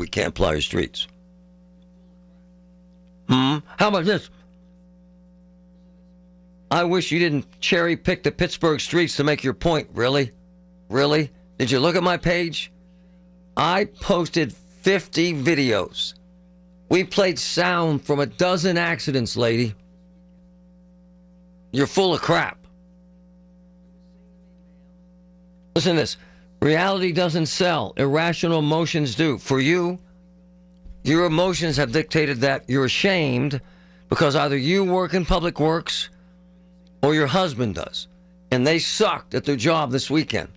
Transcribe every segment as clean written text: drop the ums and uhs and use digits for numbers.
we can't ply our streets. How about this? I wish you didn't cherry pick the Pittsburgh streets to make your point. Really? Really? Did you look at my page? I posted 50 videos. We played sound from a dozen accidents, lady. You're full of crap. Listen to this. Reality doesn't sell. Irrational emotions do. For you, your emotions have dictated that you're ashamed because either you work in public works or your husband does, and they sucked at their job this weekend.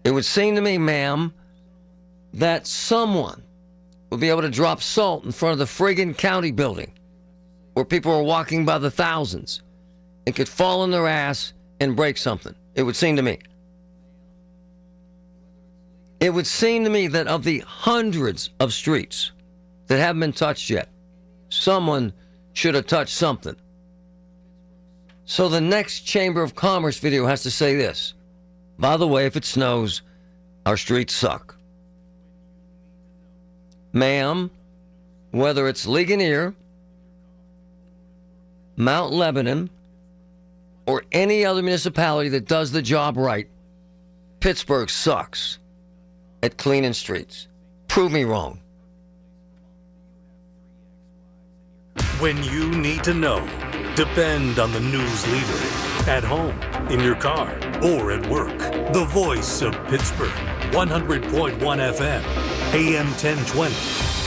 It would seem to me, ma'am, that someone would be able to drop salt in front of the friggin' county building where people are walking by the thousands and could fall on their ass and break something. It would seem to me. It would seem to me that of the hundreds of streets that haven't been touched yet, someone should have touched something. So the next Chamber of Commerce video has to say this. By the way, if it snows, our streets suck. Ma'am, whether it's Ligonier, Mount Lebanon, or any other municipality that does the job right, Pittsburgh sucks at cleaning streets. Prove me wrong. When you need to know, depend on the news leader. At home, in your car, or at work. The voice of Pittsburgh. 100.1 FM, AM 1020,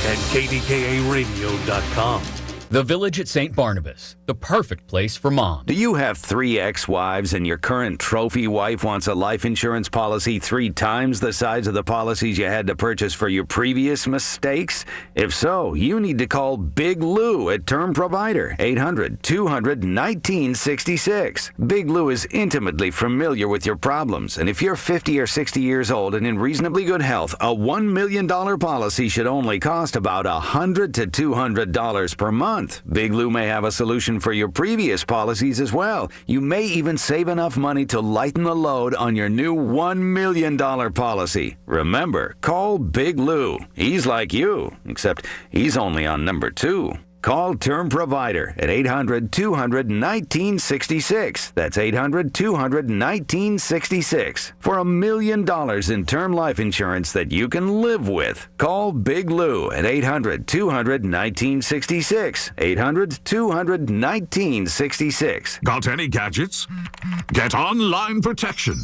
and KDKA-radio.com. The Village at St. Barnabas, the perfect place for mom. Do you have 3 ex-wives and your current trophy wife wants a life insurance policy 3 times the size of the policies you had to purchase for your previous mistakes? If so, you need to call Big Lou at Term Provider, 800-200-1966. Big Lou is intimately familiar with your problems, and if you're 50 or 60 years old and in reasonably good health, a $1 million policy should only cost about $100 to $200 per month. Big Lou may have a solution for your previous policies as well. You may even save enough money to lighten the load on your new $1 million policy. Remember, call Big Lou. He's like you, except he's only on number 2. Call Term Provider at 800-200-1966. That's 800-200-1966 for $1 million in term life insurance that you can live with. Call Big Lou at 800-200-1966. 800-200-1966. Got any gadgets? Get online protection.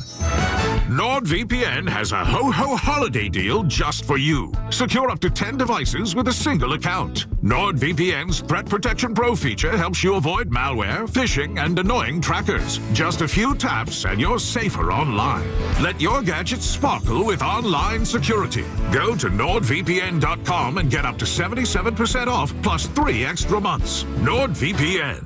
NordVPN has a ho-ho holiday deal just for you. Secure up to 10 devices with a single account. NordVPN's Threat Protection Pro feature helps you avoid malware, phishing, and annoying trackers. Just a few taps and you're safer online. Let your gadgets sparkle with online security. Go to NordVPN.com and get up to 77% off plus 3 extra months. NordVPN.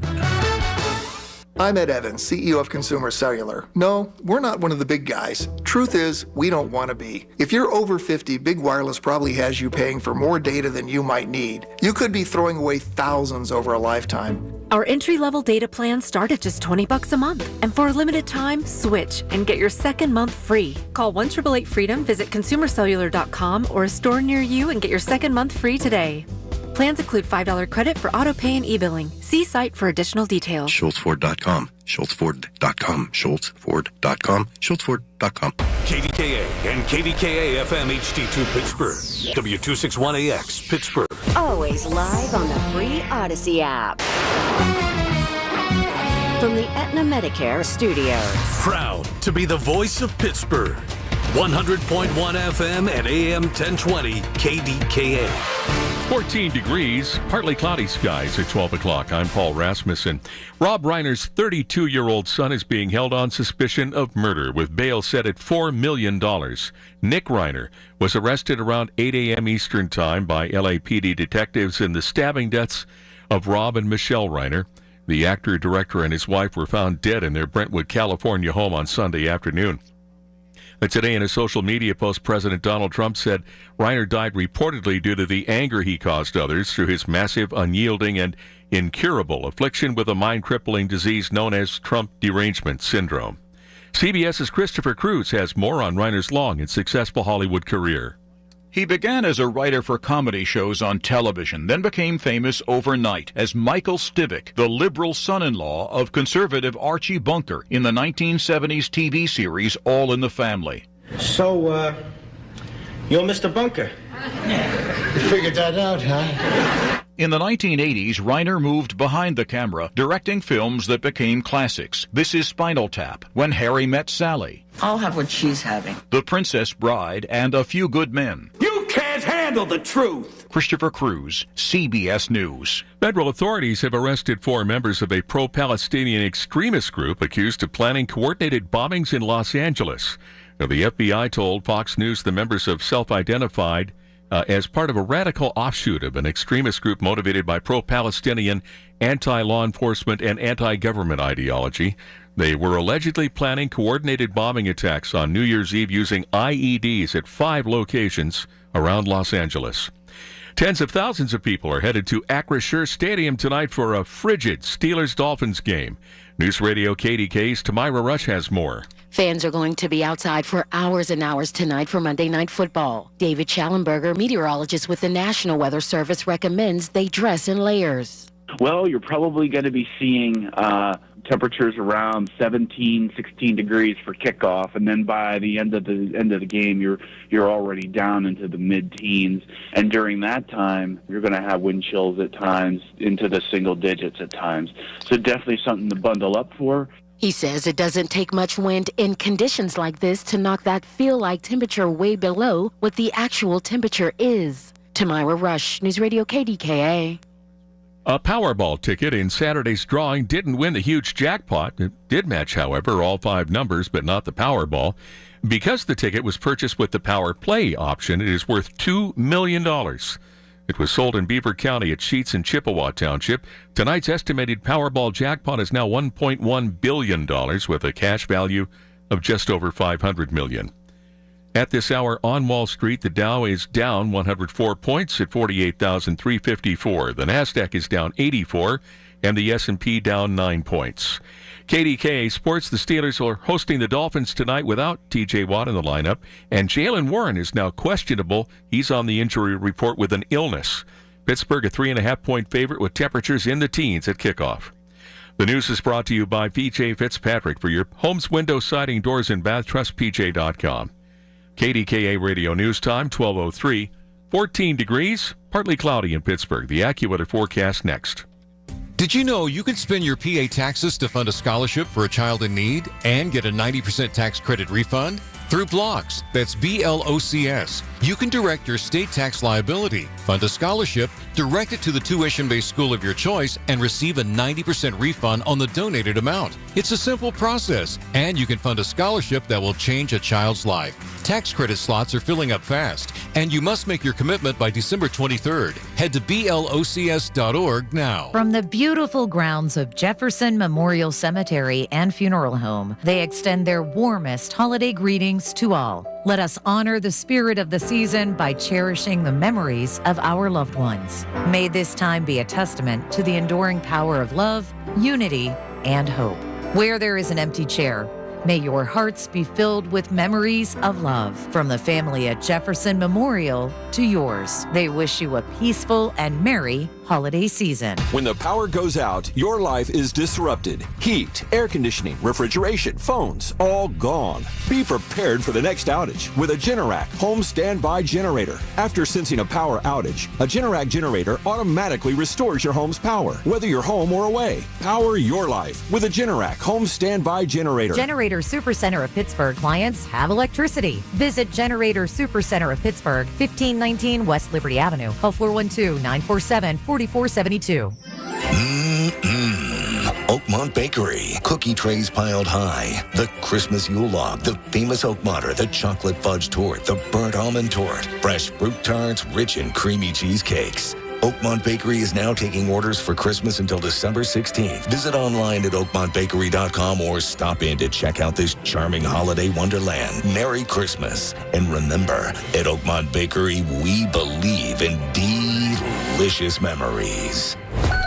I'm Ed Evans, CEO of Consumer Cellular. No, we're not one of the big guys. Truth is, we don't want to be. If you're over 50, Big Wireless probably has you paying for more data than you might need. You could be throwing away thousands over a lifetime. Our entry-level data plans start at just $20 a month. And for a limited time, switch and get your second month free. Call 1-888-FREEDOM, visit consumercellular.com or a store near you and get your second month free today. Plans include $5 credit for auto pay and e-billing. See site for additional details. SchultzFord.com. SchultzFord.com. SchultzFord.com. SchultzFord.com. KDKA and KDKA-FM HD2 Pittsburgh. W261AX Pittsburgh. Always live on the free Odyssey app. From the Aetna Medicare studios. Proud to be the voice of Pittsburgh. 100.1 FM and AM 1020 KDKA. 14 degrees, partly cloudy skies at 12 o'clock. I'm Paul Rasmussen. Rob Reiner's 32-year-old son is being held on suspicion of murder with bail set at $4 million. Nick Reiner was arrested around 8 a.m. Eastern Time by LAPD detectives in the stabbing deaths of Rob and Michelle Reiner. The actor, director, and his wife were found dead in their Brentwood, California home on Sunday afternoon. Today, in a social media post, President Donald Trump said Reiner died reportedly due to the anger he caused others through his massive, unyielding, and incurable affliction with a mind-crippling disease known as Trump derangement syndrome. CBS's Christopher Cruz has more on Reiner's long and successful Hollywood career. He began as a writer for comedy shows on television, then became famous overnight as Michael Stivic, the liberal son-in-law of conservative Archie Bunker in the 1970s TV series All in the Family. So, you're Mr. Bunker. You figured that out, huh? In the 1980s, Reiner moved behind the camera, directing films that became classics. This is Spinal Tap, When Harry Met Sally, I'll have what she's having. The Princess Bride, and A Few Good Men. You can't handle the truth! Christopher Cruz, CBS News. Federal authorities have arrested 4 members of a pro-Palestinian extremist group accused of planning coordinated bombings in Los Angeles. Now, the FBI told Fox News the members have self-identified as part of a radical offshoot of an extremist group motivated by pro-Palestinian, anti-law enforcement, and anti-government ideology. They were allegedly planning coordinated bombing attacks on New Year's Eve using IEDs at 5 locations around Los Angeles. Tens of thousands of people are headed to Acrisure Stadium tonight for a frigid Steelers-Dolphins game. News Radio KDKA's Tamira Rush has more. Fans are going to be outside for hours and hours tonight for Monday Night Football. David Schallenberger, meteorologist with the National Weather Service, recommends they dress in layers. Well, you're probably going to be seeing temperatures around 17, 16 degrees for kickoff, and then by the end of the game, you're already down into the mid-teens. And during that time, you're going to have wind chills at times into the single digits at times. So definitely something to bundle up for. He says it doesn't take much wind in conditions like this to knock that feel-like temperature way below what the actual temperature is. Tamira Rush, News Radio KDKA. A Powerball ticket in Saturday's drawing didn't win the huge jackpot. It did match, however, all 5 numbers, but not the Powerball. Because the ticket was purchased with the Power Play option, it is worth $2 million. It was sold in Beaver County at Sheets in Chippewa Township. Tonight's estimated Powerball jackpot is now $1.1 billion with a cash value of just over $500 million. At this hour on Wall Street, the Dow is down 104 points at 48,354. The Nasdaq is down 84 and the S&P down 9 points. KDKA Sports, the Steelers are hosting the Dolphins tonight without T.J. Watt in the lineup, and Jaylen Warren is now questionable. He's on the injury report with an illness. Pittsburgh a 3.5-point favorite with temperatures in the teens at kickoff. The news is brought to you by P.J. Fitzpatrick. For your home's window, siding, doors, and bath, trust PJ.com. KDKA Radio News Time, 12:03. 14 degrees, partly cloudy in Pittsburgh. The AccuWeather forecast next. Did you know you can spend your PA taxes to fund a scholarship for a child in need and get a 90% tax credit refund? Through Blocks, that's BLOCS, you can direct your state tax liability, fund a scholarship, direct it to the tuition-based school of your choice, and receive a 90% refund on the donated amount. It's a simple process, and you can fund a scholarship that will change a child's life. Tax credit slots are filling up fast, and you must make your commitment by December 23rd. Head to BLOCS.org now. From the beautiful grounds of Jefferson Memorial Cemetery and Funeral Home, they extend their warmest holiday greetings to all. Let us honor the spirit of the season by cherishing the memories of our loved ones. May this time be a testament to the enduring power of love, unity, and hope. Where there is an empty chair, may your hearts be filled with memories of love. From the family at Jefferson Memorial to yours, they wish you a peaceful and merry holiday season. When the power goes out, your life is disrupted. Heat, air conditioning, refrigeration, phones, all gone. Be prepared for the next outage with a Generac home standby generator. After sensing a power outage, a Generac generator automatically restores your home's power, whether you're home or away. Power your life with a Generac home standby generator. Generator Supercenter of Pittsburgh clients have electricity. Visit Generator Supercenter of Pittsburgh, 1519 West Liberty Avenue. Call 412-947-4472. Oakmont Bakery. Cookie trays piled high. The Christmas Yule log. The famous oak mater. The chocolate fudge torte. The burnt almond torte. Fresh fruit tarts. Rich and creamy cheesecakes. Oakmont Bakery is now taking orders for Christmas until December 16th. Visit online at oakmontbakery.com or stop in to check out this charming holiday wonderland. Merry Christmas. And remember, at Oakmont Bakery, we believe in delicious memories.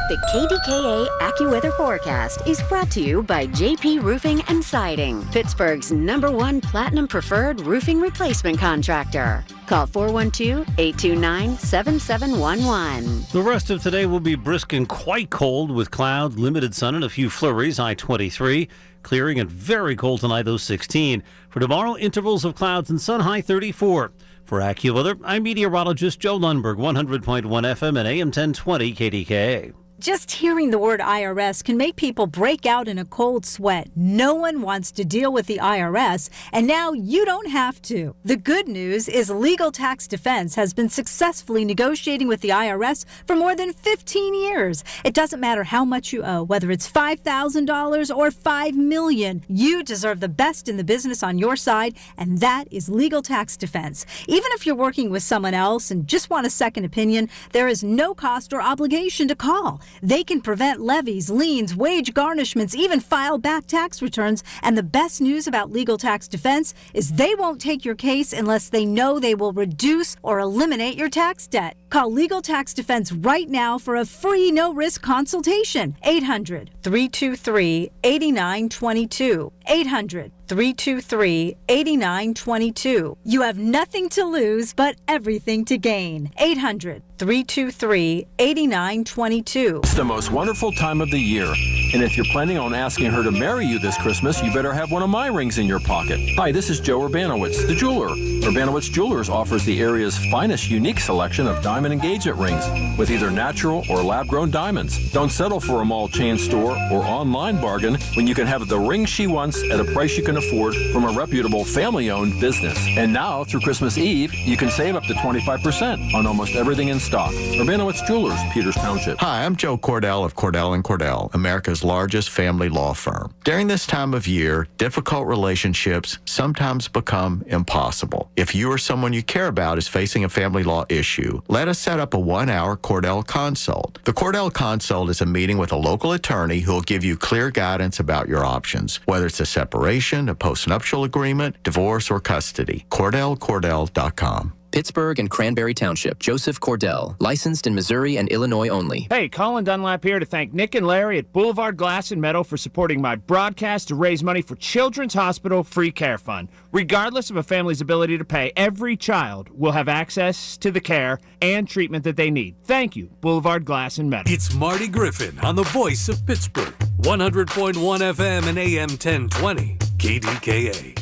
The KDKA AccuWeather forecast is brought to you by JP Roofing and Siding, Pittsburgh's #1 Platinum Preferred Roofing Replacement Contractor. Call 412-829-7711. The rest of today will be brisk and quite cold with clouds, limited sun, and a few flurries. High 23. Clearing and very cold tonight, though 16. For tomorrow, intervals of clouds and sun, high 34. For AccuWeather, I'm meteorologist Joe Lundberg, 100.1 FM and AM 1020 KDKA. Just hearing the word IRS can make people break out in a cold sweat. No one wants to deal with the IRS, and now you don't have to. The good news is Legal Tax Defense has been successfully negotiating with the IRS for more than 15 years. It doesn't matter how much you owe, whether it's $5,000 or $5 million. You deserve the best in the business on your side, and that is Legal Tax Defense. Even if you're working with someone else and just want a second opinion, there is no cost or obligation to call. They can prevent levies, liens, wage garnishments, even file back tax returns. And the best news about Legal Tax Defense is they won't take your case unless they know they will reduce or eliminate your tax debt. Call Legal Tax Defense right now for a free no-risk consultation. 800-323-8922. 800-323-8922. You have nothing to lose but everything to gain. 800-323-8922. It's the most wonderful time of the year. And if you're planning on asking her to marry you this Christmas, you better have one of my rings in your pocket. Hi, this is Joe Urbanowitz, the jeweler. Urbanowitz Jewelers offers the area's finest unique selection of diamond engagement rings with either natural or lab-grown diamonds. Don't settle for a mall chain store or online bargain when you can have the ring she wants at a price you can afford from a reputable family-owned business. And now, through Christmas Eve, you can save up to 25% on almost everything in stock. Urbanowitz Jewelers, Peters Township. Hi, I'm Joe Cordell of Cordell & Cordell, America's largest family law firm. During this time of year, difficult relationships sometimes become impossible. If you or someone you care about is facing a family law issue, let us set up a 1-hour Cordell Consult. The Cordell Consult is a meeting with a local attorney who will give you clear guidance about your options, whether it's a separation, a postnuptial agreement, divorce, or custody. CordellCordell.com. Pittsburgh and Cranberry Township. Joseph Cordell. Licensed in Missouri and Illinois only. Hey, Colin Dunlap here to thank Nick and Larry at Boulevard Glass and Metal for supporting my broadcast to raise money for Children's Hospital Free Care Fund. Regardless of a family's ability to pay, every child will have access to the care and treatment that they need. Thank you, Boulevard Glass and Metal. It's Marty Griffin on the voice of Pittsburgh. 100.1 FM and AM 1020. KDKA.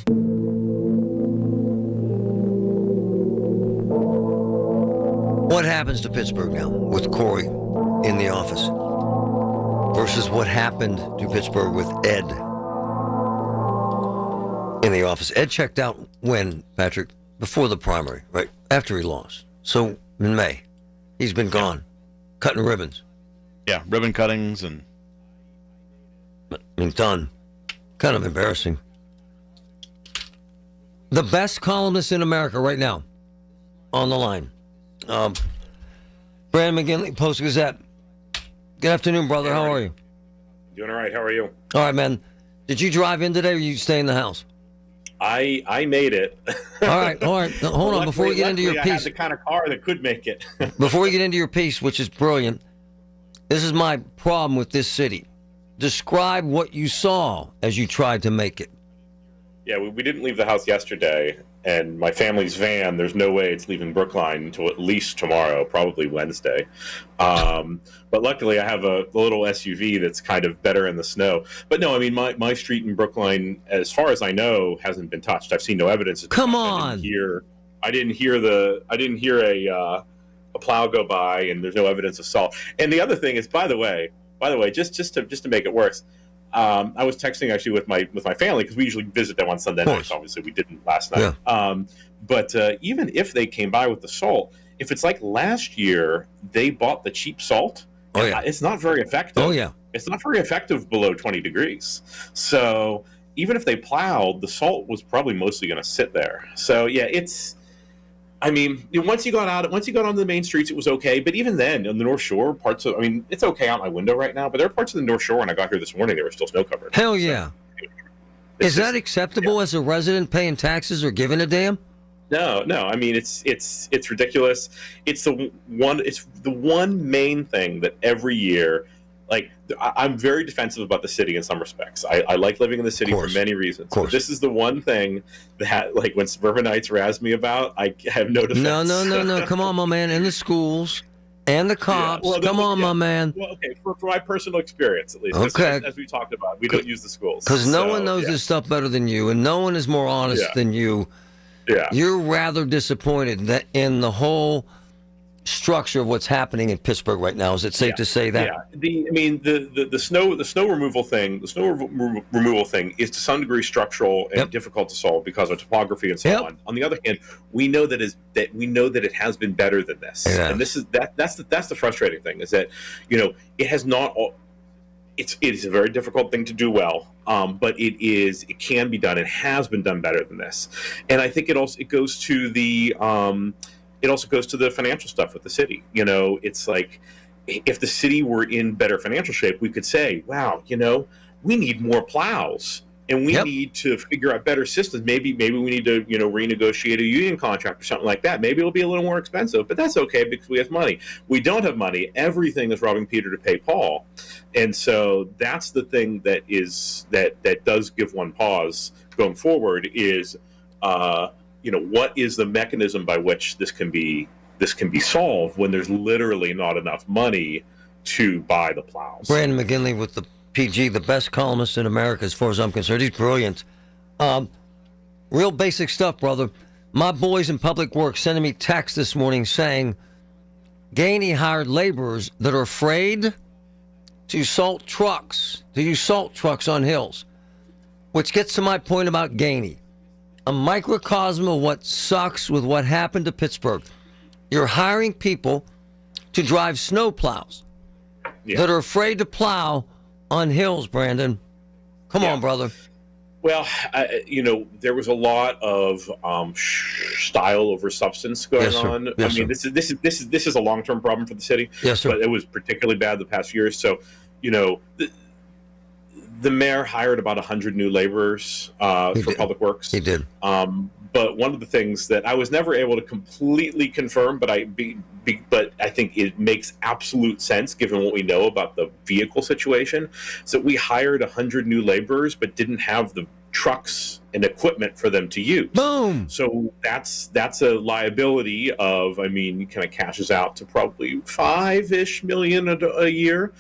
What happens to Pittsburgh now with Corey in the office versus what happened to Pittsburgh with Ed in the office? Ed checked out when, Patrick? Before the primary, right? After he lost. So in May, he's been gone, cutting ribbons. Yeah, ribbon cuttings and... I mean, done. Kind of embarrassing. The best columnist in America right now on the line. Brandon McGinley, Post-Gazette. Good afternoon, brother. How are you? Doing all right. How are you? All right, man. Did you drive in today or you stay in the house? I made it. All right. Hold on. Before we get into your piece. I had the kind of car that could make it. Before we get into your piece, which is brilliant, this is my problem with this city. Describe what you saw as you tried to make it. Yeah, we didn't leave the house yesterday, and my family's van, there's no way it's leaving Brookline until at least tomorrow, probably Wednesday. But luckily, I have a little SUV that's kind of better in the snow. But no, I mean, my street in Brookline, as far as I know, hasn't been touched. I've seen no evidence. Come on. I didn't hear a plow go by, and there's no evidence of salt. And the other thing is, by the way, just to make it worse, I was texting actually with my family because we usually visit them on Sunday nights. Obviously, we didn't last night. Yeah. But even if they came by with the salt, if it's like last year, they bought the cheap salt. Oh yeah, it's not very effective. Oh yeah, it's not very effective below 20 degrees. So even if they plowed, the salt was probably mostly going to sit there. So yeah, it's. I mean, once you got onto the main streets, it was okay. But even then, on the North Shore, it's okay out my window right now. But there are parts of the North Shore when I got here this morning, they were still snow covered. Hell yeah! Is that acceptable as a resident paying taxes or giving a damn? No. I mean, it's ridiculous. It's the one main thing that every year, like, I'm very defensive about the city in some respects. I like living in the city for many reasons. But this is the one thing that, like, when suburbanites razz me about, I have no defense. No. Come on, my man. In the schools and the cops. Come on, my man. Well, okay, for my personal experience, at least. Okay. As we talked about, we don't use the schools. Because no one knows this stuff better than you, and no one is more honest than you. Yeah. You're rather disappointed that in the whole structure of what's happening in Pittsburgh right now. Is it safe to say that? Yeah. The snow removal thing. The snow removal thing is to some degree structural and difficult to solve because of topography and so on. On the other hand, we know that it has been better than this, and this is that's the frustrating thing, is that it has not. It is a very difficult thing to do well, but it can be done. It has been done better than this, and I think it goes to the financial stuff with the city. It's like, if the city were in better financial shape, we could say, wow, we need more plows, and we need to figure out better systems. Maybe we need to renegotiate a union contract or something like that. Maybe it'll be a little more expensive, but that's okay because we have money. We don't have money. Everything is robbing Peter to pay Paul, and so that's the thing that does give one pause going forward. Is what is the mechanism by which this can be solved when there's literally not enough money to buy the plows? Brandon McGinley with the PG, the best columnist in America as far as I'm concerned. He's brilliant. Real basic stuff, brother. My boys in Public Works sending me text this morning saying Gainey hired laborers that are afraid to use salt trucks on hills, which gets to my point about Gainey. A microcosm of what sucks with what happened to Pittsburgh. You're hiring people to drive snow plows that are afraid to plow on hills, Brandon. Come on, brother. Well, there was a lot of style over substance going on. Yes, I mean, this is a long-term problem for the city. Yes, sir. But it was particularly bad the past years. So, the mayor hired about 100 new laborers for Public Works. He did. But one of the things that I was never able to completely confirm, but I think it makes absolute sense given what we know about the vehicle situation. So we hired 100 new laborers, but didn't have the trucks and equipment for them to use. Boom. So that's a liability of, it kind of cashes out to probably $5-ish million a year.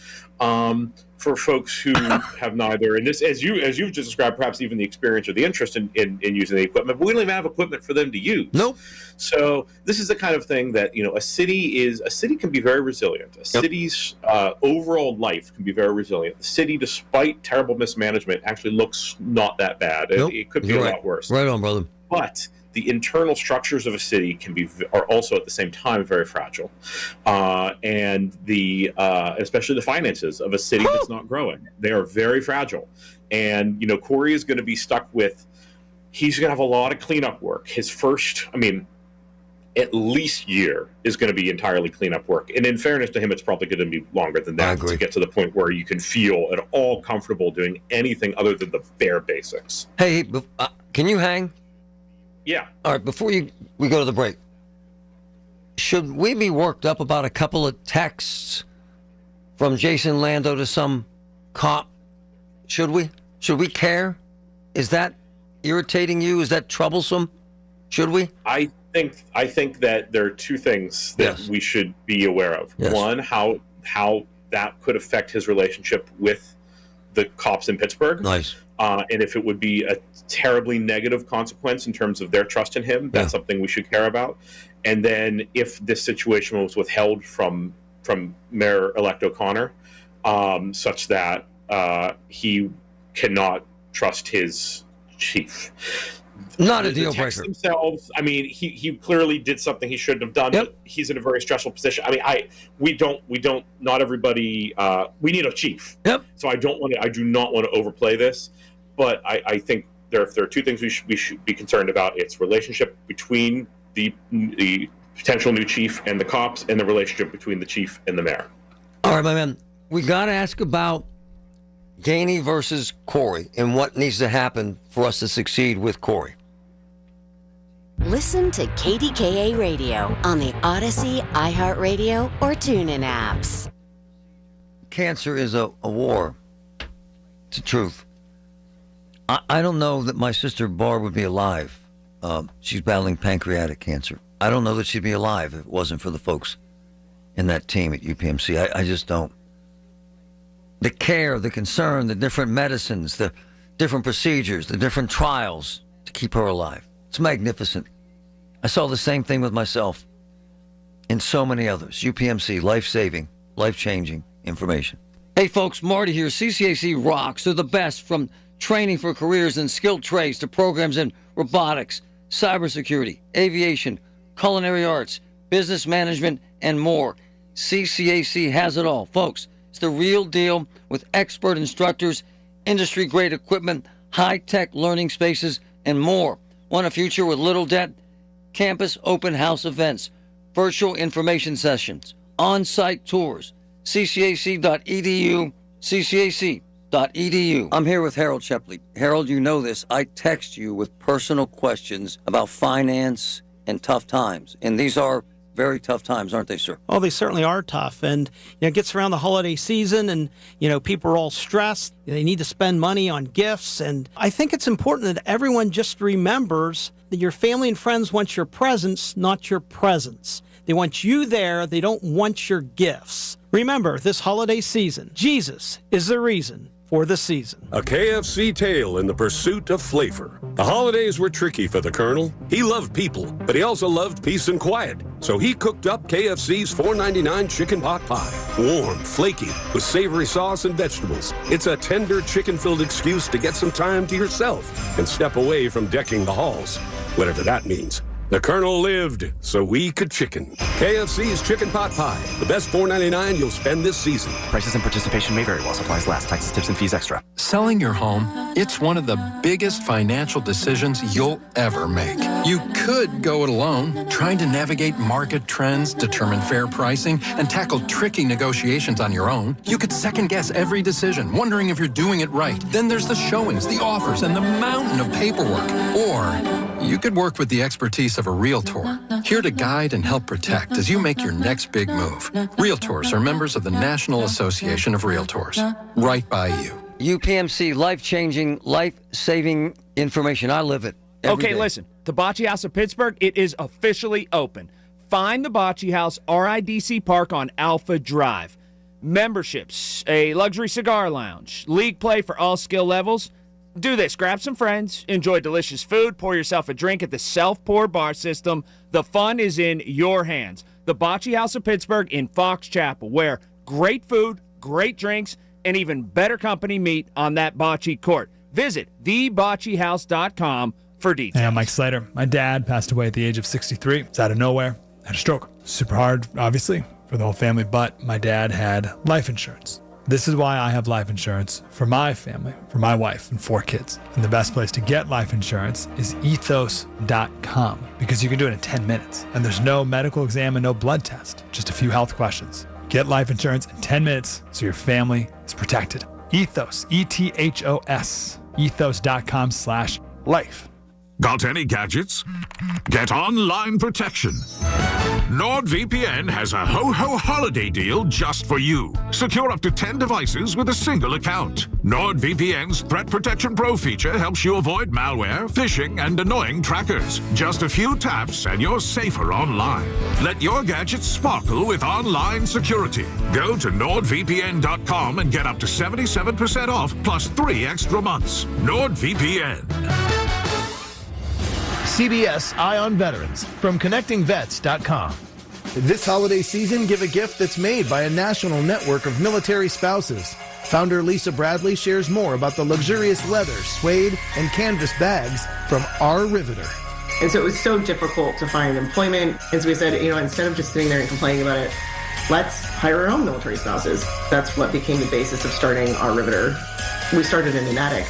For folks who have neither, and this, as you've just described, perhaps even the experience or the interest in using the equipment, but we don't even have equipment for them to use. Nope. So this is the kind of thing that a city can be very resilient. A city's overall life can be very resilient. The city, despite terrible mismanagement, actually looks not that bad. Nope. It could be a lot worse. Right on, brother. But the internal structures of a city are also at the same time very fragile, and especially the finances of a city that's not growing, they are very fragile. And Corey is going to be stuck with. He's going to have a lot of cleanup work. His first, at least year is going to be entirely cleanup work. And in fairness to him, it's probably going to be longer than that to get to the point where you can feel at all comfortable doing anything other than the bare basics. Hey, can you hang? Yeah. All right, before we go to the break, should we be worked up about a couple of texts from Jason Lando to some cop? Should we? Should we care? Is that irritating you? Is that troublesome? Should we? I think that there are two things that we should be aware of. Yes. One, how that could affect his relationship with the cops in Pittsburgh. Nice. And if it would be a terribly negative consequence in terms of their trust in him, that's something we should care about. And then if this situation was withheld from Mayor-elect O'Connor, such that he cannot trust his chief. Not a deal breaker. Themselves, he clearly did something he shouldn't have done. But he's in a very stressful position. Not everybody. We need a chief. Yep. So I do not want to overplay this, but I think there are two things we should be concerned about. It's relationship between the potential new chief and the cops, and the relationship between the chief and the mayor. All right, my man. We got to ask about Gainey versus Corey and what needs to happen for us to succeed with Corey. Listen to KDKA Radio on the Odyssey, iHeartRadio, or TuneIn apps. Cancer is a war. It's the truth. I don't know that my sister Barb would be alive. She's battling pancreatic cancer. I don't know that she'd be alive if it wasn't for the folks in that team at UPMC. I just don't. The care, the concern, the different medicines, the different procedures, the different trials to keep her alive. It's magnificent. I saw the same thing with myself and so many others. UPMC, life-saving, life-changing information. Hey folks, Marty here. CCAC rocks. They're the best, from training for careers in skilled trades to programs in robotics, cybersecurity, aviation, culinary arts, business management, and more. CCAC has it all. Folks, it's the real deal with expert instructors, industry-grade equipment, high-tech learning spaces, and more. Want a future with little debt? Campus open house events, virtual information sessions, on-site tours. ccac.edu, ccac.edu. I'm here with Harold Shepley. Harold, you know this. I text you with personal questions about finance and tough times. And these are very tough times, aren't they, sir? Oh, they certainly are tough. And, it gets around the holiday season and, people are all stressed. They need to spend money on gifts. And I think it's important that everyone just remembers that your family and friends want your presence, not your presents. They want you there. They don't want your gifts. Remember, this holiday season, Jesus is the reason for the season. A KFC tale in the pursuit of flavor. The holidays were tricky for the Colonel. He loved people, but he also loved peace and quiet. So he cooked up KFC's $4.99 chicken pot pie. Warm, flaky, with savory sauce and vegetables. It's a tender chicken-filled excuse to get some time to yourself and step away from decking the halls, whatever that means. The Colonel lived so we could chicken. KFC's Chicken Pot Pie. The best $4.99 you'll spend this season. Prices and participation may vary while supplies last. Taxes, tips, and fees extra. Selling your home, it's one of the biggest financial decisions you'll ever make. You could go it alone, trying to navigate market trends, determine fair pricing, and tackle tricky negotiations on your own. You could second-guess every decision, wondering if you're doing it right. Then there's the showings, the offers, and the mountain of paperwork. Or you could work with the expertise of a Realtor, here to guide and help protect as you make your next big move. Realtors are members of the National Association of Realtors. Right by you. UPMC, life-changing, life-saving information. I live it every day. Listen. The Bocce House of Pittsburgh, it is officially open. Find the Bocce House, RIDC Park on Alpha Drive. Memberships, a luxury cigar lounge, league play for all skill levels. Do this. Grab some friends, enjoy delicious food, pour yourself a drink at the self-pour bar system. The fun is in your hands. The Bocce House of Pittsburgh in Fox Chapel, where great food, great drinks, and even better company meet on that bocce court. Visit theboccehouse.com for details. Hey, I'm Mike Slater. My dad passed away at the age of 63. It's out of nowhere. Had a stroke. Super hard, obviously, for the whole family, but my dad had life insurance. This is why I have life insurance for my family, for my wife and 4 kids. And the best place to get life insurance is ethos.com, because you can do it in 10 minutes. And there's no medical exam and no blood test, just a few health questions. Get life insurance in 10 minutes so your family is protected. Ethos, ETHOS, ethos.com/life. Got any gadgets? Get online protection. NordVPN has a ho-ho holiday deal just for you. Secure up to 10 devices with a single account. NordVPN's Threat Protection Pro feature helps you avoid malware, phishing, and annoying trackers. Just a few taps and you're safer online. Let your gadgets sparkle with online security. Go to NordVPN.com and get up to 77% off plus 3 extra months. NordVPN. CBS Eye on Veterans from ConnectingVets.com. This holiday season, give a gift that's made by a national network of military spouses. Founder Lisa Bradley shares more about the luxurious leather, suede, and canvas bags from Our Riveter. And so it was so difficult to find employment. As we said, instead of just sitting there and complaining about it, let's hire our own military spouses. That's what became the basis of starting Our Riveter. We started in an attic.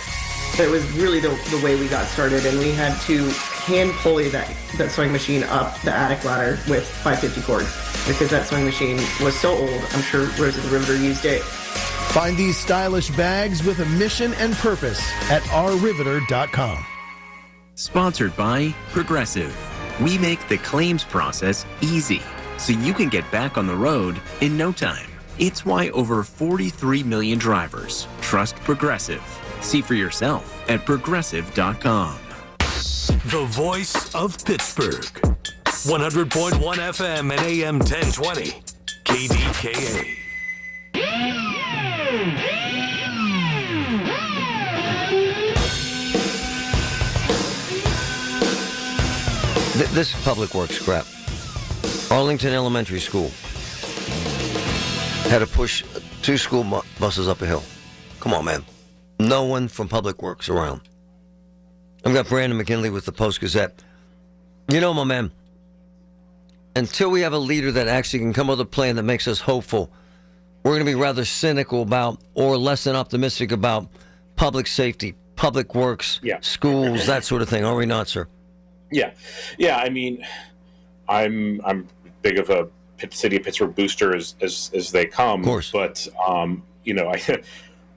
It was really the way we got started, and we had to hand pulley that sewing machine up the attic ladder with 550 cord because that sewing machine was so old. I'm sure Rosie the Riveter used it. Find these stylish bags with a mission and purpose at ourriveter.com. Sponsored by Progressive. We make the claims process easy, so you can get back on the road in no time. It's why over 43 million drivers trust Progressive. See for yourself at progressive.com. The voice of Pittsburgh. 100.1 FM and AM 1020. KDKA. This public works crap. Arlington Elementary School had to push 2 school buses up a hill. Come on, man. No one from Public Works around. I've got Brandon McKinley with the Post-Gazette. You know, my man, until we have a leader that actually can come up with a plan that makes us hopeful, we're going to be rather cynical about or less than optimistic about public safety, public works, schools, that sort of thing. Are we not, sir? Yeah. I mean, I'm big of a city of Pittsburgh booster as they come. Of course. But, I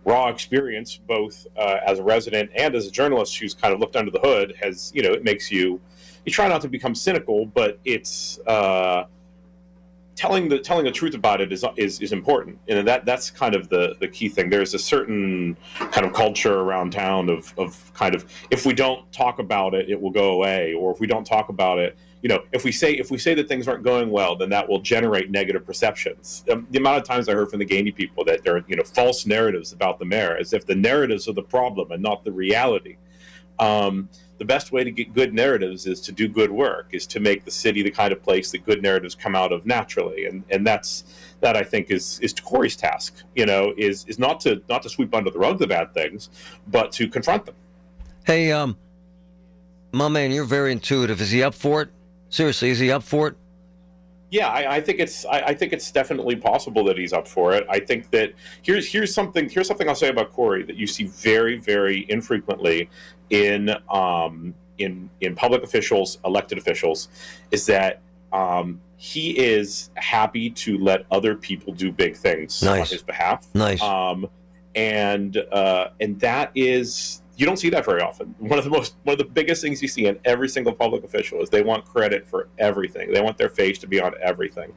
raw experience, both as a resident and as a journalist who's kind of looked under the hood, has, it makes you try not to become cynical, but it's telling the truth about it is important. And that's kind of the key thing. There's a certain kind of culture around town of kind of, if we don't talk about it, it will go away. Or if we don't talk about it, if we say that things aren't going well, then that will generate negative perceptions. The amount of times I heard from the Gainey people that there are, false narratives about the mayor, as if the narratives are the problem and not the reality. The best way to get good narratives is to do good work, is to make the city the kind of place that good narratives come out of naturally. And that I think is Corey's task, is not to sweep under the rug the bad things, but to confront them. Hey, my man, you're very intuitive. Is he up for it? Seriously, is he up for it? Yeah, I think it's definitely possible that he's up for it. I think that here's something I'll say about Corey that you see very, very infrequently in public officials, elected officials, is that he is happy to let other people do big things on his behalf. Nice. And that is, you don't see that very often. One of the biggest things you see in every single public official is they want credit for everything. They want their face to be on everything.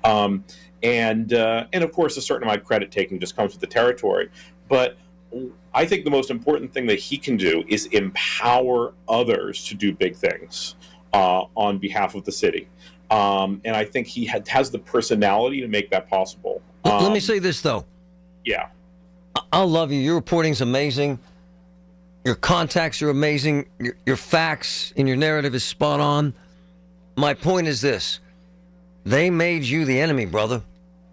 And of course, a certain amount of credit taking just comes with the territory. But I think the most important thing that he can do is empower others to do big things on behalf of the city. And I think he has the personality to make that possible. Let me say this, though. Yeah. I love you. Your reporting's amazing. Your contacts are amazing. Your facts and your narrative is spot on. My point is this. They made you the enemy, brother.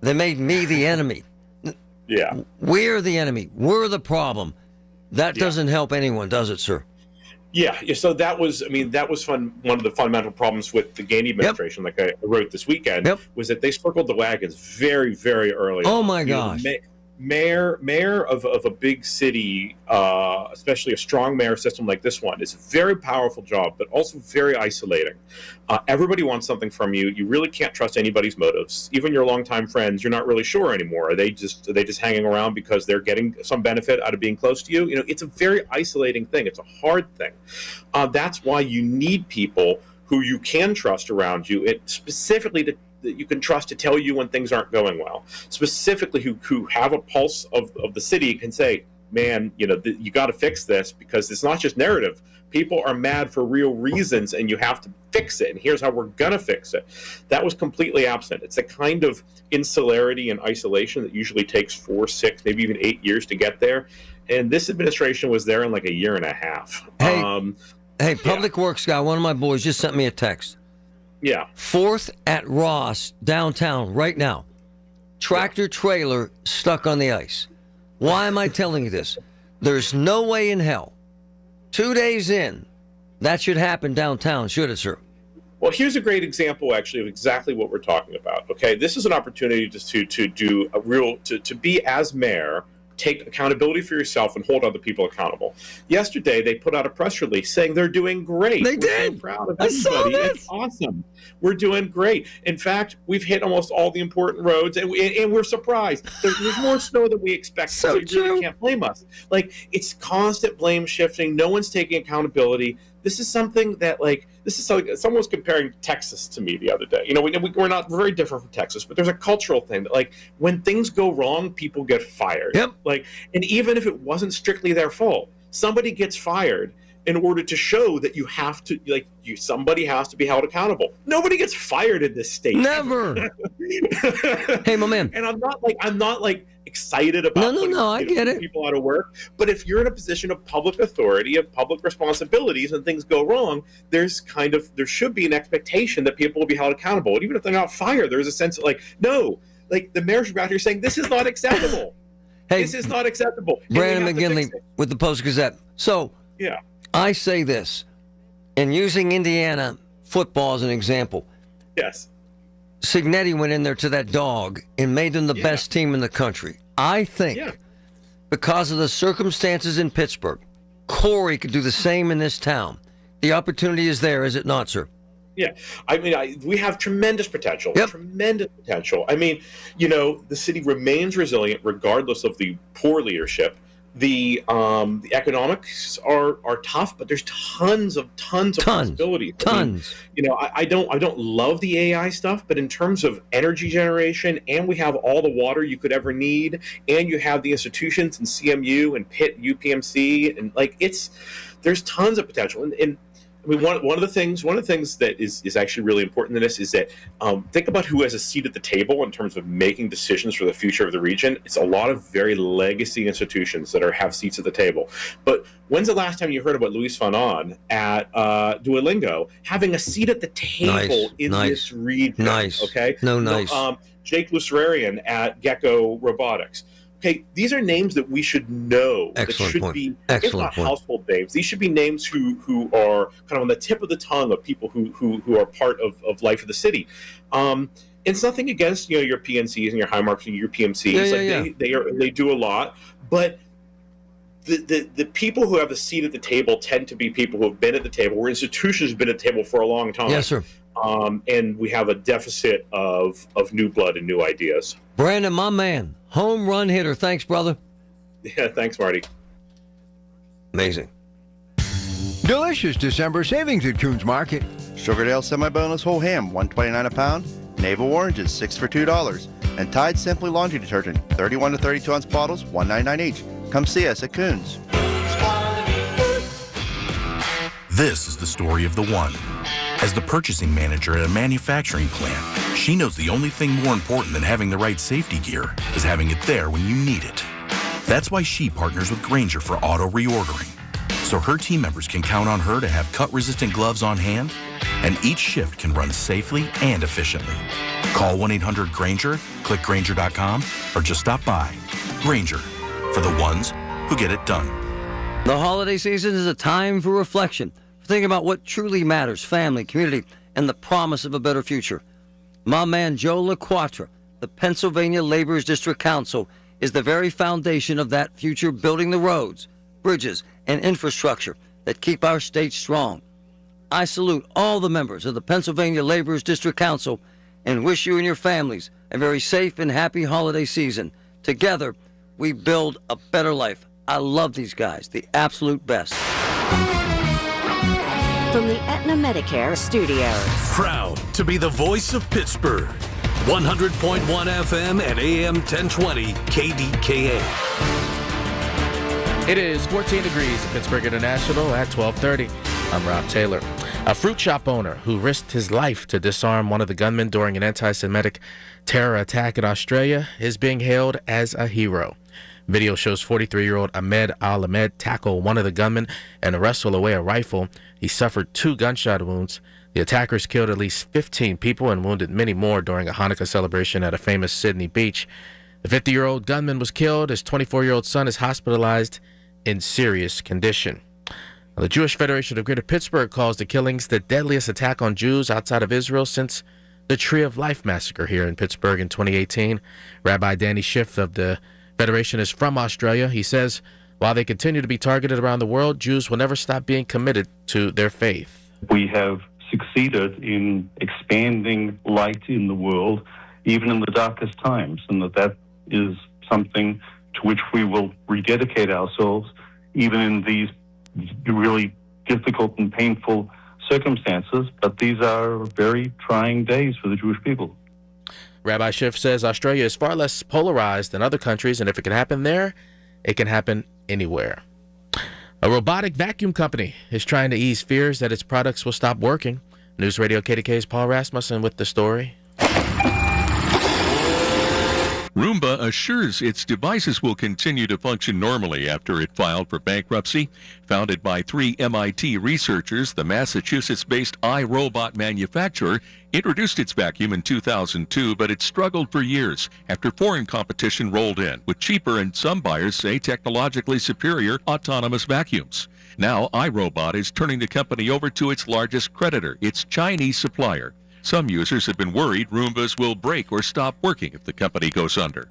They made me the enemy. Yeah. We're the enemy. We're the problem. That doesn't help anyone, does it, sir? Yeah. So that was one of the fundamental problems with the Gainey administration, like I wrote this weekend, was that they circled the wagons very, very early. Oh, my gosh. Mayor of a big city, especially a strong mayor system like this one, is a very powerful job, but also very isolating. Everybody wants something from you. You really can't trust anybody's motives. Even your longtime friends, you're not really sure anymore. Are they just hanging around because they're getting some benefit out of being close to you? It's a very isolating thing. It's a hard thing. That's why you need people who you can trust around you, specifically that you can trust to tell you when things aren't going well, specifically who have a pulse of the city, can say, man, you got to fix this, because it's not just narrative. People are mad for real reasons, and you have to fix it, and here's how we're going to fix it. That was completely absent. It's a kind of insularity and isolation that usually takes 4, 6, maybe even 8 years to get there, and this administration was there in like a year and a half. Hey, Public Works guy, one of my boys just sent me a text. Yeah. 4th at Ross, downtown, right now. Tractor trailer stuck on the ice. Why am I telling you this? There's no way in hell, 2 days in, that should happen downtown, should it, sir? Well, here's a great example, actually, of exactly what we're talking about. Okay, this is an opportunity to do a real, to be, as mayor, take accountability for yourself and hold other people accountable. Yesterday, they put out a press release saying they're doing great. They did. So proud of everybody. It's awesome. We're doing great. In fact, we've hit almost all the important roads, and we're surprised. There's more snow than we expected, so you really can't blame us. Like, it's constant blame shifting. No one's taking accountability. this is something that, like, this is something, someone was comparing Texas to me the other day. You know, we're very different from Texas, but there's a cultural thing that, like, when things go wrong, people get fired. Yep. Like, and even if it wasn't strictly their fault, somebody gets fired in order to show that you have to, like, somebody has to be held accountable. Nobody gets fired in this state. Never. Hey, my man. And I'm not like excited about I get it. People out of work. But if you're in a position of public authority, of public responsibilities, and things go wrong, there should be an expectation that people will be held accountable. And even if they're not fired, there's a sense of, like, no, like, the mayor should be out here saying, this is not acceptable. Hey, this is not acceptable. Brandon McGinley with the Post-Gazette. So, yeah, I say this, and using Indiana football as an example. Yes. Signetti went in there to that dog and made them the best team in the country. I think because of the circumstances in Pittsburgh, Corey could do the same in this town. The opportunity is there, is it not, sir? Yeah, I mean, we have tremendous potential. Yep. Tremendous potential. I mean, you know, the city remains resilient regardless of the poor leadership. The economics are tough, but there's tons of possibilities. Tons. I mean, I don't love the AI stuff, but in terms of energy generation, and we have all the water you could ever need, and you have the institutions and CMU and Pitt, UPMC, and, like, there's tons of potential. And I mean, one of the things that is actually really important in this is that think about who has a seat at the table in terms of making decisions for the future of the region. It's a lot of very legacy institutions that have seats at the table. But when's the last time you heard about Luis Fanon at Duolingo having a seat at the table in this region? Nice. Okay. Nice. Jake Lucerian at Gecko Robotics. Okay, these are names that we should know. Excellent that should point. be, Excellent if not point. household names, these should be names who are kind of on the tip of the tongue of people who are part of life of the city. It's nothing against, you know, your PNCs and your Highmarks and your PMCs. They do a lot, but the people who have a seat at the table tend to be people who have been at the table, where institutions have been at the table for a long time. Yes, sir. And we have a deficit of new blood and new ideas. Brandon, my man, home run hitter. Thanks, brother. Yeah, thanks, Marty. Amazing. Delicious December savings at Coons Market. Sugardale semi-boneless whole ham, $1.29 a pound. Navel oranges, 6 for $2. And Tide Simply Laundry Detergent, 31 to 32 ounce bottles, $1.99 each. Come see us at Coons. This is the story of the one. As the purchasing manager at a manufacturing plant, she knows the only thing more important than having the right safety gear is having it there when you need it. That's why she partners with Grainger for auto reordering, so her team members can count on her to have cut-resistant gloves on hand, and each shift can run safely and efficiently. Call 1-800-GRAINGER, click Grainger.com, or just stop by. Grainger, for the ones who get it done. The holiday season is a time for reflection. Think about what truly matters, family, community, and the promise of a better future. My man Joe LaQuatra, the Pennsylvania Laborers District Council, is the very foundation of that future, building the roads, bridges, and infrastructure that keep our state strong. I salute all the members of the Pennsylvania Laborers District Council and wish you and your families a very safe and happy holiday season. Together, we build a better life. I love these guys, the absolute best. From the Aetna Medicare Studios. Proud to be the voice of Pittsburgh. 100.1 FM and AM 1020 KDKA. It is 14 degrees at Pittsburgh International at 12:30. I'm Rob Taylor. A fruit shop owner who risked his life to disarm one of the gunmen during an anti-Semitic terror attack in Australia is being hailed as a hero. Video shows 43-year-old Ahmed Al-Ahmed tackle one of the gunmen and wrestle away a rifle. He suffered 2 gunshot wounds. The attackers killed at least 15 people and wounded many more during a Hanukkah celebration at a famous Sydney beach. The 50-year-old gunman was killed. His 24-year-old son is hospitalized in serious condition. The Jewish Federation of Greater Pittsburgh calls the killings the deadliest attack on Jews outside of Israel since the Tree of Life massacre here in Pittsburgh in 2018. Rabbi Danny Schiff of the Federation is from Australia. He says, while they continue to be targeted around the world, Jews will never stop being committed to their faith. We have succeeded in expanding light in the world, even in the darkest times, and that is something to which we will rededicate ourselves, even in these really difficult and painful circumstances, but these are very trying days for the Jewish people. Rabbi Schiff says Australia is far less polarized than other countries, and if it can happen there, it can happen anywhere. A robotic vacuum company is trying to ease fears that its products will stop working. News Radio KDKA's Paul Rasmussen with the story. Roomba assures its devices will continue to function normally after it filed for bankruptcy. Founded by 3 MIT researchers, the Massachusetts-based iRobot manufacturer introduced its vacuum in 2002, but it struggled for years after foreign competition rolled in, with cheaper and some buyers say technologically superior autonomous vacuums. Now, iRobot is turning the company over to its largest creditor, its Chinese supplier. Some users have been worried Roombas will break or stop working if the company goes under.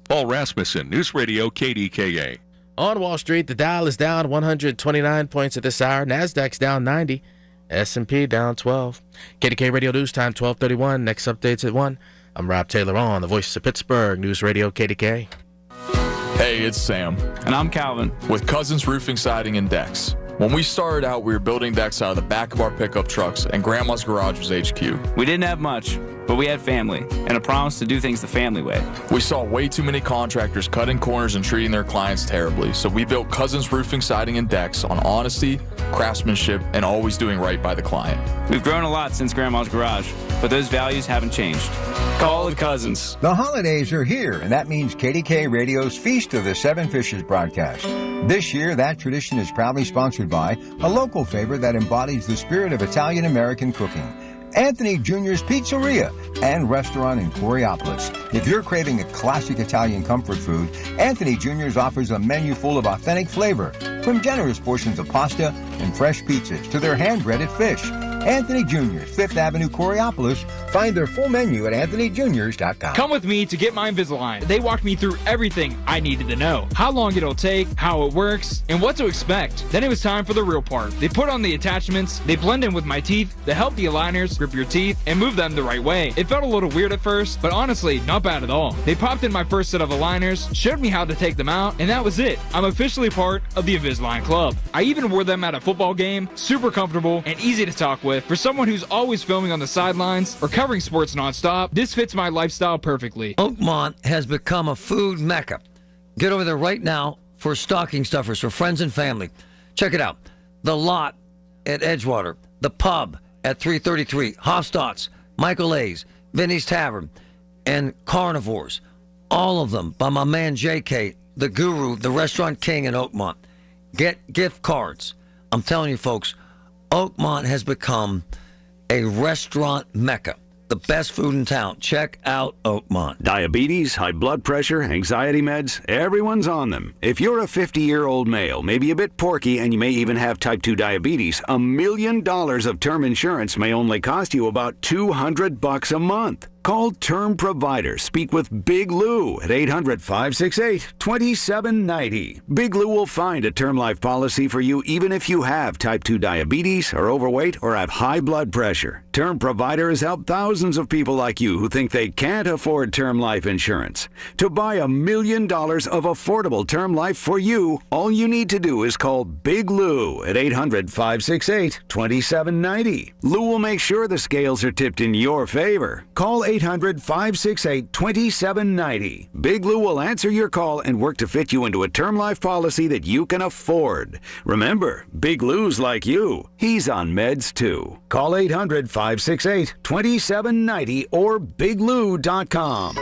Paul Rasmussen, News Radio KDKA. On Wall Street, the Dow is down 129 points at this hour. NASDAQ's down 90. S&P down 12. KDKA Radio News Time, 12:31. Next updates at 1. I'm Rob Taylor on the Voice of Pittsburgh, News Radio KDKA. Hey, it's Sam. And I'm Calvin. With Cousins Roofing, Siding, and Decks. When we started out, we were building decks out of the back of our pickup trucks, and Grandma's garage was HQ. We didn't have much, but we had family, and a promise to do things the family way. We saw way too many contractors cutting corners and treating their clients terribly, so we built Cousins Roofing, Siding, and Decks on honesty, craftsmanship, and always doing right by the client. We've grown a lot since Grandma's garage, but those values haven't changed. Call it Cousins. The holidays are here, and that means KDKA Radio's Feast of the Seven Fishes broadcast. This year, that tradition is proudly sponsored by a local favorite that embodies the spirit of Italian-American cooking, Anthony Jr.'s Pizzeria and Restaurant in Coraopolis. If you're craving a classic Italian comfort food, Anthony Jr.'s offers a menu full of authentic flavor, from generous portions of pasta and fresh pizzas to their hand-breaded fish. Anthony Jr.'s, 5th Avenue, Coraopolis. Find their full menu at anthonyjuniors.com. Come with me to get my Invisalign. They walked me through everything I needed to know. How long it'll take, how it works, and what to expect. Then it was time for the real part. They put on the attachments, they blend in with my teeth, they help the aligners grip your teeth and move them the right way. It felt a little weird at first, but honestly, not bad at all. They popped in my first set of aligners, showed me how to take them out, and that was it. I'm officially part of the Invisalign Club. I even wore them at a football game, super comfortable and easy to talk with. For someone who's always filming on the sidelines or covering sports nonstop, this fits my lifestyle perfectly. Oakmont has become a food mecca. Get over there right now for stocking stuffers for friends and family. Check it out. The Lot at Edgewater, the Pub at 333, Hofstadt's, Michael A's, Vinny's Tavern, and Carnivores. All of them by my man JK, the guru, the restaurant king in Oakmont. Get gift cards. I'm telling you, folks, Oakmont has become a restaurant mecca. The best food in town. Check out Oakmont. Diabetes, high blood pressure, anxiety meds, everyone's on them. If you're a 50-year-old male, maybe a bit porky, and you may even have type 2 diabetes, $1 million of term insurance may only cost you about $200 a month. Call Term Provider. Speak with Big Lou at 800-568-2790. Big Lou will find a term life policy for you even if you have type 2 diabetes, are overweight, or have high blood pressure. Term Provider has helped thousands of people like you who think they can't afford term life insurance. To buy $1 million of affordable term life for you, all you need to do is call Big Lou at 800-568-2790. Lou will make sure the scales are tipped in your favor. Call 800-568-2790. Big Lou will answer your call and work to fit you into a term life policy that you can afford. Remember, Big Lou's like you. He's on meds too. Call 800-568-2790 or biglou.com.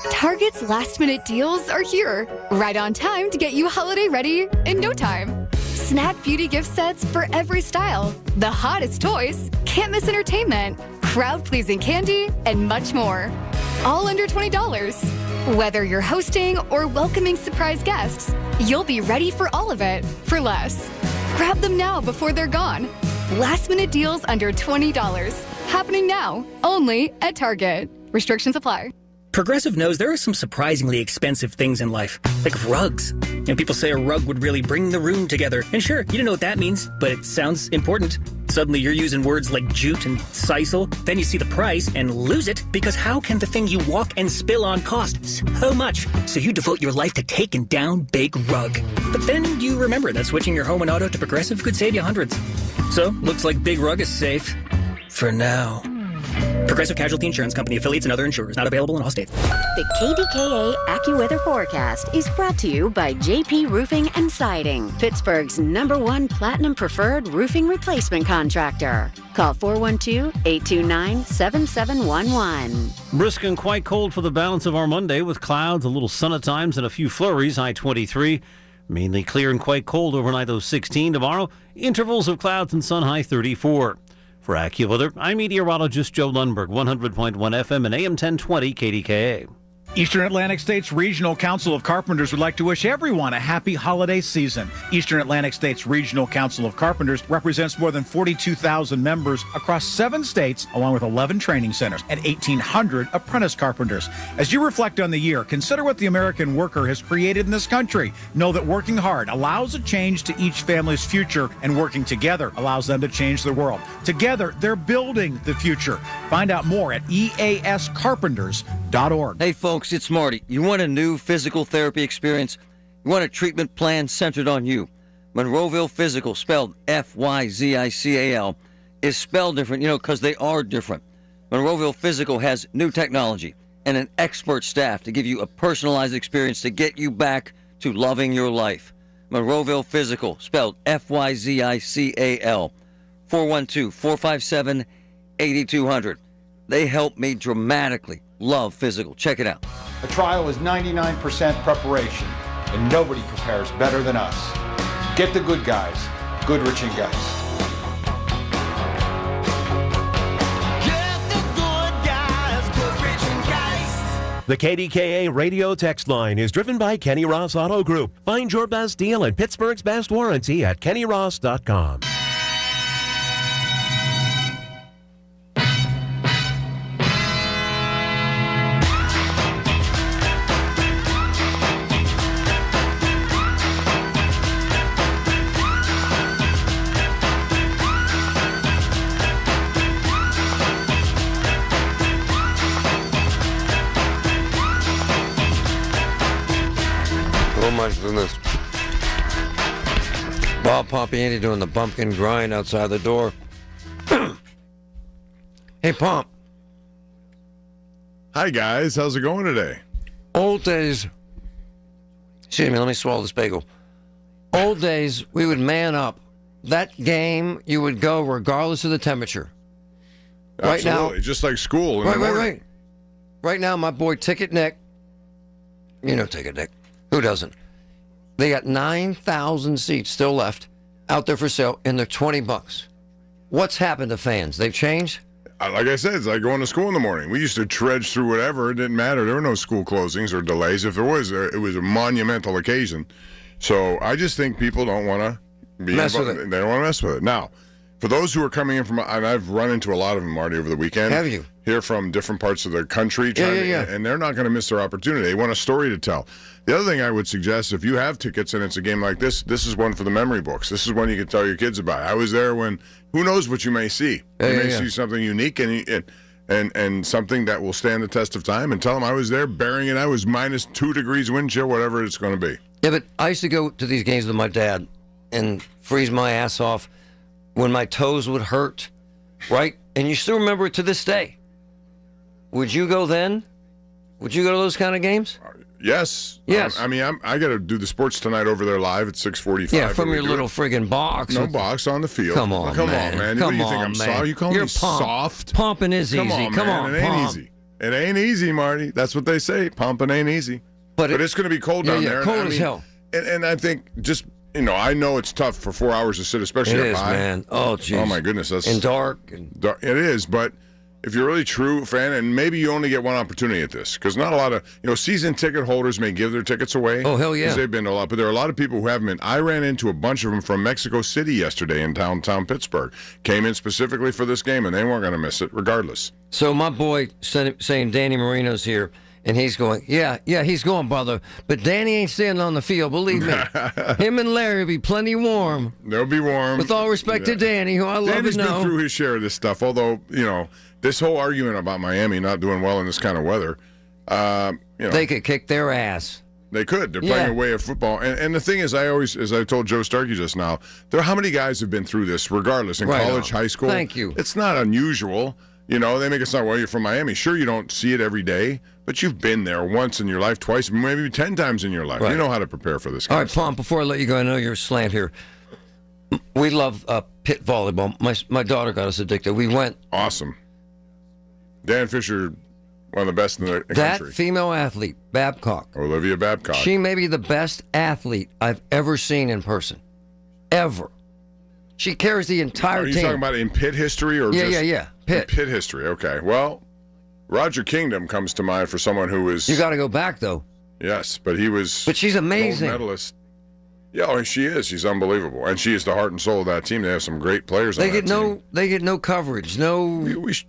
Target's last-minute deals are here, right on time to get you holiday ready in no time. Snack beauty gift sets for every style, the hottest toys, can't miss entertainment, crowd-pleasing candy, and much more. All under $20. Whether you're hosting or welcoming surprise guests, you'll be ready for all of it for less. Grab them now before they're gone. Last-minute deals under $20. Happening now, only at Target. Restrictions apply. Progressive knows there are some surprisingly expensive things in life, like rugs. People say a rug would really bring the room together. And sure, you don't know what that means, but it sounds important. Suddenly you're using words like jute and sisal. Then you see the price and lose it, because how can the thing you walk and spill on cost so much? So you devote your life to taking down Big Rug. But then you remember that switching your home and auto to Progressive could save you hundreds. So, looks like Big Rug is safe. For now. Progressive Casualty Insurance Company, affiliates, and other insurers. Not available in all states. The KDKA AccuWeather forecast is brought to you by JP Roofing and Siding, Pittsburgh's #1 Platinum Preferred Roofing Replacement Contractor. Call 412-829-7711. Brisk and quite cold for the balance of our Monday, with clouds, a little sun at times, and a few flurries. High 23. Mainly clear and quite cold overnight, though 16. Tomorrow, intervals of clouds and sun, high 34. For AccuWeather, I'm meteorologist Joe Lundberg, 100.1 FM and AM 1020 KDKA. Eastern Atlantic States Regional Council of Carpenters would like to wish everyone a happy holiday season. Eastern Atlantic States Regional Council of Carpenters represents more than 42,000 members across 7 states, along with 11 training centers and 1,800 apprentice carpenters. As you reflect on the year, consider what the American worker has created in this country. Know that working hard allows a change to each family's future, and working together allows them to change the world. Together, they're building the future. Find out more at eascarpenters.org. Hey, folks, it's Marty. You want a new physical therapy experience? You want a treatment plan centered on you? Monroeville Physical, spelled F-Y-Z-I-C-A-L, is spelled different, because they are different. Monroeville Physical has new technology and an expert staff to give you a personalized experience to get you back to loving your life. Monroeville Physical, spelled F-Y-Z-I-C-A-L, 412-457-8200. They help me dramatically love physical. Check it out. A trial is 99% preparation, and nobody prepares better than us. Get the good guys, Goodrich and Geist. The KDKA radio text line is driven by Kenny Ross Auto Group. Find your best deal and Pittsburgh's best warranty at kennyross.com. Oh my goodness. Bob Pompiani doing the bumpkin grind outside the door. Hey, Pomp. Hi, guys. How's it going today? Old days. Excuse me, let me swallow this bagel. Old days, we would man up. That game, you would go regardless of the temperature. Right Absolutely. now, just like school. Right. Right now, my boy Ticket Nick. You know Ticket Nick. Who doesn't? They got 9,000 seats still left out there for sale, and they're $20. What's happened to fans? They've changed? Like I said, it's like going to school in the morning. We used to trudge through whatever. It didn't matter. There were no school closings or delays. If there was, it was a monumental occasion. So I just think people don't want to mess with it. They don't want to mess with it. Now, for those who are coming in from, and I've run into a lot of them, Marty, over the weekend. Have you? Here from different parts of the country. Yeah. And they're not going to miss their opportunity. They want a story to tell. The other thing I would suggest, if you have tickets and it's a game like this, this is one for the memory books. This is one you can tell your kids about. I was there when, who knows what you may see. You may see something unique and something that will stand the test of time, and tell them I was there bearing it. I was minus 2 degrees wind chill, whatever it's going to be. Yeah, but I used to go to these games with my dad and freeze my ass off when my toes would hurt, right? And you still remember it to this day. Would you go then? Would you go to those kind of games? Yes. Yes. I got to do the sports tonight over there live at 6:45. Yeah, from your little friggin' box. No box on the field. Come on, man. What do you think? I'm soft? You call me soft? Pumping is easy. Come on, it ain't easy. It ain't easy, Marty. That's what they say. Pumping ain't easy. But it's going to be cold down there. Cold as hell. And I think just, I know it's tough for 4 hours to sit, especially up high. It is, man. Oh, jeez. Oh, my goodness. That's and dark. It is, but if you're a really true fan, and maybe you only get one opportunity at this, because not a lot of, season ticket holders may give their tickets away. Oh, hell yeah. Because they've been to a lot, but there are a lot of people who haven't been. I ran into a bunch of them from Mexico City yesterday in downtown Pittsburgh. Came in specifically for this game, and they weren't going to miss it regardless. So my boy saying Danny Marino's here, And he's going, yeah, he's going, brother. But Danny ain't standing on the field, believe me. Him and Larry will be plenty warm. They'll be warm. With all respect to Danny, who I love Danny's and know. been through his share of this stuff, although, this whole argument about Miami not doing well in this kind of weather, they could kick their ass. They could. They're playing away at football. And the thing is, as I told Joe Starkey just now, how many guys have been through this, regardless, in college, high school? Thank you. It's not unusual. They make it sound, well, you're from Miami. Sure, you don't see it every day, but you've been there once in your life, twice, maybe 10 times in your life. Right. You know how to prepare for this. All right, Pomp, before I let you go, I know you're slant here. We love pit volleyball. My daughter got us addicted. We went. Awesome. Dan Fisher, one of the best in the country. That female athlete, Babcock. Olivia Babcock. She may be the best athlete I've ever seen in person. Ever. She carries the entire team. Are you talking about in pit history? Or Yeah. Pit. Pit history, okay. Well, Roger Kingdom comes to mind for someone who was... You got to go back, though. Yes, but he was... But she's amazing. Gold medalist. Yeah, she is. She's unbelievable. And she is the heart and soul of that team. They have some great players on that team. They get no coverage. No...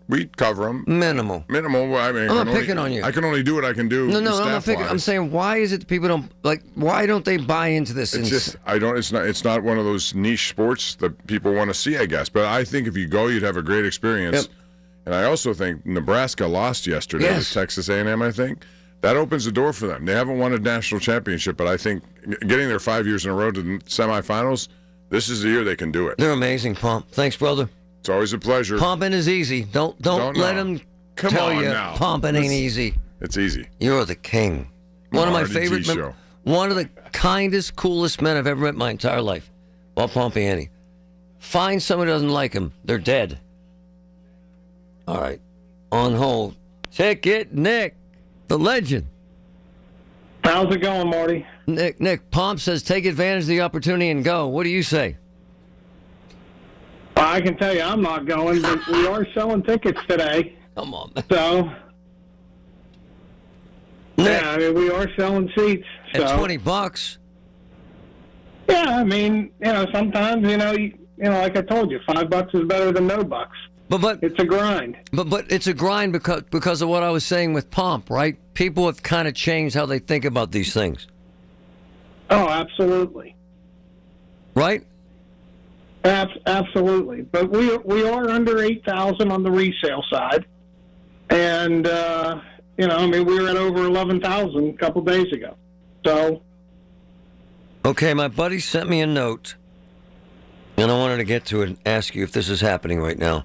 We cover them. Minimal. Well, I mean, I'm not picking on you. I can only do what I can do. No, I'm not picking. I'm saying, why is it that people don't... why don't they buy into this? It's just... It's not one of those niche sports that people want to see, I guess. But I think if you go, you'd have a great experience. Yep. And I also think Nebraska lost yesterday to Texas A&M, I think. That opens the door for them. They haven't won a national championship, but I think getting there 5 years in a row to the semifinals, this is the year they can do it. They're amazing, Pomp. Thanks, brother. It's always a pleasure. Pomping is easy. Don't let them tell you pomping ain't easy. It's easy. You're the king. One of my favorite men. One of the kindest, coolest men I've ever met in my entire life. Bob Pompiani. Find someone who doesn't like him. They're dead. All right. On hold. Check it, Nick. The legend. How's it going, Marty? Nick, Pomp says take advantage of the opportunity and go. What do you say? I can tell you I'm not going, but we are selling tickets today. Come on, man. So, Nick, I mean, we are selling seats. So. At $20. Yeah, I mean, sometimes, like I told you, $5 is better than no bucks. But it's a grind. But it's a grind because of what I was saying with Pomp, right? People have kind of changed how they think about these things. Oh, absolutely. Right? Absolutely. But we are under 8,000 on the resale side. And, we were at over 11,000 a couple days ago. So. Okay, my buddy sent me a note, and I wanted to get to it and ask you if this is happening right now.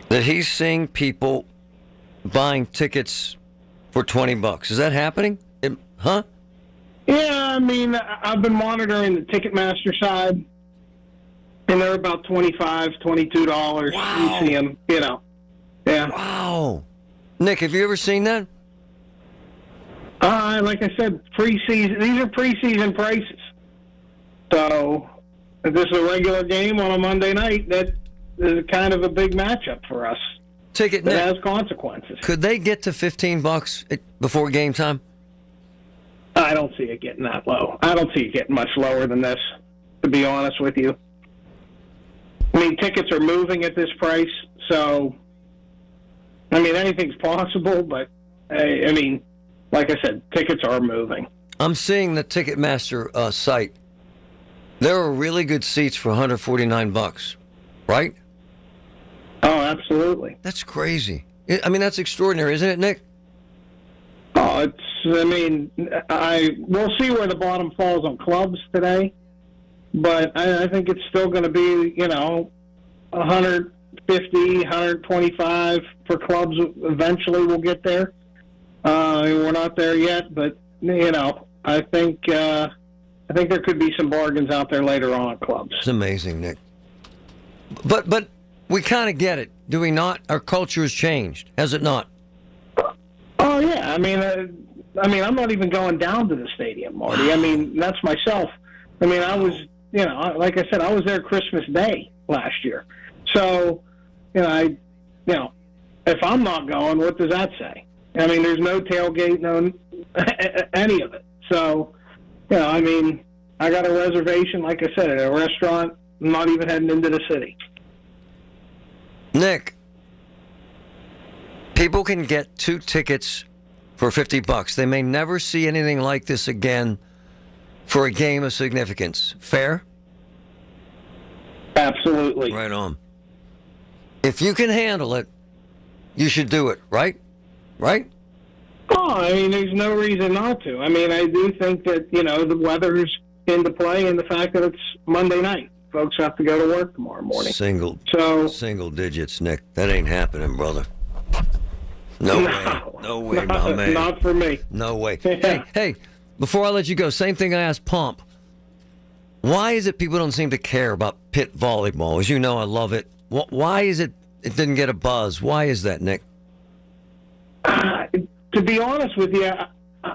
That he's seeing people buying tickets for $20. Is that happening? Huh? Yeah, I mean, I've been monitoring the Ticketmaster side, and they're about $25, $22. Wow. You see them, Yeah. Wow. Nick, have you ever seen that? Like I said, preseason. These are preseason prices. So, if this is a regular game on a Monday night, that is kind of a big matchup for us. Ticket It has consequences. Could they get to $15 before game time? I don't see it getting that low. I don't see it getting much lower than this, to be honest with you. I mean, tickets are moving at this price, so, anything's possible, but, like I said, tickets are moving. I'm seeing the Ticketmaster site. There are really good seats for $149, right? Oh, absolutely. That's crazy. That's extraordinary, isn't it, Nick? Oh, we'll see where the bottom falls on clubs today, but I think it's still going to be, 150, 125 for clubs. Eventually we'll get there. We're not there yet, but, I think there could be some bargains out there later on at clubs. It's amazing, Nick. But we kind of get it, do we not? Our culture has changed, has it not? Oh yeah, I'm not even going down to the stadium, Marty. That's myself. I was, like I said, I was there Christmas Day last year. So, if I'm not going, what does that say? There's no tailgate, no any of it. So, I got a reservation, like I said, at a restaurant. I'm not even heading into the city. Nick, people can get 2 tickets for for $50. They may never see anything like this again for a game of significance. Fair? Absolutely. Right on. If you can handle it, you should do it, right? Right? Oh, I mean, there's no reason not to. I mean, I do think that, the weather's into play and the fact that it's Monday night. Folks have to go to work tomorrow morning. Single digits, Nick. That ain't happening, brother. No way, my man. Not for me. No way. Hey, before I let you go, same thing I asked Pomp. Why is it people don't seem to care about pit volleyball? As you know, I love it. Why is it didn't get a buzz? Why is that, Nick? To be honest with you,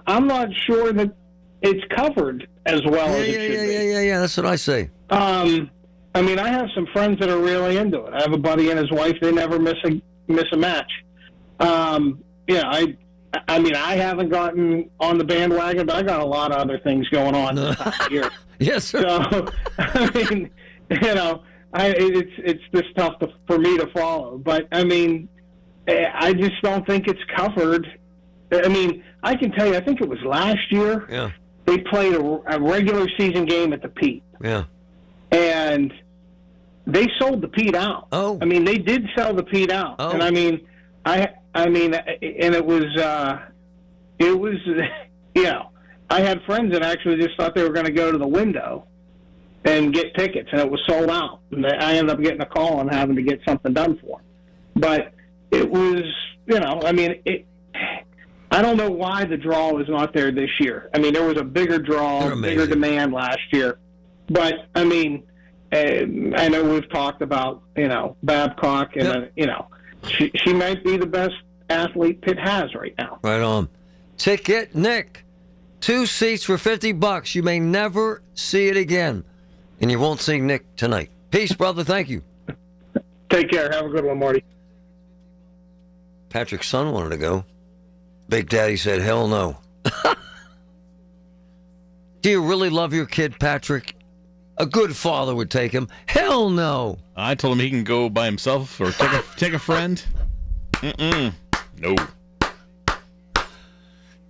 I'm not sure that it's covered as well as it should be. Yeah. That's what I say. I mean, I have some friends that are really into it. I have a buddy and his wife; they never miss a match. I mean, I haven't gotten on the bandwagon, but I got a lot of other things going on this time of year. Yes, sir. So, I mean, it's just tough for me to follow. But I mean, I just don't think it's covered. I mean, I can tell you, I think it was last year. Yeah. They played a regular season game at the Pete. Yeah. And they sold the Pete out. Oh. I mean, they did sell the Pete out. Oh. And I mean, and it was, I had friends that actually just thought they were going to go to the window and get tickets, and it was sold out. And I ended up getting a call and having to get something done for them. But it was, I don't know why the draw is not there this year. I mean, there was a bigger draw, bigger demand last year. But, I mean, I know we've talked about, Babcock, and, she might be the best athlete Pitt has right now. Right on. Ticket, Nick. 2 seats for $50. You may never see it again. And you won't see Nick tonight. Peace, brother. Thank you. Take care. Have a good one, Marty. Patrick's son wanted to go. Big Daddy said, hell no. Do you really love your kid, Patrick? A good father would take him. Hell no. I told him he can go by himself or take a friend. No.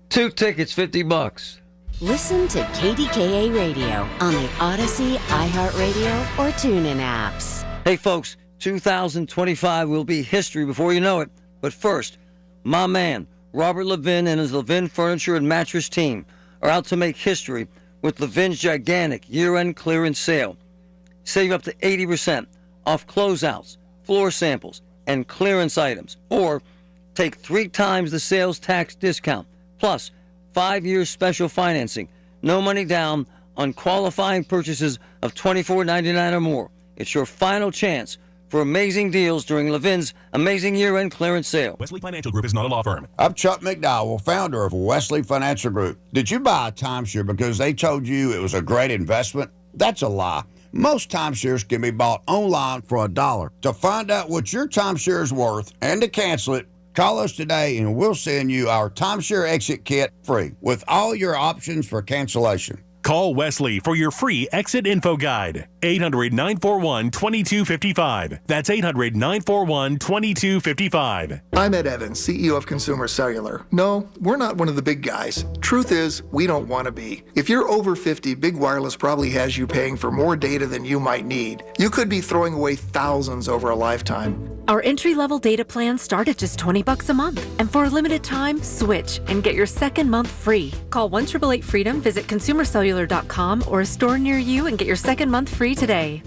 2 tickets, $50. Listen to KDKA Radio on the Odyssey, iHeartRadio, or TuneIn apps. Hey, folks, 2025 will be history before you know it. But first, my man, Robert Levin and his Levin Furniture and Mattress team are out to make history with Levin's gigantic year-end clearance sale. Save up to 80% off closeouts, floor samples, and clearance items. Or take 3 times the sales tax discount, plus 5 years special financing. No money down on qualifying purchases of $24.99 or more. It's your final chance for amazing deals during Levin's amazing year-end clearance sale. Wesley Financial Group is not a law firm. I'm Chuck McDowell, founder of Wesley Financial Group. Did you buy a timeshare because they told you it was a great investment? That's a lie. Most timeshares can be bought online for $1. To find out what your timeshare is worth and to cancel it, call us today and we'll send you our timeshare exit kit free with all your options for cancellation. Call Wesley for your free exit info guide. 800-941-2255. That's 800-941-2255. I'm Ed Evans, CEO of Consumer Cellular. No, we're not one of the big guys. Truth is, we don't want to be. If you're over 50, Big Wireless probably has you paying for more data than you might need. You could be throwing away thousands over a lifetime. Our entry-level data plans start at just $20 a month. And for a limited time, switch and get your second month free. Call 1-888-FREEDOM, visit consumercellular.com or a store near you and get your second month free today.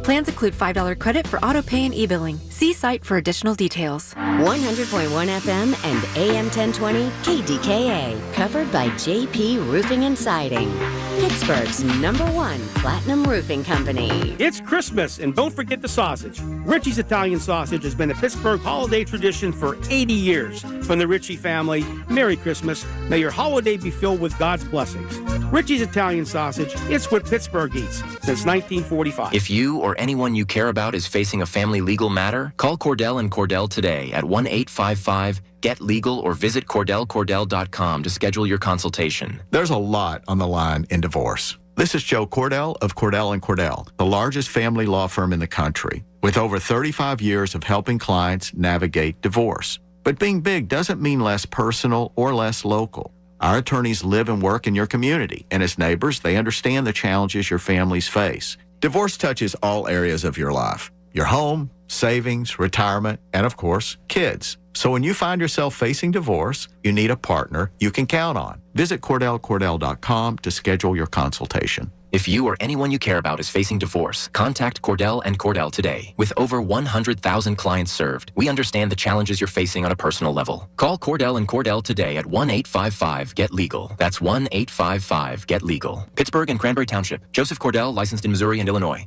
Plans include $5 credit for auto pay and e-billing. See site for additional details. 100.1 FM and AM 1020 KDKA, covered by JP Roofing and Siding, Pittsburgh's #1 platinum roofing company. It's Christmas, and don't forget the sausage. Richie's Italian Sausage has been a Pittsburgh holiday tradition for 80 years. From the Ritchie family, Merry Christmas. May your holiday be filled with God's blessings. Richie's Italian Sausage, it's what Pittsburgh eats since 1945. If you or anyone you care about is facing a family legal matter, call Cordell & Cordell today at 1-855-GET-LEGAL or visit CordellCordell.com to schedule your consultation. There's a lot on the line in divorce. This is Joe Cordell of Cordell & Cordell, the largest family law firm in the country, with over 35 years of helping clients navigate divorce. But being big doesn't mean less personal or less local. Our attorneys live and work in your community, and as neighbors, they understand the challenges your families face. Divorce touches all areas of your life: your home, savings, retirement, and of course, kids. So when you find yourself facing divorce, you need a partner you can count on. Visit CordellCordell.com to schedule your consultation. If you or anyone you care about is facing divorce, contact Cordell and Cordell today. With over 100,000 clients served, we understand the challenges you're facing on a personal level. Call Cordell and Cordell today at 1-855-GET-LEGAL. That's 1-855-GET-LEGAL. Pittsburgh and Cranberry Township. Joseph Cordell, licensed in Missouri and Illinois.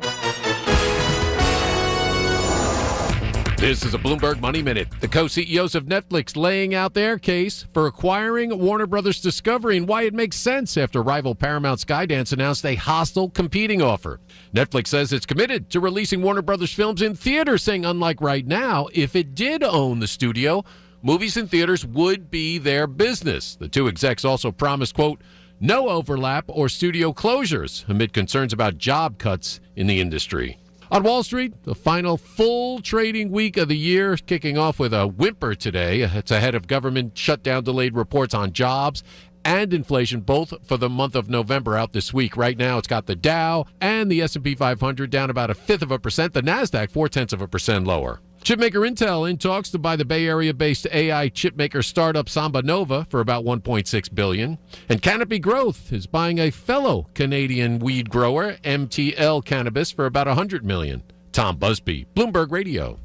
This is a Bloomberg Money Minute. The co-CEOs of Netflix laying out their case for acquiring Warner Brothers Discovery and why it makes sense after rival Paramount Skydance announced a hostile competing offer. Netflix says it's committed to releasing Warner Brothers films in theaters, saying unlike right now, if it did own the studio, movies in theaters would be their business. The two execs also promised, quote, no overlap or studio closures amid concerns about job cuts in the industry. On Wall Street, the final full trading week of the year, kicking off with a whimper today. It's ahead of government shutdown-delayed reports on jobs and inflation, both for the month of November out this week. Right now, it's got the Dow and the S&P 500 down about 0.5%. The NASDAQ 0.4% lower. Chipmaker Intel in talks to buy the Bay Area-based AI chipmaker startup Samba Nova for about $1.6 billion. And Canopy Growth is buying a fellow Canadian weed grower, MTL Cannabis, for about $100 million. Tom Busby, Bloomberg Radio.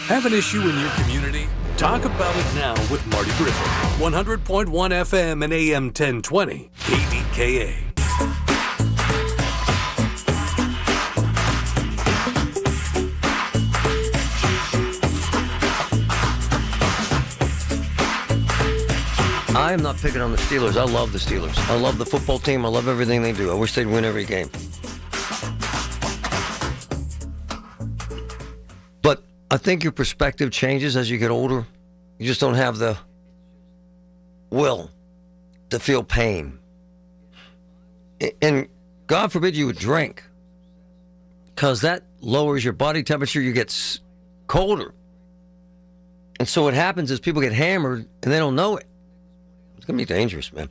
Have an issue in your community? Talk about it now with Marty Griffin. 100.1 FM and AM 1020, KDKA. I am not picking on the Steelers. I love the Steelers. I love the football team. I love everything they do. I wish they'd win every game. But I think your perspective changes as you get older. You just don't have the will to feel pain. And God forbid you would drink, because that lowers your body temperature. You get colder. And so what happens is people get hammered and they don't know it. It's going to be dangerous, man.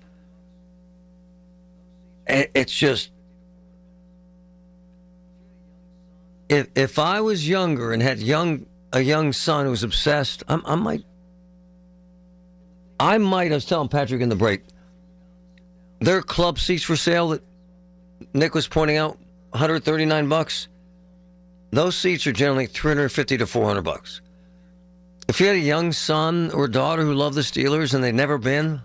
It's just, if I was younger and had a young son who was obsessed, I might, I was telling Patrick in the break, there are club seats for sale that Nick was pointing out, $139. Those seats are generally $350 to $400. If you had a young son or daughter who loved the Steelers and they'd never been,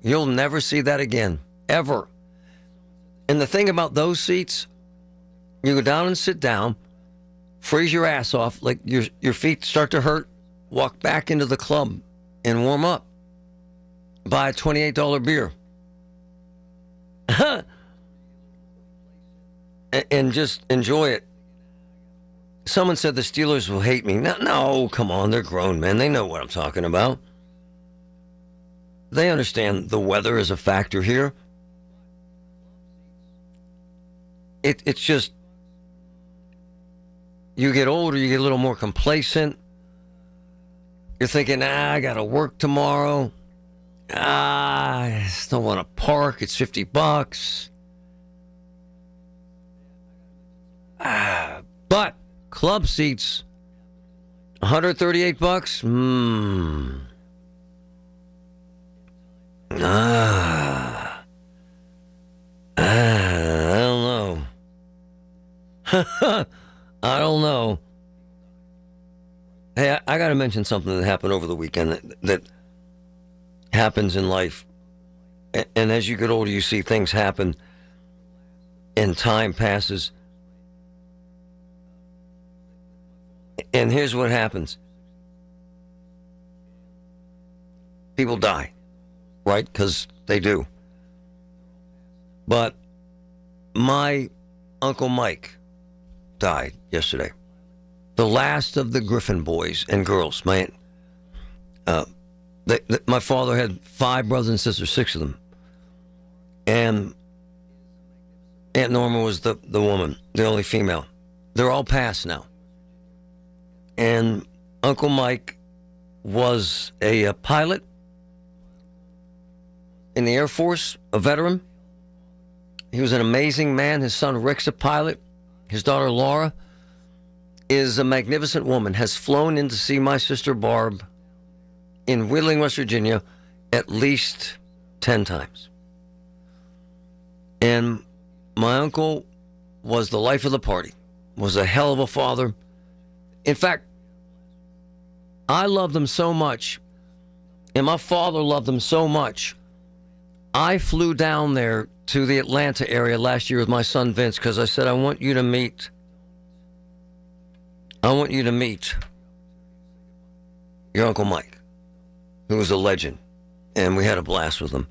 you'll never see that again, ever. And the thing about those seats, you go down and sit down, freeze your ass off, like your feet start to hurt, walk back into the club and warm up. Buy a $28 beer. And just enjoy it. Someone said the Steelers will hate me. No, come on, they're grown men. They know what I'm talking about. They understand the weather is a factor here. It's just, you get older, you get a little more complacent. You're thinking, I got to work tomorrow. I just don't want to park. It's $50. But club seats, $138. I don't know. I don't know. Hey, I got to mention something that happened over the weekend that happens in life. And as you get older, you see things happen and time passes. And here's what happens. People die, right? Because they do. But my Uncle Mike died yesterday. The last of the Griffin boys and girls. My father had 5 brothers and sisters, 6 of them. And Aunt Norma was the woman, the only female. They're all passed now. And Uncle Mike was a pilot in the Air Force, a veteran. He was an amazing man. His son Rick's a pilot. His daughter Laura is a magnificent woman, has flown in to see my sister Barb in Wheeling, West Virginia, at least 10 times. And my uncle was the life of the party, was a hell of a father. In fact, I loved him so much, and my father loved him so much, I flew down there to the Atlanta area last year with my son Vince because I said, I want you to meet your Uncle Mike, who was a legend, and we had a blast with him.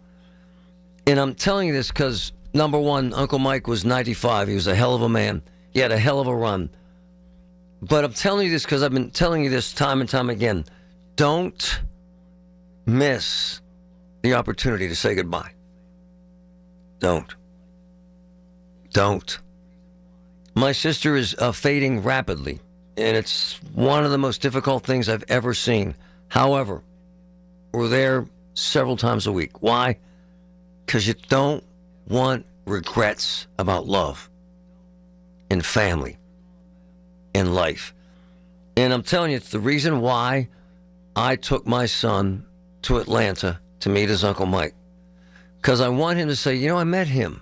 And I'm telling you this because, number one, Uncle Mike was 95. He was a hell of a man. He had a hell of a run. But I'm telling you this because I've been telling you this time and time again. Don't miss the opportunity to say goodbye. Don't. My sister is fading rapidly, and it's one of the most difficult things I've ever seen. However, we're there several times a week. Why? Because you don't want regrets about love and family and life. And I'm telling you, it's the reason why I took my son to Atlanta to meet his Uncle Mike. Because I want him to say, I met him.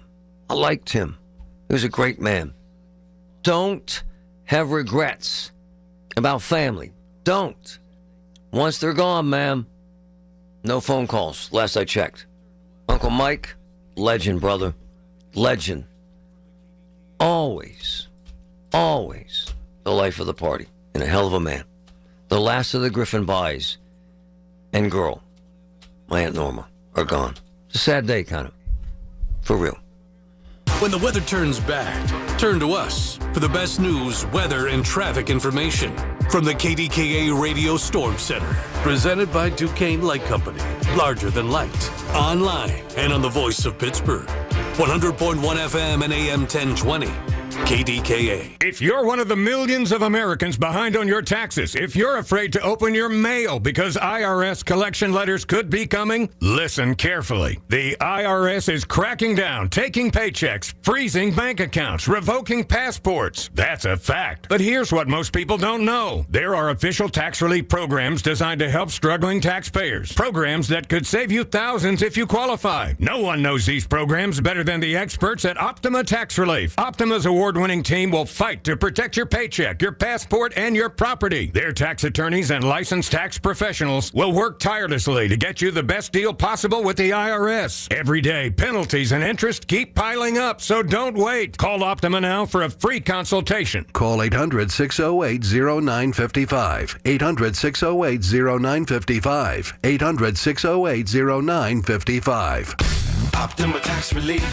I liked him. He was a great man. Don't have regrets about family. Don't. Once they're gone, ma'am, no phone calls, last I checked. Uncle Mike, legend, brother. Legend. Always the life of the party and a hell of a man. The last of the Griffin boys and girl, my Aunt Norma, are gone. It's a sad day, kind of. For real. When the weather turns bad, turn to us for the best news, weather, and traffic information from the KDKA Radio Storm Center. Presented by Duquesne Light Company. Larger than light. Online and on the voice of Pittsburgh. 100.1 FM and AM 1020. KDKA. If you're one of the millions of Americans behind on your taxes, if you're afraid to open your mail because IRS collection letters could be coming, listen carefully. The IRS is cracking down, taking paychecks, freezing bank accounts, revoking passports. That's a fact. But here's what most people don't know. There are official tax relief programs designed to help struggling taxpayers. Programs that could save you thousands if you qualify. No one knows these programs better than the experts at Optima Tax Relief. Optima's award-winning team will fight to protect your paycheck, your passport, and your property. Their tax attorneys and licensed tax professionals will work tirelessly to get you the best deal possible with the IRS. Every day, penalties and interest keep piling up, so don't wait. Call Optima now for a free consultation. Call 800-608-0955. 800-608-0955. 800-608-0955. Optima Tax Relief.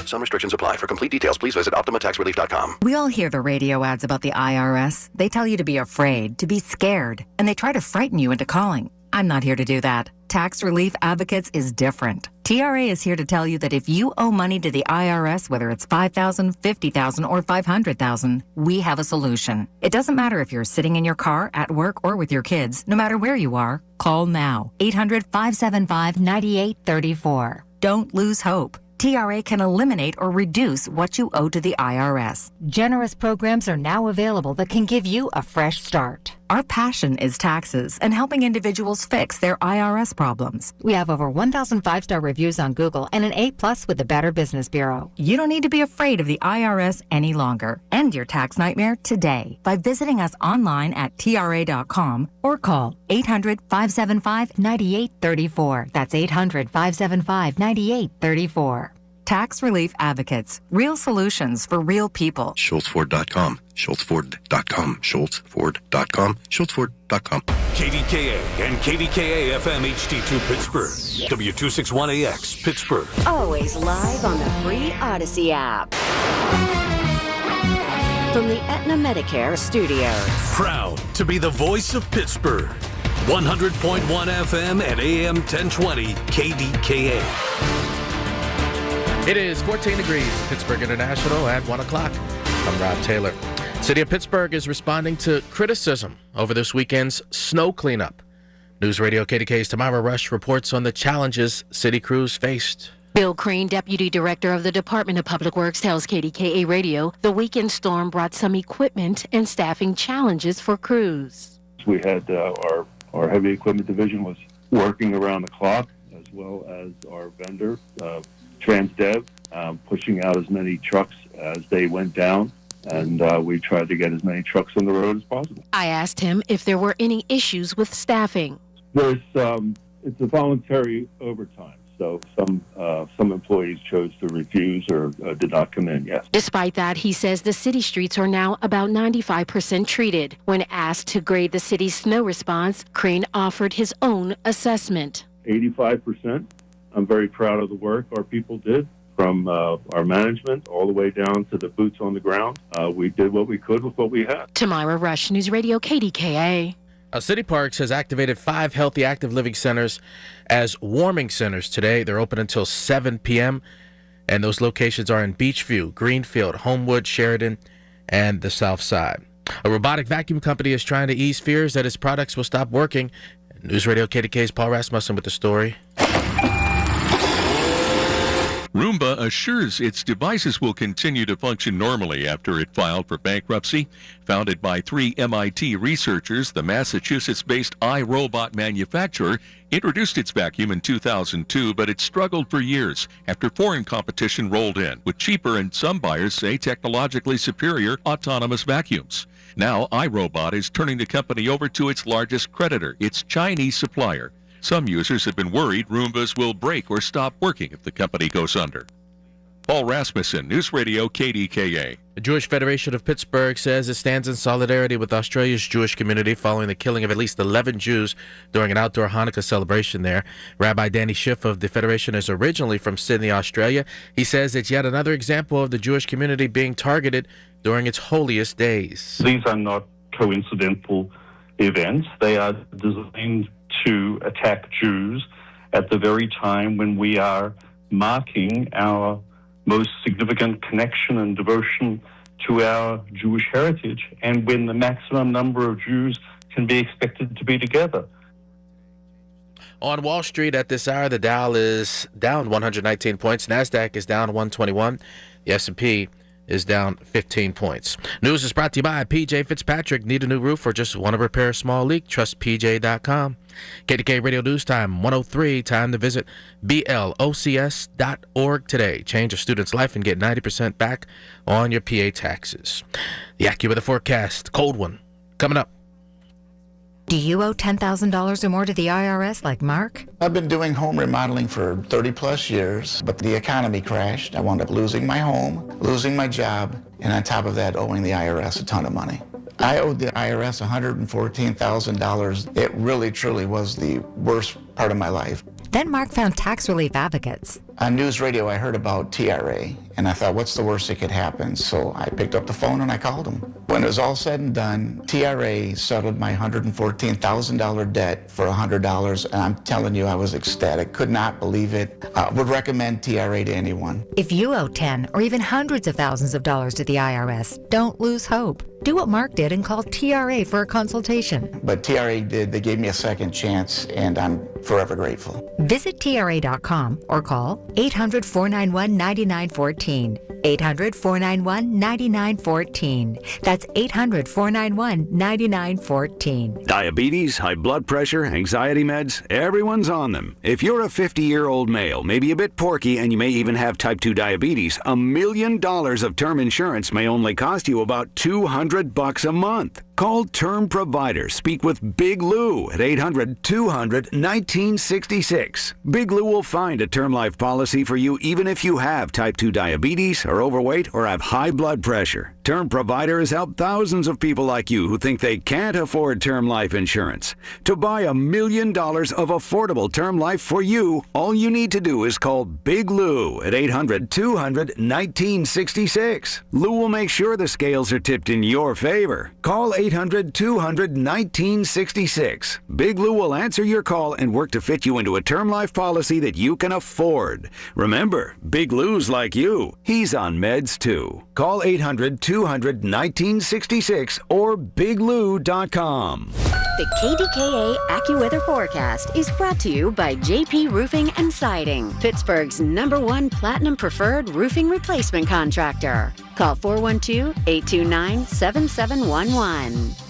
Some restrictions apply. For complete details, please visit OptimaTaxRelief.com. We all hear the radio ads about the IRS. They tell you to be afraid, to be scared, and they try to frighten you into calling. I'm not here to do that. Tax Relief Advocates is different. TRA is here to tell you that if you owe money to the IRS, whether it's $5,000, $50,000, or $500,000, we have a solution. It doesn't matter if you're sitting in your car, at work, or with your kids. No matter where you are, call now. 800-575-9834. Don't lose hope. TRA can eliminate or reduce what you owe to the IRS. Generous programs are now available that can give you a fresh start. Our passion is taxes and helping individuals fix their IRS problems. We have over 1,000 5-star reviews on Google and an A+ with the Better Business Bureau. You don't need to be afraid of the IRS any longer. End your tax nightmare today by visiting us online at TRA.com or call 800-575-9834. That's 800-575-9834. Tax Relief Advocates. Real solutions for real people. SchultzFord.com. SchultzFord.com. SchultzFord.com. SchultzFord.com. KDKA and KDKA-FM HD2 Pittsburgh. W261AX Pittsburgh. Always live on the free Odyssey app. From the Aetna Medicare studios. Proud to be the voice of Pittsburgh. 100.1 FM and AM 1020 KDKA. It is 14 degrees, Pittsburgh International at 1 o'clock. I'm Rob Taylor. City of Pittsburgh is responding to criticism over this weekend's snow cleanup. News Radio KDKA's Tamara Rush reports on the challenges city crews faced. Bill Crane, Deputy Director of the Department of Public Works, tells KDKA Radio the weekend storm brought some equipment and staffing challenges for crews. We had our heavy equipment division was working around the clock, as well as our vendor, Transdev, pushing out as many trucks as they went down. And we tried to get as many trucks on the road as possible. I asked him if there were any issues with staffing. There's it's a voluntary overtime, so some employees chose to refuse or did not come in. Yes. Despite that, he says the city streets are now about 95% treated. When asked to grade the city's snow response, Crane offered his own assessment. 85%. I'm very proud of the work our people did. From our management all the way down to the boots on the ground. We did what we could with what we had. Tamara Rush, News Radio KDKA. City Parks has activated 5 healthy active living centers as warming centers today. They're open until 7 p.m., and those locations are in Beachview, Greenfield, Homewood, Sheridan, and the South Side. A robotic vacuum company is trying to ease fears that its products will stop working. News Radio KDKA's Paul Rasmussen with the story. Roomba assures its devices will continue to function normally after it filed for bankruptcy. Founded by 3 MIT researchers, the Massachusetts-based iRobot manufacturer introduced its vacuum in 2002, but it struggled for years after foreign competition rolled in, with cheaper and some buyers say technologically superior autonomous vacuums. Now, iRobot is turning the company over to its largest creditor, its Chinese supplier. Some users have been worried Roombas will break or stop working if the company goes under. Paul Rasmussen, News Radio KDKA. The Jewish Federation of Pittsburgh says it stands in solidarity with Australia's Jewish community following the killing of at least 11 Jews during an outdoor Hanukkah celebration there. Rabbi Danny Schiff of the Federation is originally from Sydney, Australia. He says it's yet another example of the Jewish community being targeted during its holiest days. These are not coincidental events. They are designed to attack Jews at the very time when we are marking our most significant connection and devotion to our Jewish heritage, and when the maximum number of Jews can be expected to be together. On Wall Street at this hour, the Dow is down 119 points. NASDAQ is down 121. The S&P is down 15 points. News is brought to you by PJ Fitzpatrick. Need a new roof or just want to repair a small leak? Trust PJ.com. KDK Radio News Time 103. Time to visit BLOCS.org today. Change a student's life and get 90% back on your PA taxes. The AccuWeather forecast, cold one, coming up. Do you owe $10,000 or more to the IRS like Mark? I've been doing home remodeling for 30 plus years, but the economy crashed. I wound up losing my home, losing my job, and on top of that, owing the IRS a ton of money. I owed the IRS $114,000. It really, truly was the worst part of my life. Then Mark found tax relief advocates. On news radio, I heard about TRA, and I thought, what's the worst that could happen? So I picked up the phone and I called them. When it was all said and done, TRA settled my $114,000 debt for $100, and I'm telling you, I was ecstatic. Could not believe it. Would recommend TRA to anyone. If you owe 10 or even hundreds of thousands of dollars to the IRS, don't lose hope. Do what Mark did and call TRA for a consultation. But TRA did. They gave me a second chance, and I'm forever grateful. Visit TRA.com or call 800-491-9914. 800-491-9914. That's 800-491-9914. Diabetes, high blood pressure, anxiety meds, everyone's on them. If you're a 50-year-old male, maybe a bit porky, and you may even have type 2 diabetes, $1 million of term insurance may only cost you about $200 a month. Call Term Provider. Speak with Big Lou at 800-200-1966. Big Lou will find a term life policy for you even if you have type 2 diabetes, are overweight, or have high blood pressure. Term Provider has helped thousands of people like you who think they can't afford term life insurance. To buy $1 million of affordable term life for you, all you need to do is call Big Lou at 800-200-1966. Lou will make sure the scales are tipped in your favor. Call 800-200-1966. Big Lou will answer your call and work to fit you into a term life policy that you can afford. Remember, Big Lou's like you. He's on meds too. Call 800-200-1966. 800-200-1966 or biglou.com. The KDKA AccuWeather forecast is brought to you by JP Roofing and Siding, Pittsburgh's #1 Platinum Preferred Roofing Replacement Contractor. Call 412-829-7711.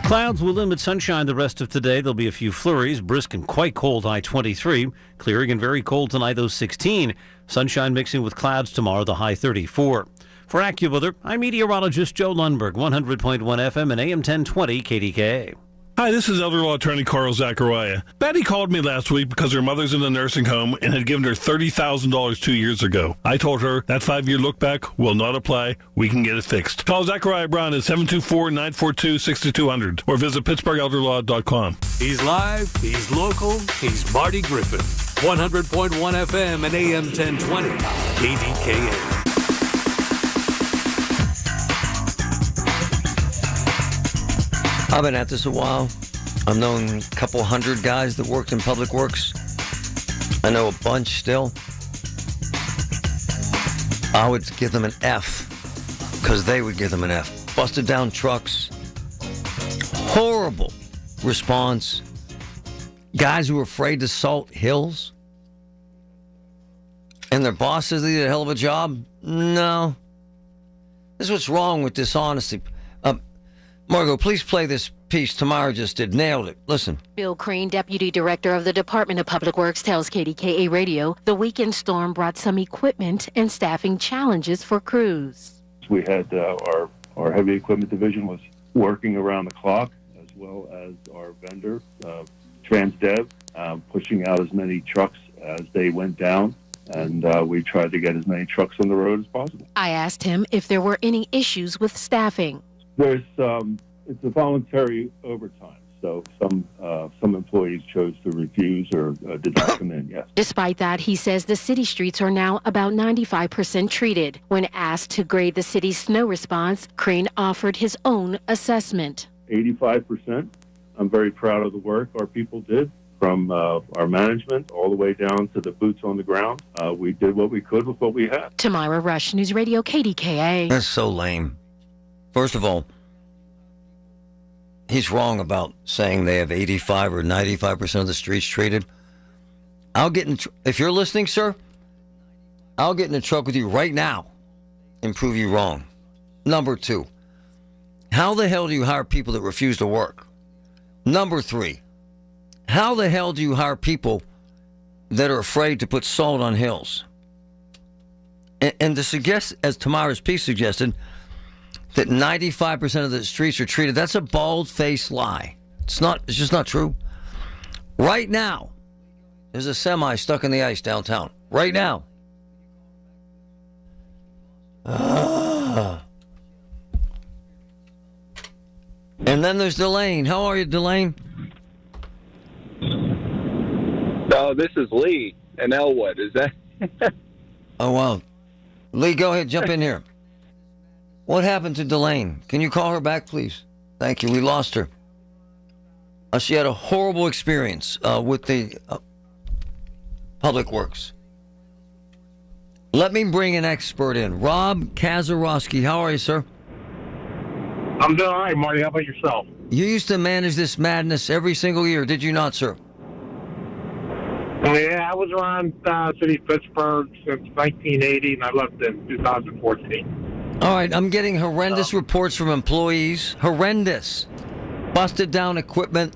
Clouds will limit sunshine the rest of today. There'll be a few flurries, brisk and quite cold high 23. Clearing and very cold tonight, though 16. Sunshine mixing with clouds tomorrow, the high 34. For AccuWeather, I'm meteorologist Joe Lundberg, 100.1 FM and AM 1020 KDKA. Hi, this is elder law attorney Carl Zachariah. Betty called me last week because her mother's in a nursing home and had given her $30,000 2 years ago. I told her that 5-year look back will not apply. We can get it fixed. Call Zachariah Brown at 724-942-6200 or visit PittsburghElderLaw.com. He's live, he's local, he's Marty Griffin. 100.1 FM and AM 1020 KDKA. I've been at this a while. I've known a couple hundred guys that worked in public works. I know a bunch still. I would give them an F because they would give them an F. Busted down trucks. Horrible response. Guys who were afraid to salt hills. And their bosses did a hell of a job? No. This is what's wrong with dishonesty. Margot, please play this piece Tamara just did. Nailed it. Listen. Bill Crane, Deputy Director of the Department of Public Works, tells KDKA Radio the weekend storm brought some equipment and staffing challenges for crews. We had our heavy equipment division was working around the clock, as well as our vendor, Transdev, pushing out as many trucks as they went down. And we tried to get as many trucks on the road as possible. I asked him if there were any issues with staffing. There's it's a voluntary overtime, so some employees chose to refuse or did not come in. Yes. Despite that, he says the city streets are now about 95% treated. When asked to grade the city's snow response, Crane offered his own assessment. 85%. I'm very proud of the work our people did, from our management all the way down to the boots on the ground. We did what we could with what we had. Tamara Rush, News Radio KDKA. That's so lame. First of all, he's wrong about saying they have 85 or 95% of the streets treated. I'll get in. If you're listening, sir, I'll get in a truck with you right now and prove you wrong. Number 2, how the hell do you hire people that refuse to work? Number 3, how the hell do you hire people that are afraid to put salt on hills? And to suggest, as Tamara's piece suggested, that 95% of the streets are treated, that's a bald-faced lie. It's just not true. Right now, there's a semi stuck in the ice downtown. Right now. And then there's Delane. How are you, Delane? No, this is Lee in Elwood. Is that? Oh, wow. Lee, go ahead. Jump in here. What happened to Delane? Can you call her back, please? Thank you. We lost her. She had a horrible experience with the Public Works. Let me bring an expert in. Rob Kazarowski. How are you, sir? I'm doing all right, Marty. How about yourself? You used to manage this madness every single year, did you not, sir? Yeah, I was around City of Pittsburgh since 1980, and I left in 2014. All right, I'm getting horrendous reports from employees. Horrendous. Busted down equipment.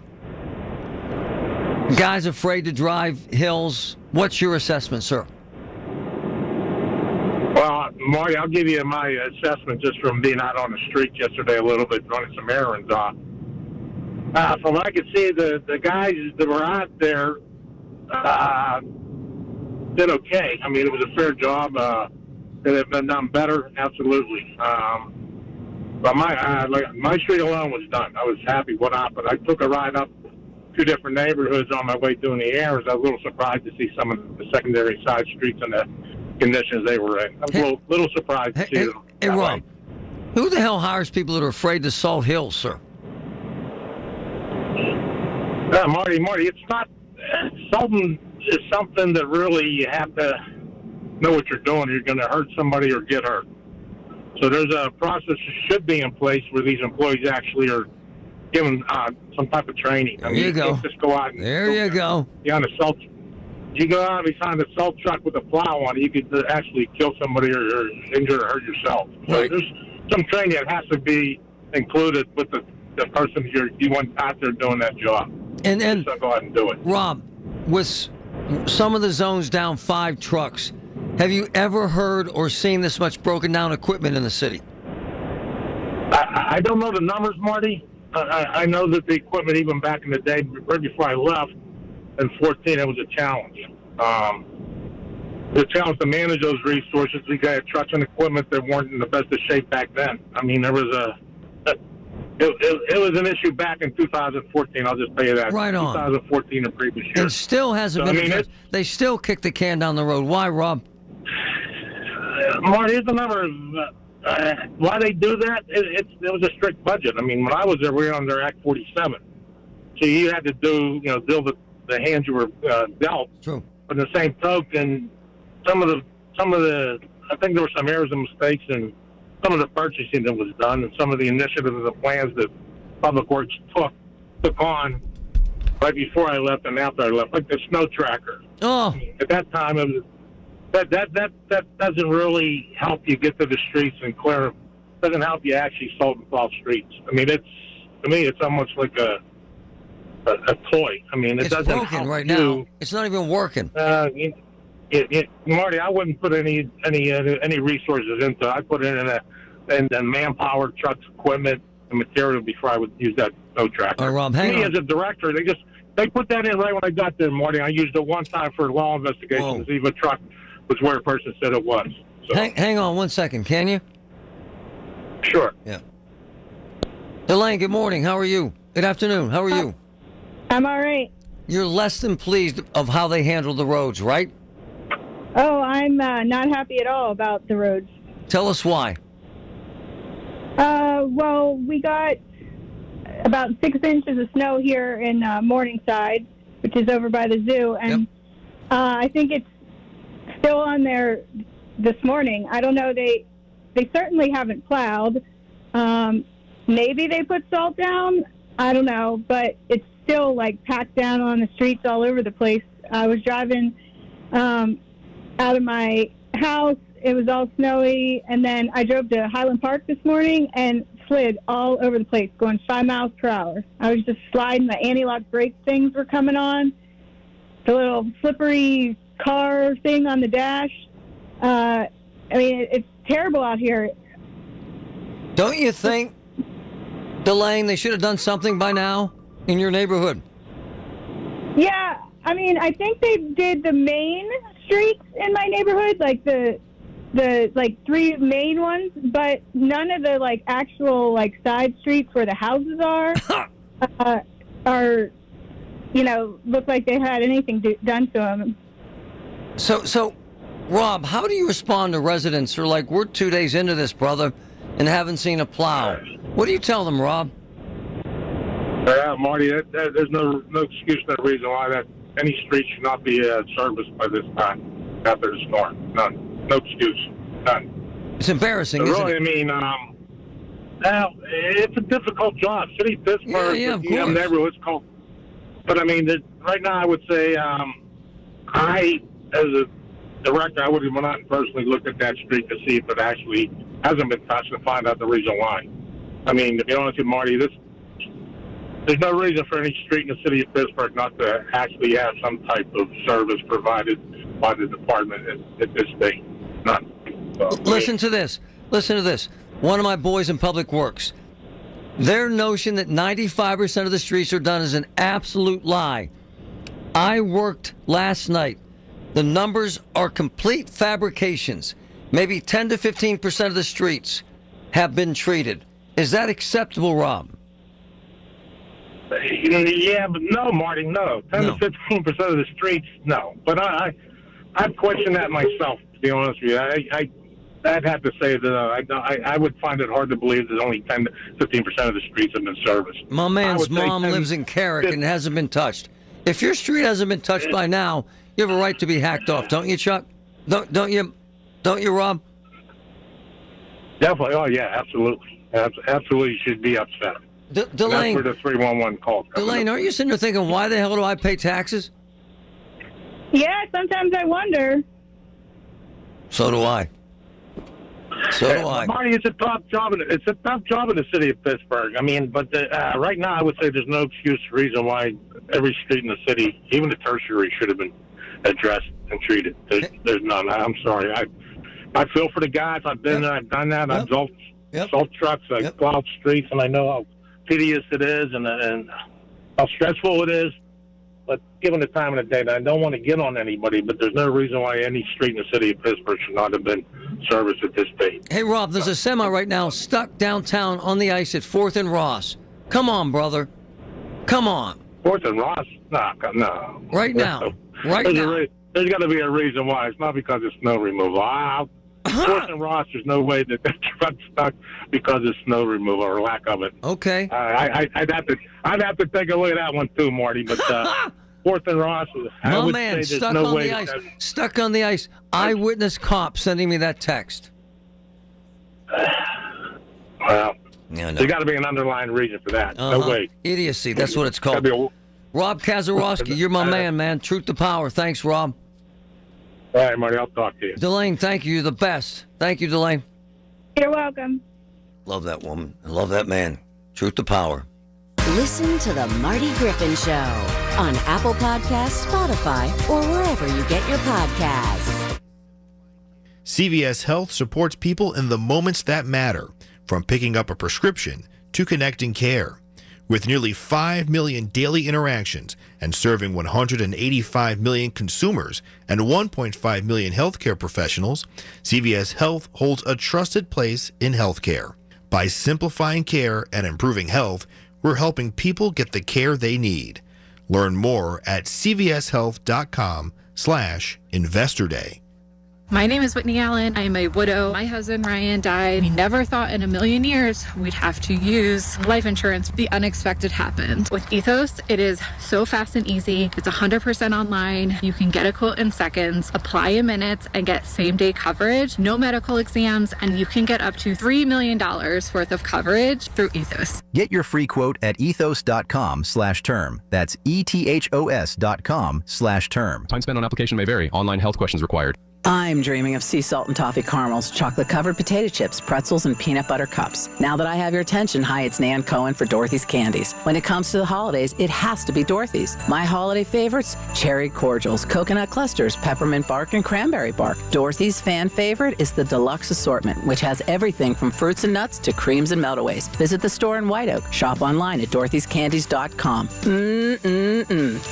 Guys afraid to drive hills. What's your assessment, sir? Well, Marty, I'll give you my assessment just from being out on the street yesterday a little bit, running some errands. From what I could see, the guys that were out there did okay. I mean, it was a fair job. Could have been done better, absolutely. But my street alone was done. I was happy what happened. I took a ride up 2 different neighborhoods on my way doing the errands. I was a little surprised to see some of the secondary side streets and the conditions they were in. I was a little surprised to see them. Hey, Rob, who the hell hires people that are afraid to salt hills, sir? Marty, it's not salting is something that really you have to know what you're doing. You're going to hurt somebody or get hurt. So there's a process that should be in place where these employees actually are given some type of training. There you go. Can't just go out and be on a salt. You go out behind a salt truck with a plow on it, you could actually kill somebody or injure or hurt yourself. So Right. there's some training that has to be included with the person you want out there doing that job. And so go ahead and do it. Rob, with some of the zones down 5 trucks, have you ever heard or seen this much broken down equipment in the city? I don't know the numbers, Marty. I know that the equipment, even back in the day, right before I left in 2014, it was a challenge. The challenge to manage those resources. We got trucks and equipment that weren't in the best of shape back then. I mean, there was it was an issue back in 2014. I'll just tell you that. Right on. 2014 and previous years. And still hasn't been addressed. They still kick the can down the road. Why, Rob? Marty, here's the number. Why they do that? It was a strict budget. I mean, when I was there, we were under Act 47, so you had to deal with the hands you were dealt. True. But in the same token, some of the, I think there were some errors and mistakes in some of the purchasing that was done, and some of the initiatives and the plans that Public Works took on right before I left and after I left, like the snow tracker. Oh. I mean, at that time, it was. That doesn't really help you get to the streets and clear. Doesn't help you actually salt and plow streets. I mean, to me, it's almost like a toy. I mean, it It's doesn't broken help right you. now. It's not even working. Marty, I wouldn't put any resources into it. I put it in the manpower, trucks, equipment, and material before I would use that snow tracker. All right, Rob, hang me on. as a director, they put that in right when I got there, Marty. I used it one time for a law investigation to see if a truck was where a person said it was. So. Hang on 1 second, can you? Sure. Yeah. Elaine, good morning. How are you? Good afternoon. How are you? I'm all right. You're less than pleased of how they handle the roads, right? Oh, I'm not happy at all about the roads. Tell us why. Well, we got about 6 inches of snow here in Morningside, which is over by the zoo, and I think it's still on there this morning. I don't know. They certainly haven't plowed. Maybe they put salt down. I don't know, but it's still like packed down on the streets all over the place. I was driving out of my house. It was all snowy, and then I drove to Highland Park this morning and slid all over the place, going 5 miles per hour. I was just sliding. The anti-lock brake things were coming on. The little slippery car thing on the dash. I mean, it's terrible out here. Don't you think, Delane, they should have done something by now in your neighborhood? Yeah, I mean, I think they did the main streets in my neighborhood, like the 3 main ones, but none of the actual side streets where the houses are look like they had anything done to them. So, Rob, how do you respond to residents who are like, we're 2 days into this, brother, and haven't seen a plow? What do you tell them, Rob? Yeah, Marty, there's no excuse, no reason why any street should not be serviced by this time after the storm. None. No excuse. None. It's embarrassing, So isn't really, it? I mean, now, it's a difficult job. City of Pittsburgh, Yeah, of you have course. neighborhoods called. But, I mean, right now I would say I, as a director, I would have went out and personally looked at that street to see if it actually hasn't been touched and find out the reason why. I mean, to be honest with you, Marty, there's no reason for any street in the city of Pittsburgh not to actually have some type of service provided by the department at this state. None. So, Listen to this. Listen to this. One of my boys in Public Works, their notion that 95% of the streets are done is an absolute lie. I worked last night. The numbers are complete fabrications. Maybe 10 to 15% of the streets have been treated. Is that acceptable, Rob? Yeah, but no, Marty, no. 10 to 15% of the streets, no. But I'd question that myself, to be honest with you. I'd have to say that I would find it hard to believe that only 10 to 15% of the streets have been serviced. My man's I would say mom 10 lives in Carrick and hasn't been touched. If your street hasn't been touched by now, you have a right to be hacked off, don't you, Chuck? Don't you, Rob? Definitely. Oh, yeah, absolutely. Absolutely should be upset. Delane, that's where the 311 call. Delane, aren't you sitting there thinking, why the hell do I pay taxes? Yeah, sometimes I wonder. So do I. Marty, it's a tough job. It's a tough job in the city of Pittsburgh. I mean, but right now, I would say there's no excuse or reason why every street in the city, even the tertiary, should have been addressed and treated. There's none. I'm sorry. I feel for the guys. I've been there. I've done that. I've sold trucks. I've plowed streets, and I know how tedious it is and how stressful it is. But given the time of the day, I don't want to get on anybody, but there's no reason why any street in the city of Pittsburgh should not have been serviced at this date. Hey, Rob, there's a semi right now stuck downtown on the ice at 4th and Ross. Come on, brother. Come on. 4th and Ross? No. Right now. There's got to be a reason why. It's not because of snow removal. 4th and Ross, there's no way that truck's stuck because of snow removal or lack of it. Okay. I'd have to take a look at that one too, Marty. But 4th and Ross, I would say there's stuck no on way. the ice. Stuck on the ice. Eyewitness cop sending me that text. Well, yeah, no. there's got to be an underlying reason for that. No way. Idiocy. That's what it's called. Rob Kazarowski, you're my man. Truth to power. Thanks, Rob. All right, Marty, I'll talk to you. Delane, thank you. You're the best. Thank you, Delane. You're welcome. Love that woman. I love that man. Truth to power. Listen to The Marty Griffin Show on Apple Podcasts, Spotify, or wherever you get your podcasts. CVS Health supports people in the moments that matter, from picking up a prescription to connecting care. With nearly 5 million daily interactions and serving 185 million consumers and 1.5 million healthcare professionals, CVS Health holds a trusted place in healthcare. By simplifying care and improving health, we're helping people get the care they need. Learn more at cvshealth.com/Investor Day. My name is Whitney Allen. I am a widow. My husband, Ryan, died. We never thought in a million years we'd have to use life insurance. The unexpected happened. With Ethos, it is so fast and easy. It's 100% online. You can get a quote in seconds, apply in minutes, and get same-day coverage, no medical exams, and you can get up to $3 million worth of coverage through Ethos. Get your free quote at ethos.com/term. That's ethos.com/term. Time spent on application may vary. Online health questions required. I'm dreaming of sea salt and toffee caramels, chocolate-covered potato chips, pretzels, and peanut butter cups. Now that I have your attention, hi, it's Nan Cohen for Dorothy's Candies. When it comes to the holidays, it has to be Dorothy's. My holiday favorites, cherry cordials, coconut clusters, peppermint bark, and cranberry bark. Dorothy's fan favorite is the deluxe assortment, which has everything from fruits and nuts to creams and meltaways. Visit the store in White Oak. Shop online at dorothy'scandies.com.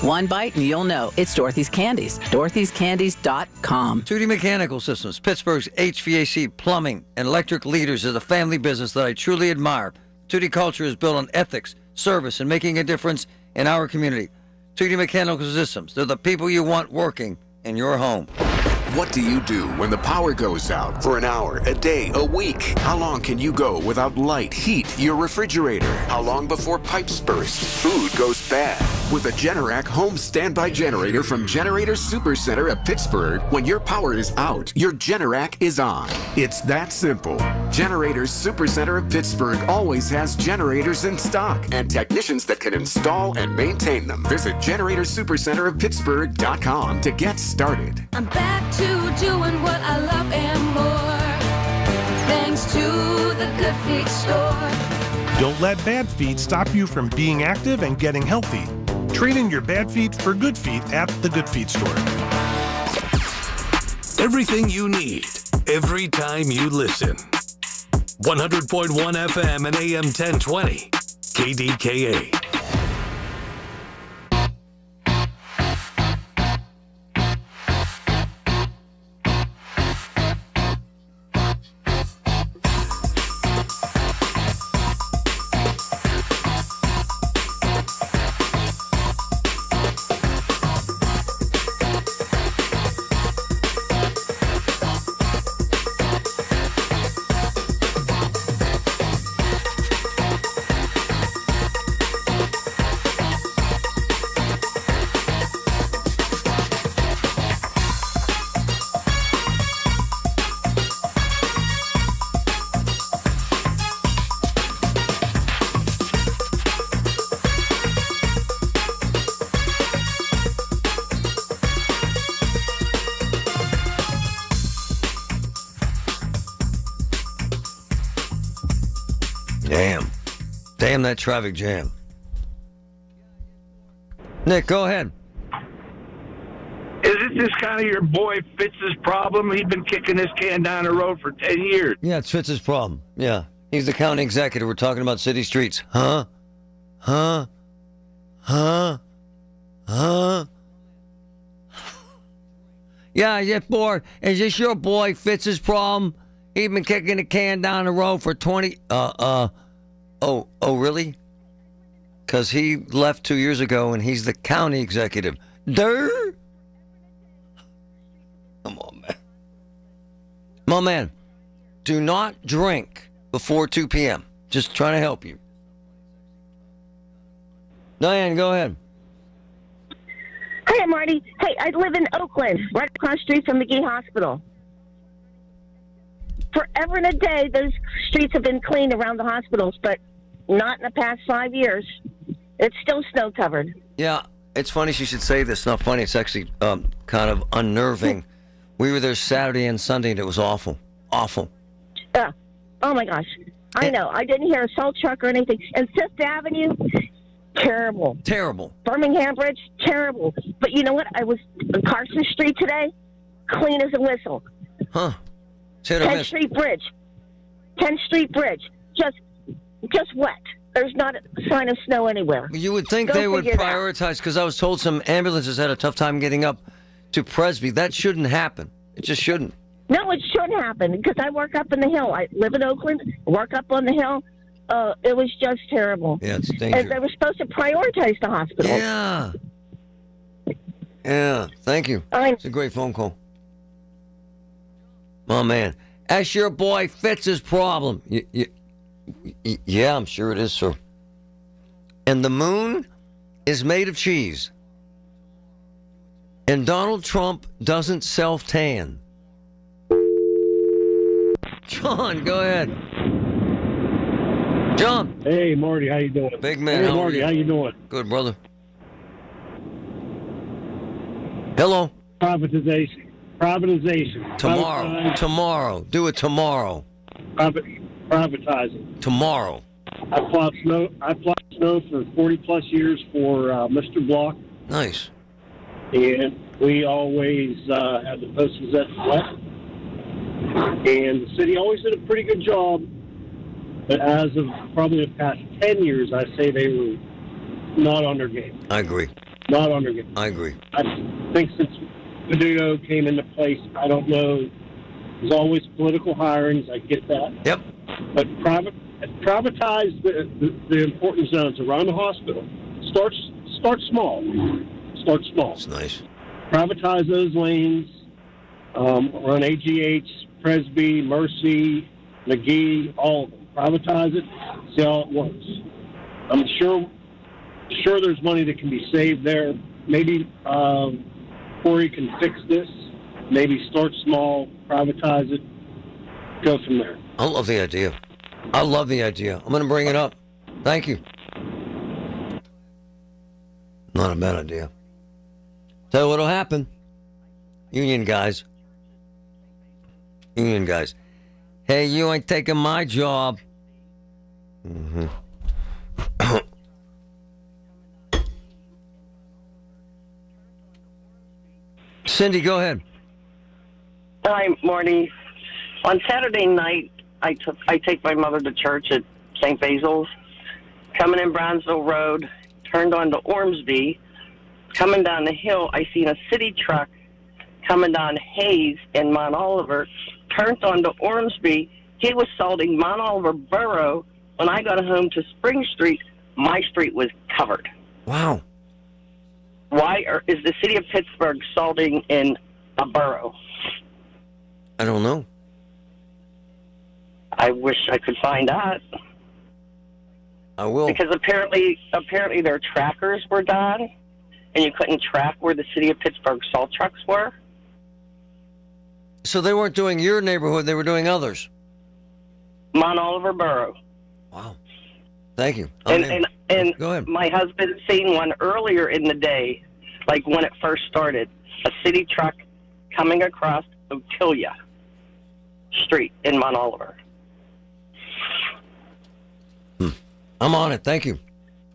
One bite and you'll know it's Dorothy's Candies. dorothy'scandies.com. Tootie Mechanical Systems, Pittsburgh's HVAC, plumbing, and electric leaders, is a family business that I truly admire. Tootie culture is built on ethics, service, and making a difference in our community. Tootie Mechanical Systems, they're the people you want working in your home. What do you do when the power goes out for an hour, a day, a week? How long can you go without light, heat, your refrigerator? How long before pipes burst, food goes bad? With a Generac home standby generator from Generator Supercenter of Pittsburgh, when your power is out, your Generac is on. It's that simple. Generator Supercenter of Pittsburgh always has generators in stock and technicians that can install and maintain them. Visit GeneratorSupercenterofPittsburgh.com to get started. I'm back to doing what I love and more, thanks to the Good Feet store. Don't let bad feet stop you from being active and getting healthy. Trade in your bad feet for good feet at the Good Feet store. Everything you need, every time you listen. 100.1 FM and AM 1020, KDKA. Damn that traffic jam. Nick, go ahead. Is it just kind of your boy Fitz's problem? He's been kicking this can down the road for 10 years. Yeah, it's Fitz's problem. Yeah. He's the county executive. We're talking about city streets. Huh? Yeah, boy. Is this your boy Fitz's problem? He's been kicking the can down the road for 20... Oh, really? Because he left 2 years ago and he's the county executive. Durr! Come on, man. My man, do not drink before 2 p.m. Just trying to help you. Diane, go ahead. Hey, Marty. Hey, I live in Oakland, right across the street from McGee Hospital. Forever and a day, those streets have been cleaned around the hospitals, but not in the past 5 years. It's still snow-covered. Yeah, it's funny she should say this. Not funny. It's actually kind of unnerving. We were there Saturday and Sunday, and it was awful. Awful. Oh, my gosh. I know. I didn't hear a salt truck or anything. And Fifth Avenue, terrible. Terrible. Birmingham Bridge, terrible. But you know what? I was on Carson Street today, clean as a whistle. Huh. 10th Street Bridge. 10th Street Bridge. Just wet. There's not a sign of snow anywhere. You would think they would prioritize, because I was told some ambulances had a tough time getting up to Presby. That shouldn't happen. It just shouldn't. No, it shouldn't happen, because I work up in the hill. I live in Oakland, work up on the hill. It was just terrible. Yeah, it's dangerous. And they were supposed to prioritize the hospital. Yeah. Yeah, thank you. It's a great phone call. Oh, man. That's your boy Fitz's problem. Yeah, I'm sure it is, sir. And the moon is made of cheese. And Donald Trump doesn't self-tan. John, go ahead. John. Hey, Marty, how you doing? Big man, Hey, Marty, how you doing? Good, brother. Hello. Privatization. Tomorrow. Do it tomorrow. Privatizing. Tomorrow. I plowed snow for 40-plus years for Mr. Block. Nice. And we always had the post-possessed wet. And the city always did a pretty good job. But as of probably the past 10 years, I say they were not on their game. I agree. Not on their game. I agree. I think since Menudo came into place, I don't know. There's always political hirings. I get that. Yep. But privatize the important zones around the hospital. Start small. Start small. That's nice. Privatize those lanes. Run AGH, Presby, Mercy, McGee, all of them. Privatize it. See how it works. I'm sure there's money that can be saved there. Maybe Corey can fix this. Maybe start small, privatize it, go from there. I love the idea. I'm going to bring it up. Thank you. Not a bad idea. Tell you what'll happen. Union guys. Hey, you ain't taking my job. Mm-hmm. Cindy, go ahead. Hi, Marty. On Saturday night, I take my mother to church at St. Basil's. Coming in Brownsville Road, turned onto Ormsby. Coming down the hill, I seen a city truck coming down Hayes in Mount Oliver. Turned onto Ormsby. He was salting Mount Oliver Borough. When I got home to Spring Street, my street was covered. Wow. Why is the city of Pittsburgh salting in a borough? I don't know. I wish I could find out. I will. Because apparently their trackers were done, and you couldn't track where the city of Pittsburgh salt trucks were. So they weren't doing your neighborhood, they were doing others. Mount Oliver Borough. Wow. Thank you. And go ahead. My husband seen one earlier in the day, like when it first started, a city truck coming across Otilia Street in Mount Oliver. I'm on it. Thank you.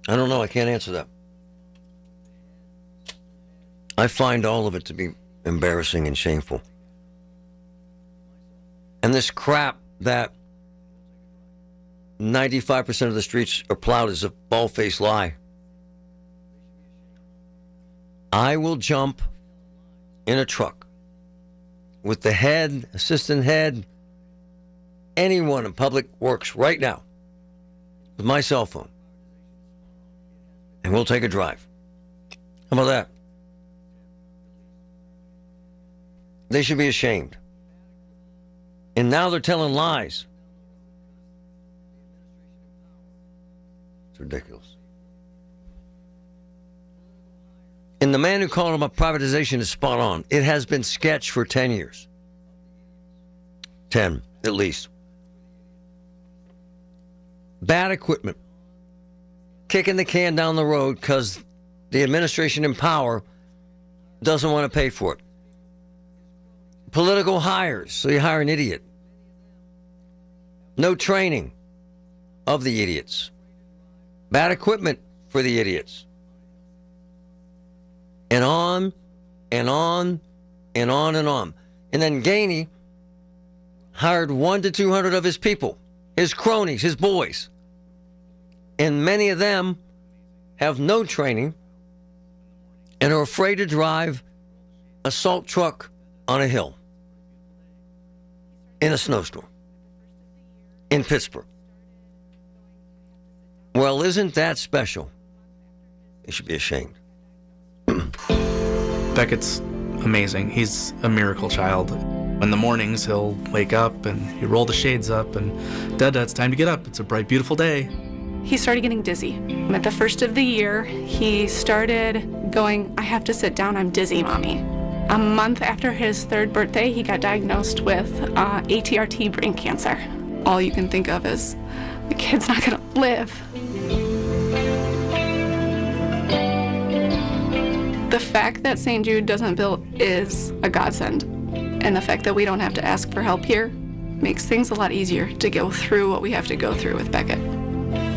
I don't know. I can't answer that. I find all of it to be embarrassing and shameful. And this crap that 95% of the streets are plowed is a bald-faced lie. I will jump in a truck with the head, assistant head, anyone in Public Works right now with my cell phone, and we'll take a drive. How about that? They should be ashamed. And now they're telling lies. It's ridiculous. And the man who called him a privatization is spot on. It has been sketched for 10 years. 10, at least. Bad equipment. Kicking the can down the road because the administration in power doesn't want to pay for it. Political hires, so you hire an idiot. No training of the idiots. Bad equipment for the idiots. And on, and on, and on, and on. And then Gainey hired 100 to 200 of his people, his cronies, his boys. And many of them have no training and are afraid to drive a salt truck on a hill in a snowstorm in Pittsburgh. Well, isn't that special? They should be ashamed. Beckett's amazing. He's a miracle child. In the mornings, he'll wake up and he'll roll the shades up and, Dada, it's time to get up. It's a bright, beautiful day. He started getting dizzy. At the first of the year, he started going, I have to sit down, I'm dizzy, Mommy. A month after his 3rd birthday, he got diagnosed with ATRT brain cancer. All you can think of is, the kid's not gonna live. The fact that St. Jude doesn't build is a godsend. And the fact that we don't have to ask for help here makes things a lot easier to go through what we have to go through with Beckett.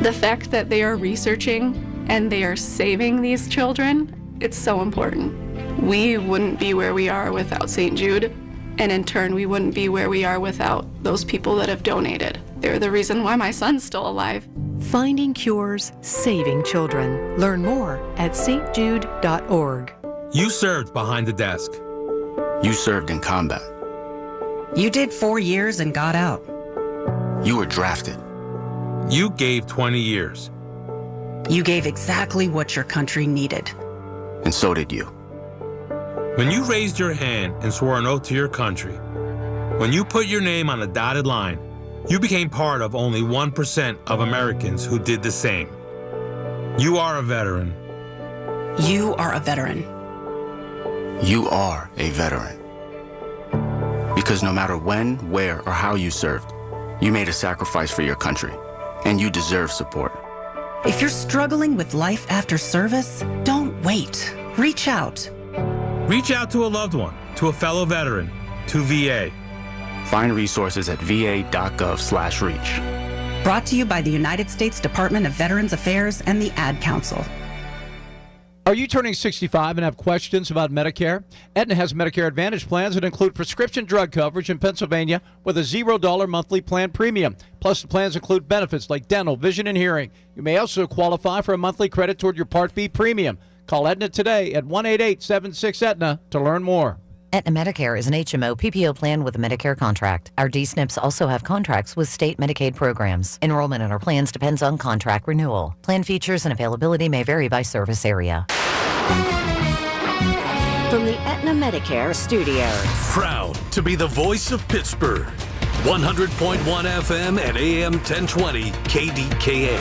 The fact that they are researching and they are saving these children, it's so important. We wouldn't be where we are without St. Jude, and in turn, we wouldn't be where we are without those people that have donated. They're the reason why my son's still alive. Finding cures, saving children. Learn more at stjude.org. You served behind the desk. You served in combat. You did 4 years and got out. You were drafted. You gave 20 years. You gave exactly what your country needed. And so did you. When you raised your hand and swore an oath to your country, when you put your name on a dotted line, you became part of only 1% of Americans who did the same. You are a veteran. You are a veteran. You are a veteran. Because no matter when, where, or how you served, you made a sacrifice for your country, and you deserve support. If you're struggling with life after service, don't wait. Reach out. Reach out to a loved one, to a fellow veteran, to VA. Find resources at va.gov/reach. Brought to you by the United States Department of Veterans Affairs and the Ad Council. Are you turning 65 and have questions about Medicare? Aetna has Medicare Advantage plans that include prescription drug coverage in Pennsylvania with a $0 monthly plan premium. Plus, the plans include benefits like dental, vision, and hearing. You may also qualify for a monthly credit toward your Part B premium. Call Aetna today at 1-888-76-AETNA to learn more. Aetna Medicare is an HMO PPO plan with a Medicare contract. Our D-SNPs also have contracts with state Medicaid programs. Enrollment in our plans depends on contract renewal. Plan features and availability may vary by service area. From the Aetna Medicare studios. Proud to be the voice of Pittsburgh. 100.1 FM and AM 1020 KDKA.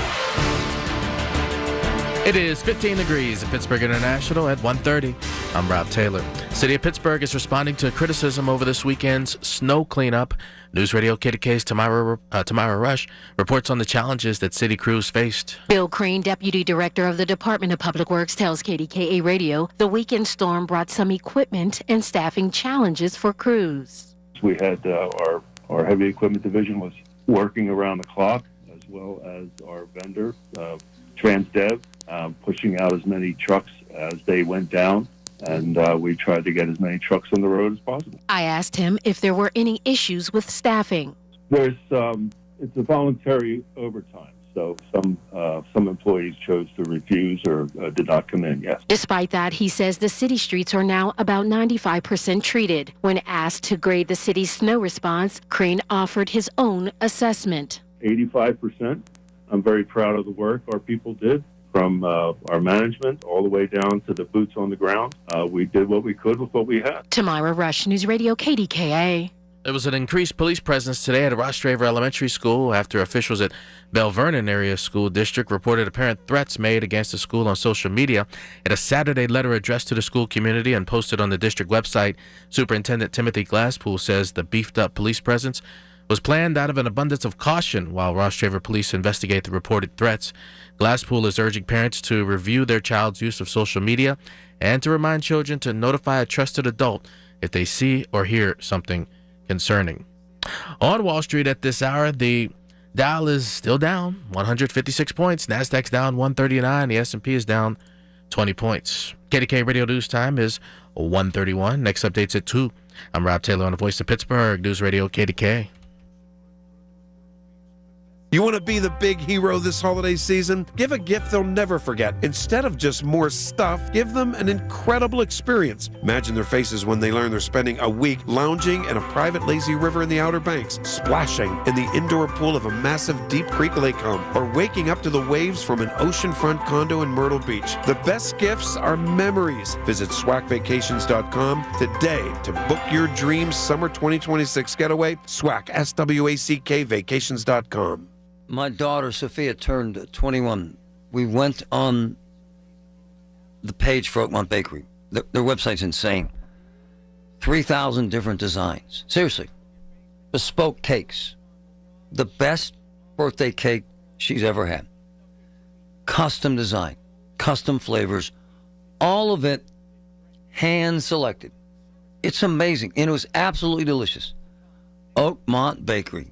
It is 15 degrees at Pittsburgh International at 1:30. I'm Rob Taylor. City of Pittsburgh is responding to criticism over this weekend's snow cleanup. News Radio KDKA's Tamara Rush reports on the challenges that city crews faced. Bill Crane, Deputy Director of the Department of Public Works, tells KDKA Radio the weekend storm brought some equipment and staffing challenges for crews. We had our heavy equipment division was working around the clock, as well as our vendor, TransDev, pushing out as many trucks as they went down. And we tried to get as many trucks on the road as possible. I asked him if there were any issues with staffing. There's it's a voluntary overtime, so some employees chose to refuse or did not come in. Yes. Despite that, he says the city streets are now about 95% treated. When asked to grade the city's snow response, Crane offered his own assessment. 85%. I'm very proud of the work our people did, from our management all the way down to the boots on the ground. We did what we could with what we had. Tamara Rush, News Radio KDKA. There was an increased police presence today at Rostraver Elementary School after officials at Bell Vernon Area School District reported apparent threats made against the school on social media. In a Saturday letter addressed to the school community and posted on the district website, Superintendent Timothy Glasspool says the beefed-up police presence was planned out of an abundance of caution while Rostraver police investigate the reported threats. Glasspool is urging parents to review their child's use of social media and to remind children to notify a trusted adult if they see or hear something concerning. On Wall Street at this hour, the Dow is still down 156 points. Nasdaq's down 139. The S&P is down 20 points. KDKA Radio News Time is 1:31. Next update's at 2. I'm Rob Taylor on the Voice of Pittsburgh, News Radio KDKA. You want to be the big hero this holiday season? Give a gift they'll never forget. Instead of just more stuff, give them an incredible experience. Imagine their faces when they learn they're spending a week lounging in a private lazy river in the Outer Banks, splashing in the indoor pool of a massive Deep Creek lake home, or waking up to the waves from an oceanfront condo in Myrtle Beach. The best gifts are memories. Visit SWACvacations.com today to book your dream summer 2026 getaway. SWAC, SWACK, vacations.com. My daughter, Sophia, turned 21. We went on the page for Oakmont Bakery. Their website's insane. 3,000 different designs. Seriously. Bespoke cakes. The best birthday cake she's ever had. Custom design. Custom flavors. All of it hand-selected. It's amazing. And it was absolutely delicious. Oakmont Bakery.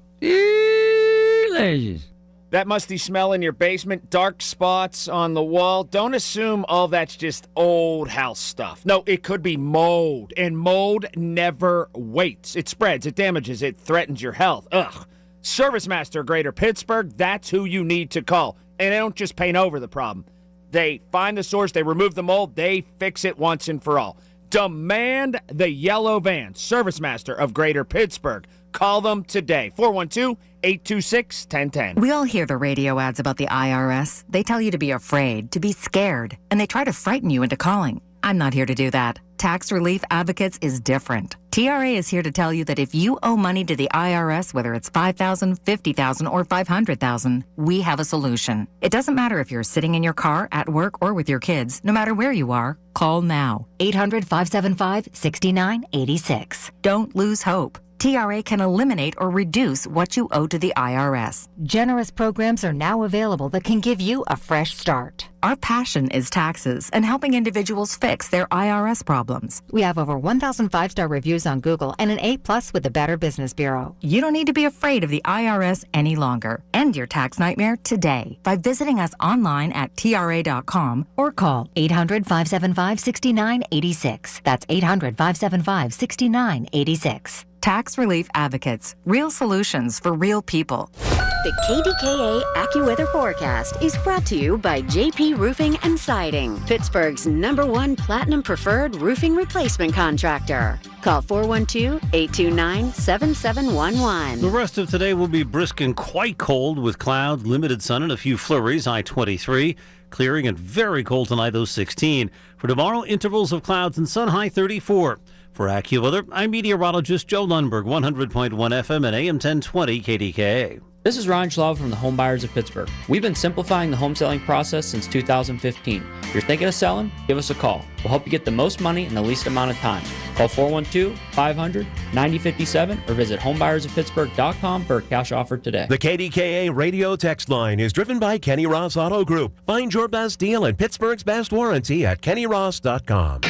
That musty smell in your basement, dark spots on the wall. Don't assume all that's just old house stuff. No, it could be mold, and mold never waits. It spreads, it damages, it threatens your health. Ugh. ServiceMaster Greater Pittsburgh, that's who you need to call. And they don't just paint over the problem. They find the source, they remove the mold, they fix it once and for all. Demand the yellow van, ServiceMaster of Greater Pittsburgh. Call them today, 412-826-1010. We all hear the radio ads about the IRS. They tell you to be afraid, to be scared, and they try to frighten you into calling. I'm not here to do that. Tax Relief Advocates is different. TRA is here to tell you that if you owe money to the IRS, whether it's $5,000, $50,000, or $500,000, we have a solution. It doesn't matter if you're sitting in your car, at work, or with your kids. No matter where you are, call now. 800-575-6986. Don't lose hope. TRA can eliminate or reduce what you owe to the IRS. Generous programs are now available that can give you a fresh start. Our passion is taxes and helping individuals fix their IRS problems. We have over 1,000 5-star reviews on Google and an A+ with the Better Business Bureau. You don't need to be afraid of the IRS any longer. End your tax nightmare today by visiting us online at TRA.com or call 800-575-6986. That's 800-575-6986. Tax Relief Advocates. Real solutions for real people. The KDKA AccuWeather forecast is brought to you by JP Roofing and Siding, Pittsburgh's #1 Platinum Preferred Roofing Replacement Contractor. Call 412-829-7711. The rest of today will be brisk and quite cold with clouds, limited sun, and a few flurries. High 23. Clearing and very cold tonight, low 16. For tomorrow, intervals of clouds and sun, high 34. For AccuWeather, I'm meteorologist Joe Lundberg, 100.1 FM and AM 1020 KDKA. This is Ron Schlau from the Home Buyers of Pittsburgh. We've been simplifying the home selling process since 2015. If you're thinking of selling, give us a call. We'll help you get the most money in the least amount of time. Call 412-500-9057 or visit homebuyersofpittsburgh.com for a cash offer today. The KDKA radio text line is driven by Kenny Ross Auto Group. Find your best deal and Pittsburgh's best warranty at kennyross.com.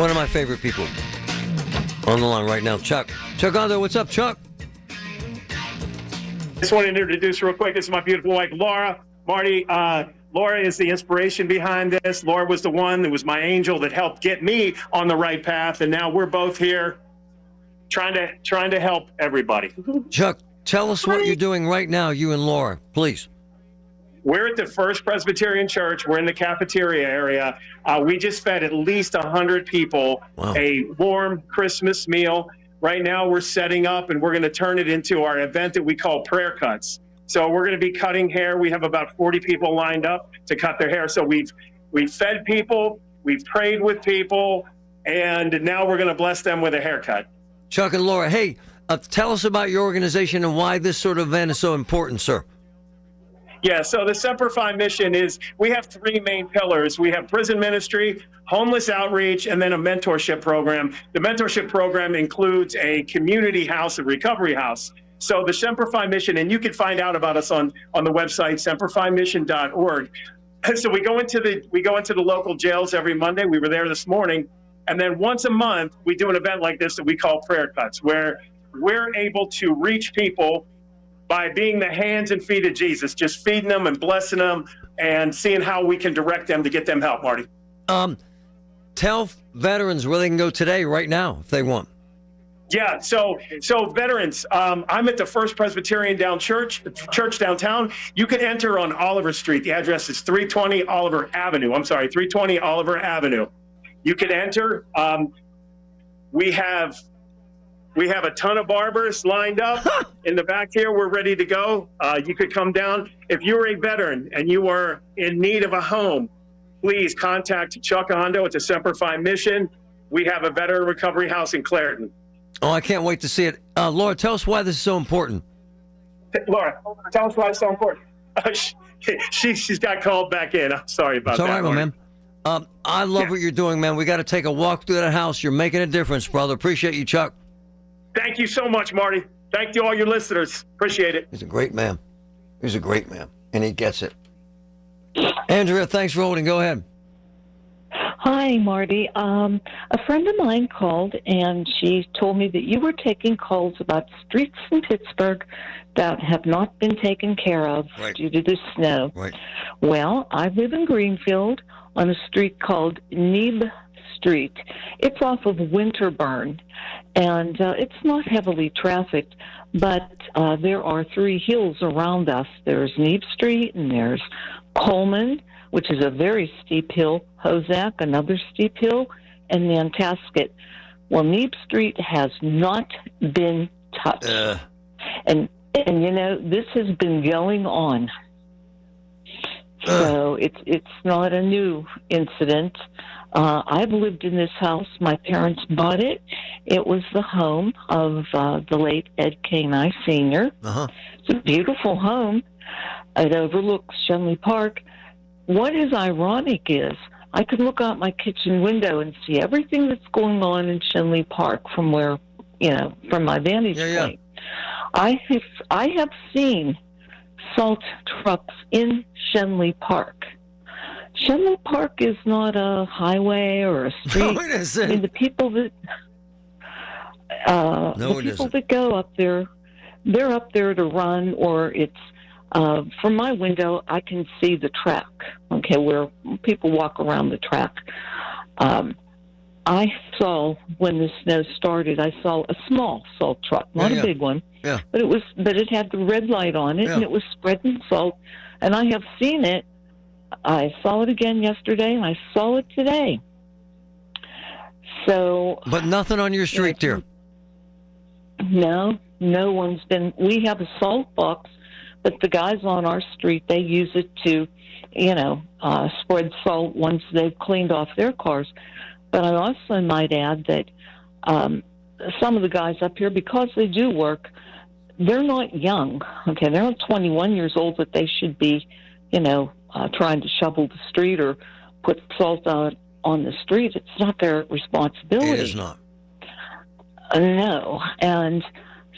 One of my favorite people on the line right now, Chuck. Chuck Ondo, what's up, Chuck? Just wanted to introduce real quick. This is my beautiful wife, Laura. Marty, Laura is the inspiration behind this. Laura was the one that was my angel that helped get me on the right path, and now we're both here trying to help everybody. Chuck, tell us what you're doing right now, you and Laura, please. We're at the First Presbyterian Church. We're in the cafeteria area. We just fed at least 100 people a warm Christmas meal. Right now, we're setting up, and we're going to turn it into our event that we call Prayer Cuts. So we're going to be cutting hair. We have about 40 people lined up to cut their hair. So we've fed people, we've prayed with people, and now we're going to bless them with a haircut. Chuck and Laura, hey, tell us about your organization and why this sort of event is so important, sir. Yeah, so the Semper Fi mission is, we have three main pillars. We have prison ministry, homeless outreach, and then a mentorship program. The mentorship program includes a community house, a recovery house. So the Semper Fi mission, and you can find out about us on the website, semperfimission.org. So we go into the local jails every Monday. We were there this morning. And then once a month, we do an event like this that we call Prayer Cuts, where we're able to reach people by being the hands and feet of Jesus, just feeding them and blessing them and seeing how we can direct them to get them help, Marty. Tell veterans where they can go today, right now, if they want. Yeah, so veterans, I'm at the First Presbyterian Church downtown. You can enter on Oliver Street. The address is 320 Oliver Avenue. 320 Oliver Avenue. You can enter. We have a ton of barbers lined up in the back here. We're ready to go. You could come down. If you're a veteran and you are in need of a home, please contact Chuck Ondo at the Semper Fi Mission. We have a veteran recovery house in Clairton. Oh, I can't wait to see it. Laura, tell us why this is so important. Laura, tell us why it's so important. She's got called back in. I'm sorry about that. It's all right, my man. I love what you're doing, man. We got to take a walk through that house. You're making a difference, brother. Appreciate you, Chuck. Thank you so much, Marty. Thank you, all your listeners. Appreciate it. He's a great man. He's a great man, and he gets it. Andrea, thanks for holding. Go ahead. Hi, Marty. A friend of mine called, and she told me that you were taking calls about streets in Pittsburgh that have not been taken care of due to the snow. Right. Well, I live in Greenfield on a street called Neeb Street. It's off of Winterburn, and it's not heavily trafficked, but there are three hills around us. There's Neeb Street, and there's Coleman, which is a very steep hill, Hozak, another steep hill, and Nantasket. Well, Neeb Street has not been touched. And you know, this has been going on. So it's not a new incident. I've lived in this house. My parents bought it. It was the home of the late Ed Kenai Sr. It's a beautiful home. It overlooks Shenley Park. What is ironic is I could look out my kitchen window and see everything that's going on in Shenley Park from where, from my vantage point. I have seen salt trucks in Shenley Park. Shenley Park is not a highway or a street. No, it isn't. I mean, the people that that go up there, they're up there to run, or it's from my window, I can see the track, where people walk around the track. I saw, when the snow started, I saw a small salt truck, not a big one, but it had the red light on it, and it was spreading salt, and I have seen it. I saw it again yesterday, and I saw it today. So, but nothing on your street, dear. No one's been. We have a salt box, but the guys on our street, they use it to, spread salt once they've cleaned off their cars. But I also might add that some of the guys up here, because they do work, they're not young. They're not 21 years old that they should be, trying to shovel the street or put salt on the street. It's not their responsibility. It is not. No. And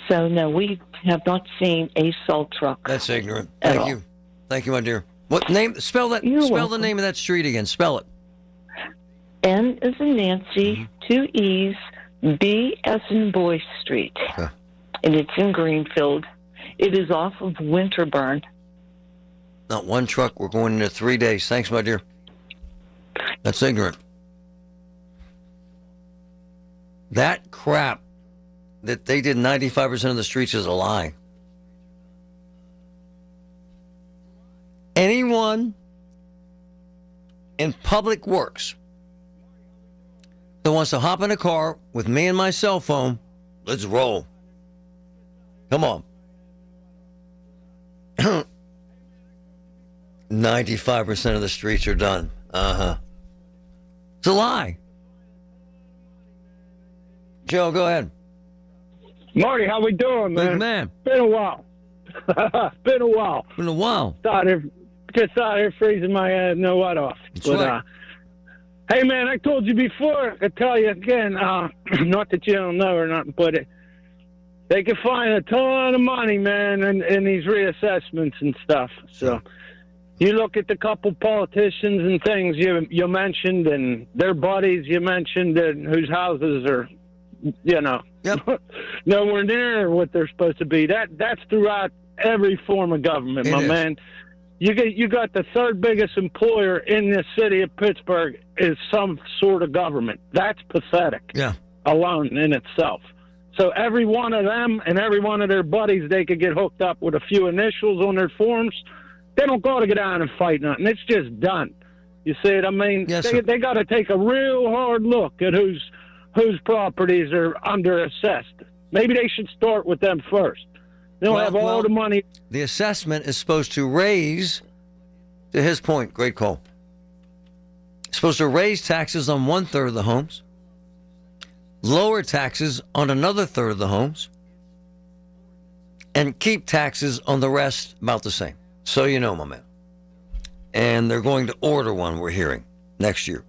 so, no, we have not seen a salt truck. That's ignorant. Thank you. Thank you, my dear. What name? Spell that. Spell the name of that street again. Spell it. N as in Nancy, 2 E's, B as in Boy Street. Okay. And it's in Greenfield. It is off of Winterburn. Not one truck. We're going into 3 days. Thanks, my dear. That's ignorant. That crap that they did 95% of the streets is a lie. Anyone in public works that wants to hop in a car with me and my cell phone, let's roll. Come on. 95% of the streets are done. It's a lie. Joe, go ahead. Marty, how we doing, man? Good man. Been a while. Been a while. Been a while. Just out here freezing my know what off. That's right. Hey, man, I told you before. I tell you again. Not that you don't know or nothing, but they can find a ton of money, man, in these reassessments and stuff. So you look at the couple politicians and things you mentioned, and their buddies you mentioned, and whose houses are, nowhere near what they're supposed to be. That's throughout every form of government, my man. You got the third biggest employer in this city of Pittsburgh is some sort of government. That's pathetic. Yeah. Alone in itself. So every one of them and every one of their buddies, they could get hooked up with a few initials on their forms. They don't got to get out and fight nothing. It's just done. You see what I mean? Yes, they got to take a real hard look at whose properties are under assessed. Maybe they should start with them first. They'll have all the money. The assessment is supposed to raise, to his point, great call. It's supposed to raise taxes on 1/3 of the homes, lower taxes on another third of the homes, and keep taxes on the rest about the same. So you know, my man. And they're going to order one, we're hearing, next year.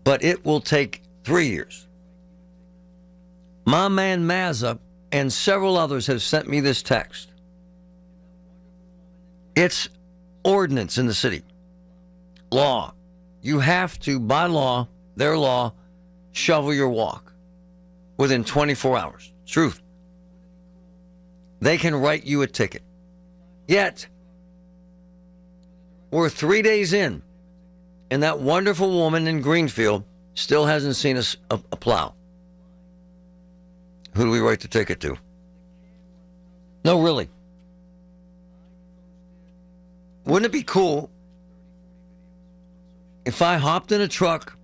But it will take 3 years. My man Mazza and several others have sent me this text. It's ordinance in the city. Law. You have to, by law, their law, shovel your walk within 24 hours. Truth. They can write you a ticket. Yet, we're 3 days in, and that wonderful woman in Greenfield still hasn't seen a plow. Who do we write the ticket to? No, really. Wouldn't it be cool if I hopped in a truck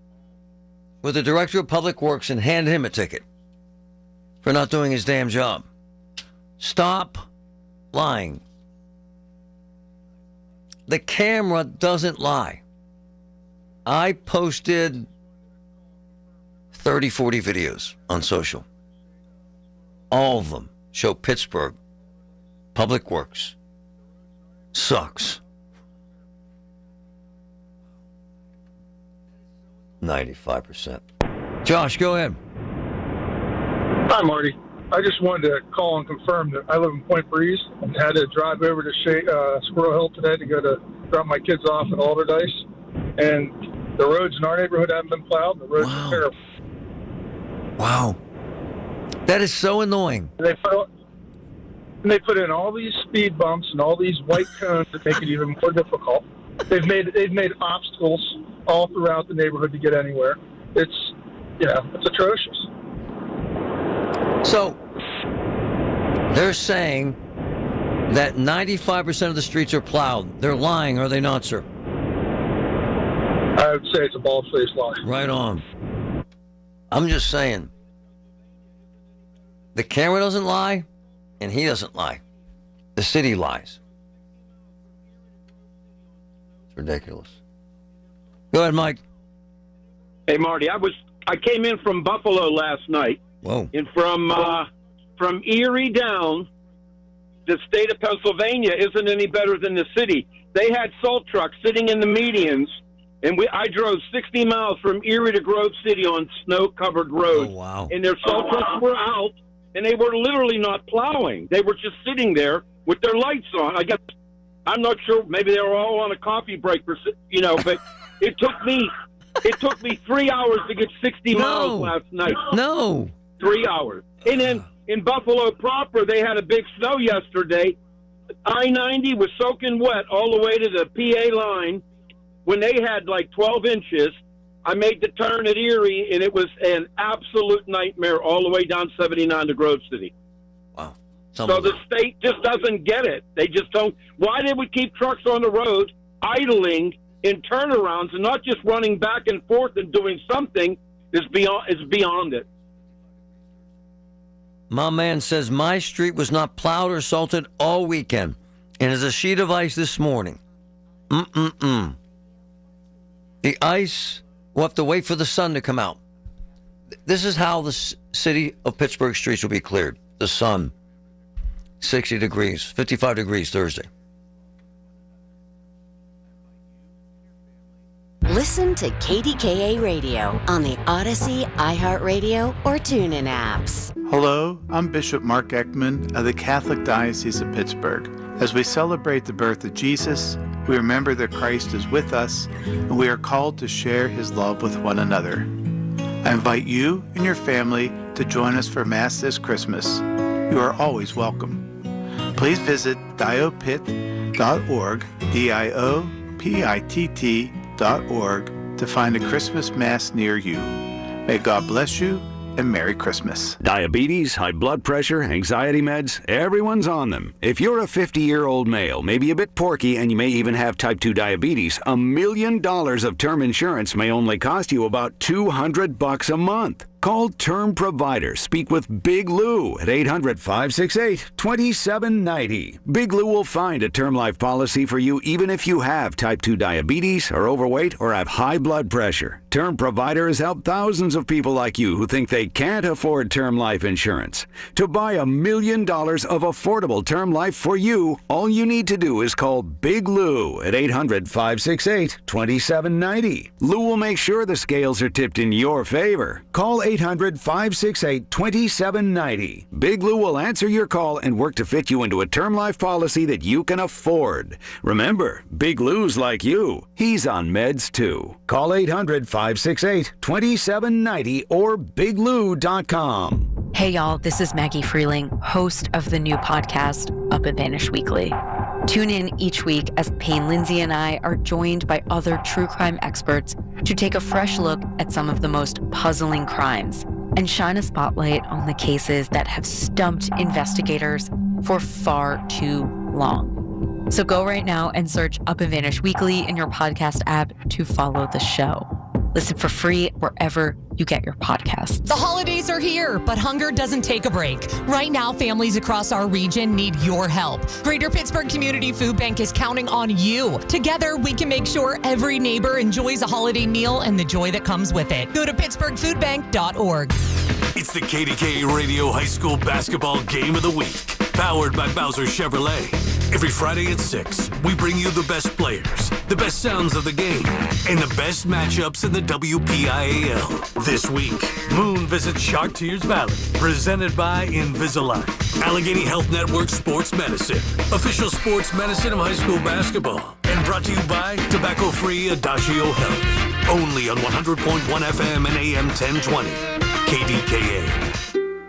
with the director of public works and handed him a ticket for not doing his damn job? Stop lying. The camera doesn't lie. I posted 30, 40 videos on social. All of them show Pittsburgh Public Works sucks. 95%. Josh, go ahead. Hi, Marty. I just wanted to call and confirm that I live in Point Breeze and had to drive over to Squirrel Hill today to go to drop my kids off at Alderdice. And the roads in our neighborhood haven't been plowed. The roads are terrible. Wow. That is so annoying. They put in all these speed bumps and all these white cones that make it even more difficult. They've made obstacles all throughout the neighborhood to get anywhere. It's atrocious. So, they're saying that 95% of the streets are plowed. They're lying, are they not, sir? I would say it's a bald-faced lie. Right on. I'm just saying. The camera doesn't lie, and he doesn't lie. The city lies. It's ridiculous. Go ahead, Mike. Hey, Marty, I came in from Buffalo last night. Whoa. And from Erie down, the state of Pennsylvania isn't any better than the city. They had salt trucks sitting in the medians, and I drove 60 miles from Erie to Grove City on snow-covered roads. Oh, wow. And their salt trucks were out, and they were literally not plowing. They were just sitting there with their lights on. I guess, I'm not sure, maybe they were all on a coffee break, but it took me It took me 3 hours to get 60 miles last night. No. 3 hours. And then in Buffalo proper, they had a big snow yesterday. I-90 was soaking wet all the way to the PA line. When they had like 12 inches, I made the turn at Erie, and it was an absolute nightmare all the way down 79 to Grove City. Wow. So the state just doesn't get it. They just don't. Why did we keep trucks on the road idling in turnarounds and not just running back and forth and doing something is beyond it. My man says my street was not plowed or salted all weekend and is a sheet of ice this morning. The ice, we'll have to wait for the sun to come out. This is how the city of Pittsburgh streets will be cleared. The sun, 60 degrees, 55 degrees Thursday. Listen to KDKA Radio on the Odyssey, iHeartRadio, or TuneIn apps. Hello, I'm Bishop Mark Eckman of the Catholic Diocese of Pittsburgh. As we celebrate the birth of Jesus, we remember that Christ is with us, and we are called to share his love with one another. I invite you and your family to join us for Mass this Christmas. You are always welcome. Please visit diopit.org, DIOPITT.org, to find a Christmas Mass near you. May God bless you, and Merry Christmas. Diabetes, high blood pressure, anxiety meds, everyone's on them. If you're a 50-year-old male, maybe a bit porky, and you may even have type 2 diabetes, $1 million of term insurance may only cost you about $200 a month. Call Term Provider. Speak with Big Lou at 800-568-2790. Big Lou will find a term life policy for you even if you have type 2 diabetes, are overweight, or have high blood pressure. Term Provider has helped thousands of people like you who think they can't afford term life insurance. To buy $1 million of affordable term life for you, all you need to do is call Big Lou at 800-568-2790. Lou will make sure the scales are tipped in your favor. Call 800-568-2790. Big Lou will answer your call and work to fit you into a term life policy that you can afford. Remember, Big Lou's like you. He's on meds too. Call 800-568-2790 or biglou.com. Hey y'all, this is Maggie Freeling, host of the new podcast, Up and Vanish Weekly. Tune in each week as Payne Lindsay and I are joined by other true crime experts to take a fresh look at some of the most puzzling crimes and shine a spotlight on the cases that have stumped investigators for far too long. So go right now and search Up and Vanish Weekly in your podcast app to follow the show. Listen for free wherever you get your podcasts. The holidays are here, but hunger doesn't take a break. Right now, families across our region need your help. Greater Pittsburgh Community Food Bank is counting on you. Together, we can make sure every neighbor enjoys a holiday meal and the joy that comes with it. Go to pittsburghfoodbank.org. It's the KDKA Radio High School Basketball Game of the Week, powered by Bowser Chevrolet. Every Friday at 6, we bring you the best players, the best sounds of the game, and the best matchups in the WPIAL. This week, Moon visits Chartiers Valley, presented by Invisalign. Allegheny Health Network Sports Medicine, official sports medicine of high school basketball, and brought to you by tobacco-free Adagio Health. Only on 100.1 FM and AM 1020. KDKA.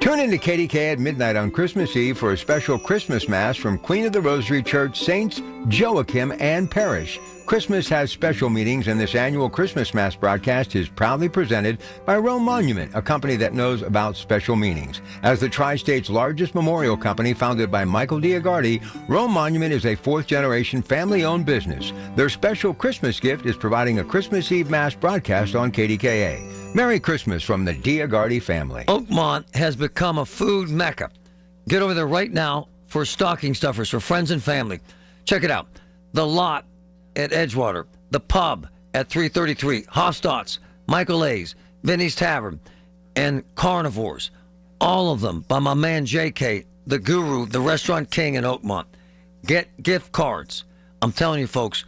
Tune in to KDKA at midnight on Christmas Eve for a special Christmas Mass from Queen of the Rosary Church Saints Joachim and Parish. Christmas has special meetings, and this annual Christmas Mass broadcast is proudly presented by Rome Monument, a company that knows about special meanings. As the Tri-State's largest memorial company founded by Michael Diagardi, Rome Monument is a fourth-generation family-owned business. Their special Christmas gift is providing a Christmas Eve Mass broadcast on KDKA. Merry Christmas from the Diagardi family. Oakmont has become a food mecca. Get over there right now for stocking stuffers for friends and family. Check it out. The Lot at Edgewater, the Pub at 333, Hofstadt's, Michael A's, Vinny's Tavern, and Carnivores. All of them by my man JK, the guru, the restaurant king in Oakmont. Get gift cards. I'm telling you, folks,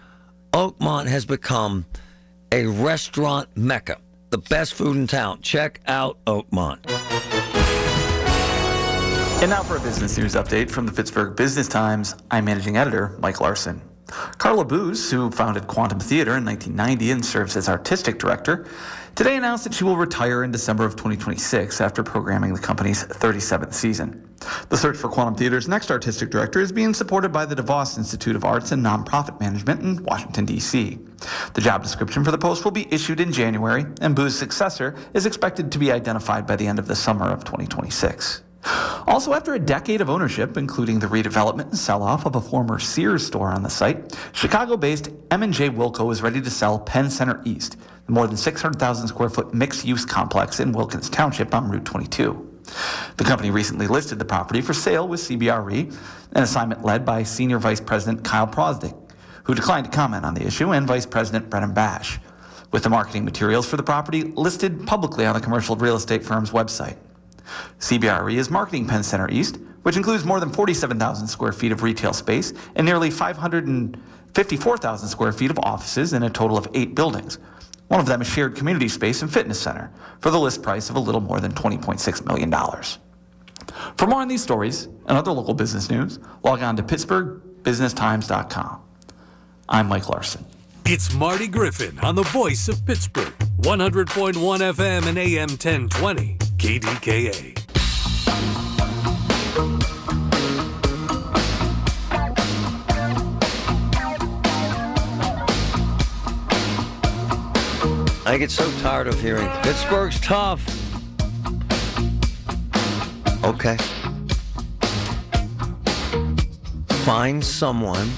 Oakmont has become a restaurant mecca. The best food in town. Check out Oakmont. And now for a business news update from the Pittsburgh Business Times. I'm Managing Editor Mike Larson. Carla Booz, who founded Quantum Theater in 1990 and serves as artistic director, today announced that she will retire in December of 2026 after programming the company's 37th season. The search for Quantum Theater's next artistic director is being supported by the DeVos Institute of Arts and Nonprofit Management in Washington, D.C. The job description for the post will be issued in January, and Booz's successor is expected to be identified by the end of the summer of 2026. Also, after a decade of ownership, including the redevelopment and sell-off of a former Sears store on the site, Chicago-based M&J Wilco is ready to sell Penn Center East, the more than 600,000 square foot mixed-use complex in Wilkins Township on Route 22. The company recently listed the property for sale with CBRE, an assignment led by Senior Vice President Kyle Prosdick, who declined to comment on the issue, and Vice President Brennan Bash, with the marketing materials for the property listed publicly on the commercial real estate firm's website. CBRE is marketing Penn Center East, which includes more than 47,000 square feet of retail space and nearly 554,000 square feet of offices in a total of 8 buildings. One of them a shared community space and fitness center for the list price of a little more than $20.6 million. For more on these stories and other local business news, log on to PittsburghBusinessTimes.com. I'm Mike Larson. It's Marty Griffin on the Voice of Pittsburgh, 100.1 FM and AM 1020, KDKA. I get so tired of hearing Pittsburgh's tough. Okay. Find someone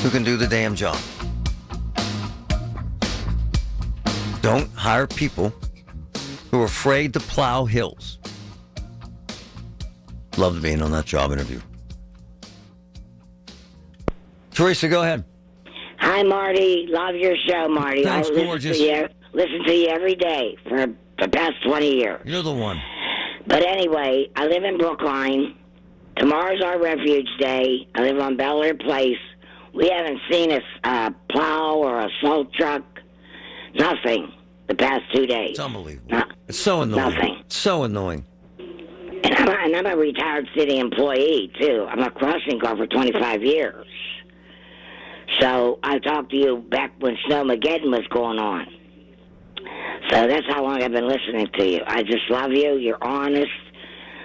who can do the damn job. Don't hire people who are afraid to plow hills. Loved being on that job interview. Teresa, go ahead. Hi, Marty. Love your show, Marty. Thanks, I gorgeous. listen to you every day for the past 20 years. You're the one. But anyway, I live in Brookline. Tomorrow's our refuge day. I live on Bel Air Place. We haven't seen a plow or a salt truck. Nothing the past 2 days. It's unbelievable. It's so annoying. Nothing. So annoying. And I'm a retired city employee, too. I'm a crossing guard for 25 years. So I talked to you back when Snowmageddon was going on. So that's how long I've been listening to you. I just love you. You're honest.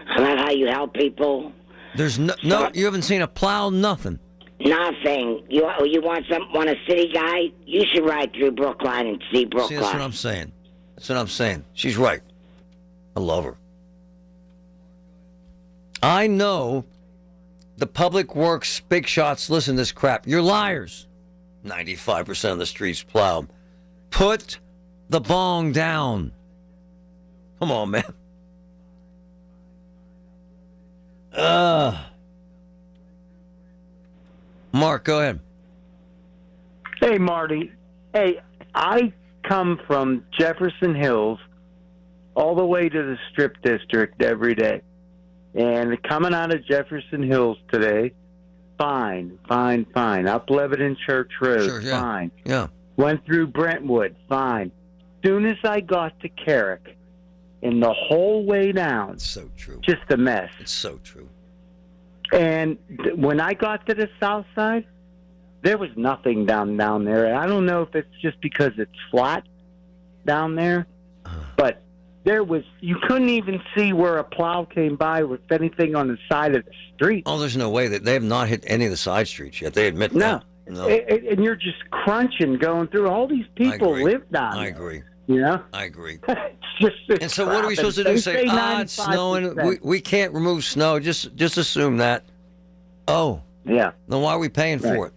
I love how you help people. There's no, you haven't seen a plow, nothing. Nothing. You want a city guy? You should ride through Brookline and see Brookline. See, that's what I'm saying. That's what I'm saying. She's right. I love her. I know the public works big shots listen to this crap. You're liars. 95% of the streets plowed. Put the bong down. Come on, man. Mark, go ahead. Hey, Marty. Hey, I come from Jefferson Hills all the way to the Strip District every day. And coming out of Jefferson Hills today, fine. Up Lebanon Church Road, Sure, yeah. fine. Yeah. Went through Brentwood, fine. Soon as I got to Carrick, and the whole way down, it's so true. Just a mess. It's so true. And when I got to the south side, there was nothing down there. And I don't know if it's just because it's flat down there, but you couldn't even see where a plow came by with anything on the side of the street. Oh, there's no way that they have not hit any of the side streets yet. They admit No. that. No. And you're just crunching going through. All these people live down there. I agree. You know? I agree. It's And so what are we supposed to do? Say, it's snowing. We can't remove snow. Just assume that. Oh. Yeah. Then why are we paying for it?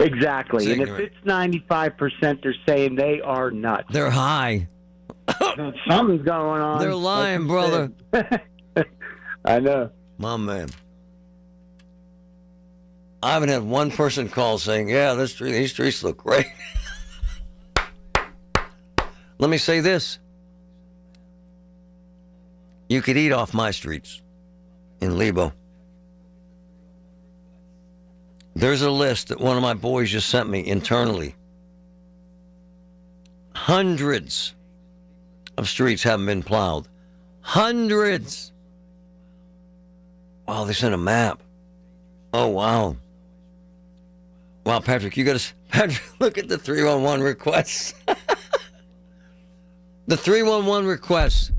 Exactly. It's And if ignorant. it's 95%, they're saying they are nuts. They're high. Something's going on. They're lying, brother. I know. My man. I haven't had one person call saying, yeah, these streets look great. Let me say this. You could eat off my streets in Lebo. There's a list that one of my boys just sent me internally. Hundreds of streets haven't been plowed. Hundreds. Wow, they sent a map. Oh, wow. Wow, Patrick, look at the 311 requests. The 311 requests.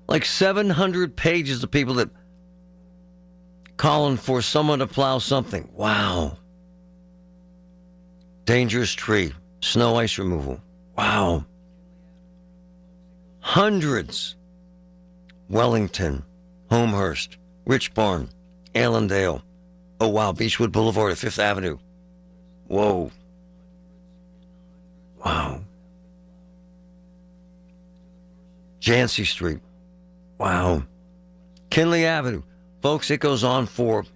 Like 700 pages of people that calling for someone to plow something. Wow. Dangerous tree. Snow ice removal. Wow. Hundreds. Wellington, Homehurst, Rich Barn, Allendale. Oh, wow. Beechwood Boulevard at 5th Avenue. Whoa. Wow. Jancy Street. Wow. Kinley Avenue. Folks, it goes on forever.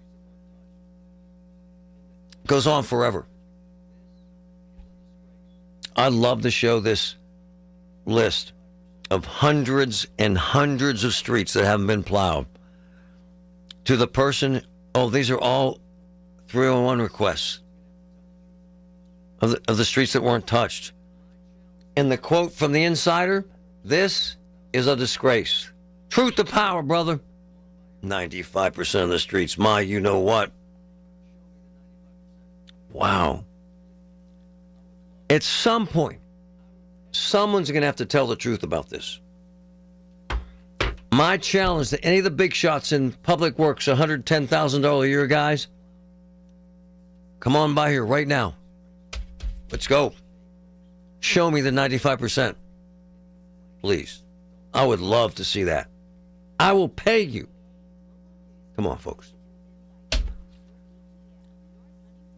I'd love to show this list of hundreds and hundreds of streets that haven't been plowed. To the person, these are all 301 requests of the streets that weren't touched. And the quote from the insider, this is a disgrace. Truth to power, brother. 95% of the streets, my you know what. Wow. At some point, someone's going to have to tell the truth about this. My challenge to any of the big shots in public works, $110,000 a year guys, come on by here right now. Let's go. Show me the 95%. Please. I would love to see that. I will pay you. Come on, folks.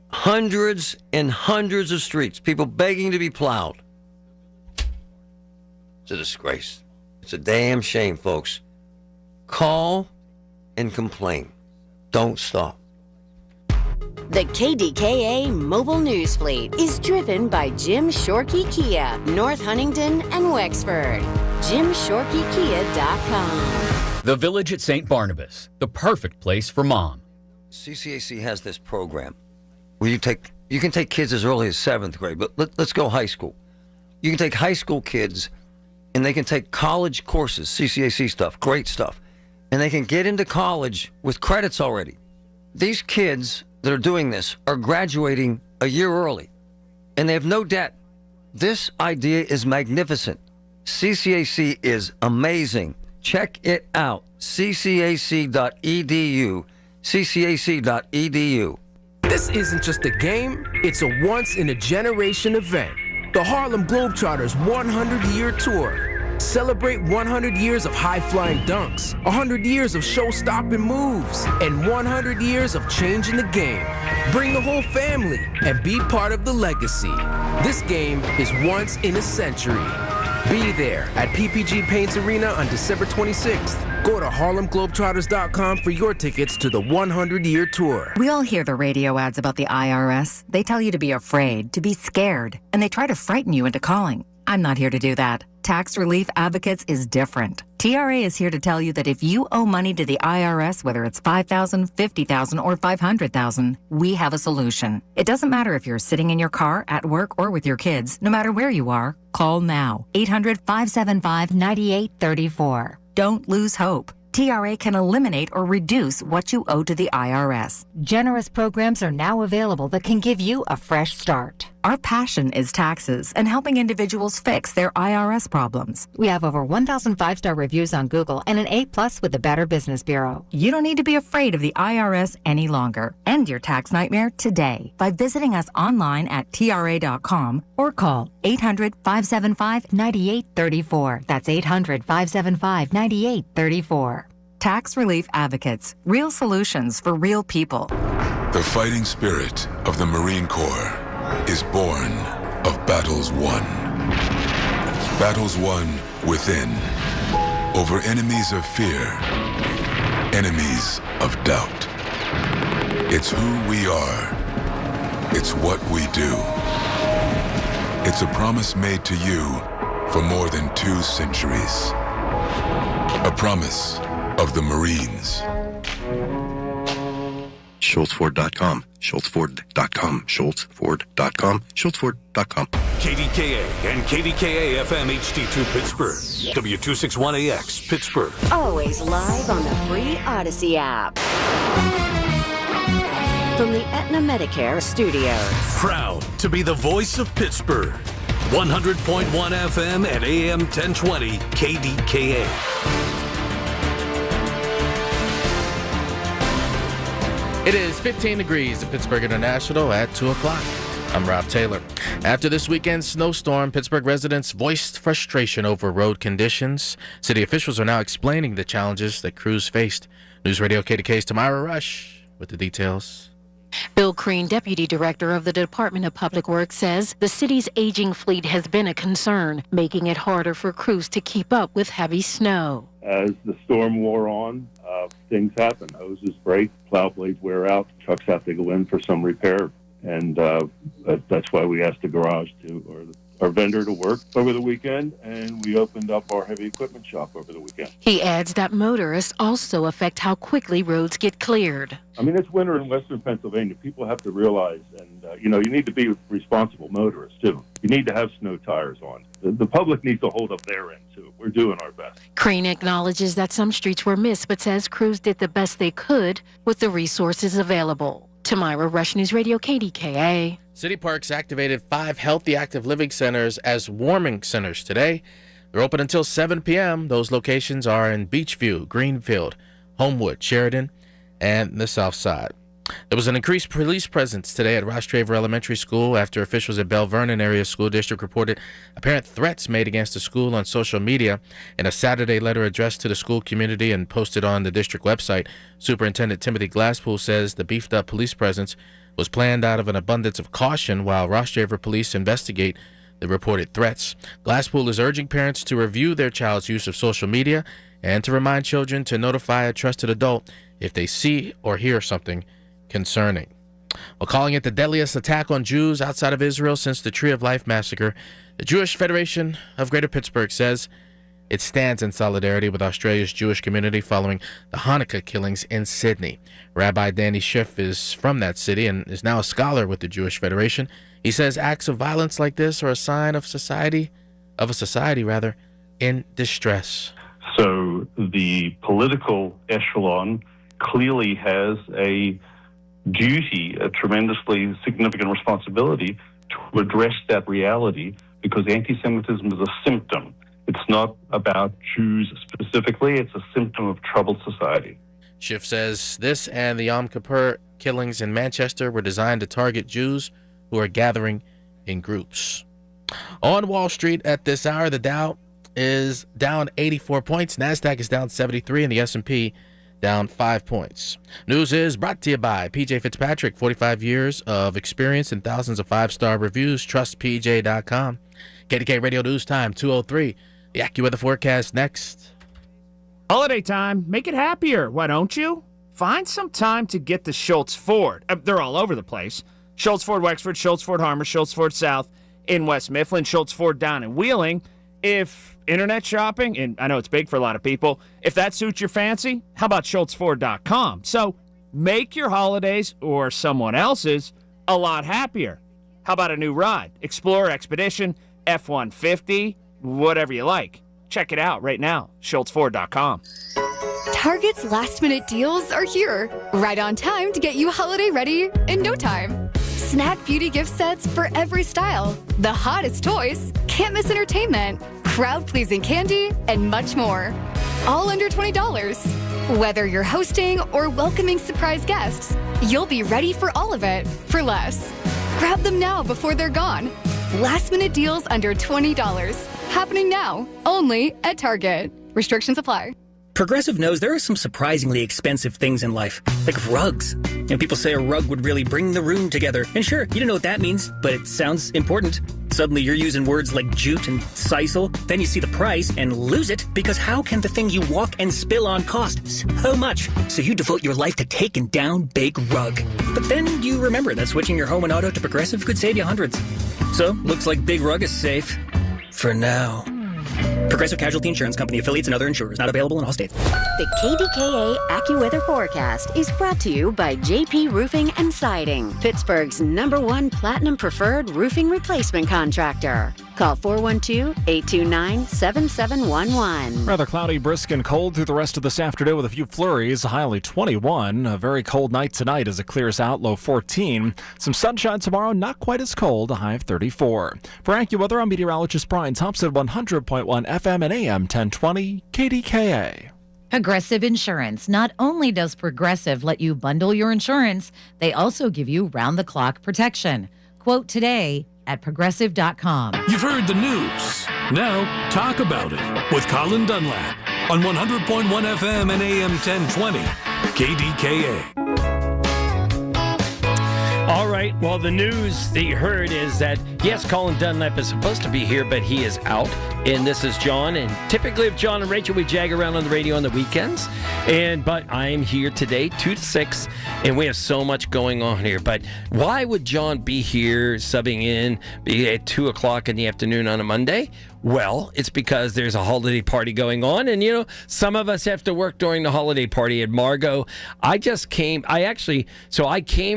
Hundreds and hundreds of streets, people begging to be plowed. It's a disgrace. It's a damn shame, folks. Call and complain. Don't stop. The KDKA Mobile News Fleet is driven by Jim Shorkey Kia, North Huntington and Wexford. JimShorkeyKia.com. The Village at St. Barnabas, the perfect place for mom. CCAC has this program where you can take kids as early as 7th grade, but let's go high school. You can take high school kids and they can take college courses, CCAC stuff, great stuff, and they can get into college with credits already. These kids that are doing this are graduating a year early, and they have no debt. This idea is magnificent. CCAC is amazing. Check it out. ccac.edu. ccac.edu. This isn't just a game, it's a once-in-a-generation event. The Harlem Globetrotters 100-year tour. Celebrate 100 years of high-flying dunks, 100 years of show-stopping moves, and 100 years of changing the game. Bring the whole family and be part of the legacy. This game is once in a century. Be there at PPG Paints Arena on December 26th. Go to HarlemGlobetrotters.com for your tickets to the 100-year tour. We all hear the radio ads about the IRS. They tell you to be afraid, to be scared, and they try to frighten you into calling. I'm not here to do that. Tax Relief Advocates is different. TRA is here to tell you that if you owe money to the IRS, whether it's $5,000, $50,000, or $500,000, we have a solution. It doesn't matter if you're sitting in your car, at work, or with your kids. No matter where you are, call now. 800-575-9834. Don't lose hope. TRA can eliminate or reduce what you owe to the IRS. Generous programs are now available that can give you a fresh start. Our passion is taxes and helping individuals fix their IRS problems. We have over 1,000 5-star reviews on Google and an A+ with the Better Business Bureau. You don't need to be afraid of the IRS any longer. End your tax nightmare today by visiting us online at TRA.com or call 800-575-9834. That's 800-575-9834. Tax Relief Advocates. Real solutions for real people. The fighting spirit of the Marine Corps is born of battles won. Battles won within, over enemies of fear, enemies of doubt. It's who we are. It's what we do. It's a promise made to you for more than 2 centuries. A promise of the Marines. SchultzFord.com, SchultzFord.com, SchultzFord.com, SchultzFord.com. KDKA and KDKA-FM HD2 Pittsburgh. W261AX Pittsburgh. Always live on the free Odyssey app. from the Aetna Medicare studios. Proud to be the voice of Pittsburgh. 100.1 FM and AM 1020 KDKA. It is 15 degrees at Pittsburgh International at 2 o'clock. I'm Rob Taylor. After this weekend's snowstorm, Pittsburgh residents voiced frustration over road conditions. City officials are now explaining the challenges that crews faced. News Radio KDK's Tamara Rush with the details. Bill Crean, Deputy Director of the Department of Public Works, says the city's aging fleet has been a concern, making it harder for crews to keep up with heavy snow. As the storm wore on, things happen. Hoses break, plow blades wear out, trucks have to go in for some repair. And that's why we asked the garage or our vendor to work over the weekend, and we opened up our heavy equipment shop over the weekend. He adds that motorists also affect how quickly roads get cleared. I mean, it's winter in western Pennsylvania. People have to realize, and you need to be responsible motorists, too. You need to have snow tires on. The public needs to hold up their end, too. We're doing our best. Crean acknowledges that some streets were missed, but says crews did the best they could with the resources available. Tamira Rush, News Radio KDKA. City Parks activated 5 healthy active living centers as warming centers today. They're open until 7 p.m. Those locations are in Beachview, Greenfield, Homewood, Sheridan, and the South Side. There was an increased police presence today at Rostraver Elementary School after officials at Bell Vernon Area School District reported apparent threats made against the school on social media. In a Saturday letter addressed to the school community and posted on the district website, Superintendent Timothy Glasspool says the beefed-up police presence was planned out of an abundance of caution while Rostraver police investigate the reported threats. Glasspool is urging parents to review their child's use of social media and to remind children to notify a trusted adult if they see or hear something concerning. While calling it the deadliest attack on Jews outside of Israel since the Tree of Life massacre, the Jewish Federation of Greater Pittsburgh says it stands in solidarity with Australia's Jewish community following the Hanukkah killings in Sydney. Rabbi Danny Schiff is from that city and is now a scholar with the Jewish Federation. He says acts of violence like this are a sign of a society in distress. So the political echelon clearly has a duty, a tremendously significant responsibility to address that reality, because anti-Semitism is a symptom. It's not about Jews specifically. It's a symptom of troubled society. Schiff says this and the Yom Kippur killings in Manchester were designed to target Jews who are gathering in groups. On Wall Street at this hour, the Dow is down 84 points. NASDAQ is down 73 and the S&P down 5 points. News is brought to you by PJ Fitzpatrick, 45 years of experience and thousands of 5-star reviews. TrustPJ.com. KDK Radio News Time, 2:03. The AccuWeather forecast next. Holiday time, make it happier, why don't you? Find some time to get to Schultz Ford. They're all over the place. Schultz Ford Wexford, Schultz Ford Harmer, Schultz Ford South in West Mifflin, Schultz Ford down in Wheeling. If internet shopping, and I know it's big for a lot of people, if that suits your fancy, how about SchultzFord.com? So make your holidays or someone else's a lot happier. How about a new ride? Explorer, Expedition, F-150, whatever you like. Check it out right now, SchultzFord.com. Target's last-minute deals are here, right on time to get you holiday ready in no time. Snap beauty gift sets for every style, the hottest toys, can't miss entertainment, crowd-pleasing candy, and much more. All under $20. Whether you're hosting or welcoming surprise guests, you'll be ready for all of it for less. Grab them now before they're gone. Last-minute deals under $20. Happening now, only at Target. Restrictions apply. Progressive knows there are some surprisingly expensive things in life, like rugs. People say a rug would really bring the room together. And sure, you don't know what that means, but it sounds important. Suddenly you're using words like jute and sisal, then you see the price and lose it, because how can the thing you walk and spill on cost so much? So you devote your life to taking down Big Rug. But then you remember that switching your home and auto to Progressive could save you hundreds. So, looks like Big Rug is safe. For now. Progressive Casualty Insurance Company, affiliates, and other insurers. Not available in all states. The KDKA AccuWeather forecast is brought to you by JP Roofing and Siding, Pittsburgh's #1 Platinum Preferred Roofing Replacement Contractor. Call 412-829-7711. Rather cloudy, brisk, and cold through the rest of this afternoon with a few flurries. High only 21. A very cold night tonight as it clears out, low 14. Some sunshine tomorrow, not quite as cold, a high of 34. For AccuWeather, I'm meteorologist Brian Thompson, 100.1 FM and AM 1020 KDKA. Progressive Insurance. Not only does Progressive let you bundle your insurance, they also give you round-the-clock protection. Quote today at Progressive.com. You've heard the news. Now talk about it with Colin Dunlap on 100.1 FM and AM 1020 KDKA. All right, well, the news that you heard is that, yes, Colin Dunlap is supposed to be here, but he is out. And this is John. And typically with John and Rachel, we jag around on the radio on the weekends. But I am here today, 2 to 6, and we have so much going on here. But why would John be here subbing in at 2 o'clock in the afternoon on a Monday? Well, it's because there's a holiday party going on. And, some of us have to work during the holiday party. At Margot, I came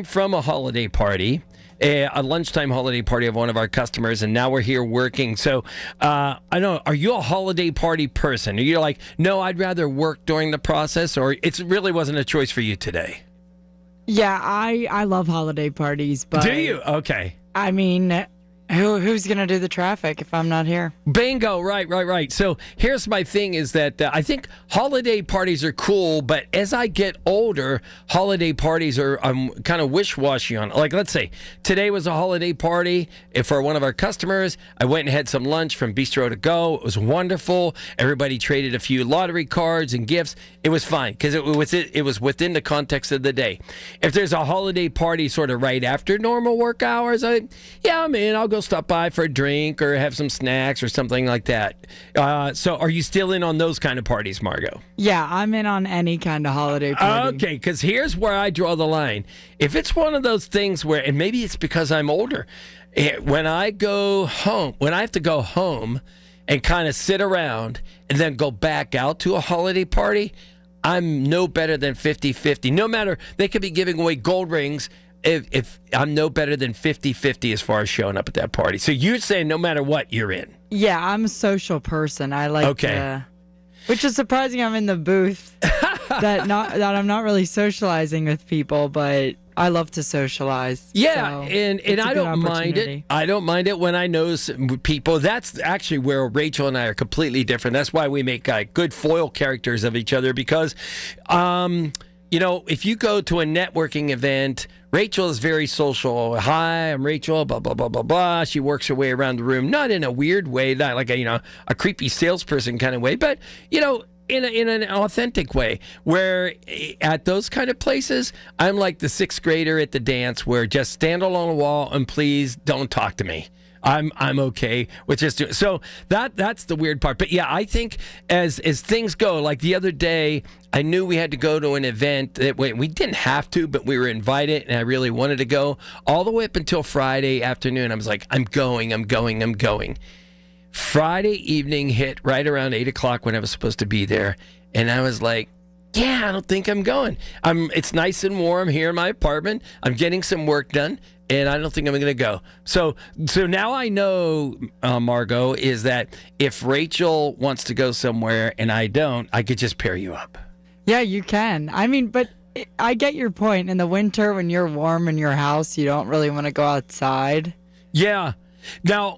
from a holiday party, a lunchtime holiday party of one of our customers, and now we're here working. So, I don't know, are you a holiday party person? Are you like, no, I'd rather work during the process, or it really wasn't a choice for you today? Yeah, I love holiday parties, but... Do you? Okay. I mean... Who's going to do the traffic if I'm not here? Bingo, right. So here's my thing is that I think holiday parties are cool, but as I get older, holiday parties I'm kind of wish-washy on. Like, let's say today was a holiday party for one of our customers. I went and had some lunch from Bistro to Go. It was wonderful. Everybody traded a few lottery cards and gifts. It was fine because it was within the context of the day. If there's a holiday party sort of right after normal work hours, I'm in. I'll go stop by for a drink or have some snacks or something like that. So are you still in on those kind of parties, Margot? Yeah, I'm in on any kind of holiday party. Okay, because here's where I draw the line. If it's one of those things where, and maybe it's because I'm older, when I have to go home and kind of sit around and then go back out to a holiday party, I'm no better than 50-50. No matter, they could be giving away gold rings. If I'm no better than 50-50 as far as showing up at that party. So you're saying no matter what, you're in. Yeah, I'm a social person. I like to, which is surprising. I'm in the booth that I'm not really socializing with people, but I love to socialize. Yeah, so and I don't mind it. I don't mind it when I know some people. That's actually where Rachel and I are completely different. That's why we make good foil characters of each other because, if you go to a networking event, Rachel is very social. Hi, I'm Rachel, blah, blah, blah, blah, blah. She works her way around the room, not in a weird way, not like a creepy salesperson kind of way, but, in an authentic way, where at those kind of places, I'm like the 6th grader at the dance where just stand along the wall and please don't talk to me. I'm okay with just doing so. That's the weird part. But yeah, I think as things go, like the other day, I knew we had to go to an event that we didn't have to, but we were invited, and I really wanted to go all the way up until Friday afternoon. I was like, I'm going. Friday evening hit right around 8 o'clock when I was supposed to be there, and I was like, yeah, I don't think I'm going. It's nice and warm here in my apartment. I'm getting some work done. And I don't think I'm going to go. So now I know, Margot, is that if Rachel wants to go somewhere and I don't, I could just pair you up. Yeah, you can. I mean, but I get your point. In the winter, when you're warm in your house, you don't really want to go outside. Yeah. Now,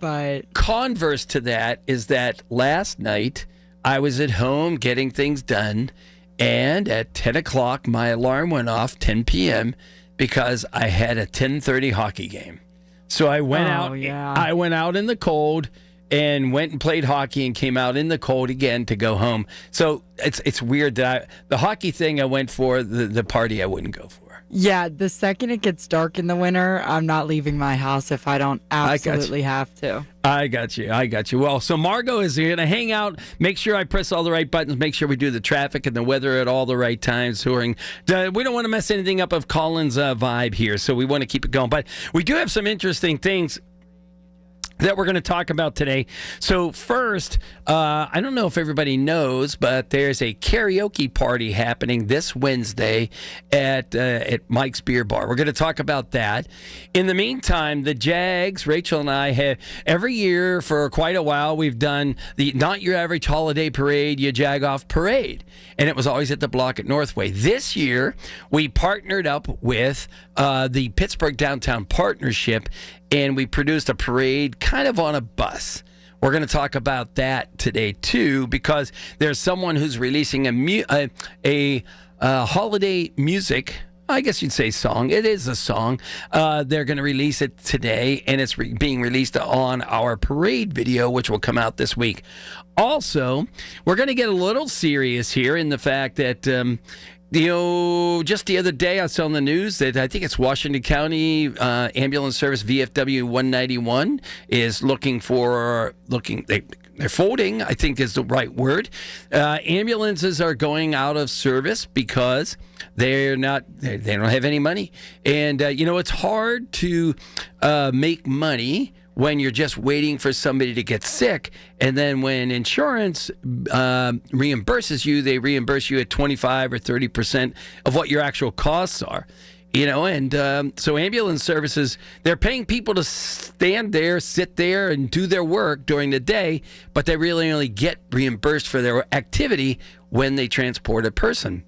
converse to that is that last night I was at home getting things done, and at 10 o'clock my alarm went off, 10 p.m., because I had a 10:30 hockey game. So I went out. Yeah. I went out in the cold and went and played hockey and came out in the cold again to go home. So it's weird that the hockey thing I went for, the party I wouldn't go for. Yeah, the second it gets dark in the winter, I'm not leaving my house if I don't absolutely have to. I got you. Well, so Margot is here to hang out, make sure I press all the right buttons, make sure we do the traffic and the weather at all the right times. We don't want to mess anything up of Colin's vibe here, so we want to keep it going. But we do have some interesting things that we're going to talk about today. So first, I don't know if everybody knows, but there's a karaoke party happening this Wednesday at Mike's Beer Bar. We're going to talk about that. In the meantime, the Jags, Rachel and I have every year for quite a while, we've done the Not Your Average Holiday Parade, You Jag Off Parade. And it was always at the block at Northway. This year, we partnered up with the Pittsburgh Downtown Partnership, and we produced a parade kind of on a bus. We're going to talk about that today, too, because there's someone who's releasing a holiday music, I guess you'd say song. It is a song. They're going to release it today, and it's being released on our parade video, which will come out this week. Also, we're going to get a little serious here in the fact that just the other day I saw on the news that I think it's Washington County Ambulance Service VFW 191 is they're folding, I think is the right word. Ambulances are going out of service because they don't have any money. And, it's hard to make money when you're just waiting for somebody to get sick. And then when insurance reimburses you, they reimburse you at 25 or 30% of what your actual costs are. So ambulance services, they're paying people to stand there, sit there, and do their work during the day, but they really only get reimbursed for their activity when they transport a person.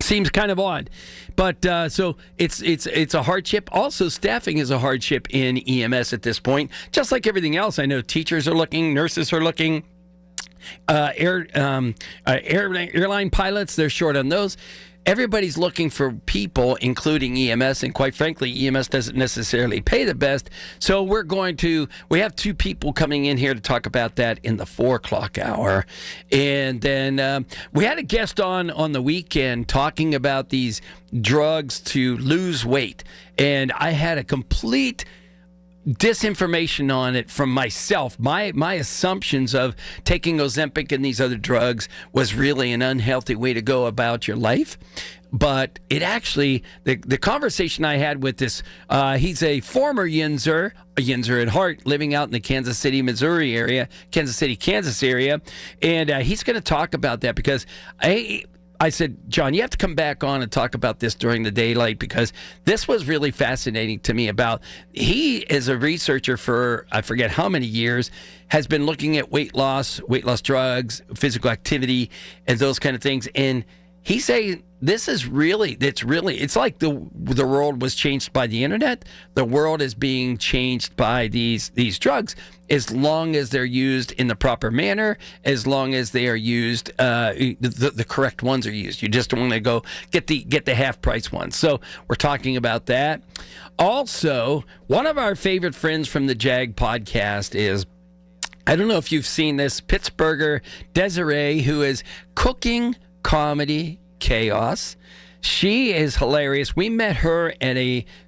Seems kind of odd, but so it's a hardship. Also, staffing is a hardship in EMS at this point, just like everything else. I know teachers are looking, nurses are looking, airline pilots, they're short on those. Everybody's looking for people, including EMS, and quite frankly, EMS doesn't necessarily pay the best. So we have two people coming in here to talk about that in the 4 o'clock hour. And then we had a guest on the weekend talking about these drugs to lose weight. And I had a complete disinformation on it from myself. My assumptions of taking Ozempic and these other drugs was really an unhealthy way to go about your life. But it actually, the conversation I had with this, he's a former Yinzer at heart, living out in the Kansas City, Kansas area. And he's going to talk about that because I said, John, you have to come back on and talk about this during the daylight because this was really fascinating to me. He is a researcher for I forget how many years, has been looking at weight loss drugs, physical activity, and those kind of things. And he's saying it's like the world was changed by the internet. The world is being changed by these drugs, as long as they're used in the proper manner, as long as they are used, the correct ones are used. You just don't want to go get the half price ones. So we're talking about that. Also, one of our favorite friends from the Jag podcast is, I don't know if you've seen this, Pittsburgher Desiree, who is Cooking Comedy Chaos. She is hilarious. We met her at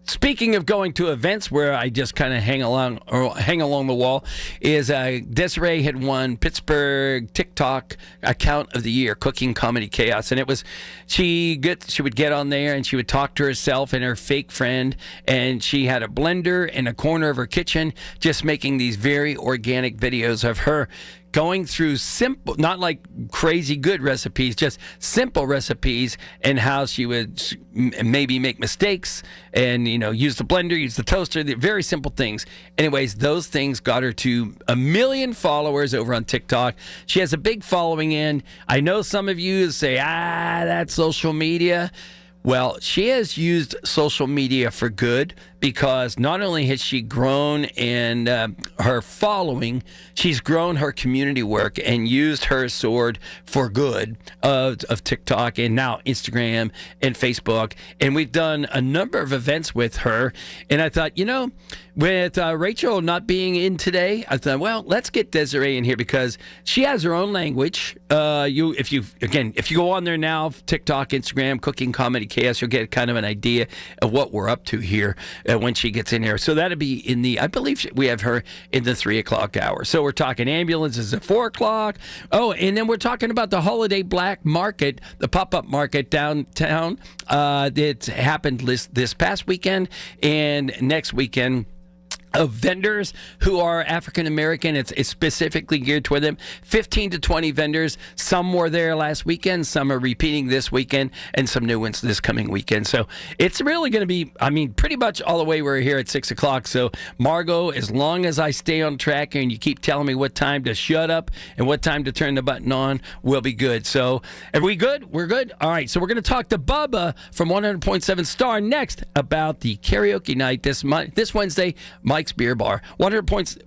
speaking of going to events where I just kind of hang along the wall, is Desiree had won Pittsburgh TikTok Account of the Year, Cooking Comedy Chaos. And it was, she would get on there and she would talk to herself and her fake friend. And she had a blender in a corner of her kitchen, just making these very organic videos of her going through simple, not like crazy good recipes, just simple recipes, and how she would maybe make mistakes and, use the blender, use the toaster, the very simple things. Anyways, those things got her to 1 million followers over on TikTok. She has a big following in. I know some of you say, that's social media. Well, she has used social media for good, because not only has she grown in her following, she's grown her community work and used her sword for good of TikTok and now Instagram and Facebook. And we've done a number of events with her. And I thought, with Rachel not being in today, I thought, well, let's get Desiree in here because she has her own language. If you go on there now, TikTok, Instagram, Cooking Comedy Chaos, you'll get kind of an idea of what we're up to here when she gets in here. So that'll be I believe we have her in the 3 o'clock hour. So we're talking ambulances at 4 o'clock. Oh, and then we're talking about the holiday black market, the pop-up market downtown. It happened this past weekend, and next weekend of vendors who are African American. It's specifically geared toward them. 15 to 20 vendors. Some were there last weekend. Some are repeating this weekend, and some new ones this coming weekend. So it's really going to be, pretty much all the way we're here at 6 o'clock. So, Margot, as long as I stay on track and you keep telling me what time to shut up and what time to turn the button on, we'll be good. So, are we good? We're good? All right. So, we're going to talk to Bubba from 100.7 Star next about the karaoke night this Wednesday. Mike's Beer Bar, 100.1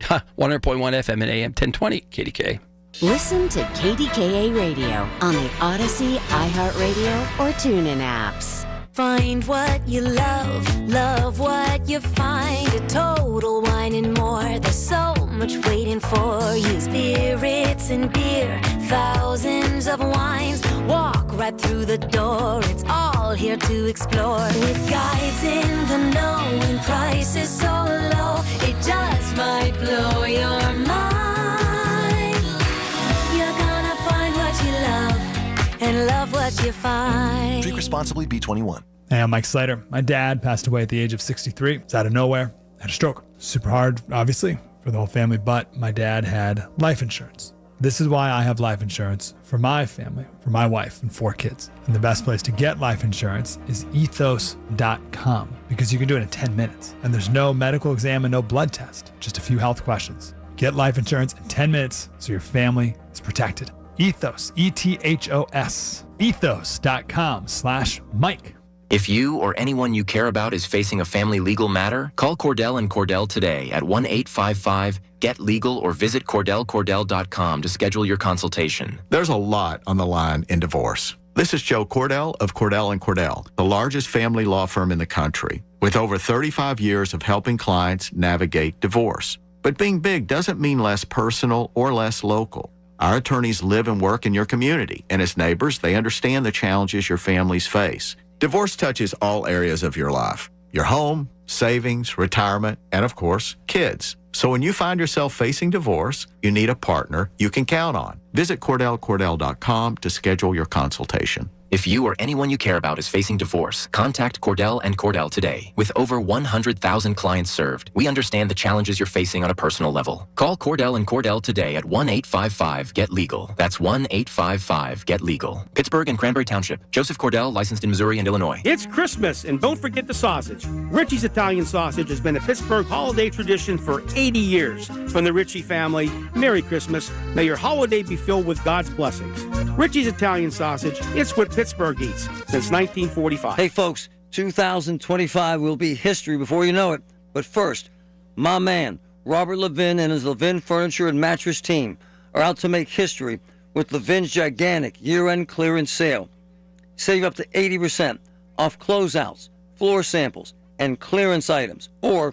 FM and AM 1020 KDKA. Listen to KDKA Radio on the Odyssey, iHeartRadio, or TuneIn apps. Find what you love, love what you find. A Total Wine and More. There's so much waiting for you. Spirits and beer, thousands of wines. Walk right through the door. It's all here to explore. With guides in the know and prices so low, it just might blow your mind. You're gonna find what you love and love what you find. Drink responsibly, B21. Hey, I'm Mike Slater. My dad passed away at the age of 63. It's out of nowhere. Had a stroke. Super hard, obviously, for the whole family, but my dad had life insurance. This is why I have life insurance for my family, for my wife and 4 kids. And the best place to get life insurance is ethos.com, because you can do it in 10 minutes. And there's no medical exam and no blood test, just a few health questions. Get life insurance in 10 minutes so your family is protected. Ethos, ETHOS, ethos.com/Mike. If you or anyone you care about is facing a family legal matter, call Cordell & Cordell today at 1-855-GET-LEGAL or visit CordellCordell.com to schedule your consultation. There's a lot on the line in divorce. This is Joe Cordell of Cordell & Cordell, the largest family law firm in the country, with over 35 years of helping clients navigate divorce. But being big doesn't mean less personal or less local. Our attorneys live and work in your community, and as neighbors, they understand the challenges your families face. Divorce touches all areas of your life: your home, savings, retirement, and of course, kids. So when you find yourself facing divorce, you need a partner you can count on. Visit CordellCordell.com to schedule your consultation. If you or anyone you care about is facing divorce, contact Cordell & Cordell today. With over 100,000 clients served, we understand the challenges you're facing on a personal level. Call Cordell & Cordell today at 1-855-GET-LEGAL. That's 1-855-GET-LEGAL. Pittsburgh and Cranberry Township. Joseph Cordell, licensed in Missouri and Illinois. It's Christmas, and don't forget the sausage. Richie's Italian Sausage has been a Pittsburgh holiday tradition for 80 years. From the Ritchie family, Merry Christmas. May your holiday be filled with God's blessings. Richie's Italian Sausage, it's what Pittsburgh eats since 1945. Hey, folks, 2025 will be history before you know it. But first, my man, Robert Levin and his Levin Furniture and Mattress team are out to make history with Levin's gigantic year-end clearance sale. Save up to 80% off closeouts, floor samples, and clearance items. Or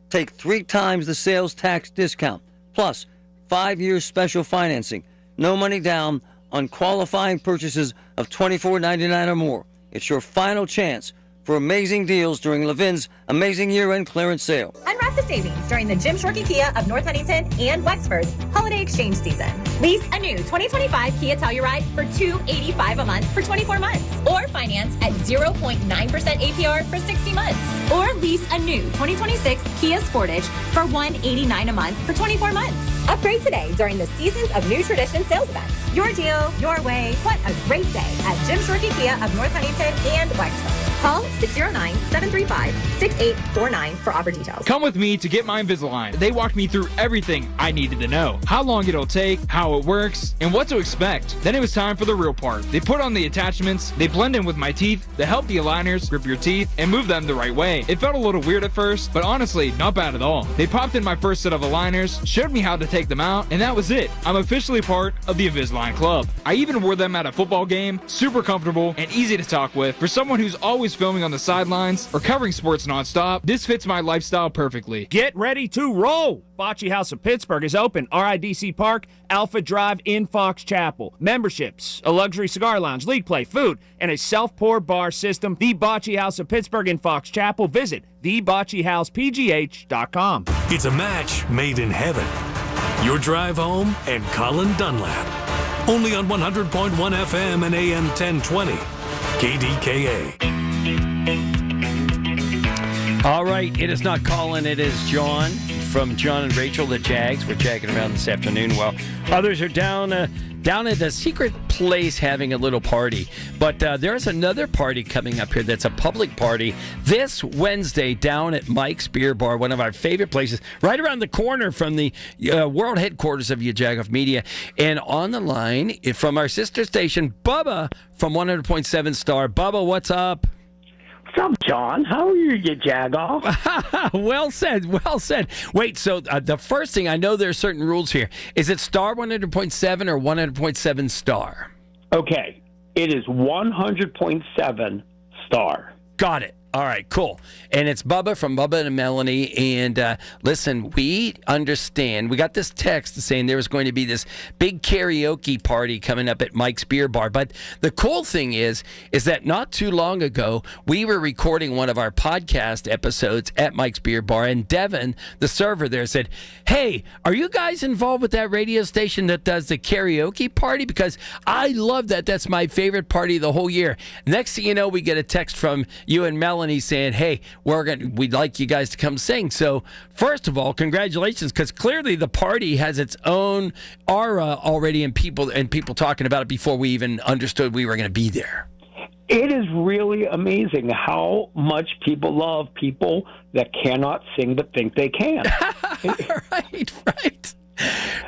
take 3 times the sales tax discount, plus 5 years special financing. No money down on qualifying purchases of $24.99 or more. It's your final chance for amazing deals during Levin's amazing year-end clearance sale. Unwrap the savings during the Jim Shorkey Kia of North Huntington and Wexford's holiday exchange season. Lease a new 2025 Kia Telluride for $285 a month for 24 months. Or finance at 0.9% APR for 60 months. Or lease a new 2026 Kia Sportage for $189 a month for 24 months. Upgrade today during the Seasons of New Tradition sales events. Your deal, your way. What a great day at Jim Shorkey Kia of North Huntington and Wexford. Call 609-735-6849 for offer details. Come with me to get my Invisalign. They walked me through everything I needed to know. How long it'll take, how it works, and what to expect. Then it was time for the real part. They put on the attachments, they blend in with my teeth, they help the aligners grip your teeth and move them the right way. It felt a little weird at first, but honestly, not bad at all. They popped in my first set of aligners, showed me how to take them out, and that was it. I'm officially part of the Invisalign Club. I even wore them at a football game, super comfortable and easy to talk with. For someone who's always filming on the sidelines or covering sports nonstop, this fits my lifestyle perfectly. Get ready to roll! Bocce House of Pittsburgh is open. RIDC Park, Alpha Drive in Fox Chapel. Memberships, a luxury cigar lounge, league play, food, and a self-pour bar system. The Bocce House of Pittsburgh in Fox Chapel. Visit theboccehousepgh.com. It's a match made in heaven. Your drive home and Colin Dunlap. Only on 100.1 FM and AM 1020. KDKA. All right, it is not Colin, it is John from John and Rachel, the Jags. We're jagging around this afternoon while others are down at the secret place having a little party. But there's another party coming up here that's a public party this Wednesday down at Mike's Beer Bar, one of our favorite places, right around the corner from the world headquarters of Yajagoff Media. And on the line from our sister station, Bubba from 100.7 Star. Bubba, what's up? What's up, John? How are you Jagoff? Well said, well said. Wait, so the first thing, I know there are certain rules here. Is it Star 100.7 or 100.7 Star? Okay, it is 100.7 Star. Got it. All right, cool. And it's Bubba from Bubba and Melanie. And listen, we understand. We got this text saying there was going to be this big karaoke party coming up at Mike's Beer Bar. But the cool thing is that not too long ago, we were recording one of our podcast episodes at Mike's Beer Bar. And Devin, the server there, said, hey, are you guys involved with that radio station that does the karaoke party? Because I love that. That's my favorite party of the whole year. Next thing you know, we get a text from you and Melanie saying, hey, we'd like you guys to come sing. So first of all, congratulations, because clearly the party has its own aura already and people talking about it before we even understood we were going to be there. It is really amazing how much people love people that cannot sing but think they can. Right.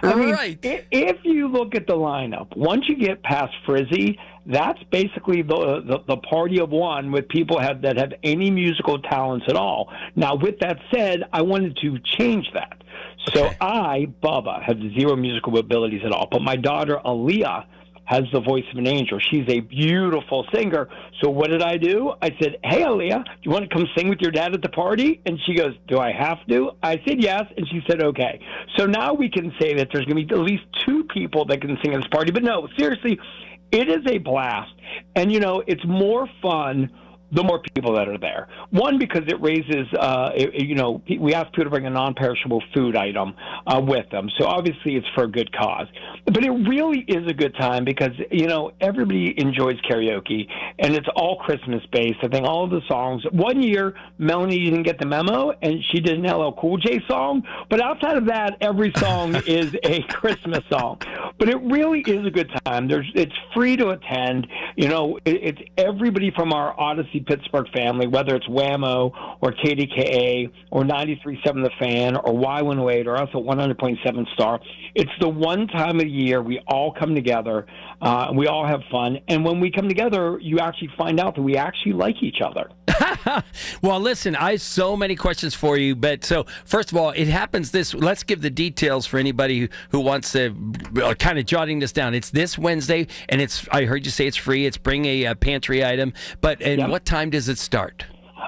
I mean, if you look at the lineup, once you get past Frizzy, that's basically the party of one with people that have any musical talents at all. Now, with that said, I wanted to change that. So I, Bubba, have zero musical abilities at all. But my daughter, Aaliyah, has the voice of an angel. She's a beautiful singer. So what did I do? I said, hey, Aaliyah, do you want to come sing with your dad at the party? And she goes, do I have to? I said yes, and she said okay. So now we can say that there's going to be at least two people that can sing at this party. But no, seriously, it is a blast. And, it's more fun the more people that are there. One, because it raises, we ask people to bring a non-perishable food item with them. So obviously it's for a good cause. But it really is a good time because, everybody enjoys karaoke, and it's all Christmas-based. I think all of the songs. One year, Melanie didn't get the memo, and she did an LL Cool J song. But outside of that, every song is a Christmas song. But it really is a good time. It's free to attend. It's everybody from our Odyssey Pittsburgh family, whether it's Whammo or KDKA or 93.7 The Fan or Y108 or us at 100.7 Star. It's the one time of year we all come together, we all have fun, and when we come together, you actually find out that we actually like each other. Well, listen, I have so many questions for you, but so first of all, it happens let's give the details for anybody who wants to kind of jotting this down. It's this Wednesday, and I heard you say it's free. It's bring a pantry item, but what time does it start?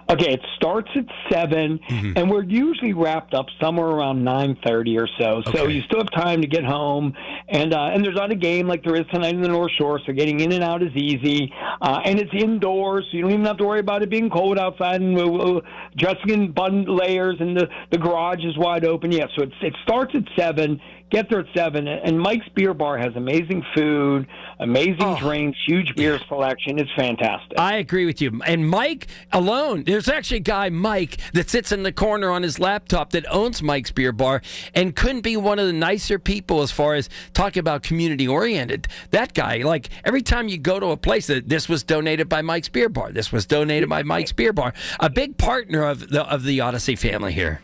Okay, it starts at 7, and we're usually wrapped up somewhere around 9:30 or so. So you still have time to get home, and there's not a game like there is tonight in the North Shore, so getting in and out is easy. And it's indoors, so you don't even have to worry about it being cold outside and dressing in button layers, and the garage is wide open. Yeah, so it starts at 7. Get there at 7, and Mike's Beer Bar has amazing food, amazing drinks, huge beer selection. It's fantastic. I agree with you. And Mike alone, there's actually a guy, Mike, that sits in the corner on his laptop that owns Mike's Beer Bar and couldn't be one of the nicer people as far as talking about community-oriented. That guy, like every time you go to a place, this was donated by Mike's Beer Bar. This was donated by Mike's Beer Bar. A big partner of the Odyssey family here.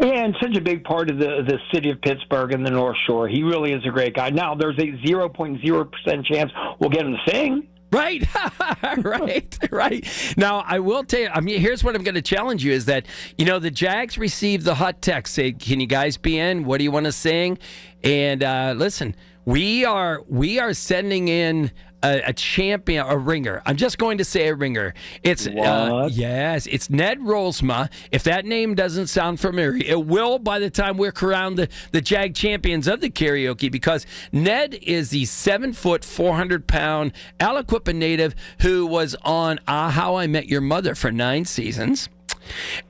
Yeah, and such a big part of the city of Pittsburgh and the North Shore. He really is a great guy. Now, there's a 0.0% chance we'll get him to sing. Right. right. Now, I will tell you, here's what I'm going to challenge you is that, the Jags received the hot text. Say, can you guys be in? What do you want to sing? And listen, we are sending in a champion, a ringer. I'm just going to say a ringer. It's yes, it's Ned Rolsma. If that name doesn't sound familiar, it will by the time we're crowned the Jag champions of the karaoke, because Ned is the 7-foot, 400-pound Aliquippa native who was on How I Met Your Mother for 9 seasons.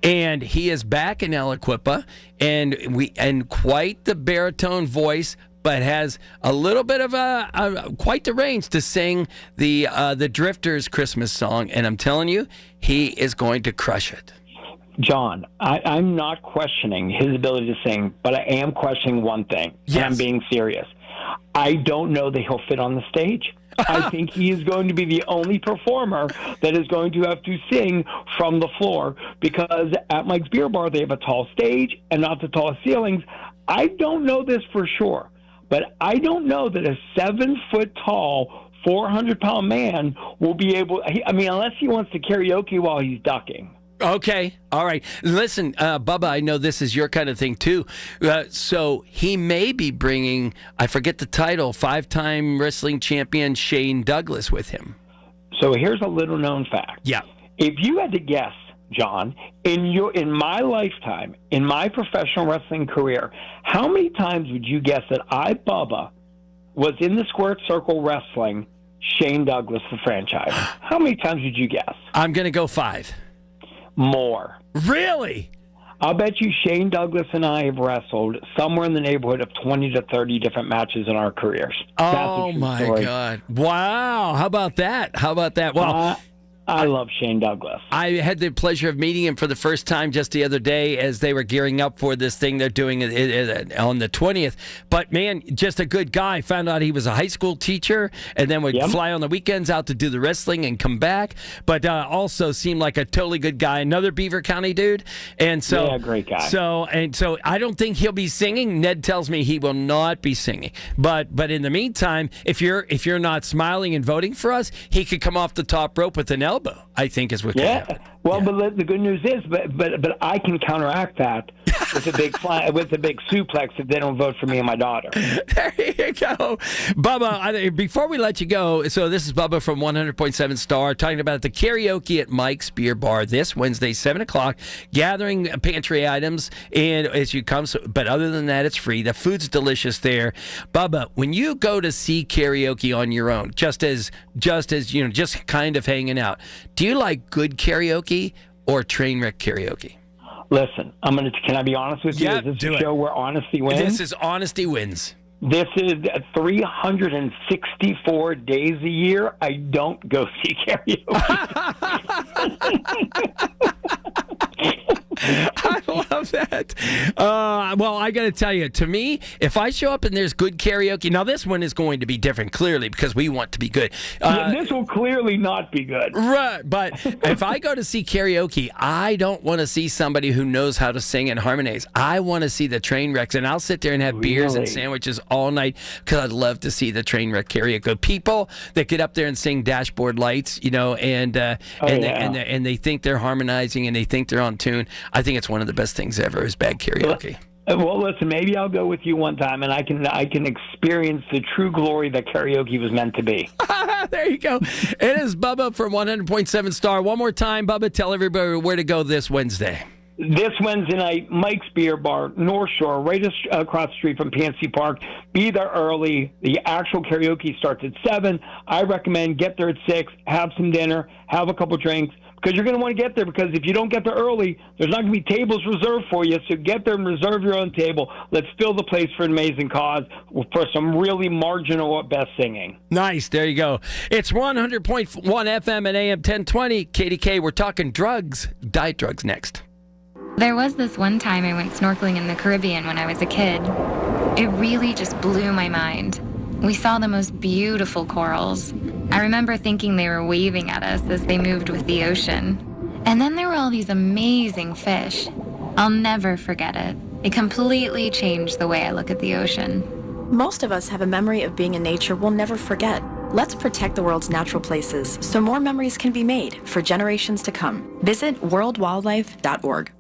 And he is back in Aliquippa, and quite the baritone voice, but has a little bit of quite the range to sing the Drifters Christmas song. And I'm telling you, he is going to crush it. John, I'm not questioning his ability to sing, but I am questioning one thing, and I'm being serious. I don't know that he'll fit on the stage. I think he is going to be the only performer that is going to have to sing from the floor, because at Mike's Beer Bar, they have a tall stage and not the tallest ceilings. I don't know this for sure, but I don't know that a 7-foot-tall, 400-pound man will be able, unless he wants to karaoke while he's ducking. Okay. All right. Listen, Bubba, I know this is your kind of thing, too. So he may be bringing, I forget the title, 5-time wrestling champion Shane Douglas with him. So here's a little-known fact. Yeah. If you had to guess, John, in my lifetime, in my professional wrestling career, how many times would you guess that I, Bubba, was in the squared circle wrestling Shane Douglas, the franchise? How many times would you guess? I'm going to go 5. More. Really? I'll bet you Shane Douglas and I have wrestled somewhere in the neighborhood of 20 to 30 different matches in our careers. Oh, my God. Wow. How about that? Well, I love Shane Douglas. I had the pleasure of meeting him for the first time just the other day as they were gearing up for this thing they're doing on the 20th. But, man, just a good guy. Found out he was a high school teacher and then would fly on the weekends out to do the wrestling and come back. But also seemed like a totally good guy. Another Beaver County dude. And so, yeah, great guy. So I don't think he'll be singing. Ned tells me he will not be singing. But in the meantime, if you're not smiling and voting for us, he could come off the top rope with an elbow, I think, is what could happen. Well, but the good news is, but I can counteract that with a big suplex if they don't vote for me and my daughter. There you go, Bubba. Before we let you go, so this is Bubba from 100.7 Star talking about the karaoke at Mike's Beer Bar this Wednesday, 7:00. Gathering pantry items and as you come. But other than that, it's free. The food's delicious there, Bubba. When you go to see karaoke on your own, just as just kind of hanging out, do you like good karaoke or train wreck karaoke? Listen, can I be honest with you? Yeah, is this a show where honesty wins? This is honesty wins. This is 364 days a year. I don't go see karaoke. I love that. Well, I got to tell you, to me, if I show up and there's good karaoke, now this one is going to be different, clearly, because we want to be good. This will clearly not be good. Right, but if I go to see karaoke, I don't want to see somebody who knows how to sing and harmonize. I want to see the train wrecks, and I'll sit there and have beers and sandwiches all night because I'd love to see the train wreck karaoke. People that get up there and sing Dashboard Lights, and they think they're harmonizing and they think they're on tune. I think it's one of the best things ever is bad karaoke. Well, listen, maybe I'll go with you one time, and I can experience the true glory that karaoke was meant to be. There you go. It is Bubba from 100.7 Star. One more time, Bubba, tell everybody where to go this Wednesday. This Wednesday night, Mike's Beer Bar, North Shore, right across the street from PNC Park. Be there early. The actual karaoke starts at 7. I recommend get there at 6, have some dinner, have a couple drinks, because you're going to want to get there, because if you don't get there early, there's not going to be tables reserved for you. So get there and reserve your own table. Let's fill the place for an amazing cause for some really marginal at best singing. Nice. There you go. It's 100.1 FM and AM 1020. KDK, we're talking drugs. Diet drugs next. There was this one time I went snorkeling in the Caribbean when I was a kid. It really just blew my mind. We saw the most beautiful corals. I remember thinking they were waving at us as they moved with the ocean. And then there were all these amazing fish. I'll never forget it. It completely changed the way I look at the ocean. Most of us have a memory of being in nature we'll never forget. Let's protect the world's natural places so more memories can be made for generations to come. Visit worldwildlife.org.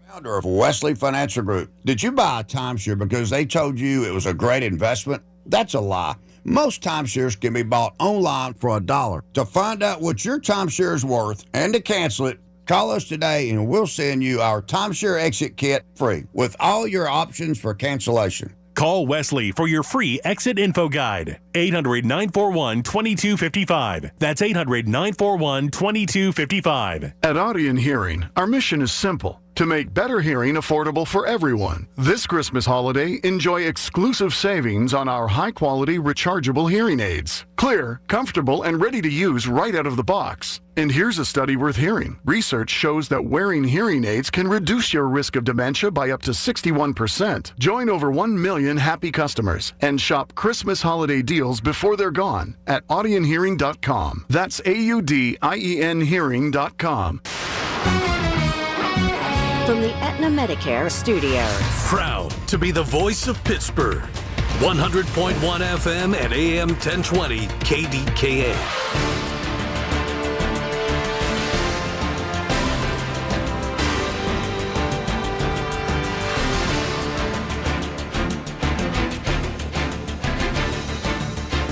Founder of Wesley Financial Group. Did you buy a timeshare because they told you it was a great investment? That's a lie. Most timeshares can be bought online for $1. To find out what your timeshare is worth and to cancel it, call us today and we'll send you our timeshare exit kit free with all your options for cancellation. Call Wesley for your free exit info guide. 800-941-2255. That's 800-941-2255. At Audion Hearing, our mission is simple: to make better hearing affordable for everyone. This Christmas holiday, enjoy exclusive savings on our high-quality rechargeable hearing aids. Clear, comfortable, and ready to use right out of the box. And here's a study worth hearing. Research shows that wearing hearing aids can reduce your risk of dementia by up to 61%. Join over 1 million happy customers and shop Christmas holiday deals before they're gone at audionhearing.com. That's AUDIEN hearing.com. From the Aetna Medicare studios. Proud to be the voice of Pittsburgh. 100.1 FM and AM 1020 KDKA.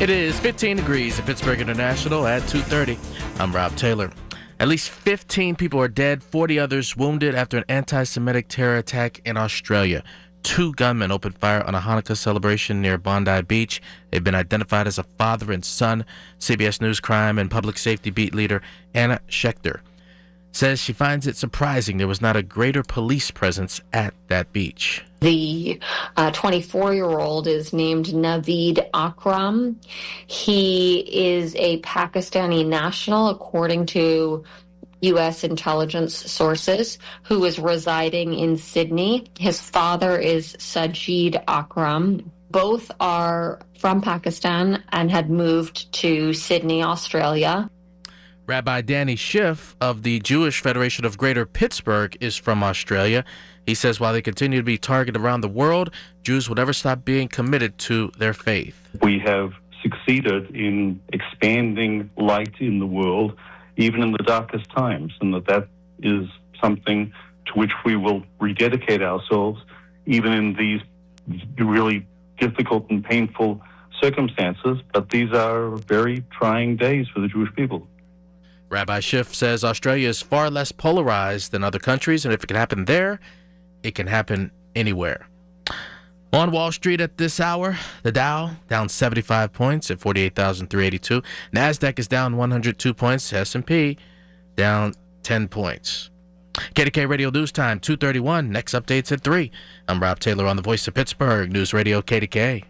It is 15 degrees at Pittsburgh International at 2:30. I'm Rob Taylor. At least 15 people are dead, 40 others wounded after an anti-Semitic terror attack in Australia. 2 gunmen opened fire on a Hanukkah celebration near Bondi Beach. They've been identified as a father and son. CBS News crime and public safety beat leader Anna Schechter says she finds it surprising there was not a greater police presence at that beach. The 24-year-old is named Naveed Akram. He is a Pakistani national, according to U.S. intelligence sources, who is residing in Sydney. His father is Sajid Akram. Both are from Pakistan and had moved to Sydney, Australia. Rabbi Danny Schiff of the Jewish Federation of Greater Pittsburgh is from Australia. He says while they continue to be targeted around the world, Jews will never stop being committed to their faith. We have succeeded in expanding light in the world, even in the darkest times, and that is something to which we will rededicate ourselves, even in these really difficult and painful circumstances. But these are very trying days for the Jewish people. Rabbi Schiff says Australia is far less polarized than other countries, and if it can happen there, it can happen anywhere. On Wall Street at this hour, the Dow down 75 points at 48,382. NASDAQ is down 102 points. S&P down 10 points. KDKA Radio News Time, 2:31. Next updates at 3. I'm Rob Taylor on the Voice of Pittsburgh, News Radio KDKA.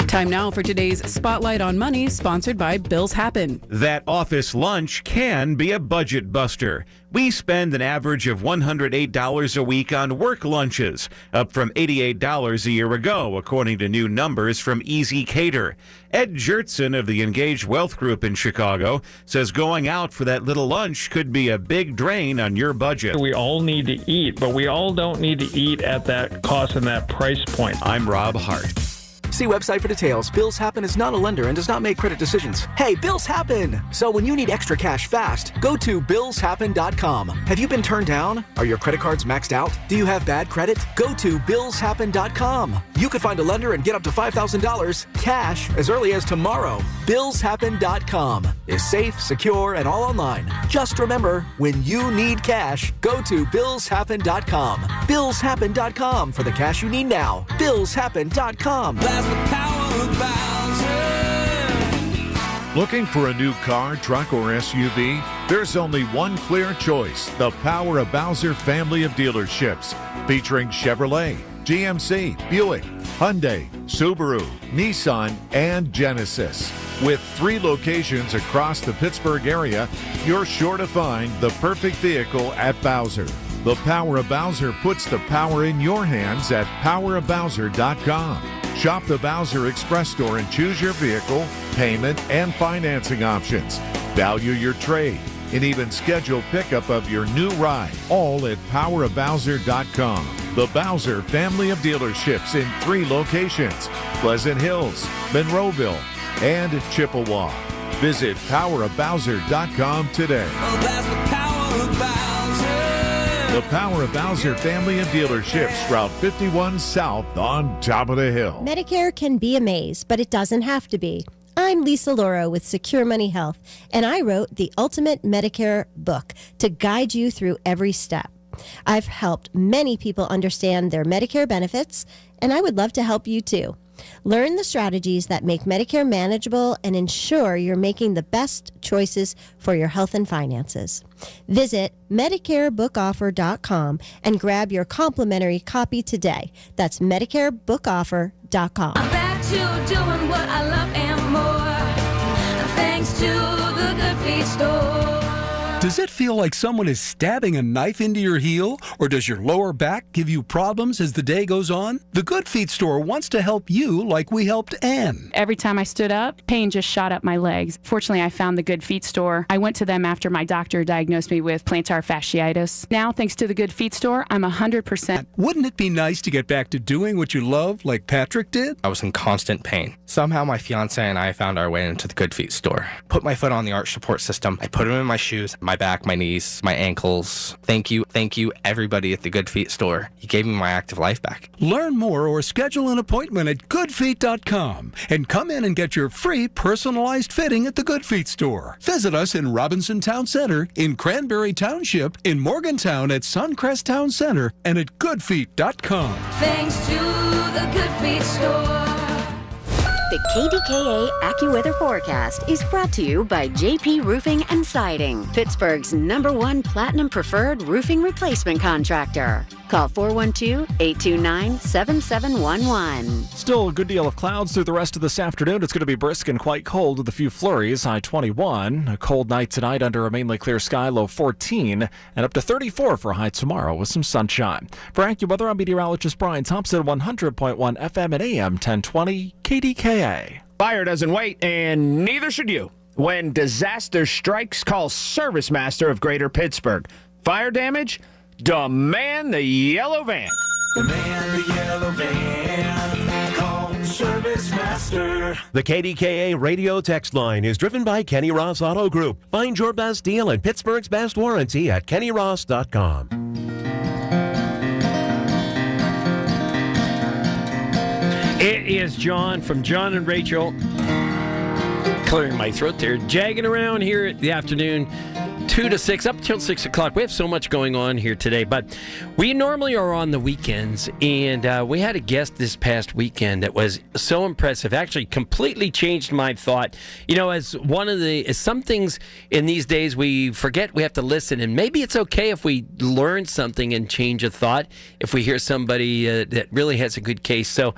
Time now for today's Spotlight on Money, sponsored by Bills Happen. That office lunch can be a budget buster. We spend an average of $108 a week on work lunches, up from $88 a year ago, according to new numbers from Easy Cater. Ed Jertson of the Engaged Wealth Group in Chicago says going out for that little lunch could be a big drain on your budget. We all need to eat, but we all don't need to eat at that cost and that price point. I'm Rob Hart. See website for details. Bills Happen is not a lender and does not make credit decisions. Hey, Bills Happen! So when you need extra cash fast, go to BillsHappen.com. Have you been turned down? Are your credit cards maxed out? Do you have bad credit? Go to BillsHappen.com. You could find a lender and get up to $5,000 cash as early as tomorrow. BillsHappen.com is safe, secure, and all online. Just remember, when you need cash, go to BillsHappen.com. BillsHappen.com for the cash you need now. BillsHappen.com. Looking for a new car, truck, or SUV? There's only one clear choice: the Power of Bowser family of dealerships, featuring Chevrolet, GMC, Buick, Hyundai, Subaru, Nissan, and Genesis. With 3 locations across the Pittsburgh area, you're sure to find the perfect vehicle at Bowser. The Power of Bowser puts the power in your hands at powerofbowser.com. Shop the Bowser Express Store and choose your vehicle, payment, and financing options. Value your trade and even schedule pickup of your new ride, all at powerofbowser.com. The Bowser family of dealerships in 3 locations: Pleasant Hills, Monroeville, and Chippewa. Visit powerofbowser.com today. The Power of Bowser family of dealerships, Route 51 South on top of the hill. Medicare can be a maze, but it doesn't have to be. I'm Lisa Loro with Secure Money Health, and I wrote the Ultimate Medicare book to guide you through every step. I've helped many people understand their Medicare benefits, and I would love to help you too. Learn the strategies that make Medicare manageable and ensure you're making the best choices for your health and finances. Visit MedicareBookOffer.com and grab your complimentary copy today. That's MedicareBookOffer.com. I'm back to doing what I love and more, thanks to the Good Feet store. Does it feel like someone is stabbing a knife into your heel? Or does your lower back give you problems as the day goes on? The Good Feet store wants to help you like we helped Ann. Every time I stood up, pain just shot up my legs. Fortunately, I found the Good Feet store. I went to them after my doctor diagnosed me with plantar fasciitis. Now, thanks to the Good Feet store, I'm 100%. Wouldn't it be nice to get back to doing what you love like Patrick did? I was in constant pain. Somehow my fiance and I found our way into the Good Feet store. Put my foot on the arch support system. I put them in my shoes, my back, my knees, my ankles. Thank you, everybody at the Good Feet store. You gave me my active life back. Learn more or schedule an appointment at goodfeet.com and come in and get your free personalized fitting at the Good Feet store. Visit us in Robinson Town Center, in Cranberry Township, in Morgantown at Suncrest Town Center, and at goodfeet.com. Thanks to the Good Feet store. The KDKA AccuWeather forecast is brought to you by JP Roofing and Siding, Pittsburgh's #1 Platinum Preferred Roofing Replacement Contractor. Call 412-829-7711. Still a good deal of clouds through the rest of this afternoon. It's going to be brisk and quite cold with a few flurries. High 21. A cold night tonight under a mainly clear sky, low 14. And up to 34 for a high tomorrow with some sunshine. For AccuWeather, I'm meteorologist Brian Thompson, 100.1 FM and AM 1020 KDKA. Fire doesn't wait, and neither should you. When disaster strikes, call Service Master of Greater Pittsburgh. Fire damage? Demand the yellow van. Demand the yellow van. Call Service Master. The KDKA radio text line is driven by Kenny Ross Auto Group. Find your best deal and Pittsburgh's best warranty at kennyross.com. It is John from John and Rachel. Clearing my throat there. Jagging around here at the afternoon. 2 to 6, up till 6 o'clock. We have so much going on here today, but we normally are on the weekends, and we had a guest this past weekend that was so impressive. Actually, completely changed my thought. You know, as some things in these days we forget we have to listen, and maybe it's okay if we learn something and change a thought if we hear somebody that really has a good case. So.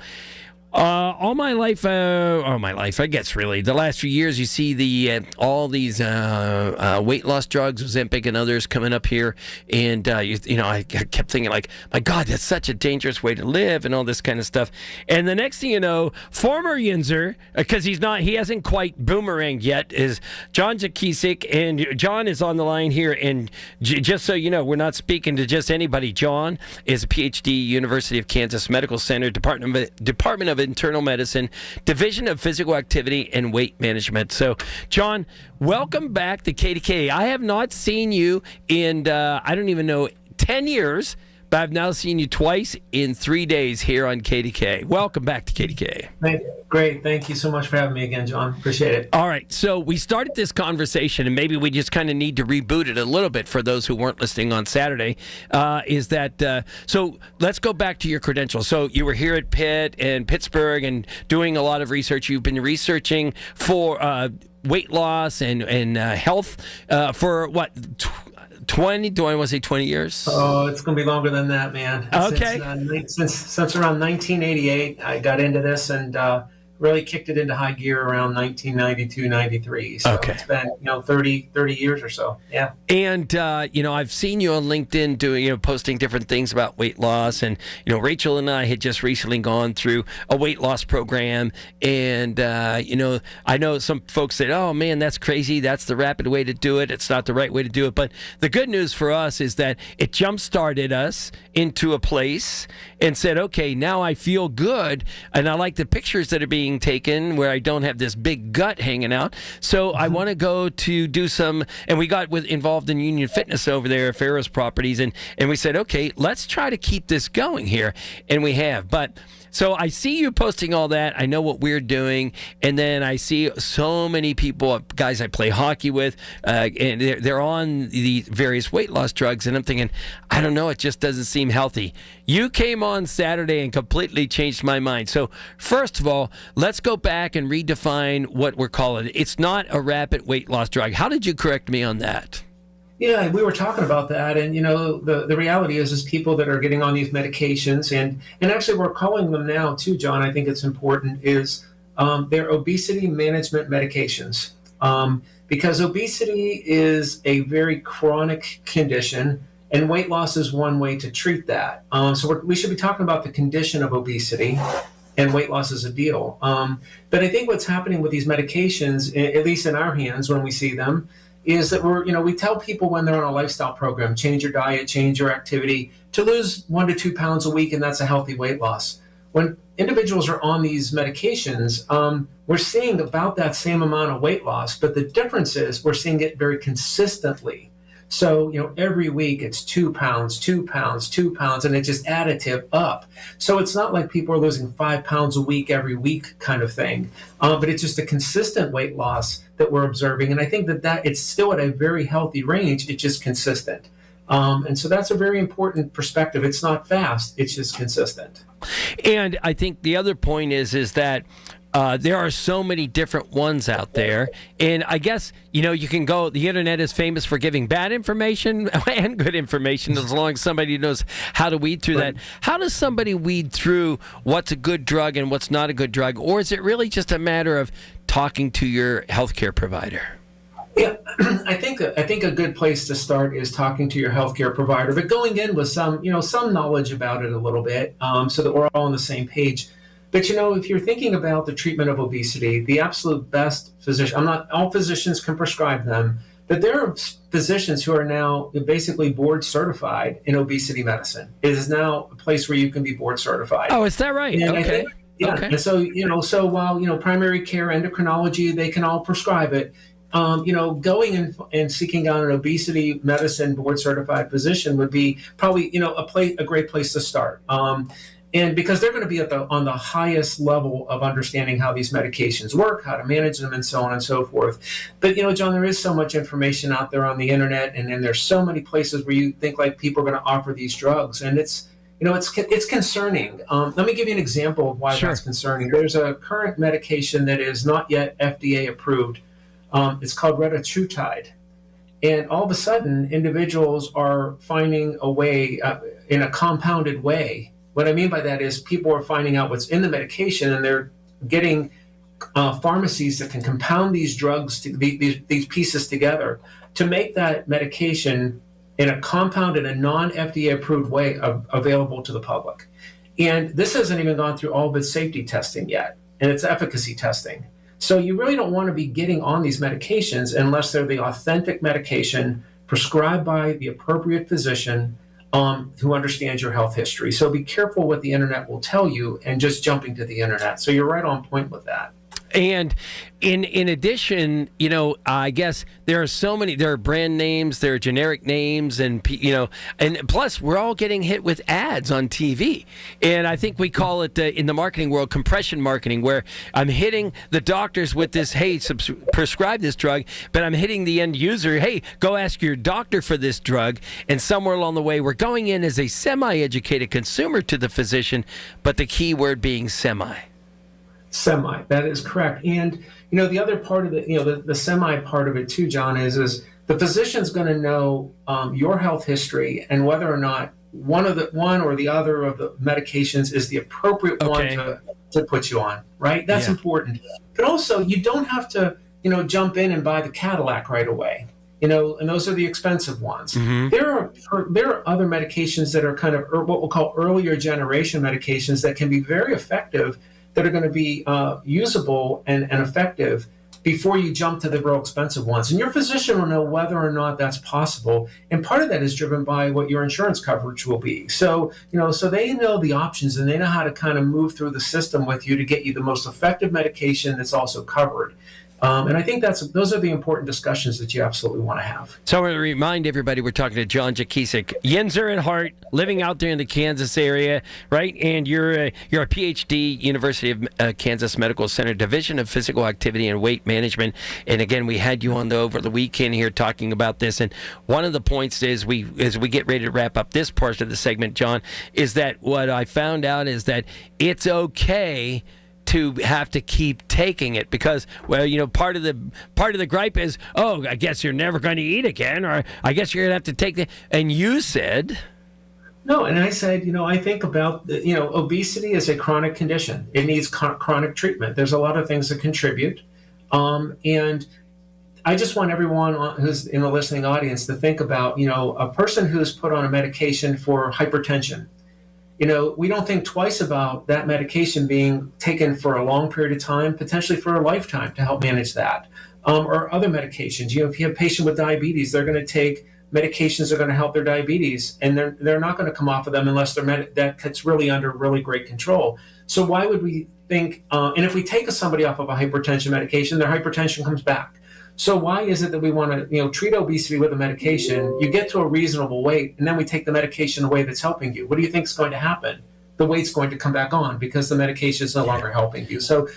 All my life, I guess really, the last few years, you see all these weight loss drugs, Ozempic and others coming up here, and I kept thinking like, my God, that's such a dangerous way to live, and all this kind of stuff. And the next thing you know, former Yinzer, because he hasn't quite boomeranged yet, is John Jakisik, and John is on the line here. And just so you know, we're not speaking to just anybody. John is a PhD, University of Kansas Medical Center, Department of Internal Medicine, Division of Physical Activity and Weight Management. So, John, welcome back to KDKA. I have not seen you in, I don't even know, 10 years, but I've now seen you twice in 3 days here on KDKA. Welcome back to KDKA. Great. Thank you so much for having me again, John. Appreciate it. All right. So we started this conversation, and maybe we just kind of need to reboot it a little bit for those who weren't listening on Saturday, so let's go back to your credentials. So you were here at Pitt and Pittsburgh and doing a lot of research. You've been researching for weight loss and health for what, 20? Do I want to say 20 years? Oh, it's going to be longer than that, man. Okay. Since around 1988, I got into this and really kicked it into high gear around 1992, 93. So It's been, 30 years or so. Yeah. And, I've seen you on LinkedIn doing, posting different things about weight loss. And, Rachel and I had just recently gone through a weight loss program. And, I know some folks said, oh, man, that's crazy. That's the rapid way to do it. It's not the right way to do it. But the good news for us is that it jump-started us into a place and said, okay, now I feel good. And I like the pictures that are being taken where I don't have this big gut hanging out. So I want to go to do some, and we got involved in Union Fitness over there at Farrah's Properties, and we said, okay, let's try to keep this going here. And we have. But So I see you posting all that. I know what we're doing. And then I see so many people, guys I play hockey with, and they're on the various weight loss drugs. And I'm thinking, I don't know, it just doesn't seem healthy. You came on Saturday and completely changed my mind. So first of all, let's go back and redefine what we're calling it. It's not a rapid weight loss drug. How did you correct me on that? Yeah, we were talking about that, and the reality is people that are getting on these medications, and actually we're calling them now too, John. I think it's important is they're obesity management medications, because obesity is a very chronic condition, and weight loss is one way to treat that. So we should be talking about the condition of obesity, and weight loss is a deal. But I think what's happening with these medications, at least in our hands when we see them, is that we tell people when they're on a lifestyle program, change your diet, change your activity, to lose 1 to 2 pounds a week, and that's a healthy weight loss. When individuals are on these medications, we're seeing about that same amount of weight loss, but the difference is we're seeing it very consistently. So, every week it's 2 pounds, 2 pounds, 2 pounds, and it's just additive up. So it's not like people are losing 5 pounds a week every week kind of thing, but it's just a consistent weight loss that we're observing. And I think that it's still at a very healthy range. It's just consistent. And so that's a very important perspective. It's not fast. It's just consistent. And I think the other point is that there are so many different ones out there. And I guess, you can go, the internet is famous for giving bad information and good information as long as somebody knows how to weed through that. How does somebody weed through what's a good drug and what's not a good drug? Or is it really just a matter of talking to your healthcare provider? Yeah, I think a good place to start is talking to your healthcare provider, but going in with some knowledge about it a little bit, so that we're all on the same page. But if you're thinking about the treatment of obesity, the absolute best physician, all physicians can prescribe them, but there are physicians who are now basically board certified in obesity medicine. It is now a place where you can be board certified. Oh, is that right? And Okay. Okay. And so while primary care, endocrinology, they can all prescribe it. Going and seeking out an obesity medicine board certified physician would be probably a great place to start. And because they're going to be on the highest level of understanding how these medications work, how to manage them, and so on and so forth. But John, there is so much information out there on the internet, and then there's so many places where you think like people are going to offer these drugs, and it's concerning. Let me give you an example of why that's concerning. There's a current medication that is not yet FDA approved. It's called retatrutide. And all of a sudden, individuals are finding a way, in a compounded way. What I mean by that is people are finding out what's in the medication, and they're getting pharmacies that can compound these drugs, these pieces together, to make that medication in a compounded and non-FDA approved way available to the public. And this hasn't even gone through all of its safety testing yet, and its efficacy testing. So you really don't want to be getting on these medications unless they're the authentic medication prescribed by the appropriate physician who understands your health history. So be careful what the internet will tell you and just jumping to the internet. So you're right on point with that. And in addition, I guess there are brand names, there are generic names, and plus we're all getting hit with ads on TV. And I think we call it in the marketing world compression marketing, where I'm hitting the doctors with this, hey, prescribe this drug, but I'm hitting the end user, hey, go ask your doctor for this drug. And somewhere along the way, we're going in as a semi-educated consumer to the physician, but the key word being semi. Semi, that is correct. And the other part of it, the semi part of it too, John, is the physician's going to know your health history and whether or not one or the other of the medications is the appropriate one to put you on, right? That's important. But also, you don't have to jump in and buy the Cadillac right away. And those are the expensive ones. Mm-hmm. There are other medications that are kind of what we'll call earlier generation medications that can be very effective, that are going to be usable and effective before you jump to the real expensive ones. And your physician will know whether or not that's possible. And part of that is driven by what your insurance coverage will be. So, so they know the options, and they know how to kind of move through the system with you to get you the most effective medication that's also covered. And I think those are the important discussions that you absolutely want to have. So I want to remind everybody we're talking to John Jakisik, Yinzer at heart, living out there in the Kansas area, right? And you're a PhD, University of Kansas Medical Center, Division of Physical Activity and Weight Management. And again, we had you on over the weekend here talking about this. And one of the points is as we get ready to wrap up this part of the segment, John, is that what I found out is that it's okay to have to keep taking it because, well, part of the gripe is, oh, I guess you're never going to eat again, or I guess you're going to have to take the. And you said, no, and I said, I think about obesity is a chronic condition. It needs chronic treatment. There's a lot of things that contribute, and I just want everyone who's in the listening audience to think about, a person who's put on a medication for hypertension. We don't think twice about that medication being taken for a long period of time, potentially for a lifetime to help manage that. Or other medications. If you have a patient with diabetes, they're going to take medications that are going to help their diabetes, and they're not going to come off of them unless that gets really under really great control. So why would we think, and if we take somebody off of a hypertension medication, their hypertension comes back. So why is it that we want to, treat obesity with a medication? You get to a reasonable weight, and then we take the medication away that's helping you. What do you think is going to happen? The weight's going to come back on because the medication is no longer helping you. So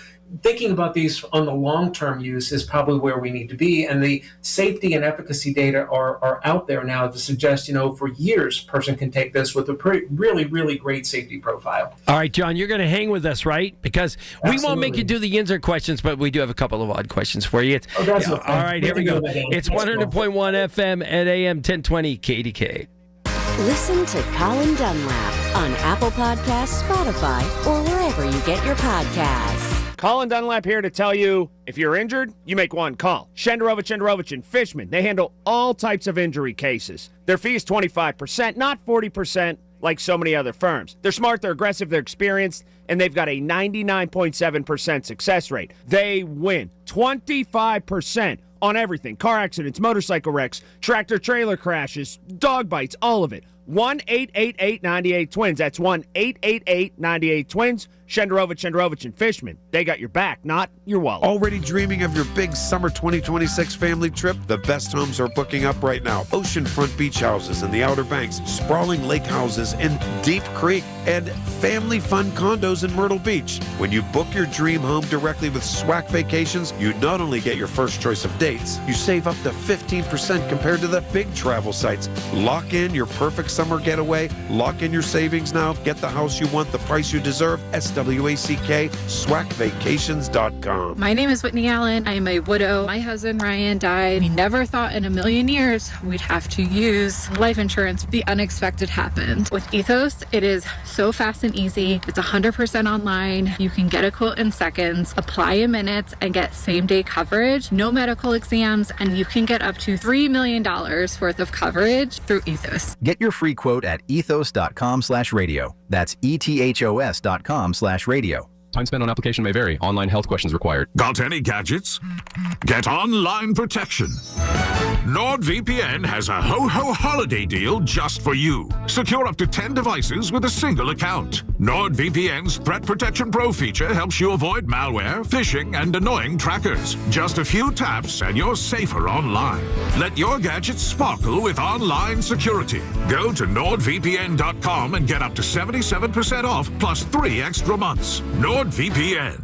thinking about these on the long-term use is probably where we need to be. And the safety and efficacy data are out there now to suggest, for years, a person can take this with a really, really great safety profile. All right, John, you're going to hang with us, right? Because we won't make you do the Yinzer questions, but we do have a couple of odd questions for you. That's all right, here we go. It's 100.1 FM at AM 1020 KDKA. Listen to Colin Dunlap on Apple Podcasts, Spotify, or wherever you get your podcasts. Colin Dunlap here to tell you, if you're injured, you make one call. Shenderovich and Fishman, they handle all types of injury cases. Their fee is 25%, not 40% like so many other firms. They're smart, they're aggressive, they're experienced, and they've got a 99.7% success rate. They win 25% on everything. Car accidents, motorcycle wrecks, tractor-trailer crashes, dog bites, all of it. 1-888-98-TWINS. That's 1-888-98-TWINS. Shenderovich and Fishman. They got your back, not your wallet. Already dreaming of your big summer 2026 family trip? The best homes are booking up right now. Oceanfront beach houses in the Outer Banks, sprawling lake houses in Deep Creek, and family fun condos in Myrtle Beach. When you book your dream home directly with SWAC Vacations, you not only get your first choice of dates, you save up to 15% compared to the big travel sites. Lock in your perfect summer getaway. Lock in your savings now. Get the house you want, the price you deserve. SWACK, SWACvacations.com. My name is Whitney Allen. I am a widow. My husband, Ryan, died. We never thought in a million years we'd have to use life insurance. The unexpected happened. With Ethos, it is so fast and easy. It's 100% online. You can get a quote in seconds, apply in minutes, and get same-day coverage. No medical exams, and you can get up to $3 million worth of coverage through Ethos. Get your free quote at ethos.com/radio. That's ethos.com/radio. Time spent on application may vary. Online health questions required. Got any gadgets? Get online protection. NordVPN has a ho-ho holiday deal just for you. Secure up to 10 devices with a single account. NordVPN's Threat Protection Pro feature helps you avoid malware, phishing, and annoying trackers. Just a few taps and you're safer online. Let your gadgets sparkle with online security. Go to NordVPN.com and get up to 77% off plus 3 extra months. NordVPN.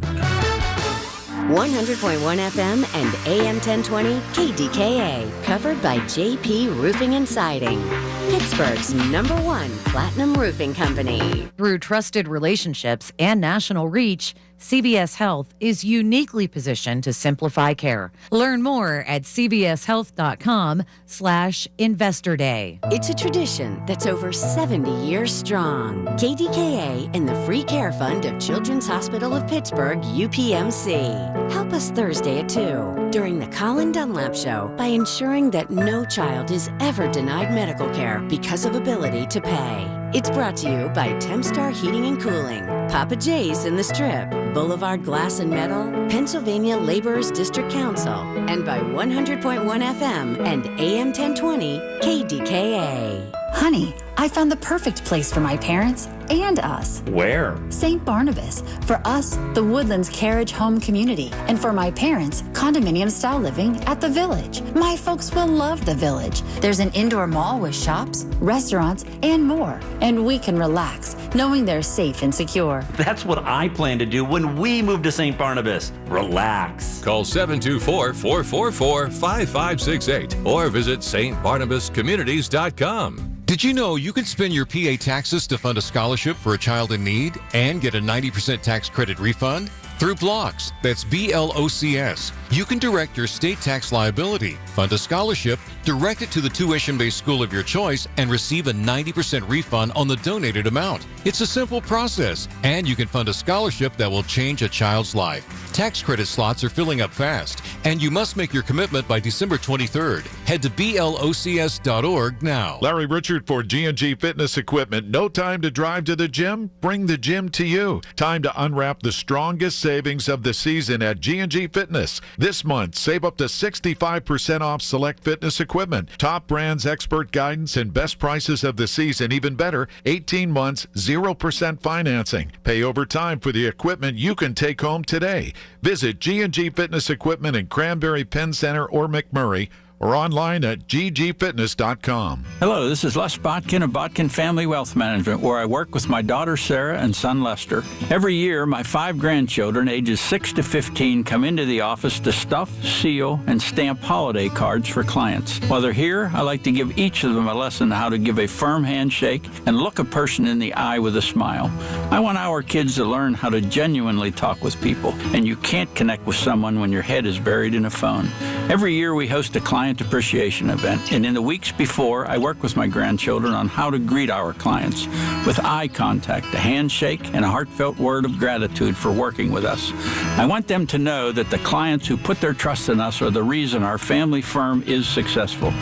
100.1 FM and AM 1020 KDKA. Covered by JP Roofing and Siding. Pittsburgh's #1 platinum roofing company. Through trusted relationships and national reach, CVS Health is uniquely positioned to simplify care. Learn more at cvshealth.com/Investor Day. It's a tradition that's over 70 years strong. KDKA and the Free Care Fund of Children's Hospital of Pittsburgh, UPMC. Help us Thursday at 2 during the Colin Dunlap Show by ensuring that no child is ever denied medical care because of ability to pay. It's brought to you by Tempstar Heating and Cooling, Papa J's in the Strip, Boulevard Glass and Metal, Pennsylvania Laborers District Council, and by 100.1 FM and AM 1020 KDKA. Honey, I I found the perfect place for my parents and us. Where? St. Barnabas. For us, the Woodlands Carriage Home Community. And for my parents, condominium-style living at the Village. My folks will love the Village. There's an indoor mall with shops, restaurants, and more. And we can relax, knowing they're safe and secure. That's what I plan to do when we move to St. Barnabas. Relax. Call 724-444-5568 or visit stbarnabascommunities.com. Did you know you can spend your PA taxes to fund a scholarship for a child in need and get a 90% tax credit refund? Through Blocks, that's BLOCS, you can direct your state tax liability, fund a scholarship, direct it to the tuition-based school of your choice, and receive a 90% refund on the donated amount. It's a simple process, and you can fund a scholarship that will change a child's life. Tax credit slots are filling up fast, and you must make your commitment by December 23rd. Head to BLOCS.org now. Larry Richard for G&G Fitness Equipment. No time to drive to the gym? Bring the gym to you. Time to unwrap the strongest savings of the season at G&G Fitness. This month, save up to 65% off select fitness equipment. Top brands, expert guidance, and best prices of the season. Even better, 18 months, 0% financing. Pay over time for the equipment you can take home today. Visit G&G Fitness Equipment in Cranberry, Penn Center, or McMurray, or online at ggfitness.com. Hello, this is Les Botkin of Botkin Family Wealth Management, where I work with my daughter Sarah and son Lester. Every year, my 5 grandchildren, ages 6 to 15, come into the office to stuff, seal, and stamp holiday cards for clients. While they're here, I like to give each of them a lesson on how to give a firm handshake and look a person in the eye with a smile. I want our kids to learn how to genuinely talk with people, and you can't connect with someone when your head is buried in a phone. Every year, we host a client appreciation event, and in the weeks before, I work with my grandchildren on how to greet our clients with eye contact, a handshake, and a heartfelt word of gratitude for working with us. I want them to know that the clients who put their trust in us are the reason our family firm is successful.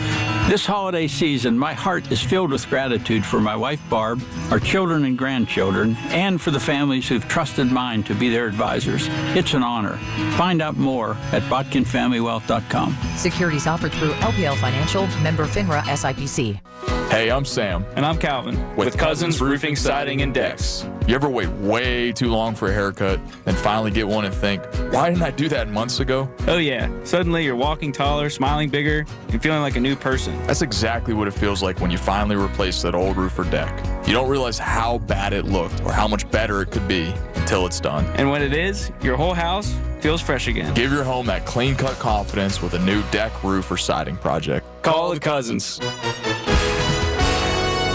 This holiday season, my heart is filled with gratitude for my wife Barb, our children and grandchildren, and for the families who've trusted mine to be their advisors. It's an honor. Find out more at botkinfamilywealth.com. Securities offered through LPL Financial, member FINRA SIPC. Hey, I'm Sam. And I'm Calvin. With Cousins Roofing, Siding, and Decks. You ever wait way too long for a haircut and finally get one and think, why didn't I do that months ago? Oh yeah, suddenly you're walking taller, smiling bigger, and feeling like a new person. That's exactly what it feels like when you finally replace that old roof or deck. You don't realize how bad it looked or how much better it could be until it's done. And when it is, your whole house feels fresh again. Give your home that clean-cut confidence with a new deck, roof, or siding project. Call the Cousins.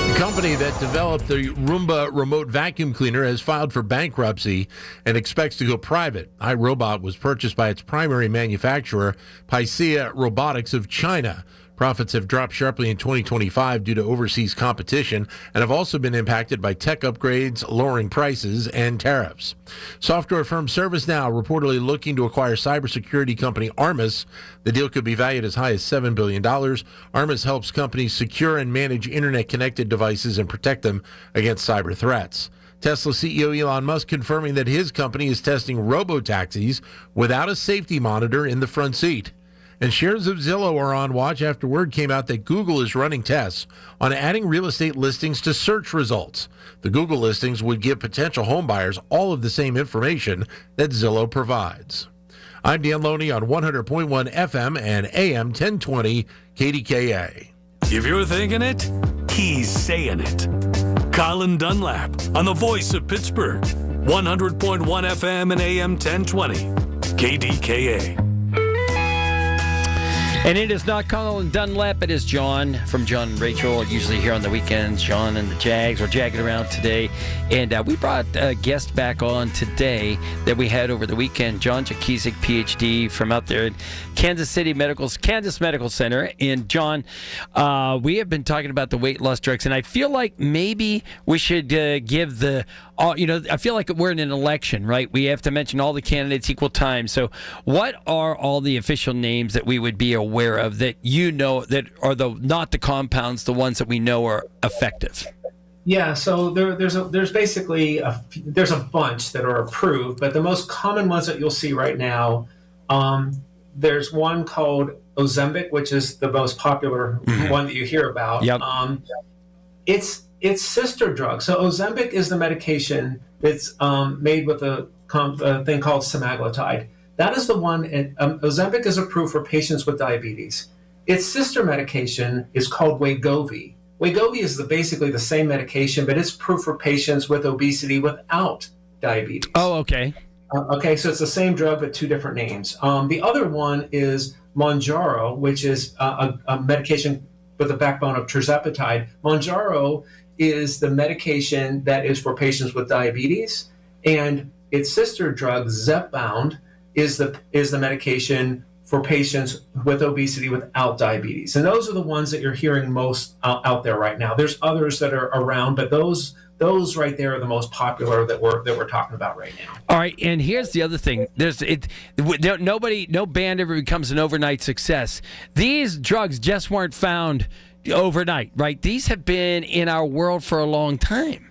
The company that developed the Roomba remote vacuum cleaner has filed for bankruptcy and expects to go private. iRobot was purchased by its primary manufacturer, Paisia Robotics of China. Profits have dropped sharply in 2025 due to overseas competition and have also been impacted by tech upgrades, lowering prices, and tariffs. Software firm ServiceNow reportedly looking to acquire cybersecurity company Armis. The deal could be valued as high as $7 billion. Armis helps companies secure and manage internet-connected devices and protect them against cyber threats. Tesla CEO Elon Musk confirming that his company is testing robo-taxis without a safety monitor in the front seat. And shares of Zillow are on watch after word came out that Google is running tests on adding real estate listings to search results. The Google listings would give potential homebuyers all of the same information that Zillow provides. I'm Dan Loney on 100.1 FM and AM 1020 KDKA. If you're thinking it, he's saying it. Colin Dunlap on the voice of Pittsburgh. 100.1 FM and AM 1020 KDKA. And it is not Colin Dunlap, it is John from John and Rachel. Usually here on the weekends, John and the Jags are jagging around today. And we brought a guest back on today that we had over the weekend, John Jakisik, PhD, from out there at Kansas Medical Center. And John, we have been talking about the weight loss drugs, and I feel like maybe we should give the, I feel like we're in an election, right? We have to mention all the candidates equal time. So what are all the official names that we would be aware of that that are not the compounds, the ones that we know are effective? Yeah, so there's basically there's a bunch that are approved, but the most common ones that you'll see right now, there's one called Ozempic, which is the most popular one that you hear about. Yep. it's sister drugs. So Ozempic is the medication that's made with a thing called semaglutide. That is the one, and Ozempic is approved for patients with diabetes. Its sister medication is called Wegovy. Wegovy is basically the same medication, but it's approved for patients with obesity without diabetes. Oh, okay. Okay, so it's the same drug but two different names. The other one is Mounjaro, which is a medication with the backbone of tirzepatide. Mounjaro is the medication that is for patients with diabetes, and its sister drug, Zepbound, is the medication for patients with obesity without diabetes. And those are the ones that you're hearing most out there right now. There's others that are around, but those right there are the most popular that we're talking about right now. All right, and here's the other thing. No band ever becomes an overnight success. These drugs just weren't found overnight, right? These have been in our world for a long time.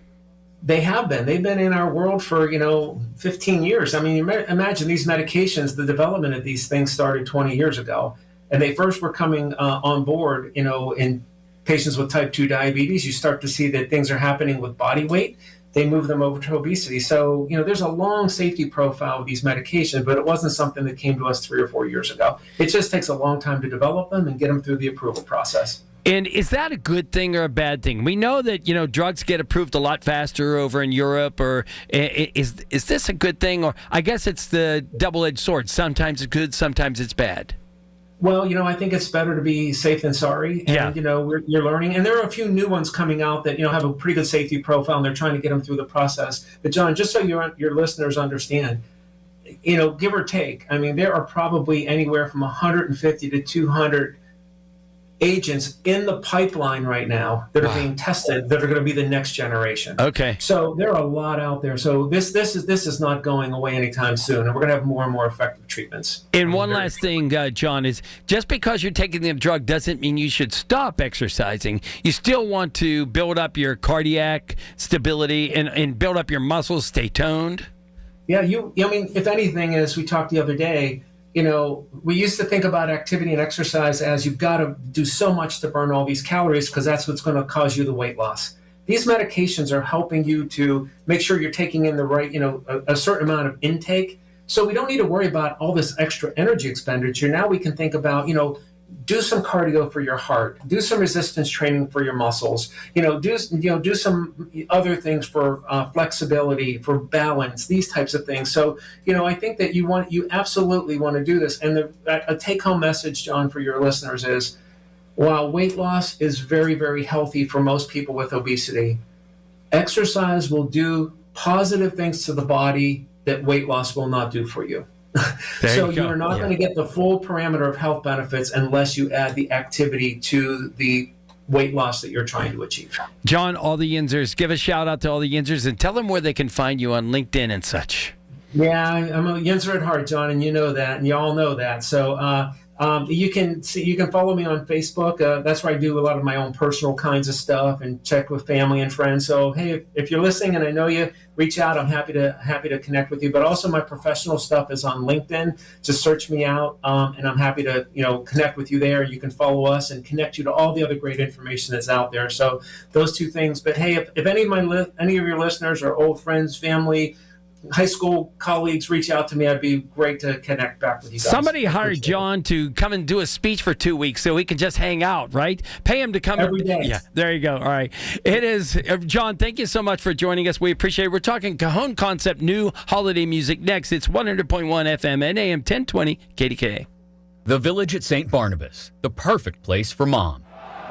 They have been. They've been in our world for, 15 years. I mean, imagine these medications, the development of these things started 20 years ago. And they first were coming on board, in patients with type 2 diabetes. You start to see that things are happening with body weight. They move them over to obesity. So, there's a long safety profile of these medications, but it wasn't something that came to us 3 or 4 years ago. It just takes a long time to develop them and get them through the approval process. And is that a good thing or a bad thing? We know that, drugs get approved a lot faster over in Europe. Or is this a good thing? Or I guess it's the double-edged sword. Sometimes it's good, sometimes it's bad. Well, I think it's better to be safe than sorry. And, you're learning. And there are a few new ones coming out that, have a pretty good safety profile, and they're trying to get them through the process. But, John, just so your listeners understand, give or take, I mean, there are probably anywhere from 150 to 200 agents in the pipeline right now that are being tested that are going to be the next generation. Okay. So there are a lot out there. So this is not going away anytime soon, and we're going to have more and more effective treatments. And one last thing, John, is just because you're taking the drug doesn't mean you should stop exercising. You still want to build up your cardiac stability and build up your muscles, stay toned. Yeah, if anything, as we talked the other day, we used to think about activity and exercise as you've got to do so much to burn all these calories because that's what's going to cause you the weight loss. These medications are helping you to make sure you're taking in the right, a certain amount of intake. So we don't need to worry about all this extra energy expenditure. Now we can think about, do some cardio for your heart, do some resistance training for your muscles, do some other things for flexibility, for balance, these types of things. So, I think that you absolutely want to do this. And a take-home message, John, for your listeners is, while weight loss is very, very healthy for most people with obesity, exercise will do positive things to the body that weight loss will not do for you. So you are not going to get the full parameter of health benefits unless you add the activity to the weight loss that you're trying to achieve. John, all the Yinzers, give a shout out to all the Yinzers and tell them where they can find you on LinkedIn and such. Yeah, I'm a Yinzer at heart, John, and you know that, and you all know that. So you can follow me on Facebook. That's where I do a lot of my own personal kinds of stuff and check with family and friends. So hey, if you're listening and I know you, reach out. I'm happy to connect with you. But also my professional stuff is on LinkedIn. Just search me out, and I'm happy to connect with you there. You can follow us and connect you to all the other great information that's out there. So those two things. But hey, if any of your listeners are old friends, family, high school colleagues, reach out to me. I'd be great to connect back with you guys. Somebody hired John to come and do a speech for 2 weeks so he can just hang out, right? Pay him to come every day. Yeah, there you go. All right. It is, John, thank you so much for joining us. We appreciate it. We're talking Cajon Concept new holiday music next. It's 100.1 FM and AM 1020 KDKA. The Village at St. Barnabas, the perfect place for mom.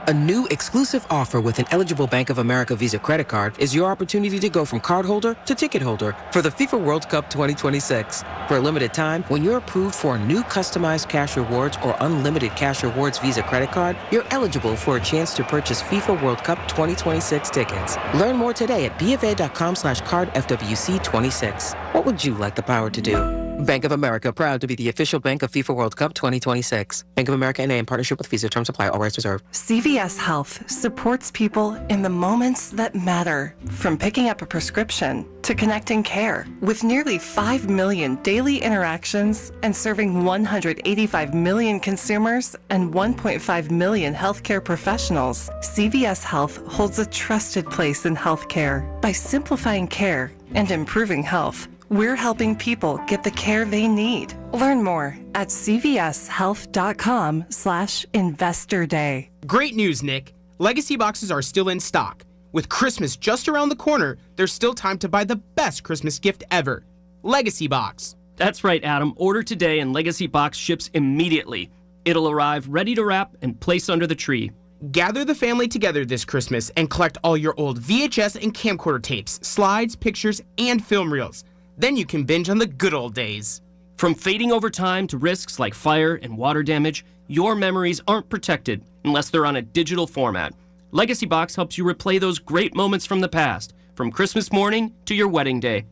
A new exclusive offer with an eligible Bank of America Visa credit card is your opportunity to go from cardholder to ticket holder for the FIFA World Cup 2026. For a limited time, when you're approved for a new customized cash rewards or unlimited cash rewards Visa credit card, you're eligible for a chance to purchase FIFA World Cup 2026 tickets. Learn more today at BofA.com/cardFWC26. What would you like the power to do? Bank of America, proud to be the official bank of FIFA World Cup 2026. Bank of America N.A. in partnership with Visa. Terms apply. All rights reserved. CVS Health supports people in the moments that matter. From picking up a prescription to connecting care. With nearly 5 million daily interactions and serving 185 million consumers and 1.5 million healthcare professionals, CVS Health holds a trusted place in healthcare. By simplifying care and improving health, we're helping people get the care they need. Learn more at cvshealth.com/investor day. Great news, Nick. Legacy boxes are still in stock. With Christmas just around the corner, there's still time to buy the best Christmas gift ever. Legacy Box. That's right, Adam. Order today and Legacy Box ships immediately. It'll arrive ready to wrap and place under the tree. Gather the family together this Christmas and collect all your old VHS and camcorder tapes, slides, pictures, and film reels. Then you can binge on the good old days. From fading over time to risks like fire and water damage, your memories aren't protected unless they're on a digital format. Legacy Box helps you replay those great moments from the past, from Christmas morning to your wedding day.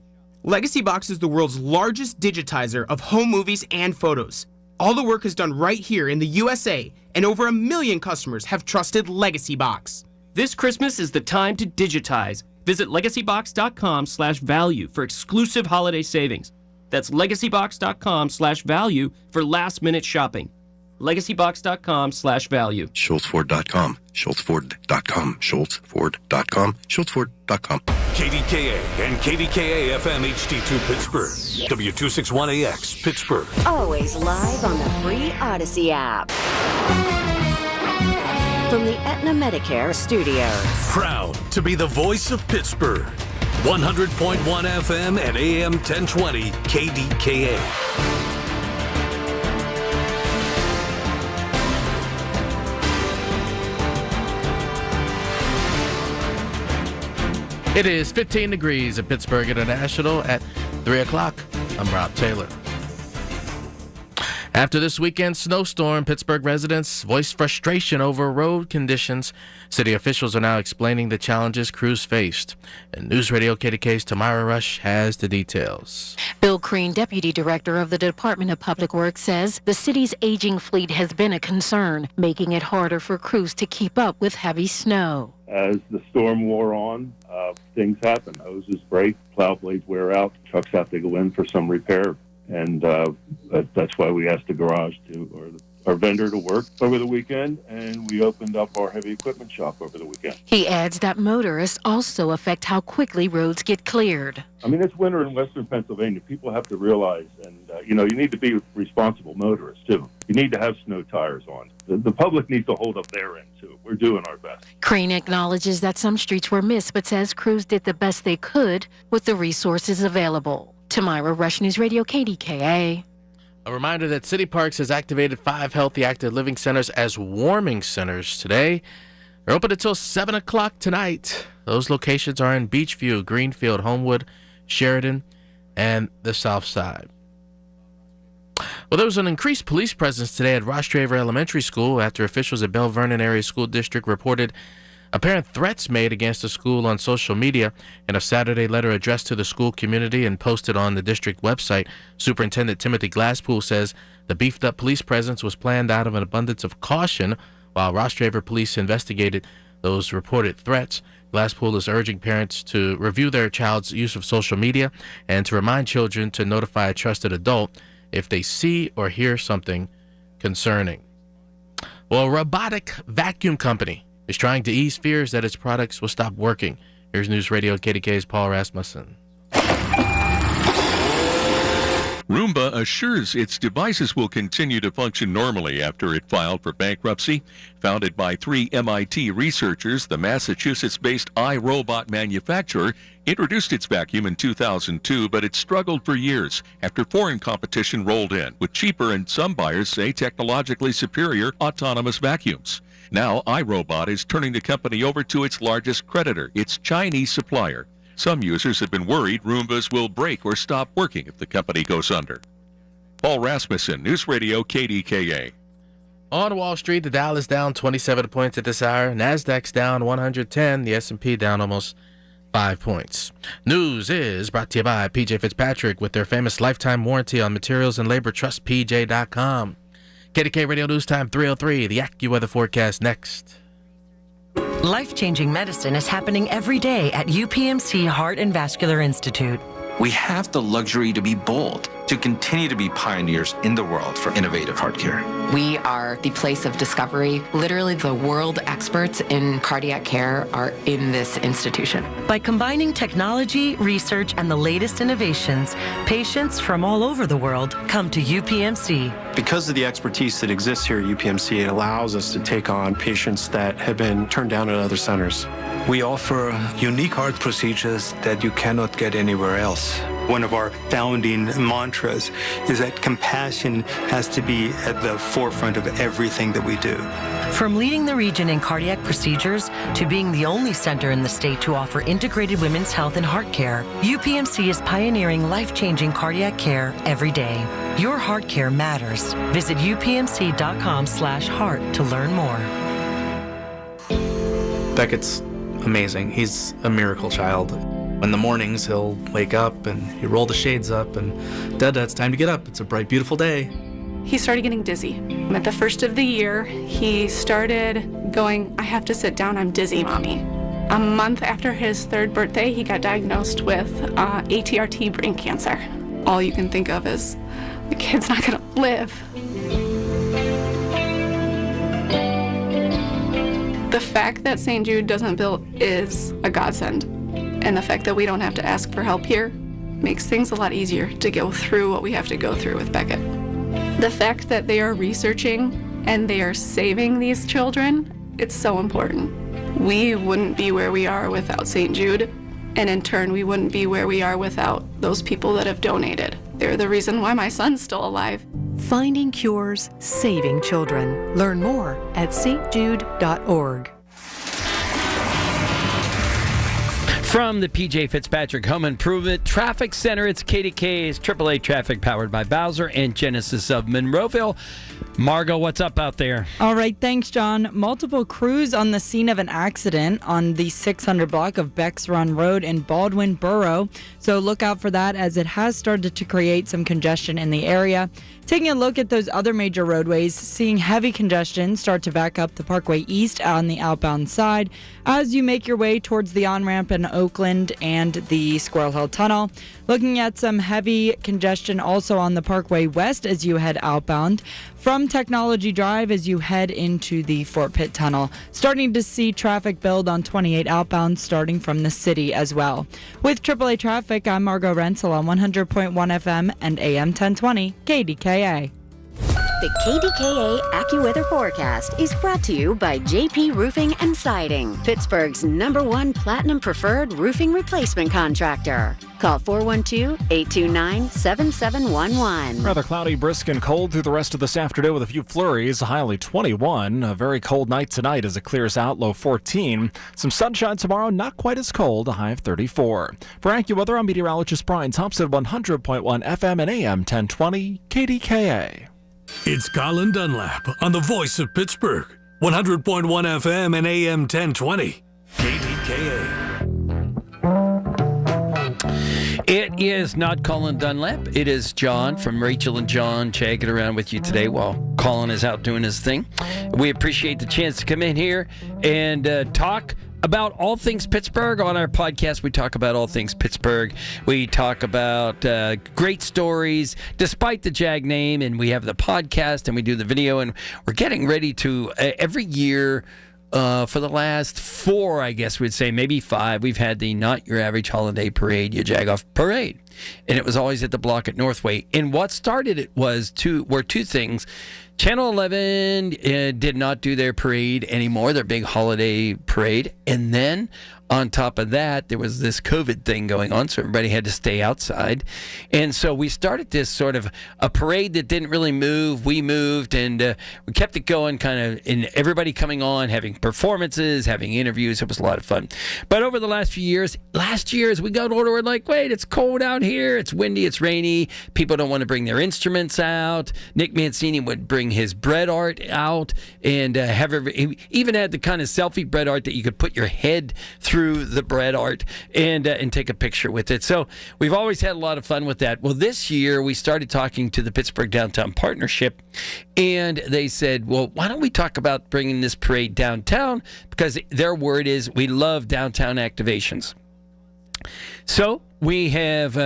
Legacy Box is the world's largest digitizer of home movies and photos. All the work is done right here in the USA, and over 1 million customers have trusted Legacy Box. This Christmas is the time to digitize. Visit legacybox.com/value for exclusive holiday savings. That's legacybox.com/value for last-minute shopping. legacybox.com/value. SchultzFord.com, SchultzFord.com, SchultzFord.com, SchultzFord.com. KDKA and KDKA-FM HD2 Pittsburgh. W261AX Pittsburgh. Always live on the free Odyssey app. From the Aetna Medicare studios. Proud to be the voice of Pittsburgh. 100.1 FM and AM 1020 KDKA. It is 15 degrees at Pittsburgh International at 3 o'clock. I'm Rob Taylor. After this weekend's snowstorm, Pittsburgh residents voiced frustration over road conditions. City officials are now explaining the challenges crews faced. And News Radio KDK's Tamara Rush has the details. Bill Crean, Deputy Director of the Department of Public Works, says the city's aging fleet has been a concern, making it harder for crews to keep up with heavy snow. As the storm wore on, things happen. Hoses break, plow blades wear out, trucks have to go in for some repair. And that's why we asked the garage or our vendor to work over the weekend, and we opened up our heavy equipment shop over the weekend. He adds that motorists also affect how quickly roads get cleared. I mean, it's winter in western Pennsylvania. People have to realize, and you need to be responsible motorists, too. You need to have snow tires on. The public needs to hold up their end, too. We're doing our best. Crean acknowledges that some streets were missed, but says crews did the best they could with the resources available. Tamira Rush, News Radio KDKA. A reminder that City Parks has activated 5 Healthy Active Living Centers as warming centers today. They're open until 7 o'clock tonight. Those locations are in Beachview, Greenfield, Homewood, Sheridan, and the South Side. Well, there was an increased police presence today at Rostraver Elementary School after officials at Bell Vernon Area School District reported apparent threats made against the school on social media. In a Saturday letter addressed to the school community and posted on the district website, Superintendent Timothy Glasspool says the beefed-up police presence was planned out of an abundance of caution while Rostraver police investigated those reported threats. Glasspool is urging parents to review their child's use of social media and to remind children to notify a trusted adult if they see or hear something concerning. Well, a robotic vacuum company is trying to ease fears that its products will stop working. Here's News Radio KDK's Paul Rasmussen. Roomba assures its devices will continue to function normally after it filed for bankruptcy. Founded by 3 MIT researchers, the Massachusetts-based iRobot manufacturer introduced its vacuum in 2002, but it struggled for years after foreign competition rolled in, with cheaper and some buyers say technologically superior autonomous vacuums. Now, iRobot is turning the company over to its largest creditor, its Chinese supplier. Some users have been worried Roombas will break or stop working if the company goes under. Paul Rasmussen, News Radio KDKA. On Wall Street, the Dow is down 27 points at this hour. NASDAQ's down 110. The S&P down almost 5 points. News is brought to you by PJ Fitzpatrick with their famous lifetime warranty on materials and labor. Trust PJ.com. KDKA Radio News Time 3:03. The AccuWeather forecast next. Life-changing medicine is happening every day at UPMC Heart and Vascular Institute. We have the luxury to be bold, to continue to be pioneers in the world for innovative heart care. We are the place of discovery. Literally, the world experts in cardiac care are in this institution. By combining technology, research, and the latest innovations, patients from all over the world come to UPMC. Because of the expertise that exists here at UPMC, it allows us to take on patients that have been turned down at other centers. We offer unique heart procedures that you cannot get anywhere else. One of our founding mantras is that compassion has to be at the forefront of everything that we do. From leading the region in cardiac procedures to being the only center in the state to offer integrated women's health and heart care, UPMC is pioneering life-changing cardiac care every day. Your heart care matters. Visit upmc.com/heart to learn more. Beckett's amazing. He's a miracle child. In the mornings, he'll wake up and he'll roll the shades up and, Dad, it's time to get up. It's a bright, beautiful day. He started getting dizzy. At the first of the year, he started going, I have to sit down, I'm dizzy, Mommy. A month after his 3rd birthday, he got diagnosed with ATRT brain cancer. All you can think of is, the kid's not gonna live. The fact that St. Jude doesn't bill is a godsend. And the fact that we don't have to ask for help here makes things a lot easier to go through what we have to go through with Beckett. The fact that they are researching and they are saving these children, it's so important. We wouldn't be where we are without St. Jude, and in turn, we wouldn't be where we are without those people that have donated. They're the reason why my son's still alive. Finding cures, saving children. Learn more at stjude.org. From the PJ Fitzpatrick Home Improvement Traffic Center, it's KDKA's AAA traffic powered by Bowser and Genesis of Monroeville. Margot, what's up out there? All right, thanks, John. Multiple crews on the scene of an accident on the 600 block of Becks Run Road in Baldwin Borough. So look out for that as it has started to create some congestion in the area. Taking a look at those other major roadways, seeing heavy congestion start to back up the Parkway East on the outbound side as you make your way towards the on-ramp in Oakland and the Squirrel Hill Tunnel. Looking at some heavy congestion also on the Parkway West as you head outbound from Technology Drive as you head into the Fort Pitt Tunnel. Starting to see traffic build on 28 outbound starting from the city as well. With AAA Traffic, I'm Margot Rensel on 100.1 FM and AM 1020 KDKA. The KDKA AccuWeather forecast is brought to you by JP Roofing and Siding, Pittsburgh's #1 Platinum Preferred Roofing Replacement Contractor. Call 412-829-7711. Rather cloudy, brisk, and cold through the rest of this afternoon with a few flurries. A high only 21. A very cold night tonight as it clears out, low 14. Some sunshine tomorrow, not quite as cold, a high of 34. For AccuWeather, I'm meteorologist Brian Thompson, 100.1 FM and AM 1020 KDKA. It's Colin Dunlap on the voice of Pittsburgh, 100.1 FM and AM 1020 KDKA. It is not Colin Dunlap. It is John from Rachel and John jagging around with you today while Colin is out doing his thing. We appreciate the chance to come in here and talk about all things Pittsburgh. On our podcast, we talk about all things Pittsburgh. We talk about great stories, despite the Jag name, and we have the podcast, and we do the video, and we're getting ready to, every year, for the last 4, I guess we'd say, maybe 5, we've had the Not Your Average Holiday Parade, your Jag-Off Parade. And it was always at the block at Northway. And what started it were two things. Channel 11 did not do their parade anymore, their big holiday parade. And then on top of that, there was this COVID thing going on, so everybody had to stay outside. And so we started this sort of a parade that didn't really move. We moved, and we kept it going kind of, and everybody coming on, having performances, having interviews. It was a lot of fun. But over the last few years, last year as we got older, we're like, wait, it's cold out here, it's windy, it's rainy. People don't want to bring their instruments out. Nick Mancini would bring his bread art out and he even had the kind of selfie bread art that you could put your head through the bread art and take a picture with it. So we've always had a lot of fun with that. Well, this year we started talking to the Pittsburgh Downtown Partnership, and they said, well, why don't we talk about bringing this parade downtown? Because their word is we love downtown activations. So we have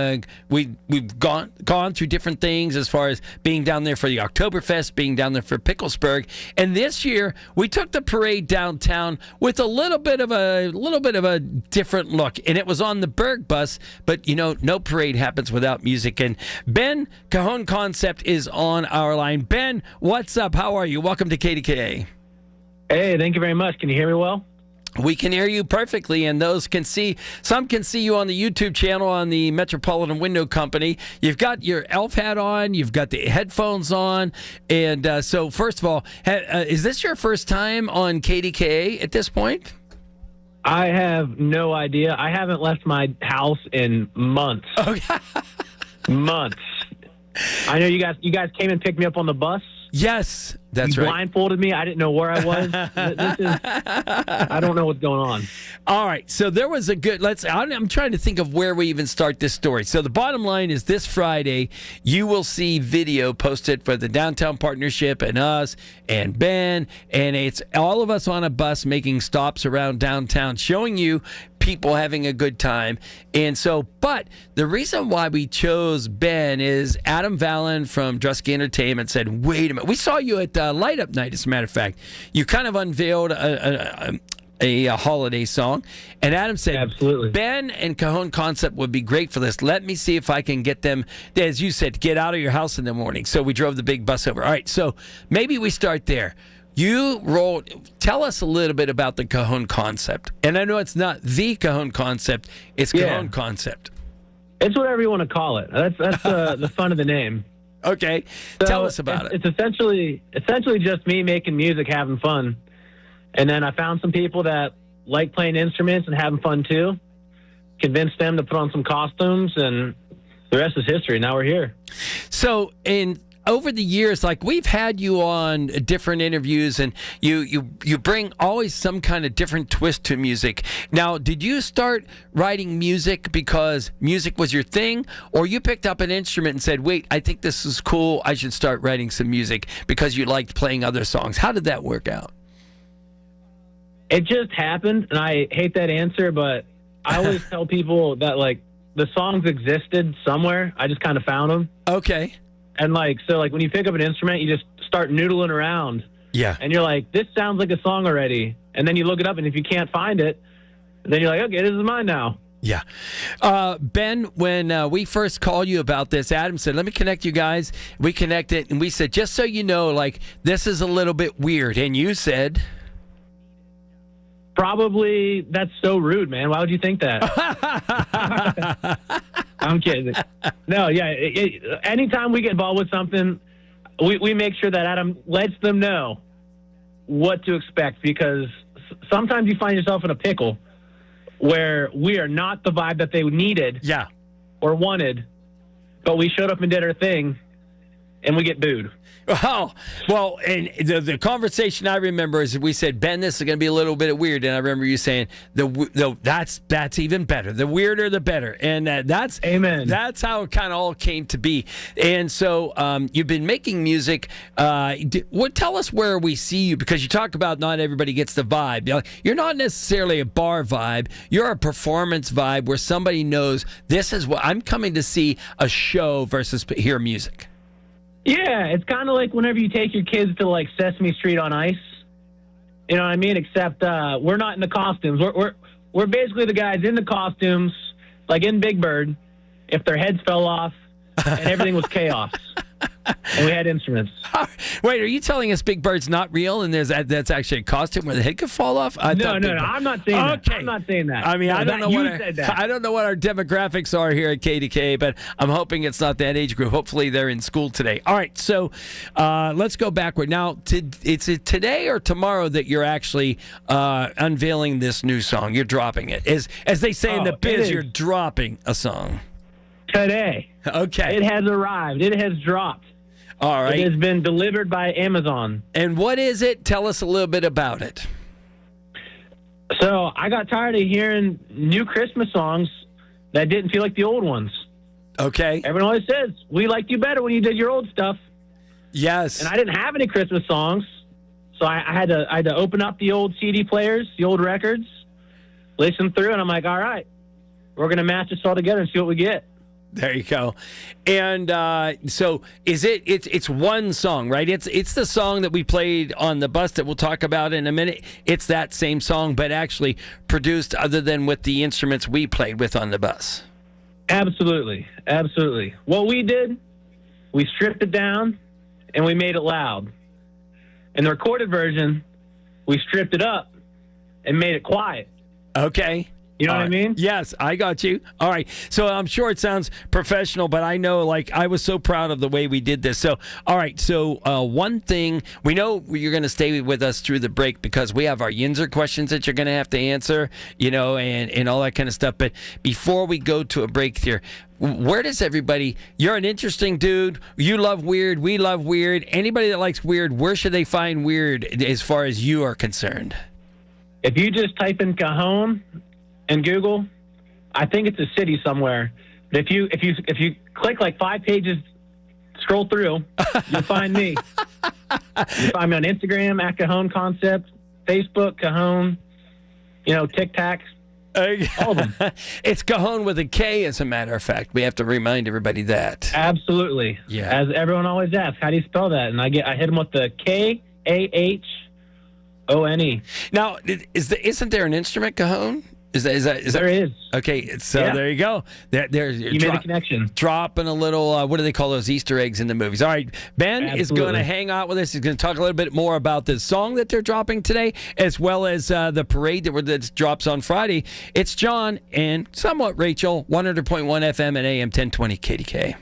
we've gone through different things as far as being down there for the Oktoberfest, being down there for Picklesburg, and this year we took the parade downtown with a little bit of a different look, and it was on the Berg bus. But no parade happens without music. And Ben Cajon Concept is on our line. Ben, what's up? How are you? Welcome to KDKA. Hey, thank you very much. Can you hear me well? We can hear you perfectly, and some can see you on the YouTube channel on the Metropolitan Window Company. You've got your elf hat on, you've got the headphones on, and so first of all, is this your first time on KDKA at this point? I have no idea. I haven't left my house in months. Okay. Months. I know you guys came and picked me up on the bus. Yes, that's you right. Blindfolded me. I didn't know where I was. I don't know what's going on. All right, so there was a good. I'm trying to think of where we even start this story. So the bottom line is this Friday, you will see video posted for the Downtown Partnership and us and Ben, and it's all of us on a bus making stops around downtown, showing you people having a good time. And so, but the reason why we chose Ben is Adam Vallon from Drusky Entertainment said, wait a minute, we saw you at Light Up Night, as a matter of fact. You kind of unveiled a holiday song, and Adam said, absolutely, Ben and Cajon Concept would be great for this. Let me see if I can get them, as you said, get out of your house in the morning. So we drove the big bus over. All right, so maybe we start there. Tell us a little bit about the Cajon Concept. And I know it's not the Cajon Concept, it's Cajon Concept. It's whatever you want to call it. That's the fun of the name. Okay. So tell us about it. It's essentially just me making music, having fun. And then I found some people that like playing instruments and having fun too. Convinced them to put on some costumes, and the rest is history. Now we're here. So, over the years, like we've had you on different interviews, and you bring always some kind of different twist to music. Now, did you start writing music because music was your thing, or you picked up an instrument and said, wait, I think this is cool, I should start writing some music because you liked playing other songs? How did that work out? It just happened, and I hate that answer, but I always tell people that like the songs existed somewhere. I just kind of found them. Okay. And so when you pick up an instrument, you just start noodling around. Yeah. And you're like, this sounds like a song already. And then you look it up, and if you can't find it, then you're like, okay, this is mine now. Yeah. Ben, when we first called you about this, Adam said, let me connect you guys. We connected, and we said, just so you know, like, this is a little bit weird. And you said... Probably that's so rude, man. Why would you think that? I'm kidding. No, yeah. Anytime we get involved with something, we make sure that Adam lets them know what to expect, because sometimes you find yourself in a pickle where we are not the vibe that they needed or wanted, but we showed up and did our thing, and we get booed. Oh, well, and the conversation I remember is we said, Ben, this is going to be a little bit weird. And I remember you saying, that's even better. The weirder, the better. And that's amen. That's how it kind of all came to be. And so you've been making music. Tell us where we see you, because you talk about not everybody gets the vibe. You're not necessarily a bar vibe. You're a performance vibe where somebody knows this is what I'm coming to see, a show versus hear music. Yeah, it's kind of like whenever you take your kids to like Sesame Street on Ice. You know what I mean? Except we're not in the costumes. We're basically the guys in the costumes, like in Big Bird, if their heads fell off and everything was chaos. And we had instruments. Wait, are you telling us Big Bird's not real and that's actually a costume where the head could fall off? No, I'm not saying that. Okay. I'm not saying that. I mean, no, I don't know what our demographics are here at KDK, but I'm hoping it's not that age group. Hopefully they're in school today. All right, so let's go backward. Now, it's today or tomorrow that you're actually unveiling this new song. You're dropping it. As they say in the biz, you're dropping a song. Today. Okay. It has arrived. It has dropped. All right. It has been delivered by Amazon. And what is it? Tell us a little bit about it. So I got tired of hearing new Christmas songs that didn't feel like the old ones. Okay. Everyone always says, we liked you better when you did your old stuff. Yes. And I didn't have any Christmas songs, so I had to open up the old CD players, the old records, listen through, and I'm like, all right, we're going to match this all together and see what we get. There you go. And so it's one song, right? It's the song that we played on the bus that we'll talk about in a minute. It's that same song, but actually produced other than with the instruments we played with on the bus. Absolutely. Absolutely. What we did, we stripped it down and we made it loud. In the recorded version, we stripped it up and made it quiet. Okay. You know what I mean? Yes, I got you. All right. So I'm sure it sounds professional, but I know, like, I was so proud of the way we did this. So, all right. So one thing, we know you're going to stay with us through the break because we have our Yinzer questions that you're going to have to answer, you know, and all that kind of stuff. But before we go to a break here, where does everybody, you're an interesting dude. You love weird. We love weird. Anybody that likes weird, where should they find weird as far as you are concerned? If you just type in Cajon in Google, I think it's a city somewhere. But if you click like 5 pages, scroll through, you'll find me. You find me on Instagram at Cajon Concept, Facebook Cajon, Tic Tac. All of them. It's Cajon with a K, as a matter of fact. We have to remind everybody that. Absolutely. Yeah. As everyone always asks, how do you spell that? And I hit them with the KAHONE. Now, isn't there an instrument, Cajon? There is. Okay, so there you go. You made a connection. Dropping a little, what do they call those Easter eggs in the movies? All right, Ben is going to hang out with us. He's going to talk a little bit more about the song that they're dropping today, as well as the parade that drops on Friday. It's John and somewhat Rachel, 100.1 FM and AM 1020 KDKA.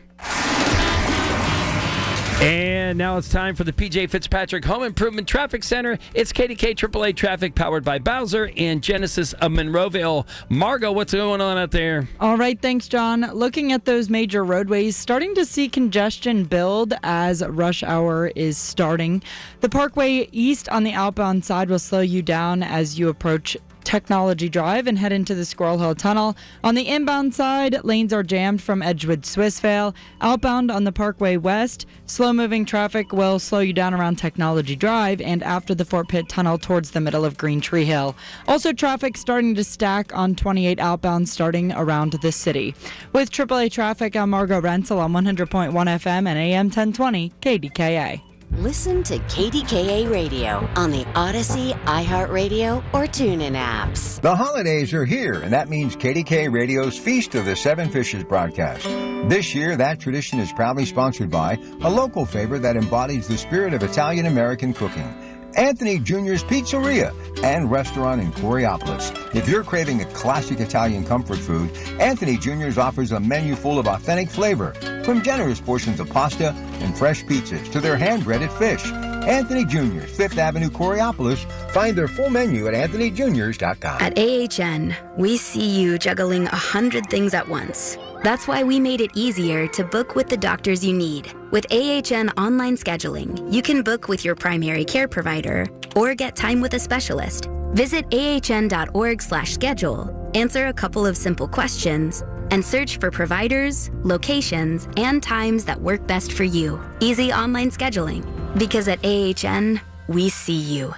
And now it's time for the PJ Fitzpatrick Home Improvement Traffic Center. It's KDK AAA Traffic powered by Bowser and Genesis of Monroeville. Margo, what's going on out there? All right, thanks, John. Looking at those major roadways, starting to see congestion build as rush hour is starting. The Parkway East on the outbound side will slow you down as you approach Technology Drive and head into the Squirrel Hill Tunnel. On the inbound side, lanes are jammed from Edgewood Swissvale. Outbound on the Parkway West, slow-moving traffic will slow you down around Technology Drive and after the Fort Pitt Tunnel towards the middle of Green Tree Hill. Also, traffic starting to stack on 28 outbound starting around the city. With AAA traffic, I'm Margo Renzel on 100.1 FM and AM 1020 KDKA. Listen to KDKA Radio on the Odyssey, iHeartRadio, or TuneIn apps. The holidays are here, and that means KDKA Radio's Feast of the Seven Fishes broadcast. This year, that tradition is proudly sponsored by a local favorite that embodies the spirit of Italian-American cooking, Anthony Jr.'s Pizzeria and Restaurant in Coraopolis. If you're craving a classic Italian comfort food, Anthony Jr.'s offers a menu full of authentic flavor, from generous portions of pasta and fresh pizzas to their hand-breaded fish. Anthony Jr.'s, 5th Avenue, Coraopolis. Find their full menu at anthonyjuniors.com. At AHN, we see you juggling 100 things at once. That's why we made it easier to book with the doctors you need. With AHN online scheduling, you can book with your primary care provider or get time with a specialist. Visit ahn.org/schedule, answer a couple of simple questions, and search for providers, locations, and times that work best for you. Easy online scheduling. Because at AHN, we see you.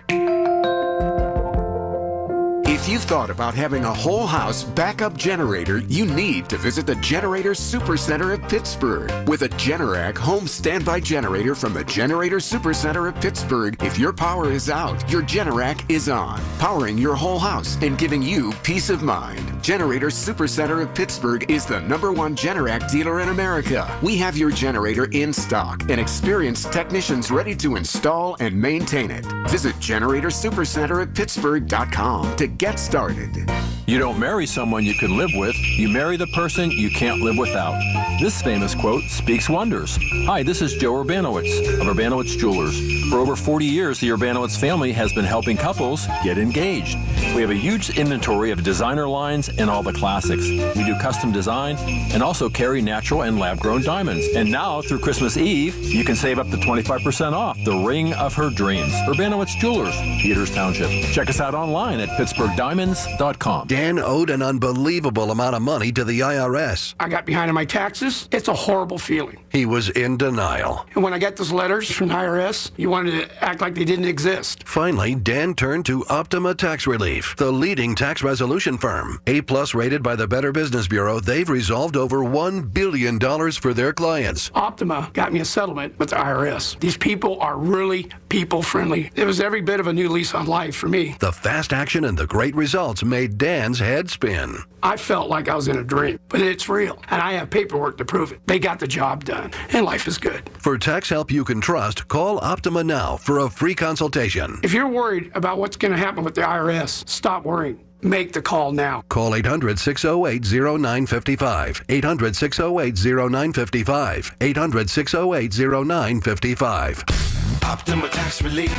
If you've thought about having a whole house backup generator, you need to visit the Generator Supercenter of Pittsburgh. With a Generac home standby generator from the Generator Supercenter of Pittsburgh, if your power is out, your Generac is on, powering your whole house and giving you peace of mind. Generator Supercenter of Pittsburgh is the #1 Generac dealer in America. We have your generator in stock and experienced technicians ready to install and maintain it. Visit GeneratorSuperCenterofPittsburgh.com to get started. You don't marry someone you can live with, you marry the person you can't live without. This famous quote speaks wonders. Hi, this is Joe Urbanowitz of Urbanowitz Jewelers. For over 40 years, the Urbanowitz family has been helping couples get engaged. We have a huge inventory of designer lines and all the classics. We do custom design and also carry natural and lab-grown diamonds. And now, through Christmas Eve, you can save up to 25% off the ring of her dreams. Urbanowitz Jewelers, Peters Township. Check us out online at pittsburghdiamonds.com. Dan owed an unbelievable amount of money to the IRS. I got behind on my taxes. It's a horrible feeling. He was in denial. And when I got those letters from the IRS, you wanted to act like they didn't exist. Finally, Dan turned to Optima Tax Relief, the leading tax resolution firm. A-plus rated by the Better Business Bureau, they've resolved over $1 billion for their clients. Optima got me a settlement with the IRS. These people are really people-friendly. It was every bit of a new lease on life for me. The fast action and the great results made Dan's head spin. I felt like I was in a dream, but it's real, and I have paperwork to prove it. They got the job done, and life is good. For tax help you can trust, call Optima now for a free consultation. If you're worried about what's going to happen with the IRS, stop worrying. Make the call now. Call 800-608-0955. 800-608-0955. 800-608-0955. Optima Tax Relief.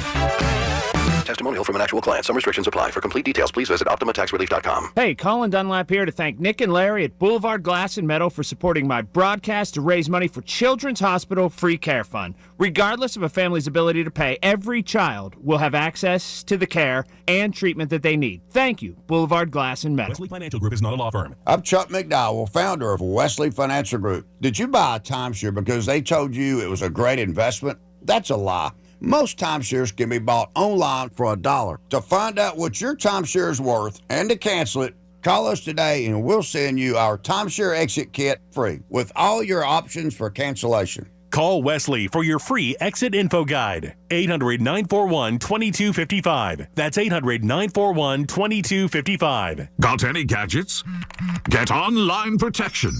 Testimonial from an actual client. Some restrictions apply. For complete details, please visit OptimaTaxRelief.com. Hey, Colin Dunlap here to thank Nick and Larry at Boulevard Glass and Metal for supporting my broadcast to raise money for Children's Hospital Free Care Fund. Regardless of a family's ability to pay, every child will have access to the care and treatment that they need. Thank you, Boulevard Glass and Metal. Wesley Financial Group is not a law firm. I'm Chuck McDowell, founder of Wesley Financial Group. Did you buy a timeshare because they told you it was a great investment? That's a lie. Most timeshares can be bought online for $1. To find out what your timeshare is worth and to cancel it, call us today and we'll send you our timeshare exit kit free with all your options for cancellation. Call Wesley for your free exit info guide. 800-941-2255. That's 800-941-2255. Got any gadgets? Get online protection.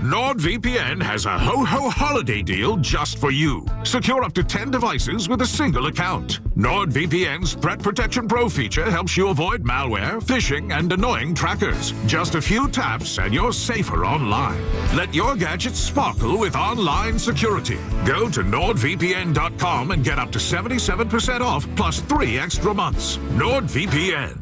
NordVPN has a ho-ho holiday deal just for you. Secure up to 10 devices with a single account. NordVPN's Threat Protection Pro feature helps you avoid malware, phishing, and annoying trackers. Just a few taps and you're safer online. Let your gadgets sparkle with online security. Go to NordVPN.com and get up to 77% off plus 3 extra months. NordVPN.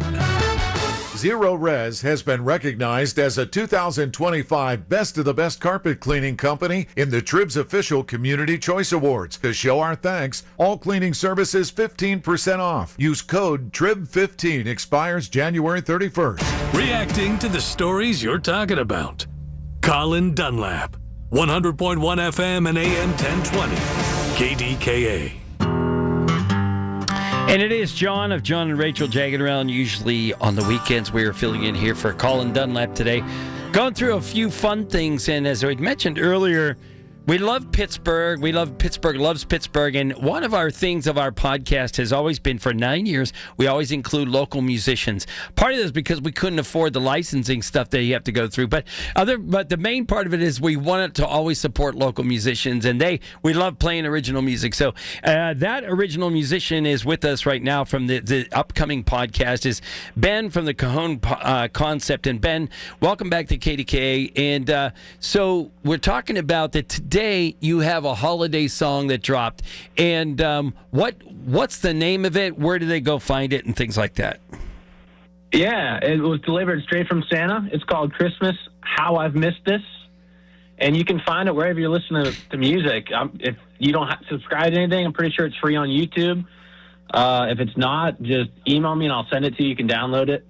Zero Res has been recognized as a 2025 Best of the Best Carpet Cleaning Company in the Trib's official Community Choice Awards. To show our thanks, all cleaning services 15% off. Use code TRIB15. Expires January 31st. Reacting to the stories you're talking about. Colin Dunlap, 100.1 FM and AM 1020, KDKA. And it is John of John and Rachel jagging around. Usually on the weekends, we are filling in here for Colin Dunlap today. Going through a few fun things, and as I mentioned earlier, we love Pittsburgh. We love Pittsburgh, loves Pittsburgh. And one of our things of our podcast has always been, for 9 years, we always include local musicians. Part of this is because we couldn't afford the licensing stuff that you have to go through. But the main part of it is we wanted to always support local musicians, and we love playing original music. So that original musician is with us right now from the upcoming podcast is Ben from the Cajon Concept. And Ben, welcome back to KDKA. And so we're talking about that today you have a holiday song that dropped. And what's the name of it? Where do they go find it and things like that? Yeah, it was delivered straight from Santa. It's called Christmas, How I've Missed This. And you can find it wherever you're listening to music. If you don't subscribe to anything, I'm pretty sure it's free on YouTube. If it's not, just email me and I'll send it to you. You can download it.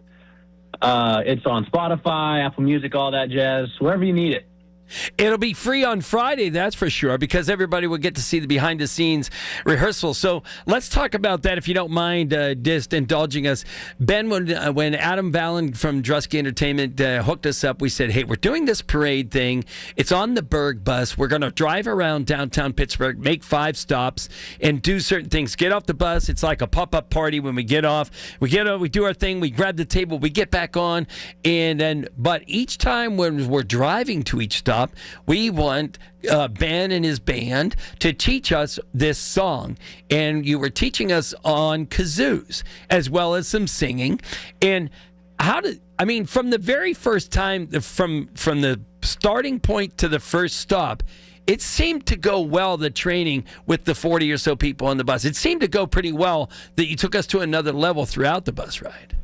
It's on Spotify, Apple Music, all that jazz, wherever you need it. It'll be free on Friday, that's for sure, because everybody will get to see the behind-the-scenes rehearsal. So let's talk about that, if you don't mind just indulging us. Ben, when Adam Valen from Drusky Entertainment hooked us up, we said, hey, we're doing this parade thing. It's on the Berg bus. We're going to drive around downtown Pittsburgh, make 5 stops, and do certain things. Get off the bus. It's like a pop-up party when we get off. We do our thing. We grab the table. We get back on. But each time when we're driving to each stop, we want Ben and his band to teach us this song. And you were teaching us on kazoos as well as some singing. And I mean, from the very first time, from the starting point to the first stop, it seemed to go well, the training with the 40 or so people on the bus. It seemed to go pretty well that you took us to another level throughout the bus ride.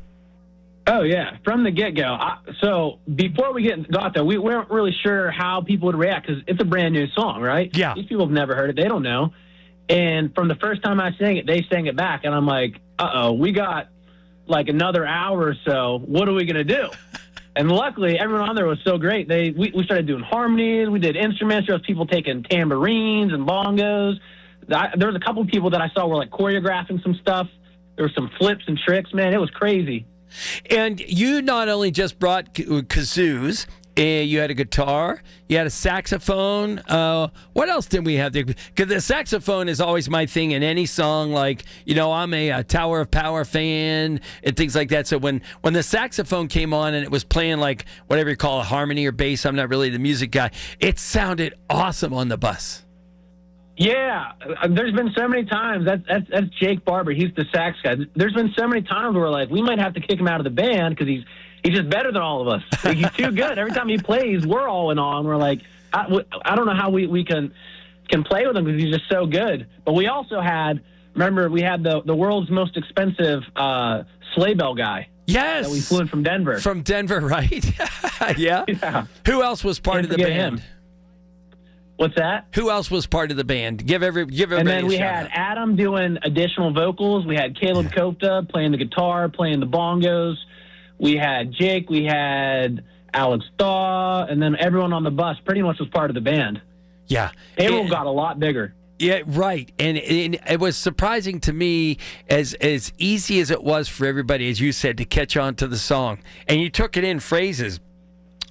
Oh, yeah, from the get-go. So before we got there, we weren't really sure how people would react because it's a brand-new song, right? Yeah. These people have never heard it. They don't know. And from the first time I sang it, they sang it back, and I'm like, uh-oh, we got like another hour or so. What are we going to do? And luckily, everyone on there was so great. We started doing harmonies. We did instruments. There was people taking tambourines and bongos. There was a couple of people that I saw were like choreographing some stuff. There were some flips and tricks. Man, it was crazy. And you not only just brought kazoos, you had a guitar, you had a saxophone. What else did we have there? Because the saxophone is always my thing in any song. Like, I'm a Tower of Power fan and things like that. So when the saxophone came on and it was playing like whatever you call a harmony or bass, I'm not really the music guy. It sounded awesome on the bus. Yeah, there's been so many times. That's Jake Barber. He's the sax guy. There's been so many times where we're like, we might have to kick him out of the band because he's just better than all of us. Like, he's too good. Every time he plays, we're all in awe. And we're like, I don't know how we can play with him because he's just so good. But we also had the world's most expensive sleigh bell guy. Yes. That we flew in from Denver. From Denver, right? Yeah. Who else was part of the band? Him. What's that? Who else was part of the band? Give everybody And then we a shout had out. Adam doing additional vocals. We had Caleb Kopta playing the guitar, playing the bongos. We had Jake. We had Alex Daw. And then everyone on the bus pretty much was part of the band. Yeah. Payroll got a lot bigger. Yeah, right. And it was surprising to me as easy as it was for everybody, as you said, to catch on to the song. And you took it in phrases.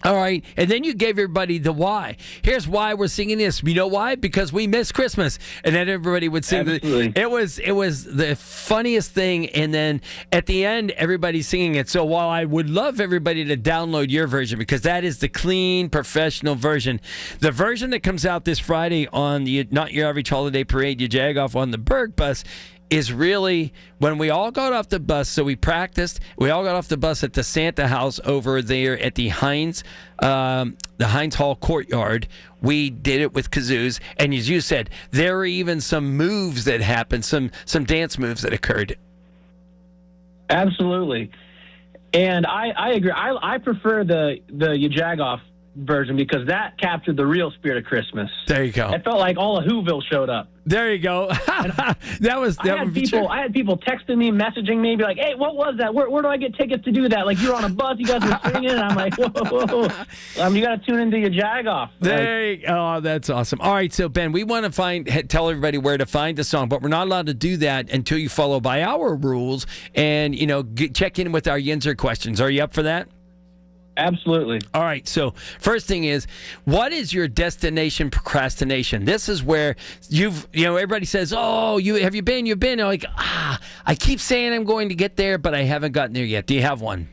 All right, and then you gave everybody the why. Here's why we're singing this. You know why? Because we miss Christmas. And then everybody would sing. It was the funniest thing. And then at the end, everybody's singing it. So while I would love everybody to download your version, because that is the clean, professional version, the version that comes out this Friday on the Not Your Average Holiday Parade, you jag off on the Berg bus, is really when we all got off the bus. So we practiced. We all got off the bus at the Santa house over there at the Heinz Hall courtyard. We did it with kazoos, and as you said, there were even some moves that happened, some dance moves that occurred. Absolutely, and I agree. I prefer the you jag off version because that captured the real spirit of Christmas. There you go. It felt like all of Whoville showed up. There you go. I had people texting me, messaging me, be like, "Hey, what was that? Where do I get tickets to do that? Like, you're on a bus, you guys were singing." And I'm like, "Whoa. You got to tune into your jag off." Oh, that's awesome. All right, so Ben, we want to tell everybody where to find the song, but we're not allowed to do that until you follow by our rules and check in with our Yinzer questions. Are you up for that? Absolutely. All right. So first thing is, what is your destination procrastination? This is where everybody says, "Oh, have you been? You've been." I'm like, I keep saying I'm going to get there, but I haven't gotten there yet. Do you have one?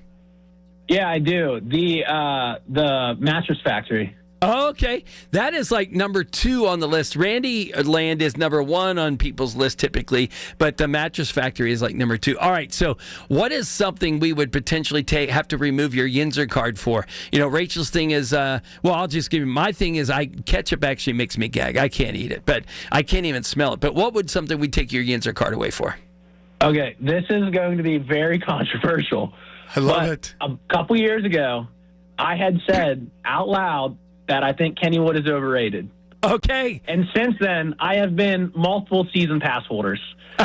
Yeah, I do. The Mattress Factory. Okay. That is like number 2 on the list. Randy Land is number 1 on people's list typically, but the Mattress Factory is like number 2. All right. So what is something we would potentially have to remove your Yinzer card for? Rachel's thing is, I'll just give you my thing is ketchup actually makes me gag. I can't eat it, but I can't even smell it. But what would something we'd take your Yinzer card away for? Okay. This is going to be very controversial. I love it. A couple years ago, I had said out loud that I think Kennywood is overrated. Okay. And since then, I have been multiple season pass holders.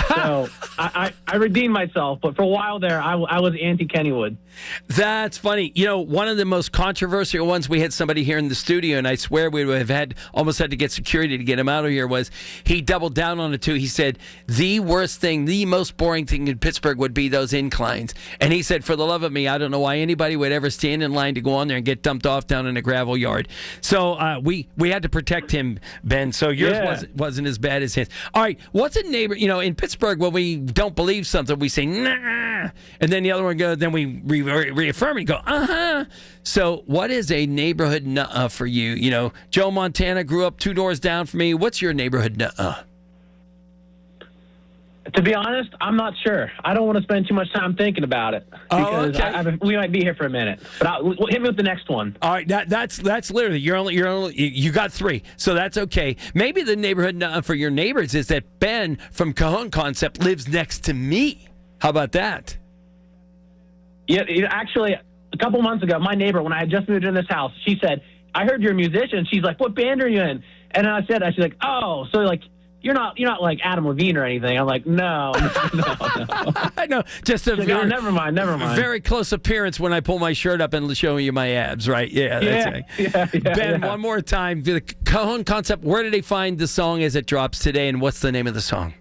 So I redeemed myself, but for a while there, I was anti-Kennywood. That's funny. One of the most controversial ones, we had somebody here in the studio, and I swear we would have almost had to get security to get him out of here, was he doubled down on it too. He said, the worst thing, the most boring thing in Pittsburgh would be those inclines. And he said, for the love of me, I don't know why anybody would ever stand in line to go on there and get dumped off down in a gravel yard. So we had to protect him, Ben. So yours wasn't as bad as his. All right. What's a neighbor, in Pittsburgh, when we don't believe something, we say, nah, and then the other one goes, then we reaffirm it and go, uh-huh. So what is a neighborhood nuh-uh for you? Joe Montana grew up 2 doors down from me. What's your neighborhood nuh-uh? To be honest, I'm not sure. I don't want to spend too much time thinking about it because we might be here for a minute. But hit me with the next one. All right, that's literally you got 3, so that's okay. Maybe the neighborhood for your neighbors is that Ben from Cajon Concept lives next to me. How about that? Yeah, actually, a couple months ago, my neighbor, when I had just moved in this house, she said, "I heard you're a musician." She's like, "What band are you in?" And I said, "She's like, oh, so like." You're not like Adam Levine or anything. I'm like, no. I know, just a very, never mind. Very close appearance when I pull my shirt up and show you my abs, right? Yeah, that's right. Ben, one more time. The Cajon Concept, where did they find the song as it drops today, and what's the name of the song?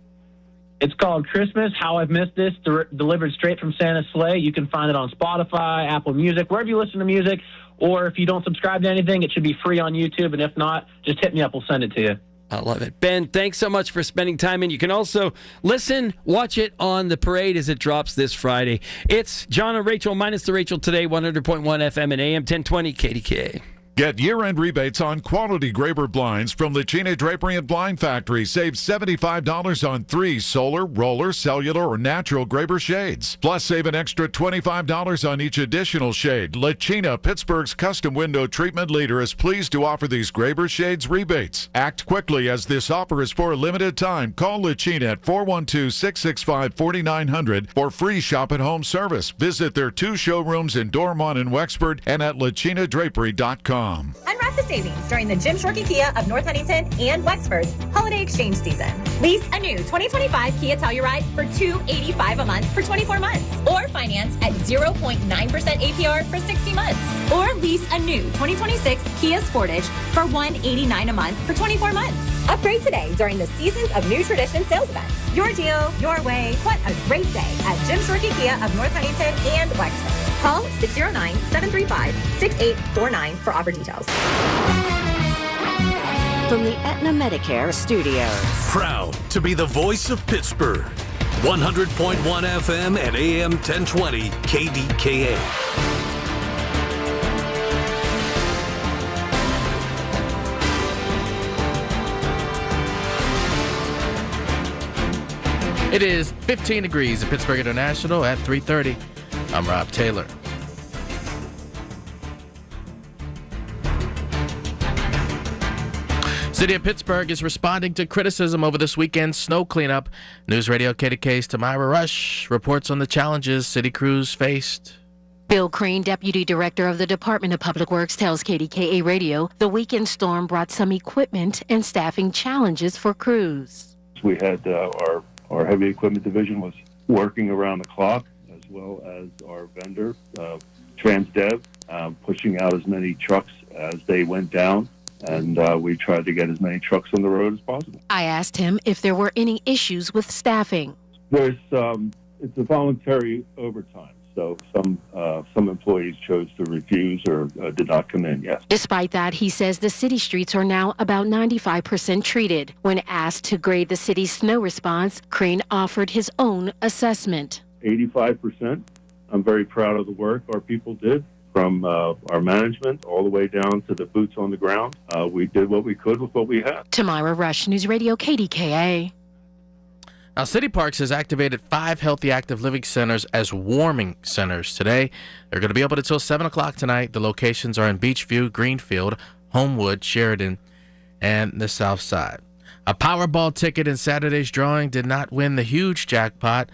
It's called Christmas, How I've Missed This, delivered straight from Santa's sleigh. You can find it on Spotify, Apple Music, wherever you listen to music, or if you don't subscribe to anything, it should be free on YouTube, and if not, just hit me up. We'll send it to you. I love it. Ben, thanks so much for spending time. And you can also watch it on the parade as it drops this Friday. It's John and Rachel minus the Rachel today, 100.1 FM and AM 1020 KDKA. Get year-end rebates on quality Graber blinds from Lachina Drapery and Blind Factory. Save $75 on 3 solar, roller, cellular, or natural Graber shades. Plus, save an extra $25 on each additional shade. Lachina, Pittsburgh's custom window treatment leader, is pleased to offer these Graber shades rebates. Act quickly as this offer is for a limited time. Call Lachina at 412-665-4900 for free shop-at-home service. Visit their 2 showrooms in Dormont and Wexford and at lachinadrapery.com. Unwrap the savings during the Jim Shorkey Kia of North Huntington and Wexford's holiday exchange season. Lease a new 2025 Kia Telluride for $285 a month for 24 months. Or finance at 0.9% APR for 60 months. Or lease a new 2026 Kia Sportage for $189 a month for 24 months. Upgrade today during the Seasons of New Tradition sales events. Your deal, your way. What a great day at Jim Shorkey Kia of North Huntington and Wexford. Call 609-735-6849 for offer details. From the Aetna Medicare Studios. Proud to be the voice of Pittsburgh. 100.1 FM and AM 1020 KDKA. It is 15 degrees at Pittsburgh International at 3:30. I'm Rob Taylor. City of Pittsburgh is responding to criticism over this weekend's snow cleanup. News Radio KDK's Tamira Rush reports on the challenges city crews faced. Bill Crane, Deputy Director of the Department of Public Works, tells KDKA Radio the weekend storm brought some equipment and staffing challenges for crews. We had our heavy equipment division was working around the clock, as well as our vendor, Transdev, pushing out as many trucks as they went down. And we tried to get as many trucks on the road as possible. I asked him if there were any issues with staffing. There's it's a voluntary overtime, so some employees chose to refuse or did not come in. Yes. Despite that, he says the city streets are now about 95% treated. When asked to grade the city's snow response, Crane offered his own assessment. 85%. I'm very proud of the work our people did. From our management all the way down to the boots on the ground. We did what we could with what we had. Tamira Rush, News Radio KDKA. Now, City Parks has activated 5 healthy active living centers as warming centers today. They're going to be open until 7 o'clock tonight. The locations are in Beachview, Greenfield, Homewood, Sheridan, and the South Side. A Powerball ticket in Saturday's drawing did not win the huge jackpot.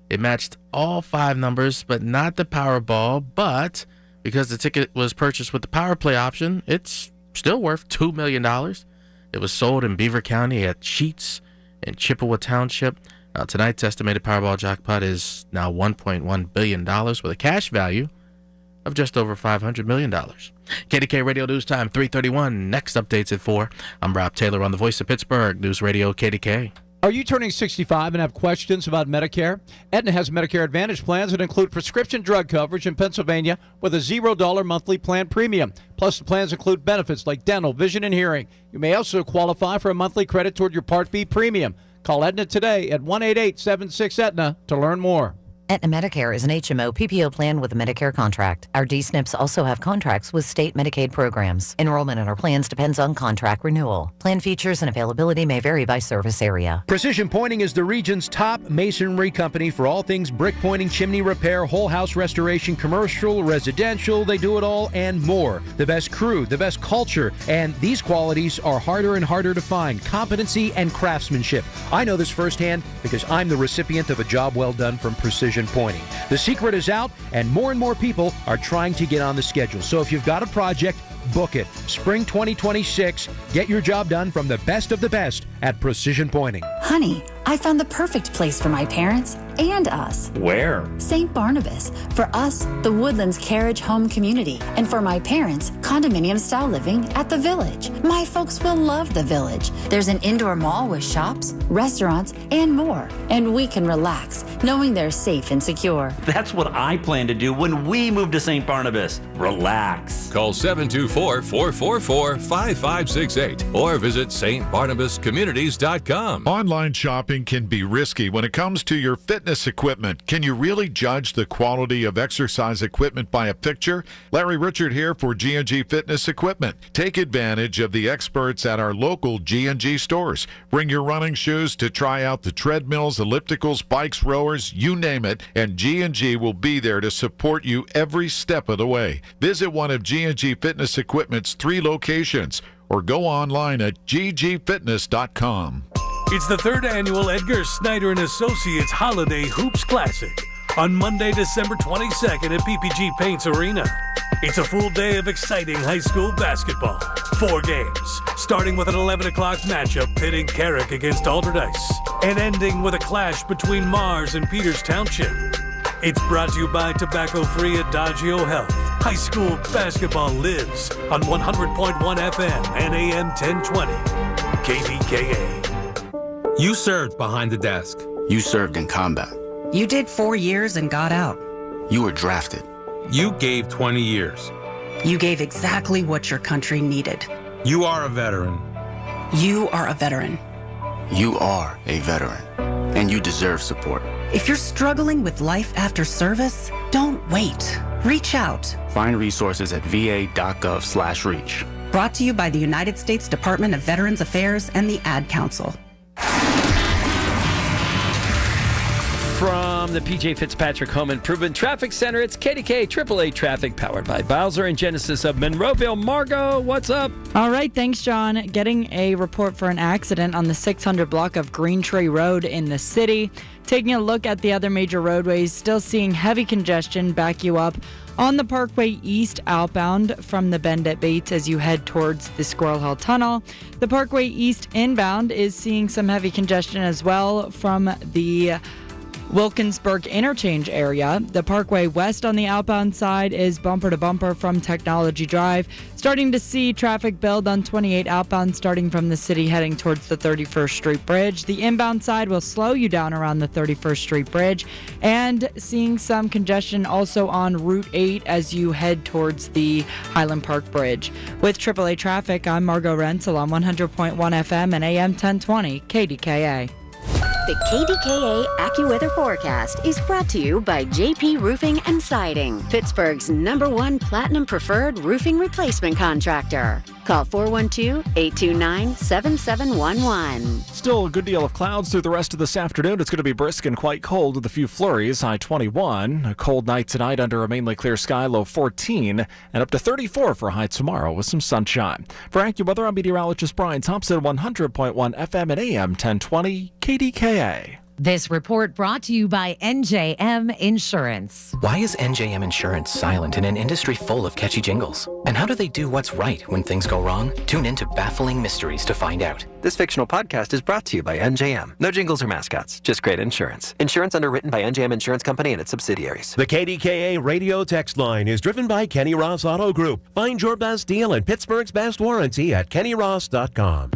It matched all 5 numbers, but not the Powerball. But because the ticket was purchased with the Power Play option, it's still worth $2 million. It was sold in Beaver County at Sheets in Chippewa Township. Now, tonight's estimated Powerball jackpot is now $1.1 billion with a cash value of just over $500 million. KDK Radio News Time, 3:31. Next updates at 4. I'm Rob Taylor on the Voice of Pittsburgh, News Radio KDK. Are you turning 65 and have questions about Medicare? Aetna has Medicare Advantage plans that include prescription drug coverage in Pennsylvania with a $0 monthly plan premium. Plus, the plans include benefits like dental, vision, and hearing. You may also qualify for a monthly credit toward your Part B premium. Call Aetna today at 1-888-76-AETNA to learn more. Aetna Medicare is an HMO PPO plan with a Medicare contract. Our D-SNPs also have contracts with state Medicaid programs. Enrollment in our plans depends on contract renewal. Plan features and availability may vary by service area. Precision Pointing is the region's top masonry company for all things brick pointing, chimney repair, whole house restoration, commercial, residential. They do it all and more. The best crew, the best culture, and these qualities are harder and harder to find. Competency and craftsmanship. I know this firsthand because I'm the recipient of a job well done from Precision Pointing. The secret is out, and more people are trying to get on the schedule. So if you've got a project, book it. Spring 2026, get your job done from the best of the best at Precision Pointing. Honey, I found the perfect place for my parents and us. Where? St. Barnabas. For us, the Woodlands Carriage Home Community. And for my parents, condominium-style living at the Village. My folks will love the Village. There's an indoor mall with shops, restaurants, and more. And we can relax, knowing they're safe and secure. That's what I plan to do when we move to St. Barnabas. Relax. Call 724-444-5568 or visit stbarnabascommunities.com. Online shopping can be risky when it comes to your fitness equipment. Can you really judge the quality of exercise equipment by a picture? Larry Richard here for G&G Fitness Equipment. Take advantage of the experts at our local G&G stores. Bring your running shoes to try out the treadmills, ellipticals, bikes, rowers, you name it, and G&G will be there to support you every step of the way. Visit one of G&G Fitness Equipment's 3 locations or go online at ggfitness.com. It's the 3rd annual Edgar Snyder & Associates Holiday Hoops Classic on Monday, December 22nd at PPG Paints Arena. It's a full day of exciting high school basketball. 4 games, starting with an 11 o'clock matchup pitting Carrick against Alderdice and ending with a clash between Mars and Peters Township. It's brought to you by Tobacco-Free Adagio Health. High school basketball lives on 100.1 FM and AM 1020. KDKA. You served behind the desk. You served in combat. You did 4 years and got out. You were drafted. You gave 20 years. You gave exactly what your country needed. You are a veteran. You are a veteran. You are a veteran. And you deserve support. If you're struggling with life after service, don't wait. Reach out. Find resources at va.gov/reach. Brought to you by the United States Department of Veterans Affairs and the Ad Council. From the PJ Fitzpatrick Home Improvement Traffic Center, it's KDKA AAA Traffic powered by Bowser and Genesis of Monroeville. Margot, what's up? All right, thanks, John. Getting a report for an accident on the 600 block of Green Tree Road in the city. Taking a look at the other major roadways, still seeing heavy congestion back you up on the Parkway East outbound from the bend at Bates as you head towards the Squirrel Hill Tunnel. The Parkway East inbound is seeing some heavy congestion as well from the Wilkinsburg interchange area. The Parkway West on the outbound side is bumper to bumper from Technology Drive. Starting to see traffic build on 28 outbound starting from the city heading towards the 31st Street Bridge. The inbound side will slow you down around the 31st Street Bridge, and seeing some congestion also on Route 8 as you head towards the Highland Park Bridge. With AAA traffic, I'm Margot Renzel on 100.1 FM and AM 1020 KDKA. The KDKA AccuWeather forecast is brought to you by JP Roofing and Siding, Pittsburgh's #1 Platinum Preferred Roofing Replacement Contractor. Call 412-829-7711. Still a good deal of clouds through the rest of this afternoon. It's going to be brisk and quite cold with a few flurries, high 21. A cold night tonight under a mainly clear sky, low 14, and up to 34 for a high tomorrow with some sunshine. For AccuWeather, I'm meteorologist Brian Thompson, 100.1 FM and AM 1020 KDKA. This report brought to you by NJM Insurance. Why is NJM Insurance silent in an industry full of catchy jingles? And how do they do what's right when things go wrong? Tune in to Baffling Mysteries to find out. This fictional podcast is brought to you by NJM. No jingles or mascots, just great insurance. Insurance underwritten by NJM Insurance Company and its subsidiaries. The KDKA radio text line is driven by Kenny Ross Auto Group. Find your best deal and Pittsburgh's best warranty at kennyross.com.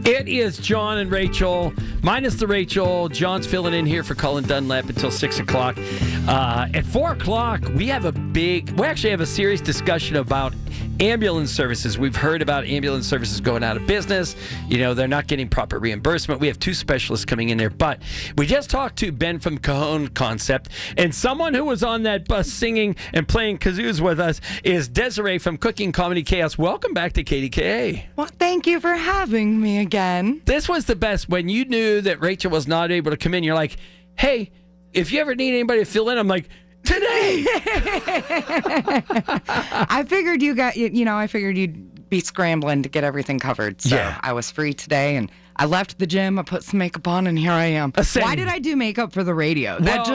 It is John and Rachel, minus the Rachel. John's filling in here for Colin Dunlap until 6 o'clock. At 4 o'clock, we actually have a serious discussion about ambulance services. We've heard about ambulance services going out of business. They're not getting proper reimbursement. We have 2 specialists coming in there. But we just talked to Ben from Cajon Concept, and someone who was on that bus singing and playing kazoos with us is Desiree from Cooking Comedy Chaos. Welcome back to KDKA. Well, thank you for having me again. This was the best. When you knew that Rachel was not able to come in, you're like, hey, if you ever need anybody to fill in, I'm like, today. I figured I figured you'd be scrambling to get everything covered. So Yeah. I was free today, and I left the gym. I put some makeup on, and here I am. Why did I do makeup for the radio? Right.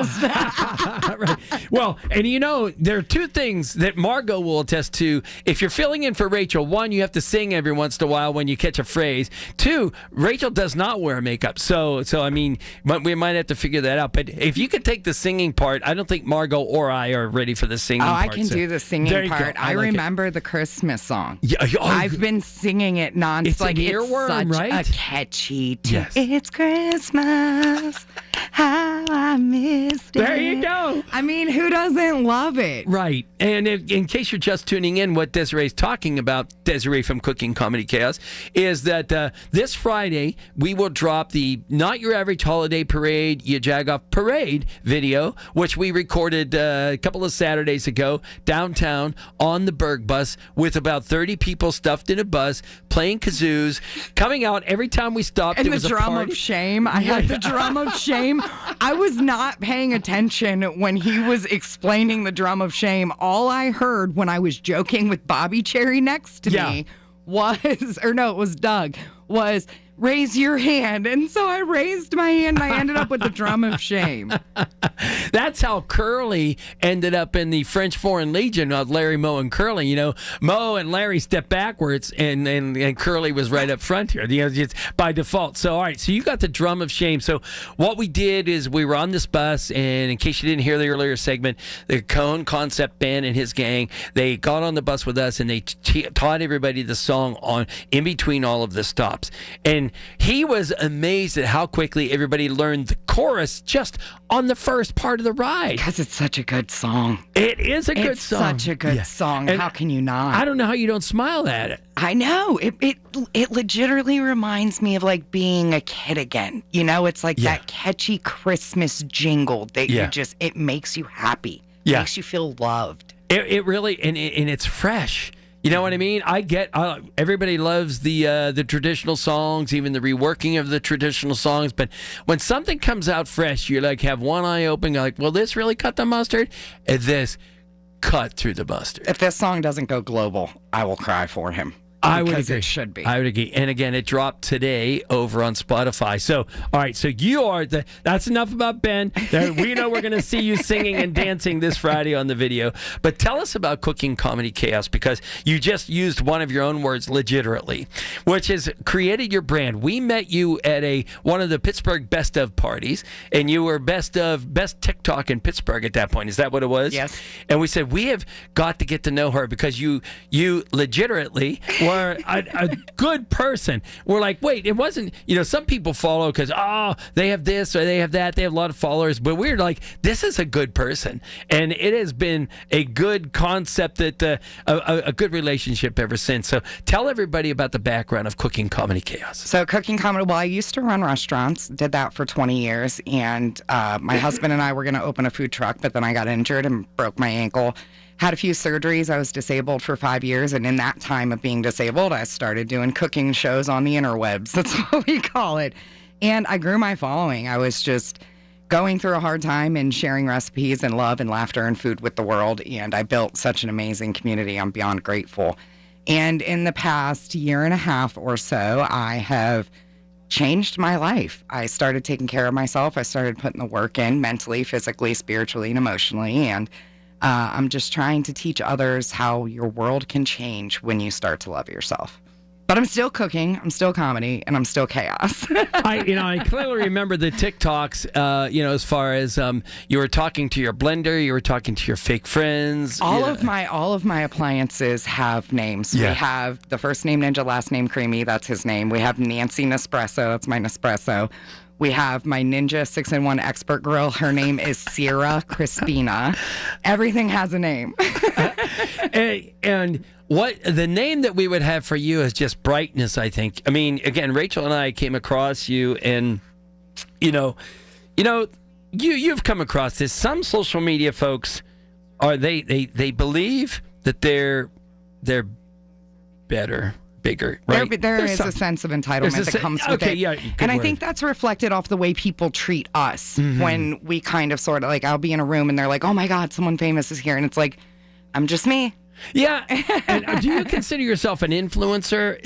Well, and there are 2 things that Margot will attest to. If you're filling in for Rachel, 1, you have to sing every once in a while when you catch a phrase. 2, Rachel does not wear makeup. So I mean, we might have to figure that out. But if you could take the singing part, I don't think Margot or I are ready for the singing part. I can do the singing part. I remember the Christmas song. Yeah, I've been singing it nonstop. It's an earworm, such right? a catchy tune. Yes. It's Christmas. How I missed it. There you go. I mean, who doesn't love it? Right. And in case you're just tuning in, what Desiree's talking about, Desiree from Cooking Comedy Chaos, is that this Friday we will drop the Not Your Average Holiday Parade, You Jag Off Parade video, which we recorded a couple of Saturdays ago downtown on the Berg bus with about 30 people stuffed in a bus playing kazoos, coming out every time we stopped. And there the was drum a party. of shame. I had the drum of shame. I was not paying attention when he was explaining the drum of shame. All I heard when I was joking with Bobby Cherry next to me it was Doug, was raise your hand. And so I raised my hand and I ended up with the drum of shame. That's how Curly ended up in the French Foreign Legion of Larry, Moe, and Curly. Moe and Larry stepped backwards and Curly was right up front here. It's by default. So, all right, so you got the drum of shame. So what we did is we were on this bus, and in case you didn't hear the earlier segment, the Cajon Concept Band and his gang, they got on the bus with us and they taught everybody the song in between all of the stops. And he was amazed at how quickly everybody learned the chorus just on the first part of the ride. Because it's such a good song. It is a good song. It's such a good song. And how can you not? I don't know how you don't smile at it. I know. It legitimately reminds me of like being a kid again. It's like that catchy Christmas jingle that it makes you happy. It makes you feel loved. It really, and it's fresh. You know what I mean? I get everybody loves the traditional songs, even the reworking of the traditional songs. But when something comes out fresh, you like have one eye open. You're like, will this really cut the mustard? And this cut through the mustard. If this song doesn't go global, I will cry for him. I would Because agree. it should be. I would agree. And again, it dropped today over on Spotify. So, all right. So that's enough about Ben. We know we're going to see you singing and dancing this Friday on the video. But tell us about Cooking Comedy Chaos, because you just used one of your own words, legitimately, which has created your brand. We met you at one of the Pittsburgh Best Of parties, and you were best TikTok in Pittsburgh at that point. Is that what it was? Yes. And we said, we have got to get to know her because you legitimately were a good person. We're like, wait, it wasn't, some people follow because, they have this or they have that. They have a lot of followers. But we're like, this is a good person. And it has been a good concept, that a good relationship ever since. So tell everybody about the background of Cooking Comedy Chaos. So Cooking Comedy, well, I used to run restaurants, did that for 20 years. And my husband and I were going to open a food truck, but then I got injured and broke my ankle. Had a few surgeries. I was disabled for 5 years. And in that time of being disabled, I started doing cooking shows on the interwebs. That's what we call it. And I grew my following. I was just going through a hard time and sharing recipes and love and laughter and food with the world. And I built such an amazing community. I'm beyond grateful. And in the past year and a half or so, I have changed my life. I started taking care of myself. I started putting the work in mentally, physically, spiritually, and emotionally. And I'm just trying to teach others how your world can change when you start to love yourself. But I'm still cooking, I'm still comedy, and I'm still chaos. I clearly remember the TikToks, as far as you were talking to your blender, you were talking to your fake friends. All of my appliances have names. Yeah. We have the first name Ninja, last name Creamy, that's his name. We have Nancy Nespresso, that's my Nespresso. We have my Ninja 6-in-1 expert grill. Her name is Sierra Crispina. Everything has a name. And what the name that we would have for you is just brightness, I think. I mean, again, Rachel and I came across you, and you've come across this. Some social media folks they believe that they're better. Bigger, right? There is a sense of entitlement that comes with it. Yeah, and I think that's reflected off the way people treat us when we kind of sort of like, I'll be in a room and they're like, oh my God, someone famous is here. And it's like, I'm just me. Yeah. And do you consider yourself an influencer?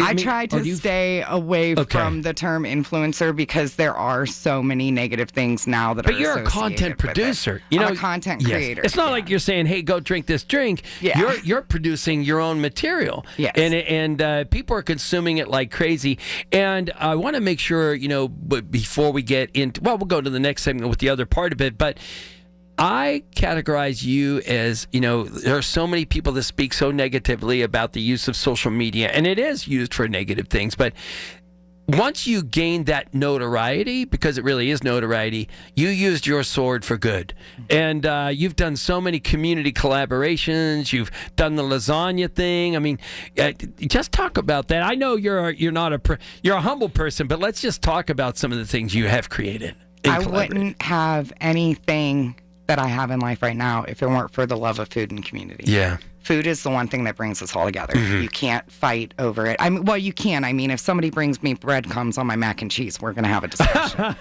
I try to stay away from the term influencer because there are so many negative things now that But you're a content producer. I'm a content creator. It's not like you're saying, hey, go drink this drink. Yeah. You're producing your own material. Yes. And people are consuming it like crazy. And I want to make sure, but before we get into, we'll go to the next segment with the other part of it, but I categorize you as, there are so many people that speak so negatively about the use of social media, and it is used for negative things. But once you gain that notoriety, because it really is notoriety, you used your sword for good. And you've done so many community collaborations. You've done the lasagna thing. I mean, just talk about that. I know you're a humble person, but let's just talk about some of the things you have created. I wouldn't have anything that I have in life right now if it weren't for the love of food and community. Yeah. Food is the one thing that brings us all together. You can't fight over it. You can. I mean, if somebody brings me breadcrumbs on my mac and cheese, we're going to have a discussion.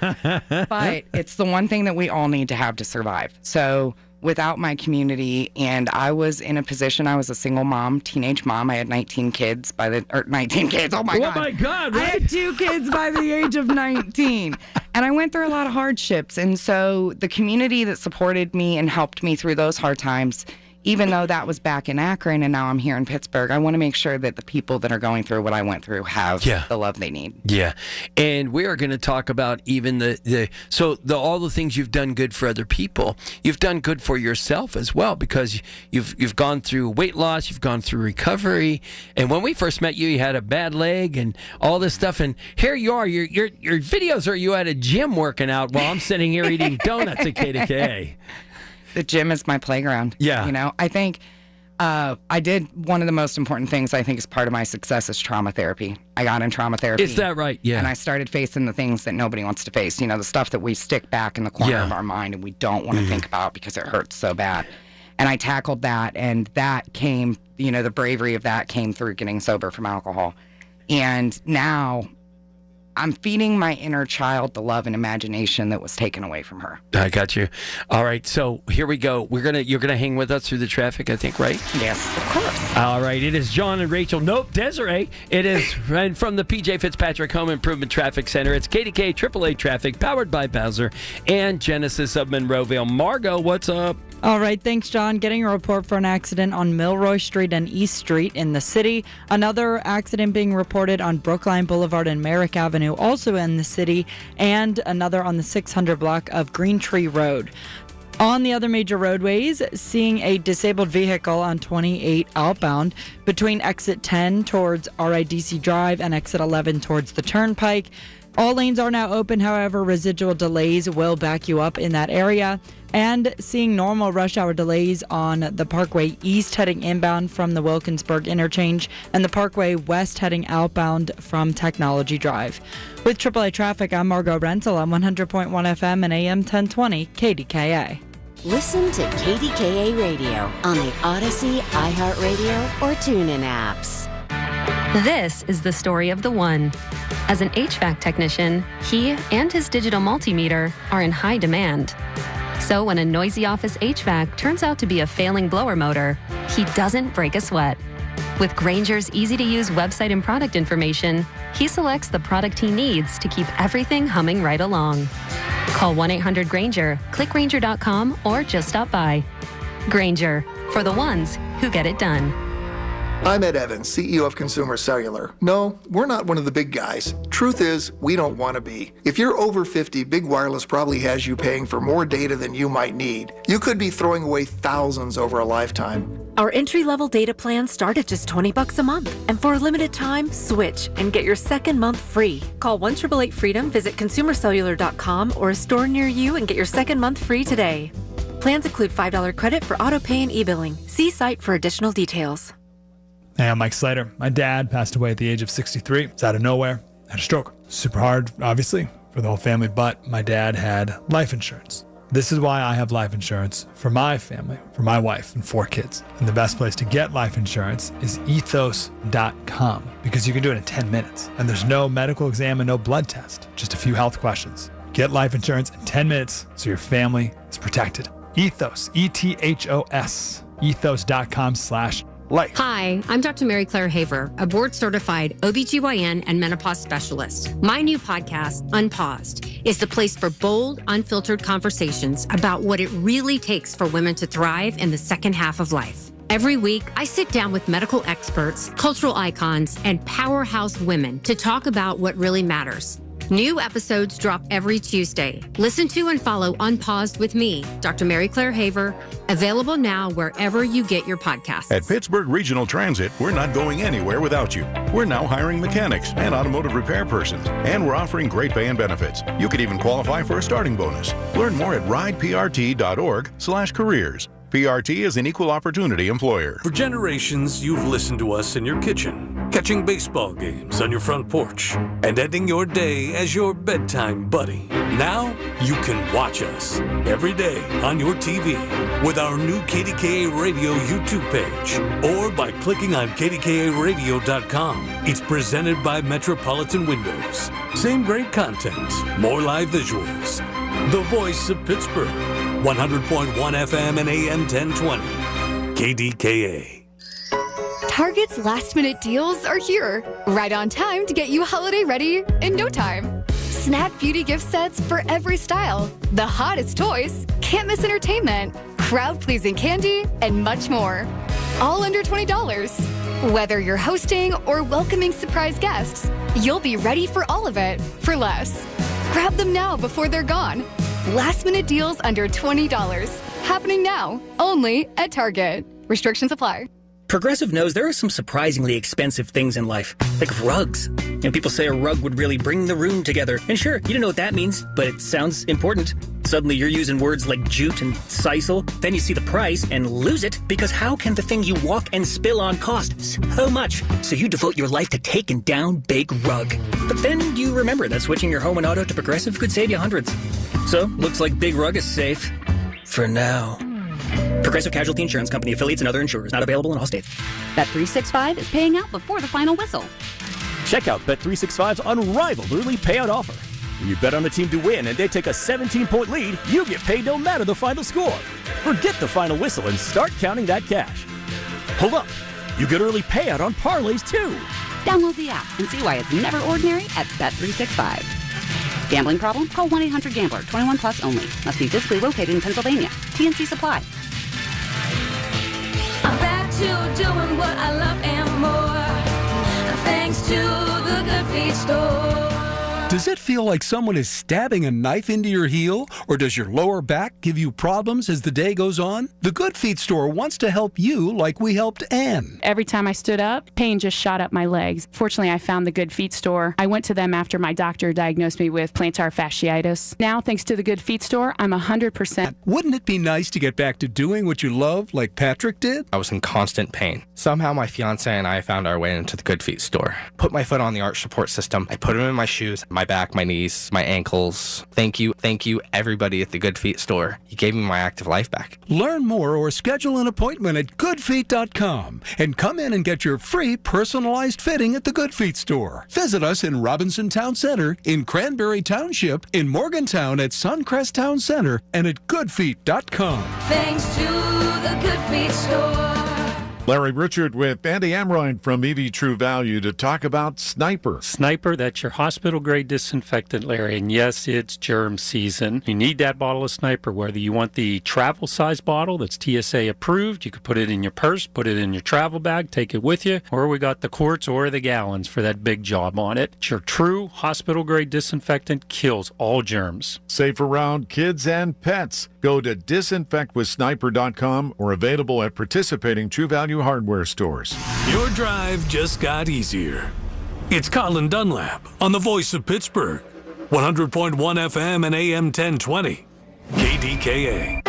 But it's the one thing that we all need to have to survive. So without my community, and I was in a position, I was a single mom, teenage mom. I had 19 kids 19 kids. Oh my God. Oh my God, right? I had 2 kids by the age of 19. And I went through a lot of hardships. And so the community that supported me and helped me through those hard times, even though that was back in Akron and now I'm here in Pittsburgh, I want to make sure that the people that are going through what I went through have the love they need. Yeah. And we are going to talk about even all the things you've done good for other people. You've done good for yourself as well, because you've gone through weight loss, you've gone through recovery. And when we first met you, you had a bad leg and all this stuff. And here you are, your videos are you at a gym working out while I'm sitting here eating donuts at KDKA. The gym is my playground. Yeah. I think I did one of the most important things I think is part of my success is trauma therapy. I got in trauma therapy. Is that right? Yeah. And I started facing the things that nobody wants to face. The stuff that we stick back in the corner of our mind and we don't want to think about because it hurts so bad. And I tackled that, and that came, the bravery of that came through getting sober from alcohol. And now I'm feeding my inner child the love and imagination that was taken away from her. I got you. All right, so here we go. You're gonna hang with us through the traffic, I think, right? Yes, of course. All right, it is John and Rachel. Nope, Desiree. It is from the PJ Fitzpatrick Home Improvement Traffic Center. It's KDKA AAA Traffic, powered by Bowser and Genesis of Monroeville. Margot, what's up? All right, thanks, John. Getting a report for an accident on Milroy Street and East Street in the city. Another accident being reported on Brookline Boulevard and Merrick Avenue, also in the city, and another on the 600 block of Green Tree Road. On the other major roadways, seeing a disabled vehicle on 28 outbound between exit 10 towards RIDC Drive and exit 11 towards the Turnpike. All lanes are now open, however, residual delays will back you up in that area. And seeing normal rush hour delays on the Parkway East heading inbound from the Wilkinsburg interchange and the Parkway West heading outbound from Technology Drive. With AAA Traffic, I'm Margot Rental on 100.1 FM and AM 1020 KDKA. Listen to KDKA Radio on the Odyssey, iHeartRadio, or TuneIn apps. This is the story of the one. As an HVAC technician, he and his digital multimeter are in high demand. So when a noisy office HVAC turns out to be a failing blower motor, he doesn't break a sweat. With Grainger's easy-to-use website and product information, he selects the product he needs to keep everything humming right along. Call 1-800-GRAINGER, click Grainger.com, or just stop by. Grainger, for the ones who get it done. I'm Ed Evans, CEO of Consumer Cellular. No, we're not one of the big guys. Truth is, we don't want to be. If you're over 50, Big Wireless probably has you paying for more data than you might need. You could be throwing away thousands over a lifetime. Our entry-level data plans start at just $20 a month. And for a limited time, switch and get your second month free. Call 1-888-FREEDOM, visit consumercellular.com or a store near you and get your second month free today. Plans include $5 credit for auto pay and e-billing. See site for additional details. Hey, I'm Mike Slater. My dad passed away at the age of 63. It's out of nowhere. Had a stroke. Super hard, obviously, for the whole family, but my dad had life insurance. This is why I have life insurance for my family, for my wife and 4 kids. And the best place to get life insurance is ethos.com because you can do it in 10 minutes. And there's no medical exam and no blood test, just a few health questions. Get life insurance in 10 minutes so your family is protected. Ethos, E-T-H-O-S, ethos.com/life. Hi, I'm Dr. Mary Claire Haver, a board-certified OBGYN and menopause specialist. My new podcast, Unpaused, is the place for bold, unfiltered conversations about what it really takes for women to thrive in the second half of life. Every week, I sit down with medical experts, cultural icons, and powerhouse women to talk about what really matters. New episodes drop every Tuesday. Listen to and follow Unpaused with me, Dr. Mary Claire Haver, available now wherever you get your podcasts. At Pittsburgh Regional Transit, we're not going anywhere without you. We're now hiring mechanics and automotive repair persons, and we're offering great pay and benefits. You could even qualify for a starting bonus. Learn more at rideprt.org/careers. PRT is an equal opportunity employer. For generations, you've listened to us in your kitchen, catching baseball games on your front porch, and ending your day as your bedtime buddy. Now, you can watch us every day on your TV with our new KDKA Radio YouTube page or by clicking on KDKARadio.com. It's presented by Metropolitan Windows. Same great content, more live visuals. The voice of Pittsburgh. 100.1 FM and AM 1020. KDKA. Target's last-minute deals are here. Right on time to get you holiday ready in no time. Snack beauty gift sets for every style. The hottest toys. Can't miss entertainment. Crowd-pleasing candy and much more. All under $20. Whether you're hosting or welcoming surprise guests, you'll be ready for all of it for less. Grab them now before they're gone. Last-minute deals under $20. Happening now, only at Target. Restrictions apply. Progressive knows there are some surprisingly expensive things in life, like rugs. People say a rug would really bring the room together. And sure, you don't know what that means, but it sounds important. Suddenly you're using words like jute and sisal. Then you see the price and lose it, because how can the thing you walk and spill on cost so much? So you devote your life to taking down Big Rug. But then you remember that switching your home and auto to Progressive could save you hundreds. So, looks like Big Rug is safe. For now. Progressive Casualty Insurance Company, affiliates, and other insurers. Not available in all states. Bet365 is paying out before the final whistle. Check out Bet365's unrivaled early payout offer. When you bet on the team to win and they take a 17-point lead, you get paid no matter the final score. Forget the final whistle and start counting that cash. Hold up. You get early payout on parlays, too. Download the app and see why it's never ordinary at Bet365. Gambling problem? Call 1-800-GAMBLER. 21 plus only. Must be physically located in Pennsylvania. TNC Supply. I'm back to doing what I love and more. Thanks to the Good Feet store. Does it feel like someone is stabbing a knife into your heel? Or does your lower back give you problems as the day goes on? The Good Feet store wants to help you like we helped Ann. Every time I stood up, pain just shot up my legs. Fortunately, I found the Good Feet store. I went to them after my doctor diagnosed me with plantar fasciitis. Now, thanks to the Good Feet store, I'm 100%. Wouldn't it be nice to get back to doing what you love like Patrick did? I was in constant pain. Somehow my fiance and I found our way into the Good Feet store. Put my foot on the arch support system. I put them in my shoes, my back, my knees, my ankles. Thank you, everybody at the Good Feet store. You gave me my active life back. Learn more or schedule an appointment at goodfeet.com and come in and get your free personalized fitting at the Good Feet store. Visit us in Robinson Town Center, in Cranberry Township, in Morgantown at Suncrest Town Center, and at goodfeet.com. Thanks to the Good Feet store. Larry Richard with Andy Amrine from EV True Value to talk about Sniper. Sniper, that's your hospital-grade disinfectant, Larry. And yes, it's germ season. You need that bottle of Sniper, whether you want the travel size bottle that's TSA approved. You could put it in your purse, put it in your travel bag, take it with you. Or we got the quarts or the gallons for that big job on it. It's your true hospital-grade disinfectant, kills all germs. Safe around kids and pets. Go to disinfectwithsniper.com or available at participating True Value hardware stores. Your drive just got easier. It's Colin Dunlap on the Voice of Pittsburgh. 100.1 FM and AM 1020. KDKA.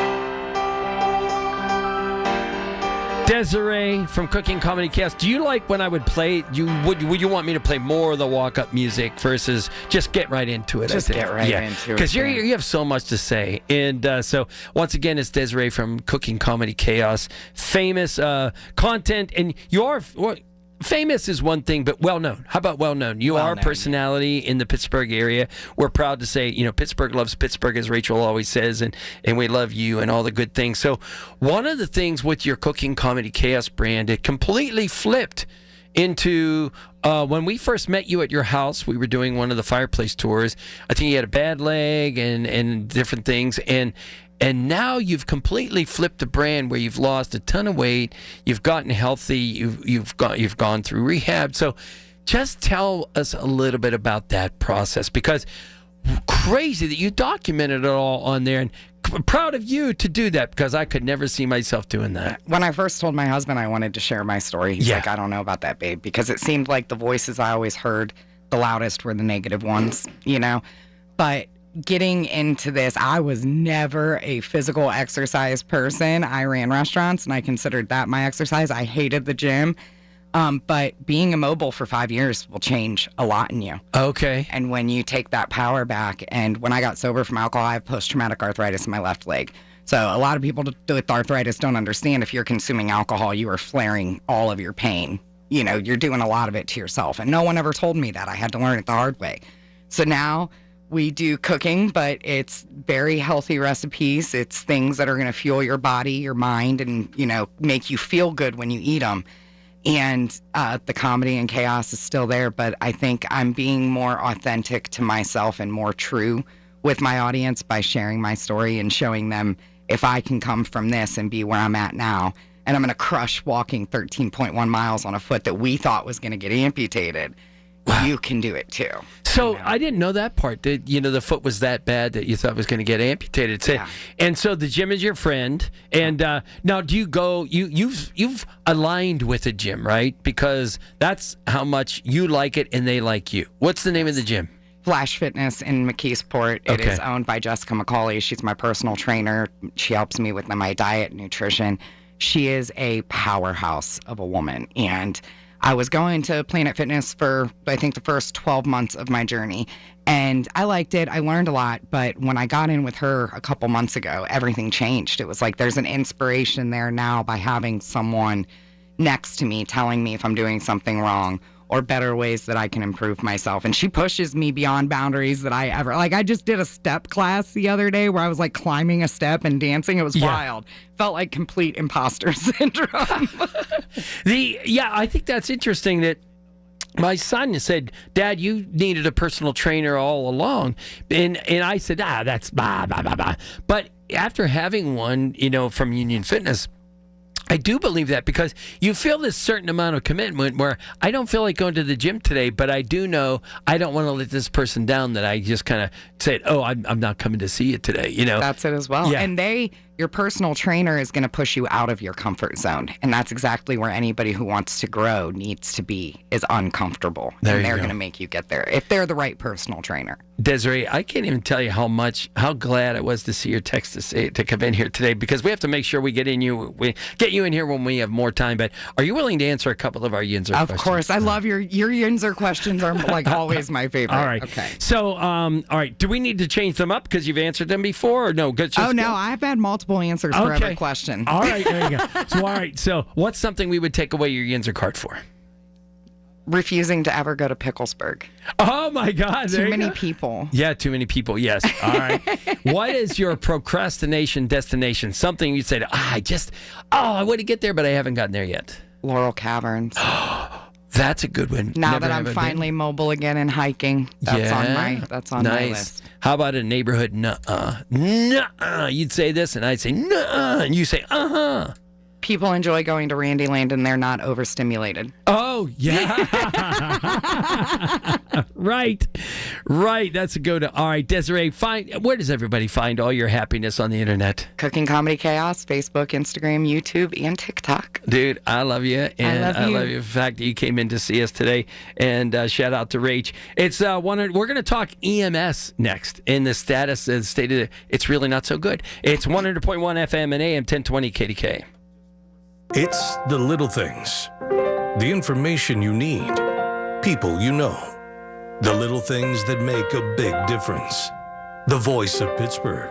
Desiree from Cooking Comedy Cast. Do you like when I would play? Would you want me to play more of the walk-up music versus just get right into it? Just get right into it. Because you have so much to say. And so once again, it's Desiree from Cooking Comedy Chaos. Famous content, and you are. Famous is one thing, but well-known. How about well-known? You are a personality in the Pittsburgh area. We're proud to say, Pittsburgh loves Pittsburgh, as Rachel always says, and we love you and all the good things. So one of the things with your Cooking Comedy Chaos brand, it completely flipped into when we first met you at your house. We were doing one of the fireplace tours. I think you had a bad leg and different things, and now you've completely flipped the brand where you've lost a ton of weight, you've gotten healthy, you've gone through rehab. So just tell us a little bit about that process, because crazy that you documented it all on there, and proud of you to do that, because I could never see myself doing that. When I first told my husband I wanted to share my story, he's like, I don't know about that, babe, because it seemed like the voices I always heard the loudest were the negative ones, But getting into this, I was never a physical exercise person. I ran restaurants, and I considered that my exercise. I hated the gym. But being immobile for 5 years will change a lot in you. Okay. And when you take that power back, and when I got sober from alcohol, I have post-traumatic arthritis in my left leg. So a lot of people with arthritis don't understand, if you're consuming alcohol, you are flaring all of your pain. You're doing a lot of it to yourself. And no one ever told me that. I had to learn it the hard way. So now we do cooking, but it's very healthy recipes. It's things that are going to fuel your body, your mind, and, make you feel good when you eat them. And the comedy and chaos is still there, but I think I'm being more authentic to myself and more true with my audience by sharing my story and showing them, if I can come from this and be where I'm at now, and I'm going to crush walking 13.1 miles on a foot that we thought was going to get amputated, you can do it too. So I didn't know that part, that the foot was that bad that you thought was going to get amputated. So, and so the gym is your friend. And now, do you go? You've aligned with the gym, right? Because that's how much you like it and they like you. What's the name of the gym? Flash Fitness in McKeesport. It is owned by Jessica McCauley. She's my personal trainer. She helps me with my diet and nutrition. She is a powerhouse of a woman, and I was going to Planet Fitness for, I think, the first 12 months of my journey, and I liked it. I learned a lot, but when I got in with her a couple months ago, everything changed. It was like there's an inspiration there now by having someone next to me telling me if I'm doing something wrong or better ways that I can improve myself. And she pushes me beyond boundaries that I ever, I just did a step class the other day where I was climbing a step and dancing. It was wild. Felt like complete imposter syndrome. I think that's interesting that my son said, Dad, you needed a personal trainer all along. And I said, that's blah, blah, blah, blah. But after having one, from Union Fitness, I do believe that, because you feel this certain amount of commitment where I don't feel like going to the gym today, but I do know I don't want to let this person down, that I just kind of said, I'm not coming to see you today, That's it as well. Yeah. And your personal trainer is going to push you out of your comfort zone. And that's exactly where anybody who wants to grow needs to be, is uncomfortable. They're going to make you get there if they're the right personal trainer. Desiree, I can't even tell you how glad I was to see your text to come in here today, because we have to make sure we get you in here when we have more time. But are you willing to answer a couple of our Yinzer questions? Of course. I love your Yinzer questions are always my favorite. All right. Okay. So, all right. Do we need to change them up because you've answered them before, or no? I've had multiple answers for every question. All right. There you go. So what's something we would take away your Yinzer card for? Refusing to ever go to Picklesburg. Oh, my God. Too many people. Yeah, too many people. Yes. All right. What is your procrastination destination? Something you say, I want to get there, but I haven't gotten there yet. Laurel Caverns. That's a good one. Now Never that I'm have I finally been. mobile again and hiking, that's on my nice. list. How about a neighborhood nuh-uh? Nuh-uh. You'd say this, and I'd say nuh-uh, and you say uh-huh. People enjoy going to Randyland and they're not overstimulated. Oh, yeah. Right. That's a go to. All right, Desiree, where does everybody find all your happiness on the internet? Cooking Comedy Chaos, Facebook, Instagram, YouTube, and TikTok. Dude, I love you. And I love you. the fact that you came in to see us today. And shout out to Rach. It's we're going to talk EMS next in the status and state of it's really not so good. It's 100.1 FM and AM 1020 KDKA. It's the little things. The information you need. People you know. The little things that make a big difference. The voice of Pittsburgh.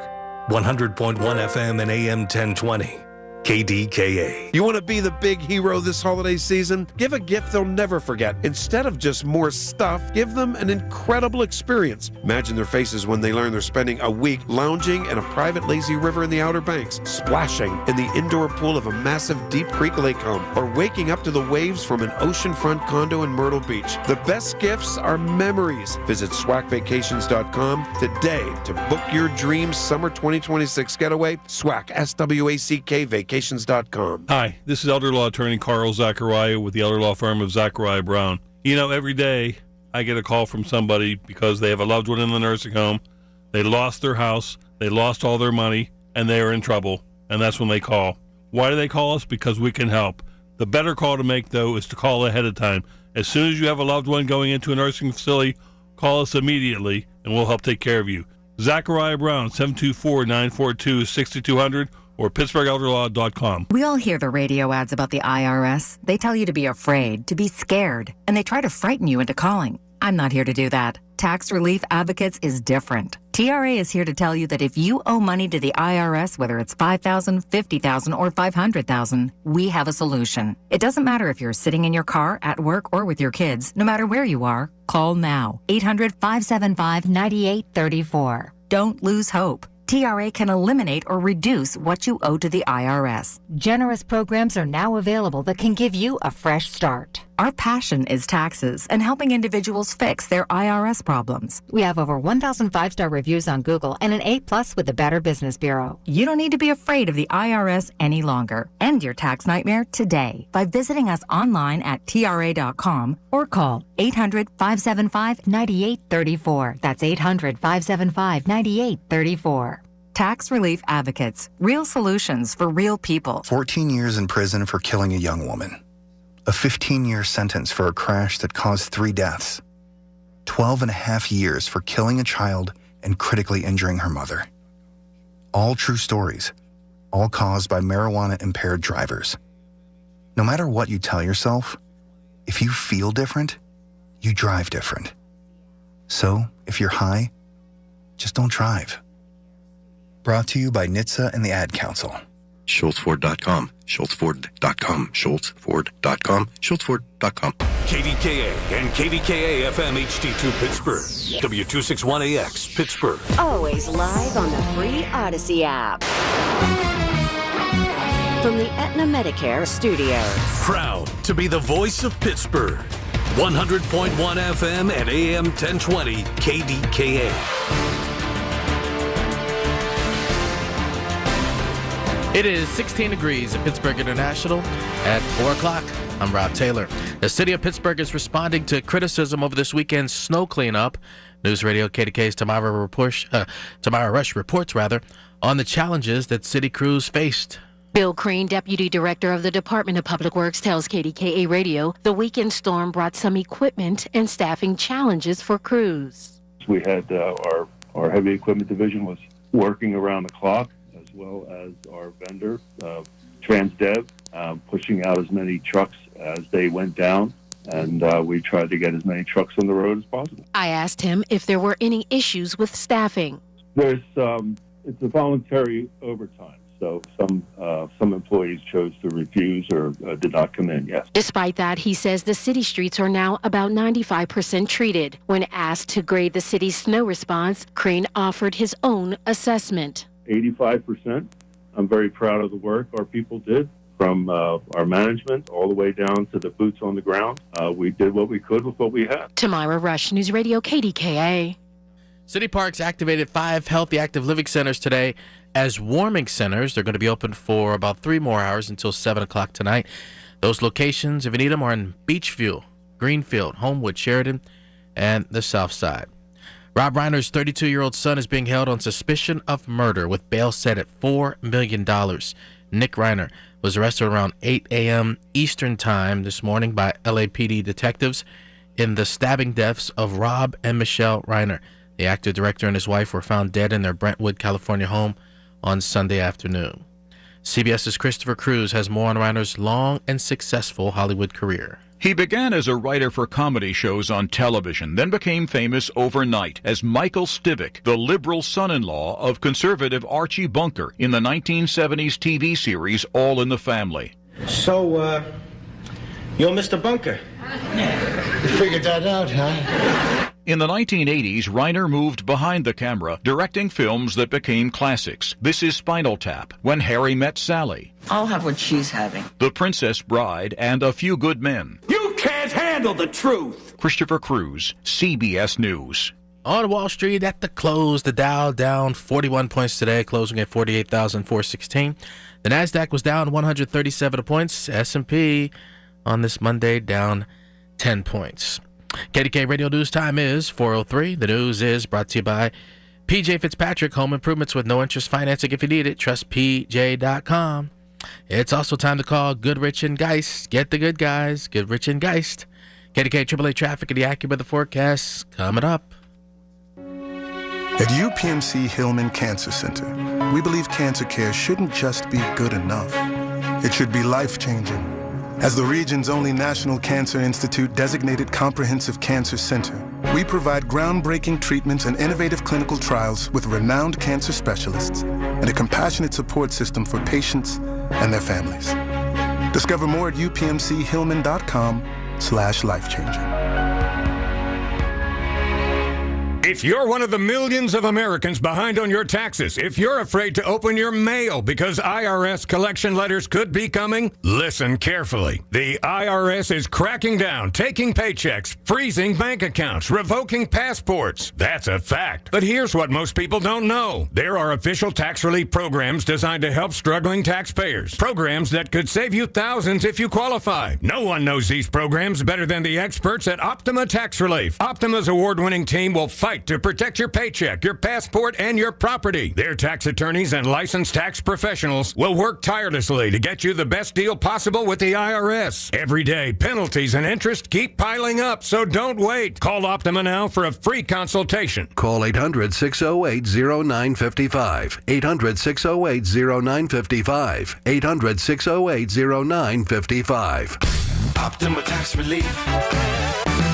100.1 FM and AM 1020. KDKA. You want to be the big hero this holiday season? Give a gift they'll never forget. Instead of just more stuff, give them an incredible experience. Imagine their faces when they learn they're spending a week lounging in a private lazy river in the Outer Banks, splashing in the indoor pool of a massive Deep Creek lake home, or waking up to the waves from an oceanfront condo in Myrtle Beach. The best gifts are memories. Visit SWACvacations.com today to book your dream summer 2026 getaway. SWAC, S-W-A-C-K, vacations.com. Hi, this is elder law attorney Carl Zachariah with the elder law firm of Zachariah Brown. You know, every day I get a call from somebody because they have a loved one in the nursing home, they lost their house, they lost all their money, and they are in trouble, and that's when they call. Why do they call us? Because we can help. The better call to make, though, is to call ahead of time. As soon as you have a loved one going into a nursing facility, call us immediately, and we'll help take care of you. Zachariah Brown, 724-942-6200, or PittsburghElderLaw.com. We all hear the radio ads about the IRS. They tell you to be afraid, to be scared, and they try to frighten you into calling. I'm not here to do that. Tax Relief Advocates is different. TRA is here to tell you that if you owe money to the IRS, whether it's $5,000, $50,000, or $500,000, we have a solution. It doesn't matter if you're sitting in your car, at work, or with your kids. No matter where you are, call now. 800-575-9834. Don't lose hope. TRA can eliminate or reduce what you owe to the IRS. Generous programs are now available that can give you a fresh start. Our passion is taxes and helping individuals fix their IRS problems. We have over 1,000 5-star reviews on Google and an A+ with the Better Business Bureau. You don't need to be afraid of the IRS any longer. End your tax nightmare today by visiting us online at TRA.com or call 800-575-9834. That's 800-575-9834. Tax Relief Advocates. Real solutions for real people. 14 years in prison for killing a young woman. A 15-year sentence for a crash that caused 3 deaths. 12 and a half years for killing a child and critically injuring her mother. All true stories, all caused by marijuana-impaired drivers. No matter what you tell yourself, if you feel different, you drive different. So, if you're high, just don't drive. Brought to you by NHTSA and the Ad Council. SchultzFord.com, SchultzFord.com, SchultzFord.com, SchultzFord.com. KDKA and KDKA-FM HD2 Pittsburgh. W261AX Pittsburgh. Always live on the free Odyssey app. From the Aetna Medicare studios. Proud to be the voice of Pittsburgh. 100.1 FM and AM 1020 KDKA. It is 16 degrees at Pittsburgh International at 4 o'clock. I'm Rob Taylor. The city of Pittsburgh is responding to criticism over this weekend's snow cleanup. News Radio KDK's Tamara Rush reports on the challenges that city crews faced. Bill Crane, Deputy Director of the Department of Public Works, tells KDKA Radio the weekend storm brought some equipment and staffing challenges for crews. We had our heavy equipment division was working around the clock, as well as our vendor, Transdev, pushing out as many trucks as they went down, and we tried to get as many trucks on the road as possible. I asked him if there were any issues with staffing. It's a voluntary overtime, so some employees chose to refuse or did not come in, yes. Despite that, he says the city streets are now about 95% treated. When asked to grade the city's snow response, Crane offered his own assessment. 85%. I'm very proud of the work our people did. from our management all the way down to the boots on the ground. We did what we could with what we had. Tamara Rush, News Radio KDKA. City Parks activated 5 healthy active living centers today as warming centers. They're going to be open for about 3 more hours until 7 o'clock tonight. Those locations, if you need them, are in Beachview, Greenfield, Homewood, Sheridan, and the South Side. Rob Reiner's 32-year-old son is being held on suspicion of murder with bail set at $4 million. Nick Reiner was arrested around 8 a.m. Eastern Time this morning by LAPD detectives in the stabbing deaths of Rob and Michelle Reiner. The actor, director, and his wife were found dead in their Brentwood, California home on Sunday afternoon. CBS's Christopher Cruz has more on Reiner's long and successful Hollywood career. He began as a writer for comedy shows on television, then became famous overnight as Michael Stivic, the liberal son-in-law of conservative Archie Bunker in the 1970s TV series All in the Family. So, you're Mr. Bunker? You figured that out, huh? In the 1980s, Reiner moved behind the camera, directing films that became classics. This is Spinal Tap, When Harry Met Sally, I'll have what she's having. The Princess Bride, and A Few Good Men. You can't handle the truth! Christopher Cruz, CBS News. On Wall Street at the close, the Dow down 41 points today, closing at 48,416. The Nasdaq was down 137 points. S&P on this Monday down 10 points. KDK Radio News time is 4:03. The news is brought to you by PJ Fitzpatrick Home Improvements with no interest financing if you need it. Trust PJ.com. It's also time to call Goodrich and Geist. Get the good guys. Goodrich and Geist. KDK AAA traffic and the AccuWeather forecast coming up. At UPMC Hillman Cancer Center, we believe cancer care shouldn't just be good enough. It should be life-changing. As the region's only National Cancer Institute designated comprehensive cancer center, we provide groundbreaking treatments and innovative clinical trials with renowned cancer specialists and a compassionate support system for patients and their families. Discover more at upmchillman.com/lifechanging. If you're one of the millions of Americans behind on your taxes, if you're afraid to open your mail because IRS collection letters could be coming, listen carefully. The IRS is cracking down, taking paychecks, freezing bank accounts, revoking passports. That's a fact. But here's what most people don't know. There are official tax relief programs designed to help struggling taxpayers. Programs that could save you thousands if you qualify. No one knows these programs better than the experts at Optima Tax Relief. Optima's award-winning team will fight to protect your paycheck, your passport, and your property. Their tax attorneys and licensed tax professionals will work tirelessly to get you the best deal possible with the IRS. Every day, penalties and interest keep piling up, so don't wait. Call Optima now for a free consultation. Call 800-608-0955. 800-608-0955. 800-608-0955. Optima Tax Relief.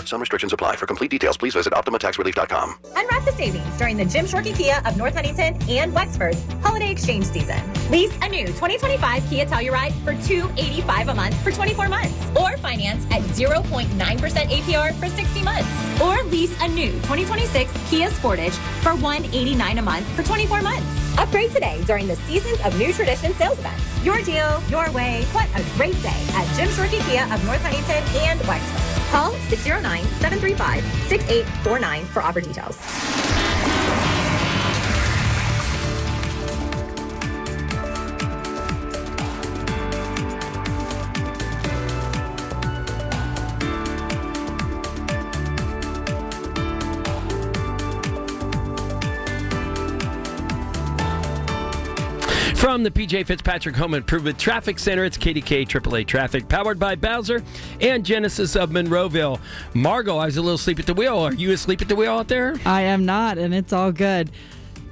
Some restrictions apply. For complete details, please visit OptimaTaxRelief.com. Unwrap the savings during the Jim Shorkey Kia of North Huntington and Wexford's holiday exchange season. Lease a new 2025 Kia Telluride for $285 a month for 24 months. Or finance at 0.9% APR for 60 months. Or lease a new 2026 Kia Sportage for $189 a month for 24 months. Upgrade today during the Seasons of New Tradition sales events. Your deal, your way. What a great day at Jim Shorkey Kia of North Huntington and Wexford. Call 609-735-6849 for offer details. From the PJ Fitzpatrick Home Improvement Traffic Center, it's KDKA AAA Traffic, powered by Bowser and Genesis of Monroeville. Margot, I was a little asleep at the wheel. Are you asleep at the wheel out there? I am not, and it's all good.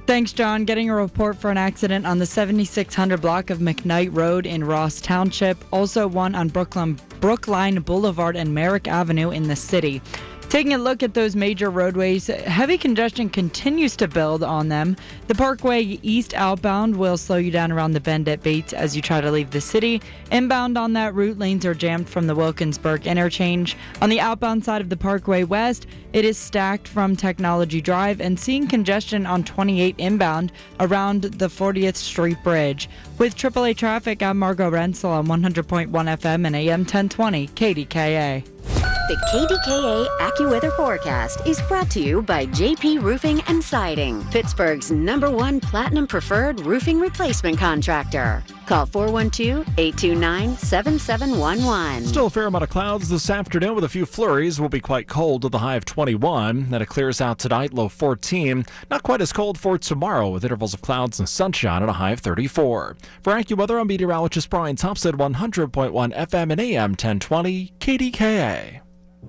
Thanks, John. Getting a report for an accident on the 7600 block of McKnight Road in Ross Township. Also one on Brookline Boulevard and Merrick Avenue in the city. Taking a look at those major roadways, heavy congestion continues to build on them. The Parkway East outbound will slow you down around the bend at Bates as you try to leave the city. Inbound on that route, lanes are jammed from the Wilkinsburg interchange. On the outbound side of the Parkway West, it is stacked from Technology Drive and seeing congestion on 28 inbound around the 40th Street Bridge. With AAA traffic, I'm Margot Rensel on 100.1 FM and AM 1020 KDKA. The KDKA AccuWeather forecast is brought to you by JP Roofing and Siding, Pittsburgh's #1 Platinum Preferred Roofing Replacement Contractor. Call 412-829-7711. Still a fair amount of clouds this afternoon with a few flurries. Will be quite cold with a high of 21. Then it clears out tonight, low 14. Not quite as cold for tomorrow with intervals of clouds and sunshine at a high of 34. For AccuWeather, I'm meteorologist Brian Thompson, 100.1 FM and AM 1020 KDKA.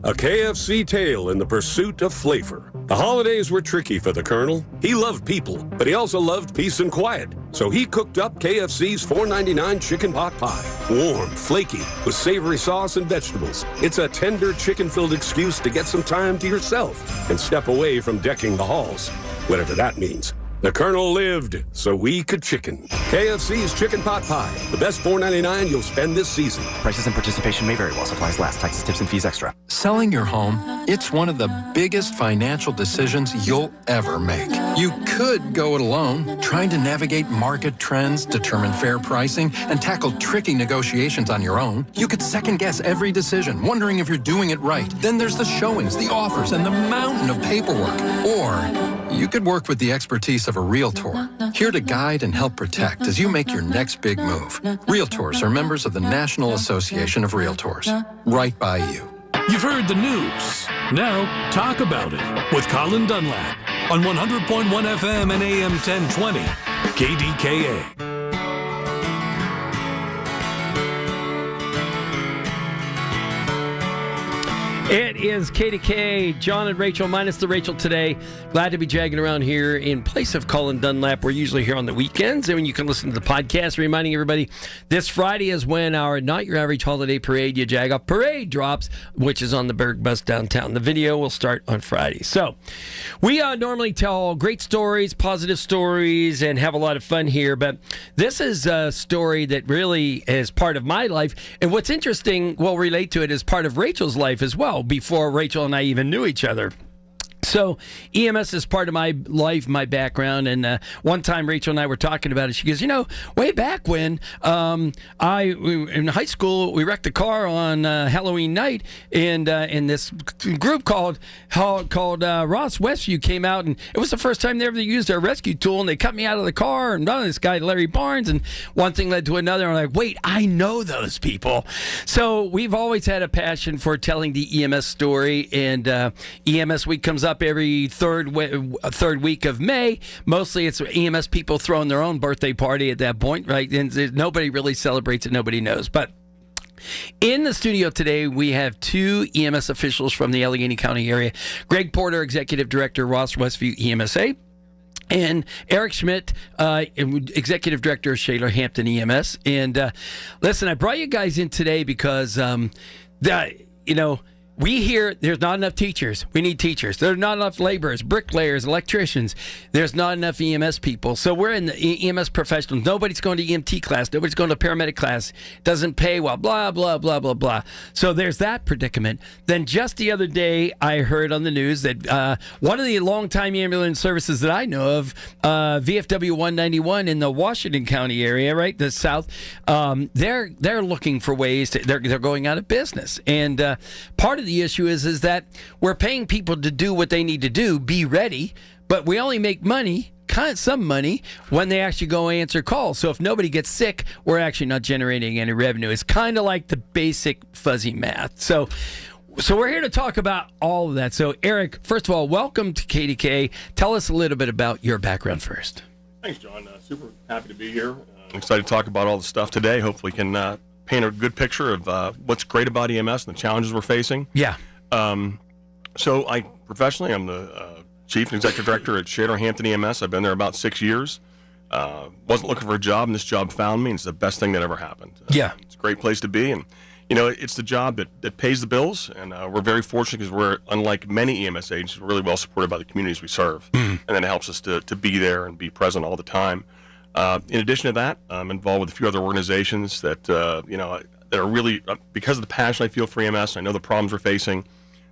A KFC tale in the pursuit of flavor. The holidays were tricky for the Colonel. He loved people, but he also loved peace and quiet. So he cooked up KFC's $4.99 chicken pot pie. Warm, flaky, with savory sauce and vegetables. It's a tender chicken-filled excuse to get some time to yourself and step away from decking the halls. Whatever that means. The Colonel lived so we could chicken. KFC's Chicken Pot Pie. The best $4.99 you'll spend this season. Prices and participation may vary while supplies last. Taxes, tips, and fees extra. Selling your home, it's one of the biggest financial decisions you'll ever make. You could go it alone, trying to navigate market trends, determine fair pricing, and tackle tricky negotiations on your own. You could second-guess every decision, wondering if you're doing it right. Then there's the showings, the offers, and the mountain of paperwork. Or you could work with the expertise of a Realtor, here to guide and help protect as you make your next big move. Realtors are members of the National Association of Realtors. Right by you. You've heard the news. Now, talk about it with Colin Dunlap on 100.1 FM and AM 1020 KDKA. It is KDKA, John and Rachel, minus the Rachel today. Glad to be jagging around here in place of Colin Dunlap. We're usually here on the weekends, and when you can listen to the podcast, reminding everybody, this Friday is when our Not Your Average Holiday Parade, You Jag Off Parade drops, which is on the Berg Bus downtown. The video will start on Friday. So, we normally tell great stories, positive stories, and have a lot of fun here, but this is a story that really is part of my life, and what's interesting, we'll relate to it, is part of Rachel's life as well, before Rachel and I even knew each other. So EMS is part of my life, my background, and one time Rachel and I were talking about it. She goes, way back when in high school, we wrecked a car on Halloween night, and this group called Ross Westview came out, and it was the first time they ever used their rescue tool, and they cut me out of the car, and this guy, Larry Barnes, and one thing led to another, and I'm like, wait, I know those people. So we've always had a passion for telling the EMS story, and EMS Week comes up every third week of May. Mostly it's EMS people throwing their own birthday party at that point, right? And nobody really celebrates it. Nobody knows. But in the studio today, we have two EMS officials from the Allegheny County area. Greg Porter, Executive Director, Ross Westview EMSA. And Eric Schmidt, Executive Director of Shaler Hampton EMS. And listen, I brought you guys in today because, we hear there's not enough teachers. We need teachers. There's not enough laborers, bricklayers, electricians. There's not enough EMS people. So we're in the EMS professionals. Nobody's going to EMT class. Nobody's going to paramedic class. Doesn't pay well, blah, blah, blah, blah, blah. So there's that predicament. Then just the other day, I heard on the news that one of the longtime ambulance services that I know of, VFW 191 in the Washington County area, right, the south, they're looking for ways to, they're going out of business. And part of the issue is that we're paying people to do what they need to do, be ready, but we only make some money when they actually go answer calls. So if nobody gets sick, we're actually not generating any revenue. It's kind of like the basic fuzzy math. So we're here to talk about all of that. So Eric, first of all, welcome to KDKA. Tell us a little bit about your background first. Thanks, John. Super happy to be here. I'm excited to talk about all the stuff today. Hopefully can paint a good picture of what's great about EMS and the challenges we're facing. Yeah. So I professionally, I'm the Chief and Executive Director at Shaler Hampton EMS. I've been there about 6 years. Wasn't looking for a job, and this job found me, and it's the best thing that ever happened. Yeah. It's a great place to be, and it's the job that pays the bills, and we're very fortunate because we're, unlike many EMS agents, really well supported by the communities we serve, and then it helps us to be there and be present all the time. In addition to that, I'm involved with a few other organizations that that are really, because of the passion I feel for EMS, I know the problems we're facing,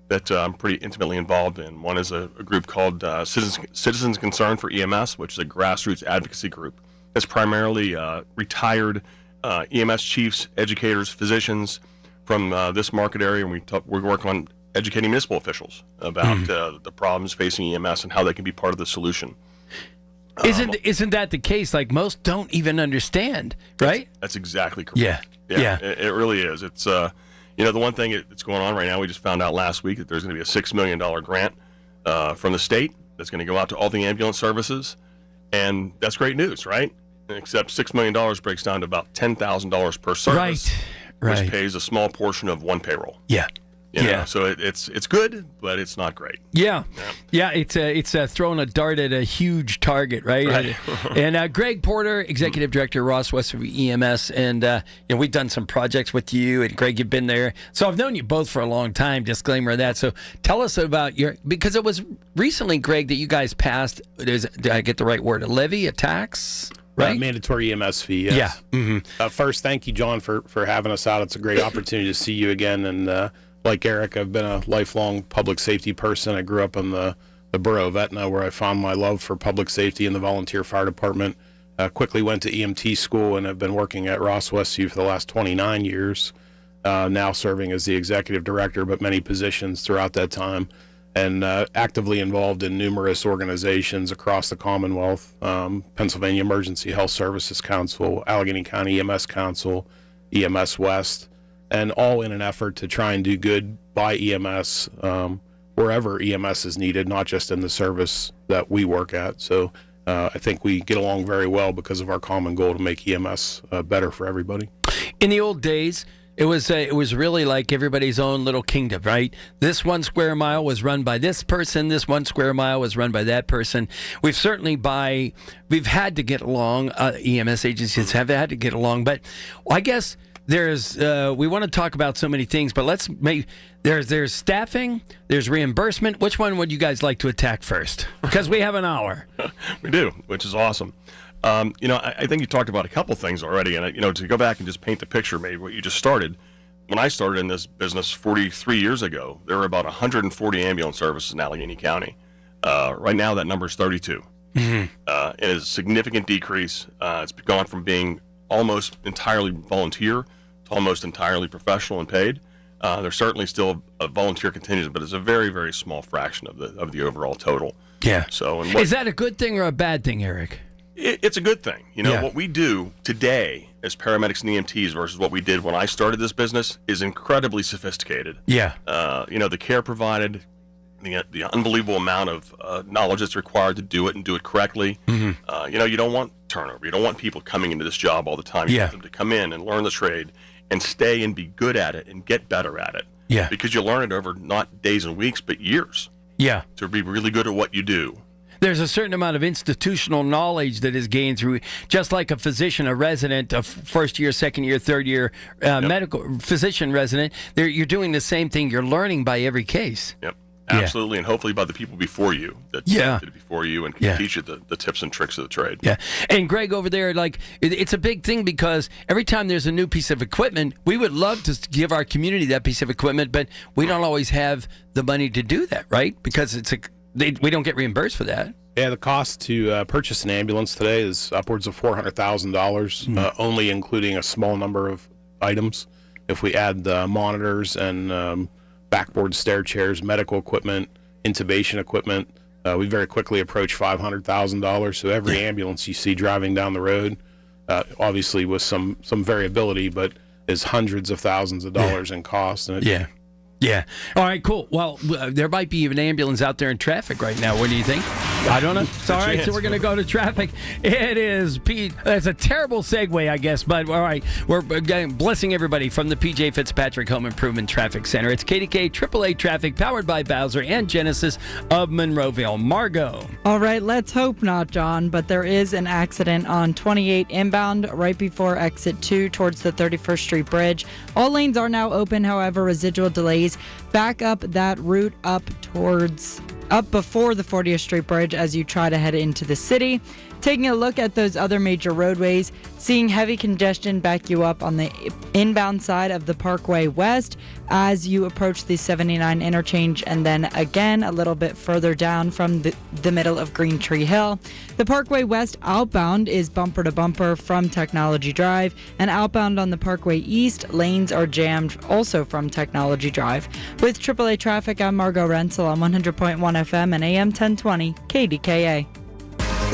that I'm pretty intimately involved in. One is a group called Citizens Concern for EMS, which is a grassroots advocacy group. It's primarily retired EMS chiefs, educators, physicians from this market area, and we work on educating municipal officials about the problems facing EMS and how they can be part of the solution. Isn't that the case? Like, most don't even understand, right? That's exactly correct. Yeah. It really is. It's the one thing that's going on right now. We just found out last week that there's going to be a $6 million grant from the state that's going to go out to all the ambulance services, and that's great news, right? Except $6 million breaks down to about $10,000 per service, right. which pays a small portion of one payroll. Yeah. So it's good, but it's not great. Yeah. It's throwing a dart at a huge target, right? And Greg Porter, Executive Director, Ross West of EMS, and we've done some projects with you, and Greg, you've been there. So I've known you both for a long time. Disclaimer of that. So tell us about because it was recently, Greg, that you guys passed. Did I get the right word? A levy, a tax? Right? Mandatory EMS fee, yes. Yeah. First, thank you, John, for having us out. It's a great opportunity to see you again. And like Eric, I've been a lifelong public safety person. I grew up in the borough of Etna, where I found my love for public safety and the volunteer fire department. Quickly went to EMT school and have been working at Ross Westview for the last 29 years, now serving as the executive director, but many positions throughout that time. And actively involved in numerous organizations across the Commonwealth, Pennsylvania Emergency Health Services Council, Allegheny County EMS Council, EMS West, and all in an effort to try and do good by EMS wherever EMS is needed, not just in the service that we work at. So I think we get along very well because of our common goal to make EMS better for everybody. In the old days, it was really like everybody's own little kingdom, right? This 1 square mile was run by this person. This 1 square mile was run by that person. We've had to get along. EMS agencies have had to get along, but I guess there's we want to talk about so many things, but there's staffing, there's reimbursement. Which one would you guys like to attack first? Because we have an hour. We do, which is awesome. I think you talked about a couple things already, and to go back and just paint the picture, maybe what you just started. When I started in this business 43 years ago, there were about 140 ambulance services in Allegheny County. Right now, that number is 32. It is a significant decrease. It's gone from being almost entirely volunteer to almost entirely professional and paid. There's certainly still a volunteer contingent, but it's a very, very small fraction of the overall total. Yeah. So, is that a good thing or a bad thing, Eric? It's a good thing. What we do today as paramedics and EMTs versus what we did when I started this business is incredibly sophisticated. Yeah. The care provided, the unbelievable amount of knowledge that's required to do it and do it correctly. You don't want turnover. You don't want people coming into this job all the time. You want them to come in and learn the trade and stay and be good at it and get better at it. Yeah. Because you learn it over not days and weeks, but years. Yeah. To be really good at what you do. There's a certain amount of institutional knowledge that is gained through, just like a physician, a resident, a first year, second year, third year medical physician resident. You're doing the same thing. You're learning by every case. Yep, absolutely, and hopefully by the people before you that did it before you and can teach you the tips and tricks of the trade. Yeah, and Greg over there, it's a big thing because every time there's a new piece of equipment, we would love to give our community that piece of equipment, but we don't always have the money to do that, right? Because we don't get reimbursed for that. Yeah, the cost to purchase an ambulance today is upwards of $400,000, only including a small number of items. If we add the monitors and backboard stair chairs, medical equipment, intubation equipment, we very quickly approach $500,000. So every ambulance you see driving down the road, obviously with some variability, but is hundreds of thousands of dollars in cost. And Yeah. All right, cool. Well, there might be even an ambulance out there in traffic right now. What do you think? I don't know. It's all right. So we're going to go to traffic. It is It's a terrible segue, I guess, but all right. We're blessing everybody from the PJ Fitzpatrick Home Improvement Traffic Center. It's KDKA AAA traffic powered by Bowser and Genesis of Monroeville. Margot. All right, let's hope not, John, but there is an accident on 28 inbound right before exit 2 towards the 31st Street Bridge. All lanes are now open, however, residual delays back up that route up before the 40th Street Bridge as you try to head into the city. Taking a look at those other major roadways, seeing heavy congestion back you up on the inbound side of the Parkway West as you approach the 79 interchange, and then again a little bit further down from the middle of Green Tree Hill. The Parkway West outbound is bumper to bumper from Technology Drive, and outbound on the Parkway East, lanes are jammed also from Technology Drive. With AAA traffic, I'm Margot Rensel on 100.1 FM and AM 1020 KDKA.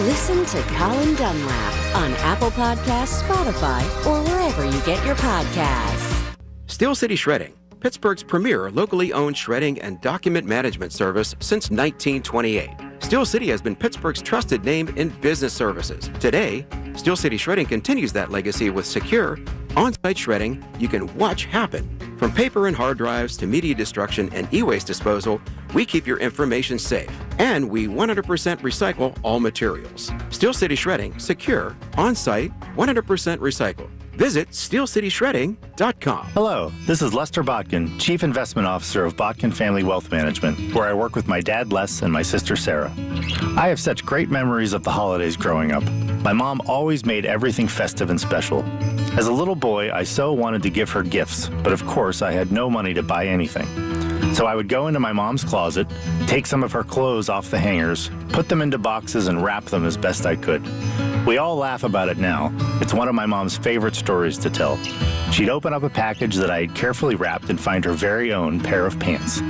Listen to Colin Dunlap on Apple Podcasts, Spotify, or wherever you get your podcasts. Steel City Shredding, Pittsburgh's premier locally owned shredding and document management service since 1928. Steel City has been Pittsburgh's trusted name in business services. Today, Steel City Shredding continues that legacy with secure, on-site shredding you can watch happen. From paper and hard drives to media destruction and e-waste disposal, we keep your information safe. And we 100% recycle all materials. Steel City Shredding, secure, on-site, 100% recycled. Visit steelcityshredding.com. Hello, this is Lester Botkin, Chief Investment Officer of Botkin Family Wealth Management, where I work with my dad Les and my sister Sarah. I have such great memories of the holidays growing up. My mom always made everything festive and special. As a little boy, I so wanted to give her gifts, but of course I had no money to buy anything. So I would go into my mom's closet, take some of her clothes off the hangers, put them into boxes and wrap them as best I could. We all laugh about it now. It's one of my mom's favorite stories to tell. She'd open up a package that I had carefully wrapped and find her very own pair of pants.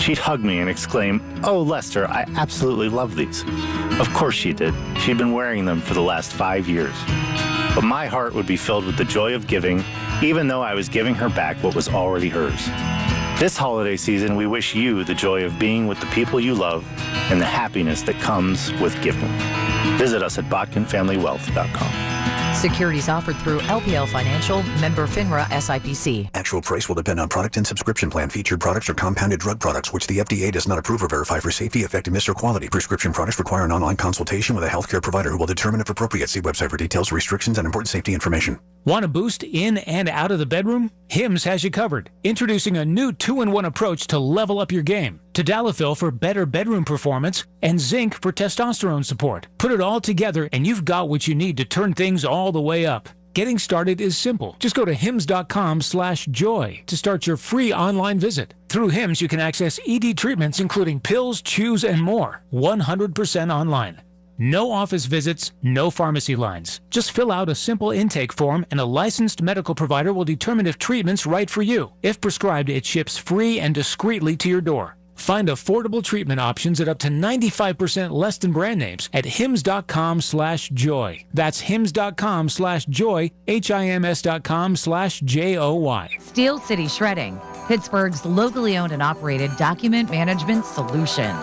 She'd hug me and exclaim, "Oh, Lester, I absolutely love these." Of course she did. She'd been wearing them for the last 5 years. But my heart would be filled with the joy of giving, even though I was giving her back what was already hers. This holiday season, we wish you the joy of being with the people you love and the happiness that comes with giving. Visit us at botkinfamilywealth.com. Securities offered through LPL Financial, member FINRA SIPC. Actual price will depend on product and subscription plan. Featured products are compounded drug products, which the FDA does not approve or verify for safety, effectiveness, or quality. Prescription products require an online consultation with a healthcare provider who will determine if appropriate. See website for details, restrictions, and important safety information. Want a boost in and out of the bedroom? Hims has you covered. Introducing a new 2-in-1 approach to level up your game. Tadalafil for better bedroom performance and zinc for testosterone support. Put it all together and you've got what you need to turn things all the way up. Getting started is simple. Just go to hims.com/joy to start your free online visit. Through Hims, you can access ED treatments including pills, chews, and more. 100% online. No office visits, no pharmacy lines. Just fill out a simple intake form and a licensed medical provider will determine if treatment's right for you. If prescribed, it ships free and discreetly to your door. Find affordable treatment options at up to 95% less than brand names at hims.com/joy. That's hims.com/joy, hims.com/joy. Steel City Shredding, Pittsburgh's locally owned and operated document management solution.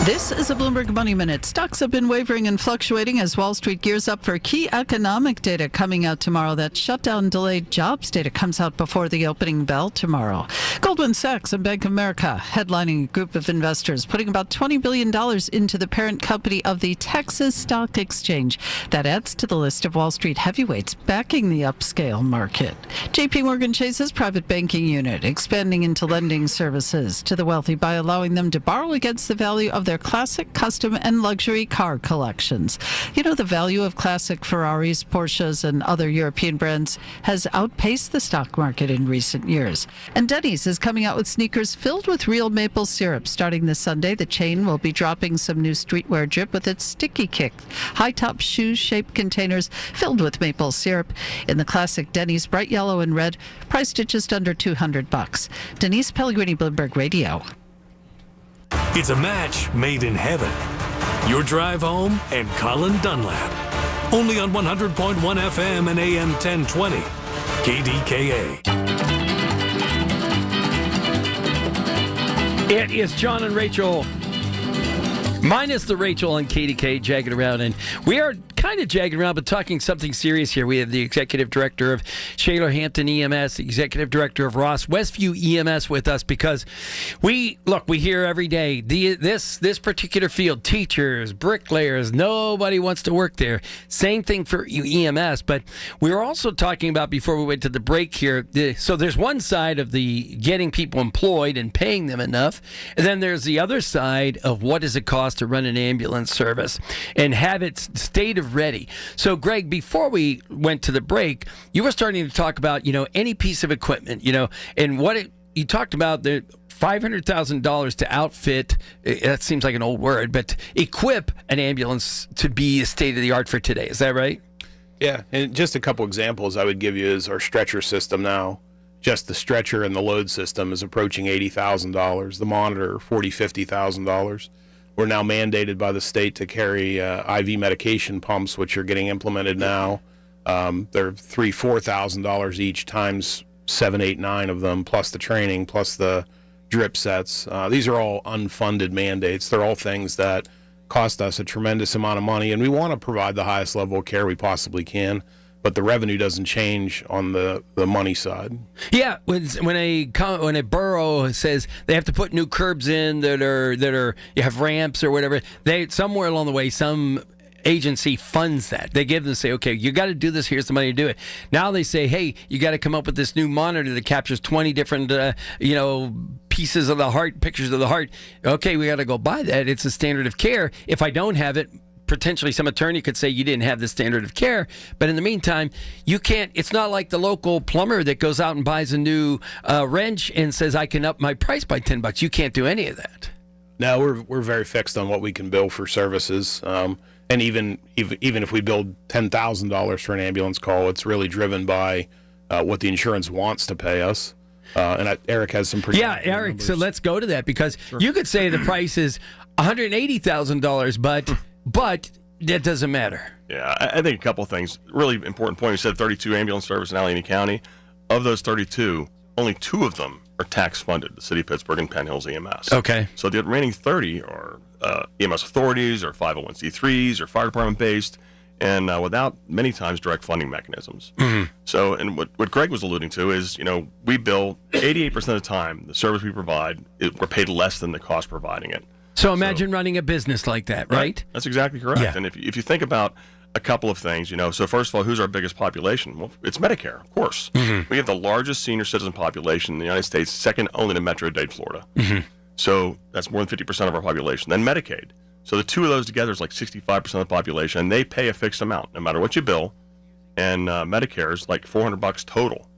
This is a Bloomberg Money Minute. Stocks have been wavering and fluctuating as Wall Street gears up for key economic data coming out tomorrow. That shutdown delayed jobs data comes out before the opening bell tomorrow. Goldman Sachs and Bank of America headlining a group of investors putting about $20 billion into the parent company of the Texas Stock Exchange. That adds to the list of Wall Street heavyweights backing the upscale market. JP Morgan Chase's private banking unit expanding into lending services to the wealthy by allowing them to borrow against the value of their classic, custom, and luxury car collections. You know, the value of classic Ferraris, Porsches, and other European brands has outpaced the stock market in recent years. And Denny's is coming out with sneakers filled with real maple syrup. Starting this Sunday, the chain will be dropping some new streetwear drip with its Sticky Kick high-top shoe-shaped containers filled with maple syrup in the classic Denny's bright yellow and red, priced at just under $200. Denise Pellegrini, Bloomberg Radio. It's a match made in heaven. Your drive home and Colin Dunlap. Only on 100.1 FM and AM 1020. KDKA. It is John and Rachel Minus the Rachel and KDK jagging around. And we are kind of jagging around, but talking something serious here. We have the executive director of Shaler Hampton EMS, the executive director of Ross Westview EMS with us, because we hear every day this particular field, teachers, bricklayers, nobody wants to work there. Same thing for EMS. But we were also talking about, before we went to the break here, so there's one side of the getting people employed and paying them enough, and then there's the other side of what does it cost to run an ambulance service and have it state of ready. So, Greg, before we went to the break, you were starting to talk about, any piece of equipment, and you talked about the $500,000 to outfit, that seems like an old word, but equip an ambulance to be state of the art for today. Is that right? Yeah, and just a couple examples I would give you is our stretcher system now. Just the stretcher and the load system is approaching $80,000. The monitor, $40,000, $50,000. We're now mandated by the state to carry IV medication pumps, which are getting implemented now. They're $3,000, $4,000 each, times 7, 8, 9 of them, plus the training, plus the drip sets. These are all unfunded mandates. They're all things that cost us a tremendous amount of money, and we want to provide the highest level of care we possibly can. But the revenue doesn't change on the money side. Yeah, when a borough says they have to put new curbs in that are you have ramps or whatever, they somewhere along the way some agency funds that. They give them, say, okay, you got to do this. Here's the money to do it. Now they say, hey, you got to come up with this new monitor that captures 20 different pieces of the heart, pictures of the heart. Okay, we got to go buy that. It's a standard of care. If I don't have it, potentially some attorney could say you didn't have the standard of care, but in the meantime, you can't. It's not like the local plumber that goes out and buys a new wrench and says I can up my price by $10. You can't do any of that. No, we're very fixed on what we can bill for services, and even if we bill $10,000 for an ambulance call, it's really driven by what the insurance wants to pay us. And Eric has some pretty Eric. numbers. So let's go to that, because you could say the price is $180,000, but that doesn't matter. Yeah, I think a couple of things. Really important point. You said 32 ambulance service in Allegheny County. Of those 32, only 2 of them are tax funded, the City of Pittsburgh and Penn Hills EMS. Okay. So the remaining 30 are EMS authorities or 501c3s or fire department based, and without many times direct funding mechanisms. Mm-hmm. So, and what Greg was alluding to is, we bill 88% of the time, the service we provide, we're paid less than the cost providing it. So imagine running a business like that, right? That's exactly correct. Yeah. And if you think about a couple of things, so first of all, who's our biggest population? Well, it's Medicare, of course. Mm-hmm. We have the largest senior citizen population in the United States, second only to Metro-Dade, Florida. Mm-hmm. So that's more than 50% of our population. Then Medicaid. So the 2 of those together is like 65% of the population, and they pay a fixed amount no matter what you bill. And Medicare is like $400 total.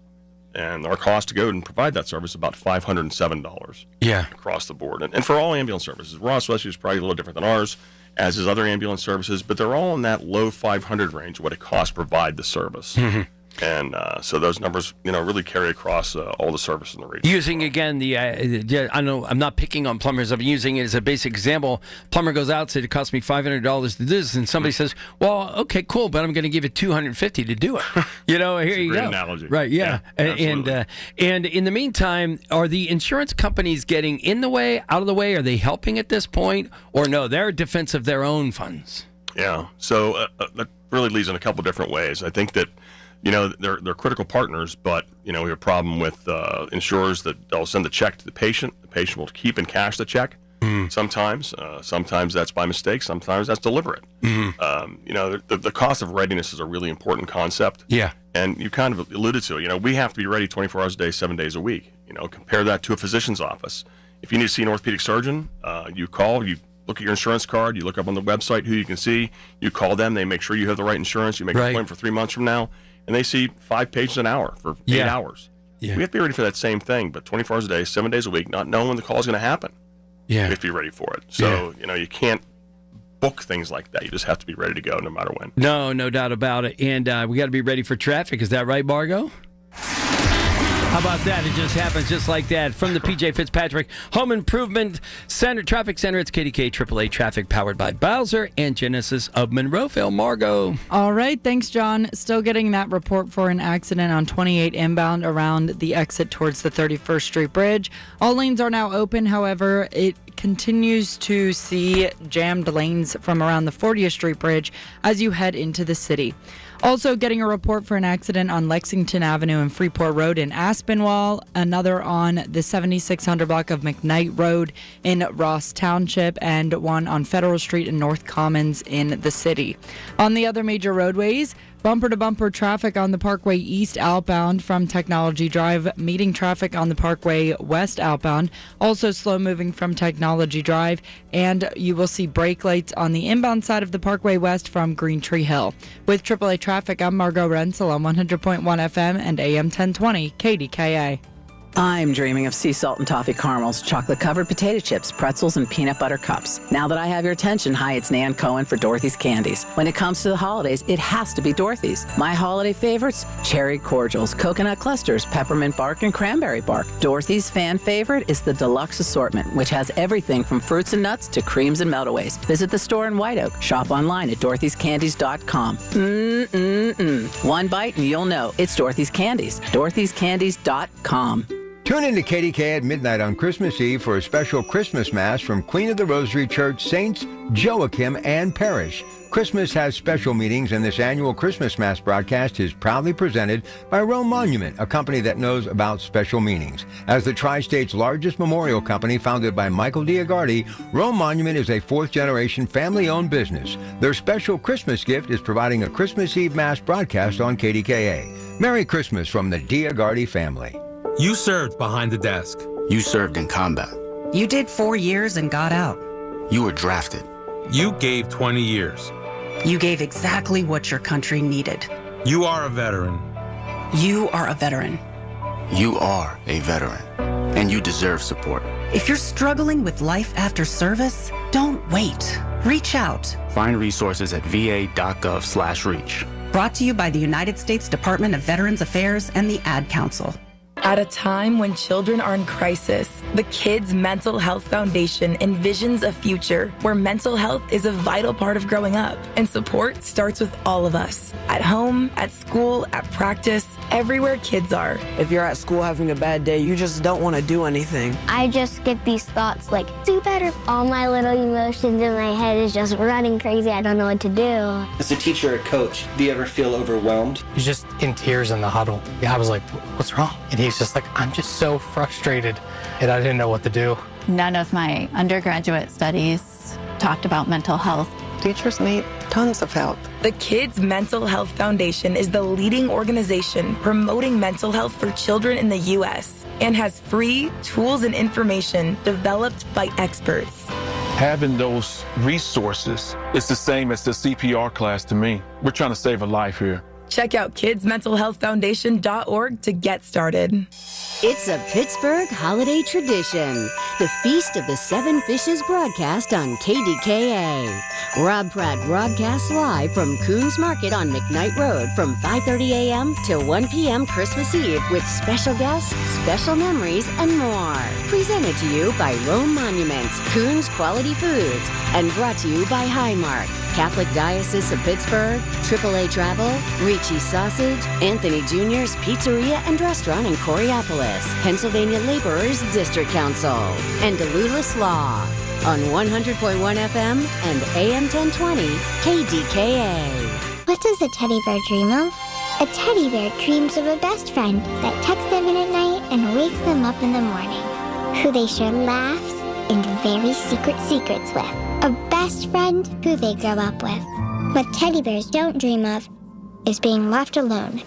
And our cost to go and provide that service is about $507 across the board. And for all ambulance services, Ross Westview is probably a little different than ours, as is other ambulance services, but they're all in that low 500 range, what it costs to provide the service. Mm-hmm. And so those numbers, really carry across all the services in the region. Using, again, I know I'm not picking on plumbers. I'm using it as a basic example. Plumber goes out, says it costs me $500 to do this, and somebody says, well, okay, cool, but I'm going to give you $250 to do it. Here you go. Great analogy. Right, yeah. And in the meantime, are the insurance companies getting in the way, out of the way? Are they helping at this point? Or no, they're a defense of their own funds? Yeah, so that really leads in a couple different ways. I think that they're critical partners, but, we have a problem with insurers that they'll send the check to the patient. The patient will keep and cash the check. Mm-hmm. Sometimes that's by mistake. Sometimes that's deliberate. Mm-hmm. The cost of readiness is a really important concept. Yeah. And you kind of alluded to it. We have to be ready 24 hours a day, 7 days a week. Compare that to a physician's office. If you need to see an orthopedic surgeon, you call, you look at your insurance card, you look up on the website who you can see, you call them, they make sure you have the right insurance, you make an appointment for 3 months from now, and they see 5 pages an hour for 8 hours. Yeah. We have to be ready for that same thing, but 24 hours a day, 7 days a week, not knowing when the call is going to happen. Yeah. You have to be ready for it. So, you can't book things like that. You just have to be ready to go no matter when. No doubt about it. And we got to be ready for traffic. Is that right, Margo? How about that? It just happens just like that. From the PJ Fitzpatrick Home Improvement Center, Traffic Center, it's KDKA AAA Traffic powered by Bowser and Genesis of Monroeville. Margot. All right. Thanks, John. Still getting that report for an accident on 28 inbound around the exit towards the 31st Street Bridge. All lanes are now open. However, it continues to see jammed lanes from around the 40th Street Bridge as you head into the city. Also getting a report for an accident on Lexington Avenue and Freeport Road in Aspinwall, another on the 7600 block of McKnight Road in Ross Township, and one on Federal Street in North Commons in the city. On the other major roadways, bumper-to-bumper traffic on the Parkway East outbound from Technology Drive, meeting traffic on the Parkway West outbound, also slow-moving from Technology Drive, and you will see brake lights on the inbound side of the Parkway West from Green Tree Hill. With AAA Traffic, I'm Margot Rensel on 100.1 FM and AM 1020 KDKA. I'm dreaming of sea salt and toffee caramels, chocolate-covered potato chips, pretzels, and peanut butter cups. Now that I have your attention, hi, it's Nan Cohen for Dorothy's Candies. When it comes to the holidays, it has to be Dorothy's. My holiday favorites, cherry cordials, coconut clusters, peppermint bark, and cranberry bark. Dorothy's fan favorite is the deluxe assortment, which has everything from fruits and nuts to creams and meltaways. Visit the store in White Oak. Shop online at dorothy'scandies.com. One bite and you'll know it's Dorothy's Candies. dorothy'scandies.com. Tune in to KDKA at midnight on Christmas Eve for a special Christmas Mass from Queen of the Rosary Church Saints Joachim and Parish. Christmas has special meetings, and this annual Christmas Mass broadcast is proudly presented by Rome Monument, a company that knows about special meanings. As the Tri-State's largest memorial company founded by Michael Diagardi, Rome Monument is a fourth-generation family-owned business. Their special Christmas gift is providing a Christmas Eve Mass broadcast on KDKA. Merry Christmas from the Diagardi family. You served behind the desk. You served in combat. You did 4 years and got out. You were drafted. You gave 20 years. You gave exactly what your country needed. You are a veteran. You are a veteran. You are a veteran. And you deserve support. If you're struggling with life after service, don't wait. Reach out. Find resources at va.gov/reach. Brought to you by the United States Department of Veterans Affairs and the Ad Council. At a time when children are in crisis, the Kids Mental Health Foundation envisions a future where mental health is a vital part of growing up, and support starts with all of us. At home, at school, at practice, everywhere kids are. If you're at school having a bad day, you just don't want to do anything. I just get these thoughts like, do better. All my little emotions in my head is just running crazy. I don't know what to do. As a teacher or coach, do you ever feel overwhelmed? He's just in tears in the huddle. I was like, what's wrong? And he's just like, I'm just so frustrated, and I didn't know what to do. None of my undergraduate studies talked about mental health. Teachers need tons of help. The Kids Mental Health Foundation is the leading organization promoting mental health for children in the U.S. and has free tools and information developed by experts. Having those resources is the same as the CPR class to me. We're trying to save a life here. Check out kidsmentalhealthfoundation.org to get started. It's a Pittsburgh holiday tradition, the Feast of the Seven Fishes broadcast on KDKA. Rob Pratt broadcasts live from Coons Market on McKnight Road from 5:30 a.m. till 1 p.m. Christmas Eve with special guests, special memories, and more. Presented to you by Rome Monuments, Coons Quality Foods, and brought to you by Highmark, Catholic Diocese of Pittsburgh, AAA Travel, Ricci Sausage, Anthony Jr.'s Pizzeria and Restaurant in Coraopolis, Pennsylvania Laborers District Council, and Delulus Law on 100.1 FM and AM 1020 KDKA. What does a teddy bear dream of? A teddy bear dreams of a best friend that tucks them in at night and wakes them up in the morning, who they share laughs and very secret secrets with. A best friend who they grow up with. What teddy bears don't dream of is being left alone,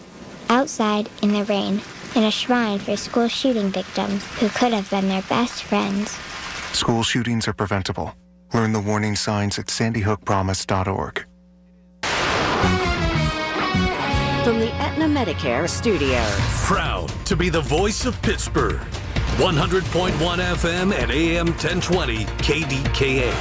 outside in the rain, in a shrine for school shooting victims who could have been their best friends. School shootings are preventable. Learn the warning signs at sandyhookpromise.org. From the Aetna Medicare Studios. Proud to be the voice of Pittsburgh. 100.1 FM and AM 1020 KDKA.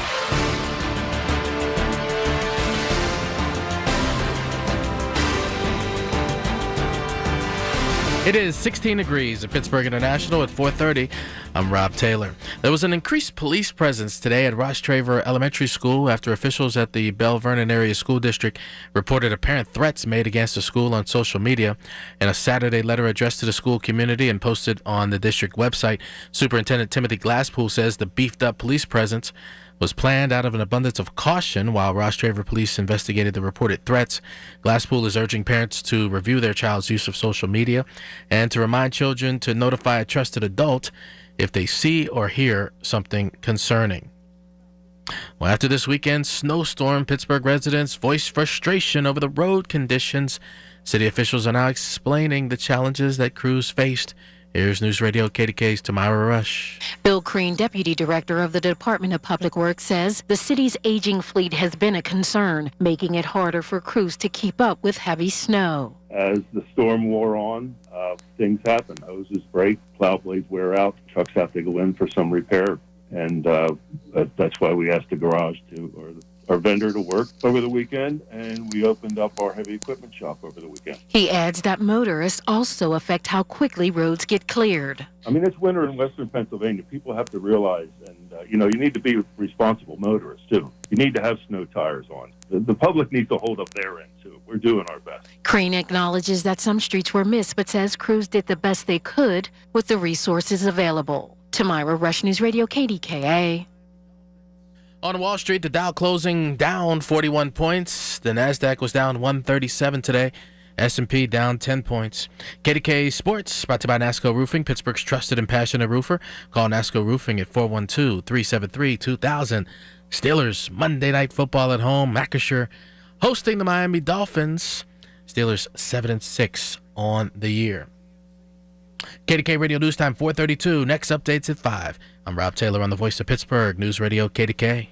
It is 16 degrees at Pittsburgh International at 4:30. I'm Rob Taylor. There was an increased police presence today at Ross Traver Elementary School after officials at the Bell Vernon Area School District reported apparent threats made against the school on social media. In a Saturday letter addressed to the school community and posted on the district website, Superintendent Timothy Glasspool says the beefed-up police presence was planned out of an abundance of caution while Ross Traver police investigated the reported threats. Glasspool is urging parents to review their child's use of social media and to remind children to notify a trusted adult if they see or hear something concerning. Well, after this weekend's snowstorm, Pittsburgh residents voiced frustration over the road conditions. City officials are now explaining the challenges that crews faced. Here's News Radio KDKA's Tamara Rush. Bill Crean, Deputy Director of the Department of Public Works, says the city's aging fleet has been a concern, making it harder for crews to keep up with heavy snow. As the storm wore on, things happen. Hoses break, plow blades wear out, trucks have to go in for some repair. And that's why we asked the garage or our vendor to work over the weekend, and we opened up our heavy equipment shop over the weekend. He adds that motorists also affect how quickly roads get cleared. I mean, it's winter in western Pennsylvania. People have to realize, and you need to be responsible motorists, too. You need to have snow tires on. The public needs to hold up their end, too. We're doing our best. Crean acknowledges that some streets were missed, but says crews did the best they could with the resources available. Tamara Rush, News Radio KDKA. On Wall Street, the Dow closing down 41 points. The NASDAQ was down 137 today. S&P down 10 points. KDKA Sports, brought to you by NASCO Roofing, Pittsburgh's trusted and passionate roofer. Call NASCO Roofing at 412-373-2000. Steelers, Monday Night Football at home. Lancashire hosting the Miami Dolphins. Steelers 7-6 on the year. KDK Radio News Time 4:32. Next updates at 5. I'm Rob Taylor on the Voice of Pittsburgh, News Radio KDK.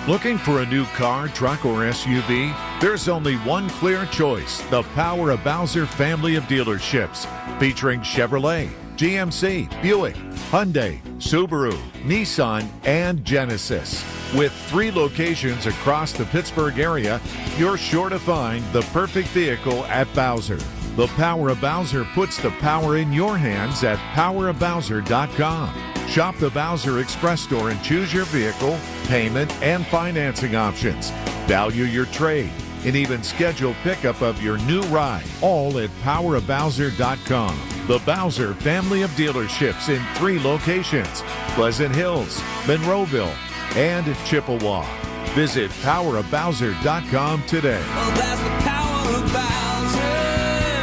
Looking for a new car, truck, or SUV? There's only one clear choice: the Power of Bowser family of dealerships, featuring Chevrolet, GMC, Buick, Hyundai, Subaru, Nissan, and Genesis. With 3 locations across the Pittsburgh area, you're sure to find the perfect vehicle at Bowser. The Power of Bowser puts the power in your hands at powerofbowser.com. Shop the Bowser Express Store and choose your vehicle, payment, and financing options. Value your trade and even schedule pickup of your new ride, all at powerofbowser.com. The Bowser family of dealerships in 3 locations: Pleasant Hills, Monroeville, and Chippewa. Visit powerofbowser.com today. Well, that's the power of Bowser.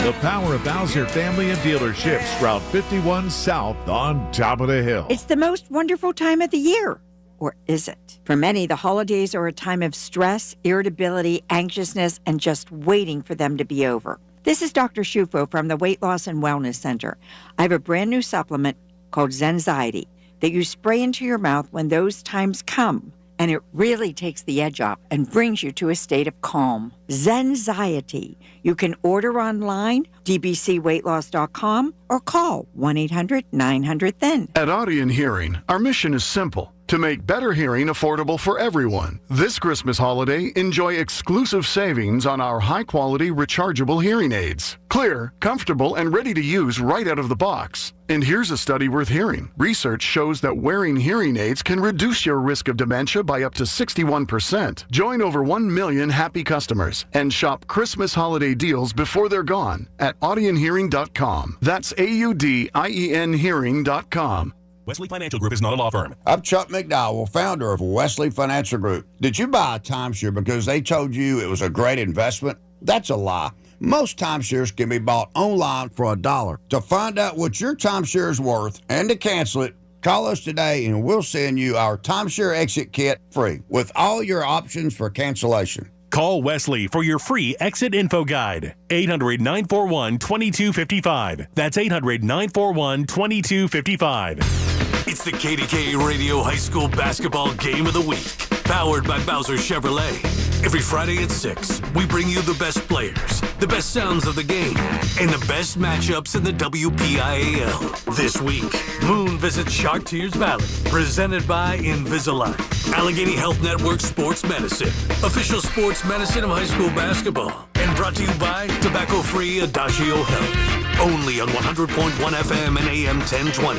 The Power of Bowser family of dealerships, Route 51 South on top of the hill. It's the most wonderful time of the year. Or is it? For many, the holidays are a time of stress, irritability, anxiousness, and just waiting for them to be over. This is Dr. Shufo from the Weight Loss and Wellness Center. I have a brand new supplement called Zenziety that you spray into your mouth when those times come, and it really takes the edge off and brings you to a state of calm. Zenziety. You can order online, dbcweightloss.com, or call 1-800-900-THIN. At Audion Hearing, our mission is simple: to make better hearing affordable for everyone. This Christmas holiday, enjoy exclusive savings on our high-quality rechargeable hearing aids. Clear, comfortable, and ready to use right out of the box. And here's a study worth hearing. Research shows that wearing hearing aids can reduce your risk of dementia by up to 61%. Join over 1 million happy customers and shop Christmas holiday deals before they're gone at audionhearing.com. That's AUDIEN hearing.com. Wesley Financial Group is not a law firm. I'm Chuck McDowell, founder of Wesley Financial Group. Did you buy a timeshare because they told you it was a great investment? That's a lie. Most timeshares can be bought online for $1. To find out what your timeshare is worth and to cancel it, call us today and we'll send you our timeshare exit kit free with all your options for cancellation. Call Wesley for your free exit info guide. 800-941-2255. That's 800-941-2255. It's the KDKA Radio High School Basketball Game of the Week, powered by Bowser Chevrolet. Every Friday at 6, we bring you the best players, the best sounds of the game, and the best matchups in the WPIAL. This week, Moon visits Shark Tears Valley, presented by Invisalign. Allegheny Health Network Sports Medicine, official sports medicine of high school basketball. And brought to you by tobacco-free Adagio Health. Only on 100.1 FM and AM 1020.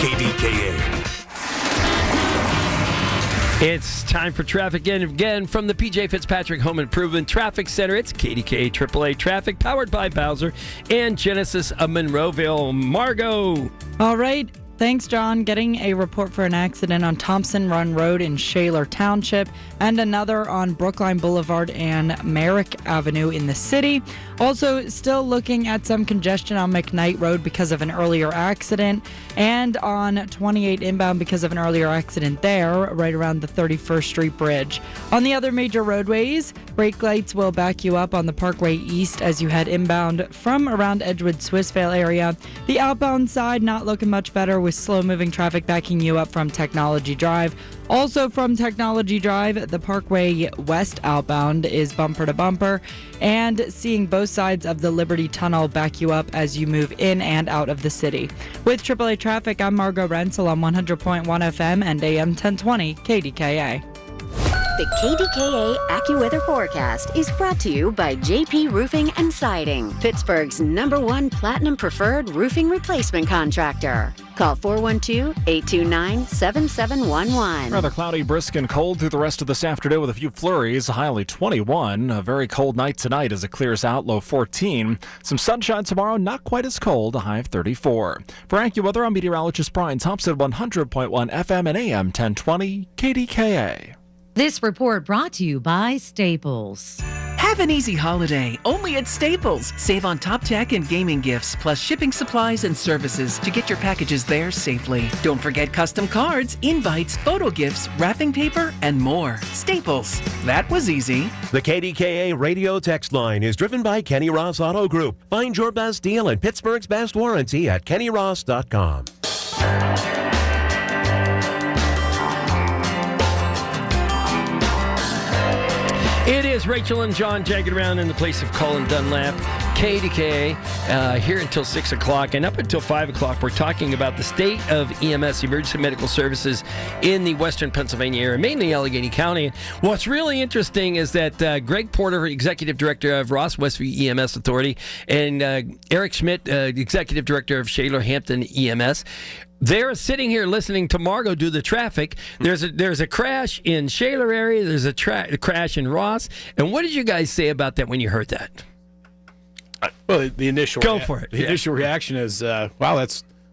KDKA. It's time for traffic again from the PJ Fitzpatrick Home Improvement Traffic Center. It's KDKA AAA Traffic, powered by Bowser and Genesis of Monroeville. Margot. All right. Thanks, John. Getting a report for an accident on Thompson Run Road in Shaler Township and another on Brookline Boulevard and Merrick Avenue in the city. Also, still looking at some congestion on McKnight Road because of an earlier accident, and on 28 inbound because of an earlier accident there, right around the 31st Street Bridge. On the other major roadways, brake lights will back you up on the Parkway East as you head inbound from around Edgewood Swissvale area. The outbound side not looking much better, with slow-moving traffic backing you up from Technology Drive. Also from Technology Drive, the Parkway West outbound is bumper to bumper, and seeing both sides of the Liberty Tunnel back you up as you move in and out of the city. With AAA Traffic, I'm Margot Rensel on 100.1 FM and AM 1020 KDKA. The KDKA AccuWeather forecast is brought to you by JP Roofing and Siding, Pittsburgh's #1 Platinum Preferred Roofing Replacement Contractor. Call 412-829-7711. Rather cloudy, brisk, and cold through the rest of this afternoon with a few flurries, high only 21. A very cold night tonight as it clears out, low 14. Some sunshine tomorrow, not quite as cold, a high of 34. For AccuWeather, I'm meteorologist Brian Thompson, 100.1 FM and AM 1020 KDKA. This report brought to you by Staples. Have an easy holiday, only at Staples. Save on top tech and gaming gifts, plus shipping supplies and services to get your packages there safely. Don't forget custom cards, invites, photo gifts, wrapping paper, and more. Staples. That was easy. The KDKA radio text line is driven by Kenny Ross Auto Group. Find your best deal and Pittsburgh's best warranty at kennyross.com. It is Rachel and John jagging around in the place of Colin Dunlap. KDKA here until 6 o'clock, and up until 5 o'clock we're talking about the state of EMS, emergency medical services, in the western Pennsylvania area, mainly Allegheny County. What's really interesting is that Greg Porter, executive director of Ross Westview EMS Authority, and Eric Schmidt, executive director of Shaler Hampton EMS, they're sitting here listening to Margot do the traffic. There's a crash in Shaler area. There's a crash in Ross. And what did you guys say about that when you heard that? Well, the initial initial reaction is, wow,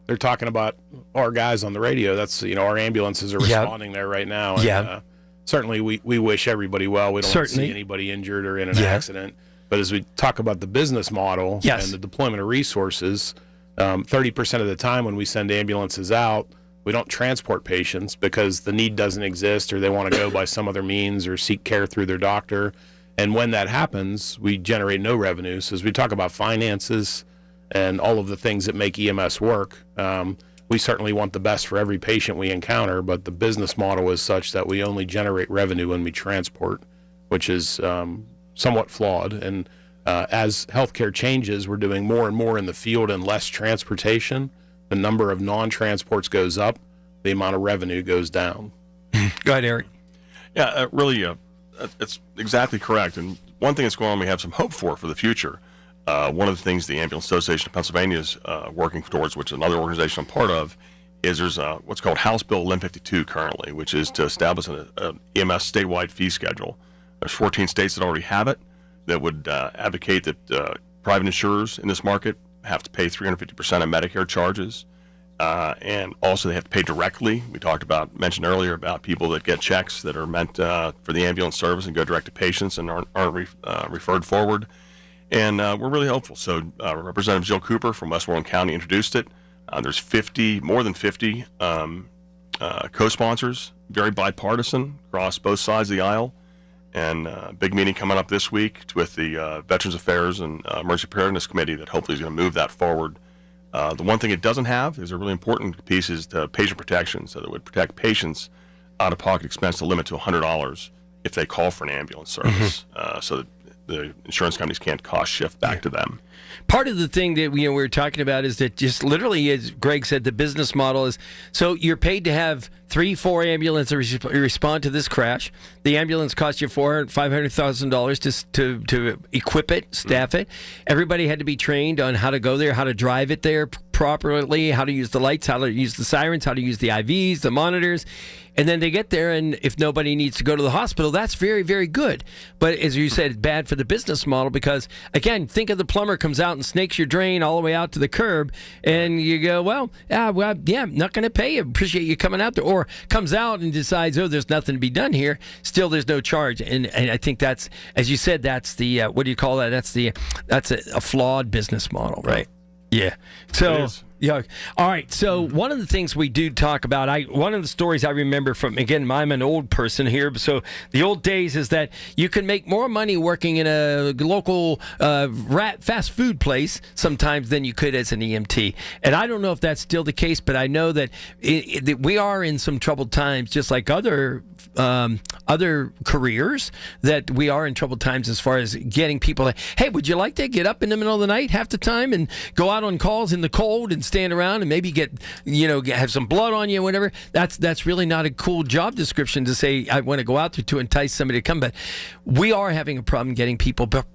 they're talking about our guys on the radio. That's, our ambulances are responding there right now. And, certainly we wish everybody well. We don't want to see anybody injured or in an accident. But as we talk about the business model and the deployment of resources, 30% of the time when we send ambulances out, we don't transport patients because the need doesn't exist, or they want to go by some other means or seek care through their doctor. And when that happens, we generate no revenue. So as we talk about finances and all of the things that make EMS work, we certainly want the best for every patient we encounter, but the business model is such that we only generate revenue when we transport, which is somewhat flawed. And as healthcare changes, we're doing more and more in the field and less transportation. The number of non-transports goes up. The amount of revenue goes down. Go ahead, Eric. Yeah, really, it's exactly correct. And one thing that's going on, we have some hope for the future. One of the things the Ambulance Association of Pennsylvania is working towards, which is another organization I'm part of, is there's what's called House Bill 1152 currently, which is to establish an EMS statewide fee schedule. There's 14 states that already have it, that would advocate that private insurers in this market have to pay 350% of Medicare charges, and also they have to pay directly. We mentioned earlier about people that get checks that are meant for the ambulance service and go direct to patients and aren't referred forward. And we're really hopeful. So Representative Jill Cooper from Westmoreland County introduced it. There's more than 50 co-sponsors, very bipartisan across both sides of the aisle. And a big meeting coming up this week with the Veterans Affairs and Emergency Preparedness Committee that hopefully is going to move that forward. The one thing it doesn't have is a really important piece is the patient protection, so that would protect patients' out-of-pocket expense to limit to $100 if they call for an ambulance service, so that the insurance companies can't cost shift back to them. Part of the thing that we were talking about is that just literally, as Greg said, the business model is so you're paid to have 3-4 ambulances respond to this crash. The ambulance cost you $500,000 to equip it, staff it. Everybody had to be trained on how to go there, how to drive it there properly, how to use the lights, how to use the sirens, how to use the IVs, the monitors. And then they get there, and if nobody needs to go to the hospital, that's very, very good. But as you said, it's bad for the business model because, again, think of the plumber comes out and snakes your drain all the way out to the curb, and you go, I'm not going to pay you. Appreciate you coming out there. Or comes out and decides, there's nothing to be done here. Still, there's no charge. And I think that's, as you said, that's the, what do you call that? That's a flawed business model, right? Yeah. So, yeah. All right. So one of the things we do talk about, one of the stories I remember from, again, I'm an old person here, so the old days is that you can make more money working in a local fast food place sometimes than you could as an EMT. And I don't know if that's still the case, but I know that we are in some troubled times, just like other careers, that we are in troubled times as far as getting people like, hey, would you like to get up in the middle of the night half the time and go out on calls in the cold and stand around and maybe have some blood on you or whatever? That's really not a cool job description to say I want to go out there to entice somebody to come. But we are having a problem getting people, but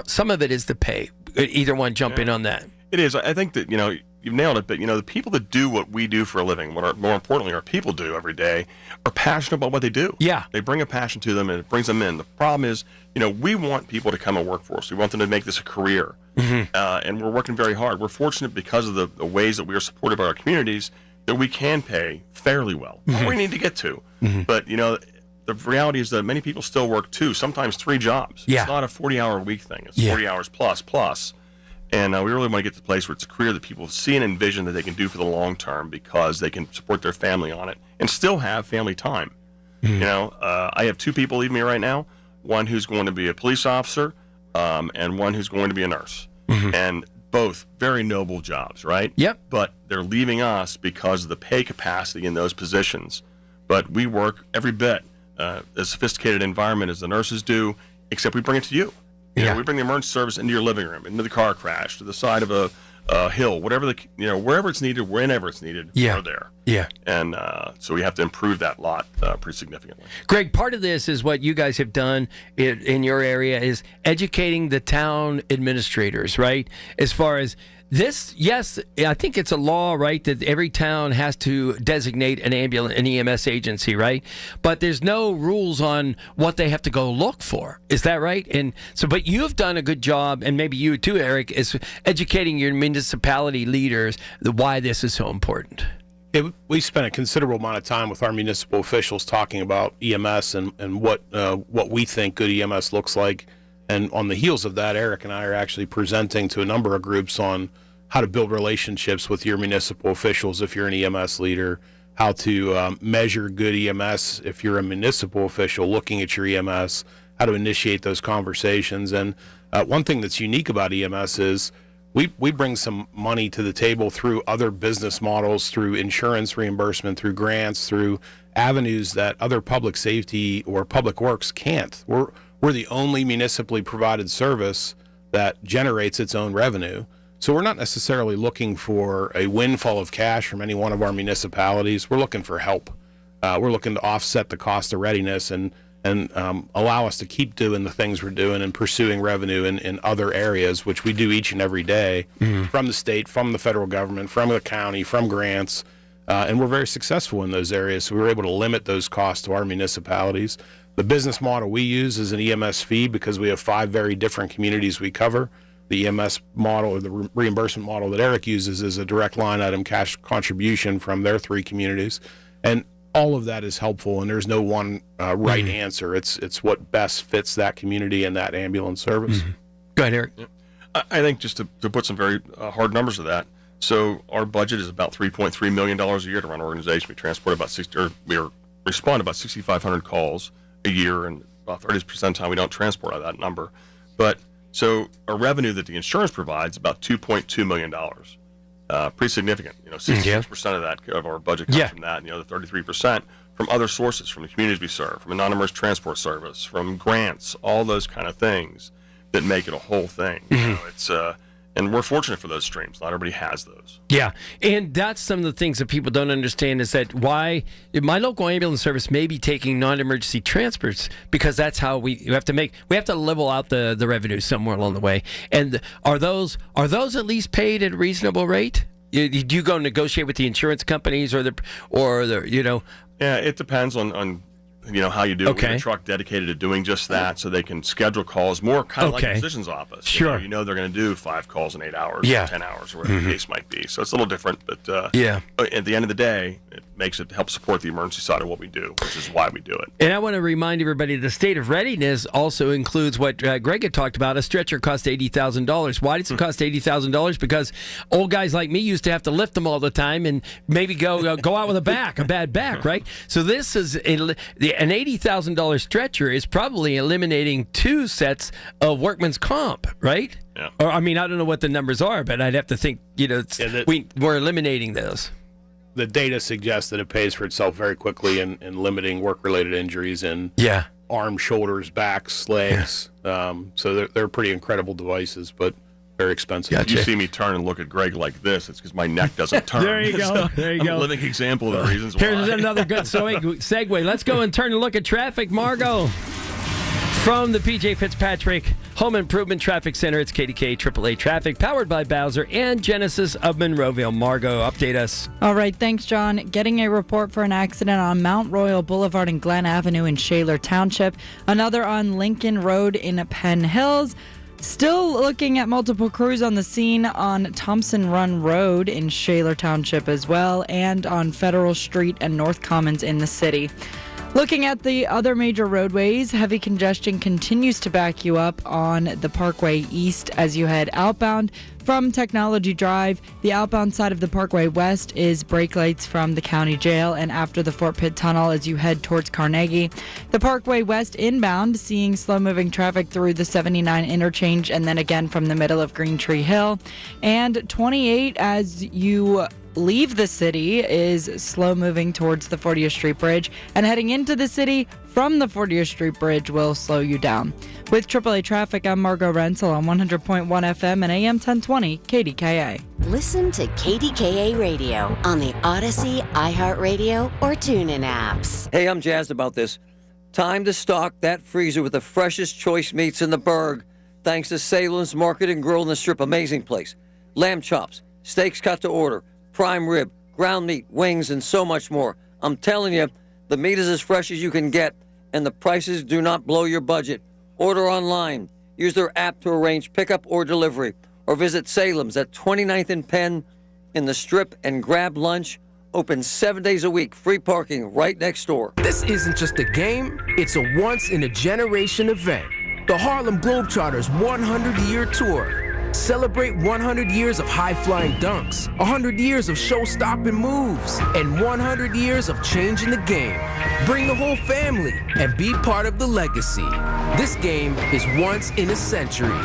some of it is the pay. Either one jump in on that. It is. I think that, you've nailed it, but the people that do what we do for a living, more importantly, our people do every day, are passionate about what they do. Yeah. They bring a passion to them and it brings them in. The problem is, we want people to come and work for us. We want them to make this a career. Mm-hmm. And we're working very hard. We're fortunate because of the ways that we are supported by our communities that we can pay fairly well. Mm-hmm. Where we need to get to. Mm-hmm. But, the reality is that many people still work 2, sometimes 3 jobs. Yeah. It's not a 40-hour week thing. It's 40 hours plus. And we really want to get to the place where it's a career that people see and envision that they can do for the long term because they can support their family on it and still have family time. Mm-hmm. I have 2 people leaving me right now, one who's going to be a police officer and one who's going to be a nurse. Mm-hmm. And both very noble jobs, right? Yep. But they're leaving us because of the pay capacity in those positions. But we work every bit as sophisticated environment as the nurses do, except we bring it to you. We bring the emergency service into your living room, into the car crash, to the side of a hill, whatever wherever it's needed, whenever it's needed, we're there. Yeah. And so we have to improve that lot pretty significantly. Greg, part of this is what you guys have done in your area is educating the town administrators, right? As far as this, yes, I think it's a law, right, that every town has to designate an EMS agency, right? But there's no rules on what they have to go look for. Is that right? And so, but you've done a good job, and maybe you too, Eric, is educating your municipality leaders why this is so important. We spent a considerable amount of time with our municipal officials talking about EMS and what we think good EMS looks like. And on the heels of that, Eric and I are actually presenting to a number of groups on how to build relationships with your municipal officials if you're an EMS leader, how to measure good EMS if you're a municipal official looking at your EMS, how to initiate those conversations. And one thing that's unique about EMS is we bring some money to the table through other business models, through insurance reimbursement, through grants, through avenues that other public safety or public works can't. We're the only municipally provided service that generates its own revenue. So we're not necessarily looking for a windfall of cash from any one of our municipalities. We're looking for help. We're looking to offset the cost of readiness and allow us to keep doing the things we're doing and pursuing revenue in other areas, which we do each and every day, from the state, from the federal government, from the county, from grants. And we're very successful in those areas. So we were able to limit those costs to our municipalities. The business model we use is an EMS fee because we have 5 very different communities we cover. The EMS model or the reimbursement model that Eric uses is a direct line item cash contribution from their 3 communities. And all of that is helpful, and there's no one right answer. It's what best fits that community and that ambulance service. Mm-hmm. Go ahead, Eric. Yeah. I think just to put some very hard numbers to that, so our budget is about $3.3 million a year to run our organization. We transport we respond about 6,500 calls a year, and about 30% of the time we don't transport out of that number. But so our revenue that the insurance provides about $2.2 million. Pretty significant. 66% of that of our budget comes from that, and the other 33% from other sources, from the communities we serve, from a non-emergency transport service, from grants, all those kind of things that make it a whole thing. It's And we're fortunate for those streams. Not everybody has those. Yeah, and that's some of the things that people don't understand is that why my local ambulance service may be taking non-emergency transfers because that's how we have to level out the revenue somewhere along the way. And are those at least paid at a reasonable rate? Do you go negotiate with the insurance companies or the Yeah, it depends on how you do it. We have a truck dedicated to doing just that, so they can schedule calls more kind of like a physician's office. Sure. You know they're going to do 5 calls in 8 hours, or 10 hours, or whatever the case might be. So it's a little different, but at the end of the day, it helps support the emergency side of what we do, which is why we do it. And I want to remind everybody the state of readiness also includes what Greg had talked about. A stretcher costs $80,000. Why does it cost $80,000? Because old guys like me used to have to lift them all the time and maybe go out with a bad back, right? So this is an $80,000 stretcher is probably eliminating 2 sets of workman's comp, right? Yeah. Or I don't know what the numbers are, but I'd have to think. We're eliminating those. The data suggests that it pays for itself very quickly in limiting work-related injuries in arms, shoulders, backs, legs. So they're pretty incredible devices, but very expensive. If you see me turn and look at Greg like this, it's because my neck doesn't turn. There you go. There you I'm go. a living example of the reasons why. Here's another good segue. Let's go and turn and look at traffic. Margot. From the PJ Fitzpatrick Home Improvement Traffic Center, it's KDKA AAA Traffic, powered by Bowser and Genesis of Monroeville. Margot, update us. All right, thanks, John. Getting a report for an accident on Mount Royal Boulevard and Glen Avenue in Shaler Township. Another on Lincoln Road in Penn Hills. Still looking at multiple crews on the scene on Thompson Run Road in Shaler Township as well, and on Federal Street and North Commons in the city. Looking at the other major roadways, heavy congestion continues to back you up on the Parkway East as you head outbound from Technology Drive. The outbound side of the Parkway West is brake lights from the county jail and after the Fort Pitt Tunnel as you head towards Carnegie. The Parkway West inbound, seeing slow-moving traffic through the 79 interchange and then again from the middle of Green Tree Hill. And 28 as you leave the city is slow moving towards the 40th Street Bridge, and heading into the city from the 40th Street Bridge will slow you down. With AAA Traffic, I'm Margot Renzel on 100.1 FM and AM 1020 KDKA. Listen to KDKA Radio on the Odyssey, iHeartRadio, or TuneIn apps. Hey, I'm jazzed about this. Time to stock that freezer with the freshest choice meats in the burg. Thanks to Salem's Market and Grill in the Strip. Amazing place. Lamb chops, steaks cut to order, prime rib, ground meat, wings, and so much more. I'm telling you, the meat is as fresh as you can get, and the prices do not blow your budget. Order online. Use their app to arrange pickup or delivery, or visit Salem's at 29th and Penn in the Strip and grab lunch. Open 7 days a week. Free parking right next door. This isn't just a game, it's a once-in-a-generation event. The Harlem Globetrotters 100-year tour. Celebrate 100 years of high-flying dunks, 100 years of show-stopping moves, and 100 years of changing the game. Bring the whole family and be part of the legacy. This game is once in a century.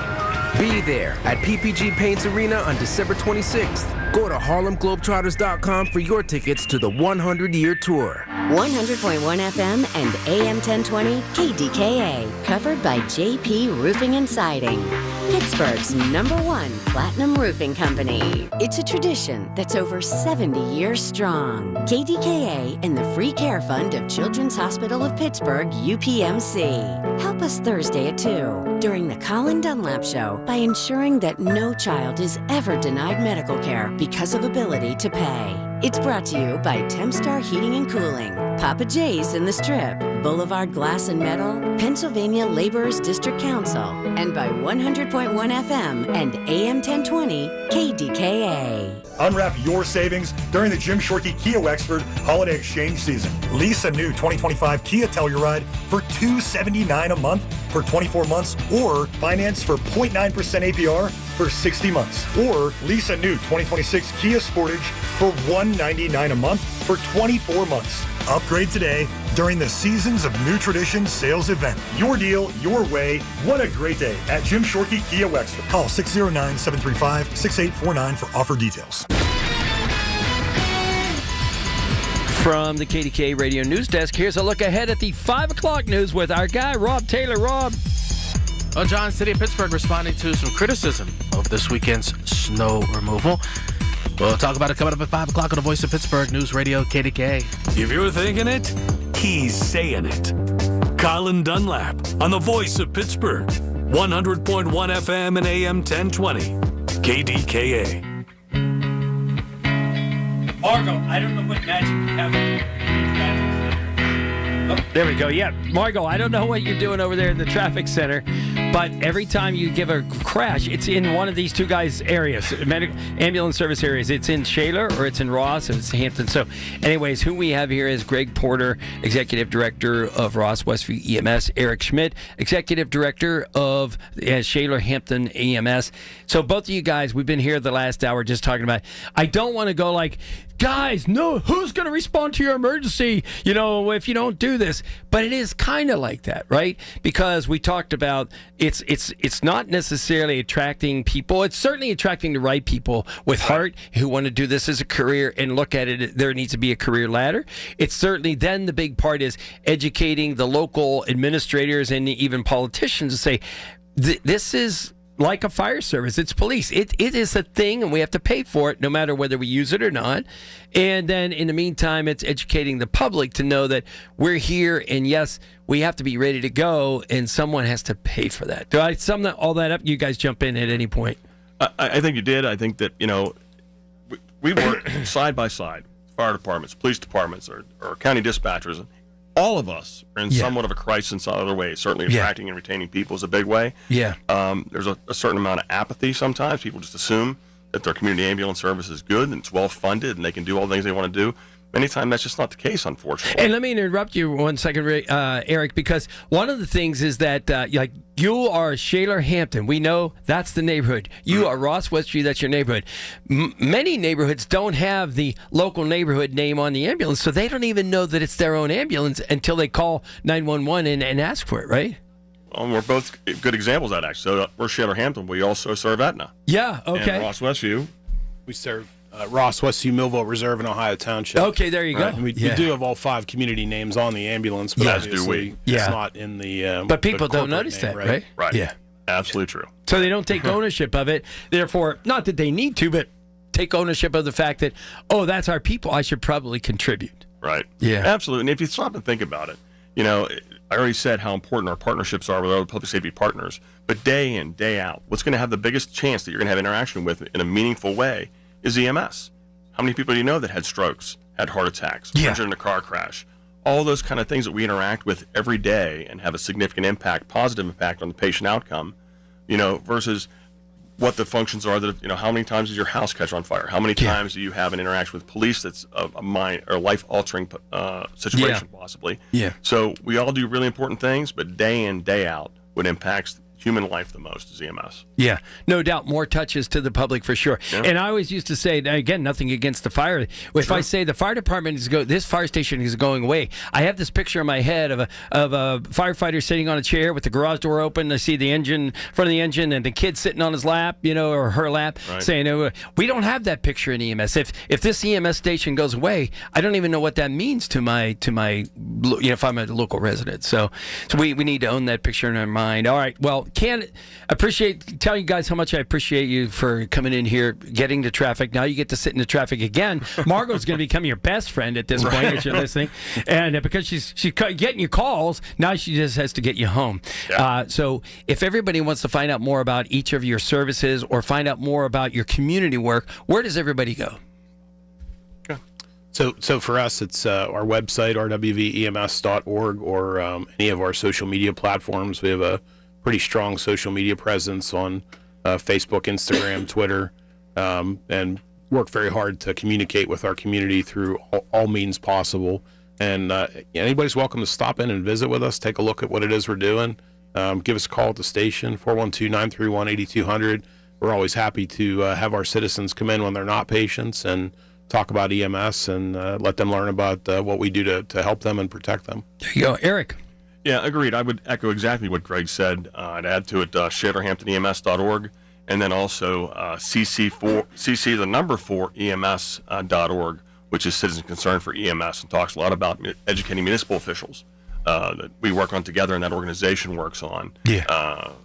Be there at PPG Paints Arena on December 26th. Go to HarlemGlobetrotters.com for your tickets to the 100-year tour. 100.1 FM and AM 1020 KDKA, covered by JP Roofing and Siding, Pittsburgh's #1 platinum roofing company. It's a tradition that's over 70 years strong. KDKA and the Free Care Fund of Children's Hospital of Pittsburgh, UPMC. Help us Thursday at 2 during the Colin Dunlap Show by ensuring that no child is ever denied medical care because of ability to pay. It's brought to you by Tempstar Heating and Cooling, Papa J's in the Strip, Boulevard Glass and Metal, Pennsylvania Laborers District Council, and by 100.1 FM and AM 1020 KDKA. Unwrap your savings during the Jim Shorkey Kia Wexford Holiday Exchange Season. Lease a new 2025 Kia Telluride for $279 a month for 24 months, or finance for 0.9% APR for 60 months. Or lease a new 2026 Kia Sportage for $199 a month for 24 months. Upgrade today during the Seasons of New Traditions sales event. Your deal, your way. What a great day at Jim Shorkey Kia Wexford. Call 609-735-6849 for offer details. From the KDKA Radio News Desk, here's a look ahead at the 5 o'clock news with our guy, Rob Taylor. Rob. Well, John, City of Pittsburgh responding to some criticism of this weekend's snow removal. We'll talk about it coming up at 5 o'clock on the Voice of Pittsburgh News Radio KDKA. If you're thinking it, he's saying it. Colin Dunlap on the Voice of Pittsburgh, 100.1 FM and AM 1020, KDKA. Margo, I don't know what magic you have in there. Oh, there we go. Yeah, Margo, I don't know what you're doing over there in the traffic center, but every time you give a crash, it's in one of these two guys' areas, ambulance service areas. It's in Shaler or it's in Ross and it's Hampton. So anyways, who we have here is Greg Porter, Executive Director of Ross Westview EMS, Eric Schmidt, Executive Director of Shaler Hampton EMS. So both of you guys, we've been here the last hour just talking about, I don't want to go like, guys, no, who's going to respond to your emergency, if you don't do this? But it is kind of like that, right? Because we talked about it's not necessarily attracting people. It's certainly attracting the right people with heart who want to do this as a career and look at it. There needs to be a career ladder. It's certainly then the big part is educating the local administrators and even politicians to say, this is like a fire service. It's police. It is a thing, and we have to pay for it no matter whether we use it or not. And then in the meantime, it's educating the public to know that we're here, and yes, we have to be ready to go, and someone has to pay for that. Do I sum all that up? You guys jump in at any point. I think you did. I think that, we work side by side, fire departments, police departments, or county dispatchers. All of us are in somewhat of a crisis in some other ways. Certainly attracting and retaining people is a big way. Yeah. There's a certain amount of apathy sometimes. People just assume that their community ambulance service is good and it's well funded and they can do all the things they want to do. Many times that's just not the case, unfortunately. And let me interrupt you 1 second, Eric, because one of the things is that you are Shaler Hampton. We know that's the neighborhood. You are Ross Westview. That's your neighborhood. Many neighborhoods don't have the local neighborhood name on the ambulance, so they don't even know that it's their own ambulance until they call 911 and ask for it, right? Well, we're both good examples of that, actually. So we're Shaler Hampton. We also serve Aetna. Yeah, okay. And Ross Westview. We serve Ross Westview, Millville Reserve, and Ohio Township. Okay, there you go. And we do have all 5 community names on the ambulance, but obviously it's not in the but people the don't notice name, that, right? Right. Yeah. Absolutely true. So they don't take ownership of it. Therefore, not that they need to, but take ownership of the fact that, that's our people. I should probably contribute. Right. Yeah. Absolutely. And if you stop and think about it, I already said how important our partnerships are with other public safety partners, but day in, day out, what's going to have the biggest chance that you're going to have interaction with in a meaningful way is EMS. How many people do you know that had strokes, had heart attacks, were injured in a car crash? All those kind of things that we interact with every day and have a significant impact, positive impact on the patient outcome, versus what the functions are that, how many times does your house catch on fire? How many times do you have an interaction with police that's a mind or life-altering situation, possibly? Yeah. So we all do really important things, but day in, day out, what impacts human life the most is EMS. Yeah, no doubt. More touches to the public for sure. Yeah. And I always used to say, again, nothing against the fire. If I say the fire department this fire station is going away, I have this picture in my head of a firefighter sitting on a chair with the garage door open. I see the engine, front of the engine, and the kid sitting on his lap, or her lap, saying, we don't have that picture in EMS. If this EMS station goes away, I don't even know what that means to my if I'm a local resident. So we need to own that picture in our mind. All right, well, tell you guys how much I appreciate you for coming in here, getting to traffic. Now you get to sit in the traffic again. Margo's going to become your best friend at this point as you're listening. And because she's getting you calls, now she just has to get you home. Yeah. So if everybody wants to find out more about each of your services or find out more about your community work, where does everybody go? So for us, it's our website, rwvems.org, or any of our social media platforms. We have a pretty strong social media presence on Facebook, Instagram, Twitter, and work very hard to communicate with our community through all means possible. And anybody's welcome to stop in and visit with us, take a look at what it is we're doing. Give us a call at the station, 412-931-8200. We're always happy to have our citizens come in when they're not patients and talk about EMS and let them learn about what we do to help them and protect them. There you go. Eric. Yeah, agreed. I would echo exactly what Greg said. I'd add to it ShalerHamptonEMS.org, and then also CC4EMS.org, which is Citizen Concern for EMS, and talks a lot about educating municipal officials that we work on together and that organization works on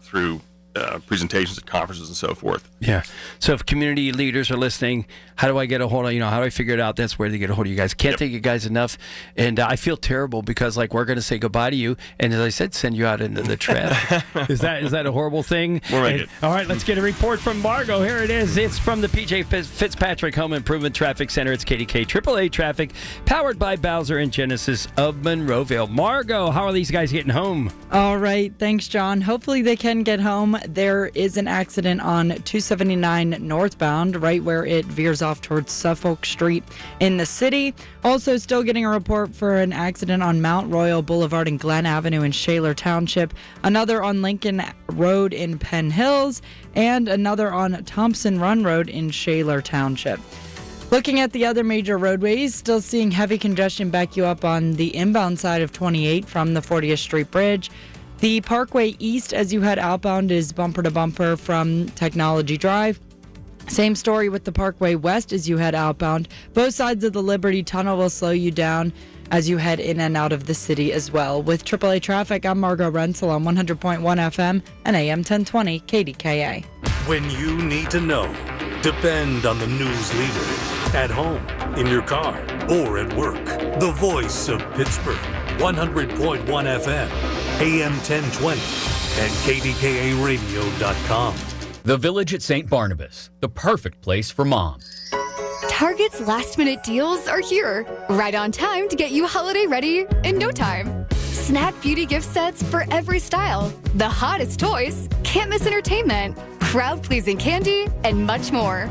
through presentations at conferences and so forth. Yeah. So if community leaders are listening, how do I get a hold of, how do I figure it out? That's where they get a hold of you guys. Can't thank you guys enough. And I feel terrible because we're going to say goodbye to you. And as I said, send you out into the traffic. Is that a horrible thing? We'll make it. All right, let's get a report from Margo. Here it is. It's from the PJ Fitzpatrick Home Improvement Traffic Center. It's KDK AAA traffic powered by Bowser and Genesis of Monroeville. Margo, how are these guys getting home? All right. Thanks, John. Hopefully they can get home. There is an accident on 279 northbound, right where it veers off towards Suffolk Street in the city. Also, still getting a report for an accident on Mount Royal Boulevard and Glen Avenue in Shaler Township, another on Lincoln Road in Penn Hills, and another on Thompson Run Road in Shaler Township. Looking at the other major roadways, still seeing heavy congestion back you up on the inbound side of 28 from the 40th Street Bridge. The Parkway East as you head outbound is bumper to bumper from Technology Drive. Same story with the Parkway West as you head outbound. Both sides of the Liberty Tunnel will slow you down as you head in and out of the city as well. With AAA Traffic, I'm Margo Rensel on 100.1 FM and AM 1020 KDKA. When you need to know, depend on the news leader. At home, in your car, or at work. The voice of Pittsburgh. 100.1 FM, AM 1020, and KDKA-radio.com. The Village at St. Barnabas, the perfect place for mom. Target's last-minute deals are here, right on time to get you holiday ready in no time. Snack beauty gift sets for every style, the hottest toys, can't miss entertainment, crowd-pleasing candy, and much more.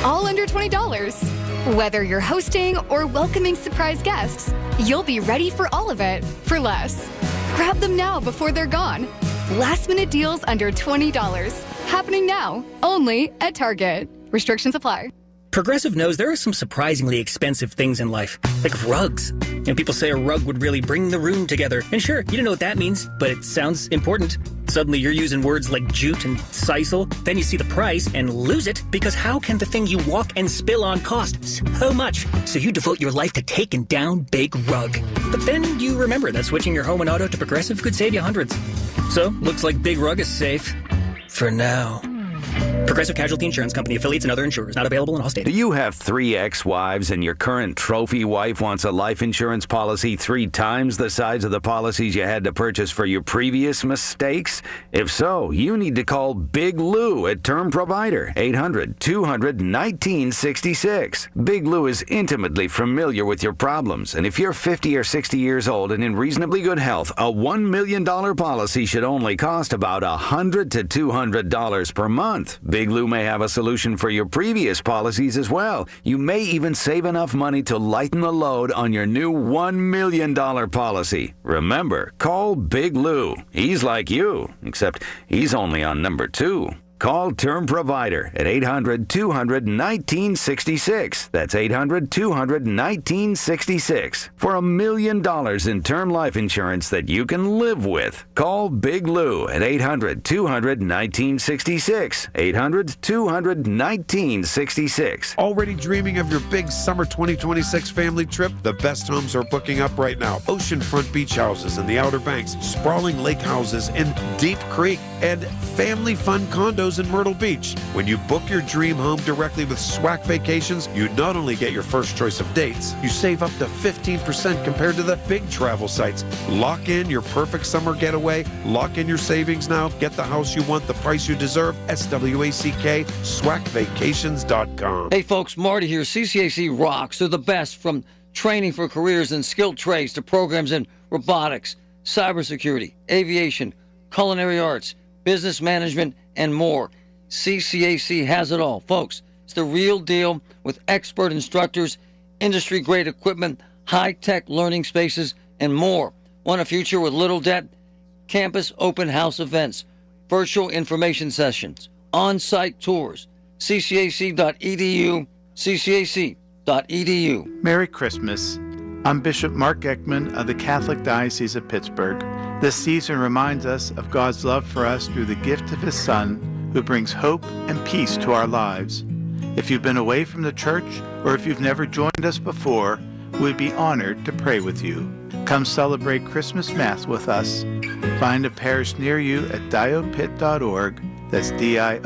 All under $20. Whether you're hosting or welcoming surprise guests, you'll be ready for all of it for less. Grab them now before they're gone. Last-minute deals under $20. Happening now, only at Target. Restrictions apply. Progressive knows there are some surprisingly expensive things in life, like rugs. People say a rug would really bring the room together. And sure, you don't know what that means, but it sounds important. Suddenly you're using words like jute and sisal. Then you see the price and lose it, because how can the thing you walk and spill on cost so much? So you devote your life to taking down Big Rug. But then you remember that switching your home and auto to Progressive could save you hundreds. So, looks like Big Rug is safe. For now. Progressive Casualty Insurance Company, affiliates, and other insurers. Not available in all states. Do you have 3 ex-wives and your current trophy wife wants a life insurance policy 3 times the size of the policies you had to purchase for your previous mistakes? If so, you need to call Big Lou at Term Provider, 800-200-1966. Big Lou is intimately familiar with your problems, and if you're 50 or 60 years old and in reasonably good health, a $1 million policy should only cost about $100 to $200 per month. Big Lou may have a solution for your previous policies as well. You may even save enough money to lighten the load on your new $1 million policy. Remember, call Big Lou. He's like you, except he's only on number 2. Call Term Provider at 800-200-1966. That's 800-200-1966 for $1 million in term life insurance that you can live with. Call Big Lou at 800-200-1966. 800-200-1966. Already dreaming of your big summer 2026 family trip? The best homes are booking up right now. Oceanfront beach houses in the Outer Banks, sprawling lake houses in Deep Creek, and family fun condos in Myrtle Beach. When you book your dream home directly with SWAC Vacations, you not only get your first choice of dates, you save up to 15% compared to the big travel sites. Lock in your perfect summer getaway. Lock in your savings now. Get the house you want, the price you deserve. SWACK, SWACvacations.com. Hey folks, Marty here. CCAC rocks. They're the best, from training for careers in skilled trades to programs in robotics, cybersecurity, aviation, culinary arts, business management, and more. CCAC has it all. Folks, it's the real deal with expert instructors, industry-grade equipment, high-tech learning spaces, and more. Want a future with little debt? Campus open house events, virtual information sessions, on-site tours. CCAC.edu, CCAC.edu. Merry Christmas. I'm Bishop Mark Eckman of the Catholic Diocese of Pittsburgh. This season reminds us of God's love for us through the gift of His Son, who brings hope and peace to our lives. If you've been away from the church, or if you've never joined us before, we'd be honored to pray with you. Come celebrate Christmas Mass with us. Find a parish near you at diopit.org. That's DIOPITT.org.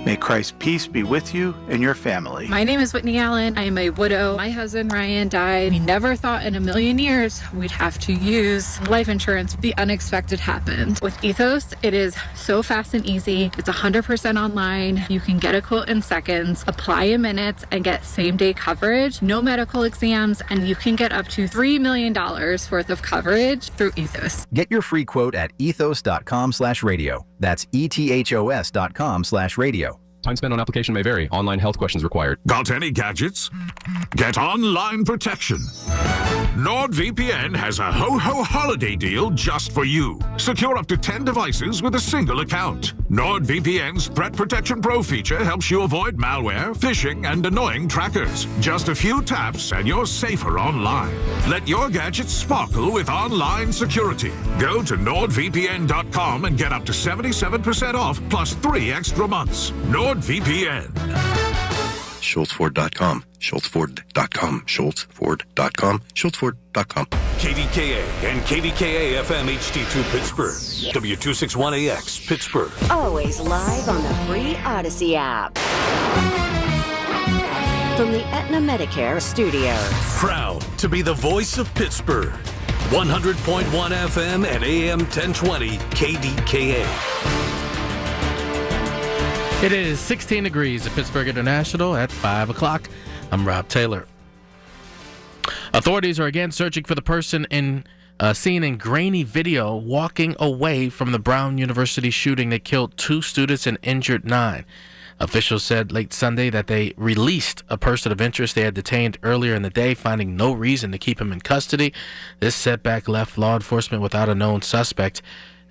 May Christ's peace be with you and your family. My name is Whitney Allen. I am a widow. My husband, Ryan, died. We never thought in a million years we'd have to use life insurance. The unexpected happened. With Ethos, it is so fast and easy. It's 100% online. You can get a quote in seconds, apply in minutes, and get same-day coverage, no medical exams, and you can get up to $3 million worth of coverage through Ethos. Get your free quote at ethos.com/radio. That's ethos.com/radio. Time spent on application may vary. Online health questions required. Got any gadgets? Get online protection. NordVPN has a ho-ho holiday deal just for you. Secure up to 10 devices with a single account. NordVPN's Threat Protection Pro feature helps you avoid malware, phishing, and annoying trackers. Just a few taps and you're safer online. Let your gadgets sparkle with online security. Go to NordVPN.com and get up to 77% off plus 3 extra months. NordVPN. SchultzFord.com, SchultzFord.com, SchultzFord.com, SchultzFord.com. KDKA and KDKA-FM HD2 Pittsburgh. W261AX Pittsburgh. Always live on the free Odyssey app. From the Aetna Medicare studios. Proud to be the voice of Pittsburgh. 100.1 FM and AM 1020 KDKA. It is 16 degrees at Pittsburgh International at 5 o'clock. I'm Rob Taylor. Authorities are again searching for the person seen in grainy video walking away from the Brown University shooting that killed 2 students and injured 9. Officials said late Sunday that they released a person of interest they had detained earlier in the day, finding no reason to keep him in custody. This setback left law enforcement without a known suspect.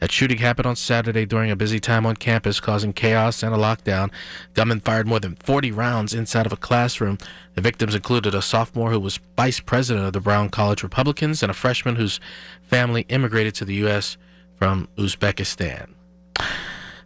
That shooting happened on Saturday during a busy time on campus, causing chaos and a lockdown. Gunmen fired more than 40 rounds inside of a classroom. The victims included a sophomore who was vice president of the Brown College Republicans and a freshman whose family immigrated to the U.S. from Uzbekistan.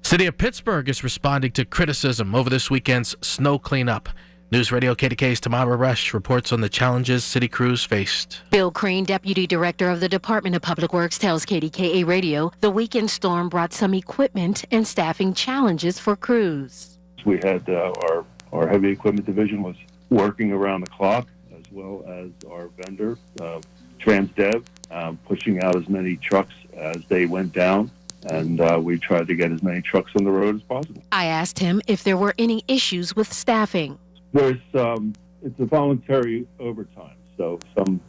City of Pittsburgh is responding to criticism over this weekend's snow cleanup. News Radio KDK's Tamara Rush reports on the challenges city crews faced. Bill Crane, Deputy Director of the Department of Public Works, tells KDKA Radio the weekend storm brought some equipment and staffing challenges for crews. We had our heavy equipment division was working around the clock, as well as our vendor, Transdev, pushing out as many trucks as they went down. And we tried to get as many trucks on the road as possible. I asked him if there were any issues with staffing. There's it's a voluntary overtime, so some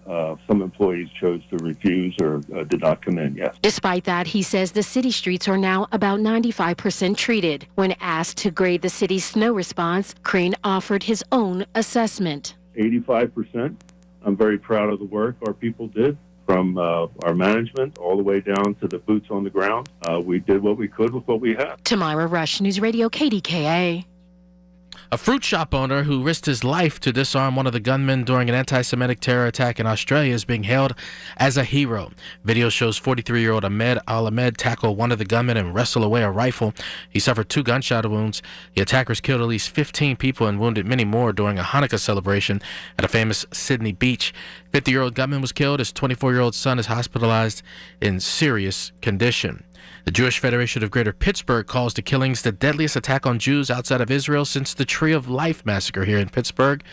employees chose to refuse or did not come in. Yes. Despite that, he says the city streets are now about 95% treated. When asked to grade the city's snow response, Crane offered his own assessment. 85%. I'm very proud of the work our people did. From our management all the way down to the boots on the ground. We did what we could with what we had. Tamara Rush, News Radio KDKA. A fruit shop owner who risked his life to disarm one of the gunmen during an anti-Semitic terror attack in Australia is being hailed as a hero. Video shows 43-year-old Ahmed Al-Ahmed tackle one of the gunmen and wrestle away a rifle. He suffered 2 gunshot wounds. The attackers killed at least 15 people and wounded many more during a Hanukkah celebration at a famous Sydney beach. 50-year-old gunman was killed. His 24-year-old son is hospitalized in serious condition. The Jewish Federation of Greater Pittsburgh calls the killings the deadliest attack on Jews outside of Israel since the Tree of Life massacre here in Pittsburgh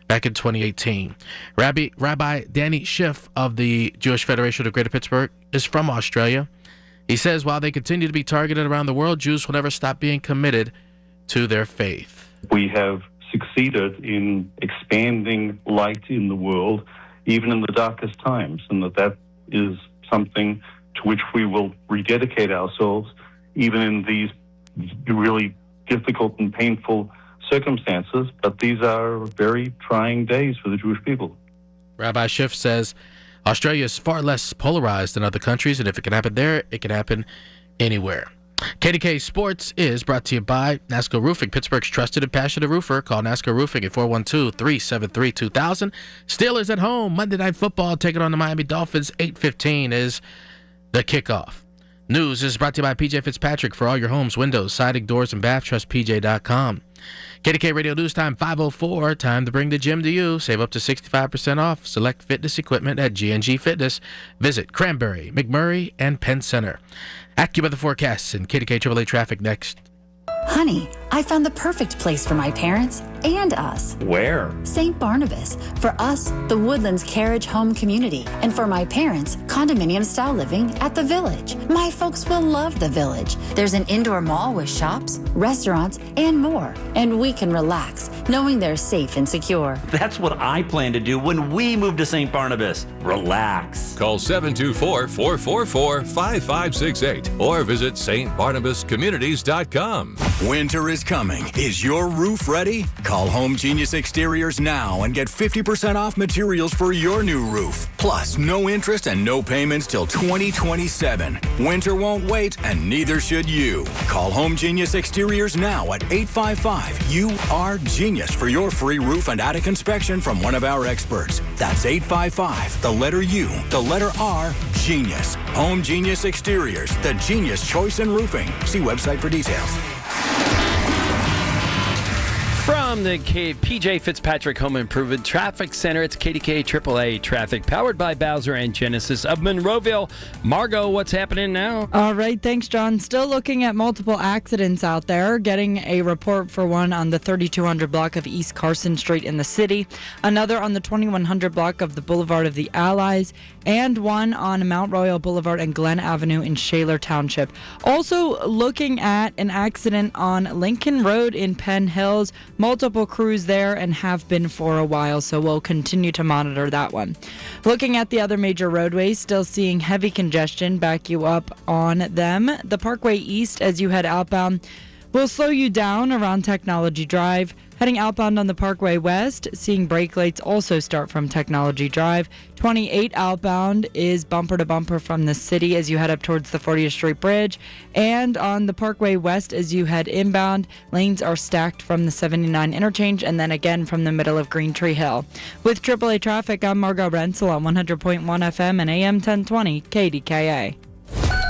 back in 2018. Rabbi Danny Schiff of the Jewish Federation of Greater Pittsburgh is from Australia. He says while they continue to be targeted around the world, Jews will never stop being committed to their faith. We have succeeded in expanding light in the world, even in the darkest times, and that is something to which we will rededicate ourselves, even in these really difficult and painful circumstances. But these are very trying days for the Jewish people. Rabbi Schiff says Australia is far less polarized than other countries, and if it can happen there, it can happen anywhere. KDK Sports is brought to you by NASCO Roofing, Pittsburgh's trusted and passionate roofer. Call NASCO Roofing at 412-373-2000. Steelers at home, Monday Night Football, taking on the Miami Dolphins. 8:15 is the kickoff. News is brought to you by PJ Fitzpatrick. For all your homes, windows, siding, doors, and bath, trust PJ.com. KDK Radio News Time 5:04. Time to bring the gym to you. Save up to 65% off select fitness equipment at G&G Fitness. Visit Cranberry, McMurray, and Penn Center. AccuWeather forecasts and KDK AAA traffic next. Honey, I found the perfect place for my parents and us. Where? St. Barnabas. For us, the Woodlands Carriage Home Community. And for my parents, condominium-style living at the Village. My folks will love the Village. There's an indoor mall with shops, restaurants, and more. And we can relax, knowing they're safe and secure. That's what I plan to do when we move to St. Barnabas. Relax. Call 724-444-5568 or visit stbarnabascommunities.com. Winter is coming. Is your roof ready? Call Home Genius Exteriors now and get 50% off materials for your new roof. Plus, no interest and no payments till 2027. Winter won't wait, and neither should you. Call Home Genius Exteriors now at 855-UR-GENIUS for your free roof and attic inspection from one of our experts. That's 855, the letter U, the letter R, Genius. Home Genius Exteriors, the genius choice in roofing. See website for details. From the PJ Fitzpatrick Home Improvement Traffic Center, it's KDKA AAA traffic powered by Bowser and Genesis of Monroeville. Margot, what's happening now? All right, thanks, John. Still looking at multiple accidents out there. Getting a report for one on the 3200 block of East Carson Street in the city, another on the 2100 block of the Boulevard of the Allies, and one on Mount Royal Boulevard and Glen Avenue in Shaler Township. Also looking at an accident on Lincoln Road in Penn Hills. Multiple crews there and have been for a while, so we'll continue to monitor that one. Looking at the other major roadways, still seeing heavy congestion back you up on them. The Parkway East as you head outbound will slow you down around Technology Drive. Heading outbound on the Parkway West, seeing brake lights also start from Technology Drive. 28 outbound is bumper to bumper from the city as you head up towards the 40th Street Bridge. And on the Parkway West as you head inbound, lanes are stacked from the 79 interchange and then again from the middle of Green Tree Hill. With AAA traffic, I'm Margot Rensel on 100.1 FM and AM 1020 KDKA.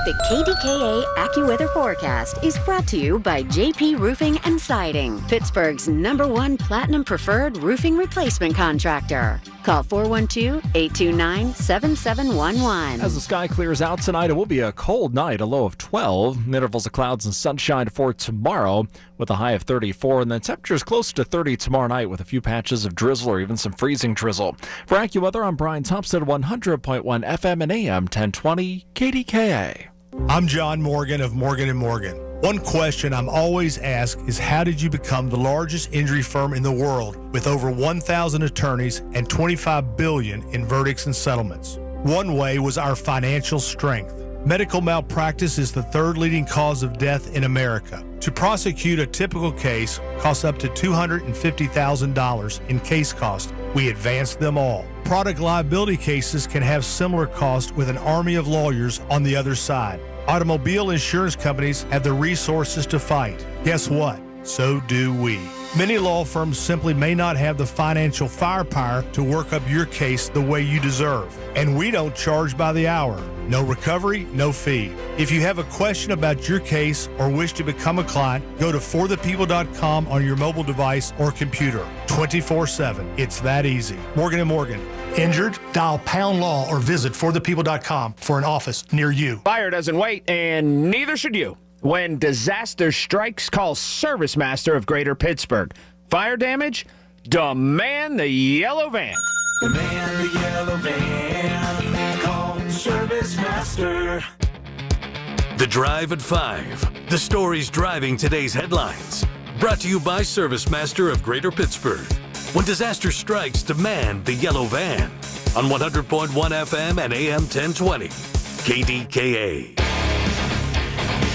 The KDKA AccuWeather forecast is brought to you by JP Roofing and Siding, Pittsburgh's #1 Platinum Preferred Roofing Replacement Contractor. Call 412-829-7711. As the sky clears out tonight, it will be a cold night, a low of 12. Intervals of clouds and sunshine for tomorrow with a high of 34. And the temperatures close to 30 tomorrow night with a few patches of drizzle or even some freezing drizzle. For AccuWeather, I'm Brian Thompson, 100.1 FM and AM 1020 KDKA. I'm John Morgan of Morgan & Morgan. One question I'm always asked is how did you become the largest injury firm in the world with over 1,000 attorneys and $25 billion in verdicts and settlements? One way was our financial strength. Medical malpractice is the third leading cause of death in America. To prosecute a typical case costs up to $250,000 in case cost. We advance them all. Product liability cases can have similar costs with an army of lawyers on the other side. Automobile insurance companies have the resources to fight. Guess what? So do we. Many law firms simply may not have the financial firepower to work up your case the way you deserve. And we don't charge by the hour. No recovery, no fee. If you have a question about your case or wish to become a client, go to forthepeople.com on your mobile device or computer. 24/7. It's that easy. Morgan & Morgan. Injured? Dial pound law or visit forthepeople.com for an office near you. Fire doesn't wait, and neither should you. When disaster strikes, call Service Master of Greater Pittsburgh. Fire damage? Demand the yellow van. Demand the yellow van. Call Service Master. The Drive at 5. The stories driving today's headlines. Brought to you by Service Master of Greater Pittsburgh. When disaster strikes, demand the yellow van. On 100.1 FM and AM 1020. KDKA.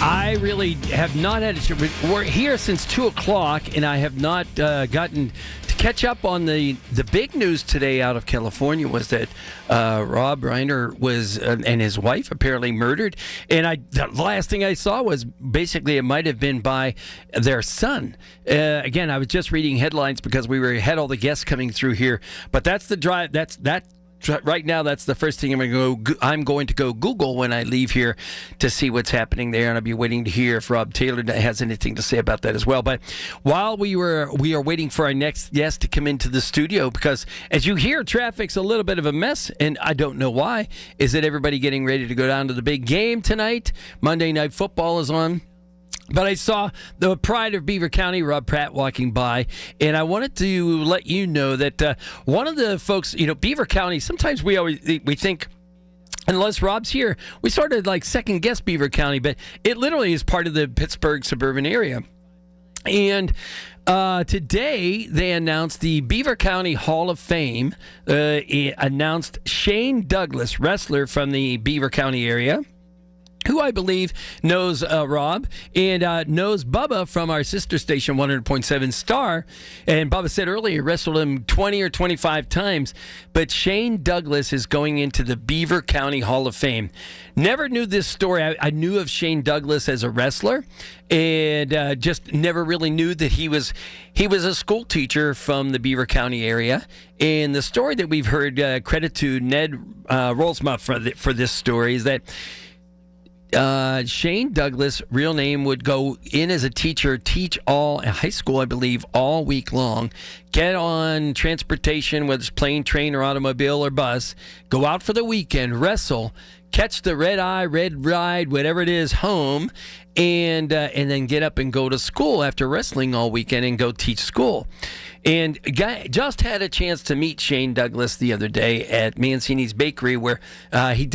I really have not had a chance. We're here since 2 o'clock, and I have not gotten to catch up on the big news today out of California was that Rob Reiner was and his wife apparently murdered. And the last thing I saw was basically it might have been by their son. Again, I was just reading headlines because we had all the guests coming through here. But that's the drive. That right now, that's the first thing I'm going to go Google when I leave here to see what's happening there, and I'll be waiting to hear if Rob Taylor has anything to say about that as well. But while we are waiting for our next guest to come into the studio, because as you hear, traffic's a little bit of a mess, and I don't know why. Is it everybody getting ready to go down to the big game tonight? Monday Night Football is on. But I saw the pride of Beaver County, Rob Pratt, walking by, and I wanted to let you know that one of the folks, Beaver County, sometimes we think, unless Rob's here, we sort of like second guess Beaver County, but it literally is part of the Pittsburgh suburban area. And today they announced the Beaver County Hall of Fame, announced Shane Douglas, wrestler from the Beaver County area, who I believe knows Rob and knows Bubba from our sister station, 100.7 Star. And Bubba said earlier he wrestled him 20 or 25 times. But Shane Douglas is going into the Beaver County Hall of Fame. Never knew this story. I knew of Shane Douglas as a wrestler, and just never really knew that he was a school teacher from the Beaver County area. And the story that we've heard, credit to Ned Rolsma for this story, is that Shane Douglas, real name, would go in as a teacher, teach all high school, I believe, all week long, get on transportation, whether it's plane, train, or automobile or bus, go out for the weekend, wrestle, catch the red ride, whatever it is, home, and then get up and go to school after wrestling all weekend and go teach school. And just had a chance to meet Shane Douglas the other day at Mancini's Bakery, where he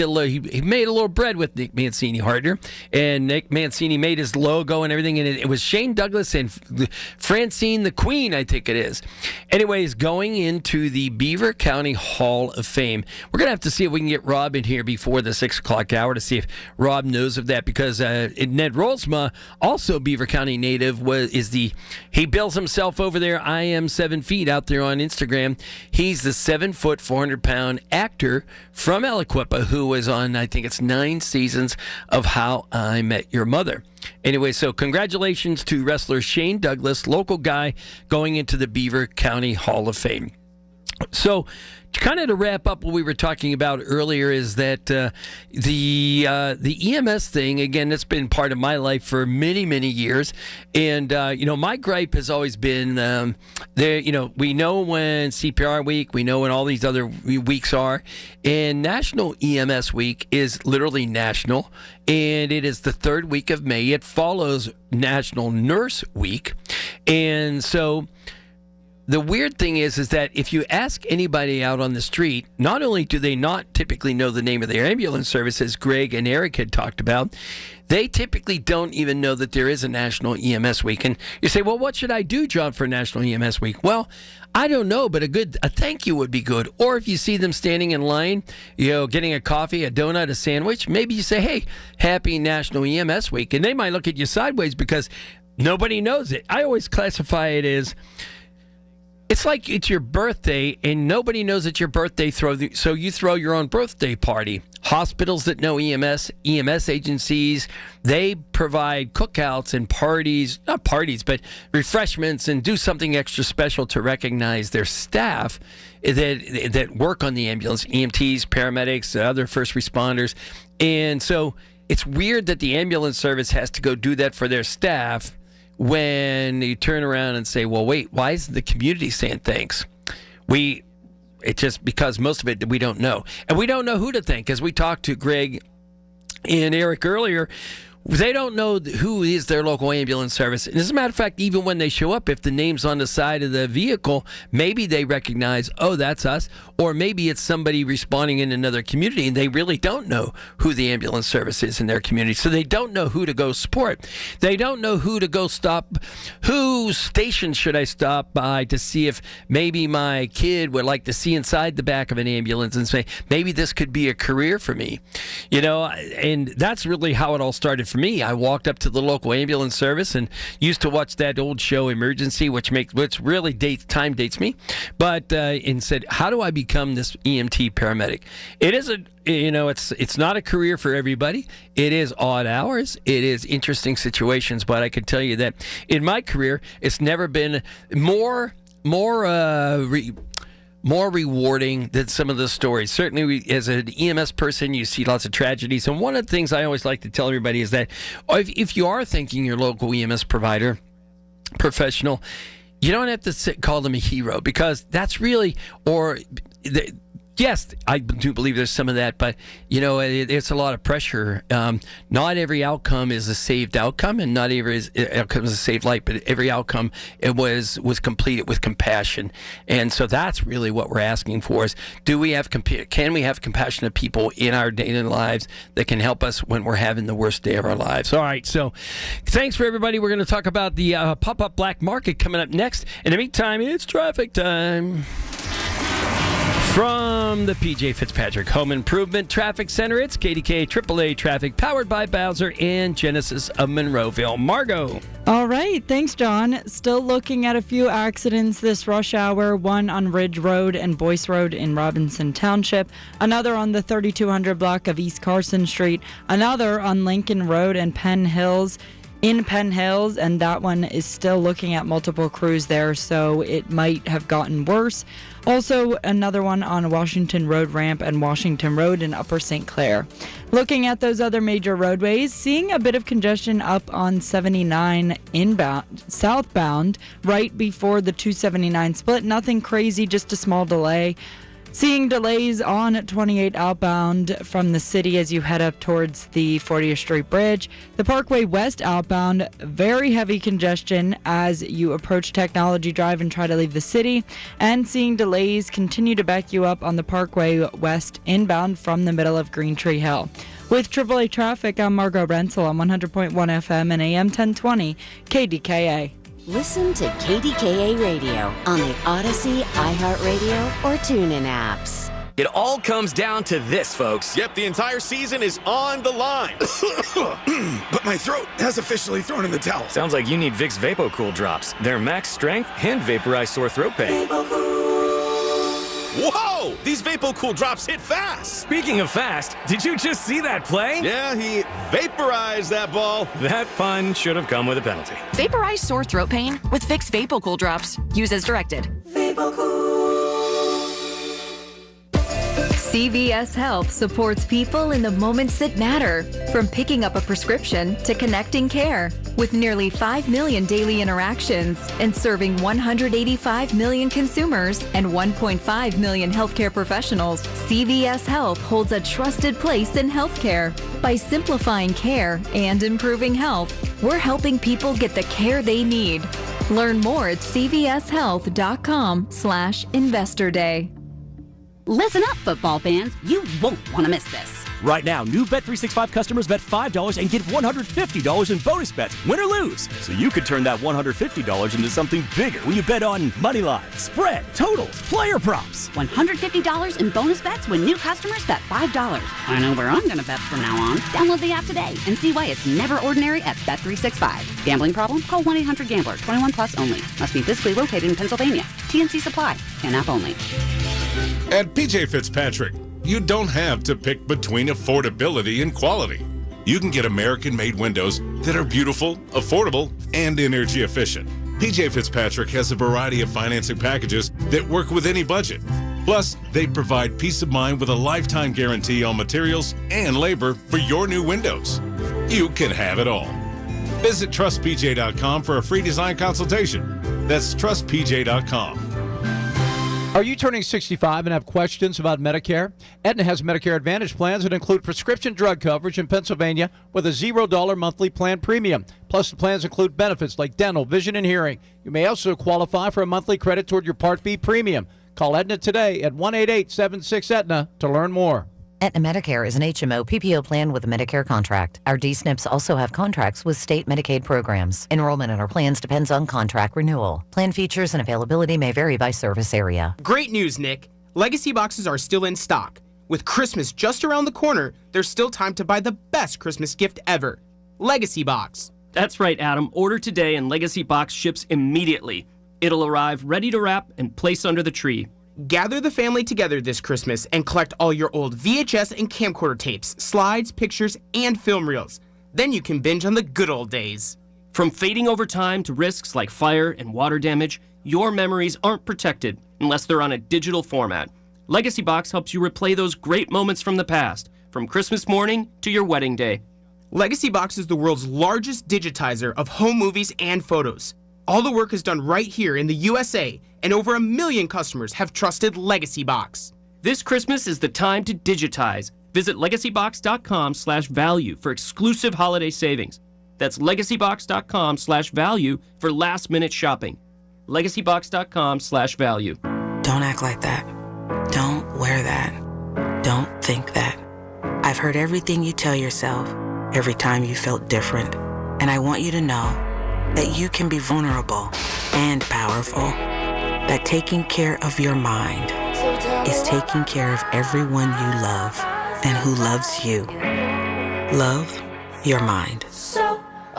made a little bread with Nick Mancini Harder, and Nick Mancini made his logo and everything, and it was Shane Douglas and Francine the Queen, I think it is. Anyways, going into the Beaver County Hall of Fame. We're gonna have to see if we can get Rob in here before the 6 o'clock hour to see if Rob knows of that, because Ned Rolsma, also Beaver County native, he bills himself over there. I am 7 feet out there on Instagram. He's the 7 foot, 400-pound actor from Aliquippa who was on, I think it's 9 seasons of How I Met Your Mother. Anyway, so congratulations to wrestler Shane Douglas, local guy, going into the Beaver County Hall of Fame. So, kind of to wrap up what we were talking about earlier is that the EMS thing, again, that's been part of my life for many, many years. And, my gripe has always been we know when CPR week, we know when all these other weeks are. And National EMS Week is literally national. And it is the 3rd week of May. It follows National Nurse Week. And so the weird thing is that if you ask anybody out on the street, not only do they not typically know the name of their ambulance service, as Greg and Eric had talked about, they typically don't even know that there is a National EMS Week. And you say, well, what should I do, John, for National EMS Week? Well, I don't know, but a thank you would be good. Or if you see them standing in line, getting a coffee, a donut, a sandwich, maybe you say, hey, happy National EMS Week. And they might look at you sideways because nobody knows it. I always classify it as, it's like it's your birthday and nobody knows it's your birthday, so you throw your own birthday party. Hospitals that know EMS agencies, they provide cookouts and parties, not parties, but refreshments, and do something extra special to recognize their staff that work on the ambulance, EMTs, paramedics, other first responders. And so it's weird that the ambulance service has to go do that for their staff, when you turn around and say, well, wait, why is the community saying thanks? It's just because most of it we don't know. And we don't know who to thank. As we talked to Greg and Eric earlier, they don't know who is their local ambulance service. And as a matter of fact, even when they show up, if the name's on the side of the vehicle, maybe they recognize, oh, that's us. Or maybe it's somebody responding in another community, and they really don't know who the ambulance service is in their community. So they don't know who to go support. They don't know who to go stop. Whose station should I stop by to see if maybe my kid would like to see inside the back of an ambulance and say, maybe this could be a career for me. And that's really how it all started for me. I walked up to the local ambulance service and used to watch that old show Emergency, which really time dates me, but and said, how do I become this EMT paramedic? It is it's not a career for everybody. It is odd hours. It is interesting situations, but I can tell you that in my career, it's never been more more rewarding than some of the stories. Certainly, as an EMS person, you see lots of tragedies. And one of the things I always like to tell everybody is that if you are thanking your local EMS provider, professional, you don't have to call them a hero, because that's really, yes, I do believe there's some of that, but it's a lot of pressure. Not every outcome is a saved outcome, and not every outcome is a saved life, but every outcome was completed with compassion. And so that's really what we're asking for: is can we have compassionate people in our daily lives that can help us when we're having the worst day of our lives? All right, so thanks for everybody. We're going to talk about the pop-up black market coming up next. In the meantime, it's traffic time. From the PJ Fitzpatrick Home Improvement Traffic Center, it's KDKA AAA traffic, powered by Bowser and Genesis of Monroeville. Margot. All right. Thanks, John. Still looking at a few accidents this rush hour. One on Ridge Road and Boyce Road in Robinson Township. Another on the 3200 block of East Carson Street. Another on Lincoln Road and Penn Hills. In Penn Hills, and that one is still looking at multiple crews there, so it might have gotten worse. Also, another one on Washington Road Ramp and Washington Road in Upper St. Clair. Looking at those other major roadways, seeing a bit of congestion up on 79 southbound right before the 279 split. Nothing crazy, just a small delay. Seeing delays on 28 outbound from the city as you head up towards the 40th Street Bridge. The Parkway West outbound, very heavy congestion as you approach Technology Drive and try to leave the city. And seeing delays continue to back you up on the Parkway West inbound from the middle of Green Tree Hill. With AAA Traffic, I'm Margot Rensel on 100.1 FM and AM 1020 KDKA. Listen to KDKA Radio on the Odyssey, iHeartRadio, or TuneIn apps. It all comes down to this, folks. Yep, the entire season is on the line. But my throat has officially thrown in the towel. Sounds like you need Vicks VapoCool drops. They're max strength and vaporize sore throat pain. Whoa! These VapoCool drops hit fast! Speaking of fast, did you just see that play? Yeah, he vaporized that ball. That pun should have come with a penalty. Vaporize sore throat pain with Vicks VapoCool drops. Use as directed. CVS Health supports people in the moments that matter, from picking up a prescription to connecting care. With nearly 5 million daily interactions and serving 185 million consumers and 1.5 million healthcare professionals, CVS Health holds a trusted place in healthcare. By simplifying care and improving health, we're helping people get the care they need. Learn more at cvshealth.com/investor day. Listen up, football fans. You won't want to miss this. Right now, new Bet365 customers bet $5 and get $150 in bonus bets, win or lose. So you could turn that $150 into something bigger when you bet on money line, spread, totals, player props. $150 in bonus bets when new customers bet $5. I know where I'm going to bet from now on. Download the app today and see why it's never ordinary at Bet365. Gambling problem? Call 1-800-GAMBLER. 21 plus only. Must be physically located in Pennsylvania. TNC Supply. In-app only. At PJ Fitzpatrick, you don't have to pick between affordability and quality. You can get American-made windows that are beautiful, affordable, and energy efficient. PJ Fitzpatrick has a variety of financing packages that work with any budget. Plus, they provide peace of mind with a lifetime guarantee on materials and labor for your new windows. You can have it all. Visit TrustPJ.com for a free design consultation. That's TrustPJ.com. Are you turning 65 and have questions about Medicare? Aetna has Medicare Advantage plans that include prescription drug coverage in Pennsylvania with a $0 monthly plan premium. Plus, the plans include benefits like dental, vision, and hearing. You may also qualify for a monthly credit toward your Part B premium. Call Aetna today at 1-888-76-AETNA to learn more. Aetna Medicare is an HMO PPO plan with a Medicare contract. Our D-SNPs also have contracts with state Medicaid programs. Enrollment in our plans depends on contract renewal. Plan features and availability may vary by service area. Great news, Nick. Legacy boxes are still in stock. With Christmas just around the corner, there's still time to buy the best Christmas gift ever. Legacy Box. That's right, Adam. Order today and Legacy Box ships immediately. It'll arrive ready to wrap and place under the tree. Gather the family together this Christmas and collect all your old VHS and camcorder tapes, slides, pictures, and film reels. Then you can binge on the good old days. From fading over time to risks like fire and water damage, your memories aren't protected, unless they're on a digital format. Legacy Box helps you replay those great moments from the past, from Christmas morning to your wedding day. Legacy Box is the world's largest digitizer of home movies and photos. All the work is done right here in the USA, and over 1 million customers have trusted Legacy Box. This Christmas is the time to digitize. Visit legacybox.com/value for exclusive holiday savings. That's legacybox.com/value for last-minute shopping. legacybox.com/value. Don't act like that. Don't wear that. Don't think that. I've heard everything you tell yourself every time you felt different. And I want you to know that you can be vulnerable and powerful. That taking care of your mind is taking care of everyone you love and who loves you. Love your mind.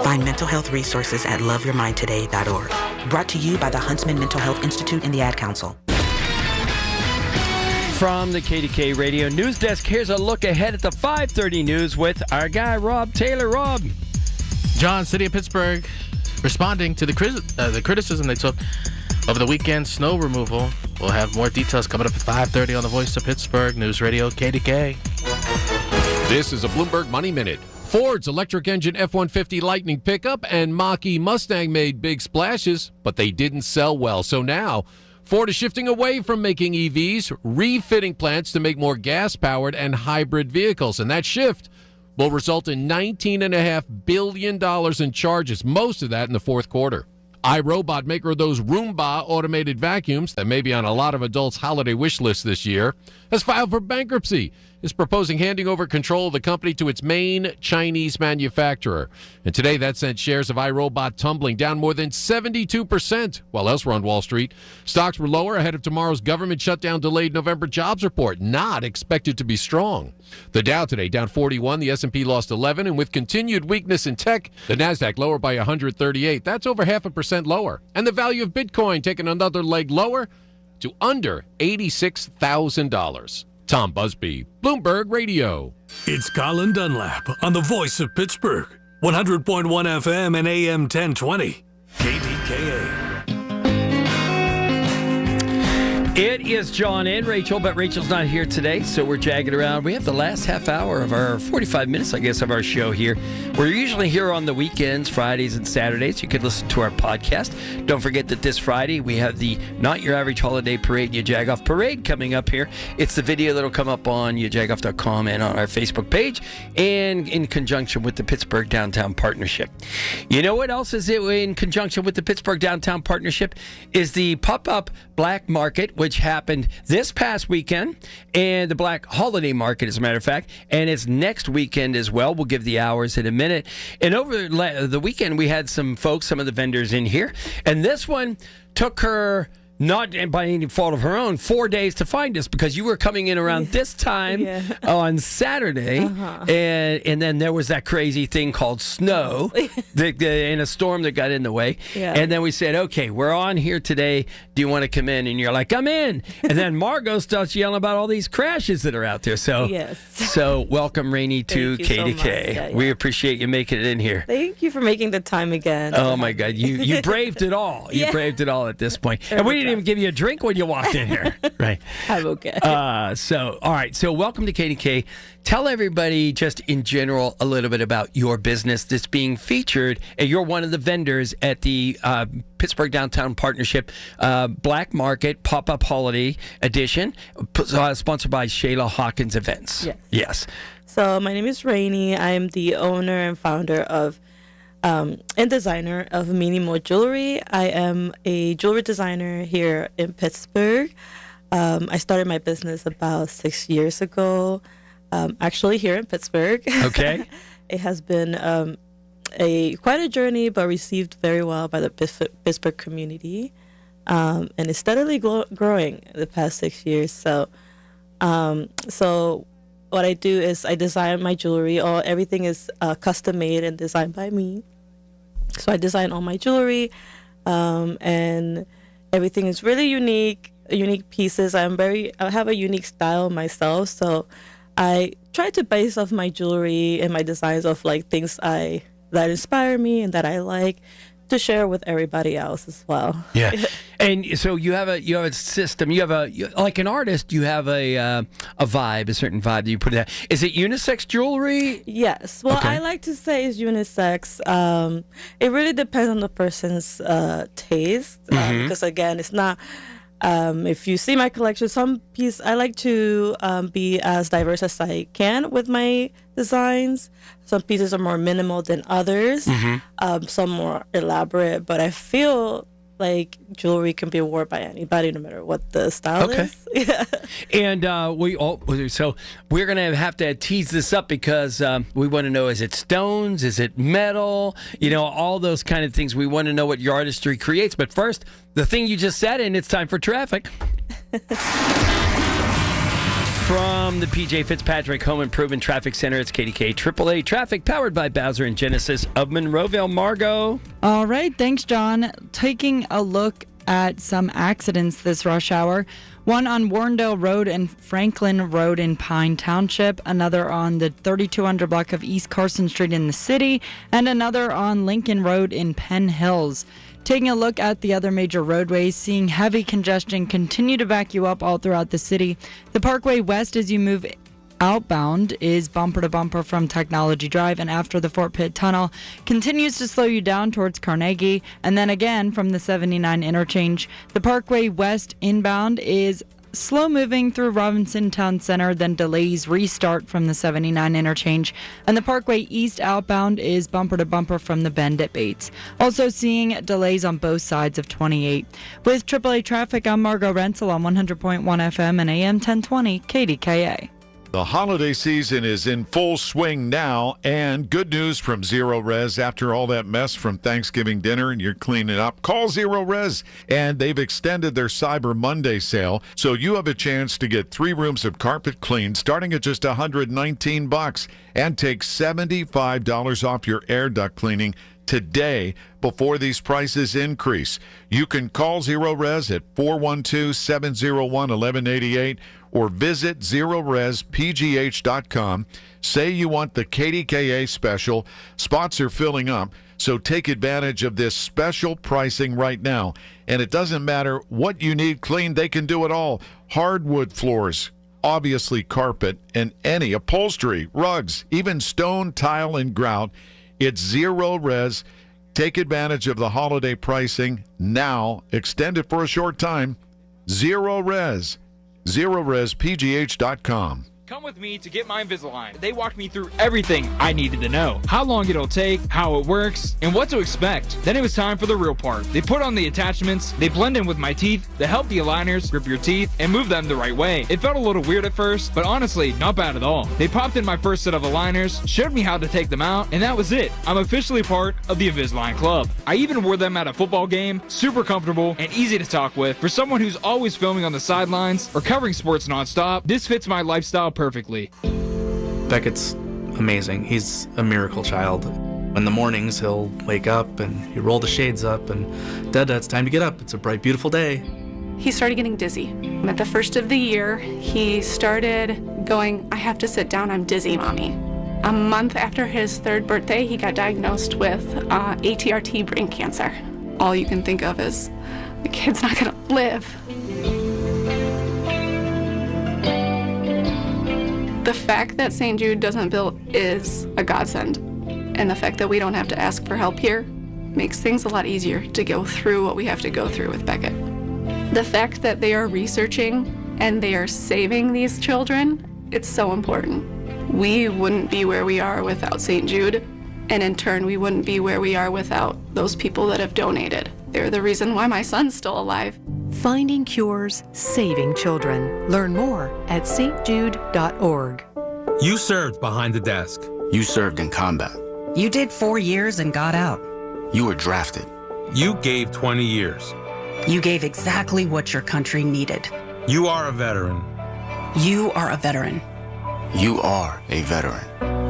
Find mental health resources at loveyourmindtoday.org. Brought to you by the Huntsman Mental Health Institute and the Ad Council. From the KDKA Radio News Desk, here's a look ahead at the 5:30 news with our guy, Rob Taylor. Rob. John, City of Pittsburgh responding to the criticism they took over the weekend snow removal. We'll have more details coming up at 5:30 on the Voice of Pittsburgh News Radio KDKA. This is a Bloomberg Money Minute. Ford's electric engine F-150 Lightning pickup and Mach-E Mustang made big splashes, but they didn't sell well. So now, Ford is shifting away from making EVs, refitting plants to make more gas-powered and hybrid vehicles. And that shift will result in $19.5 billion in charges, most of that in the fourth quarter. iRobot, maker of those Roomba automated vacuums that may be on a lot of adults' holiday wish list this year, has filed for bankruptcy. Is proposing handing over control of the company to its main Chinese manufacturer. And today that sent shares of iRobot tumbling down more than 72%, while elsewhere on Wall Street, stocks were lower ahead of tomorrow's government shutdown delayed November jobs report, not expected to be strong. The Dow today down 41, the S&P lost 11, and with continued weakness in tech, the Nasdaq lower by 138. That's over 0.5% lower. And the value of Bitcoin taking another leg lower to under $86,000. Tom Busby, Bloomberg Radio. It's Colin Dunlap on the Voice of Pittsburgh. 100.1 FM and AM 1020. KDKA. It is John and Rachel, but Rachel's not here today, so we're jagging around. We have the last half hour of our 45 minutes, I guess, of our show here. We're usually here on the weekends, Fridays and Saturdays. You could listen to our podcast. Don't forget that this Friday we have the Not Your Average Holiday Parade, Yajagoff Parade coming up here. It's the video that'll come up on yajagoff.com and on our Facebook page, and in conjunction with the Pittsburgh Downtown Partnership. You know what else is in conjunction with the Pittsburgh Downtown Partnership is the pop-up Black Market, which happened this past weekend, and the Black Holiday Market, as a matter of fact, and it's next weekend as well. We'll give the hours in a minute. And over the weekend, we had some folks, some of the vendors in here, and this one took her, not by any fault of her own, 4 days to find us, because you were coming in around this time on Saturday, and then there was that crazy thing called snow in a storm that got in the way. And then we said, okay, we're on here today. Do you want to come in? And you're like, I'm in. And then Margot starts yelling about all these crashes that are out there. So, so welcome, Rainey, to KDK. We appreciate you making it in here. Thank you for making the time again. Oh, my God. You braved it all. You braved it all at this point. And we didn't even give you a drink when you walked in here. Right. I'm okay. So, all right. So welcome to KDK. Tell everybody just in general a little bit about your business that's being featured. And you're one of the vendors at the Pittsburgh Downtown Partnership Black Market Pop-Up Holiday Edition, sponsored by Shayla Hawkins Events. Yes. So my name is Rainey. I'm the owner and founder of and designer of Minimal Jewelry. I am a jewelry designer here in Pittsburgh. I started my business about 6 years ago, actually here in Pittsburgh. Okay. It has been quite a journey, but received very well by the Pittsburgh community, and it's steadily growing the past 6 years. So what I do is I design my jewelry. Everything is custom made and designed by me. So I design all my jewelry, and everything is really unique pieces. I have a unique style myself, so I try to base off my jewelry and my designs of like things that inspire me and that I like, to share with everybody else as well. Yeah, and so you have a system. Like an artist, you have a vibe, a certain vibe that you put in. Is it unisex jewelry? Yes. Well, Okay. I like to say it's unisex. It really depends on the person's taste, because again, it's not. If you see my collection, I like to be as diverse as I can with my designs. Some pieces are more minimal than others. Some more elaborate, but I feel like jewelry can be worn by anybody, no matter what the style is. Yeah. And so we're gonna have to tease this up because we want to know: is it stones? Is it metal? All those kind of things. We want to know what your artistry creates. But first, the thing you just said, and it's time for traffic. From the PJ Fitzpatrick Home Improvement Traffic Center, it's KDKA AAA Traffic, powered by Bowser and Genesis of Monroeville. Margot. All right, thanks, John. Taking a look at some accidents this rush hour. One on Warrendale Road and Franklin Road in Pine Township, another on the 3200 block of East Carson Street in the city, and another on Lincoln Road in Penn Hills. Taking a look at the other major roadways, seeing heavy congestion continue to back you up all throughout the city. The Parkway West, as you move outbound, is bumper to bumper from Technology Drive, and after the Fort Pitt Tunnel continues to slow you down towards Carnegie, and then again from the 79 interchange. The Parkway West inbound is slow moving through Robinson Town Center, then delays restart from the 79 interchange, and the Parkway East outbound is bumper to bumper from the bend at Bates. Also seeing delays on both sides of 28. With AAA traffic, I'm Margot Rensel on 100.1 FM and AM 1020 KDKA. The holiday season is in full swing now, and good news from Zero Res. After all that mess from Thanksgiving dinner and you're cleaning up, call Zero Res, and they've extended their Cyber Monday sale, so you have a chance to get 3 rooms of carpet cleaned starting at just $119 and take $75 off your air duct cleaning today before these prices increase. You can call Zero Res at 412-701-1188 or visit ZeroResPGH.com. Say you want the KDKA special. Spots are filling up, so take advantage of this special pricing right now. And it doesn't matter what you need cleaned, they can do it all. Hardwood floors, obviously carpet, and any upholstery, rugs, even stone, tile, and grout. It's Zero Res. Take advantage of the holiday pricing now. Extend it for a short time. Zero Res. ZeroResPGH.com. Come with me to get my Invisalign. They walked me through everything I needed to know. How long it'll take, how it works, and what to expect. Then it was time for the real part. They put on the attachments, they blend in with my teeth, they help the aligners grip your teeth and move them the right way. It felt a little weird at first, but honestly, not bad at all. They popped in my first set of aligners, showed me how to take them out, and that was it. I'm officially part of the Invisalign Club. I even wore them at a football game, super comfortable and easy to talk with. For someone who's always filming on the sidelines or covering sports nonstop, this fits my lifestyle perfectly. Beckett's amazing. He's a miracle child. In the mornings, he'll wake up and he roll the shades up and, Dada, it's time to get up. It's a bright, beautiful day. He started getting dizzy. At the first of the year, he started going, I have to sit down, I'm dizzy, Mommy. A month after his 3rd birthday, he got diagnosed with ATRT brain cancer. All you can think of is, the kid's not gonna live. The fact that St. Jude doesn't bill is a godsend, and the fact that we don't have to ask for help here makes things a lot easier to go through what we have to go through with Beckett. The fact that they are researching and they are saving these children, it's so important. We wouldn't be where we are without St. Jude, and in turn, we wouldn't be where we are without those people that have donated. They're the reason why my son's still alive. Finding cures, saving children. Learn more at stjude.org. You served behind the desk. You served in combat. You did 4 years and got out. You were drafted. You gave 20 years. You gave exactly what your country needed. You are a veteran. You are a veteran. You are a veteran,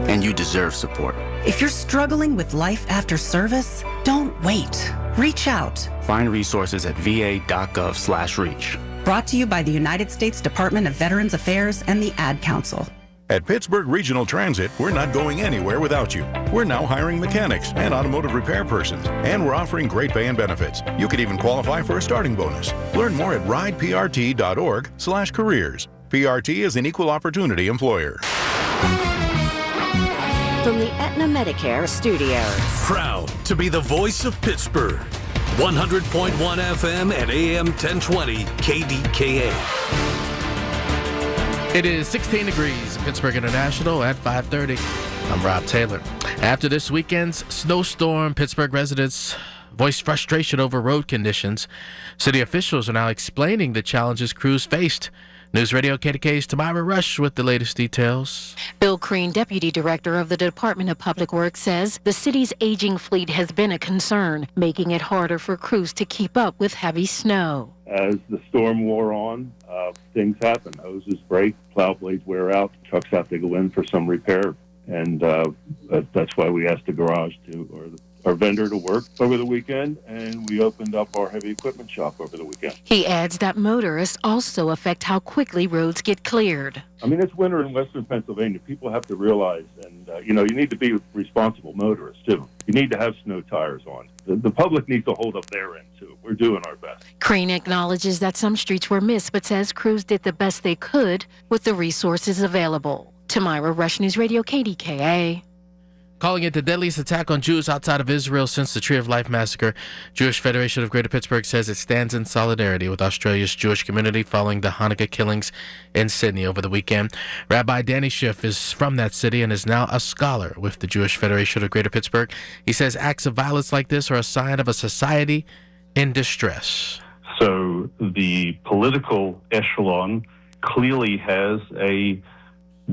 and you deserve support. If you're struggling with life after service, don't wait. Reach out. Find resources at va.gov/reach. Brought to you by the United States Department of Veterans Affairs and the Ad Council. At Pittsburgh Regional Transit, we're not going anywhere without you. We're now hiring mechanics and automotive repair persons, and we're offering great pay and benefits. You could even qualify for a starting bonus. Learn more at rideprt.org/careers. PRT is an equal opportunity employer. From the Aetna Medicare studios. Proud to be the voice of Pittsburgh. 100.1 FM and AM 1020 KDKA. It is 16 degrees in Pittsburgh International at 5:30. I'm Rob Taylor. After this weekend's snowstorm, Pittsburgh residents voiced frustration over road conditions. City officials are now explaining the challenges crews faced. News Radio KDKA's Tamara Rush with the latest details. Bill Crean, Deputy Director of the Department of Public Works, says the city's aging fleet has been a concern, making it harder for crews to keep up with heavy snow. As the storm wore on, things happen. Hoses break, plow blades wear out, trucks have to go in for some repair. And that's why we asked the garage or our vendor to work over the weekend, and we opened up our heavy equipment shop over the weekend. He adds that motorists also affect how quickly roads get cleared. I mean, it's winter in western Pennsylvania. People have to realize, and you need to be responsible motorists, too. You need to have snow tires on. The public needs to hold up their end, too. We're doing our best. Crean acknowledges that some streets were missed, but says crews did the best they could with the resources available. Tamara Rush, News Radio KDKA. Calling it the deadliest attack on Jews outside of Israel since the Tree of Life massacre, Jewish Federation of Greater Pittsburgh says it stands in solidarity with Australia's Jewish community following the Hanukkah killings in Sydney over the weekend. Rabbi Danny Schiff is from that city and is now a scholar with the Jewish Federation of Greater Pittsburgh. He says acts of violence like this are a sign of a society in distress. So the political echelon clearly has a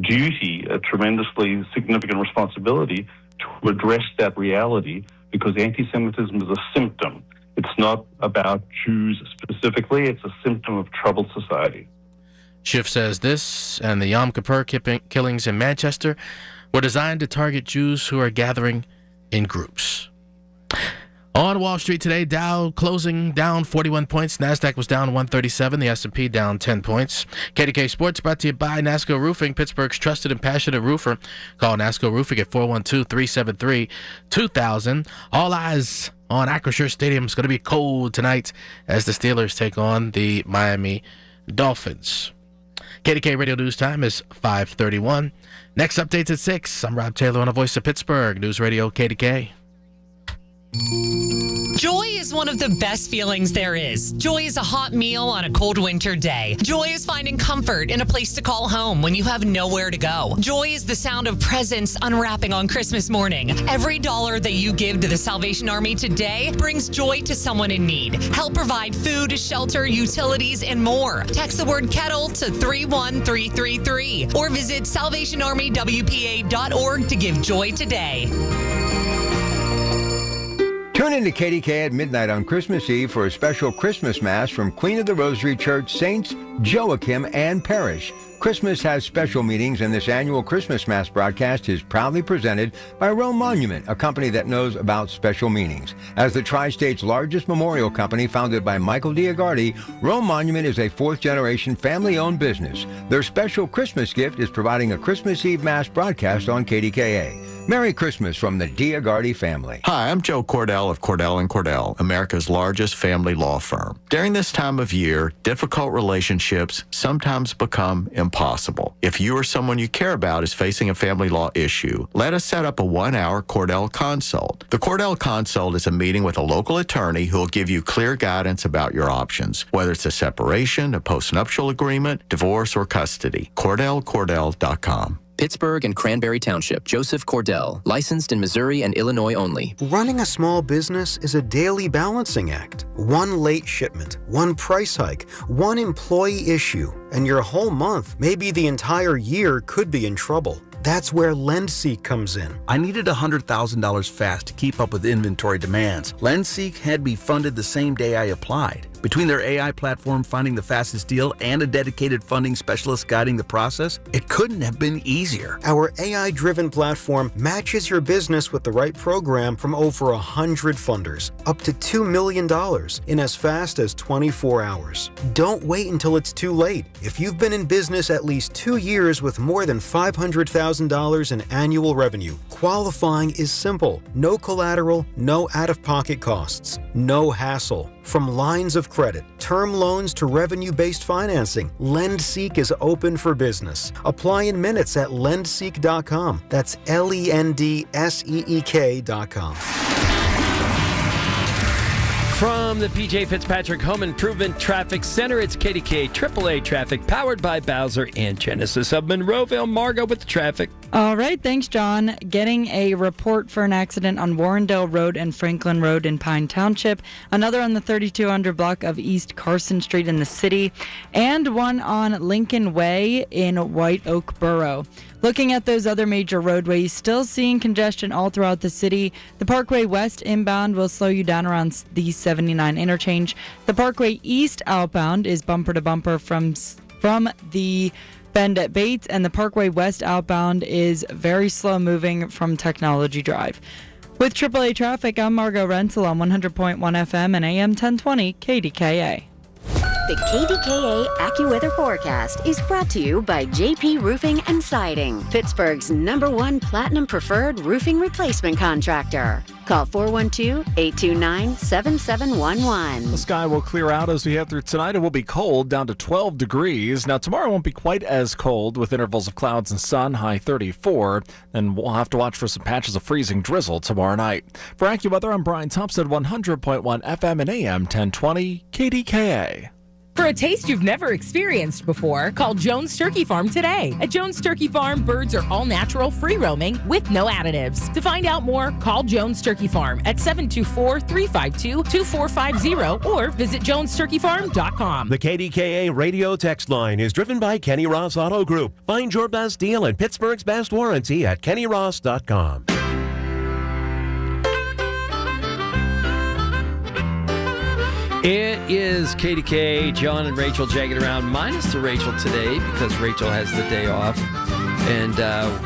duty, a tremendously significant responsibility to address that reality, because anti-Semitism is a symptom. It's not about Jews specifically. It's a symptom of troubled society. Schiff says this and the Yom Kippur killings in Manchester were designed to target Jews who are gathering in groups. On Wall Street today, Dow closing down 41 points. NASDAQ was down 137. The S&P down 10 points. KDK Sports brought to you by NASCO Roofing, Pittsburgh's trusted and passionate roofer. Call NASCO Roofing at 412-373-2000. All eyes on Acrisure Stadium. It's going to be cold tonight as the Steelers take on the Miami Dolphins. KDK Radio News Time is 5:31. Next update's at 6. I'm Rob Taylor on the Voice of Pittsburgh, News Radio KDK. Joy is one of the best feelings there is. Joy is a hot meal on a cold winter day. Joy is finding comfort in a place to call home when you have nowhere to go. Joy is the sound of presents unwrapping on Christmas morning. Every dollar that you give to the Salvation Army today brings joy to someone in need. Help provide food, shelter, utilities, and more. Text the word kettle to 31333 or visit salvationarmywpa.org to give joy today. Tune in to KDK at midnight on Christmas Eve for a special Christmas Mass from Queen of the Rosary Church Saints Joachim and Parish. Christmas has special meetings, and this annual Christmas Mass broadcast is proudly presented by Rome Monument, a company that knows about special meanings. As the Tri-State's largest memorial company founded by Michael Diagardi, Rome Monument is a fourth-generation family-owned business. Their special Christmas gift is providing a Christmas Eve Mass broadcast on KDKA. Merry Christmas from the Diagardi family. Hi, I'm Joe Cordell of Cordell & Cordell, America's largest family law firm. During this time of year, difficult relationships sometimes become impossible. If you or someone you care about is facing a family law issue, let us set up a 1-hour Cordell Consult. The Cordell Consult is a meeting with a local attorney who will give you clear guidance about your options, whether it's a separation, a postnuptial agreement, divorce, or custody. CordellCordell.com. Pittsburgh and Cranberry Township. Joseph Cordell, licensed in Missouri and Illinois only. Running a small business is a daily balancing act. One late shipment, one price hike, one employee issue, and your whole month, maybe the entire year, could be in trouble. That's where LendSeek comes in. I needed $100,000 fast to keep up with inventory demands. LendSeek had me funded the same day I applied. Between their AI platform finding the fastest deal and a dedicated funding specialist guiding the process, it couldn't have been easier. Our AI-driven platform matches your business with the right program from over 100 funders, up to $2 million in as fast as 24 hours. Don't wait until it's too late. If you've been in business at least 2 years with more than $500,000 in annual revenue, qualifying is simple. No collateral, no out-of-pocket costs, no hassle. From lines of credit, term loans to revenue-based financing, LendSeek is open for business. Apply in minutes at lendseek.com. That's LENDSEEK.com. From the PJ Fitzpatrick Home Improvement Traffic Center, it's KDKA AAA traffic powered by Bowser and Genesis of Monroeville. Margo with the traffic. All right, thanks, John. Getting a report for an accident on Warrendale Road and Franklin Road in Pine Township, another on the 3200 block of East Carson Street in the city, and one on Lincoln Way in White Oak Borough. Looking at those other major roadways, still seeing congestion all throughout the city. The Parkway West inbound will slow you down around the 79 interchange. The Parkway East outbound is bumper to bumper from the bend at Bates, and the Parkway West outbound is very slow moving from Technology Drive. With AAA traffic, I'm Margo Renzel on 100.1 FM and AM 1020 KDKA. The KDKA AccuWeather forecast is brought to you by JP Roofing and Siding, Pittsburgh's #1 Platinum Preferred Roofing Replacement Contractor. Call 412-829-7711. The sky will clear out as we head through tonight. It will be cold, down to 12 degrees. Now, tomorrow won't be quite as cold with intervals of clouds and sun, high 34. And we'll have to watch for some patches of freezing drizzle tomorrow night. For AccuWeather, I'm Brian Thompson, 100.1 FM and AM 1020 KDKA. For a taste you've never experienced before, call Jones Turkey Farm today. At Jones Turkey Farm, birds are all natural, free roaming, with no additives. To find out more, call Jones Turkey Farm at 724-352-2450 or visit jonesturkeyfarm.com. The KDKA radio text line is driven by Kenny Ross Auto Group. Find your best deal and Pittsburgh's best warranty at kennyross.com. It is KDK, John and Rachel jagging around, minus the Rachel today because Rachel has the day off. And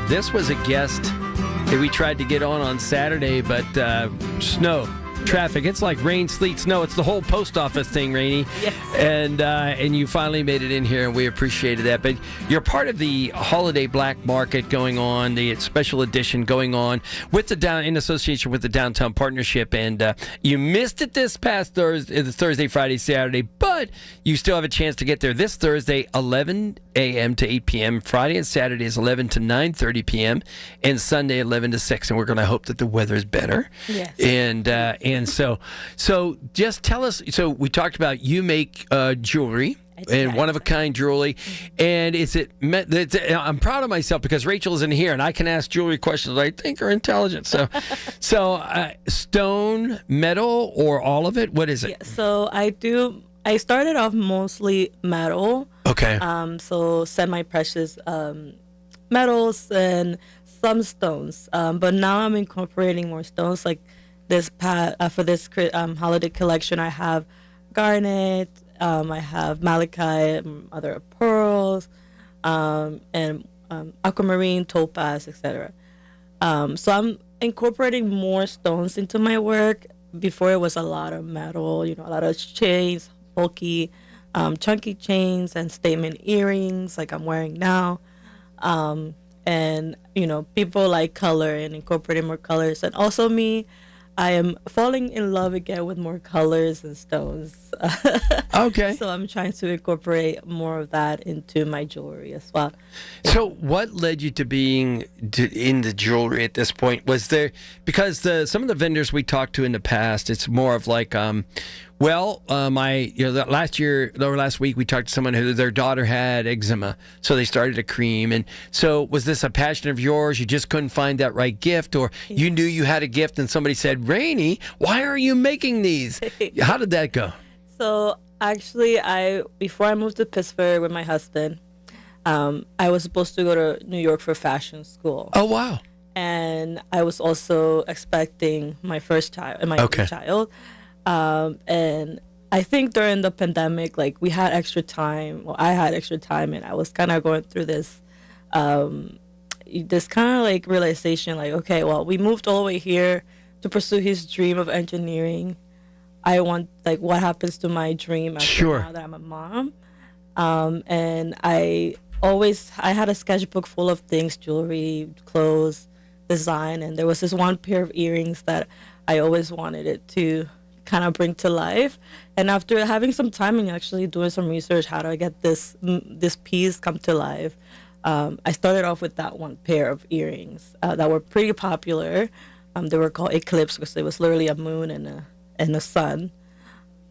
this was a guest that we tried to get on Saturday, but snow, traffic. It's like rain, sleet, snow. It's the whole post office thing, Rainey. Yes. And you finally made it in here, and we appreciated that. But you're part of the holiday black market going on, the special edition going on with in association with the Downtown Partnership. And you missed it this past Thursday, Friday, Saturday, but you still have a chance to get there this Thursday, 11 a.m. to 8 p.m. Friday and Saturday is 11 to 9:30 p.m. and Sunday 11 to 6. And we're going to hope that the weather is better. Yes. And so just tell us. So we talked about you make jewelry. And one-of-a-kind jewelry. And I'm proud of myself because Rachel isn't here, and I can ask jewelry questions I think are intelligent. So stone, metal, or all of it? What is it? Yeah, so I started off mostly metal. Okay. So semi-precious metals and some stones. But now I'm incorporating more stones. Like for this holiday collection, I have garnet, I have malachite, other pearls, and aquamarine, topaz, etc. So I'm incorporating more stones into my work. Before it was a lot of metal, a lot of chains, bulky, chunky chains, and statement earrings like I'm wearing now. And people like color and incorporating more colors. And also I am falling in love again with more colors and stones. Okay. So I'm trying to incorporate more of that into my jewelry as well. So what led you to being in the jewelry at this point? Was there, because some of the vendors we talked to in the past, it's more of like, last week we talked to someone who their daughter had eczema, so they started a cream. And so was this a passion of yours? You just couldn't find that right gift, or you knew you had a gift and somebody said, Rainey, why are you making these? How did that go? So actually, before I moved to Pittsburgh with my husband, I was supposed to go to New York for fashion school. Oh, wow. And I was also expecting my first child, only child. And I think during the pandemic, like we had extra time. Well, I had extra time, and I was kind of going through this kind of like realization, like, okay, well, we moved all the way here to pursue his dream of engineering. I want, like, what happens to my dream after now that I'm a mom? And I had a sketchbook full of things, jewelry, clothes, design, and there was this one pair of earrings that I always wanted it to kind of bring to life. And after having some time and actually doing some research, how do I get this piece come to life? I started off with that one pair of earrings that were pretty popular. They were called Eclipse because it was literally a moon and a sun.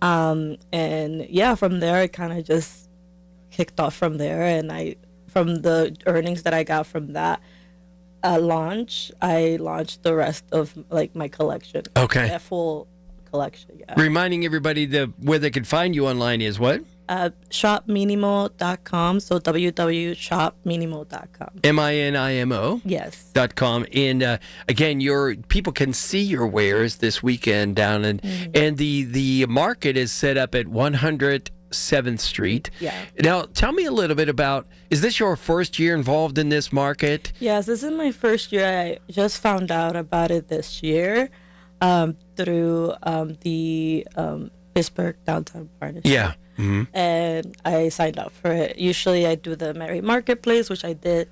And yeah, from there, it kind of just kicked off from there. And from the earnings that I got from that launch, I launched the rest of like my collection. Okay. That full collection, yeah. Reminding everybody where they can find you online is what? Shopminimo.com. So www.shopminimo.com. MINIMO. Yes. .com. And again, people can see your wares this weekend down and the market is set up at 107th Street. Yeah. Now, tell me a little bit about, is this your first year involved in this market? Yes, this is my first year. I just found out about it this year through the Pittsburgh Downtown Partnership. Yeah. Mm-hmm. And I signed up for it. Usually I do the Mary Marketplace, which I did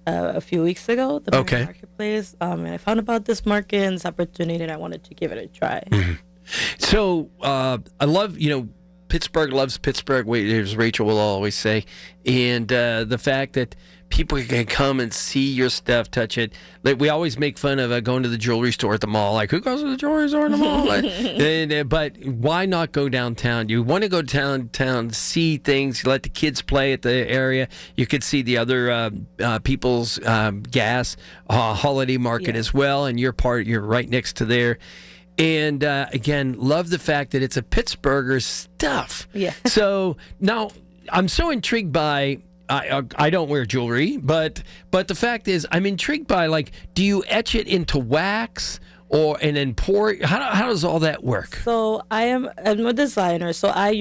a few weeks ago, the Mary Marketplace. And I found about this market and this opportunity, and I wanted to give it a try. Mm-hmm. So I love, Pittsburgh loves Pittsburgh, as Rachel will always say. And the fact that people can come and see your stuff, touch it. Like, we always make fun of going to the jewelry store at the mall. Like, who goes to the jewelry store in the mall? But why not go downtown? You want to go downtown, see things, let the kids play at the area. You could see the other people's gas holiday market as well. And you're right next to there. And again, love the fact that it's a Pittsburgher stuff. Yeah. So now I'm so intrigued by, I don't wear jewelry, but the fact is I'm intrigued by, like, do you etch it into wax and then pour it? How does all that work? So I'm a designer, so I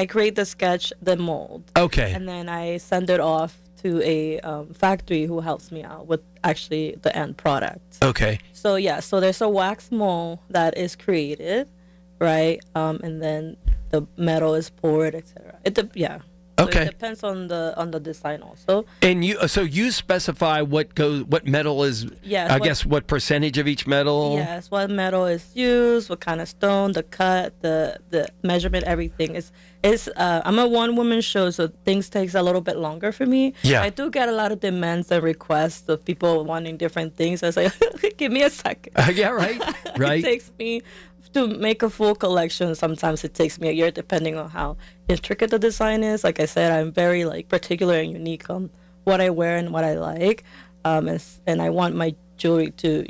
create the sketch, the mold. Okay. And then I send it off to a factory who helps me out with actually the end product. Okay. So yeah, so there's a wax mold that is created, right? And then the metal is poured, etc. So okay. It depends on the design also. And you specify what metal is. Yes. I guess what percentage of each metal. Yes. What metal is used? What kind of stone? The cut, the measurement, everything is. I'm a one-woman show, so things takes a little bit longer for me. Yeah. I do get a lot of demands and requests of people wanting different things. I say, give me a second. Yeah. Right. Right. It takes me to make a full collection. Sometimes it takes me a year, depending on how intricate the design is. Like I said, I'm very particular and unique on what I wear and what I like, and I want my jewelry to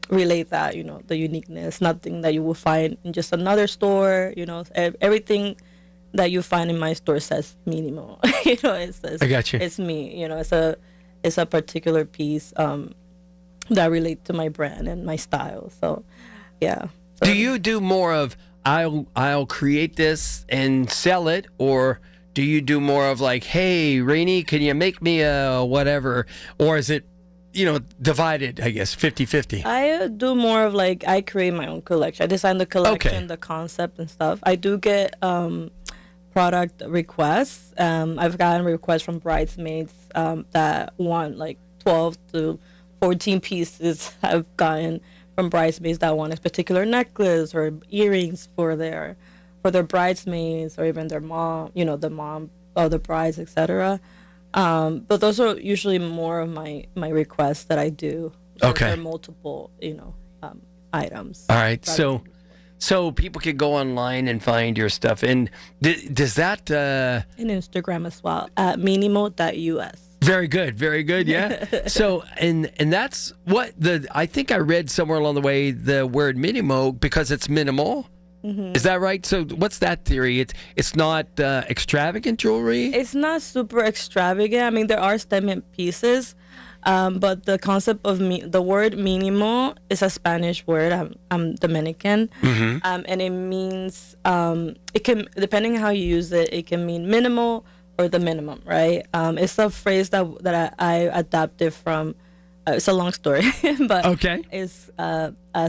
relate that, the uniqueness. Nothing that you will find in just another store. Everything that you find in my store says minimal. It says, I got you. It's me. It's a particular piece that relate to my brand and my style. So yeah. Do you do more of I'll create this and sell it, or do you do more of like, hey, Rainey, can you make me a whatever? Or is it, divided, I guess, 50-50? I do more of like, I create my own collection. I design the collection, the concept and stuff. I do get product requests. I've gotten requests from bridesmaids that want like 12 to 14 pieces. I've gotten from bridesmaids that want a particular necklace or earrings for their bridesmaids, or even their mom, the mom of the brides, etc. But those are usually more of my requests that I do. Okay. For multiple, items. All right. So people can go online and find your stuff. And does that... And Instagram as well, at minimo.us. Very good, yeah. So, and that's what I think I read somewhere along the way, the word minimo, because it's minimal. Mm-hmm. Is that right? So what's that theory? It's not extravagant jewelry? It's not super extravagant. I mean, there are statement pieces, But the concept of the word mínimo is a Spanish word. I'm Dominican, and it means it can, depending on how you use it, it can mean minimal or the minimum, right? It's a phrase that I adapted from. It's a long story, but it's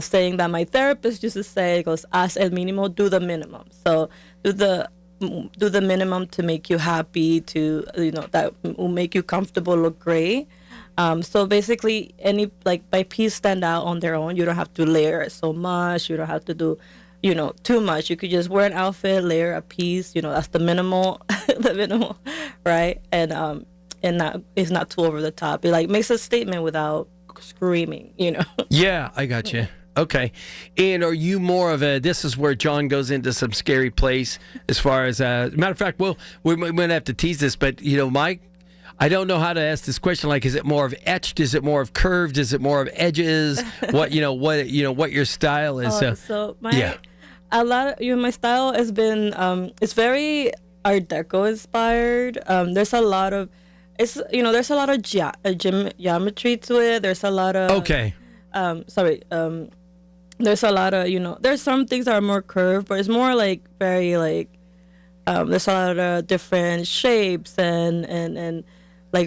saying that my therapist used to say, it goes, haz el mínimo, do the minimum. So do the minimum to make you happy, to, that will make you comfortable, look great. So basically, by piece stand out on their own. You don't have to layer it so much. You don't have to do, too much. You could just wear an outfit, layer a piece. That's the minimal, right? And it's not too over the top. It makes a statement without screaming. Yeah, I got you. Okay. And are you more of a, this is where John goes into some scary place as far as, matter of fact, we might have to tease this, but, Mike, I don't know how to ask this question. Is it more of etched? Is it more of curved? Is it more of edges? What your style is? So my style has been, it's very Art Deco inspired. There's a lot of, there's a lot of geometry to it. There's a lot of there's a lot of there's some things that are more curved, but it's more very there's a lot of different shapes and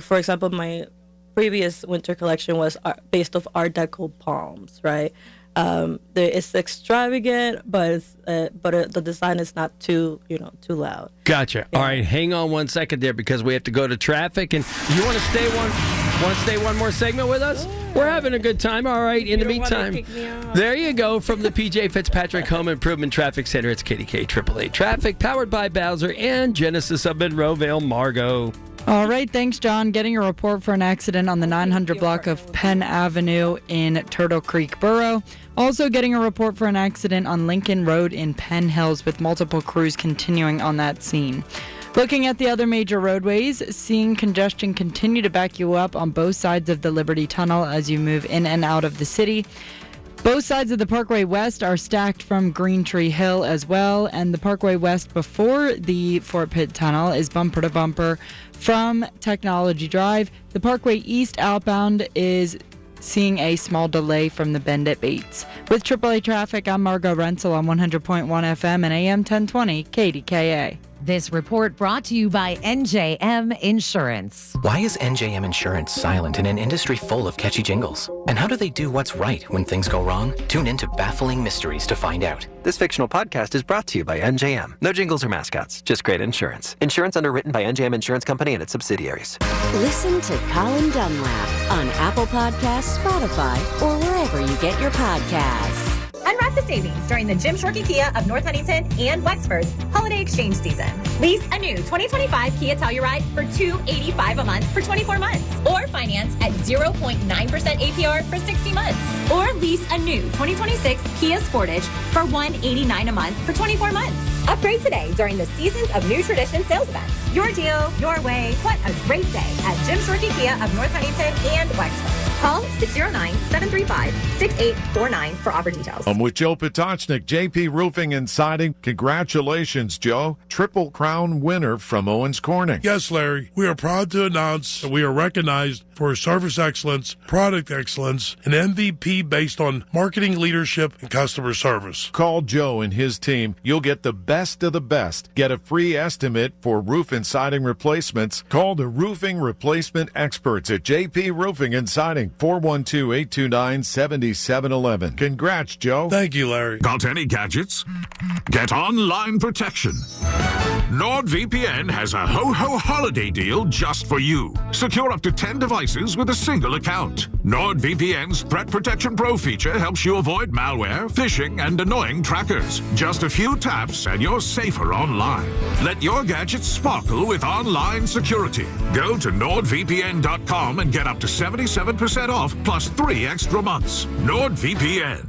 for example, my previous winter collection was based off Art Deco palms, right? It's extravagant, but the design is not too loud. Gotcha. Yeah. All right, hang on one second there because we have to go to traffic. And you want to stay one more segment with us? We're having a good time. All right. In the meantime, there you go from the PJ Fitzpatrick Home Improvement Traffic Center. It's KDKA AAA Traffic, powered by Bowser and Genesis of Monroeville, Margot. All right, thanks, John. Getting a report for an accident on the 900 block of Penn Avenue in Turtle Creek Borough. Also getting a report for an accident on Lincoln Road in Penn Hills with multiple crews continuing on that scene. Looking at the other major roadways, seeing congestion continue to back you up on both sides of the Liberty Tunnel as you move in and out of the city. Both sides of the Parkway West are stacked from Green Tree Hill as well, and the Parkway West before the Fort Pitt Tunnel is bumper to bumper from Technology Drive. The Parkway East outbound is seeing a small delay from the bend at Bates. With AAA Traffic, I'm Margot Renzel on 100.1 FM and AM 1020 KDKA. This report brought to you by NJM Insurance. Why is NJM Insurance silent in an industry full of catchy jingles? And how do they do what's right when things go wrong? Tune in to Baffling Mysteries to find out. This fictional podcast is brought to you by NJM. No jingles or mascots, just great insurance. Insurance underwritten by NJM Insurance Company and its subsidiaries. Listen to Colin Dunlap on Apple Podcasts, Spotify, or wherever you get your podcasts. Unwrap the savings during the Jim Shorkey Kia of North Huntington and Wexford's holiday exchange season. Lease a new 2025 Kia Telluride for $285 a month for 24 months. Or finance at 0.9% APR for 60 months. Or lease a new 2026 Kia Sportage for $189 a month for 24 months. Upgrade today during the Seasons of New Tradition sales event. Your deal, your way. What a great day at Jim Shorkey Kia of North Huntington and Wexford. Call 609-735-6849 for offer details. I'm with Joe Potocznik, JP Roofing and Siding. Congratulations, Joe. Triple Crown winner from Owens Corning. Yes, Larry. We are proud to announce that we are recognized for service excellence, product excellence, and MVP based on marketing leadership and customer service. Call Joe and his team. You'll get the best of the best. Get a free estimate for roof and siding replacements. Call the roofing replacement experts at JP Roofing and Siding. 412-829-7711. Congrats, Joe. Thank you, Larry. Got any gadgets? Get online protection. NordVPN has a ho-ho holiday deal just for you. Secure up to 10 devices with a single account. NordVPN's Threat Protection Pro feature helps you avoid malware, phishing, and annoying trackers. Just a few taps and you're safer online. Let your gadgets sparkle with online security. Go to NordVPN.com and get up to 77% off plus 3 extra months. NordVPN.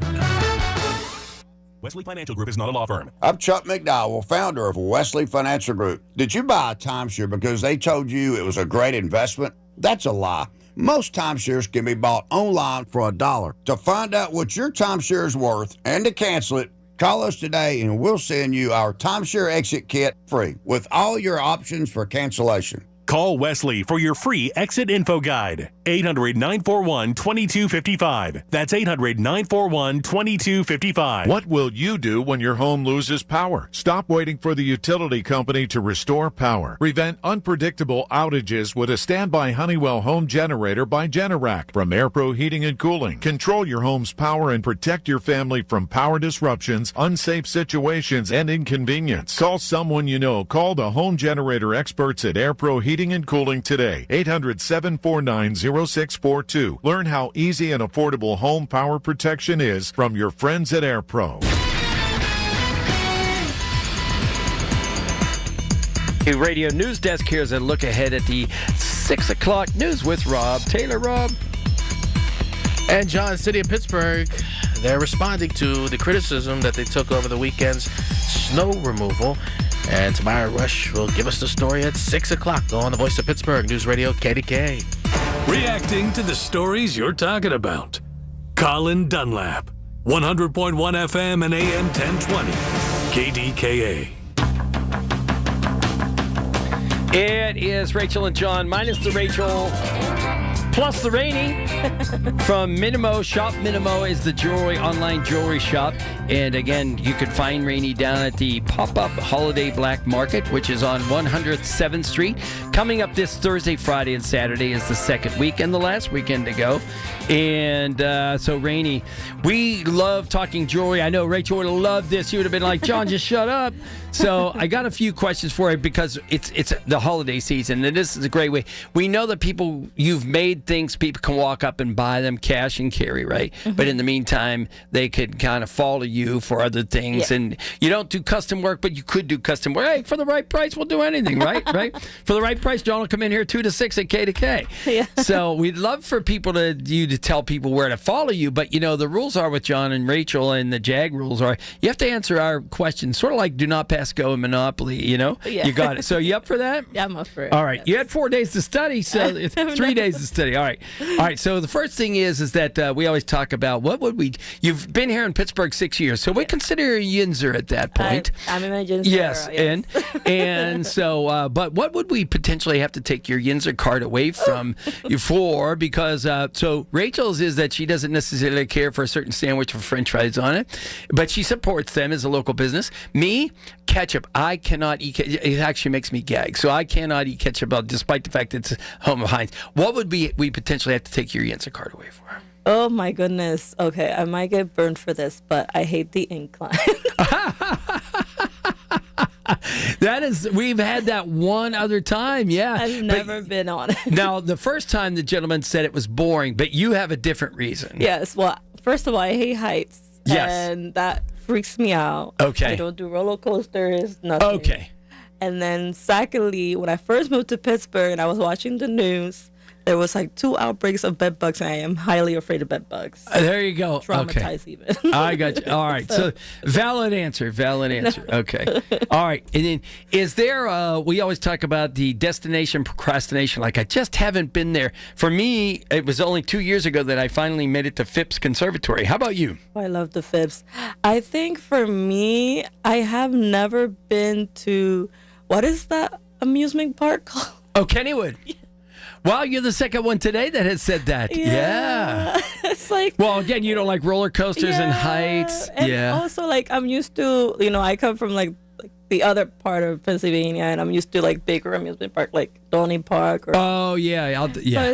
Wesley Financial Group is not a law firm. I'm Chuck McDowell, founder of Wesley Financial Group. Did you buy a timeshare because they told you it was a great investment? That's a lie. Most timeshares can be bought online for $1. To find out what your timeshare is worth and to cancel it, call us today and we'll send you our timeshare exit kit free with all your options for cancellation. Call Wesley for your free exit info guide. 800-941-2255. That's 800-941-2255. What will you do when your home loses power? Stop waiting for the utility company to restore power. Prevent unpredictable outages with a standby Honeywell home generator by Generac from AirPro Heating and Cooling. Control your home's power and protect your family from power disruptions, unsafe situations, and inconvenience. Call someone you know. Call the home generator experts at AirPro Heating and Cooling today. 800-749-0642. Learn how easy and affordable home power protection is from your friends at AirPro. The Radio News Desk. Here's a look ahead at the 6 o'clock news with Rob Taylor. Rob. And John, City of Pittsburgh, they're responding to the criticism that they took over the weekend's snow removal. And Tamara Rush will give us the story at 6 o'clock on the Voice of Pittsburgh News Radio KDKA. Reacting to the stories you're talking about. Colin Dunlap, 100.1 FM and AM 1020, KDKA. It is Rachel and John minus the Rachel plus the Rainy from Minimo. Shop Minimo is the online jewelry shop. And again, you can find Rainy down at the pop-up Holiday Black Market, which is on 107th Street. Coming up this Thursday, Friday, and Saturday is the second week and the last weekend to go. And so, Rainy, we love talking jewelry. I know Rachel would have loved this. She would have been like, John, just shut up. So I got a few questions for you because it's the holiday season, and this is a great way. We know that you've made things people can walk up and buy them cash and carry, right? Mm-hmm. But in the meantime, they could kind of follow you for other things. Yeah. And you don't do custom work, but you could do custom work. Hey, for the right price, we'll do anything, right? Right? For the right price, John will come in here 2 to 6 at KDKA. Yeah. So we'd love for you to tell people where to follow you. But, the rules are with John and Rachel, and the JAG rules are you have to answer our questions, sort of like do not pass go in Monopoly, Yeah. You got it. So you up for that? Yeah, I'm up for it. All right. Yes. You had 4 days to study, so it's 3 days to study. All right. So the first thing is that we always talk about you've been here in Pittsburgh 6 years, so we consider you a Yinzer at that point. I'm in a Yinzer. Yes. And so, but what would we potentially have to take your Yinzer card away from you for? Because, so Rachel's is that she doesn't necessarily care for a certain sandwich with French fries on it, but she supports them as a local business. Me, ketchup. I cannot eat ketchup. It actually makes me gag. So I cannot eat ketchup, despite the fact that it's home of Heinz. What would we potentially have to take your Yinzer card away for? Oh, my goodness. Okay, I might get burned for this, but I hate the incline. We've had that one other time, yeah. I've never been on it. Now, the first time the gentleman said it was boring, but you have a different reason. Yes, well, first of all, I hate heights. Yes. And that freaks me out. Okay. I don't do roller coasters, nothing. Okay. And then secondly, when I first moved to Pittsburgh and I was watching the news, there was like 2 outbreaks of bed bugs, and I am highly afraid of bed bugs. There you go. Traumatized even. I got you. All right. So valid answer. Okay. All right. And then is there, we always talk about the destination procrastination. Like, I just haven't been there. For me, it was only 2 years ago that I finally made it to Phipps Conservatory. How about you? Oh, I love the Phipps. I think for me, I have never been to, what is that amusement park called? Oh, Kennywood. Wow, you're the second one today that has said that. Yeah. It's like... Well, again, you don't like roller coasters and heights. And also, like, I'm used to, I come from, like the other part of Pennsylvania, and I'm used to, like, bigger amusement park, like Donny Park. Or, oh, yeah.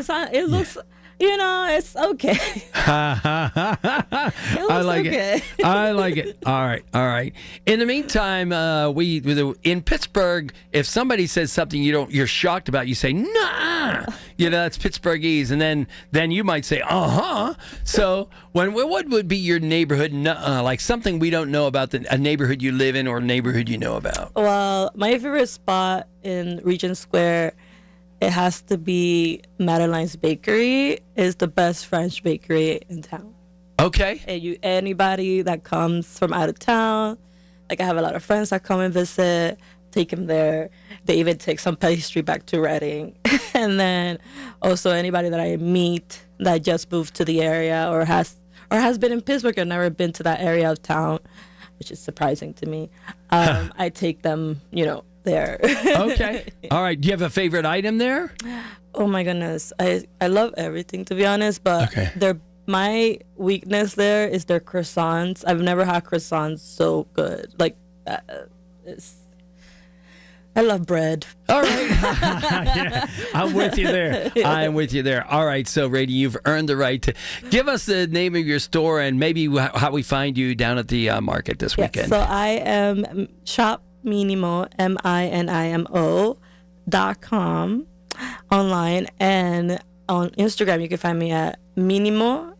So it looks... it's okay. I like it. I like it. All right. In the meantime, in Pittsburgh, if somebody says something you're shocked about, you say, nah. That's Pittsburghese. And then you might say, uh-huh. So what would be your neighborhood, like something we don't know about a neighborhood you live in or a neighborhood you know about? Well, my favorite spot in Regent Square, it has to be Madeline's Bakery. Is the best French bakery in town. Okay. And anybody that comes from out of town, like I have a lot of friends that come and visit, take them there. They even take some pastry back to Reading. And then also anybody that I meet that just moved to the area or has been in Pittsburgh and never been to that area of town, which is surprising to me. I take them, there. Okay. All right. Do you have a favorite item there? Oh my goodness, I love everything, to be honest, but my weakness there is their croissants. I've never had croissants so good. Like, I love bread. All right. Yeah, I'm with you there. I'm with you there. All right. So, Rady, you've earned the right to give us the name of your store and maybe how we find you down at the market this weekend. So I am Shop Minimo, MINIMO.com online, and on Instagram you can find me at minimo.us.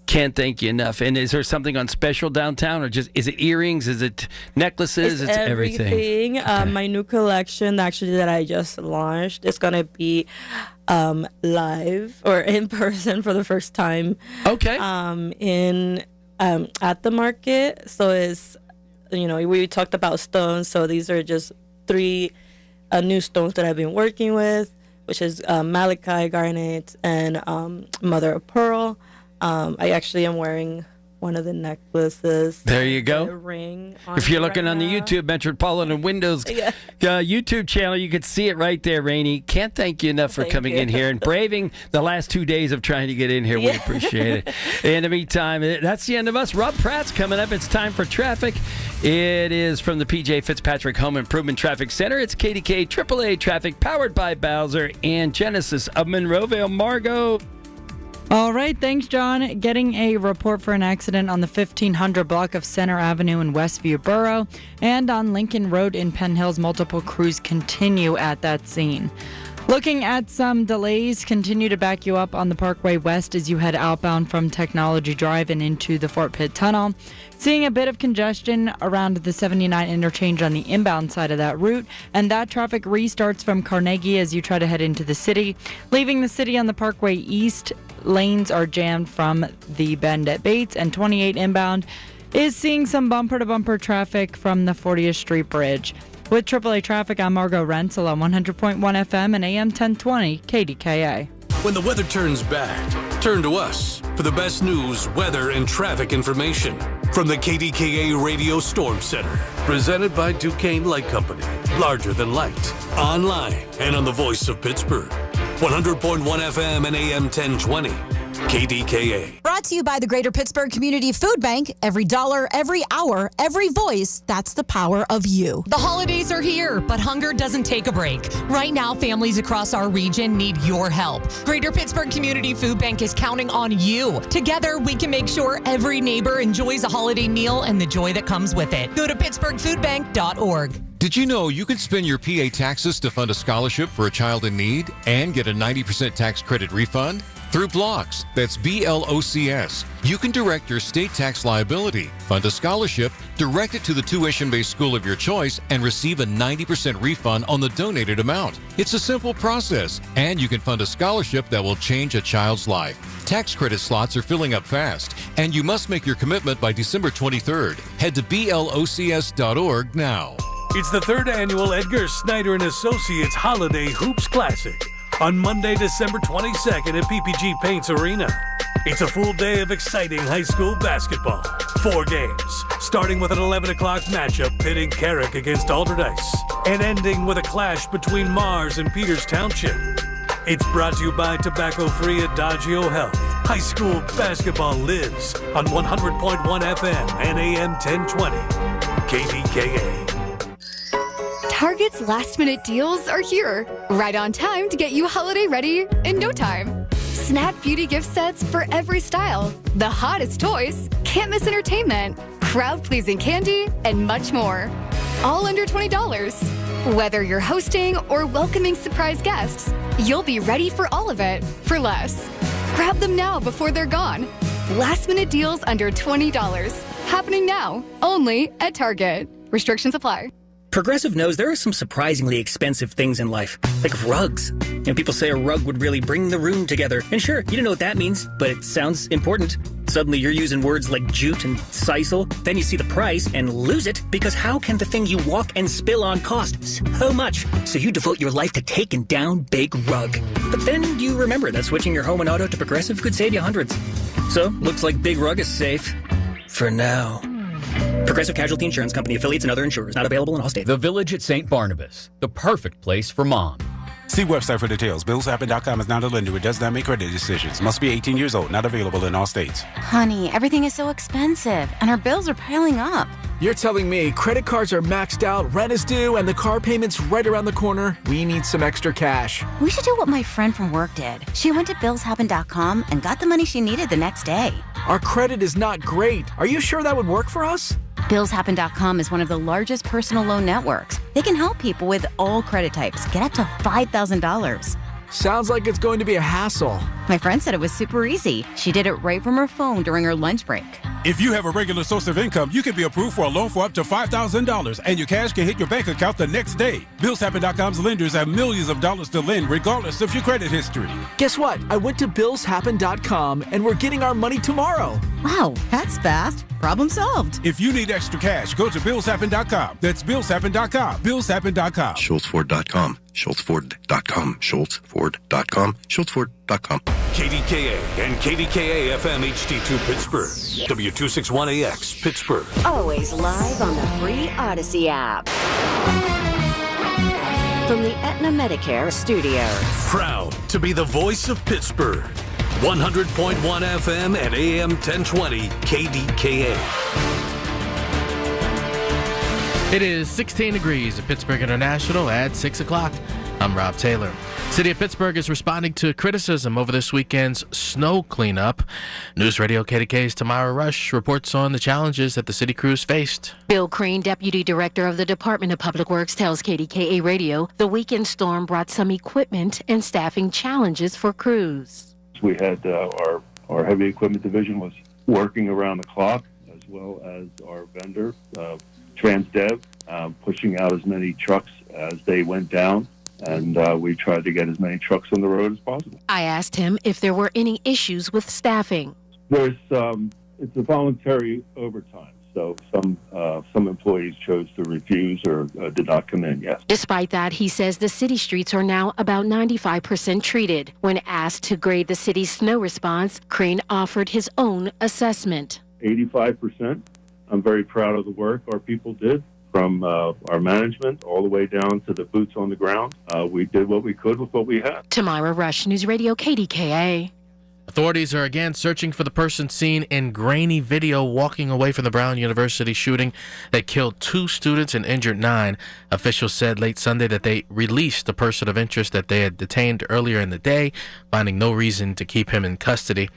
Can't thank you enough. And is there something on special downtown, or just is it earrings? Is it necklaces? It's everything. Okay. My new collection, actually, that I just launched, is gonna be live or in person for the first time. Okay. At the market. So it's, we talked about stones. So these are just 3 new stones that I've been working with, which is malachite, garnet, and mother of pearl. I actually am wearing one of the necklaces. There you go. The ring. If you're looking on the YouTube Metropolitan Windows YouTube channel, you can see it right there, Rainey. Can't thank you enough for coming in here and braving the last 2 days of trying to get in here. We appreciate it. In the meantime, that's the end of us. Rob Pratt's coming up. It's time for traffic. It is from the PJ Fitzpatrick Home Improvement Traffic Center. It's KDKA AAA traffic powered by Bowser and Genesis of Monroeville. Margot. All right, thanks, John. Getting a report for an accident on the 1500 block of Center Avenue in Westview Borough and on Lincoln Road in Penn Hills. Multiple crews continue at that scene. Looking at some delays, continue to back you up on the Parkway West as you head outbound from Technology Drive and into the Fort Pitt Tunnel. Seeing a bit of congestion around the 79 interchange on the inbound side of that route, and that traffic restarts from Carnegie as you try to head into the city. Leaving the city on the Parkway East, lanes are jammed from the bend at Bates, and 28 inbound is seeing some bumper-to-bumper traffic from the 40th Street Bridge. With AAA traffic, I'm Margot Rensel on 100.1 FM and AM 1020 KDKA. When the weather turns bad, turn to us for the best news, weather, and traffic information from the KDKA Radio Storm Center. Presented by Duquesne Light Company. Larger than light. Online and on the voice of Pittsburgh. 100.1 FM and AM 1020. KDKA. Brought to you by the Greater Pittsburgh Community Food Bank. Every dollar, every hour, every voice. That's the power of you. The holidays are here, but hunger doesn't take a break. Right now, families across our region need your help. Greater Pittsburgh Community Food Bank is counting on you. Together, we can make sure every neighbor enjoys a holiday meal and the joy that comes with it. Go to pittsburghfoodbank.org. Did you know you can spend your PA taxes to fund a scholarship for a child in need and get a 90% tax credit refund? Through Blocks, that's BLOCS, you can direct your state tax liability, fund a scholarship, direct it to the tuition-based school of your choice, and receive a 90% refund on the donated amount. It's a simple process, and you can fund a scholarship that will change a child's life. Tax credit slots are filling up fast, and you must make your commitment by December 23rd. Head to BLOCS.org now. It's the 3rd annual Edgar Snyder & Associates Holiday Hoops Classic on Monday, December 22nd at PPG Paints Arena. It's a full day of exciting high school basketball. 4 games, starting with an 11 o'clock matchup pitting Carrick against Alderdice, and ending with a clash between Mars and Peters Township. It's brought to you by tobacco-free Adagio Health. High school basketball lives on 100.1 FM and AM 1020. KDKA. Target's last-minute deals are here, right on time to get you holiday ready in no time. Snack beauty gift sets for every style, the hottest toys, can't miss entertainment, crowd-pleasing candy, and much more. All under $20. Whether you're hosting or welcoming surprise guests, you'll be ready for all of it for less. Grab them now before they're gone. Last-minute deals under $20. Happening now, only at Target. Restrictions apply. Progressive knows there are some surprisingly expensive things in life, like rugs. People say a rug would really bring the room together. And sure, you don't know what that means, but it sounds important. Suddenly you're using words like jute and sisal. Then you see the price and lose it, because how can the thing you walk and spill on cost so much? So you devote your life to taking down Big Rug. But then you remember that switching your home and auto to Progressive could save you hundreds. So, looks like Big Rug is safe. For now. Progressive Casualty Insurance Company, affiliates, and other insurers. Not available in all states. The Village at St. Barnabas, the perfect place for mom. See website for details. BillsHappen.com is not a lender. It does not make credit decisions. Must be 18 years old. Not available in all states. Honey, everything is so expensive, and our bills are piling up. You're telling me credit cards are maxed out, rent is due, and the car payment's right around the corner? We need some extra cash. We should do what my friend from work did. She went to BillsHappen.com and got the money she needed the next day. Our credit is not great. Are you sure that would work for us? BillsHappen.com is one of the largest personal loan networks. They can help people with all credit types get up to $5,000. Sounds like it's going to be a hassle. My friend said it was super easy. She did it right from her phone during her lunch break. If you have a regular source of income, you can be approved for a loan for up to $5,000, and your cash can hit your bank account the next day. BillsHappen.com's lenders have millions of dollars to lend, regardless of your credit history. Guess what? I went to BillsHappen.com, and we're getting our money tomorrow. Wow, that's fast. Problem solved. If you need extra cash, go to BillsHappen.com. That's BillsHappen.com. BillsHappen.com. SchultzFord.com. SchultzFord.com. SchultzFord.com. SchultzFord.com. KDKA and KDKA-FM HD2 Pittsburgh. W261AX Pittsburgh. Always live on the free Odyssey app. From the Aetna Medicare studios. Proud to be the voice of Pittsburgh. 100.1 FM and AM 1020 KDKA. It is 16 degrees at Pittsburgh International at 6 o'clock. I'm Rob Taylor. City of Pittsburgh is responding to criticism over this weekend's snow cleanup. News Radio KDK's Tamara Rush reports on the challenges that the city crews faced. Bill Crane, Deputy Director of the Department of Public Works, tells KDKA Radio the weekend storm brought some equipment and staffing challenges for crews. We had our heavy equipment division was working around the clock, as well as our vendor, Transdev, pushing out as many trucks as they went down. And we tried to get as many trucks on the road as possible. I asked him if there were any issues with staffing. There's it's a voluntary overtime, so some employees chose to refuse or did not come in. Yes. Despite that, he says the city streets are now about 95% treated. When asked to grade the city's snow response, Crane offered his own assessment. 85%. I'm very proud of the work our people did. From our management all the way down to the boots on the ground. We did what we could with what we had. Tamara Rush, News Radio KDKA. Authorities are again searching for the person seen in grainy video walking away from the Brown University shooting that killed 2 students and injured 9. Officials said late Sunday that they released the person of interest that they had detained earlier in the day, finding no reason to keep him in custody.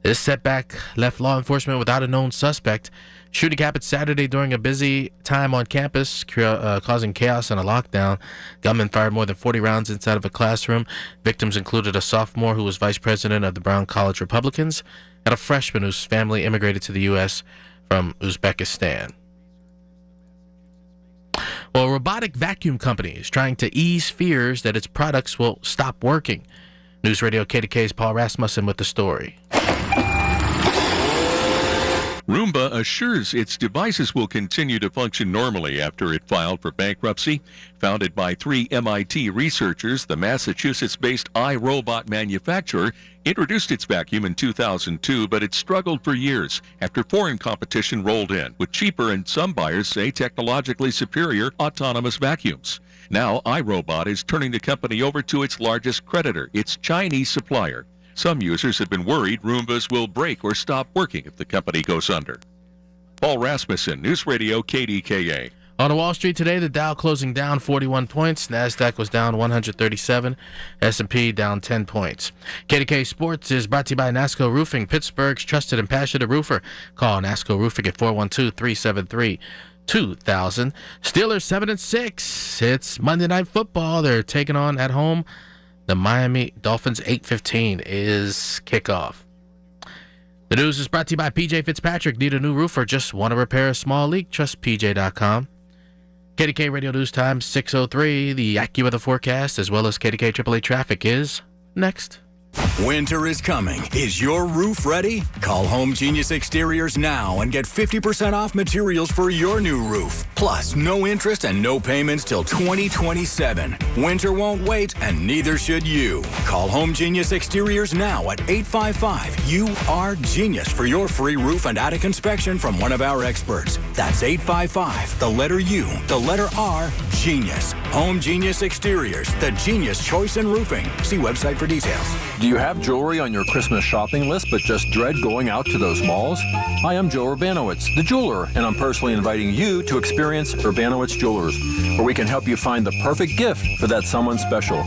This setback left law enforcement without a known suspect. Shooting happened Saturday during a busy time on campus, causing chaos and a lockdown. Gunmen fired more than 40 rounds inside of a classroom. Victims included a sophomore who was vice president of the Brown College Republicans and a freshman whose family immigrated to the U.S. from Uzbekistan. Well, a robotic vacuum company is trying to ease fears that its products will stop working. News Radio KDK's Paul Rasmussen with the story. Roomba assures its devices will continue to function normally after it filed for bankruptcy. Founded by 3 MIT researchers, the Massachusetts-based iRobot manufacturer introduced its vacuum in 2002, but it struggled for years after foreign competition rolled in, with cheaper and some buyers say technologically superior autonomous vacuums. Now, iRobot is turning the company over to its largest creditor, its Chinese supplier. Some users have been worried Roombas will break or stop working if the company goes under. Paul Rasmussen, News Radio KDKA. On Wall Street today, the Dow closing down 41 points. NASDAQ was down 137. S&P down 10 points. KDK Sports is brought to you by NASCO Roofing, Pittsburgh's trusted and passionate roofer. Call NASCO Roofing at 412-373-2000. Steelers 7-6. It's Monday Night Football. They're taking on at home the Miami Dolphins. 8:15 is kickoff. The news is brought to you by PJ Fitzpatrick. Need a new roof or just want to repair a small leak? Trust PJ.com. KDK Radio News Time 6:03. The AccuWeather forecast as well as KDK AAA traffic is next. Winter is coming. Is your roof ready? Call Home Genius Exteriors now and get 50% off materials for your new roof. Plus, no interest and no payments till 2027. Winter won't wait, and neither should you. Call Home Genius Exteriors now at 855-UR-GENIUS for your free roof and attic inspection from one of our experts. That's 855, the letter U, the letter R, Genius. Home Genius Exteriors, the genius choice in roofing. See website for details. Do you have jewelry on your Christmas shopping list but just dread going out to those malls? Hi, I'm Joe Urbanowitz, the jeweler, and I'm personally inviting you to experience Urbanowitz Jewelers, where we can help you find the perfect gift for that someone special.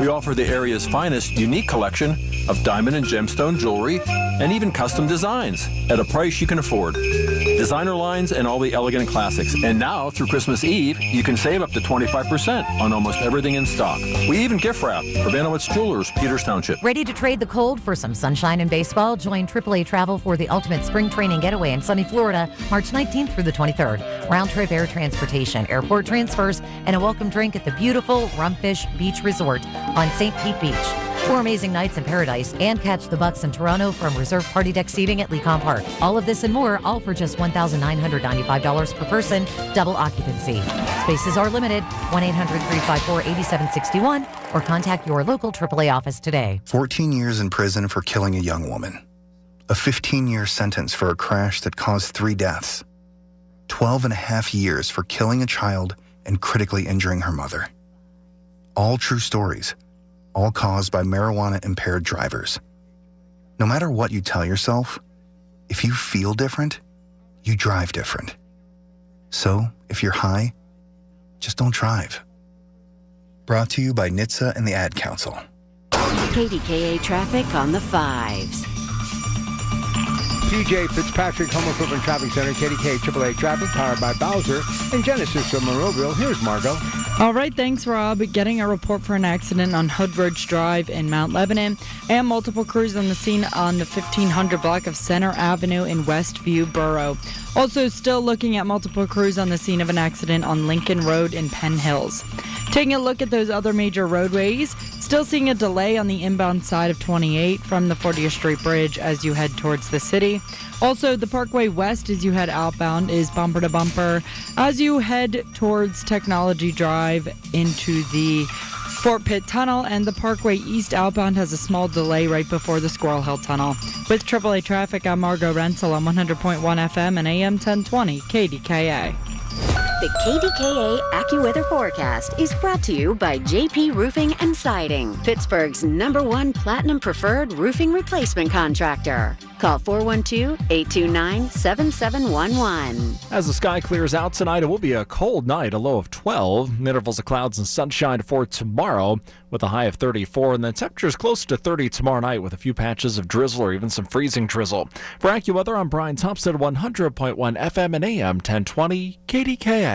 We offer the area's finest unique collection of diamond and gemstone jewelry and even custom designs at a price you can afford. Designer lines and all the elegant classics. And now, through Christmas Eve, you can save up to 25% on almost everything in stock. We even gift wrap. Urbanowitz Jewelers, Peters Township. Ready to trade the cold for some sunshine and baseball? Join AAA Travel for the ultimate spring training getaway in sunny Florida, March 19th through the 23rd. Round-trip air transportation, airport transfers, and a welcome drink at the beautiful Rumfish Beach Resort on St. Pete Beach. 4 amazing nights in paradise, and catch the Bucks in Toronto from reserved party deck seating at Lecon Park. All of this and more, all for just $1,995 per person, double occupancy. Spaces are limited. 1-800-354-8761 or contact your local AAA office today. 14 years in prison for killing a young woman. A 15-year sentence for a crash that caused 3 deaths. 12 and a half years for killing a child and critically injuring her mother. All true stories. All caused by marijuana-impaired drivers. No matter what you tell yourself, if you feel different, you drive different. So, if you're high, just don't drive. Brought to you by NHTSA and the Ad Council. KDKA traffic on the 5s. TJ Fitzpatrick Home Equipment Traffic Center, KDKA AAA traffic, powered by Bowser and Genesis of Monroeville. Here's Margot. All right, thanks, Rob. Getting a report for an accident on Hoodbridge Drive in Mount Lebanon, and multiple crews on the scene on the 1500 block of Center Avenue in Westview Borough. Also, still looking at multiple crews on the scene of an accident on Lincoln Road in Penn Hills. Taking a look at those other major roadways, still seeing a delay on the inbound side of 28 from the 40th Street Bridge as you head towards the city. Also, the Parkway West as you head outbound is bumper to bumper as you head towards Technology Drive into the Fort Pitt Tunnel, and the Parkway East outbound has a small delay right before the Squirrel Hill Tunnel. With AAA traffic, I'm Margot Renzel on 100.1 FM and AM 1020 KDKA. The KDKA AccuWeather forecast is brought to you by JP Roofing and Siding, Pittsburgh's #1 Platinum Preferred Roofing Replacement Contractor. Call 412-829-7711. As the sky clears out tonight, it will be a cold night, a low of 12. Intervals of clouds and sunshine for tomorrow with a high of 34. And then temperatures close to 30 tomorrow night with a few patches of drizzle or even some freezing drizzle. For AccuWeather, I'm Brian Thompson, 100.1 FM and AM 1020 KDKA.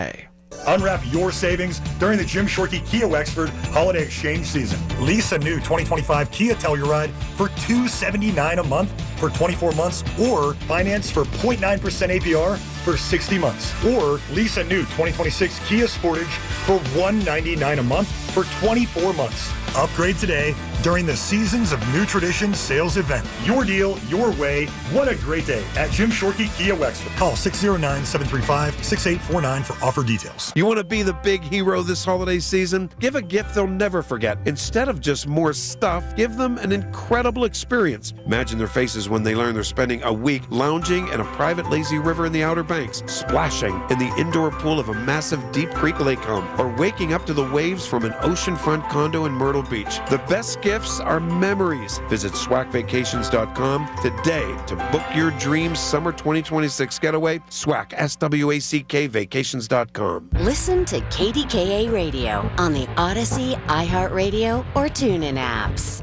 Unwrap your savings during the Jim Shorkey Kia Wexford Holiday Exchange Season. Lease a new 2025 Kia Telluride for $279 a month for 24 months, or finance for 0.9% APR for 60 months. Or lease a new 2026 Kia Sportage for $199 a month for 24 months. Upgrade today during the Seasons of New Traditions sales event. Your deal, your way. What a great day at Jim Shorkey Kia Wexford. Call 609-735-6849 for offer details. You want to be the big hero this holiday season? Give a gift they'll never forget. Instead of just more stuff, give them an incredible experience. Imagine their faces when they learn they're spending a week lounging in a private lazy river in the Outer Banks, splashing in the indoor pool of a massive Deep Creek lake home, or waking up to the waves from an oceanfront condo in Myrtle Beach. The best gifts are memories. Visit SWACvacations.com today to book your dream summer 2026 getaway. SWAC, S-W-A-C-K, vacations.com. Listen to KDKA Radio on the Odyssey, iHeartRadio, or TuneIn apps.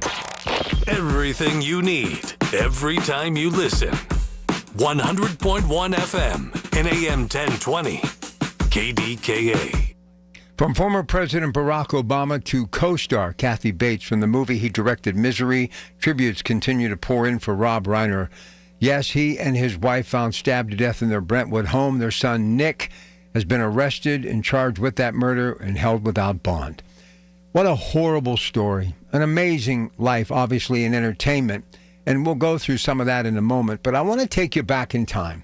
Everything you need, every time you listen. 100.1 FM and AM 1020 KDKA. From former President Barack Obama to co-star Kathy Bates from the movie he directed, Misery, tributes continue to pour in for Rob Reiner. Yes, he and his wife found stabbed to death in their Brentwood home. Their son, Nick, has been arrested and charged with that murder and held without bond. What a horrible story. An amazing life, obviously, in entertainment. And we'll go through some of that in a moment. But I want to take you back in time.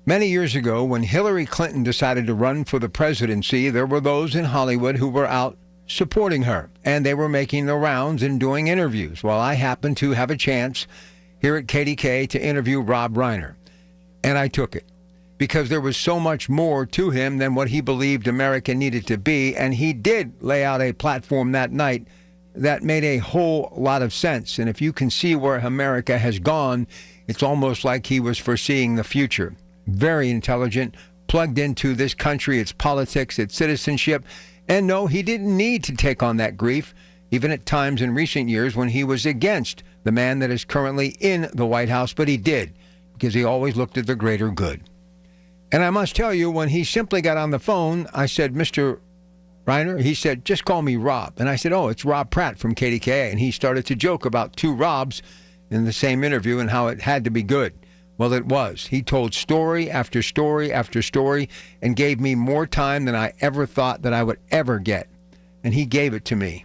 Many years ago, when Hillary Clinton decided to run for the presidency, there were those in Hollywood who were out supporting her. And they were making the rounds and doing interviews. Well, I happened to have a chance here at KDKA to interview Rob Reiner. And I took it. Because there was so much more to him than what he believed America needed to be, and he did lay out a platform that night that made a whole lot of sense. And if you can see where America has gone, it's almost like he was foreseeing the future. Very intelligent, plugged into this country, its politics, its citizenship. And no, he didn't need to take on that grief, even at times in recent years when he was against the man that is currently in the White House, but he did, because he always looked at the greater good. And I must tell you, when he simply got on the phone, I said, Mr. Reiner, he said, just call me Rob. And I said, oh, it's Rob Pratt from KDKA. And he started to joke about two Robs in the same interview and how it had to be good. Well, it was. He told story after story after story and gave me more time than I ever thought that I would ever get. And he gave it to me.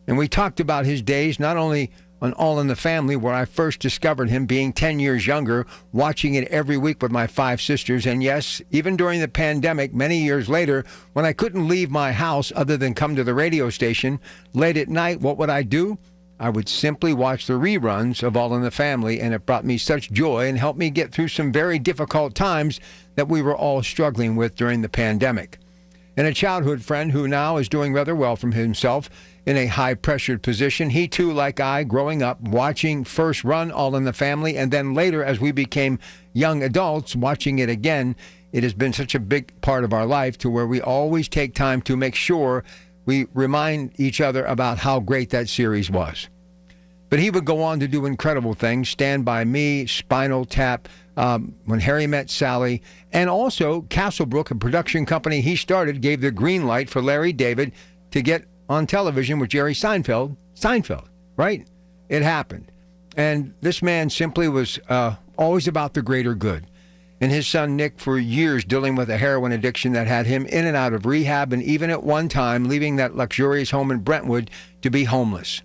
And we talked about his days, not only on All in the Family, where I first discovered him being 10 years younger, watching it every week with my 5 sisters. And yes, even during the pandemic, many years later, when I couldn't leave my house other than come to the radio station, late at night, what would I do? I would simply watch the reruns of All in the Family, and it brought me such joy and helped me get through some very difficult times that we were all struggling with during the pandemic. And a childhood friend who now is doing rather well from himself in a high-pressured position. He, too, like I, growing up, watching first run All in the Family, and then later, as we became young adults, watching it again. It has been such a big part of our life to where we always take time to make sure we remind each other about how great that series was. But he would go on to do incredible things. Stand By Me, Spinal Tap, When Harry Met Sally, and also Castlebrook, a production company he started, gave the green light for Larry David to get on television with Jerry Seinfeld. Seinfeld, right? It happened. And this man simply was always about the greater good. And his son Nick, for years, dealing with a heroin addiction that had him in and out of rehab, and even at one time leaving that luxurious home in Brentwood to be homeless.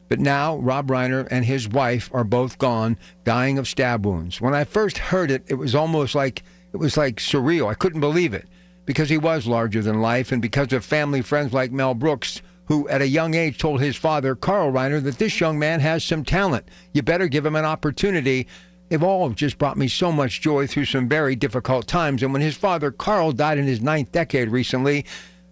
But now Rob Reiner and his wife are both gone, dying of stab wounds. When I first heard it, it was almost like surreal. I couldn't believe it, because he was larger than life, and because of family friends like Mel Brooks, who at a young age told his father, Carl Reiner, that this young man has some talent. You better give him an opportunity. They've all just brought me so much joy through some very difficult times. And when his father, Carl, died in his 9th decade recently,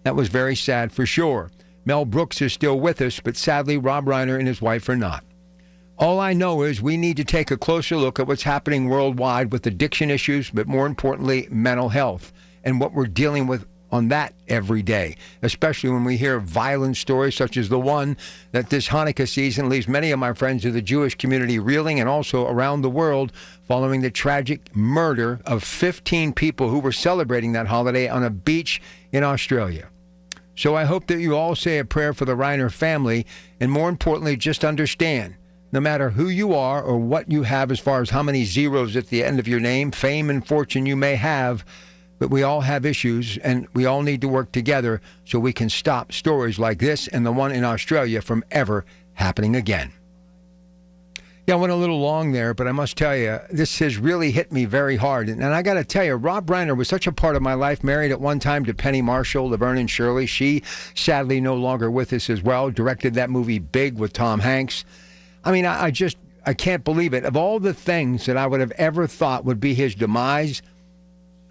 that was very sad for sure. Mel Brooks is still with us, but sadly, Rob Reiner and his wife are not. All I know is we need to take a closer look at what's happening worldwide with addiction issues, but more importantly, mental health, and what we're dealing with on that every day, especially when we hear violent stories such as the one that this Hanukkah season leaves many of my friends of the Jewish community reeling, and also around the world following the tragic murder of 15 people who were celebrating that holiday on a beach in Australia. So I hope that you all say a prayer for the Reiner family, and more importantly, just understand, no matter who you are or what you have as far as how many zeros at the end of your name, fame and fortune you may have, but we all have issues, and we all need to work together so we can stop stories like this and the one in Australia from ever happening again. Yeah, I went a little long there, but I must tell you, this has really hit me very hard. And I got to tell you, Rob Reiner was such a part of my life, married at one time to Penny Marshall, Laverne and Shirley. She, sadly, no longer with us as well, directed that movie Big with Tom Hanks. I mean, I can't believe it. Of all the things that I would have ever thought would be his demise,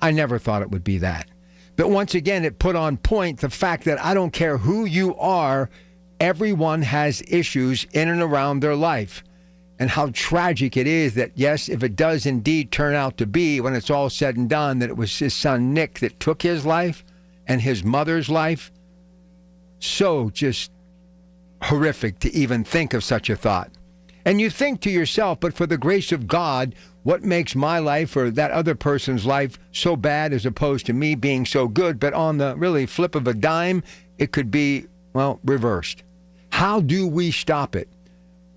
I never thought it would be that. But once again, it put on point the fact that I don't care who you are, everyone has issues in and around their life. And how tragic it is that, yes, if it does indeed turn out to be, when it's all said and done, that it was his son Nick that took his life and his mother's life. So just horrific to even think of such a thought. And you think to yourself, but for the grace of God, what makes my life or that other person's life so bad as opposed to me being so good? But on the really flip of a dime, it could be, well, reversed. How do we stop it?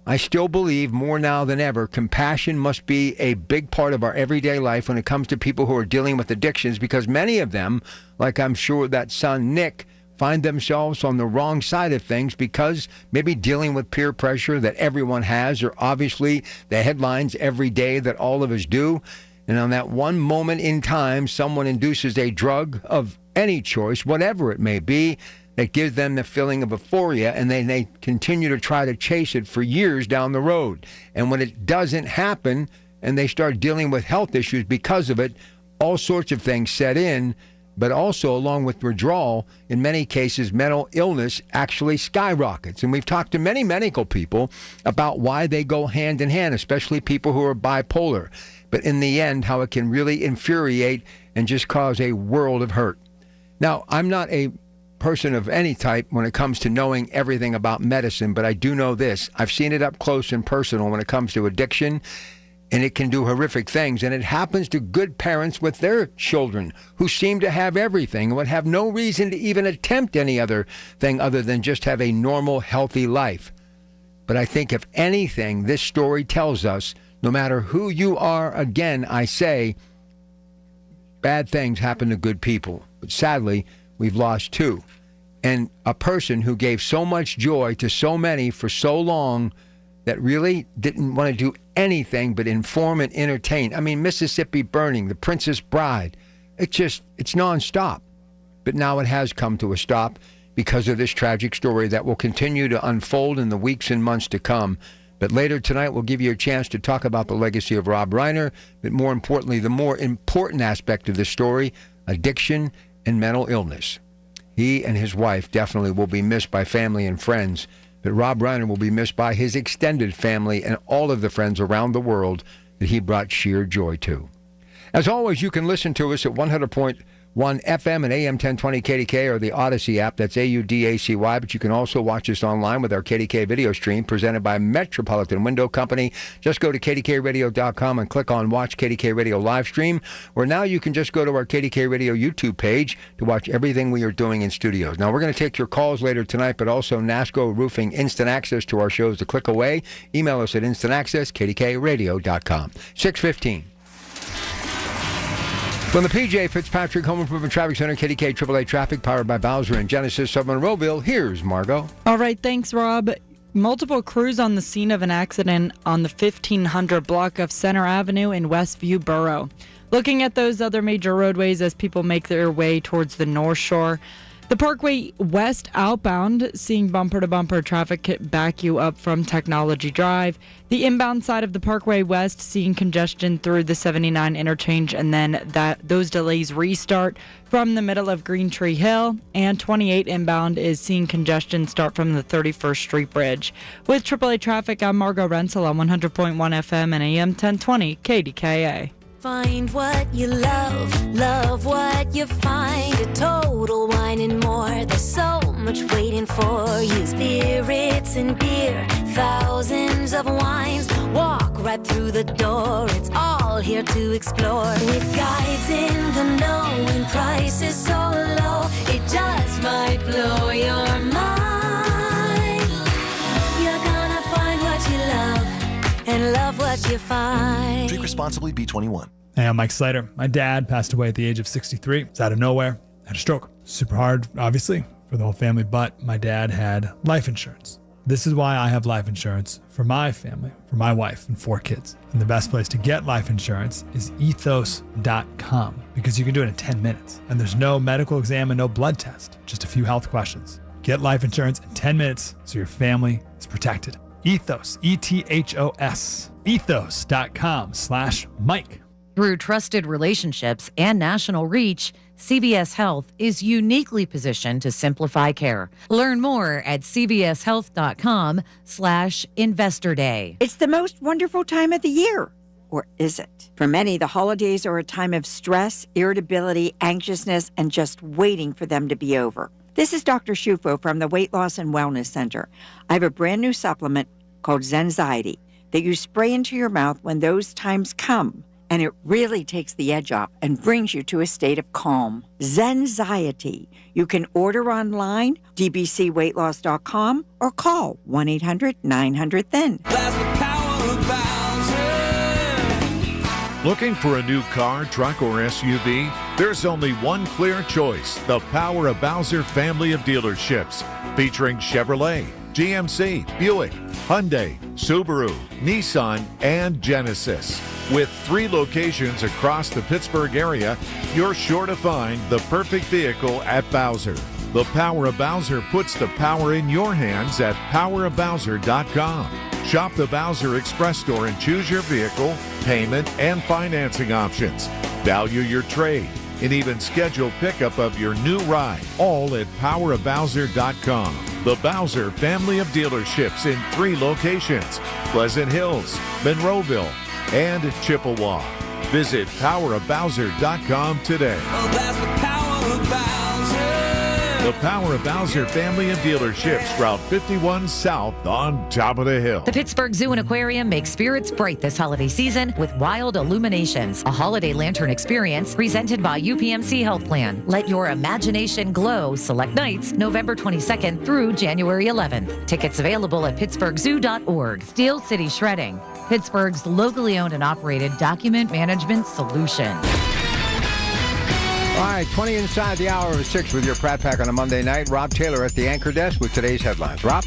I still believe more now than ever, compassion must be a big part of our everyday life when it comes to people who are dealing with addictions, because many of them, like I'm sure that son Nick, find themselves on the wrong side of things because maybe dealing with peer pressure that everyone has, or obviously the headlines every day that all of us do. And on that one moment in time, someone induces a drug of any choice, whatever it may be, that gives them the feeling of euphoria, and then they continue to try to chase it for years down the road. And when it doesn't happen and they start dealing with health issues because of it, all sorts of things set in, but also along with withdrawal, in many cases, mental illness actually skyrockets. And we've talked to many medical people about why they go hand in hand, especially people who are bipolar. But in the end, how it can really infuriate and just cause a world of hurt. Now, I'm not a person of any type when it comes to knowing everything about medicine, but I do know this. I've seen it up close and personal when it comes to addiction, and it can do horrific things. And it happens to good parents with their children who seem to have everything and would have no reason to even attempt any other thing other than just have a normal, healthy life. But I think if anything, this story tells us, no matter who you are, again, I say, bad things happen to good people. But sadly, we've lost two. And a person who gave so much joy to so many for so long that really didn't want to do anything but inform and entertain. I mean, Mississippi Burning, The Princess Bride, it's nonstop. But now it has come to a stop because of this tragic story that will continue to unfold in the weeks and months to come. But later tonight, we'll give you a chance to talk about the legacy of Rob Reiner, but more importantly, the more important aspect of the story, addiction and mental illness. He and his wife definitely will be missed by family and friends, but Rob Reiner will be missed by his extended family and all of the friends around the world that he brought sheer joy to. As always, you can listen to us at 100.1 FM and AM 1020 KDK or the Odyssey app. That's AUDACY. But you can also watch us online with our KDK video stream presented by Metropolitan Window Company. Just go to KDKRadio.com and click on Watch KDK Radio Livestream. Or now you can just go to our KDK Radio YouTube page to watch everything we are doing in studios. Now, we're going to take your calls later tonight, but also NASCO Roofing instant access to our shows to click away. Email us at instantAccess, KDKRadio.com. 6:15. From the PJ Fitzpatrick Home Improvement Traffic Center, KDK AAA Traffic, powered by Bowser and Genesis of Monroeville, here's Margot. All right, thanks, Rob. Multiple crews on the scene of an accident on the 1500 block of Center Avenue in Westview Borough. Looking at those other major roadways as people make their way towards the North Shore. The Parkway West outbound, seeing bumper-to-bumper traffic back you up from Technology Drive. The inbound side of the Parkway West, seeing congestion through the 79 interchange, and then those delays restart from the middle of Green Tree Hill. And 28 inbound is seeing congestion start from the 31st Street Bridge. With AAA Traffic, I'm Margot Renzel on 100.1 FM and AM 1020 KDKA. Find what you love what you find. A Total Wine and More. There's so much waiting for you. Spirits and beer, thousands of wines. Walk right through the door. It's all here to explore. With guides in the know and prices so low, it just might blow your mind. You're gonna find what you love and love what you find. Drink responsibly, B21. Hey, I'm Mike Slater. My dad passed away at the age of 63. It's out of nowhere. Had a stroke. Super hard, obviously, for the whole family, but my dad had life insurance. This is why I have life insurance for my family, for my wife and 4 kids. And the best place to get life insurance is ethos.com, because you can do it in 10 minutes. And there's no medical exam and no blood test, just a few health questions. Get life insurance in 10 minutes so your family is protected. Ethos, ETHOS, ethos.com/Mike. Through trusted relationships and national reach, CVS Health is uniquely positioned to simplify care. Learn more at cvshealth.com/Investor Day. It's the most wonderful time of the year. Or is it? For many, the holidays are a time of stress, irritability, anxiousness, and just waiting for them to be over. This is Dr. Shufo from the Weight Loss and Wellness Center. I have a brand new supplement called Zenziety that you spray into your mouth when those times come. And it really takes the edge off and brings you to a state of calm. Zenziety. You can order online, dbcweightloss.com, or call 1-800-900-THIN. That's the power of Bowser. Looking for a new car, truck, or SUV? There's only one clear choice, the Power of Bowser family of dealerships, featuring Chevrolet, GMC, Buick, Hyundai, Subaru, Nissan, and Genesis. With 3 locations across the Pittsburgh area, you're sure to find the perfect vehicle at Bowser. The Power of Bowser puts the power in your hands at powerofbowser.com. Shop the Bowser Express store and choose your vehicle, payment, and financing options. Value your trade and even schedule pickup of your new ride, all at powerofbowser.com. The Bowser family of dealerships in 3 locations, Pleasant Hills, Monroeville, and Chippewa. Visit powerofbowser.com today. Oh, that's the power of Bowser. The Power of Bowser family of dealerships, Route 51 South on top of the hill. The Pittsburgh Zoo and Aquarium makes spirits bright this holiday season with Wild Illuminations, a holiday lantern experience presented by UPMC Health Plan. Let your imagination glow. Select nights, November 22nd through January 11th. Tickets available at pittsburghzoo.org. Steel City Shredding, Pittsburgh's locally owned and operated document management solution. All right, 20 inside the hour of 6 with your Pratt Pack on a Monday night. Rob Taylor at the anchor desk with today's headlines. Rob?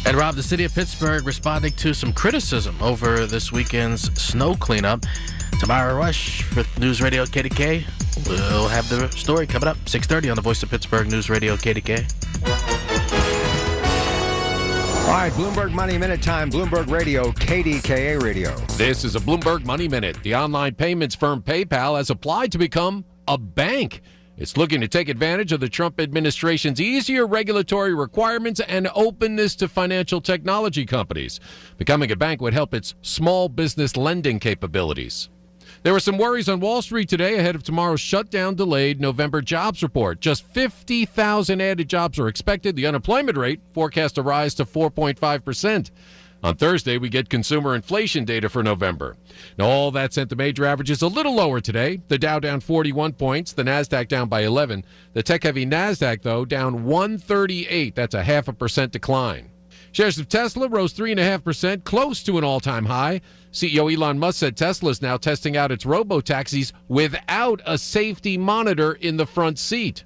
And Rob, the city of Pittsburgh responding to some criticism over this weekend's snow cleanup. Tamara Rush with News Radio KDK. We'll have the story coming up 6:30 on the Voice of Pittsburgh News Radio KDK. All right, Bloomberg Money Minute time. Bloomberg Radio, KDKA Radio. This is a Bloomberg Money Minute. The online payments firm PayPal has applied to become a bank. It's looking to take advantage of the Trump administration's easier regulatory requirements and openness to financial technology companies. Becoming a bank would help its small business lending capabilities. There were some worries on Wall Street today ahead of tomorrow's shutdown-delayed November jobs report. Just 50,000 added jobs are expected. The unemployment rate forecast to rise to 4.5%. On Thursday, we get consumer inflation data for November. Now, all that sent the major averages a little lower today. The Dow down 41 points, the NASDAQ down by 11. The tech-heavy NASDAQ, though, down 138. That's a 0.5% decline. Shares of Tesla rose 3.5%, close to an all-time high. CEO Elon Musk said Tesla is now testing out its robo-taxis without a safety monitor in the front seat.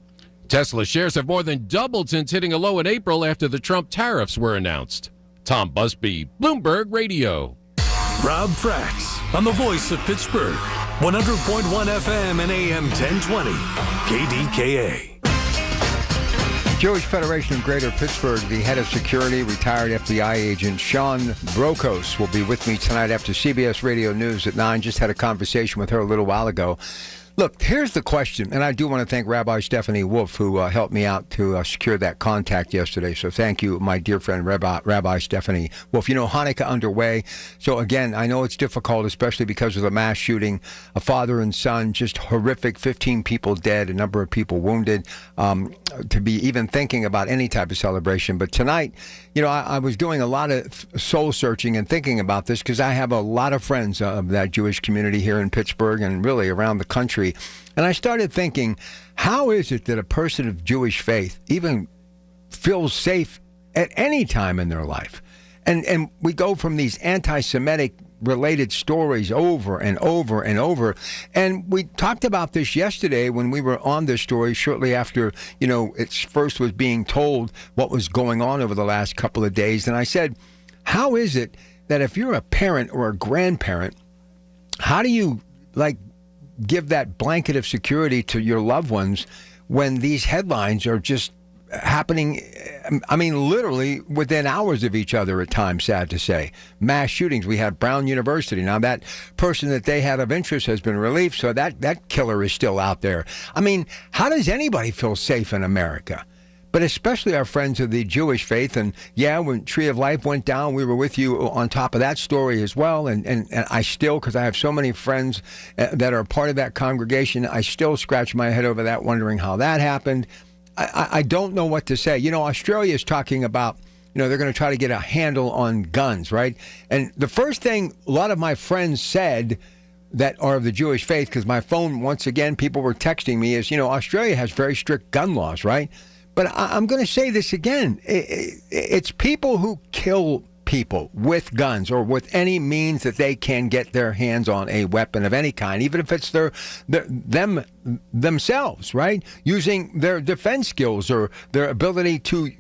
Tesla shares have more than doubled since hitting a low in April after the Trump tariffs were announced. Tom Busby, Bloomberg Radio. Rob Fracks on the Voice of Pittsburgh, 100.1 FM and AM 1020, KDKA. Jewish Federation of Greater Pittsburgh, the head of security, retired FBI agent Sean Brokos will be with me tonight after CBS Radio News at 9. Just had a conversation with her a little while ago. Look, here's the question, and I do want to thank Rabbi Stephanie Wolf, who helped me out to secure that contact yesterday. So thank you, my dear friend, Rabbi Stephanie Wolf. You know, Hanukkah underway. So again, I know it's difficult, especially because of the mass shooting. A father and son, just horrific, 15 people dead, a number of people wounded, to be even thinking about any type of celebration. But tonight, you know, I was doing a lot of soul searching and thinking about this because I have a lot of friends of that Jewish community here in Pittsburgh and really around the country. And I started thinking, how is it that a person of Jewish faith even feels safe at any time in their life? And we go from these anti-Semitic related stories over and over and over. And we talked about this yesterday when we were on this story shortly after, you know, it first was being told what was going on over the last couple of days. And I said, how is it that if you're a parent or a grandparent, how do you, like, give that blanket of security to your loved ones when these headlines are just happening, I mean, literally within hours of each other at times, sad to say. Mass shootings. We had Brown University. Now, that person that they had of interest has been released, so that killer is still out there. I mean, how does anybody feel safe in America? But especially our friends of the Jewish faith. And yeah, when Tree of Life went down, we were with you on top of that story as well. And I still, because I have so many friends that are part of that congregation, I still scratch my head over that, wondering how that happened. I don't know what to say. You know, Australia is talking about, you know, they're going to try to get a handle on guns, right? And the first thing a lot of my friends said that are of the Jewish faith, because my phone, once again, people were texting me, is, you know, Australia has very strict gun laws, right? But I'm going to say this again. It's people who kill people with guns or with any means that they can get their hands on a weapon of any kind, even if it's themselves, right? Using their defense skills or their ability to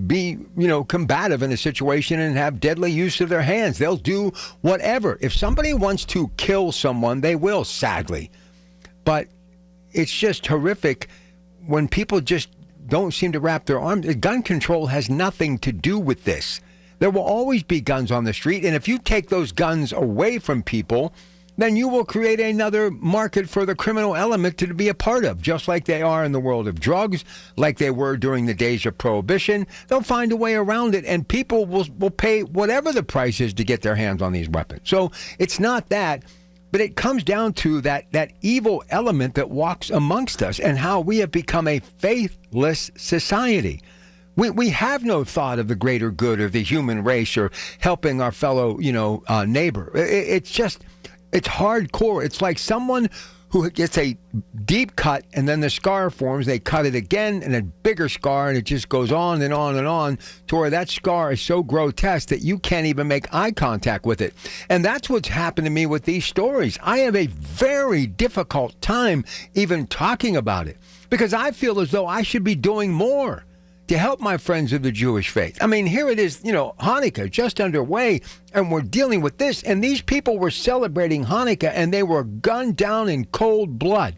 be, combative in a situation and have deadly use of their hands. They'll do whatever. If somebody wants to kill someone, they will, sadly. But it's just horrific when people just don't seem to wrap their arms. Gun control has nothing to do with this. There will always be guns on the street, and if you take those guns away from people, then you will create another market for the criminal element to be a part of, just like they are in the world of drugs, like they were during the days of Prohibition. They'll find a way around it, and people will pay whatever the price is to get their hands on these weapons. So it's not that. But it comes down to that evil element that walks amongst us and how we have become a faithless society. We have no thought of the greater good of the human race or helping our fellow, neighbor. It's hardcore. It's like someone who gets a deep cut and then the scar forms. They cut it again and a bigger scar, and it just goes on and on and on to where that scar is so grotesque that you can't even make eye contact with it. And that's what's happened to me with these stories. I have a very difficult time even talking about it because I feel as though I should be doing more to help my friends of the Jewish faith. I mean, here it is, Hanukkah just underway, and we're dealing with this. And these people were celebrating Hanukkah, and they were gunned down in cold blood.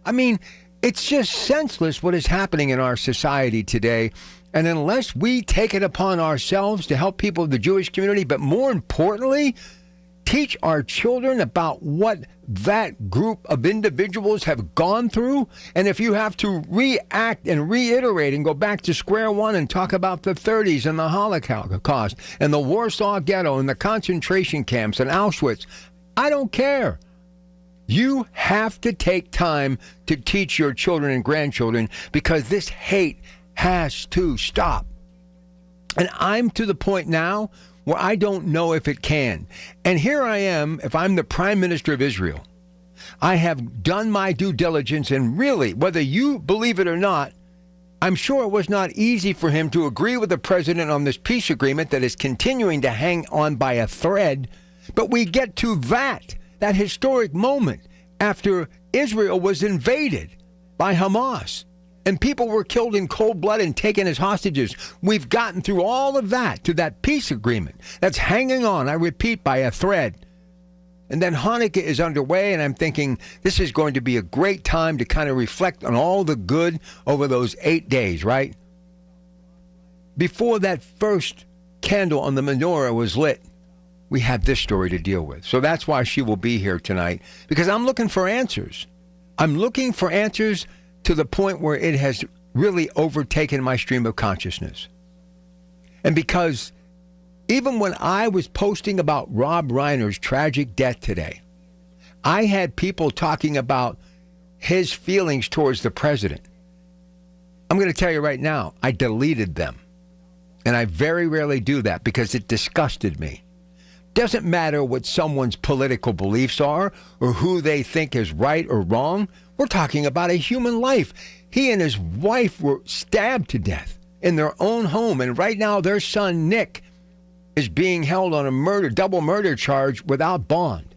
I mean, it's just senseless what is happening in our society today. And unless we take it upon ourselves to help people of the Jewish community, but more importantly, teach our children about what that group of individuals have gone through. And if you have to react and reiterate and go back to square one and talk about the 30s and the Holocaust and the Warsaw Ghetto and the concentration camps and Auschwitz, I don't care. You have to take time to teach your children and grandchildren because this hate has to stop. And I'm to the point now where I don't know if it can. And here I am, if I'm the Prime Minister of Israel, I have done my due diligence, and really, whether you believe it or not, I'm sure it was not easy for him to agree with the president on this peace agreement that is continuing to hang on by a thread. But we get to that historic moment after Israel was invaded by Hamas. And people were killed in cold blood and taken as hostages. We've gotten through all of that to that peace agreement that's hanging on, I repeat, by a thread. And then Hanukkah is underway, and I'm thinking this is going to be a great time to kind of reflect on all the good over those 8 days, right? Before that first candle on the menorah was lit, we have this story to deal with. So that's why she will be here tonight, because I'm looking for answers. I'm looking for answers to the point where it has really overtaken my stream of consciousness. And because even when I was posting about Rob Reiner's tragic death today, I had people talking about his feelings towards the president. I'm going to tell you right now, I deleted them. And I very rarely do that because it disgusted me. Doesn't matter what someone's political beliefs are or who they think is right or wrong. We're talking about a human life. He and his wife were stabbed to death in their own home. And right now their son, Nick, is being held on a double murder charge without bond.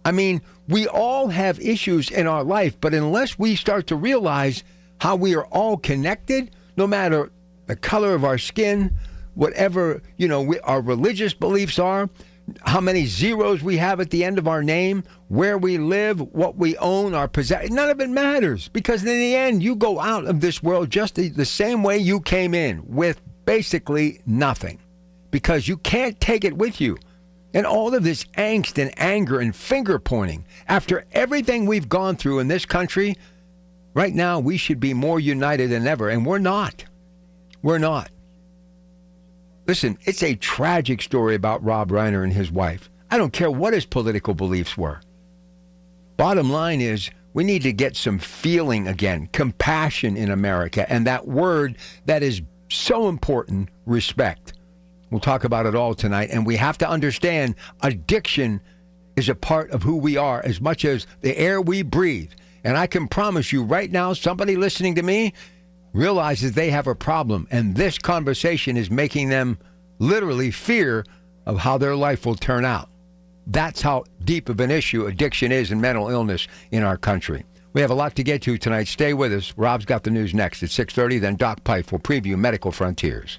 I mean, we all have issues in our life, but unless we start to realize how we are all connected, no matter the color of our skin, whatever, our religious beliefs are, how many zeros we have at the end of our name, where we live, what we own, our possessions, none of it matters. Because in the end, you go out of this world just the same way you came in, with basically nothing. Because you can't take it with you. And all of this angst and anger and finger pointing, after everything we've gone through in this country, right now we should be more united than ever. And we're not. We're not. Listen, it's a tragic story about Rob Reiner and his wife. I don't care what his political beliefs were. Bottom line is, we need to get some feeling again, compassion in America, and that word that is so important, respect. We'll talk about it all tonight, and we have to understand addiction is a part of who we are as much as the air we breathe. And I can promise you right now, somebody listening to me realizes they have a problem, and this conversation is making them literally fear of how their life will turn out. That's how deep of an issue addiction is and mental illness in our country. We have a lot to get to tonight. Stay with us. Rob's got the news next at 6:30. Then Doc Pipe will preview Medical Frontiers.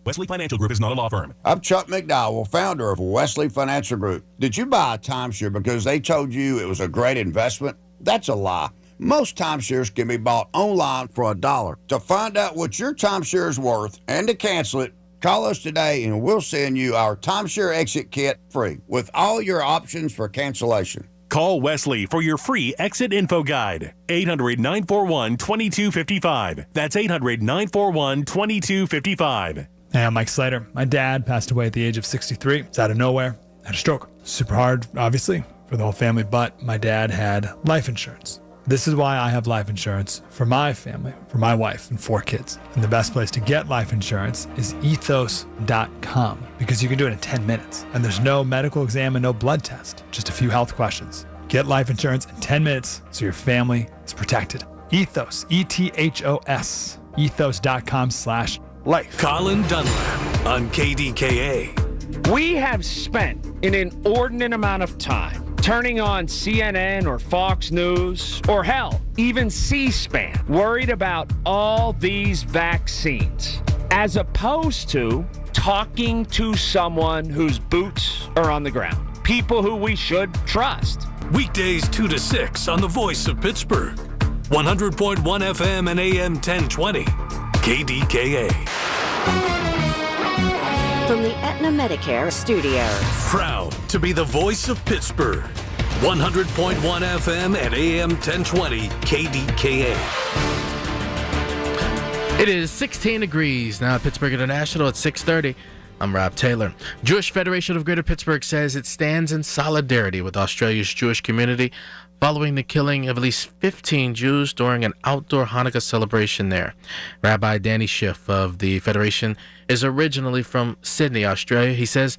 Wesley Financial Group is not a law firm. I'm Chuck McDowell, founder of Wesley Financial Group. Did you buy a timeshare because they told you it was a great investment? That's a lie. Most timeshares can be bought online for $1. To find out what your timeshare is worth and to cancel it, call us today and we'll send you our timeshare exit kit free with all your options for cancellation. Call Wesley for your free exit info guide. 800-941-2255. That's 800-941-2255. Hey, I'm Mike Slater. My dad passed away at the age of 63. It's out of nowhere. Had a stroke. Super hard, obviously, for the whole family, but my dad had life insurance. This is why I have life insurance for my family, for my wife and 4 kids. And the best place to get life insurance is ethos.com because you can do it in 10 minutes. And there's no medical exam and no blood test, just a few health questions. Get life insurance in 10 minutes so your family is protected. Ethos, E-T-H-O-S, ethos.com/life. Colin Dunlap on KDKA. We have spent an inordinate amount of time turning on CNN or Fox News or hell, even C-SPAN, worried about all these vaccines, as opposed to talking to someone whose boots are on the ground, people who we should trust. Weekdays 2 to 6 on the Voice of Pittsburgh. 100.1 FM and AM 1020. KDKA. From the Aetna Medicare Studios. Proud to be the voice of Pittsburgh. 100.1 FM and AM 1020 KDKA. It is 16 degrees now at Pittsburgh International at 6:30. I'm Rob Taylor. Jewish Federation of Greater Pittsburgh says it stands in solidarity with Australia's Jewish community following the killing of at least 15 Jews during an outdoor Hanukkah celebration there. Rabbi Danny Schiff of the Federation is originally from Sydney, Australia. He says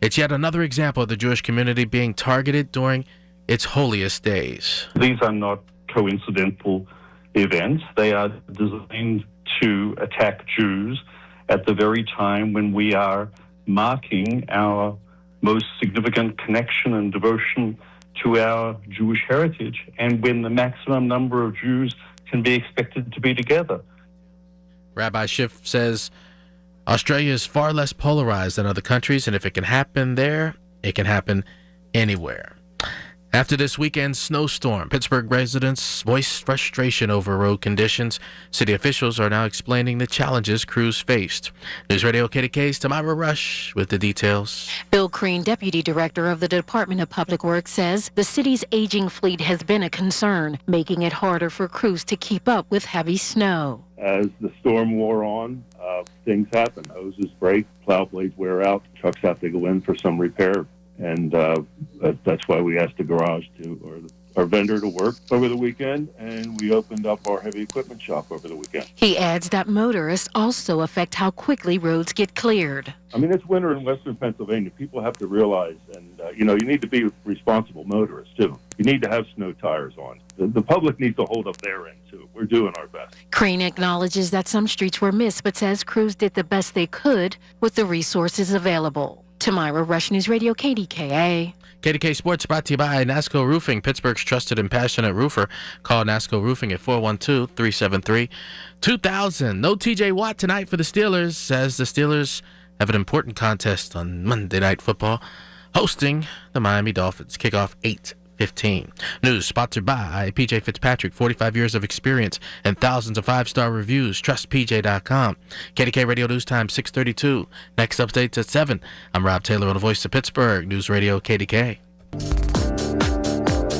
it's yet another example of the Jewish community being targeted during its holiest days. These are not coincidental events. They are designed to attack Jews at the very time when we are marking our most significant connection and devotion to our Jewish heritage, and when the maximum number of Jews can be expected to be together. Rabbi Schiff says Australia is far less polarized than other countries, and if it can happen there, it can happen anywhere. After this weekend's snowstorm, Pittsburgh residents voiced frustration over road conditions. City officials are now explaining the challenges crews faced. News Radio KDK's Tamara Rush with the details. Bill Crean, Deputy Director of the Department of Public Works, says the city's aging fleet has been a concern, making it harder for crews to keep up with heavy snow. As the storm wore on, things happen. Hoses break, plow blades wear out, trucks have to go in for some repair. And that's why we asked the garage or our vendor to work over the weekend, and we opened up our heavy equipment shop over the weekend. He adds that motorists also affect how quickly roads get cleared. I mean, it's winter in western Pennsylvania. People have to realize, and you need to be responsible motorists, too. You need to have snow tires on. The public needs to hold up their end, too. We're doing our best. Crane acknowledges that some streets were missed, but says crews did the best they could with the resources available. Tamara Rush, News Radio, KDKA. KDK Sports brought to you by NASCO Roofing, Pittsburgh's trusted and passionate roofer. Call NASCO Roofing at 412-373-2000. No TJ Watt tonight for the Steelers, as the Steelers have an important contest on Monday Night Football, hosting the Miami Dolphins. Kickoff 8:15. News sponsored by PJ Fitzpatrick, 45 years of experience and thousands of 5-star reviews. TrustPJ.com. KDK Radio News Time 6:32. Next updates at 7. I'm Rob Taylor on the Voice of Pittsburgh, News Radio KDK.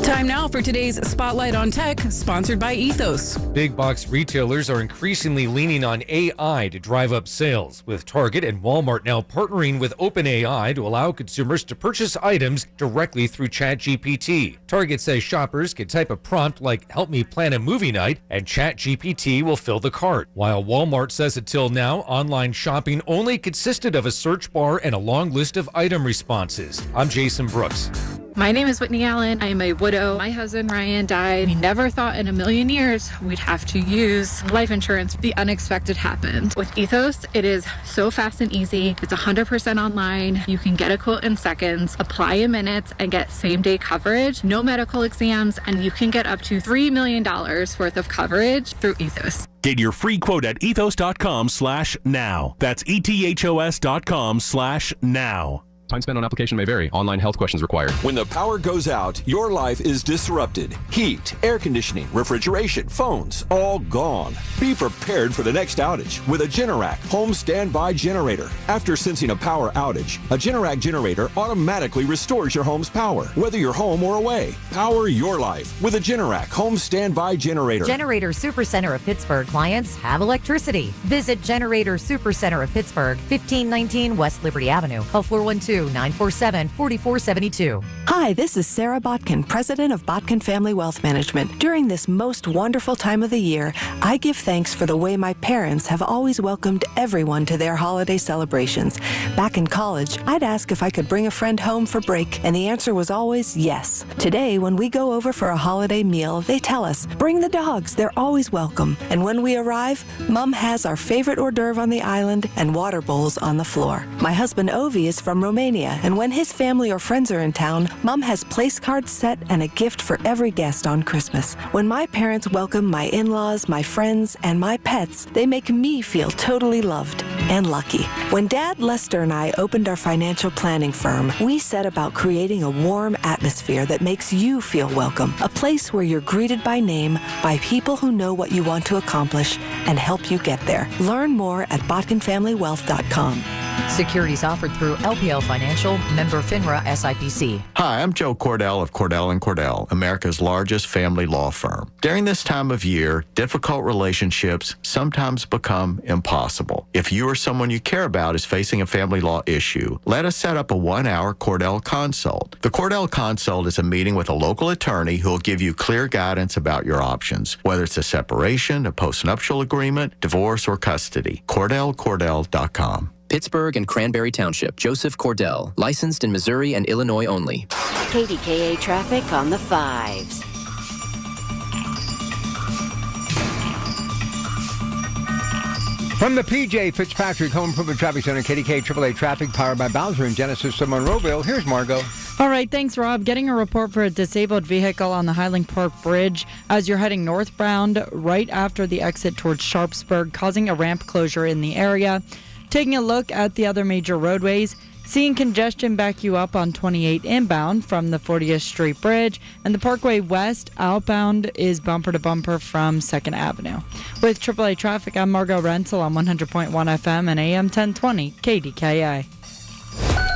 Time now for today's Spotlight on Tech, sponsored by Ethos. Big box retailers are increasingly leaning on AI to drive up sales, with Target and Walmart now partnering with OpenAI to allow consumers to purchase items directly through ChatGPT. Target says shoppers can type a prompt like, "Help me plan a movie night," and ChatGPT will fill the cart. While Walmart says until now, online shopping only consisted of a search bar and a long list of item responses. I'm Jason Brooks. My name is Whitney Allen. I am a widow. My husband, Ryan, died. We never thought in a million years we'd have to use life insurance. The unexpected happened. With Ethos, it is so fast and easy. It's 100% online. You can get a quote in seconds, apply in minutes, and get same-day coverage, no medical exams, and you can get up to $3 million worth of coverage through Ethos. Get your free quote at ethos.com/now. That's ethos.com/now. Time spent on application may vary. Online health questions required. When the power goes out, your life is disrupted. Heat, air conditioning, refrigeration, phones, all gone. Be prepared for the next outage with a Generac home standby generator. After sensing a power outage, a Generac generator automatically restores your home's power, whether you're home or away. Power your life with a Generac home standby generator. Generator Supercenter of Pittsburgh clients have electricity. Visit Generator Supercenter of Pittsburgh, 1519 West Liberty Avenue. Call 412-947-4472. Hi, this is Sarah Botkin, president of Botkin Family Wealth Management. During this most wonderful time of the year, I give thanks for the way my parents have always welcomed everyone to their holiday celebrations. Back in college, I'd ask if I could bring a friend home for break, and the answer was always yes. Today, when we go over for a holiday meal, they tell us, bring the dogs, they're always welcome. And when we arrive, Mom has our favorite hors d'oeuvre on the island and water bowls on the floor. My husband Ovi is from Romania, and when his family or friends are in town, Mom has place cards set and a gift for every guest on Christmas. When my parents welcome my in-laws, my friends, and my pets, they make me feel totally loved and lucky. When Dad, Lester, and I opened our financial planning firm, we set about creating a warm atmosphere that makes you feel welcome, a place where you're greeted by name by people who know what you want to accomplish and help you get there. Learn more at botkinfamilywealth.com. Securities offered through LPL Financial, member FINRA SIPC. Hi, I'm Joe Cordell of Cordell & Cordell, America's largest family law firm. During this time of year, difficult relationships sometimes become impossible. If you or someone you care about is facing a family law issue, let us set up a 1-hour Cordell Consult. The Cordell Consult is a meeting with a local attorney who will give you clear guidance about your options, whether it's a separation, a postnuptial agreement, divorce, or custody. CordellCordell.com. Pittsburgh and Cranberry Township. Joseph Cordell. Licensed in Missouri and Illinois only. KDKA traffic on the 5s. From the PJ Fitzpatrick Home Improvement Traffic Center, KDKA AAA traffic powered by Bowser and Genesis of Monroeville. Here's Margot. All right, thanks, Rob. Getting a report for a disabled vehicle on the Highland Park Bridge as you're heading northbound right after the exit towards Sharpsburg, causing a ramp closure in the area. Taking a look at the other major roadways, seeing congestion back you up on 28 inbound from the 40th Street Bridge, and the Parkway West outbound is bumper to bumper from 2nd Avenue. With AAA traffic, I'm Margot Renzel on 100.1 FM and AM 1020 KDKA.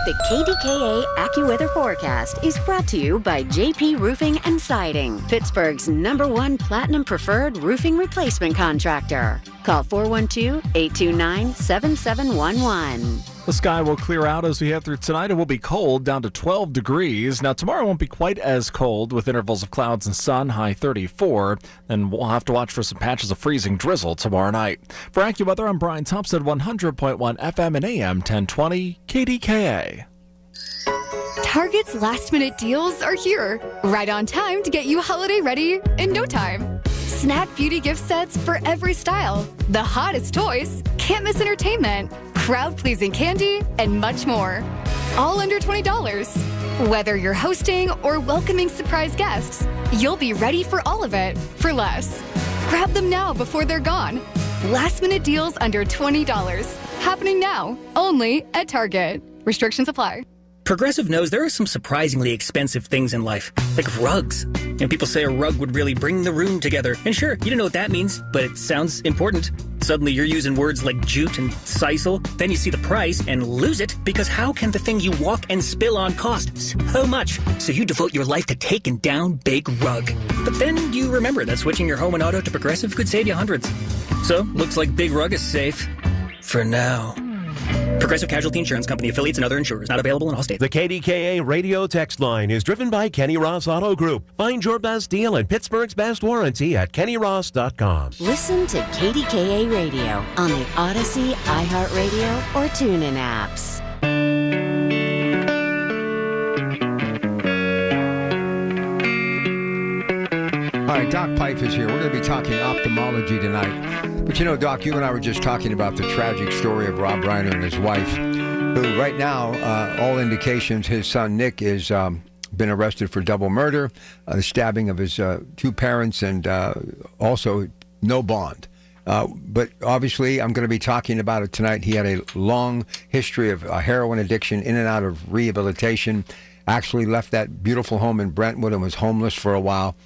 The KDKA AccuWeather forecast is brought to you by JP Roofing and Siding, Pittsburgh's #1 Platinum Preferred Roofing Replacement Contractor. Call 412-829-7711. The sky will clear out as we head through tonight. It will be cold, down to 12 degrees. Now, tomorrow won't be quite as cold with intervals of clouds and sun, high 34. Then we'll have to watch for some patches of freezing drizzle tomorrow night. For AccuWeather, I'm Brian Thompson, 100.1 FM and AM 1020 KDKA. Target's last-minute deals are here, right on time to get you holiday ready in no time. Snack beauty gift sets for every style, the hottest toys, can't miss entertainment, crowd-pleasing candy, and much more. All under $20. Whether you're hosting or welcoming surprise guests, you'll be ready for all of it for less. Grab them now before they're gone. Last-minute deals under $20. Happening now, only at Target. Restrictions apply. Progressive knows there are some surprisingly expensive things in life, like rugs. And people say a rug would really bring the room together. And sure, you don't know what that means, but it sounds important. Suddenly you're using words like jute and sisal. Then you see the price and lose it, because how can the thing you walk and spill on cost so much? So you devote your life to taking down Big Rug. But then you remember that switching your home and auto to Progressive could save you hundreds. So, looks like Big Rug is safe. For now. Progressive Casualty Insurance Company, affiliates, and other insurers. Not available in all states. The KDKA radio text line is driven by Kenny Ross Auto Group. Find your best deal and Pittsburgh's best warranty at kennyross.com. Listen to KDKA Radio on the Odyssey, iHeartRadio, or TuneIn apps. right, Doc Pipe is here. We're going to be talking ophthalmology tonight. But you know, Doc, you and I were just talking about the tragic story of Rob Reiner and his wife, who right now, all indications, his son Nick is been arrested for double murder, the stabbing of his two parents, and also no bond. But obviously, I'm going to be talking about it tonight. He had a long history of heroin addiction, in and out of rehabilitation. Actually left that beautiful home in Brentwood and was homeless for a while.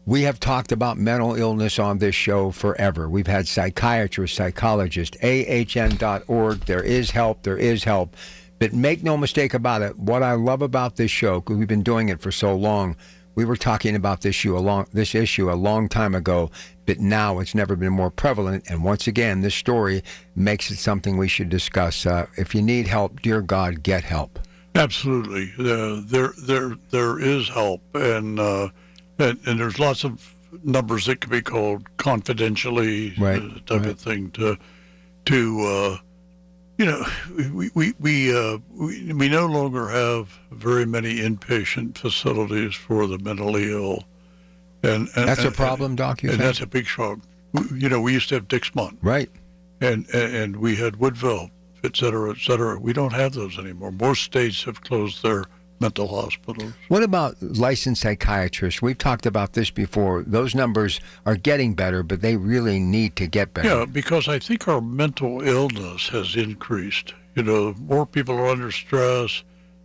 We have talked about mental illness on this show forever. We've had psychiatrists, psychologists, ahn.org. There is help. There is help. But make no mistake about it, what I love about this show, because we've been doing it for so long, we were talking about this issue a long time ago, but now it's never been more prevalent. And once again, this story makes it something we should discuss. If you need help, dear God, get help. Absolutely, there is help, and there's lots of numbers that can be called confidentially, type of thing. We no longer have very many inpatient facilities for the mentally ill, and that's a problem, Doc. And that's a big problem. We used to have Dixmont, right, and we had Woodville, et cetera, et cetera. We don't have those anymore. Most states have closed their mental hospitals. What about licensed psychiatrists? We've talked about this before. Those numbers are getting better, but they really need to get better. Yeah, because I think our mental illness has increased. More people are under stress.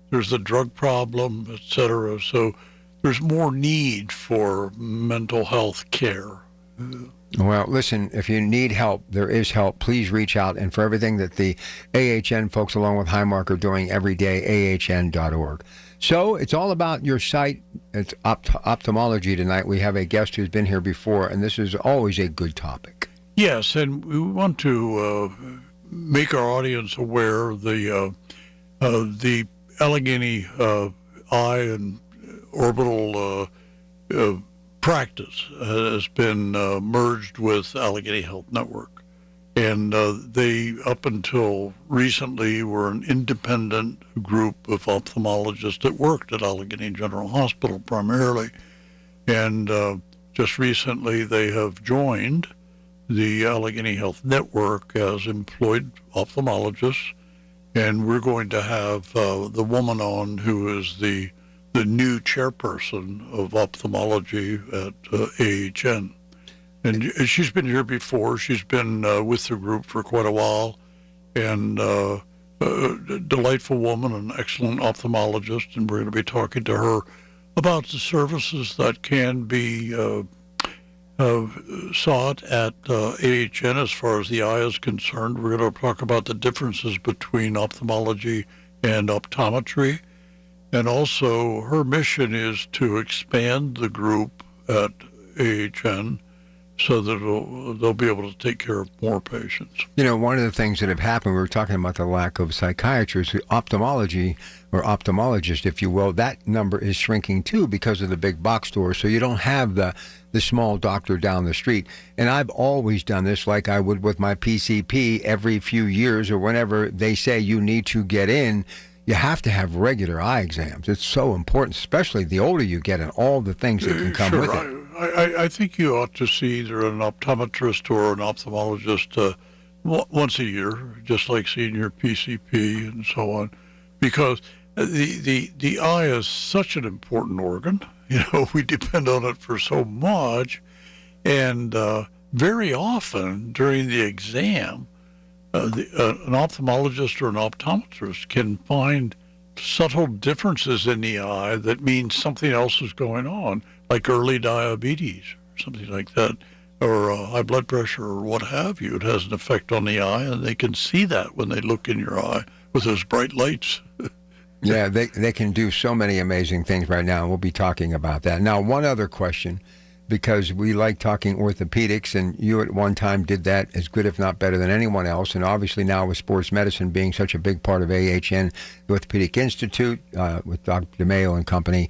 There's the drug problem, et cetera. So there's more need for mental health care. Well, listen, if you need help, there is help. Please reach out. And for everything that the AHN folks, along with Highmark, are doing every day, ahn.org. So it's all about your site. It's ophthalmology tonight. We have a guest who's been here before, and this is always a good topic. Yes, and we want to make our audience aware of the Allegheny Eye and Orbital practice has been merged with Allegheny Health Network. And they, up until recently, were an independent group of ophthalmologists that worked at Allegheny General Hospital primarily. And just recently, they have joined the Allegheny Health Network as employed ophthalmologists. And we're going to have the woman on who is the new chairperson of ophthalmology at AHN. And she's been here before. She's been with the group for quite a while, and a delightful woman, an excellent ophthalmologist, and we're going to be talking to her about the services that can be sought at AHN as far as the eye is concerned. We're going to talk about the differences between ophthalmology and optometry. And also, her mission is to expand the group at AHN so that they'll be able to take care of more patients. One of the things that have happened, we were talking about the lack of psychiatrists, ophthalmology, or ophthalmologist, if you will, that number is shrinking too because of the big box stores. So you don't have the small doctor down the street. And I've always done this like I would with my PCP every few years or whenever they say you need to get in. You have to have regular eye exams. It's so important, especially the older you get and all the things that can come with it. I think you ought to see either an optometrist or an ophthalmologist once a year, just like seeing your PCP and so on, because the eye is such an important organ. We depend on it for so much, and very often during the exam, an ophthalmologist or an optometrist can find subtle differences in the eye that means something else is going on, like early diabetes or something like that, or high blood pressure or what have you. It has an effect on the eye, and they can see that when they look in your eye with those bright lights. Yeah, they can do so many amazing things right now, and we'll be talking about that. Now, one other question, because we like talking orthopedics, and you at one time did that as good, if not better, than anyone else. And obviously now with sports medicine being such a big part of AHN, the Orthopedic Institute, with Dr. DeMayo and company,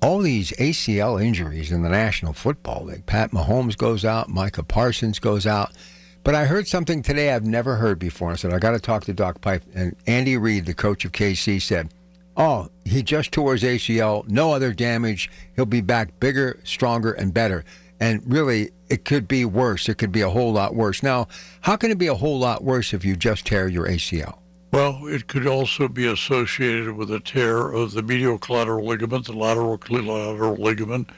all these ACL injuries in the National Football League. Pat Mahomes goes out, Micah Parsons goes out. But I heard something today I've never heard before. I said, I got to talk to Doc Pipe. And Andy Reid, the coach of KC, said, oh, he just tore his ACL, no other damage. He'll be back bigger, stronger, and better. And really, it could be worse. It could be a whole lot worse. Now, how can it be a whole lot worse if you just tear your ACL? Well, it could also be associated with a tear of the medial collateral ligament, the lateral collateral ligament,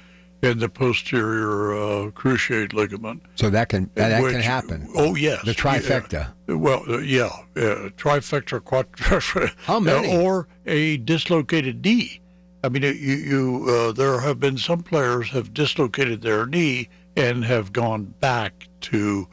and the posterior cruciate ligament. So that can happen. Oh, yes. The trifecta. Trifecta, quadrifecta. How many? Or a dislocated knee. I mean, there have been some players have dislocated their knee and have gone back to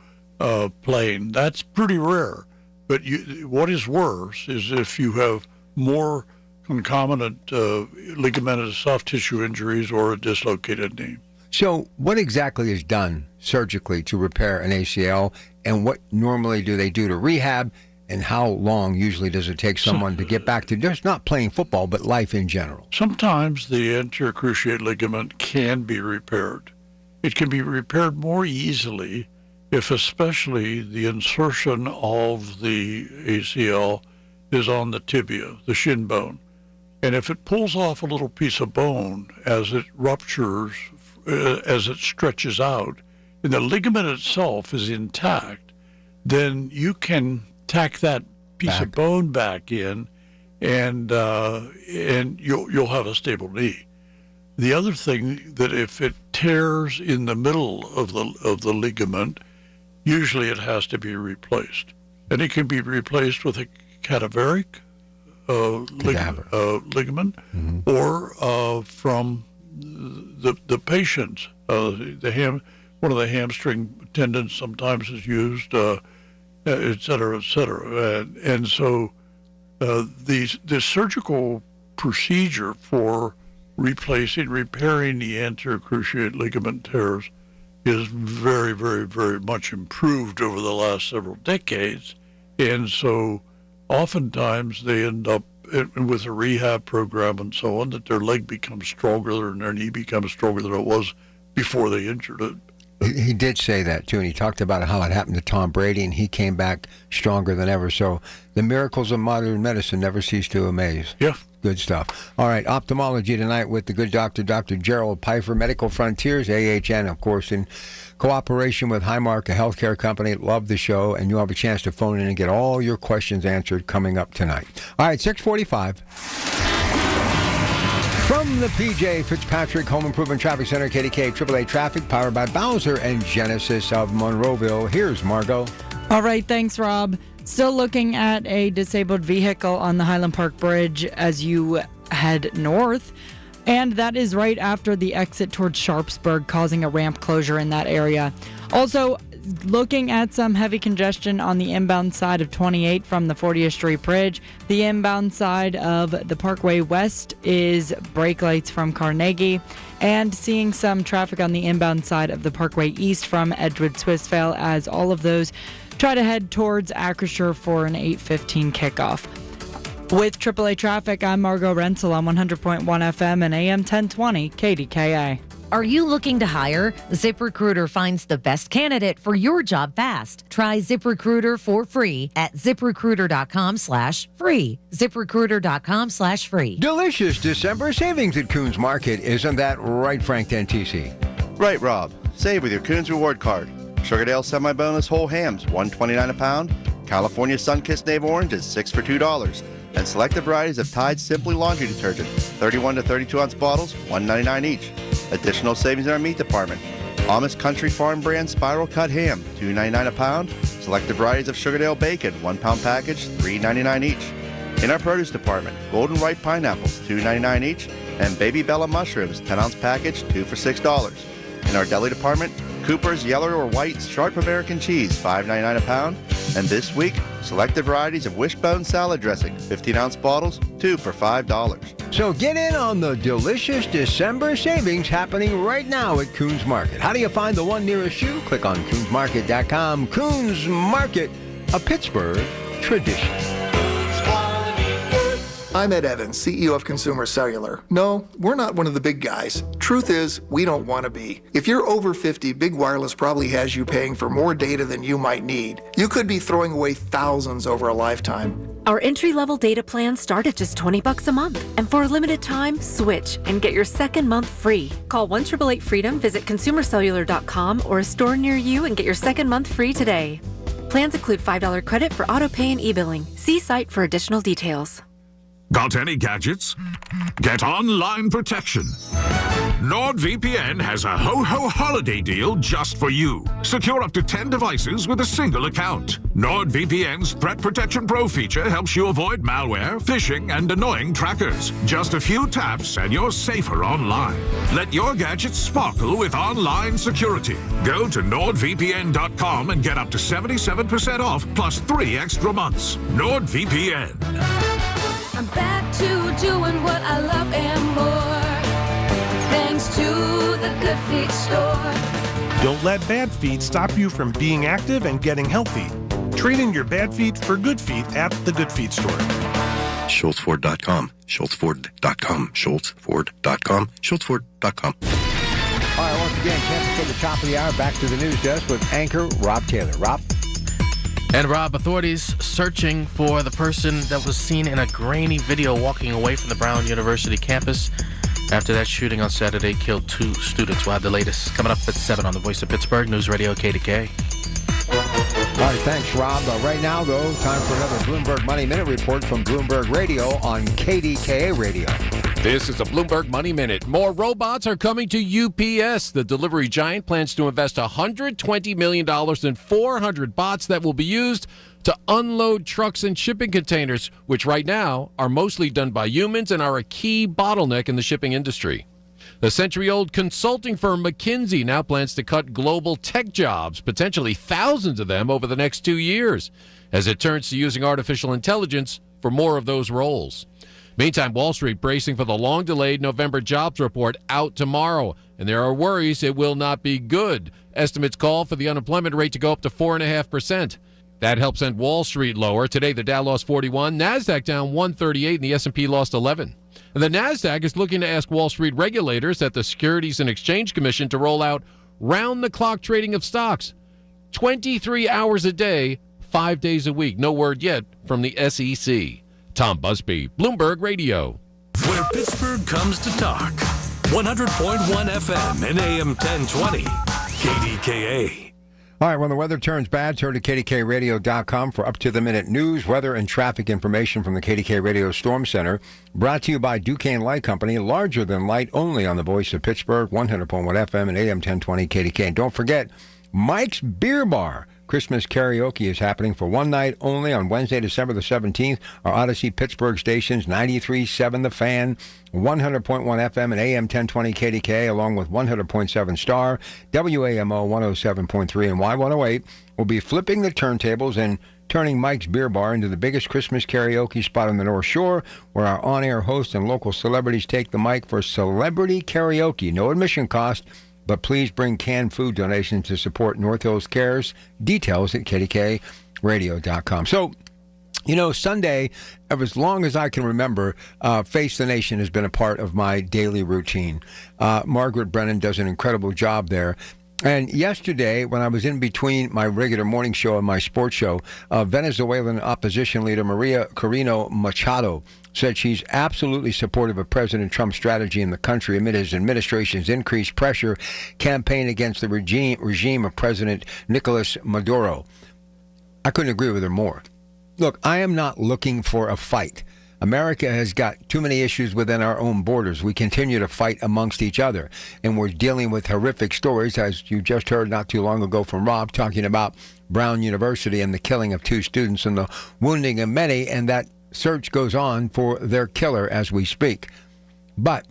playing. That's pretty rare. But what is worse is if you have more concomitant ligamentous soft tissue injuries or a dislocated knee. So what exactly is done surgically to repair an ACL, and what normally do they do to rehab, and how long usually does it take someone to get back to just not playing football, but life in general? Sometimes the anterior cruciate ligament can be repaired. It can be repaired more easily if especially the insertion of the ACL is on the tibia, the shin bone. And if it pulls off a little piece of bone as it ruptures, as it stretches out, and the ligament itself is intact, then you can tack that piece of bone back in, and you'll have a stable knee. The other thing, that if it tears in the middle of the ligament, usually it has to be replaced, and it can be replaced with a cadaveric ligament, or from the patient's one of the hamstring tendons sometimes is used, et cetera, et cetera. And so the surgical procedure for repairing the anterior cruciate ligament tears is very, very, very much improved over the last several decades. And so oftentimes they end up with a rehab program and so on, that their leg becomes stronger and their knee becomes stronger than it was before they injured it. He did say that, too, and he talked about how it happened to Tom Brady, and he came back stronger than ever. So the miracles of modern medicine never cease to amaze. Yeah. Good stuff. All right, ophthalmology tonight with the good doctor, Dr. Gerald Pfeiffer, Medical Frontiers, AHN, of course, in cooperation with Highmark, a healthcare company. Love the show, and you'll have a chance to phone in and get all your questions answered coming up tonight. All right, 6:45. From the PJ Fitzpatrick Home Improvement Traffic Center, KDKA AAA Traffic, powered by Bowser and Genesis of Monroeville. Here's Margot. All right, thanks, Rob. Still looking at a disabled vehicle on the Highland Park Bridge as you head north. And that is right after the exit towards Sharpsburg, causing a ramp closure in that area. Also, looking at some heavy congestion on the inbound side of 28 from the 40th Street Bridge. The inbound side of the Parkway West is brake lights from Carnegie, and seeing some traffic on the inbound side of the Parkway East from Edgewood Swissvale, as all of those try to head towards Acrisure for an 8:15 kickoff. With AAA Traffic, I'm Margot Rensel on 100.1 FM and AM 1020 KDKA. Are you looking to hire? ZipRecruiter finds the best candidate for your job fast. Try ZipRecruiter for free at ZipRecruiter.com/free. ZipRecruiter.com/free. Delicious December savings at Coons Market. Isn't that right, Frank Dentisi? Right, Rob. Save with your Coons Reward Card. Sugardale semi-boneless whole hams, $1.29 a pound. California Sunkissed Nave Orange is 6 for $2. And selected varieties of Tide Simply Laundry Detergent, 31 to 32 ounce bottles, $1.99 each. Additional savings in our meat department. Amish Country Farm brand spiral cut ham, $2.99 a pound. Selected varieties of Sugardale bacon, 1 pound package, $3.99 each. In our produce department, golden ripe pineapples, $2.99 each. And baby Bella mushrooms, 10 ounce package, 2 for $6. In our deli department, Cooper's yellow or white sharp American cheese, $5.99 a pound. And this week, selected varieties of wishbone salad dressing, 15 ounce bottles, 2 for $5. So get in on the delicious December savings happening right now at Coons Market. How do you find the one nearest you? Click on CoonsMarket.com. Coons Market, a Pittsburgh tradition. I'm Ed Evans, CEO of Consumer Cellular. No, we're not one of the big guys. Truth is, we don't want to be. If you're over 50, Big Wireless probably has you paying for more data than you might need. You could be throwing away thousands over a lifetime. Our entry-level data plans start at just $20 a month. And for a limited time, switch and get your second month free. Call 1-888-FREEDOM, visit consumercellular.com or a store near you and get your second month free today. Plans include $5 credit for auto pay and e-billing. See site for additional details. Got any gadgets? Get online protection. NordVPN has a ho-ho holiday deal just for you. Secure up to 10 devices with a single account. NordVPN's Threat Protection Pro feature helps you avoid malware, phishing, and annoying trackers. Just a few taps and you're safer online. Let your gadgets sparkle with online security. Go to NordVPN.com and get up to 77% off plus 3 extra months. NordVPN. I'm back to doing what I love and more, thanks to the Good Feet store. Don't let bad feet stop you from being active and getting healthy. Trade in your bad feet for good feet at the Good Feet store. SchultzFord.com, SchultzFord.com, SchultzFord.com, SchultzFord.com. All right, once again, chance for the top of the hour. Back to the news desk with anchor Rob Taylor. Rob? And Rob, authorities searching for the person that was seen in a grainy video walking away from the Brown University campus after that shooting on Saturday killed 2 students. We'll have the latest coming up at 7 on the Voice of Pittsburgh News Radio KDKA. All right, thanks, Rob. Right now, though, time for another Bloomberg Money Minute report from Bloomberg Radio on KDKA Radio. This is a Bloomberg Money Minute. More robots are coming to UPS. The delivery giant plans to invest $120 million in 400 bots that will be used to unload trucks and shipping containers, which right now are mostly done by humans and are a key bottleneck in the shipping industry. The century-old consulting firm McKinsey now plans to cut global tech jobs, potentially thousands of them over the next 2 years, as it turns to using artificial intelligence for more of those roles. Meantime, Wall Street bracing for the long-delayed November jobs report out tomorrow, and there are worries it will not be good. Estimates call for the unemployment rate to go up to 4.5%. That helps send Wall Street lower. Today, the Dow lost 41, NASDAQ down 138, and the S&P lost 11. And the NASDAQ is looking to ask Wall Street regulators at the Securities and Exchange Commission to roll out round-the-clock trading of stocks, 23 hours a day, 5 days a week. No word yet from the SEC. Tom Busby, Bloomberg Radio. Where Pittsburgh comes to talk. 100.1 FM and AM 1020. KDKA. All right, when the weather turns bad, turn to KDKRadio.com for up-to-the-minute news, weather, and traffic information from the KDK Radio Storm Center. Brought to you by Duquesne Light Company, larger than light, only on the Voice of Pittsburgh, 100.1 FM and AM 1020 KDK. And don't forget, Mike's Beer Bar. Christmas karaoke is happening for one night only on Wednesday, December the 17th. Our Odyssey Pittsburgh stations, 93.7 The Fan, 100.1 FM and AM 1020 KDK, along with 100.7 Star, WAMO 107.3 and Y108, will be flipping the turntables and turning Mike's Beer Bar into the biggest Christmas karaoke spot on the North Shore, where our on-air hosts and local celebrities take the mic for celebrity karaoke. No admission cost, but please bring canned food donations to support North Hills Cares. Details at KDKRadio.com. So, you know, Sunday, as long as I can remember, Face the Nation has been a part of my daily routine. Margaret Brennan does an incredible job there. And yesterday, when I was in between my regular morning show and my sports show, Venezuelan opposition leader Maria Corina Machado said she's absolutely supportive of President Trump's strategy in the country amid his administration's increased pressure campaign against the regime of President Nicolas Maduro. I couldn't agree with her more. Look, I am not looking for a fight. America has got too many issues within our own borders. We continue to fight amongst each other, and we're dealing with horrific stories, as you just heard not too long ago from Rob, talking about Brown University and the killing of 2 students and the wounding of many, and that search goes on for their killer as we speak. But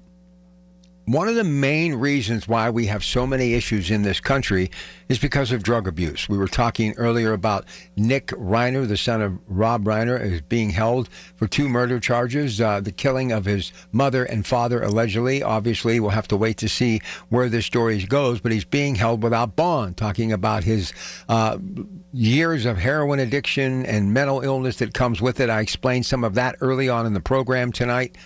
one of the main reasons why we have so many issues in this country is because of drug abuse. We were talking earlier about Nick Reiner, the son of Rob Reiner, is being held for 2 murder charges, the killing of his mother and father, allegedly. Obviously, we'll have to wait to see where this story goes, but he's being held without bond, talking about his years of heroin addiction and mental illness that comes with it. I explained some of that early on in the program tonight.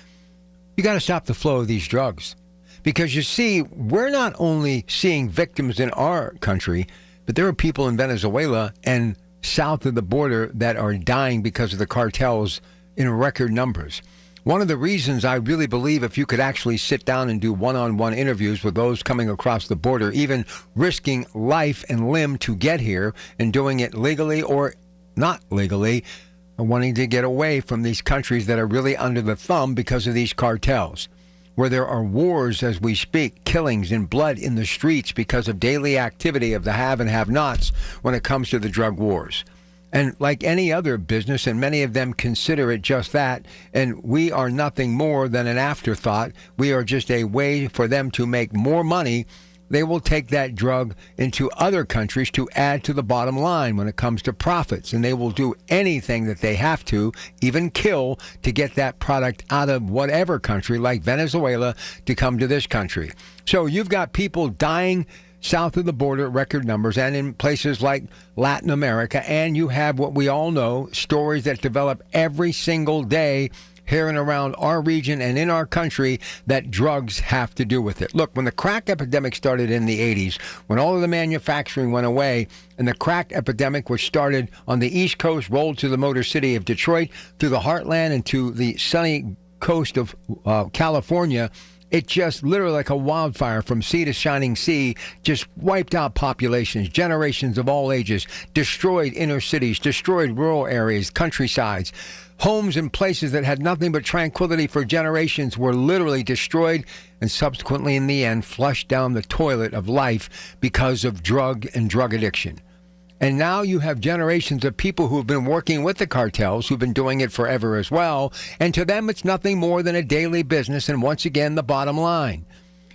You got to stop the flow of these drugs. Because you see, we're not only seeing victims in our country, but there are people in Venezuela and south of the border that are dying because of the cartels in record numbers. One of the reasons I really believe if you could actually sit down and do one-on-one interviews with those coming across the border, even risking life and limb to get here and doing it legally or not legally, wanting to get away from these countries that are really under the thumb because of these cartels, where there are wars as we speak, killings and blood in the streets because of daily activity of the have and have-nots when it comes to the drug wars. And like any other business, and many of them consider it just that, and we are nothing more than an afterthought. We are just a way for them to make more money. They will take that drug into other countries to add to the bottom line when it comes to profits. And they will do anything that they have to, even kill, to get that product out of whatever country, like Venezuela, to come to this country. So you've got people dying south of the border at record numbers and in places like Latin America. And you have what we all know, stories that develop every single day here and around our region and in our country that drugs have to do with it. Look, when the crack epidemic started in the 80s, when all of the manufacturing went away, and the crack epidemic, which started on the East Coast, rolled to the Motor City of Detroit, through the heartland and to the sunny coast of California, it just literally like a wildfire from sea to shining sea, just wiped out populations, generations of all ages, destroyed inner cities, destroyed rural areas, countrysides. Homes and places that had nothing but tranquility for generations were literally destroyed and subsequently, in the end, flushed down the toilet of life because of drug and drug addiction. And now you have generations of people who have been working with the cartels, who've been doing it forever as well, and to them it's nothing more than a daily business, and once again, the bottom line.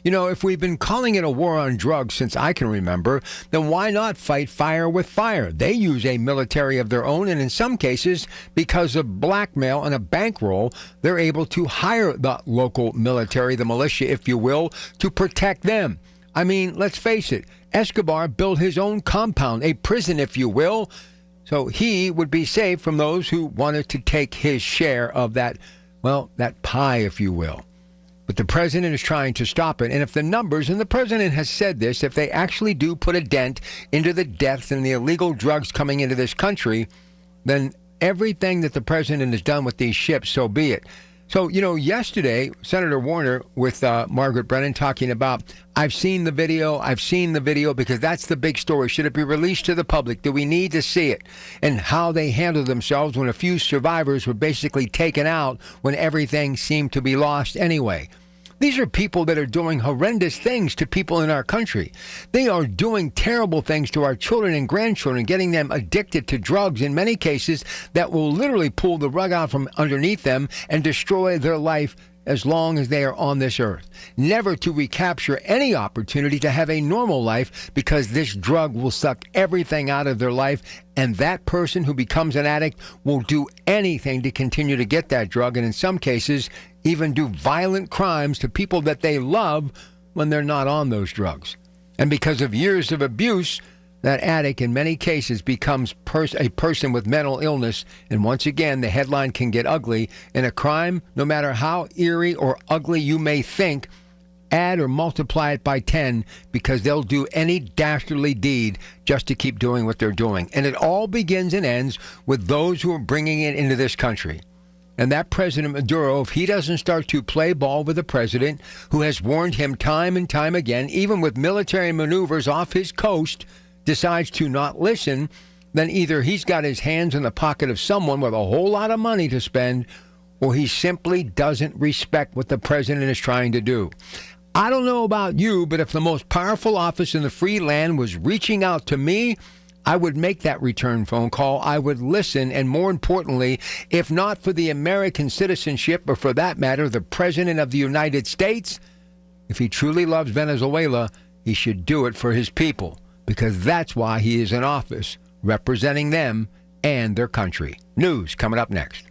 You know, if we've been calling it a war on drugs since I can remember, then why not fight fire with fire? They use a military of their own, and in some cases, because of blackmail and a bankroll, they're able to hire the local military, the militia, if you will, to protect them. I mean, let's face it, Escobar built his own compound, a prison, if you will, so he would be safe from those who wanted to take his share of that, well, that pie, if you will. But the president is trying to stop it. And if the numbers, and the president has said this, if they actually do put a dent into the deaths and the illegal drugs coming into this country, then everything that the president has done with these ships, so be it. So, you know, yesterday, Senator Warner with Margaret Brennan talking about, I've seen the video because that's the big story. Should it be released to the public? Do we need to see it? And how they handled themselves when a few survivors were basically taken out when everything seemed to be lost anyway. These are people that are doing horrendous things to people in our country. They are doing terrible things to our children and grandchildren, getting them addicted to drugs in many cases that will literally pull the rug out from underneath them and destroy their life as long as they are on this earth. Never to recapture any opportunity to have a normal life because this drug will suck everything out of their life, and that person who becomes an addict will do anything to continue to get that drug, and in some cases even do violent crimes to people that they love when they're not on those drugs. And because of years of abuse, that addict in many cases becomes a person with mental illness. And once again, the headline can get ugly. And a crime, no matter how eerie or ugly you may think, add or multiply it by 10 because they'll do any dastardly deed just to keep doing what they're doing. And it all begins and ends with those who are bringing it into this country. And that President Maduro, if he doesn't start to play ball with the president, who has warned him time and time again, even with military maneuvers off his coast, decides to not listen, then either he's got his hands in the pocket of someone with a whole lot of money to spend, or he simply doesn't respect what the president is trying to do. I don't know about you, but if the most powerful office in the free land was reaching out to me, I would make that return phone call. I would listen. And more importantly, if not for the American citizenship, or for that matter, the President of the United States, If he truly loves Venezuela, he should do it for his people, because that's why he is in office, representing them and their country. News coming up next.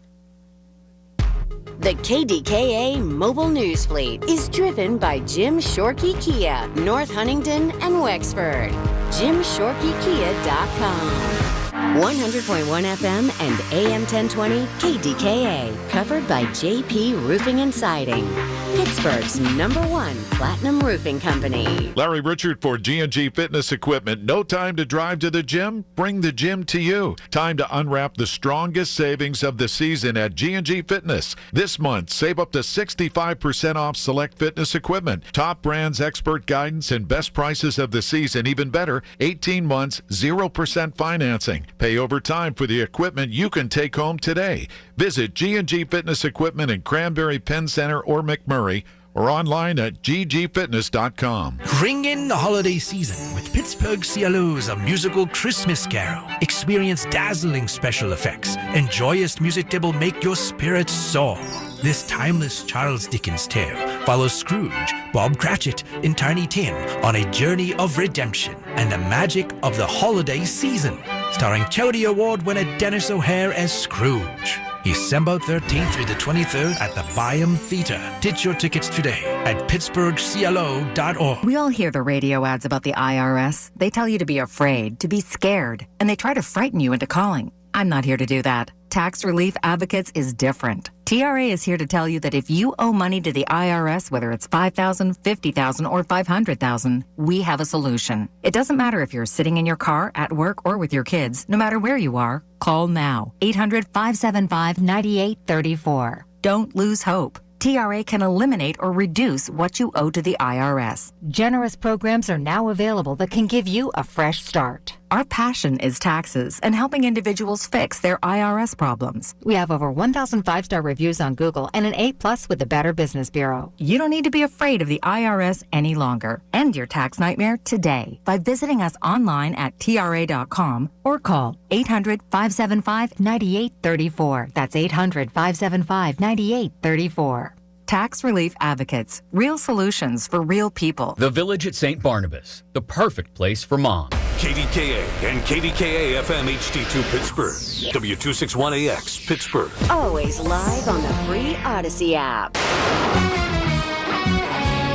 The KDKA Mobile News Fleet is driven by Jim Shorkey Kia, North Huntington and Wexford. JimShorkeyKia.com. 100.1 FM and AM 1020 KDKA, covered by JP Roofing and Siding, Pittsburgh's #1 platinum roofing company. Larry Richard for G&G Fitness Equipment. No time to drive to the gym? Bring the gym to you. Time to unwrap the strongest savings of the season at G&G Fitness. This month, save up to 65% off select fitness equipment. Top brands, expert guidance, and best prices of the season. Even better, 18 months, 0% financing. Pay over time for the equipment you can take home today. Visit G&G Fitness Equipment in Cranberry Penn Center or McMurray, or online at ggfitness.com. Ring in the holiday season with Pittsburgh CLO's A Musical Christmas Carol. Experience dazzling special effects and joyous music that will make your spirits soar. This timeless Charles Dickens tale follows Scrooge, Bob Cratchit, and Tiny Tim on a journey of redemption and the magic of the holiday season. Starring Tony Award winner Dennis O'Hare as Scrooge. December 13th through the 23rd at the Byam Theater. Get your tickets today at pittsburghclo.org. We all hear the radio ads about the IRS. They tell you to be afraid, to be scared, and they try to frighten you into calling. I'm not here to do that. Tax Relief Advocates is different. TRA is here to tell you that if you owe money to the IRS, whether it's $5,000, $50,000, or $500,000, we have a solution. It doesn't matter if you're sitting in your car, at work, or with your kids. No matter where you are, call now. 800-575-9834. Don't lose hope. TRA can eliminate or reduce what you owe to the IRS. Generous programs are now available that can give you a fresh start. Our passion is taxes and helping individuals fix their IRS problems. We have over 1,000 5-star reviews on Google and an A+ with the Better Business Bureau. You don't need to be afraid of the IRS any longer. End your tax nightmare today by visiting us online at TRA.com or call 800-575-9834. That's 800-575-9834. Tax Relief Advocates. Real solutions for real people. The Village at St. Barnabas. The perfect place for mom. KDKA and KDKA-FM HD2 Pittsburgh. W261AX Pittsburgh. Always live on the free Odyssey app.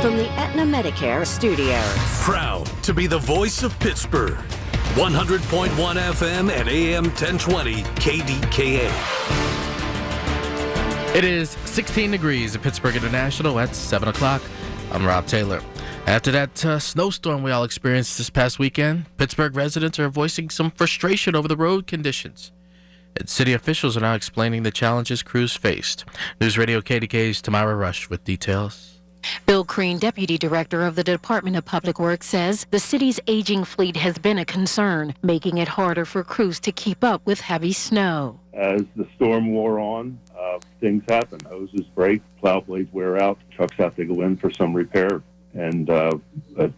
From the Aetna Medicare studios. Proud to be the voice of Pittsburgh. 100.1 FM and AM 1020 KDKA. It is 16 degrees at Pittsburgh International at 7 o'clock. I'm Rob Taylor. After that snowstorm we all experienced this past weekend, Pittsburgh residents are voicing some frustration over the road conditions. And city officials are now explaining the challenges crews faced. News Radio KDK's Tamara Rush with details. Bill Crean, Deputy Director of the Department of Public Works, says the city's aging fleet has been a concern, making it harder for crews to keep up with heavy snow. As the storm wore on, things happen. Hoses break, plow blades wear out, trucks have to go in for some repair. And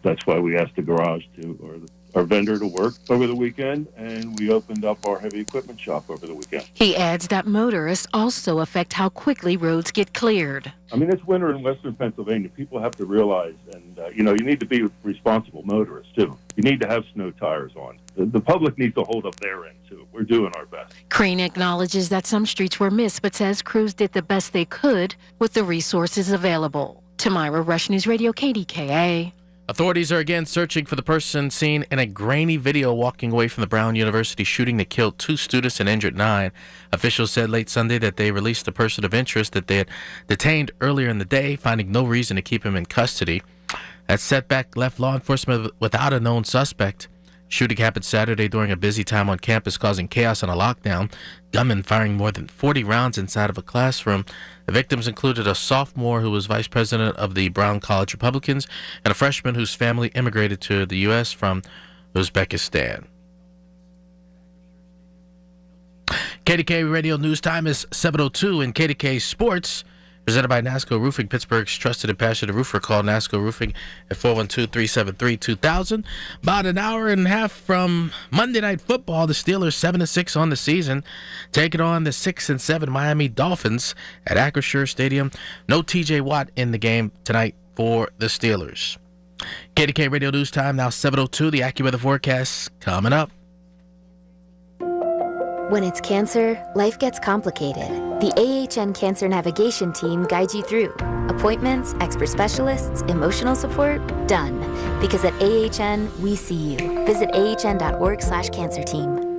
that's why we asked the garage or our vendor to work over the weekend, and we opened up our heavy equipment shop over the weekend. He adds that motorists also affect how quickly roads get cleared. I mean, it's winter in western Pennsylvania. People have to realize, and you need to be responsible motorists, too. You need to have snow tires on. The public needs to hold up their end, too. We're doing our best. Crean acknowledges that some streets were missed, but says crews did the best they could with the resources available. Tamira Rush, News Radio KDKA. Authorities are again searching for the person seen in a grainy video walking away from the Brown University shooting that killed 2 students and injured 9. Officials said late Sunday that they released the person of interest that they had detained earlier in the day, finding no reason to keep him in custody. That setback left law enforcement without a known suspect. Shooting happened Saturday during a busy time on campus, causing chaos and a lockdown. Gunmen firing more than 40 rounds inside of a classroom. The victims included a sophomore who was vice president of the Brown College Republicans and a freshman whose family immigrated to the U.S. from Uzbekistan. KDK Radio News Time is 7:02 in KDK Sports. Presented by NASCO Roofing, Pittsburgh's trusted and passionate roofer. Call NASCO Roofing at 412-373-2000. About an hour and a half from Monday Night Football, the Steelers 7-6 on the season, taking on the 6-7 Miami Dolphins at Acrisure Stadium. No T.J. Watt in the game tonight. for the Steelers. KDKA Radio News Time, now 7:02. The AccuWeather forecast coming up. When it's cancer, life gets complicated. The AHN Cancer Navigation Team guides you through. Appointments, expert specialists, emotional support, done. Because at AHN, we see you. Visit ahn.org/cancer team.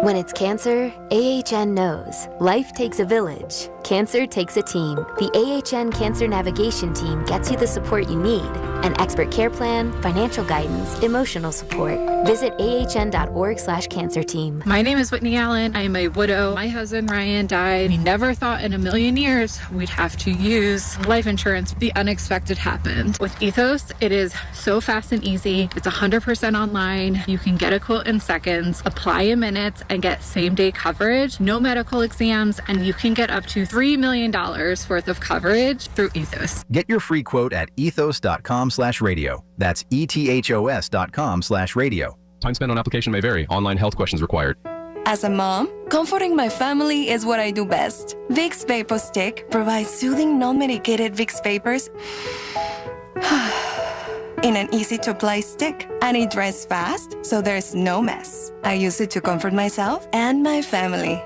When it's cancer, AHN knows. Life takes a village. Cancer takes a team. The AHN Cancer Navigation Team gets you the support you need. An expert care plan, financial guidance, emotional support. Visit ahn.org/cancer team. My name is Whitney Allen. I am a widow. My husband Ryan died. We never thought in a million years we'd have to use life insurance. The unexpected happened. With Ethos, it is so fast and easy. It's 100% online. You can get a quote in seconds, apply in minutes, and get same-day coverage, no medical exams, and you can get up to $3 million worth of coverage through Ethos. Get your free quote at ethos.com/radio. That's ethos.com/radio. Time spent on application may vary. Online health questions required. As a mom, comforting my family is what I do best. Vicks Vapor Stick provides soothing, non-medicated Vicks vapors in an easy-to-apply stick, and it dries fast, so there's no mess. I use it to comfort myself and my family.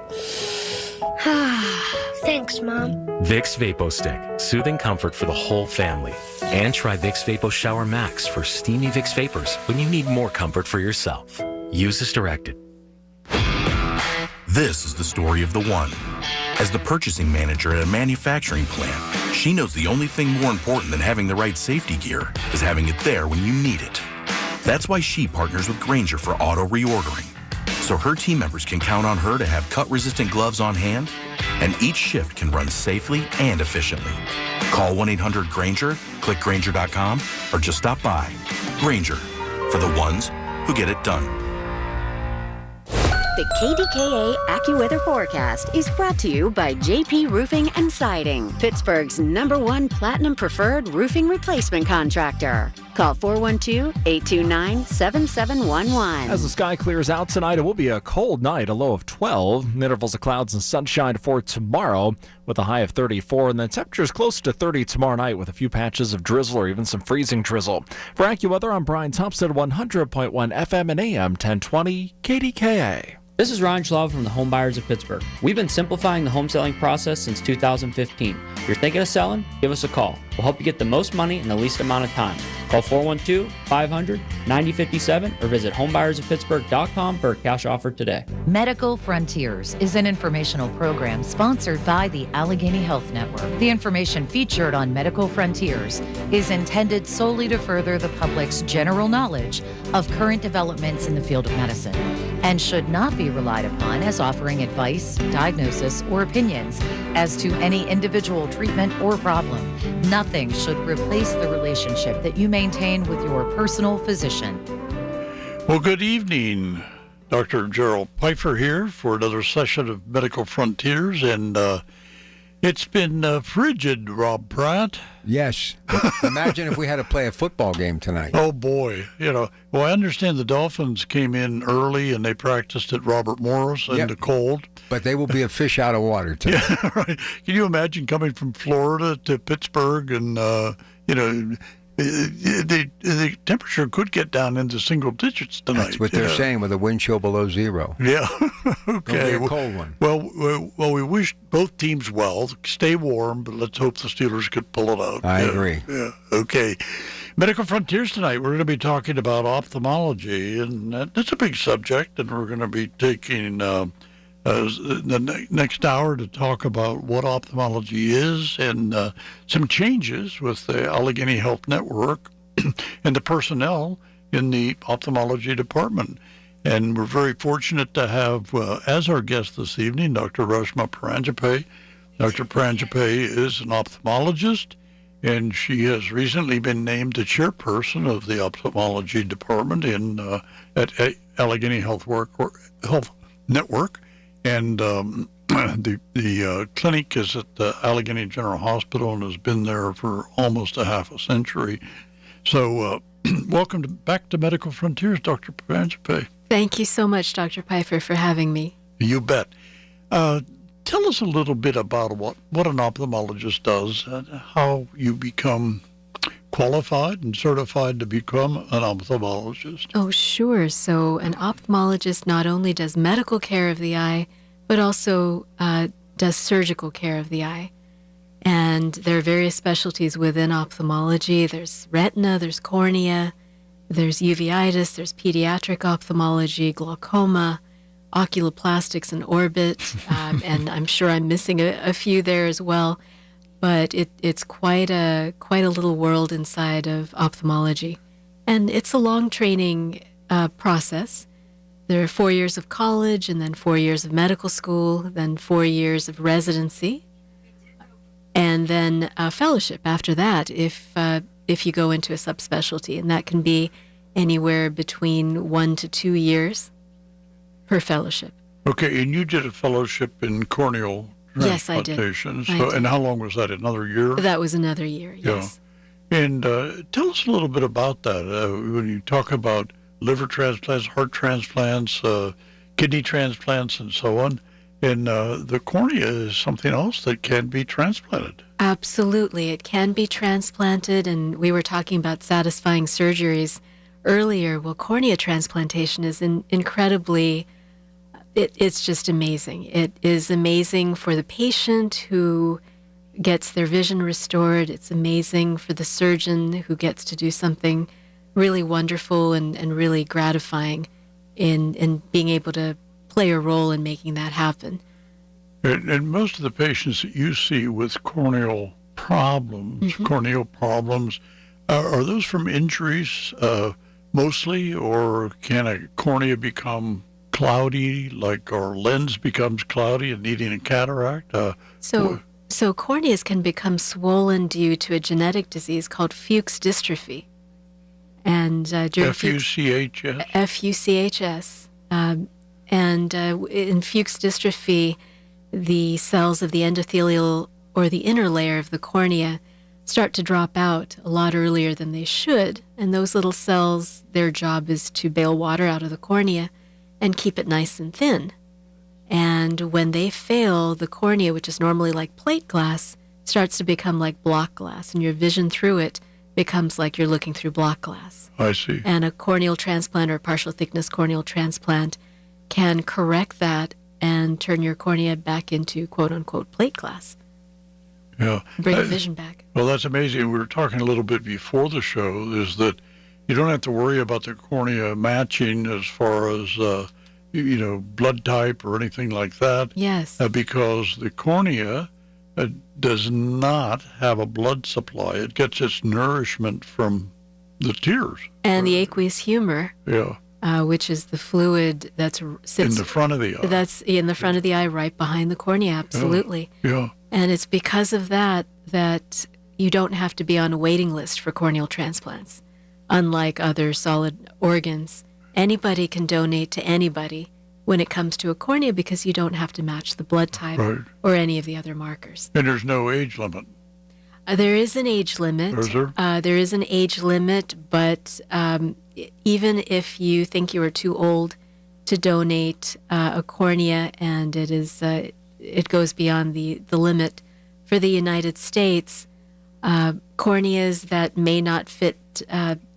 Thanks, Mom. Vicks Vapo Stick, soothing comfort for the whole family. And try Vicks Vapo Shower Max for steamy Vicks vapors when you need more comfort for yourself. Use as directed. This is the story of the one. As the purchasing manager at a manufacturing plant, she knows the only thing more important than having the right safety gear is having it there when you need it. That's why she partners with Grainger for auto reordering, so her team members can count on her to have cut-resistant gloves on hand, and each shift can run safely and efficiently. Call 1-800-GRAINGER, click Grainger.com, or just stop by. Grainger, for the ones who get it done. The KDKA AccuWeather forecast is brought to you by JP Roofing and Siding, Pittsburgh's #1 Platinum Preferred Roofing Replacement Contractor. Call 412-829-7711. As the sky clears out tonight, it will be a cold night, a low of 12. Intervals of clouds and sunshine for tomorrow with a high of 34. And the temperature is close to 30 tomorrow night with a few patches of drizzle or even some freezing drizzle. For AccuWeather, I'm Brian Thompson, 100.1 FM and AM 1020 KDKA. This is Ron Schlava from the Home Buyers of Pittsburgh. We've been simplifying the home selling process since 2015. If you're thinking of selling, give us a call. We'll help you get the most money in the least amount of time. Call 412-500-9057 or visit homebuyersofpittsburgh.com for a cash offer today. Medical Frontiers is an informational program sponsored by the Allegheny Health Network. The information featured on Medical Frontiers is intended solely to further the public's general knowledge of current developments in the field of medicine and should not be relied upon as offering advice, diagnosis, or opinions as to any individual treatment or problem. Nothing should replace the relationship that you maintain with your personal physician. Well, good evening. Dr. Gerald Pfeiffer here for another session of Medical Frontiers, and it's been frigid, Rob Pratt. Yes. Imagine if we had to play a football game tonight. Oh, boy. Well, I understand the Dolphins came in early and they practiced at Robert Morris in the cold. But they will be a fish out of water tonight. Yeah, right. Can you imagine coming from Florida to Pittsburgh and, the temperature could get down into single digits tonight. That's what they're saying with a wind chill below zero. Yeah. Okay. It'll be a cold one. Well, we wish both teams well. Stay warm, but let's hope the Steelers could pull it out. I agree. Yeah. Okay. Medical Frontiers tonight, we're going to be talking about ophthalmology, and that's a big subject, and we're going to be taking the next hour to talk about what ophthalmology is and some changes with the Allegheny Health Network and the personnel in the ophthalmology department. And we're very fortunate to have as our guest this evening Dr. Rashma Paranjapay. Dr. Paranjapay is an ophthalmologist, and she has recently been named the chairperson of the ophthalmology department at Allegheny Health Network. And the clinic is at the Allegheny General Hospital and has been there for almost a half a century. So welcome back to Medical Frontiers, Dr. Paranjapay. Thank you so much, Dr. Pfeiffer, for having me. You bet. Tell us a little bit about what an ophthalmologist does and how you become qualified and certified to become an ophthalmologist? Oh, sure. So an ophthalmologist not only does medical care of the eye, but also does surgical care of the eye. And there are various specialties within ophthalmology. There's retina, there's cornea, there's uveitis, there's pediatric ophthalmology, glaucoma, oculoplastics and orbit, and I'm sure I'm missing a few there as well. But it's quite a little world inside of ophthalmology, and it's a long training process. There are 4 years of college, and then 4 years of medical school, then 4 years of residency, and then a fellowship after that if you go into a subspecialty, and that can be anywhere between 1 to 2 years per fellowship. Okay, and you did a fellowship in corneal Yes, I did. transplantation. I So, did. and how long was that? Another year? That was another year, yes. Yeah. And tell us a little bit about that. When you talk about liver transplants, heart transplants, kidney transplants, and so on, and the cornea is something else that can be transplanted. Absolutely. It can be transplanted, and we were talking about satisfying surgeries earlier. Well, cornea transplantation is incredibly, it's just amazing. It is amazing for the patient who gets their vision restored. It's amazing for the surgeon who gets to do something really wonderful and really gratifying in being able to play a role in making that happen. And most of the patients that you see with corneal problems, are those from injuries mostly, or can a cornea become cloudy, like our lens becomes cloudy and needing a cataract? So corneas can become swollen due to a genetic disease called Fuchs dystrophy. And during F-U-C-H-S? F-U-C-H-S. And in Fuchs dystrophy, the cells of the endothelial or the inner layer of the cornea start to drop out a lot earlier than they should. And those little cells, their job is to bail water out of the cornea and keep it nice and thin. And when they fail, the cornea, which is normally like plate glass, starts to become like block glass, and your vision through it becomes like you're looking through block glass. I see. And a corneal transplant or partial thickness corneal transplant can correct that and turn your cornea back into quote-unquote plate glass. Yeah. Bring the vision back. Well, that's amazing. We were talking a little bit before the show, is that you don't have to worry about the cornea matching as far as, blood type or anything like that. Yes. Because the cornea does not have a blood supply. It gets its nourishment from the tears. And the aqueous humor. Yeah. Which is the fluid sits in the front of the eye. That's in the front of the eye, right behind the cornea, absolutely. Yeah. And it's because of that you don't have to be on a waiting list for corneal transplants. Unlike other solid organs, anybody can donate to anybody when it comes to a cornea because you don't have to match the blood type or any of the other markers. And there's no age limit. There is an age limit. Is there? There is an age limit, but even if you think you are too old to donate a cornea and it goes beyond the limit for the United States, corneas that may not fit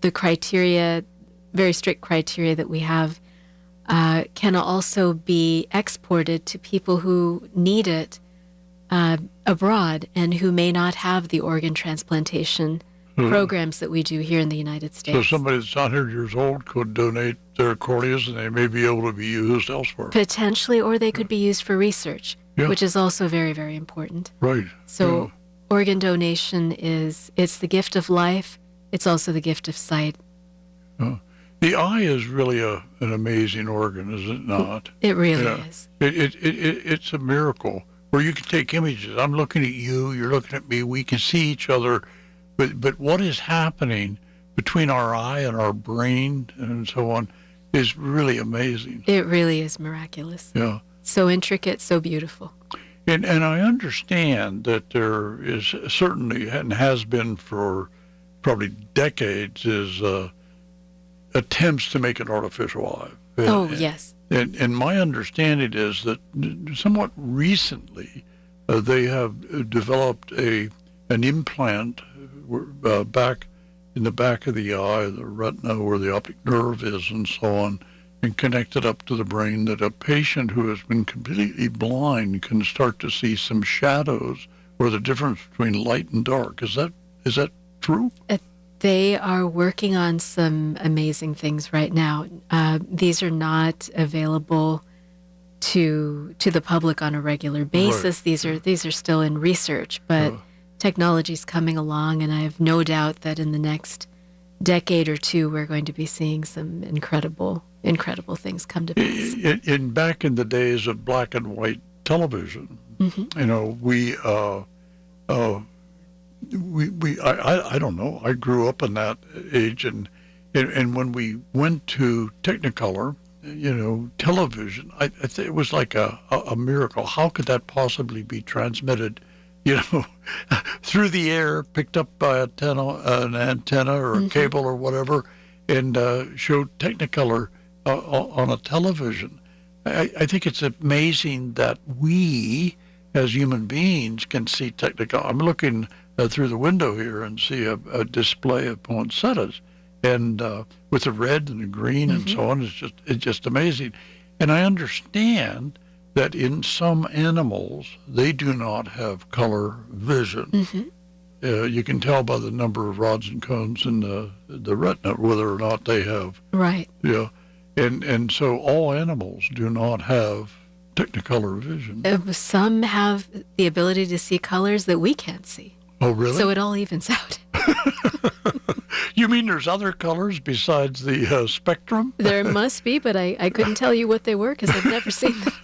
the criteria, very strict criteria that we have, can also be exported to people who need it abroad and who may not have the organ transplantation programs that we do here in the United States. So somebody that's 100 years old could donate their corneas and they may be able to be used elsewhere. Potentially, or they could be used for research, which is also very, very important. Right. So organ donation it's the gift of life. It's also the gift of sight. The eye is really an amazing organ, is it not? It really is. It's a miracle where you can take images. I'm looking at you, you're looking at me, we can see each other, but what is happening between our eye and our brain and so on is really amazing. It really is miraculous. Yeah. So intricate, so beautiful. And I understand that there is certainly, and has been for probably decades, is attempts to make an artificial eye. Yes. And my understanding is that somewhat recently they have developed an implant back in the back of the eye, the retina, where the optic nerve is, and so on, and connect it up to the brain, that a patient who has been completely blind can start to see some shadows or the difference between light and dark. Is that true? They are working on some amazing things right now. These are not available to the public on a regular basis. Right. These are still in research, but technology's coming along, and I have no doubt that in the next decade or two, we're going to be seeing some incredible things come to pass. Back in the days of black and white television, you know, I don't know. I grew up in that age, and when we went to Technicolor, you know, television, I think it was like a miracle. How could that possibly be transmitted, you know, through the air, picked up by an antenna or a cable or whatever, and showed Technicolor on a television? I think it's amazing that we, as human beings, can see Technicolor. I'm looking through the window here and see a display of poinsettias, and with the red and the green and so on. It's just amazing. And I understand that in some animals, they do not have color vision. You can tell by the number of rods and cones in the retina whether or not they have. Right. Yeah. And so all animals do not have Technicolor vision. Some have the ability to see colors that we can't see. Oh, really? So it all evens out. You mean there's other colors besides the spectrum? There must be, but I couldn't tell you what they were because I've never seen them.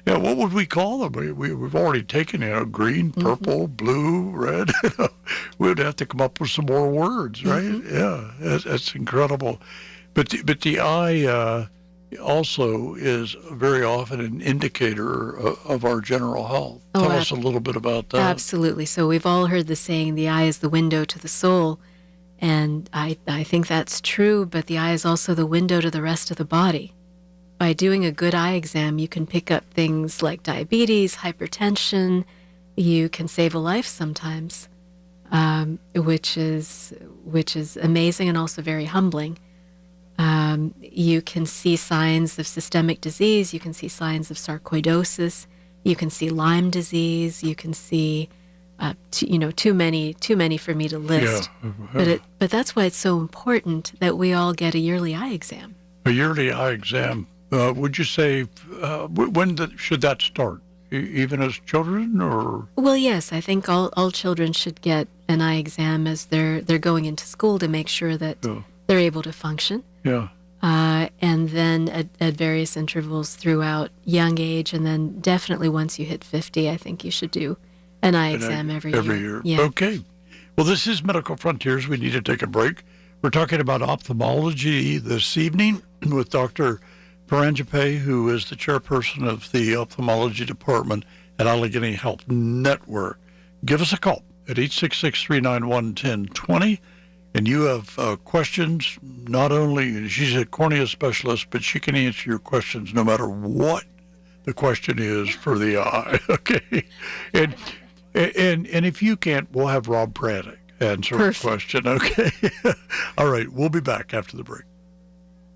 Yeah, what would we call them? We've already taken, you know, green, purple, blue, red. We would have to come up with some more words, right? Yeah, that's incredible. But the eye also is very often an indicator of our general health. Tell us a little bit about that. Absolutely. So we've all heard the saying, the eye is the window to the soul. And I think that's true, but the eye is also the window to the rest of the body. By doing a good eye exam, you can pick up things like diabetes, hypertension. You can save a life sometimes, which is amazing and also very humbling. You can see signs of systemic disease. You can see signs of sarcoidosis. You can see Lyme disease. You can see, too many for me to list. Yeah. But that's why it's so important that we all get a yearly eye exam. A yearly eye exam. Would you say when should that start? Even as children, or? Well, yes. I think all children should get an eye exam as they're going into school to make sure that they're able to function. Yeah. And then at various intervals throughout young age, and then definitely once you hit 50, I think you should do an eye exam every year. Yeah. Okay. Well, this is Medical Frontiers. We need to take a break. We're talking about ophthalmology this evening with Dr. Paranjape, who is the chairperson of the ophthalmology department at Allegheny Health Network. Give us a call at 866-391-1020. And you have questions. Not only, she's a cornea specialist, but she can answer your questions no matter what the question is for the eye. Okay. And if you can't, we'll have Rob Brannick answer the question. Okay. All right. We'll be back after the break.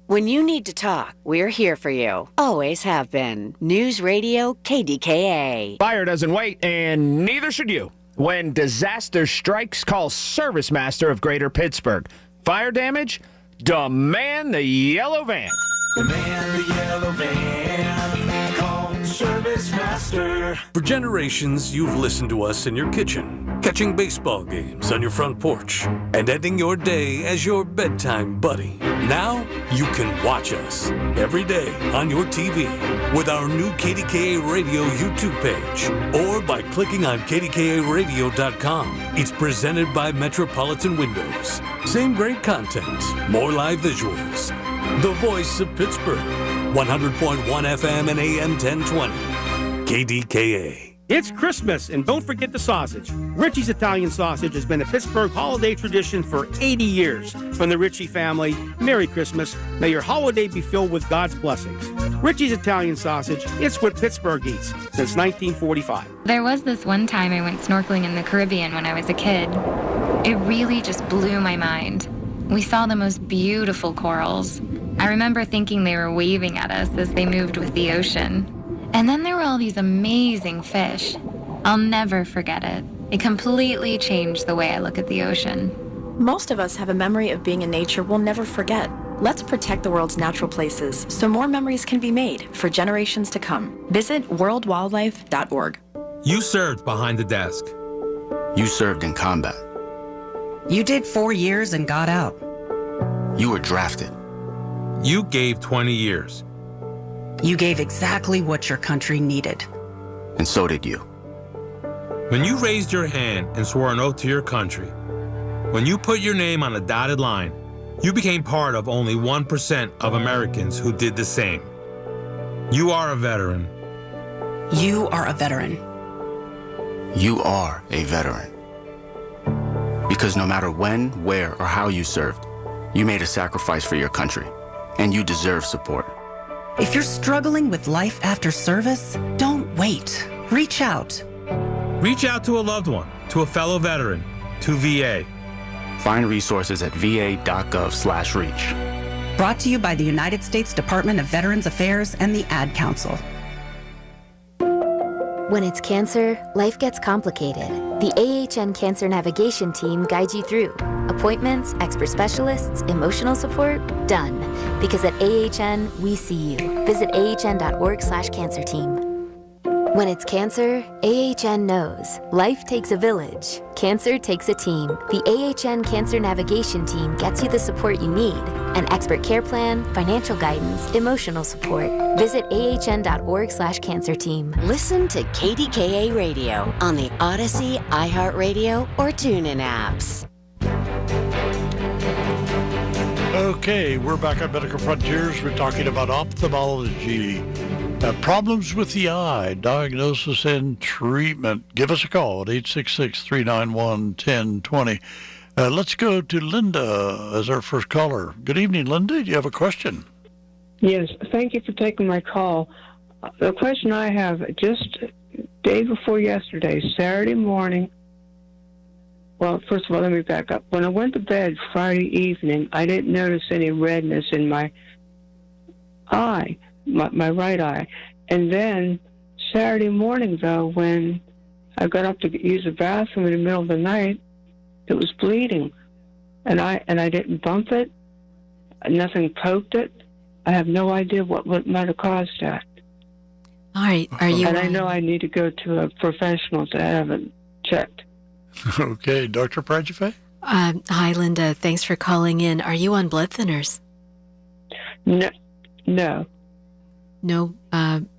When you need to talk, we're here for you. Always have been. News Radio KDKA. Fire doesn't wait, and neither should you. When disaster strikes, call Service Master of Greater Pittsburgh. Fire damage? Demand the yellow van. Demand the yellow van. Call Service Master. For generations, you've listened to us in your kitchen, catching baseball games on your front porch, and ending your day as your bedtime buddy. Now, you can watch us every day on your TV with our new KDKA Radio YouTube page or by clicking on KDKARadio.com. It's presented by Metropolitan Windows. Same great content, more live visuals. The voice of Pittsburgh, 100.1 FM and AM 1020. KDKA. It's Christmas, and don't forget the sausage. Richie's Italian Sausage has been a Pittsburgh holiday tradition for 80 years. From the Ritchie family, Merry Christmas. May your holiday be filled with God's blessings. Richie's Italian Sausage, it's what Pittsburgh eats since 1945. There was this one time I went snorkeling in the Caribbean when I was a kid. It really just blew my mind. We saw the most beautiful corals. I remember thinking they were waving at us as they moved with the ocean. And then there were all these amazing fish. I'll never forget it. It completely changed the way I look at the ocean. Most of us have a memory of being in nature we'll never forget. Let's protect the world's natural places so more memories can be made for generations to come. Visit worldwildlife.org. You served behind the desk. You served in combat. You did 4 years and got out. You were drafted. You gave 20 years. You gave exactly what your country needed. And so did you. When you raised your hand and swore an oath to your country, when you put your name on a dotted line, you became part of only 1% of Americans who did the same. You are a veteran. You are a veteran. You are a veteran. Because no matter when, where, or how you served, you made a sacrifice for your country, and you deserve support. If you're struggling with life after service, don't wait. Reach out. Reach out to a loved one, to a fellow veteran, to VA. Find resources at va.gov/reach. Brought to you by the United States Department of Veterans Affairs and the Ad Council. When it's cancer, life gets complicated. The AHN Cancer Navigation Team guides you through. Appointments, expert specialists, emotional support, done. Because at AHN, we see you. Visit ahn.org/cancer team. When it's cancer, AHN knows. Life takes a village. Cancer takes a team. The AHN Cancer Navigation Team gets you the support you need. An expert care plan, financial guidance, emotional support. Visit ahn.org/cancer team. Listen to KDKA Radio on the Odyssey, iHeartRadio, or TuneIn apps. Okay, we're back on Medical Frontiers. We're talking about ophthalmology. Problems with the eye, diagnosis and treatment. Give us a call at 866-391-1020. Let's go to Linda as our first caller. Good evening, Linda. Do you have a question? Yes, thank you for taking my call. The question I have, just day before yesterday, Saturday morning, well, first of all, let me back up. When I went to bed Friday evening, I didn't notice any redness in my eye. My right eye. And then Saturday morning, though, when I got up to use the bathroom in the middle of the night, it was bleeding. And I didn't bump it. Nothing poked it. I have no idea what might have caused that. All right. Are you? And I know I need to go to a professional to have it checked. Okay. Dr. Prajafe? Hi, Linda. Thanks for calling in. Are you on blood thinners? No. No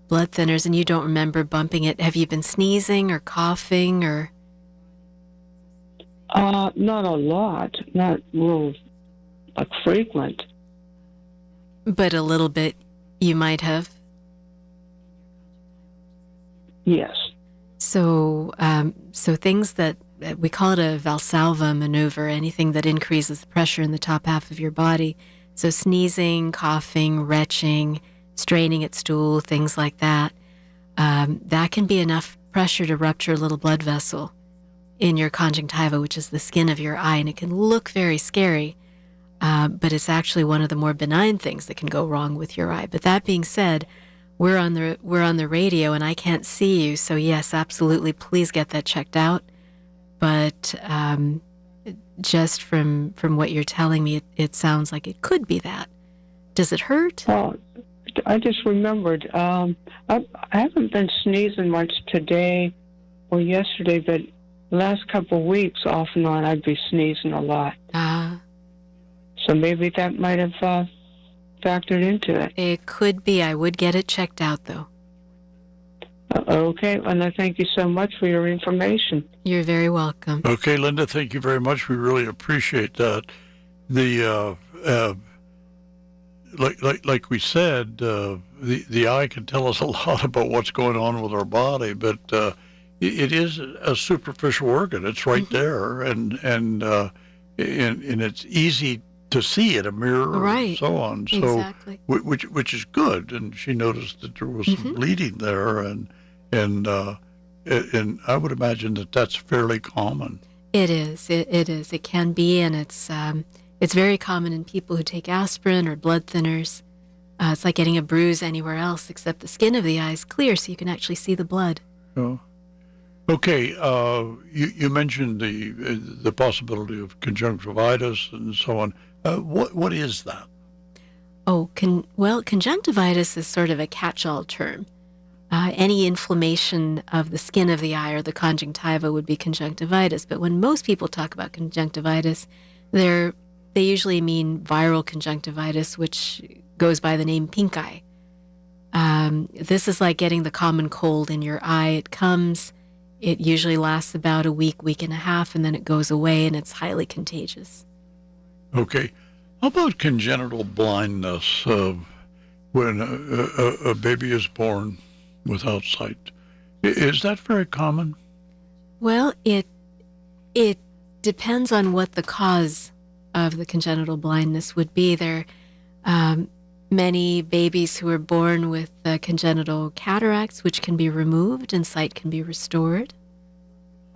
blood thinners, and you don't remember bumping it. Have you been sneezing or coughing or? Not a lot. Not real, frequent. But a little bit you might have? Yes. So things that we call it a Valsalva maneuver, anything that increases the pressure in the top half of your body. So sneezing, coughing, retching, straining at stool, things like that. That can be enough pressure to rupture a little blood vessel in your conjunctiva, which is the skin of your eye, and it can look very scary, but it's actually one of the more benign things that can go wrong with your eye. But that being said, we're on the radio, and I can't see you, so yes, absolutely, please get that checked out. But just from what you're telling me, it sounds like it could be that. Does it hurt? Oh, I just remembered. I haven't been sneezing much today or yesterday, but the last couple of weeks, off and on, I'd be sneezing a lot. So maybe that might have factored into it. It could be. I would get it checked out, though. Okay, and I thank you so much for your information. You're very welcome. Okay, Linda, thank you very much. We really appreciate that. The like we said, the eye can tell us a lot about what's going on with our body, but it is a superficial organ. It's right there, and it's easy to see in a mirror, Right. and so on. So, Exactly. which is good. And she noticed that there was some bleeding there, and I would imagine that that's fairly common. It is. It is. It can be, and it's very common in people who take aspirin or blood thinners. It's like getting a bruise anywhere else, except the skin of the eye is clear, so you can actually see the blood. Oh. Okay. You mentioned the possibility of conjunctivitis and so on. What is that? Oh, conjunctivitis is sort of a catch-all term. Any inflammation of the skin of the eye or the conjunctiva would be conjunctivitis. But when most people talk about conjunctivitis, they usually mean viral conjunctivitis, which goes by the name pink eye. This is like getting the common cold in your eye. It comes, it usually lasts about a week, week and a half, and then it goes away, and it's highly contagious. Okay. How about congenital blindness when a baby is born without sight? Is that very common? Well, it depends on what the cause of the congenital blindness would be. There many babies who are born with congenital cataracts, which can be removed and sight can be restored.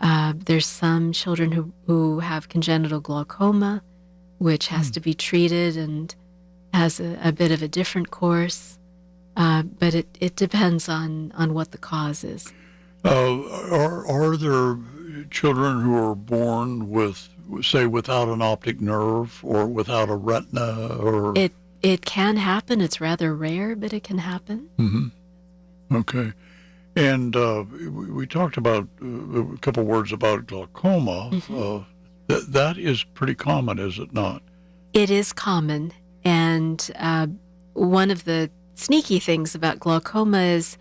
There's some children who have congenital glaucoma, which has to be treated and has a bit of a different course. But it depends on what the cause is. Are there children who are born with, say, without an optic nerve or without a retina? Or It can happen. It's rather rare, but it can happen. Mm-hmm. Okay. And we talked about a couple words about glaucoma. Mm-hmm. That is pretty common, is it not? It is common. And one of the sneaky things about glaucoma is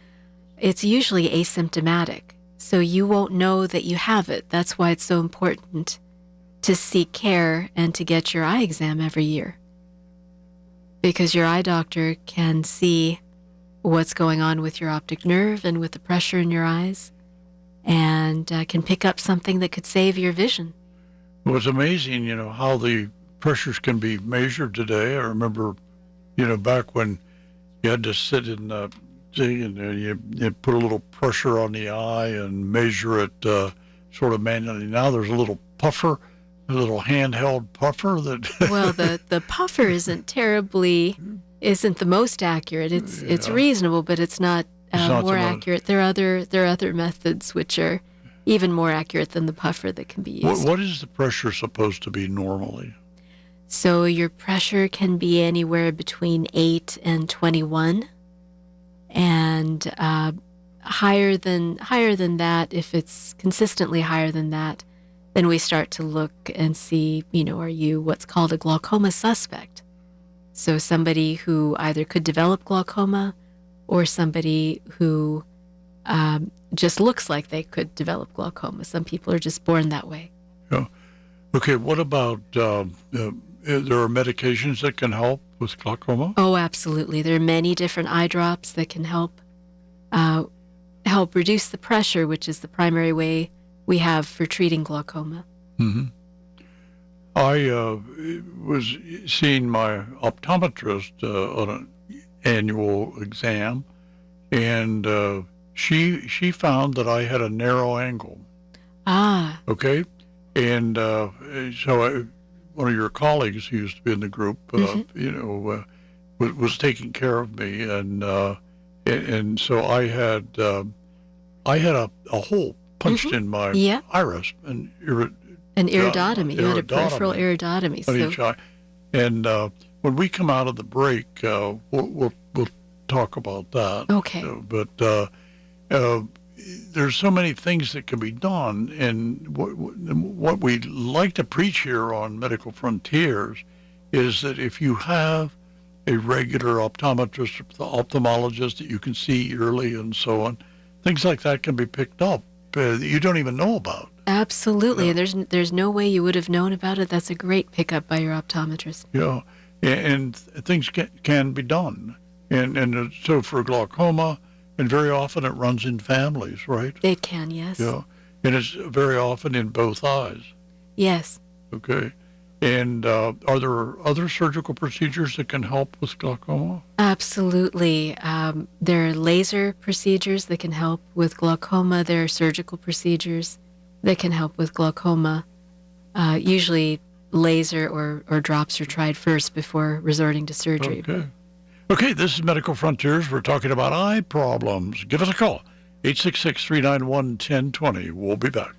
it's usually asymptomatic. So you won't know that you have it. That's why it's so important to seek care and to get your eye exam every year. Because your eye doctor can see what's going on with your optic nerve and with the pressure in your eyes and can pick up something that could save your vision. Well, it's amazing, how the pressures can be measured today. I remember, back when you had to sit in the thing and you put a little pressure on the eye and measure it sort of manually. Now there's a little puffer, a little handheld puffer that. Well, the puffer isn't the most accurate. It's reasonable, but it's not more accurate. There are other methods which are even more accurate than the puffer that can be used. What is the pressure supposed to be normally? So your pressure can be anywhere between 8 and 21, and higher than that. If it's consistently higher than that, then we start to look and see, are you what's called a glaucoma suspect? So somebody who either could develop glaucoma or somebody who just looks like they could develop glaucoma. Some people are just born that way. Yeah. Okay, what about, there are medications that can help with glaucoma? Oh, absolutely. There are many different eye drops that can help reduce the pressure, which is the primary way we have for treating glaucoma. Mm-hmm. I was seeing my optometrist on an annual exam, and she found that I had a narrow angle. Ah. Okay, and so one of your colleagues who used to be in the group, was taking care of me, and so I had a hole punched in my iris, an iridotomy. You had a peripheral iridotomy. On each eye. And when we come out of the break, we'll talk about that. Okay. But there's so many things that can be done, and what we like to preach here on Medical Frontiers is that if you have a regular optometrist, ophthalmologist that you can see early and so on, things like that can be picked up that you don't even know about. Absolutely. Yeah. There's no way you would have known about it. That's a great pickup by your optometrist. Yeah, and things can be done. And so for glaucoma, And very often it runs in families, right? It can, yes. Yeah. And it's very often in both eyes. Yes. Okay. And are there other surgical procedures that can help with glaucoma? Absolutely. There are laser procedures that can help with glaucoma. There are surgical procedures that can help with glaucoma. Usually laser or drops are tried first before resorting to surgery. Okay, this is Medical Frontiers. We're talking about eye problems. Give us a call, 866-391-1020. We'll be back.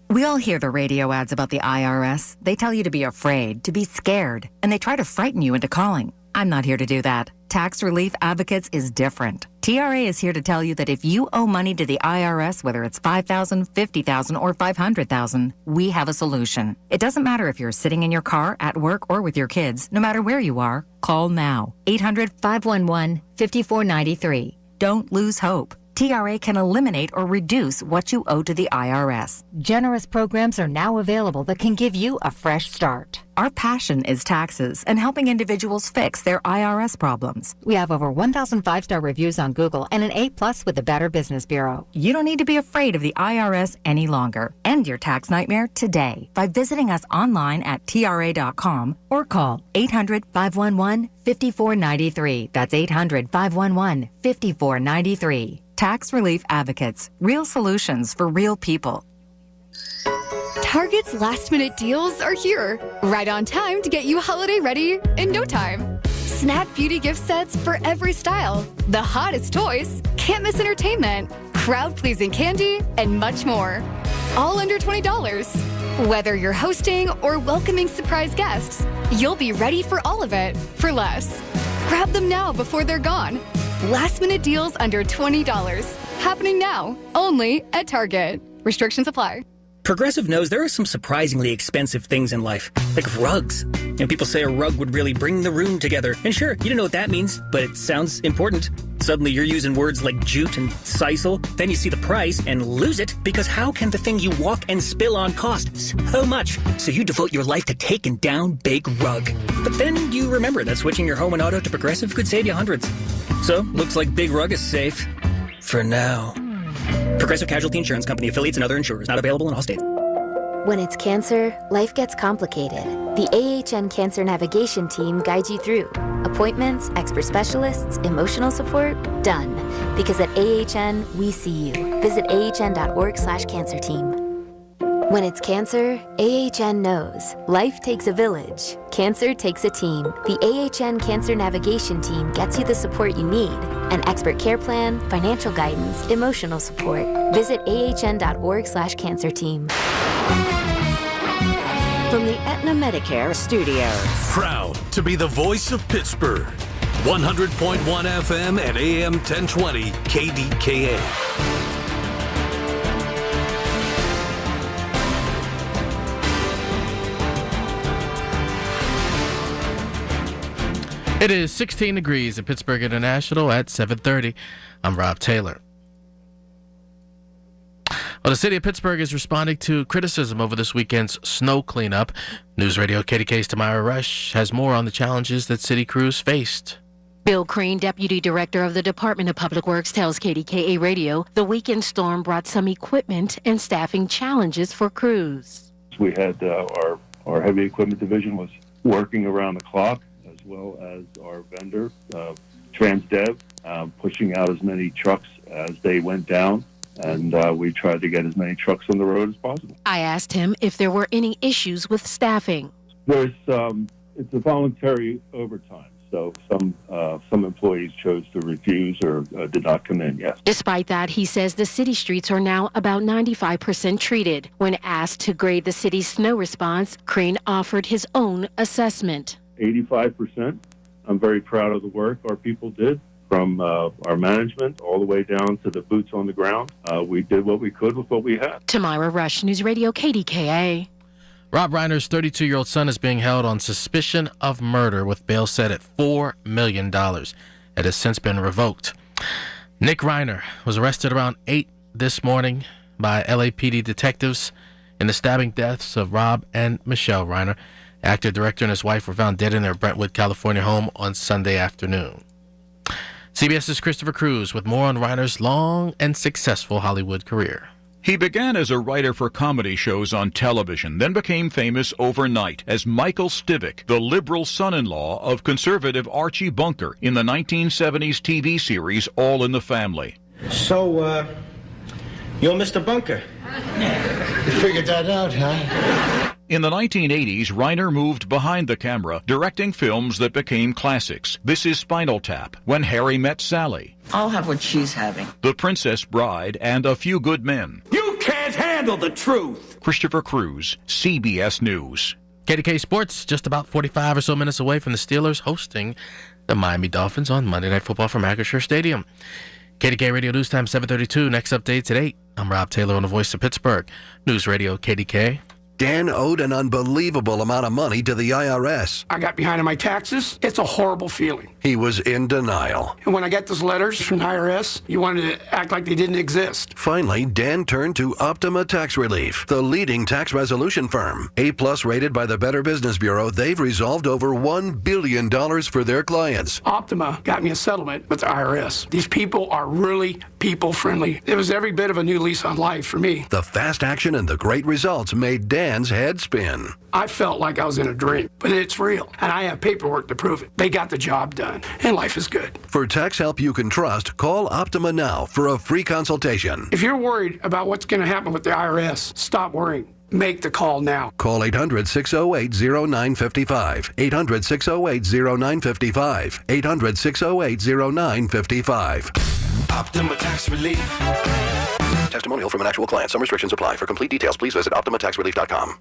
We all hear the radio ads about the IRS. They tell you to be afraid, to be scared, and they try to frighten you into calling. I'm not here to do that. Tax Relief Advocates is different. TRA is here to tell you that if you owe money to the IRS, whether it's $5,000, $50,000, or $500,000, we have a solution. It doesn't matter if you're sitting in your car, at work, or with your kids. No matter where you are, call now. 800-511-5493. Don't lose hope. TRA can eliminate or reduce what you owe to the IRS. Generous programs are now available that can give you a fresh start. Our passion is taxes and helping individuals fix their IRS problems. We have over 1,000 5-star reviews on Google and an A+ with the Better Business Bureau. You don't need to be afraid of the IRS any longer. End your tax nightmare today by visiting us online at TRA.com or call 800-511-5493. That's 800-511-5493. Tax Relief Advocates. Real solutions for real people. Target's last-minute deals are here, right on time to get you holiday ready in no time. Snap beauty gift sets for every style, the hottest toys, can't-miss entertainment, crowd-pleasing candy, and much more. All under $20. Whether you're hosting or welcoming surprise guests, you'll be ready for all of it for less. Grab them now before they're gone. Last-minute deals under $20. Happening now, only at Target. Restrictions apply. Progressive knows there are some surprisingly expensive things in life, like rugs. People say a rug would really bring the room together. And sure, you don't know what that means, but it sounds important. Suddenly you're using words like jute and sisal. Then you see the price and lose it, because how can the thing you walk and spill on cost so much? So you devote your life to taking down Big Rug. But then you remember that switching your home and auto to Progressive could save you hundreds. So, looks like Big Rug is safe. For now. Progressive Casualty Insurance Company, affiliates, and other insurers. Not available in all states. When it's cancer, life gets complicated. The AHN Cancer Navigation Team guides you through. Appointments, expert specialists, emotional support, done. Because at AHN, we see you. Visit ahn.org/cancer team. When it's cancer, AHN knows. Life takes a village. Cancer takes a team. The AHN Cancer Navigation Team gets you the support you need. An expert care plan, financial guidance, emotional support. Visit ahn.org/cancer team. From the Aetna Medicare Studios. Proud to be the voice of Pittsburgh. 100.1 FM and AM 1020 KDKA. It is 16 degrees at Pittsburgh International at 7:30. I'm Rob Taylor. Well, the city of Pittsburgh is responding to criticism over this weekend's snow cleanup. News Radio KDK's Tamara Rush has more on the challenges that city crews faced. Bill Crane, Deputy Director of the Department of Public Works, tells KDKA Radio the weekend storm brought some equipment and staffing challenges for crews. We had our heavy equipment division was working around the clock, as well as our vendor, Transdev, pushing out as many trucks as they went down. And we tried to get as many trucks on the road as possible. I asked him if there were any issues with staffing. There's it's a voluntary overtime, so some employees chose to refuse or did not come in. Yes. Despite that, he says the city streets are now about 95% treated. When asked to grade the city's snow response, Crane offered his own assessment. 85%. I'm very proud of the work our people did. From our management all the way down to the boots on the ground. We did what we could with what we had. Tamara Rush, News Radio KDKA. Rob Reiner's 32-year-old son is being held on suspicion of murder with bail set at $4 million. It has since been revoked. Nick Reiner was arrested around 8 this morning by LAPD detectives in the stabbing deaths of Rob and Michelle Reiner. Actor, director, and his wife were found dead in their Brentwood, California home on Sunday afternoon. CBS's Christopher Cruz with more on Reiner's long and successful Hollywood career. He began as a writer for comedy shows on television, then became famous overnight as Michael Stivic, the liberal son-in-law of conservative Archie Bunker in the 1970s TV series All in the Family. So, you're Mr. Bunker? You figured that out, huh? In the 1980s, Reiner moved behind the camera, directing films that became classics. This is Spinal Tap, When Harry Met Sally, I'll have what she's having. The Princess Bride, and A Few Good Men. You can't handle the truth! Christopher Cruz, CBS News. KDK Sports, just about 45 or so minutes away from the Steelers hosting the Miami Dolphins on Monday Night Football from Acrisure Stadium. KDK Radio News Time 7:32. Next updates at 8. I'm Rob Taylor on the Voice of Pittsburgh. News Radio KDK. Dan owed an unbelievable amount of money to the IRS. I got behind on my taxes. It's a horrible feeling. He was in denial. And when I got those letters from the IRS, you wanted to act like they didn't exist. Finally, Dan turned to Optima Tax Relief, the leading tax resolution firm. A-plus rated by the Better Business Bureau, they've resolved over $1 billion for their clients. Optima got me a settlement with the IRS. These people are really people-friendly. It was every bit of a new lease on life for me. The fast action and the great results made Dan's head spin. I felt like I was in a dream, but it's real, and I have paperwork to prove it. They got the job done, and life is good. For tax help you can trust, call Optima now for a free consultation. If you're worried about what's going to happen with the IRS, stop worrying. Make the call now. Call 800-608-0955. 800-608-0955. 800-608-0955. Optima Tax Relief. Testimonial from an actual client. Some restrictions apply. For complete details, please visit OptimaTaxRelief.com.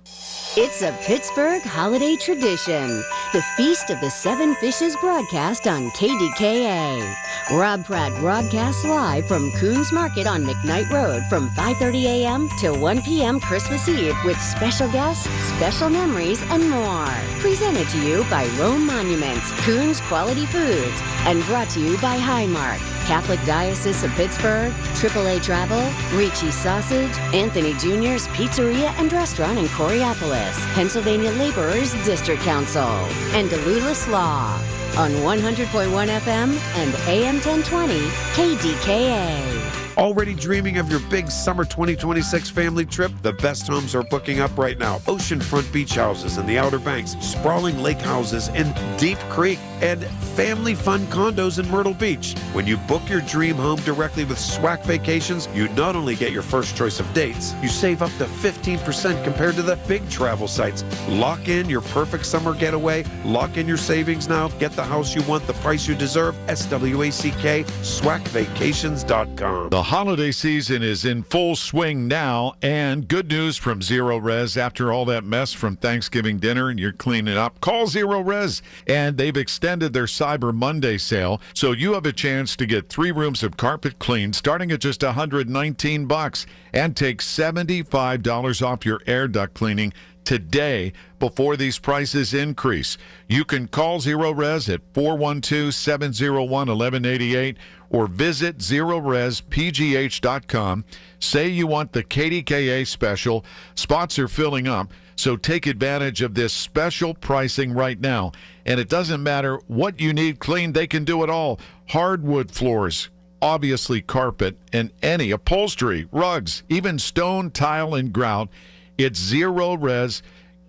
It's a Pittsburgh holiday tradition. The Feast of the Seven Fishes broadcast on KDKA. Rob Pratt broadcasts live from Coons Market on McKnight Road from 5:30 a.m. till 1 p.m. Christmas Eve with special guests, special memories, and more. Presented to you by Rome Monuments, Coons Quality Foods, and brought to you by Highmark, Catholic Diocese of Pittsburgh, AAA Travel, Ricci Sausage, Anthony Jr.'s Pizzeria and Restaurant in Coriopolis, Pennsylvania Laborers District Council, and Delulus Law on 100.1 FM and AM 1020 KDKA. Already dreaming of your big summer 2026 family trip? The best homes are booking up right now. Oceanfront beach houses in the Outer Banks, sprawling lake houses in Deep Creek, and family fun condos in Myrtle Beach. When you book your dream home directly with SWAC Vacations, you not only get your first choice of dates, you save up to 15% compared to the big travel sites. Lock in your perfect summer getaway. Lock in your savings now. Get the house you want, the price you deserve. SWACK, SWACvacations.com. The holiday season is in full swing now, and good news from Zero Res. After all that mess from Thanksgiving dinner and you're cleaning up, call Zero Res, and they've extended their Cyber Monday sale, so you have a chance to get 3 rooms of carpet cleaned starting at just $119 and take $75 off your air duct cleaning today before these prices increase. You can call Zero Res at 412-701-1188 or visit ZeroResPGH.com. Say you want the KDKA special. Spots are filling up, so take advantage of this special pricing right now. And it doesn't matter what you need cleaned, they can do it all. Hardwood floors, obviously carpet, and any upholstery, rugs, even stone, tile, and grout. It's Zero Res.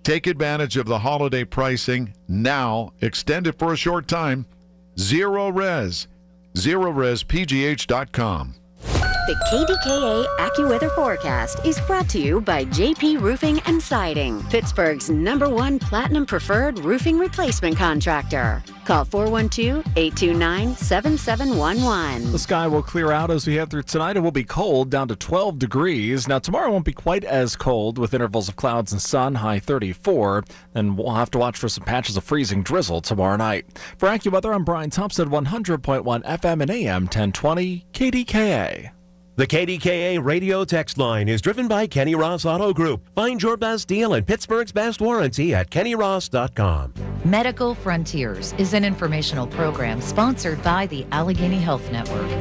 Take advantage of the holiday pricing now. Extend it for a short time. Zero Res. ZeroResPGH.com. The KDKA AccuWeather forecast is brought to you by JP Roofing and Siding, Pittsburgh's #1 Platinum Preferred Roofing Replacement Contractor. Call 412-829-7711. The sky will clear out as we head through tonight. It will be cold, down to 12 degrees. Now, tomorrow won't be quite as cold with intervals of clouds and sun, high 34. And we'll have to watch for some patches of freezing drizzle tomorrow night. For AccuWeather, I'm Brian Thompson, 100.1 FM and AM 1020 KDKA. The KDKA radio text line is driven by Kenny Ross Auto Group. Find your best deal and Pittsburgh's best warranty at KennyRoss.com. Medical Frontiers is an informational program sponsored by the Allegheny Health Network.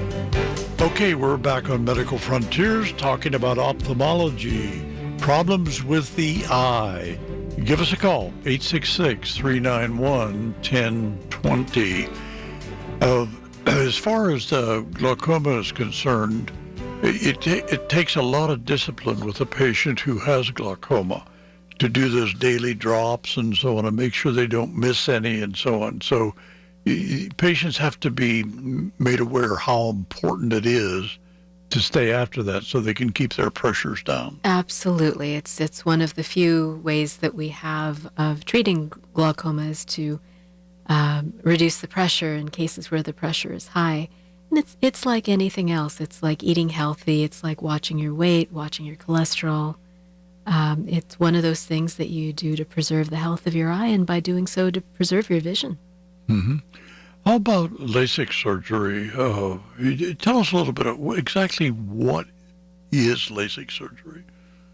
Okay, we're back on Medical Frontiers talking about ophthalmology, problems with the eye. Give us a call, 866-391-1020. as far as glaucoma is concerned, it takes a lot of discipline with a patient who has glaucoma to do those daily drops and so on and make sure they don't miss any and so on. So patients have to be made aware how important it is to stay after that so they can keep their pressures down. Absolutely. It's one of the few ways that we have of treating glaucoma is to reduce the pressure in cases where the pressure is high. And it's like anything else. It's like eating healthy. It's like watching your weight, watching your cholesterol. It's one of those things that you do to preserve the health of your eye, and by doing so, to preserve your vision. Mm-hmm. How about LASIK surgery? Tell us a little bit of exactly what is LASIK surgery.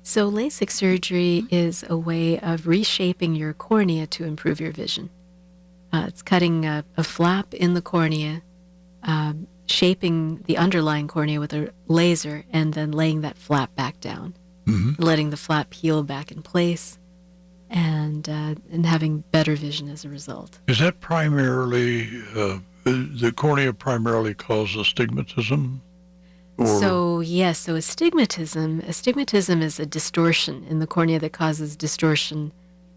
So LASIK surgery is a way of reshaping your cornea to improve your vision. It's cutting a flap in the cornea, shaping the underlying cornea with a laser, and then laying that flap back down, letting the flap heal back in place, and having better vision as a result. Is that primarily, the cornea primarily causes astigmatism? So astigmatism is a distortion in the cornea that causes distortion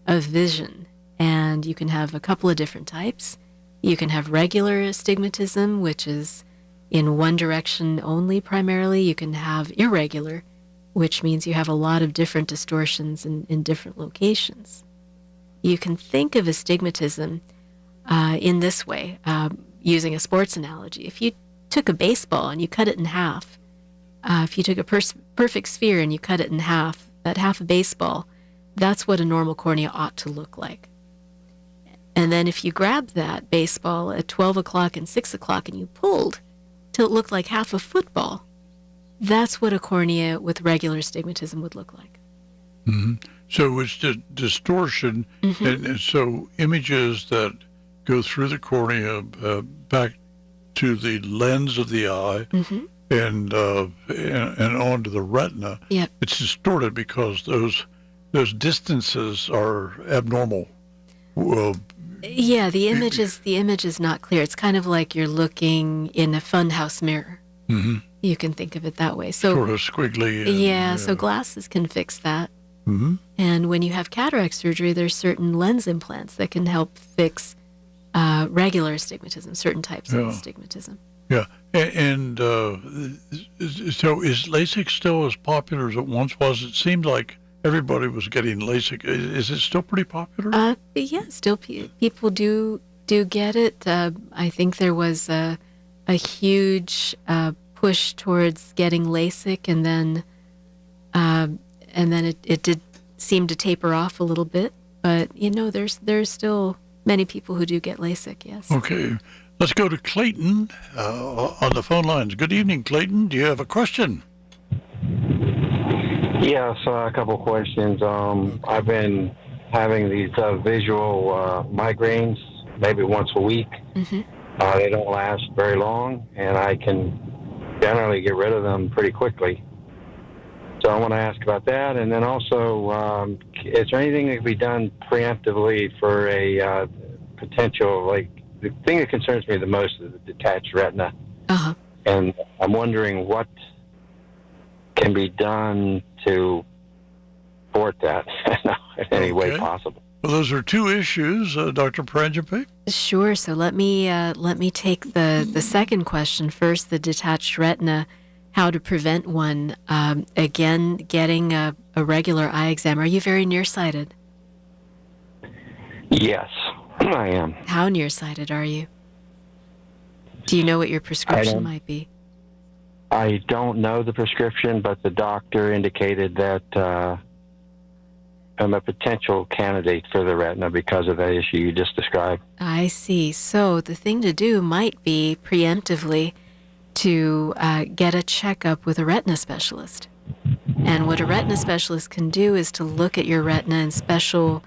of vision. And you can have a couple of different types. You can have regular astigmatism, which is in one direction only primarily. You can have irregular, which means you have a lot of different distortions in different locations. You can think of astigmatism in this way, using a sports analogy. If you took a baseball and you cut it in half, if you took a perfect sphere and you cut it in half, that half a baseball, that's what a normal cornea ought to look like. And then if you grabbed that baseball at 12 o'clock and 6 o'clock and you pulled till it looked like half a football, that's what a cornea with regular astigmatism would look like. Mm-hmm. So it's distortion, and so images that go through the cornea back to the lens of the eye and onto the retina. Yep. It's distorted because those distances are abnormal. The image is not clear. It's kind of like you're looking in a funhouse mirror. Mm-hmm. You can think of it that way. So sort of squiggly. So glasses can fix that. Mm-hmm. And when you have cataract surgery, there's certain lens implants that can help fix regular astigmatism, certain types of astigmatism. Yeah. And so is LASIK still as popular as it once was? It seemed like everybody was getting LASIK. Is it still pretty popular? Still people do get it. I think there was a huge push towards getting LASIK, and then it did seem to taper off a little bit. But there's still many people who do get LASIK. Yes. Okay, let's go to Clayton on the phone lines. Good evening, Clayton. Do you have a question? Yes, a couple questions. I've been having these visual migraines maybe once a week. They don't last very long, and I can generally get rid of them pretty quickly. So I want to ask about that. And then also, is there anything that can be done preemptively for a potential, like, the thing that concerns me the most is the detached retina. And I'm wondering what can be done to support that in any way possible. Well, those are two issues, Dr. Pranjapi. Sure. So let me take the second question first. The detached retina, how to prevent one. Again, getting a regular eye exam. Are you very nearsighted? Yes, I am. How nearsighted are you? Do you know what your prescription might be? I don't know the prescription, but the doctor indicated that I'm a potential candidate for the retina because of that issue you just described. I see. So the thing to do might be preemptively to get a checkup with a retina specialist. And what a retina specialist can do is to look at your retina in special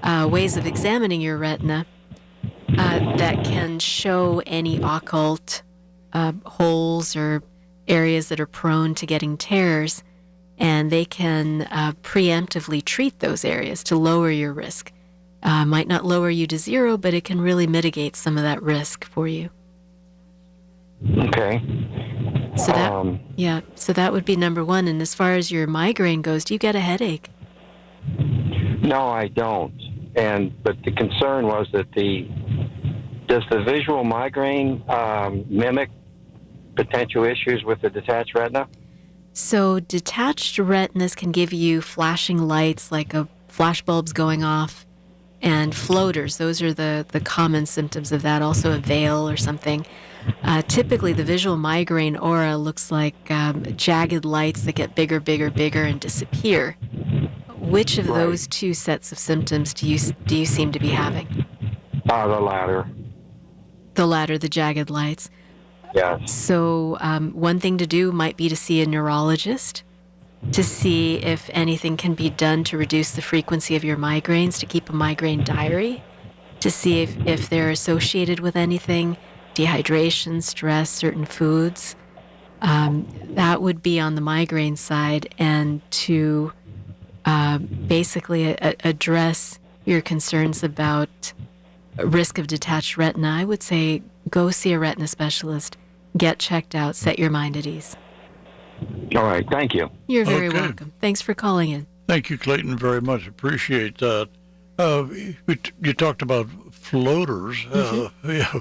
ways of examining your retina that can show any occult holes or areas that are prone to getting tears, and they can preemptively treat those areas to lower your risk. Might not lower you to zero, but it can really mitigate some of that risk for you. Okay. So that, so that would be number one. And as far as your migraine goes, do you get a headache? No, I don't. But the concern was that does the visual migraine mimic potential issues with the detached retina? So detached retinas can give you flashing lights, like flash bulbs going off, and floaters. Those are the common symptoms of that. Also a veil or something. Typically, the visual migraine aura looks like jagged lights that get bigger, bigger, bigger, and disappear. Which of those two sets of symptoms do you seem to be having? The latter. The latter, the jagged lights. Yes. So one thing to do might be to see a neurologist to see if anything can be done to reduce the frequency of your migraines, to keep a migraine diary, to see if they're associated with anything, dehydration, stress, certain foods. That would be on the migraine side, and to basically address your concerns about risk of detached retina, I would say go see a retina specialist, get checked out, set your mind at ease. All right, thank you. You're very welcome. Thanks for calling in. Thank you, Clayton, very much. Appreciate that. You talked about floaters. Yeah.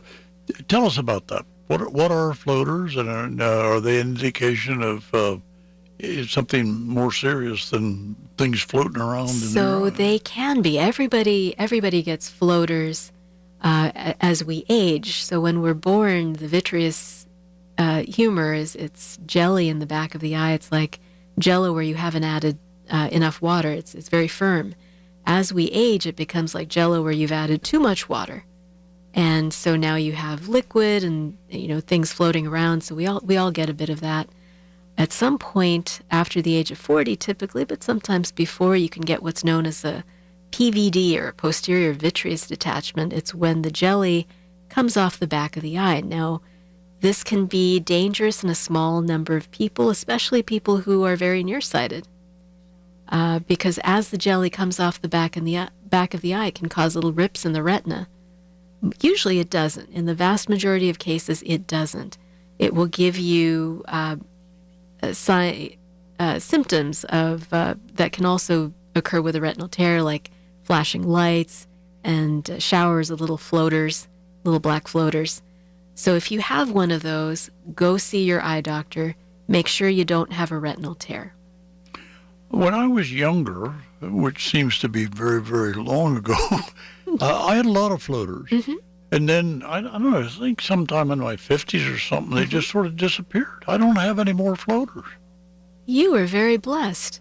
Tell us about that. What are floaters, and are they an indication of something more serious than things floating around? So they can be. Everybody gets floaters as we age. So when we're born, the vitreous humor it's jelly in the back of the eye. It's like Jell-O where you haven't added enough water. It's very firm. As we age, it becomes like Jell-O where you've added too much water. And so now you have liquid and things floating around. So we all get a bit of that. At some point after the age of 40, typically, but sometimes before, you can get what's known as a PVD, or posterior vitreous detachment. It's when the jelly comes off the back of the eye. Now, this can be dangerous in a small number of people, especially people who are very nearsighted, because as the jelly comes off the back of the eye, it can cause little rips in the retina. Usually it doesn't. In the vast majority of cases, it doesn't. It will give you symptoms of that can also occur with a retinal tear, like flashing lights and showers of little floaters, little black floaters. So if you have one of those, go see your eye doctor. Make sure you don't have a retinal tear. When I was younger, which seems to be very, very long ago, I had a lot of floaters. Mm-hmm. And then, I don't know, I think sometime in my 50s or something, they just sort of disappeared. I don't have any more floaters. You are very blessed.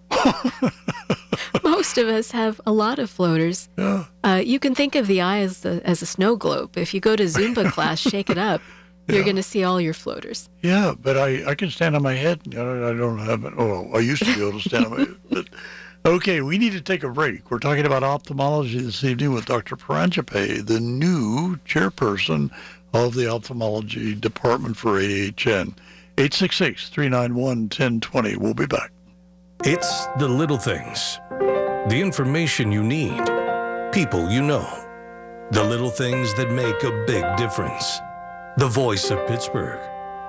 Most of us have a lot of floaters. Yeah. You can think of the eye as a snow globe. If you go to Zumba class, shake it up, you're going to see all your floaters. Yeah, but I can stand on my head. I don't have it. Oh, I used to be able to stand on my head. But, okay, we need to take a break. We're talking about ophthalmology this evening with Dr. Paranjape, the new chairperson of the ophthalmology department for AHN. 866-391-1020. We'll be back. It's the little things. The information you need. People you know. The little things that make a big difference. The voice of Pittsburgh.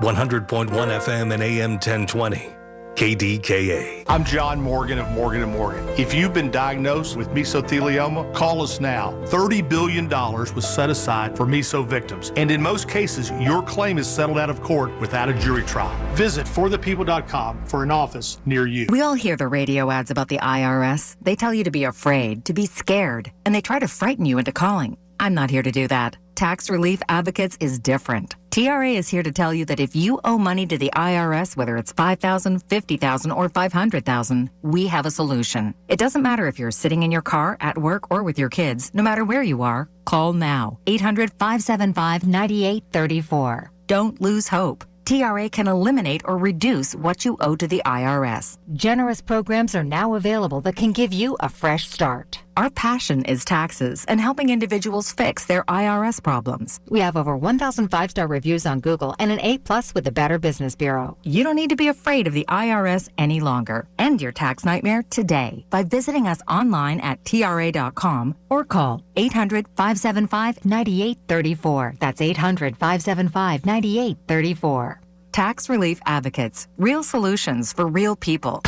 100.1 FM and AM 1020. KDKA. I'm John Morgan of Morgan & Morgan. If you've been diagnosed with mesothelioma, call us now. $30 billion was set aside for meso victims, and in most cases, your claim is settled out of court without a jury trial. Visit forthepeople.com for an office near you. We all hear the radio ads about the IRS. They tell you to be afraid, to be scared, and they try to frighten you into calling. I'm not here to do that. Tax Relief Advocates is different. TRA is here to tell you that if you owe money to the IRS, whether it's $5,000, $50,000, or $500,000, we have a solution. It doesn't matter if you're sitting in your car, at work, or with your kids. No matter where you are, call now. 800-575-9834. Don't lose hope. TRA can eliminate or reduce what you owe to the IRS. Generous programs are now available that can give you a fresh start. Our passion is taxes and helping individuals fix their IRS problems. We have over 1,000 5-star reviews on Google and an A+ with the Better Business Bureau. You don't need to be afraid of the IRS any longer. End your tax nightmare today by visiting us online at TRA.com or call 800-575-9834. That's 800-575-9834. Tax Relief Advocates. Real solutions for real people.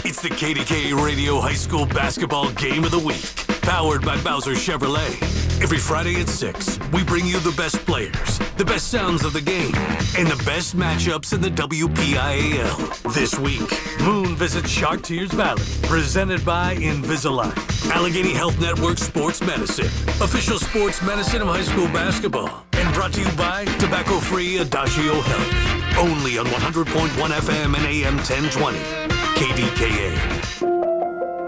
It's the KDKA Radio High School Basketball Game of the Week, powered by Bowser Chevrolet. Every Friday at 6, we bring you the best players, the best sounds of the game, and the best matchups in the WPIAL. This week, Moon visits Chartiers Valley, presented by Invisalign. Allegheny Health Network Sports Medicine, official sports medicine of high school basketball, and brought to you by tobacco-free Adagio Health. Only on 100.1 FM and AM 1020. KDKA.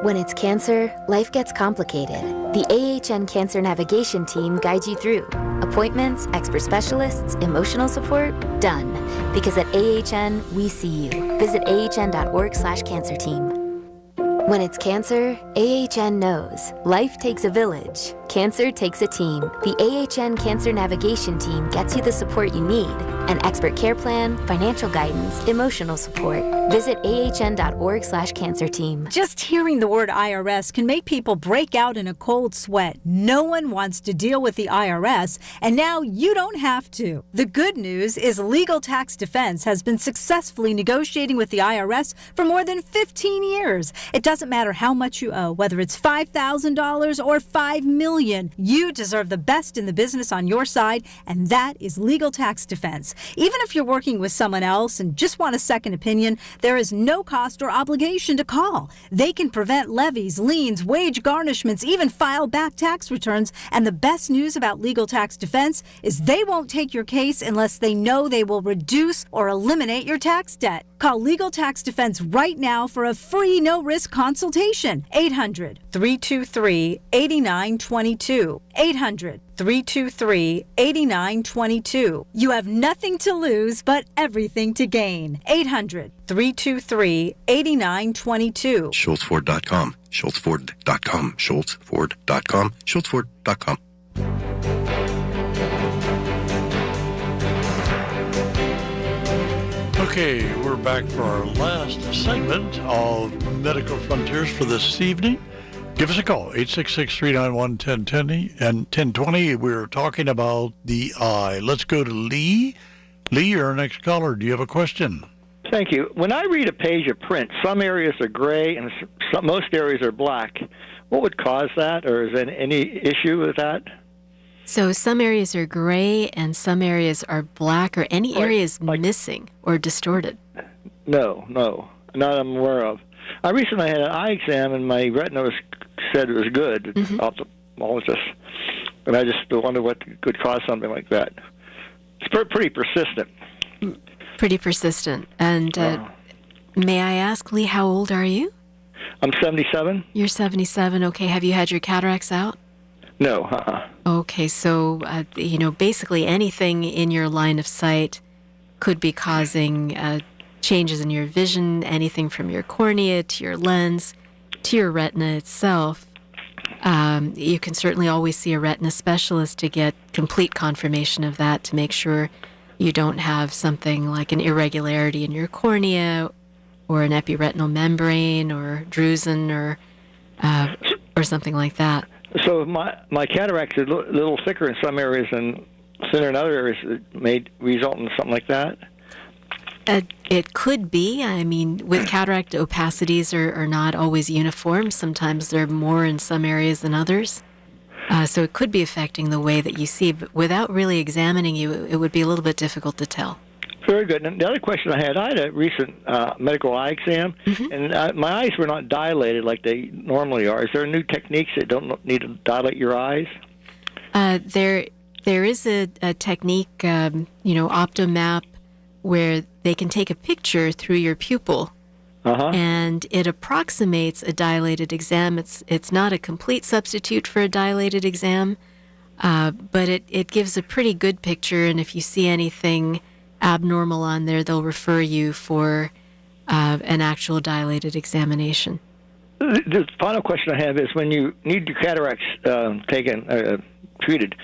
When it's cancer, life gets complicated. The AHN Cancer Navigation Team guides you through. Appointments, expert specialists, emotional support, done. Because at AHN, we see you. Visit ahn.org/cancer team. When it's cancer, AHN knows. Life takes a village. Cancer takes a team. The AHN Cancer Navigation Team gets you the support you need. An expert care plan, financial guidance, emotional support. Visit ahn.org/cancer team. Just hearing the word IRS can make people break out in a cold sweat. No one wants to deal with the IRS, and now you don't have to. The good news is Legal Tax Defense has been successfully negotiating with the IRS for more than 15 years. It doesn't matter how much you owe, whether it's $5,000 or $5 million. You deserve the best in the business on your side, and that is Legal Tax Defense. Even if you're working with someone else and just want a second opinion, there is no cost or obligation to call. They can prevent levies, liens, wage garnishments, even file back tax returns. And the best news about Legal Tax Defense is they won't take your case unless they know they will reduce or eliminate your tax debt. Call Legal Tax Defense right now for a free no-risk consultation. 800-323-8922. 800-323-8922. You have nothing to lose but everything to gain. 800-323-8922. SchultzFord.com. SchultzFord.com. SchultzFord.com. SchultzFord.com. Okay, we're back for our last segment of Medical Frontiers for this evening. Give us a call, 866-391-1020 and 1020. We're talking about the eye. Let's go to Lee. Lee, you're our next caller. Do you have a question? Thank you. When I read a page of print, some areas are gray and most areas are black. What would cause that, or is there any issue with that? So some areas are gray and some areas are black, or any areas missing or distorted? No, not I'm aware of. I recently had an eye exam and my retina said it was good, ophthalmologist, and I just wonder what could cause something like that. It's pretty persistent. Pretty persistent. And may I ask, Lee, how old are you? I'm 77. You're 77. Okay. Have you had your cataracts out? No. Okay. So, basically anything in your line of sight could be causing changes in your vision, anything from your cornea to your lens to your retina itself. You can certainly always see a retina specialist to get complete confirmation of that, to make sure you don't have something like an irregularity in your cornea or an epiretinal membrane or drusen or something like that. So my cataracts are a little thicker in some areas and thinner in other areas. It may result in something like that? It could be. I mean, with cataract, opacities are not always uniform. Sometimes they're more in some areas than others. So it could be affecting the way that you see. But without really examining you, it would be a little bit difficult to tell. Very good. And the other question I had a recent medical eye exam, and my eyes were not dilated like they normally are. Is there new techniques that don't need to dilate your eyes? There is a technique, OptoMap, where they can take a picture through your pupil, and it approximates a dilated exam. It's not a complete substitute for a dilated exam, but it gives a pretty good picture, and if you see anything abnormal on there, they'll refer you for an actual dilated examination. The final question I have is: when you need your cataracts treated,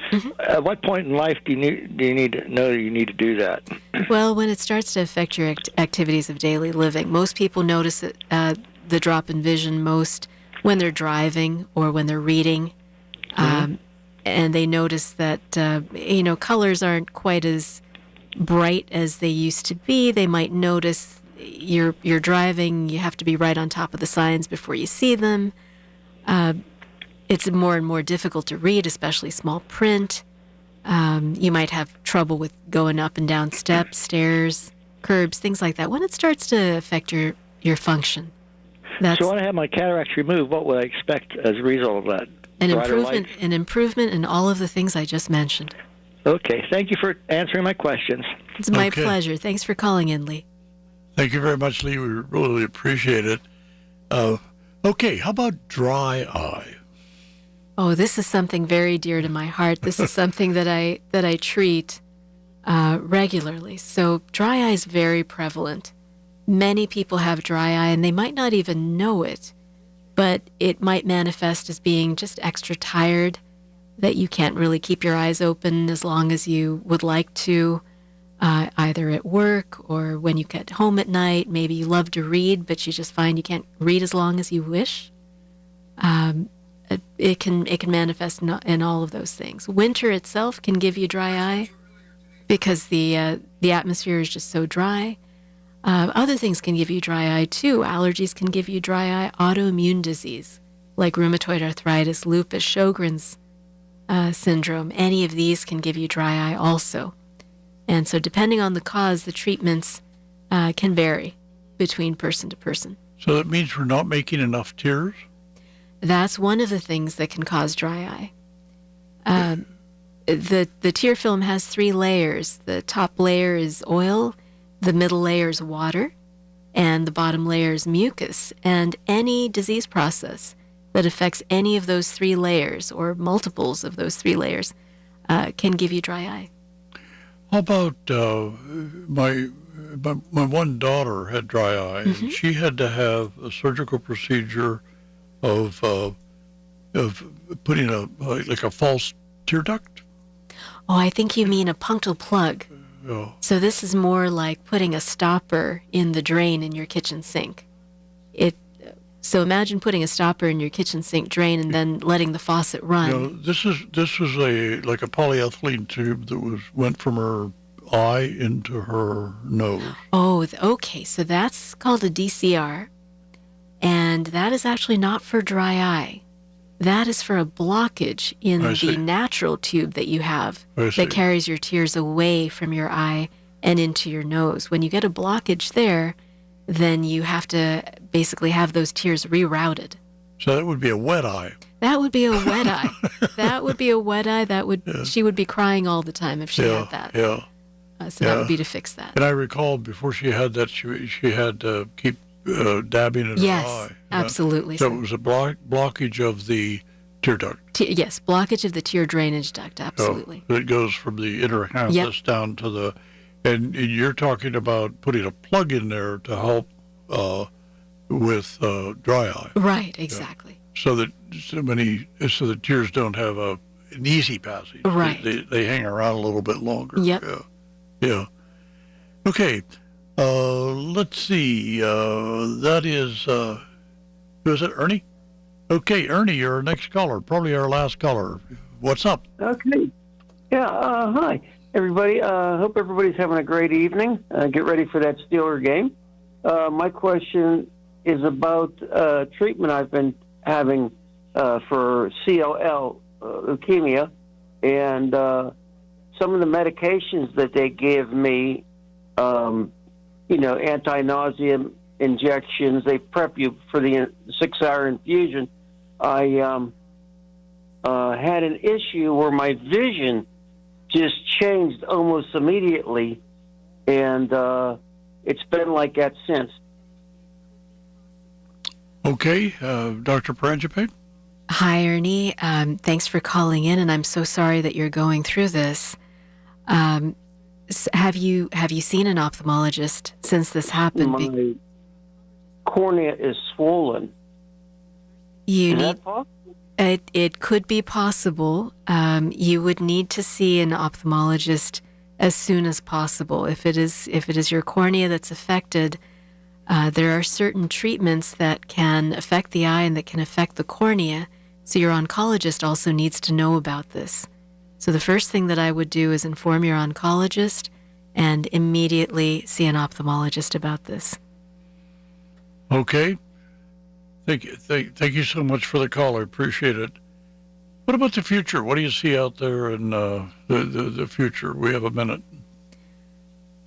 at what point in life do you need to know you need to do that? Well, when it starts to affect your activities of daily living, most people notice it, the drop in vision most when they're driving or when they're reading, and they notice that colors aren't quite as bright as they used to be. They might notice you're driving, you have to be right on top of the signs before you see them. It's more and more difficult to read, especially small print. You might have trouble with going up and down steps, stairs, curbs, things like that. When it starts to affect your function. So when I have my cataracts removed, what would I expect as a result of that? An improvement in all of the things I just mentioned. Okay. Thank you for answering my questions. It's my pleasure. Thanks for calling in, Lee. Thank you very much, Lee. We really appreciate it. Okay, how about dry eye? Oh, this is something very dear to my heart. This is something that I treat regularly. So dry eye is very prevalent. Many people have dry eye, and they might not even know it, but it might manifest as being just extra tired, that you can't really keep your eyes open as long as you would like to, either at work or when you get home at night. Maybe you love to read, but you just find you can't read as long as you wish. It can manifest in all of those things. Winter itself can give you dry eye because the atmosphere is just so dry. Other things can give you dry eye too. Allergies can give you dry eye. Autoimmune disease like rheumatoid arthritis, lupus, Sjogren's syndrome. Any of these can give you dry eye also. And so depending on the cause, the treatments can vary between person to person. So that means we're not making enough tears? That's one of the things that can cause dry eye. The tear film has 3 layers. The top layer is oil, the middle layer is water, and the bottom layer is mucus. And any disease process that affects any of those 3 layers or multiples of those 3 layers can give you dry eye. How about my one daughter had dry eye, and she had to have a surgical procedure of putting a false tear duct? Oh, I think you mean a punctal plug. Yeah. So this is more like putting a stopper in the drain in your kitchen sink. So imagine putting a stopper in your kitchen sink drain and then letting the faucet run. This was like a polyethylene tube that went from her eye into her nose. Oh, okay. So that's called a DCR. And that is actually not for dry eye. That is for a blockage in the natural tube that you have that carries your tears away from your eye and into your nose. When you get a blockage there, then you have to basically have those tears rerouted. So that would be a wet eye. That would be a wet eye. That would be a wet eye. She would be crying all the time if she had that. Yeah. So that would be to fix that. And I recall before she had that, she had to keep dabbing in her eye. Yes, absolutely. So it was a blockage of the tear duct. Yes, blockage of the tear drainage duct, absolutely. It goes from the inner canthus down to the... And you're talking about putting a plug in there to help with dry eye. Right, exactly. So that the tears don't have an easy passage. Right. They hang around a little bit longer. Yep. Yeah. Okay. Let's see. That is, who is it, Ernie? Okay, Ernie, you're our next caller, probably our last caller. What's up? Okay. Yeah, hi, everybody. Hope everybody's having a great evening. Get ready for that Steeler game. My question is about treatment I've been having for CLL, leukemia, and some of the medications that they give me, anti-nausea injections. They prep you for the 6-hour infusion. I had an issue where my vision just changed almost immediately, and it's been like that since. Okay, Dr. Paranjapet? Hi, Ernie. Thanks for calling in, and I'm so sorry that you're going through this. Have you seen an ophthalmologist since this happened? My cornea is swollen, It could be possible. You would need to see an ophthalmologist as soon as possible. If it is your cornea that's affected, there are certain treatments that can affect the eye and that can affect the cornea. So your oncologist also needs to know about this. So the first thing that I would do is inform your oncologist and immediately see an ophthalmologist about this. Okay. Thank you so much for the call. I appreciate it. What about the future? What do you see out there in the future? We have a minute.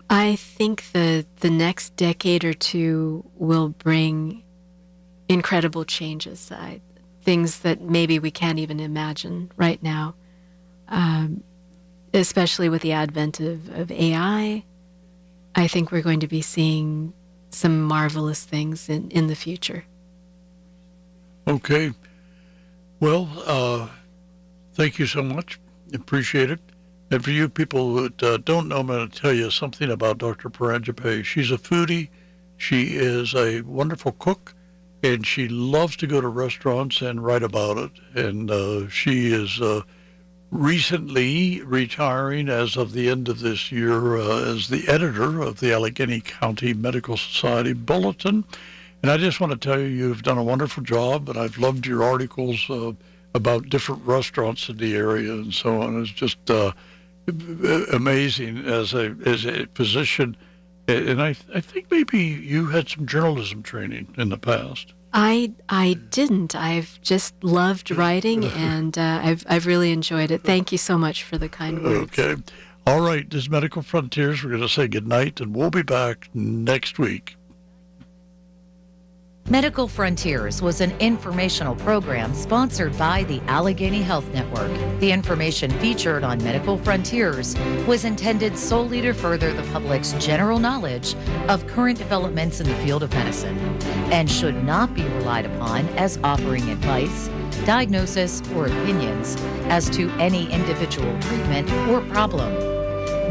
I think the next decade or two will bring incredible changes, things that maybe we can't even imagine right now, especially with the advent of AI. I think we're going to be seeing some marvelous things in the future. Okay. Well, thank you so much. Appreciate it. And for you people that don't know, I'm going to tell you something about Dr. Paranjape. She's a foodie. She is a wonderful cook, and she loves to go to restaurants and write about it. And she is recently retiring as of the end of this year as the editor of the Allegheny County Medical Society Bulletin. And I just want to tell you, you've done a wonderful job, and I've loved your articles about different restaurants in the area and so on. It's just amazing as a physician. And I think maybe you had some journalism training in the past. I didn't. I've just loved writing, and I've really enjoyed it. Thank you so much for the kind words. Okay. All right. This is Medical Frontiers. We're going to say goodnight, and we'll be back next week. Medical Frontiers was an informational program sponsored by the Allegheny Health Network. The information featured on Medical Frontiers was intended solely to further the public's general knowledge of current developments in the field of medicine and should not be relied upon as offering advice, diagnosis, or opinions as to any individual treatment or problem.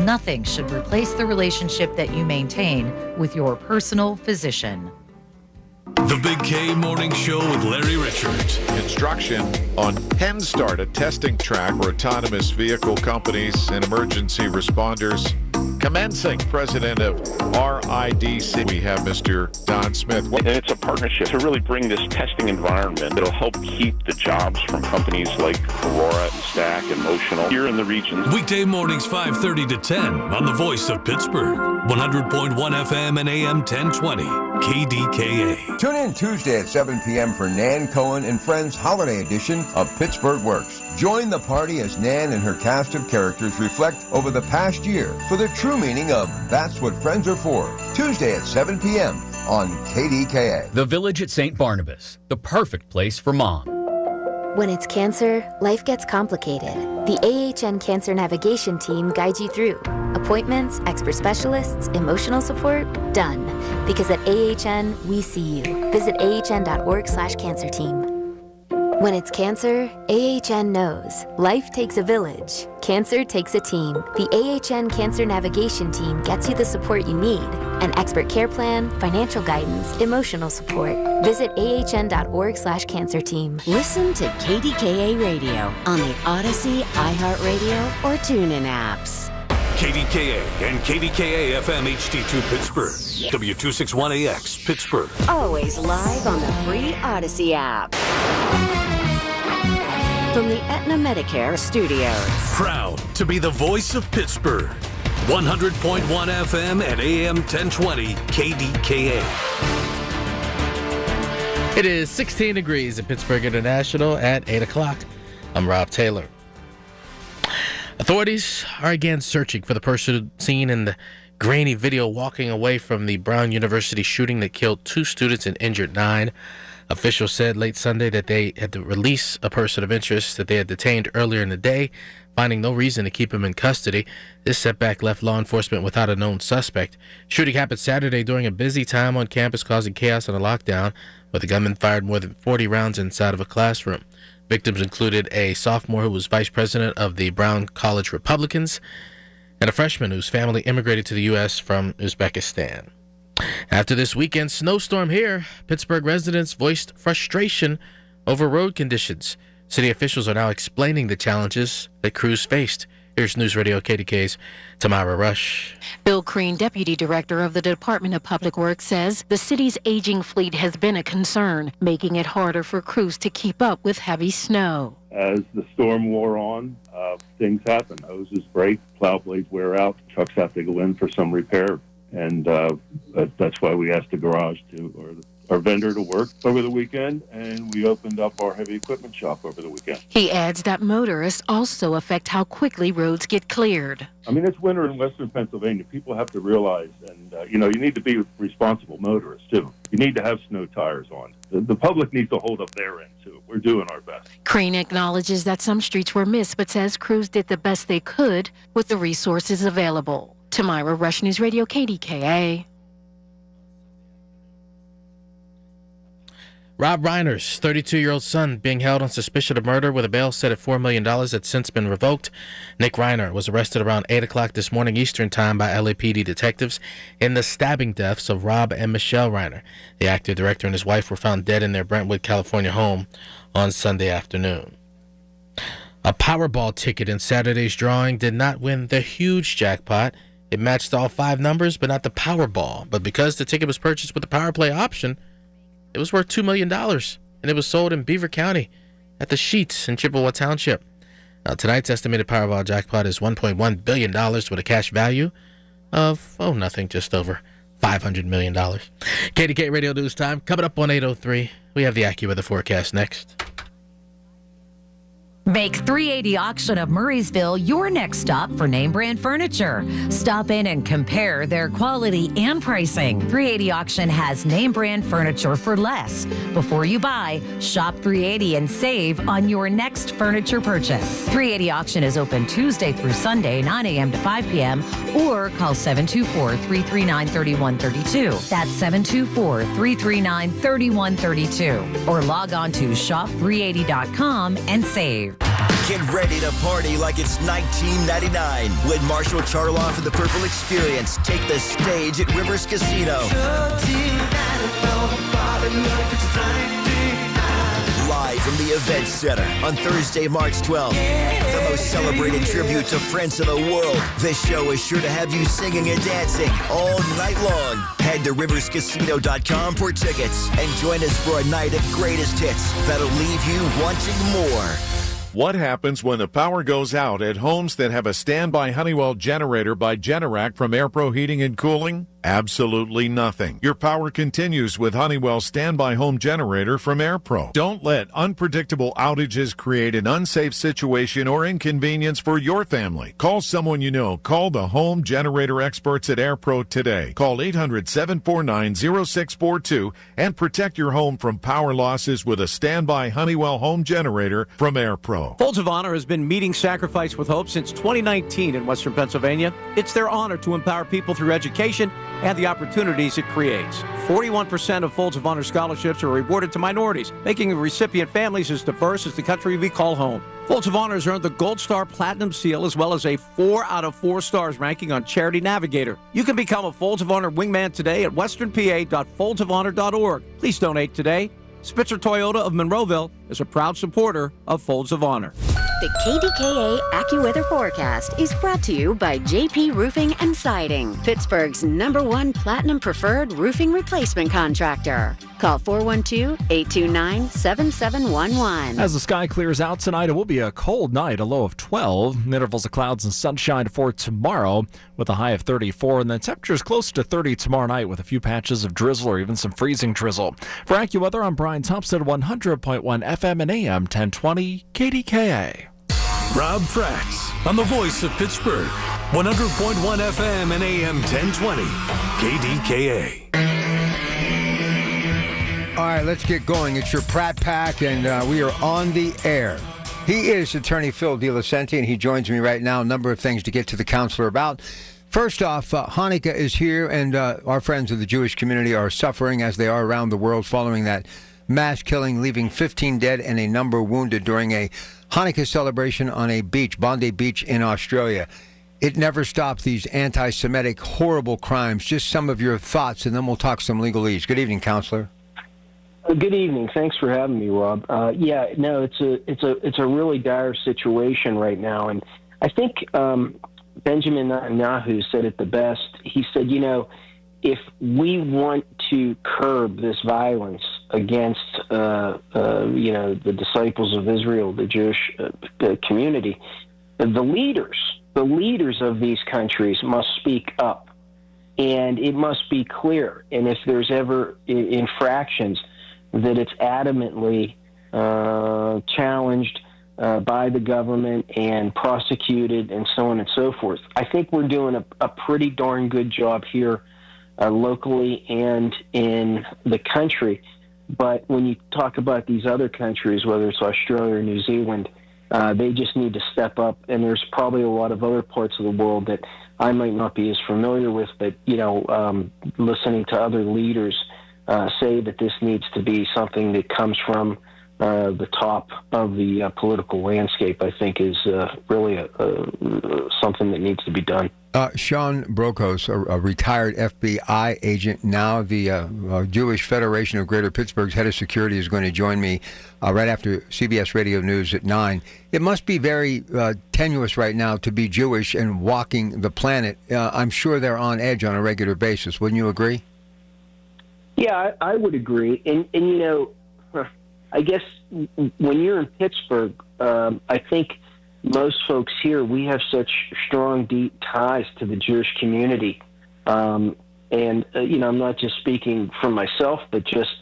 Nothing should replace the relationship that you maintain with your personal physician. The Big K Morning Show with Larry Richards. Construction on PennStart, a testing track for autonomous vehicle companies and emergency responders. Commencing. President of RIDC, we have Mr. Don Smith. And it's a partnership to really bring this testing environment that'll help keep the jobs from companies like Aurora and Stack and Motional here in the region. Weekday mornings 5:30 to 10 on the Voice of Pittsburgh. 100.1 FM and AM 1020. KDKA. Tune in Tuesday at 7 p.m. for Nan Cohen and Friends Holiday Edition of Pittsburgh Works. Join the party as Nan and her cast of characters reflect over the past year for the true meaning of That's What Friends Are For. Tuesday at 7 p.m. on KDKA. The Village at St. Barnabas, the perfect place for mom. When it's cancer, life gets complicated. The AHN Cancer Navigation Team guides you through. Appointments, expert specialists, emotional support, done. Because at AHN, we see you. Visit ahn.org/cancer team. When it's cancer, AHN knows. Life takes a village. Cancer takes a team. The AHN Cancer Navigation Team gets you the support you need. An expert care plan, financial guidance, emotional support. Visit ahn.org/cancer team. Listen to KDKA Radio on the Odyssey, iHeartRadio, or TuneIn apps. KDKA and KDKA-FM HD2 Pittsburgh. W261AX Pittsburgh. Always live on the free Odyssey app. From the Aetna Medicare studios. Proud to be the voice of Pittsburgh. 100.1 FM and AM 1020 KDKA. It is 16 degrees at Pittsburgh International at 8 o'clock. I'm Rob Taylor. Authorities are again searching for the person seen in the grainy video walking away from the Brown University shooting that killed 2 students and injured 9. Officials said late Sunday that they had to release a person of interest that they had detained earlier in the day, finding no reason to keep him in custody. This setback left law enforcement without a known suspect. Shooting happened Saturday during a busy time on campus, causing chaos and a lockdown, where the gunman fired more than 40 rounds inside of a classroom. Victims included a sophomore who was vice president of the Brown College Republicans and a freshman whose family immigrated to the U.S. from Uzbekistan. After this weekend's snowstorm here, Pittsburgh residents voiced frustration over road conditions. City officials are now explaining the challenges that crews faced. Here's News Radio KDKA's Tamara Rush. Bill Crean, Deputy Director of the Department of Public Works, says the city's aging fleet has been a concern, making it harder for crews to keep up with heavy snow. As the storm wore on, things happen. Hoses break, plow blades wear out, trucks have to go in for some repair. And that's why we asked the garage or our vendor to work over the weekend, and we opened up our heavy equipment shop over the weekend. He adds that motorists also affect how quickly roads get cleared. I mean, it's winter in western Pennsylvania. People have to realize, and you need to be responsible motorists, too. You need to have snow tires on. The public needs to hold up their end, too. We're doing our best. Crean acknowledges that some streets were missed, but says crews did the best they could with the resources available. Tamara Rush, News Radio KDKA. Rob Reiner's 32-year-old son being held on suspicion of murder with a bail set at $4 million that's since been revoked. Nick Reiner was arrested around 8 o'clock this morning Eastern Time by LAPD detectives in the stabbing deaths of Rob and Michelle Reiner. The actor, director, and his wife were found dead in their Brentwood, California home on Sunday afternoon. A Powerball ticket in Saturday's drawing did not win the huge jackpot. It matched all 5 numbers, but not the Powerball. But because the ticket was purchased with the Power Play option, it was worth $2 million, and it was sold in Beaver County at the Sheets in Chippewa Township. Now, tonight's estimated Powerball jackpot is $1.1 billion with a cash value of, just over $500 million. KDK Radio News Time. Coming up on 8:03, we have the AccuWeather forecast next. Make 380 Auction of Murraysville your next stop for name brand furniture. Stop in and compare their quality and pricing. 380 Auction has name brand furniture for less. Before you buy, shop 380 and save on your next furniture purchase. 380 Auction is open Tuesday through Sunday, 9 a.m. to 5 p.m. or call 724-339-3132. That's 724-339-3132. Or log on to shop380.com and save. Get ready to party like it's 1999 when Marshall Charloff and the Purple Experience take the stage at Rivers Casino. Live from the Event Center on Thursday, March 12th. The most celebrated tribute to Prince of the world. This show is sure to have you singing and dancing all night long. Head to riverscasino.com for tickets and join us for a night of greatest hits that'll leave you wanting more. What happens when the power goes out at homes that have a standby Honeywell generator by Generac from AirPro Heating and Cooling? Absolutely nothing. Your power continues with Honeywell's standby home generator from AirPro. Don't let unpredictable outages create an unsafe situation or inconvenience for your family. Call someone you know. Call the home generator experts at AirPro today. Call 800-749-0642 and protect your home from power losses with a standby Honeywell home generator from AirPro. Folds of Honor has been meeting sacrifice with hope since 2019 in Western Pennsylvania. It's their honor to empower people through education and the opportunities it creates. 41% of Folds of Honor scholarships are awarded to minorities, making the recipient families as diverse as the country we call home. Folds of Honor has earned the Gold Star Platinum Seal as well as a 4 out of 4 stars ranking on Charity Navigator. You can become a Folds of Honor wingman today at westernpa.foldsofonor.org. Please donate today. Spitzer Toyota of Monroeville is a proud supporter of Folds of Honor. The KDKA AccuWeather forecast is brought to you by JP Roofing and Siding, Pittsburgh's #1 Platinum Preferred Roofing Replacement Contractor. Call 412-829-7711. As the sky clears out tonight, it will be a cold night, a low of 12. Intervals of clouds and sunshine for tomorrow with a high of 34. And the temperature is close to 30 tomorrow night with a few patches of drizzle or even some freezing drizzle. For AccuWeather, I'm Brian Thompson, 100.1 FM and AM 1020 KDKA. Rob Prax on the voice of Pittsburgh, 100.1 FM and AM 1020 KDKA. All right, let's get going. It's your Pratt Pack, and we are on the air. He is Attorney Phil DiLucenti, and he joins me right now. A number of things to get to the counselor about. First off, Hanukkah is here, and our friends of the Jewish community are suffering, as they are around the world, following that mass killing, leaving 15 dead and a number wounded during a Hanukkah celebration on a beach, Bondi Beach in Australia. It never stops, these anti-Semitic horrible crimes. Just some of your thoughts, and then we'll talk some legalese. Good evening, Counselor. Good evening. Thanks for having me, Rob. It's a really dire situation right now, and I think Benjamin Netanyahu said it the best. He said, if we want to curb this violence against, the disciples of Israel, the Jewish community, the leaders of these countries must speak up, and it must be clear. And if there's ever infractions, that it's adamantly challenged by the government and prosecuted and so on and so forth. I think we're doing a pretty darn good job here locally and in the country. But when you talk about these other countries, whether it's Australia or New Zealand, they just need to step up. And there's probably a lot of other parts of the world that I might not be as familiar with, but, listening to other leaders say that this needs to be something that comes from the top of the political landscape, I think is really something that needs to be done. Sean Brokos, a retired FBI agent, now the Jewish Federation of Greater Pittsburgh's head of security, is going to join me right after CBS Radio News at 9. It must be very tenuous right now to be Jewish and walking the planet. I'm sure they're on edge on a regular basis. Wouldn't you agree? Yeah, I would agree. And I guess when you're in Pittsburgh, I think most folks here, we have such strong, deep ties to the Jewish community. I'm not just speaking for myself, but just,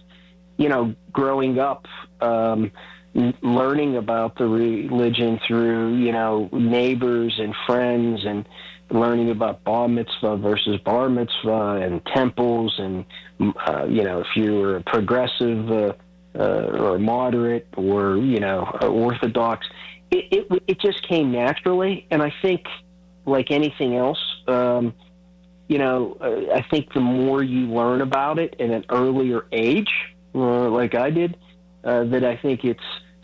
growing up, learning about the religion through, neighbors and friends, and learning about bar mitzvah versus bar mitzvah and temples, and if you're a progressive or moderate or orthodox, it just came naturally. And I think, like anything else, I think the more you learn about it at an earlier age, like I did, that I think it's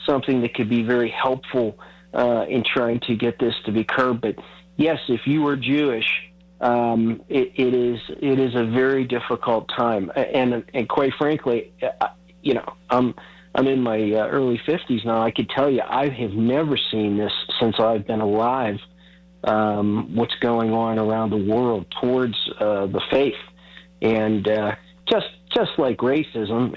something that could be very helpful in trying to get this to be curbed. But yes, if you are Jewish, it is a very difficult time, and quite frankly, I'm in my early 50s now. I could tell you I have never seen this since I've been alive. What's going on around the world towards the faith, and just like racism,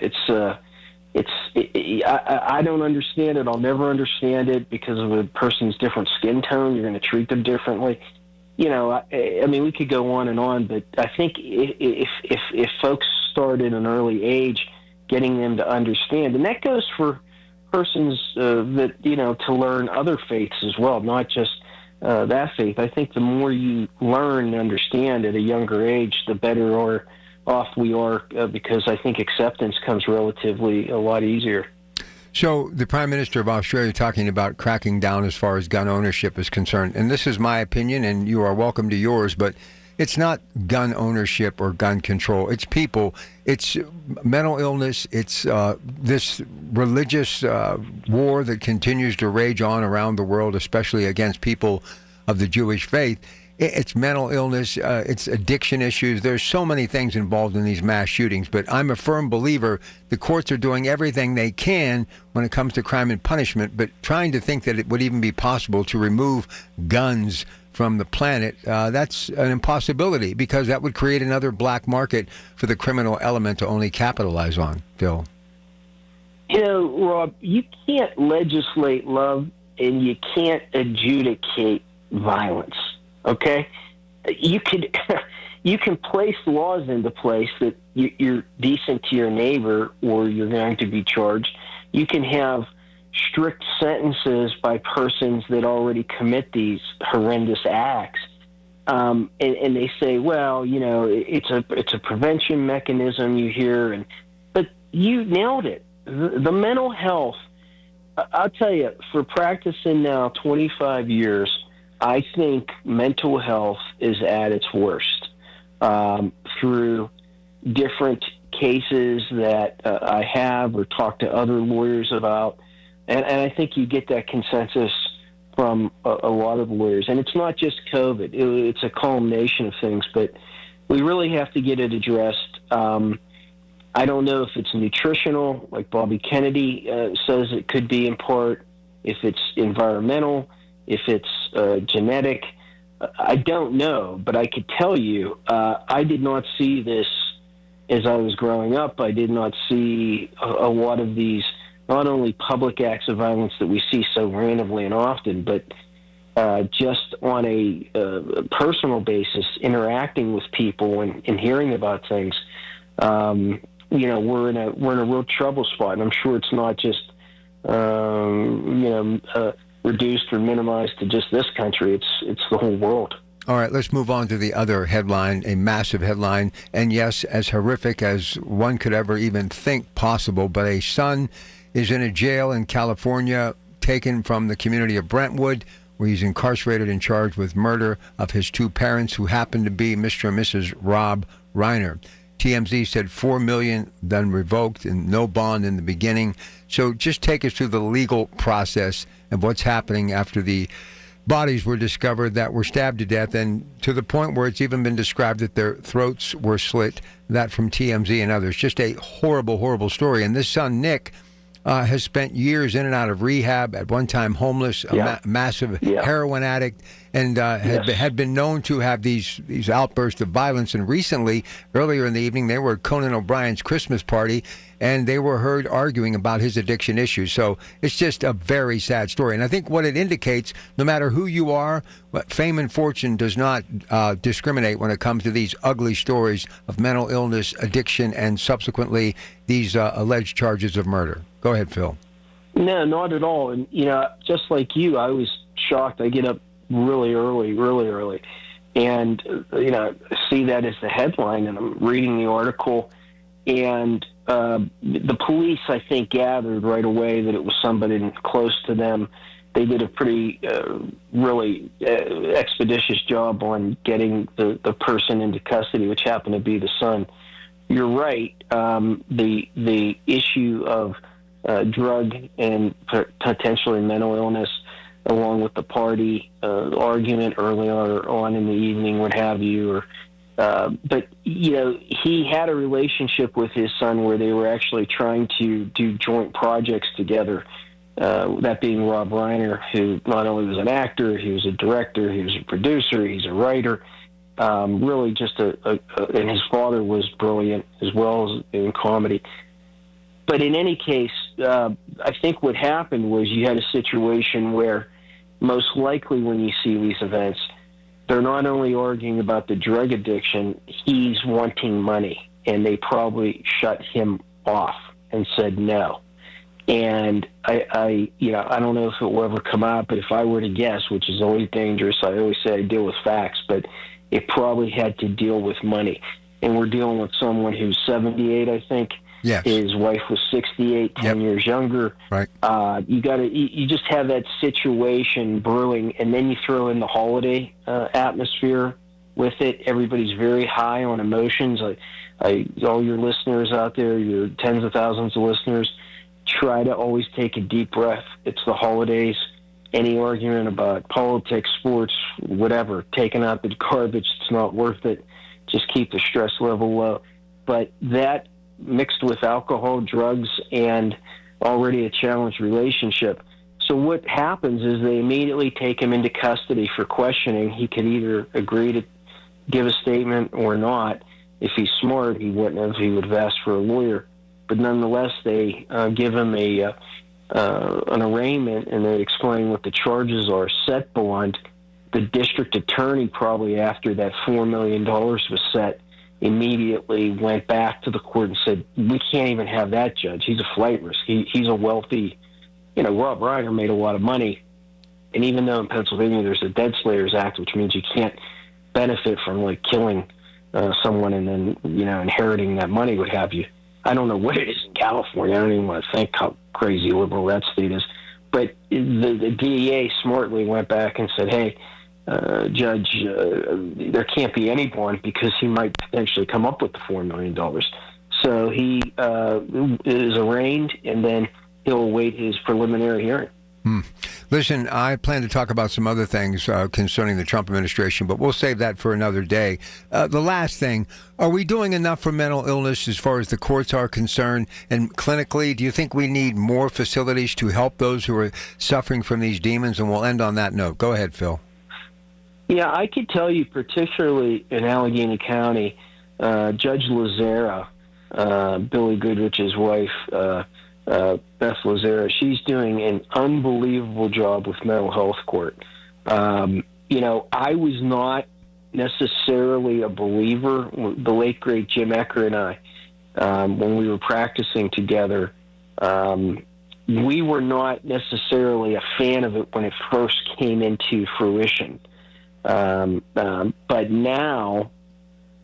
I don't understand it. I'll never understand it because of a person's different skin tone. You're going to treat them differently. We could go on, but I think if folks start at an early age, getting them to understand, and that goes for persons that, to learn other faiths as well, not just that faith. I think the more you learn and understand at a younger age, the better off we are, because I think acceptance comes relatively a lot easier. So the Prime Minister of Australia talking about cracking down as far as gun ownership is concerned, and this is my opinion, and you are welcome to yours, but it's not gun ownership or gun control. It's people. It's mental illness. It's this religious war that continues to rage on around the world, especially against people of the Jewish faith. It's mental illness. It's addiction issues. There's so many things involved in these mass shootings, but I'm a firm believer the courts are doing everything they can when it comes to crime and punishment, but trying to think that it would even be possible to remove guns from the planet, that's an impossibility, because that would create another black market for the criminal element to only capitalize on. Phil? Rob, you can't legislate love and you can't adjudicate violence, okay? You can place laws into place that you're decent to your neighbor or you're going to be charged. You can have strict sentences by persons that already commit these horrendous acts. And they say, well, it's a prevention mechanism you hear, but you nailed it. The mental health, I'll tell you, for practicing now 25 years, I think mental health is at its worst through different cases that I have or talk to other lawyers about. And I think you get that consensus from a lot of lawyers. And it's not just COVID. It's a culmination of things, but we really have to get it addressed. I don't know if it's nutritional, like Bobby Kennedy says it could be in part, if it's environmental, if it's genetic. I don't know, but I could tell you, I did not see this as I was growing up. I did not see a lot of these, not only public acts of violence that we see so randomly and often, but just on a personal basis, interacting with people and hearing about things. We're in a real trouble spot, and I'm sure it's not just reduced or minimized to just this country. It's the whole world. All right, let's move on to the other headline, a massive headline, and yes, as horrific as one could ever even think possible, but a son is in a jail in California, taken from the community of Brentwood, where he's incarcerated and charged with murder of his two parents, who happen to be Mr. and Mrs. Rob Reiner. TMZ said $4 million, then revoked, and no bond in the beginning. So just take us through the legal process of what's happening after the bodies were discovered that were stabbed to death, and to the point where it's even been described that their throats were slit, that from TMZ and others. Just a horrible, horrible story. And this son, Nick, has spent years in and out of rehab, at one time homeless, a massive heroin addict, and had been known to have these outbursts of violence. And recently, earlier in the evening, they were at Conan O'Brien's Christmas party, and they were heard arguing about his addiction issues. So it's just a very sad story. And I think what it indicates, no matter who you are, fame and fortune does not discriminate when it comes to these ugly stories of mental illness, addiction, and subsequently these alleged charges of murder. Go ahead, Phil. No, not at all. And, just like you, I was shocked. I get up really early. And, see that as the headline, and I'm reading the article. And the police, I think, gathered right away that it was somebody close to them. They did a pretty, really expeditious job on getting the person into custody, which happened to be the son. You're right. The issue of drug and potentially mental illness, along with the party argument early on in the evening, what have you. But he had a relationship with his son where they were actually trying to do joint projects together. That being Rob Reiner, who not only was an actor, he was a director, he was a producer, he's a writer. Really just and his father was brilliant as well as in comedy. But in any case, I think what happened was you had a situation where most likely when you see these events, they're not only arguing about the drug addiction, he's wanting money, and they probably shut him off and said no. And I don't know if it will ever come out, but if I were to guess, which is always dangerous, I always say I deal with facts, but it probably had to deal with money. And we're dealing with someone who's 78, I think. Yes. His wife was 68, 10 years younger. Right. You just have that situation brewing, and then you throw in the holiday atmosphere with it. Everybody's very high on emotions. All your listeners out there, your tens of thousands of listeners, try to always take a deep breath. It's the holidays. Any argument about politics, sports, whatever, taking out the garbage, it's not worth it. Just keep the stress level low. But that mixed with alcohol, drugs, and already a challenged relationship. So what happens is they immediately take him into custody for questioning. He could either agree to give a statement or not. If he's smart, he wouldn't have. He would have asked for a lawyer. But nonetheless, they give him an arraignment, and they explain what the charges are. Set bond. The district attorney, probably after that $4 million was set, immediately went back to the court and said, we can't even have that judge. He's a flight risk. He's a wealthy, Rob Reiner made a lot of money. And even though in Pennsylvania there's a Dead Slayers Act, which means you can't benefit from killing someone and then, inheriting that money, what have you. I don't know what it is in California. I don't even want to think how crazy liberal that state is. But the DEA smartly went back and said, hey, Judge, there can't be any bond because he might potentially come up with the $4 million. So he is arraigned, and then he'll await his preliminary hearing. Listen, I plan to talk about some other things concerning the Trump administration, but we'll save that for another day. The last thing, are we doing enough for mental illness as far as the courts are concerned? And clinically, do you think we need more facilities to help those who are suffering from these demons? And we'll end on that note. Go ahead, Phil. Yeah, I could tell you, particularly in Allegheny County, Judge Lazara, Billy Goodrich's wife, Beth Lazara, she's doing an unbelievable job with mental health court. I was not necessarily a believer. The late, great Jim Ecker and I, when we were practicing together, we were not necessarily a fan of it when it first came into fruition. But now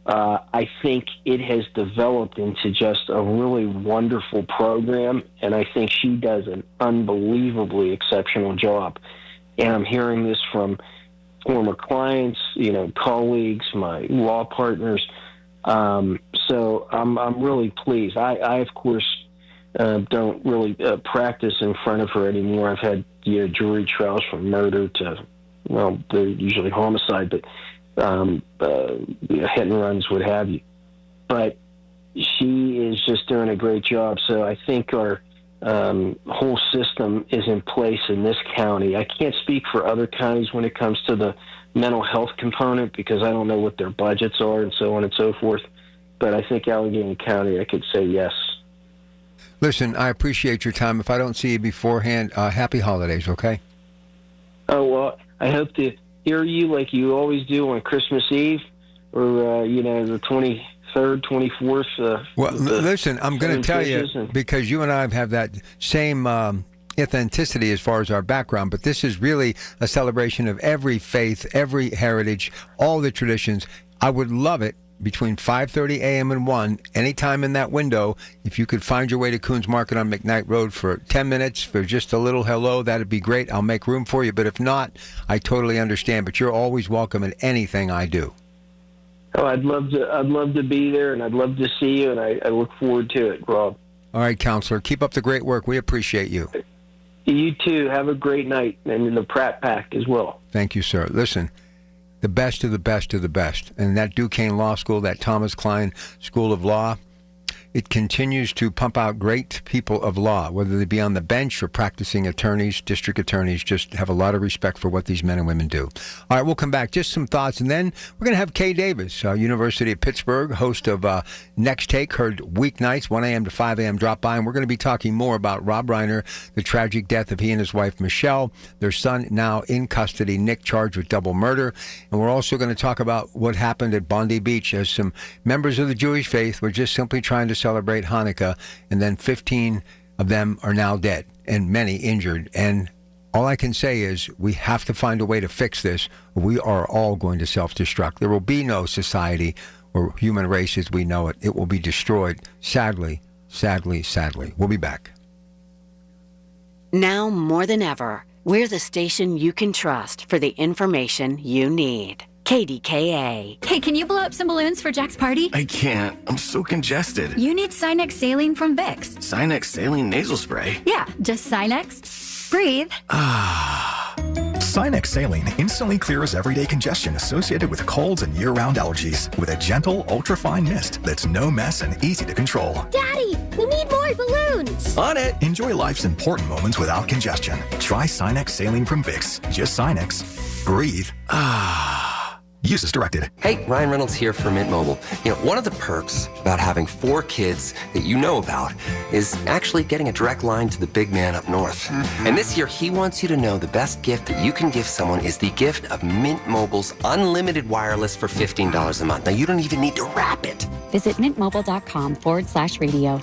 I think it has developed into just a really wonderful program, and I think she does an unbelievably exceptional job. And I'm hearing this from former clients, colleagues, my law partners. So I'm really pleased. I of course, don't really practice in front of her anymore. I've had jury trials from murder to, they're usually homicide, but hit and runs, what have you. But she is just doing a great job. So I think our whole system is in place in this county. I can't speak for other counties when it comes to the mental health component because I don't know what their budgets are and so on and so forth. But I think Allegheny County, I could say yes. Listen, I appreciate your time. If I don't see you beforehand, happy holidays, okay? Oh, well, I hope to hear you like you always do on Christmas Eve or, the 23rd, 24th. Well, listen, I'm going to tell you, because you and I have that same authenticity as far as our background, but this is really a celebration of every faith, every heritage, all the traditions. I would love it between 5:30 a.m. and 1, anytime in that window, if you could find your way to Coons Market on McKnight Road for 10 minutes for just a little hello, that'd be great. I'll make room for you. But if not, I totally understand. But you're always welcome in anything I do. Oh, I'd love to be there, and I'd love to see you, and I look forward to it, Rob. All right, Counselor, keep up the great work. We appreciate you. You too. Have a great night, and in the Pratt Pack as well. Thank you, sir. Listen, the best of the best of the best. And that Duquesne Law School, that Thomas Klein School of Law, it continues to pump out great people of law, whether they be on the bench or practicing attorneys, district attorneys. Just have a lot of respect for what these men and women do. All right, we'll come back. Just some thoughts, and then we're going to have Kay Davis, University of Pittsburgh, host of Next Take, heard weeknights, 1 a.m. to 5 a.m. Drop by, and we're going to be talking more about Rob Reiner, the tragic death of he and his wife, Michelle, their son now in custody, Nick, charged with double murder. And we're also going to talk about what happened at Bondi Beach as some members of the Jewish faith were just simply trying to celebrate Hanukkah, and then 15 of them are now dead and many injured. And all I can say is we have to find a way to fix this, or we are all going to self-destruct. There will be no society or human race as we know it. It will be destroyed. Sadly, sadly, sadly. We'll be back. Now more than ever, we're the station you can trust for the information you need. KDKA. Hey, can you blow up some balloons for Jack's party? I can't. I'm so congested. You need Sinex Saline from Vicks. Sinex Saline Nasal Spray? Yeah, just Sinex. Breathe. Sinex Saline instantly clears everyday congestion associated with colds and year-round allergies with a gentle, ultra-fine mist that's no mess and easy to control. Daddy, we need more balloons. On it. Enjoy life's important moments without congestion. Try Sinex Saline from Vicks. Just Sinex. Breathe. Use as directed. Hey, Ryan Reynolds here for Mint Mobile. One of the perks about having 4 kids that you know about is actually getting a direct line to the big man up north. Mm-hmm. And this year, he wants you to know the best gift that you can give someone is the gift of Mint Mobile's unlimited wireless for $15 a month. Now, you don't even need to wrap it. Visit mintmobile.com/radio.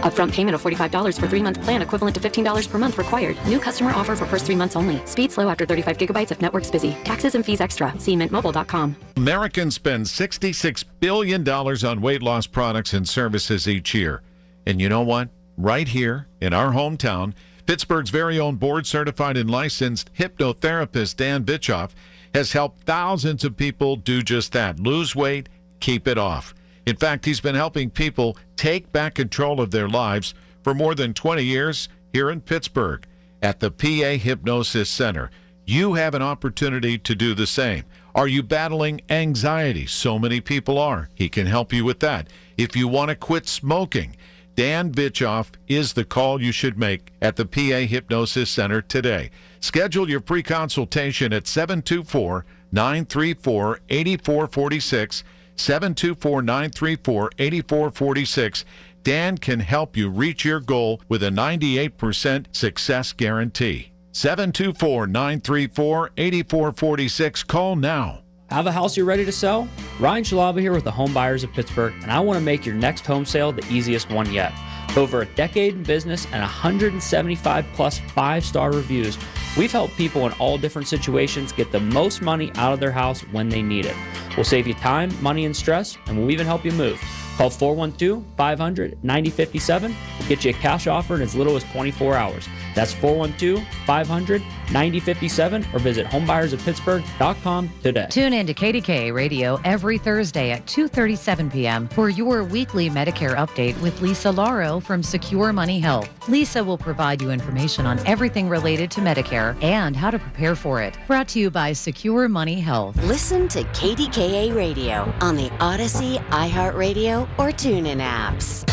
Upfront payment of $45 for 3-month plan equivalent to $15 per month required. New customer offer for first 3 months only. Speed slow after 35 gigabytes if network's busy. Taxes and fees extra. See mintmobile.com. Americans spend $66 billion on weight loss products and services each year. And you know what? Right here in our hometown, Pittsburgh's very own board-certified and licensed hypnotherapist Dan Vitchoff has helped thousands of people do just that. Lose weight, keep it off. In fact, he's been helping people take back control of their lives for more than 20 years here in Pittsburgh. at the PA Hypnosis Center. You have an opportunity to do the same. Are you battling anxiety? So many people are. He can help you with that. If you want to quit smoking, Dan Bitchoff is the call you should make at the PA Hypnosis Center today. Schedule your pre-consultation at 724-934-8446, 724-934-8446. Dan can help you reach your goal with a 98% success guarantee. 724-934-8446. Call now. Have a house you're ready to sell? Ryan Shalaba here with the Home Buyers of Pittsburgh, and I want to make your next home sale the easiest one yet. Over a decade in business and 175 plus 5-star reviews, we've helped people in all different situations get the most money out of their house when they need it. We'll save you time, money, and stress, and we'll even help you move. Call 412-500-9057. We'll get you a cash offer in as little as 24 hours. That's 412-500-9057 or visit homebuyersofpittsburgh.com today. Tune in to KDKA Radio every Thursday at 2:37 p.m. for your weekly Medicare update with Lisa Lauro from Secure Money Health. Lisa will provide you information on everything related to Medicare and how to prepare for it. Brought to you by Secure Money Health. Listen to KDKA Radio on the Odyssey, iHeartRadio, or TuneIn apps.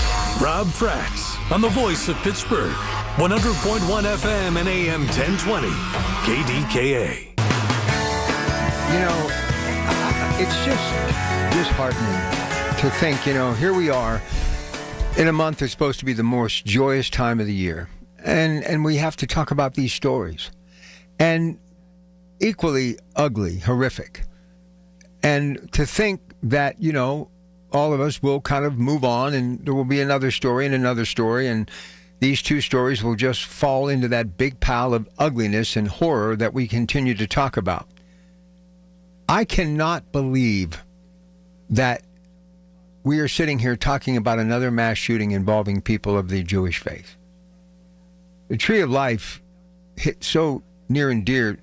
Rob Prax on the voice of Pittsburgh, 100.1 FM and AM 1020, KDKA. You know, it's just disheartening to think, here we are in a month that's supposed to be the most joyous time of the year. And we have to talk about these stories. And equally ugly, horrific. And to think that, all of us will kind of move on and there will be another story and another story. And these two stories will just fall into that big pile of ugliness and horror that we continue to talk about. I cannot believe that we are sitting here talking about another mass shooting involving people of the Jewish faith. The Tree of Life hit so near and dear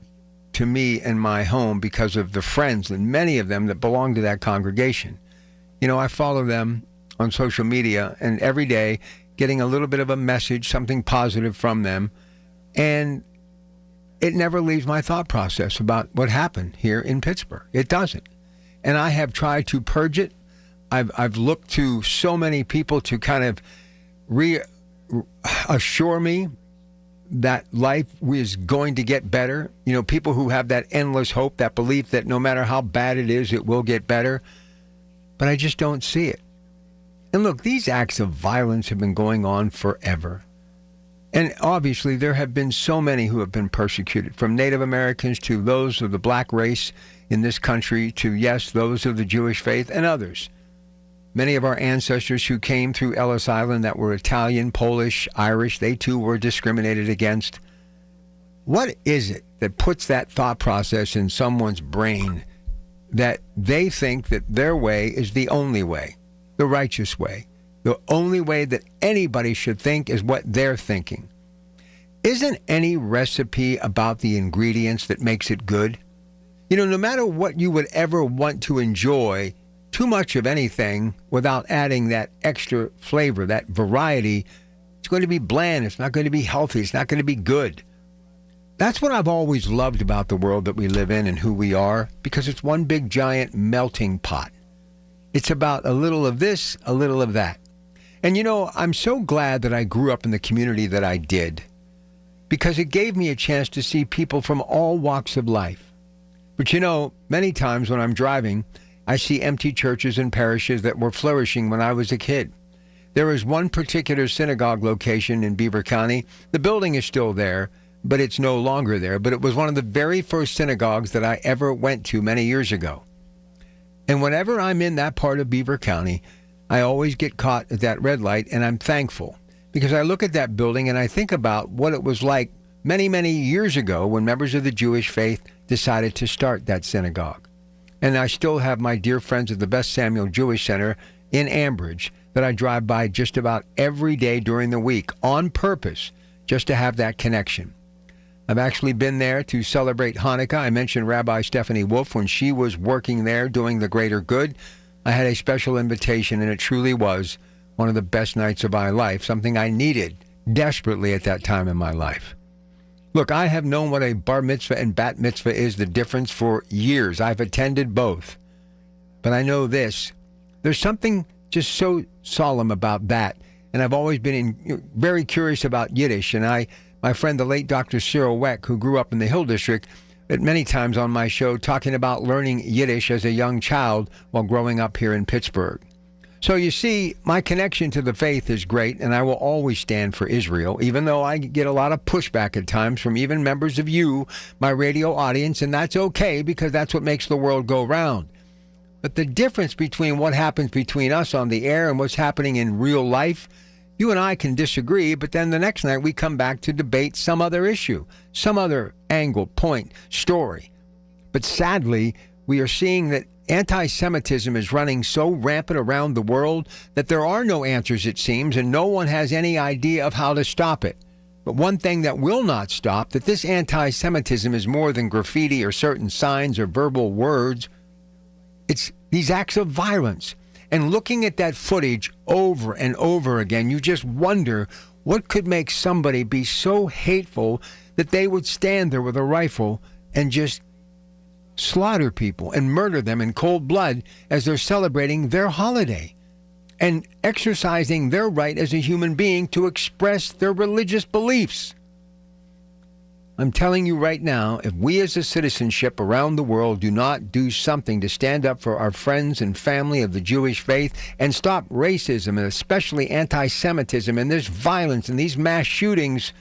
to me and my home because of the friends and many of them that belong to that congregation. I follow them on social media and every day getting a little bit of a message, something positive from them. And it never leaves my thought process about what happened here in Pittsburgh. It doesn't. And I have tried to purge it. I've looked to so many people to kind of reassure me that life is going to get better. People who have that endless hope, that belief that no matter how bad it is, it will get better. But I just don't see it. And look, these acts of violence have been going on forever. And obviously there have been so many who have been persecuted, from Native Americans to those of the black race in this country to, yes, those of the Jewish faith and others. Many of our ancestors who came through Ellis Island that were Italian, Polish, Irish, they too were discriminated against. What is it that puts that thought process in someone's brain that they think that their way is the only way, the righteous way? The only way that anybody should think is what they're thinking. Isn't any recipe about the ingredients that makes it good? No matter what you would ever want to enjoy, too much of anything without adding that extra flavor, that variety, it's going to be bland. It's not going to be healthy. It's not going to be good. That's what I've always loved about the world that we live in and who we are, because it's one big giant melting pot. It's about a little of this, a little of that. And I'm so glad that I grew up in the community that I did, because it gave me a chance to see people from all walks of life. But many times when I'm driving, I see empty churches and parishes that were flourishing when I was a kid. There is one particular synagogue location in Beaver County. The building is still there, but it's no longer there. But it was one of the very first synagogues that I ever went to many years ago. And whenever I'm in that part of Beaver County, I always get caught at that red light, and I'm thankful because I look at that building and I think about what it was like many, many years ago when members of the Jewish faith decided to start that synagogue. And I still have my dear friends at the Beth Samuel Jewish Center in Ambridge that I drive by just about every day during the week on purpose just to have that connection. I've actually been there to celebrate Hanukkah. I mentioned Rabbi Stephanie Wolf when she was working there doing the greater good. I had a special invitation, and it truly was one of the best nights of my life, something I needed desperately at that time in my life. Look, I have known what a bar mitzvah and bat mitzvah is, the difference, for years. I've attended both. But I know this. There's something just so solemn about that. And I've always been very curious about Yiddish. And my friend, the late Dr. Cyril Weck, who grew up in the Hill District, at many times on my show, talking about learning Yiddish as a young child while growing up here in Pittsburgh. So you see, my connection to the faith is great, and I will always stand for Israel, even though I get a lot of pushback at times from even members of you, my radio audience, and that's okay because that's what makes the world go round. But the difference between what happens between us on the air and what's happening in real life, you and I can disagree, but then the next night we come back to debate some other issue, some other angle, point, story. But sadly, we are seeing that anti-Semitism is running so rampant around the world that there are no answers, it seems, and no one has any idea of how to stop it. But one thing that will not stop, that this anti-Semitism is more than graffiti or certain signs or verbal words. It's these acts of violence. And looking at that footage over and over again, you just wonder what could make somebody be so hateful that they would stand there with a rifle and just slaughter people and murder them in cold blood as they're celebrating their holiday and exercising their right as a human being to express their religious beliefs. I'm telling you right now, if we as a citizenship around the world do not do something to stand up for our friends and family of the Jewish faith and stop racism and especially anti-Semitism and this violence and these mass shootings,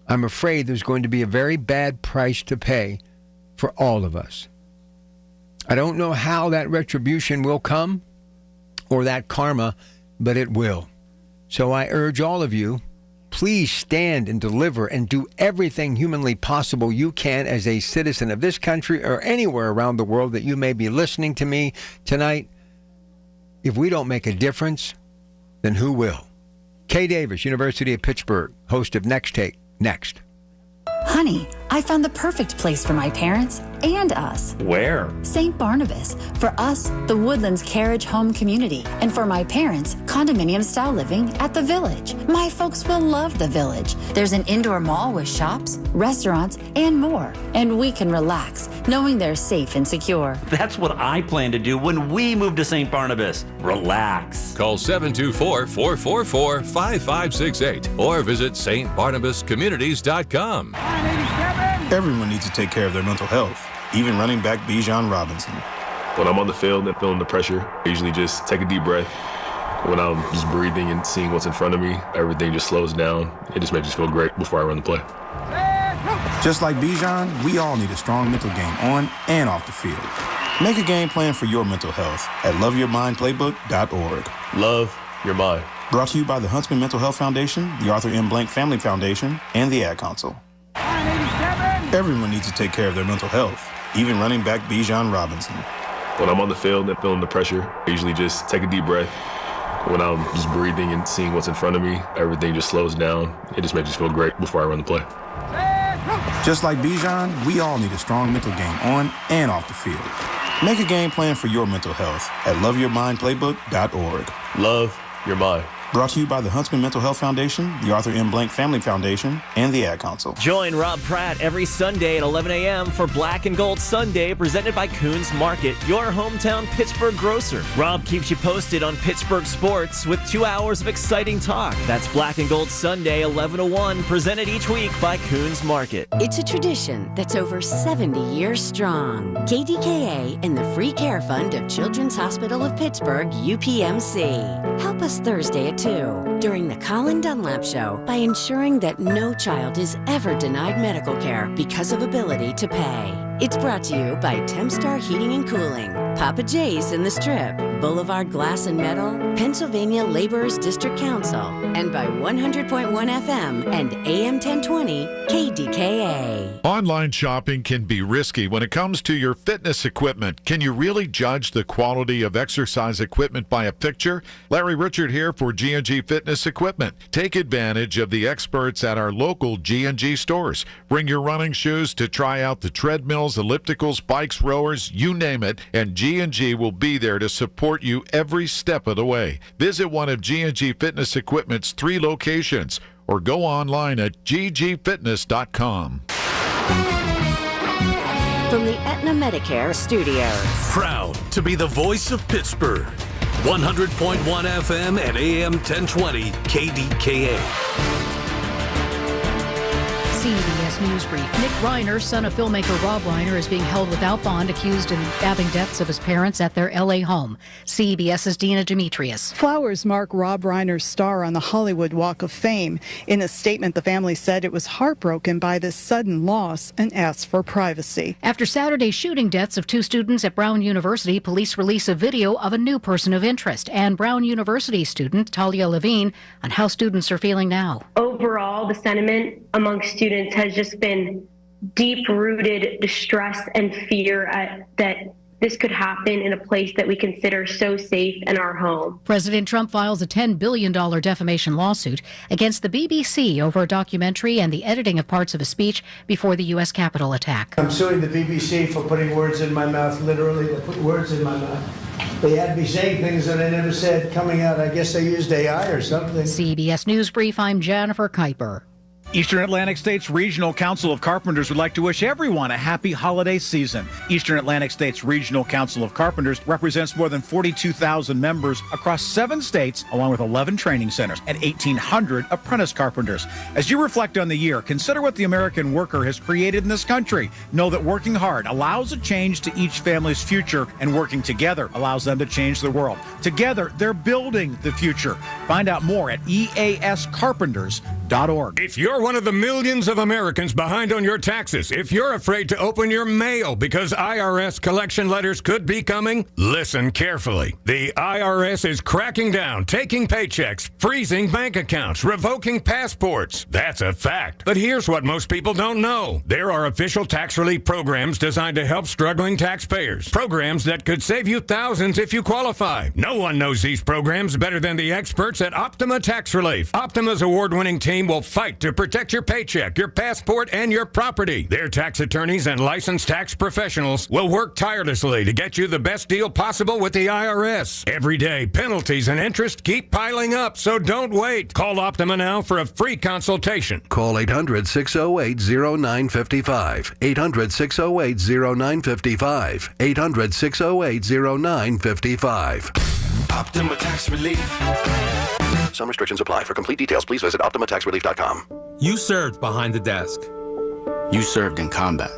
I'm afraid there's going to be a very bad price to pay for all of us. I don't know how that retribution will come or that karma, but it will. So I urge all of you, please stand and deliver and do everything humanly possible you can as a citizen of this country or anywhere around the world that you may be listening to me tonight. If we don't make a difference, then who will? Kay Davis, University of Pittsburgh, host of Next Take, next. Honey, I found the perfect place for my parents and us. Where? St. Barnabas. For us, the Woodlands Carriage Home Community. And for my parents, condominium-style living at the Village. My folks will love the Village. There's an indoor mall with shops, restaurants, and more. And we can relax, knowing they're safe and secure. That's what I plan to do when we move to St. Barnabas. Relax. Call 724-444-5568 or visit stbarnabascommunities.com. Everyone needs to take care of their mental health, even running back Bijan Robinson. When I'm on the field and feeling the pressure, I usually just take a deep breath. When I'm just breathing and seeing what's in front of me, everything just slows down. It just makes me feel great before I run the play. Just like Bijan, we all need a strong mental game on and off the field. Make a game plan for your mental health at loveyourmindplaybook.org. Love your mind. Brought to you by the Huntsman Mental Health Foundation, the Arthur M. Blank Family Foundation, and the Ad Council. Everyone needs to take care of their mental health, even running back Bijan Robinson. When I'm on the field and feeling the pressure, I usually just take a deep breath. When I'm just breathing and seeing what's in front of me, everything just slows down. It just makes me feel great before I run the play. Just like Bijan, we all need a strong mental game on and off the field. Make a game plan for your mental health at loveyourmindplaybook.org. Love your mind. Brought to you by the Huntsman Mental Health Foundation, the Arthur M. Blank Family Foundation, and the Ad Council. Join Rob Pratt every Sunday at 11 a.m. for Black and Gold Sunday, presented by Coons Market, your hometown Pittsburgh grocer. Rob keeps you posted on Pittsburgh sports with 2 hours of exciting talk. That's Black and Gold Sunday, 11 to 1, presented each week by Coons Market. It's a tradition that's over 70 years strong. KDKA and the Free Care Fund of Children's Hospital of Pittsburgh, UPMC. Help us Thursday at 2 during the Colin Dunlap Show by ensuring that no child is ever denied medical care because of ability to pay. It's brought to you by Tempstar Heating and Cooling, Papa J's in the Strip, Boulevard Glass and Metal, Pennsylvania Laborers District Council, and by 100.1 FM and AM 1020 KDKA. Online shopping can be risky when it comes to your fitness equipment. Can you really judge the quality of exercise equipment by a picture? Larry Richard here for G&G Fitness Equipment. Take advantage of the experts at our local G&G stores. Bring your running shoes to try out the treadmills, ellipticals, bikes, rowers, you name it, and G&G will be there to support you every step of the way. Visit one of G&G Fitness Equipment's 3 locations, or go online at ggfitness.com. From the Aetna Medicare Studios. Proud to be the voice of Pittsburgh. 100.1 FM and AM 1020 KDKA. CBS News Brief. Nick Reiner, son of filmmaker Rob Reiner, is being held without bond, accused of the stabbing deaths of his parents at their L.A. home. CBS's Dina Demetrius. Flowers mark Rob Reiner's star on the Hollywood Walk of Fame. In a statement, the family said it was heartbroken by this sudden loss and asked for privacy. After Saturday's shooting deaths of two students at Brown University, police release a video of a new person of interest and Brown University student Talia Levine on how students are feeling now. Overall, the sentiment among students has just been deep-rooted distress and fear that this could happen in a place that we consider so safe in our home. President Trump files a $10 billion defamation lawsuit against the BBC over a documentary and the editing of parts of a speech before the U.S. Capitol attack. I'm suing the BBC for putting words in my mouth, literally. They put words in my mouth. They had me saying things that I never said coming out. I guess they used AI or something. CBS News Brief, I'm Jennifer Kuiper. Eastern Atlantic States Regional Council of Carpenters would like to wish everyone a happy holiday season. Eastern Atlantic States Regional Council of Carpenters represents more than 42,000 members across 7 states, along with 11 training centers and 1,800 apprentice carpenters. As you reflect on the year, consider what the American worker has created in this country. Know that working hard allows a change to each family's future, and working together allows them to change the world. Together, they're building the future. Find out more at eascarpenters.org. If you're one of the millions of Americans behind on your taxes, if you're afraid to open your mail because IRS collection letters could be coming, listen carefully. The IRS is cracking down, taking paychecks, freezing bank accounts, revoking passports. That's a fact. But here's what most people don't know. There are official tax relief programs designed to help struggling taxpayers. Programs that could save you thousands if you qualify. No one knows these programs better than the experts at Optima Tax Relief. Optima's award-winning team will fight to protect your paycheck, your passport, and your property. Their tax attorneys and licensed tax professionals will work tirelessly to get you the best deal possible with the IRS. Every day, penalties and interest keep piling up, so don't wait. Call Optima now for a free consultation. Call 800-608-0955. 800-608-0955. 800-608-0955. Optima Tax Relief. Some restrictions apply. For complete details, please visit OptimaTaxRelief.com. You served behind the desk. You served in combat.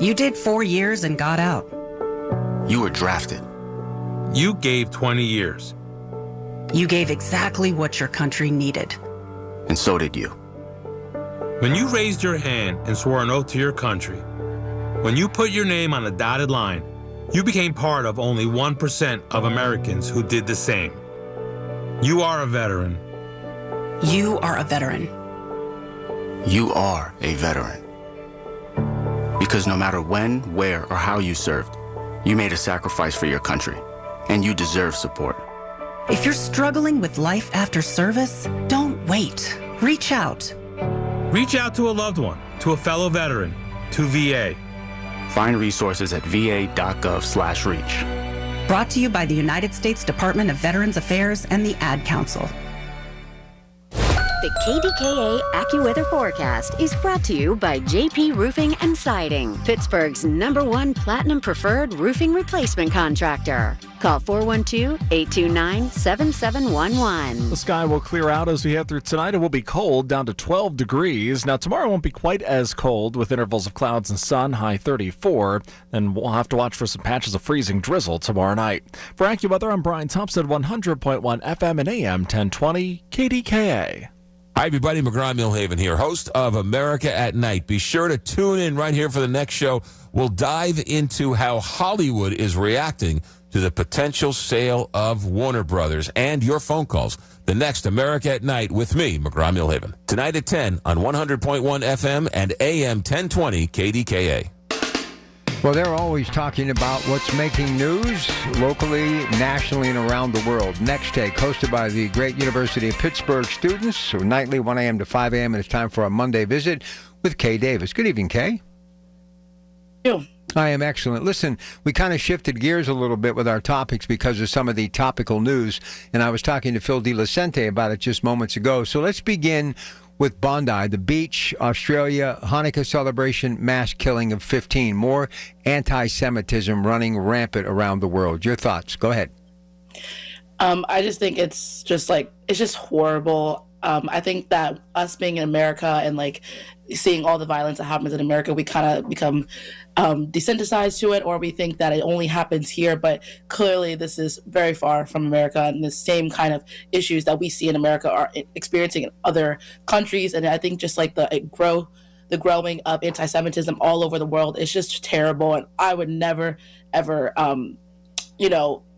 You did 4 years and got out. You were drafted. You gave 20 years. You gave exactly what your country needed. And so did you. When you raised your hand and swore an oath to your country, when you put your name on a dotted line, you became part of only 1% of Americans who did the same. You are a veteran. You are a veteran. You are a veteran. Because no matter when, where, or how you served, you made a sacrifice for your country, and you deserve support. If you're struggling with life after service, don't wait. Reach out. Reach out to a loved one, to a fellow veteran, to VA. Find resources at va.gov/reach. Brought to you by the United States Department of Veterans Affairs and the Ad Council. The KDKA AccuWeather forecast is brought to you by JP Roofing and Siding, Pittsburgh's #1 Platinum Preferred Roofing Replacement Contractor. Call 412-829-7711. The sky will clear out as we head through tonight. It will be cold, down to 12 degrees. Now, tomorrow won't be quite as cold with intervals of clouds and sun, high 34. And we'll have to watch for some patches of freezing drizzle tomorrow night. For AccuWeather, I'm Brian Thompson, 100.1 FM and AM 1020 KDKA. Hi, everybody. McGraw Millhaven here, host of America at Night. Be sure to tune in right here for the next show. We'll dive into how Hollywood is reacting to the potential sale of Warner Brothers and your phone calls. The next America at Night with me, McGraw Millhaven. Tonight at 10 on 100.1 FM and AM 1020 KDKA. Well, they're always talking about what's making news locally, nationally, and around the world. Next Take, hosted by the great University of Pittsburgh students, so nightly, 1 a.m. to 5 a.m., and it's time for our Monday visit with Kay Davis. Good evening, Kay. I am excellent. Listen, we kind of shifted gears a little bit with our topics because of some of the topical news, and I was talking to Phil DeLucente about it just moments ago. So let's begin with Bondi, the beach, Australia, Hanukkah celebration, mass killing of 15. More anti-Semitism running rampant around the world. Your thoughts? Go ahead. I just think it's just horrible. I think that us being in America and like seeing all the violence that happens in America, we kind of become desensitized to it, or we think that it only happens here. But clearly, this is very far from America, and the same kind of issues that we see in America are experiencing in other countries. And I think just like the growing of anti-Semitism all over the world is just terrible. And I would never, ever,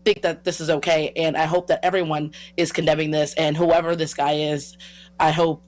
think that this is okay. And I hope that everyone is condemning this, and whoever this guy is, I hope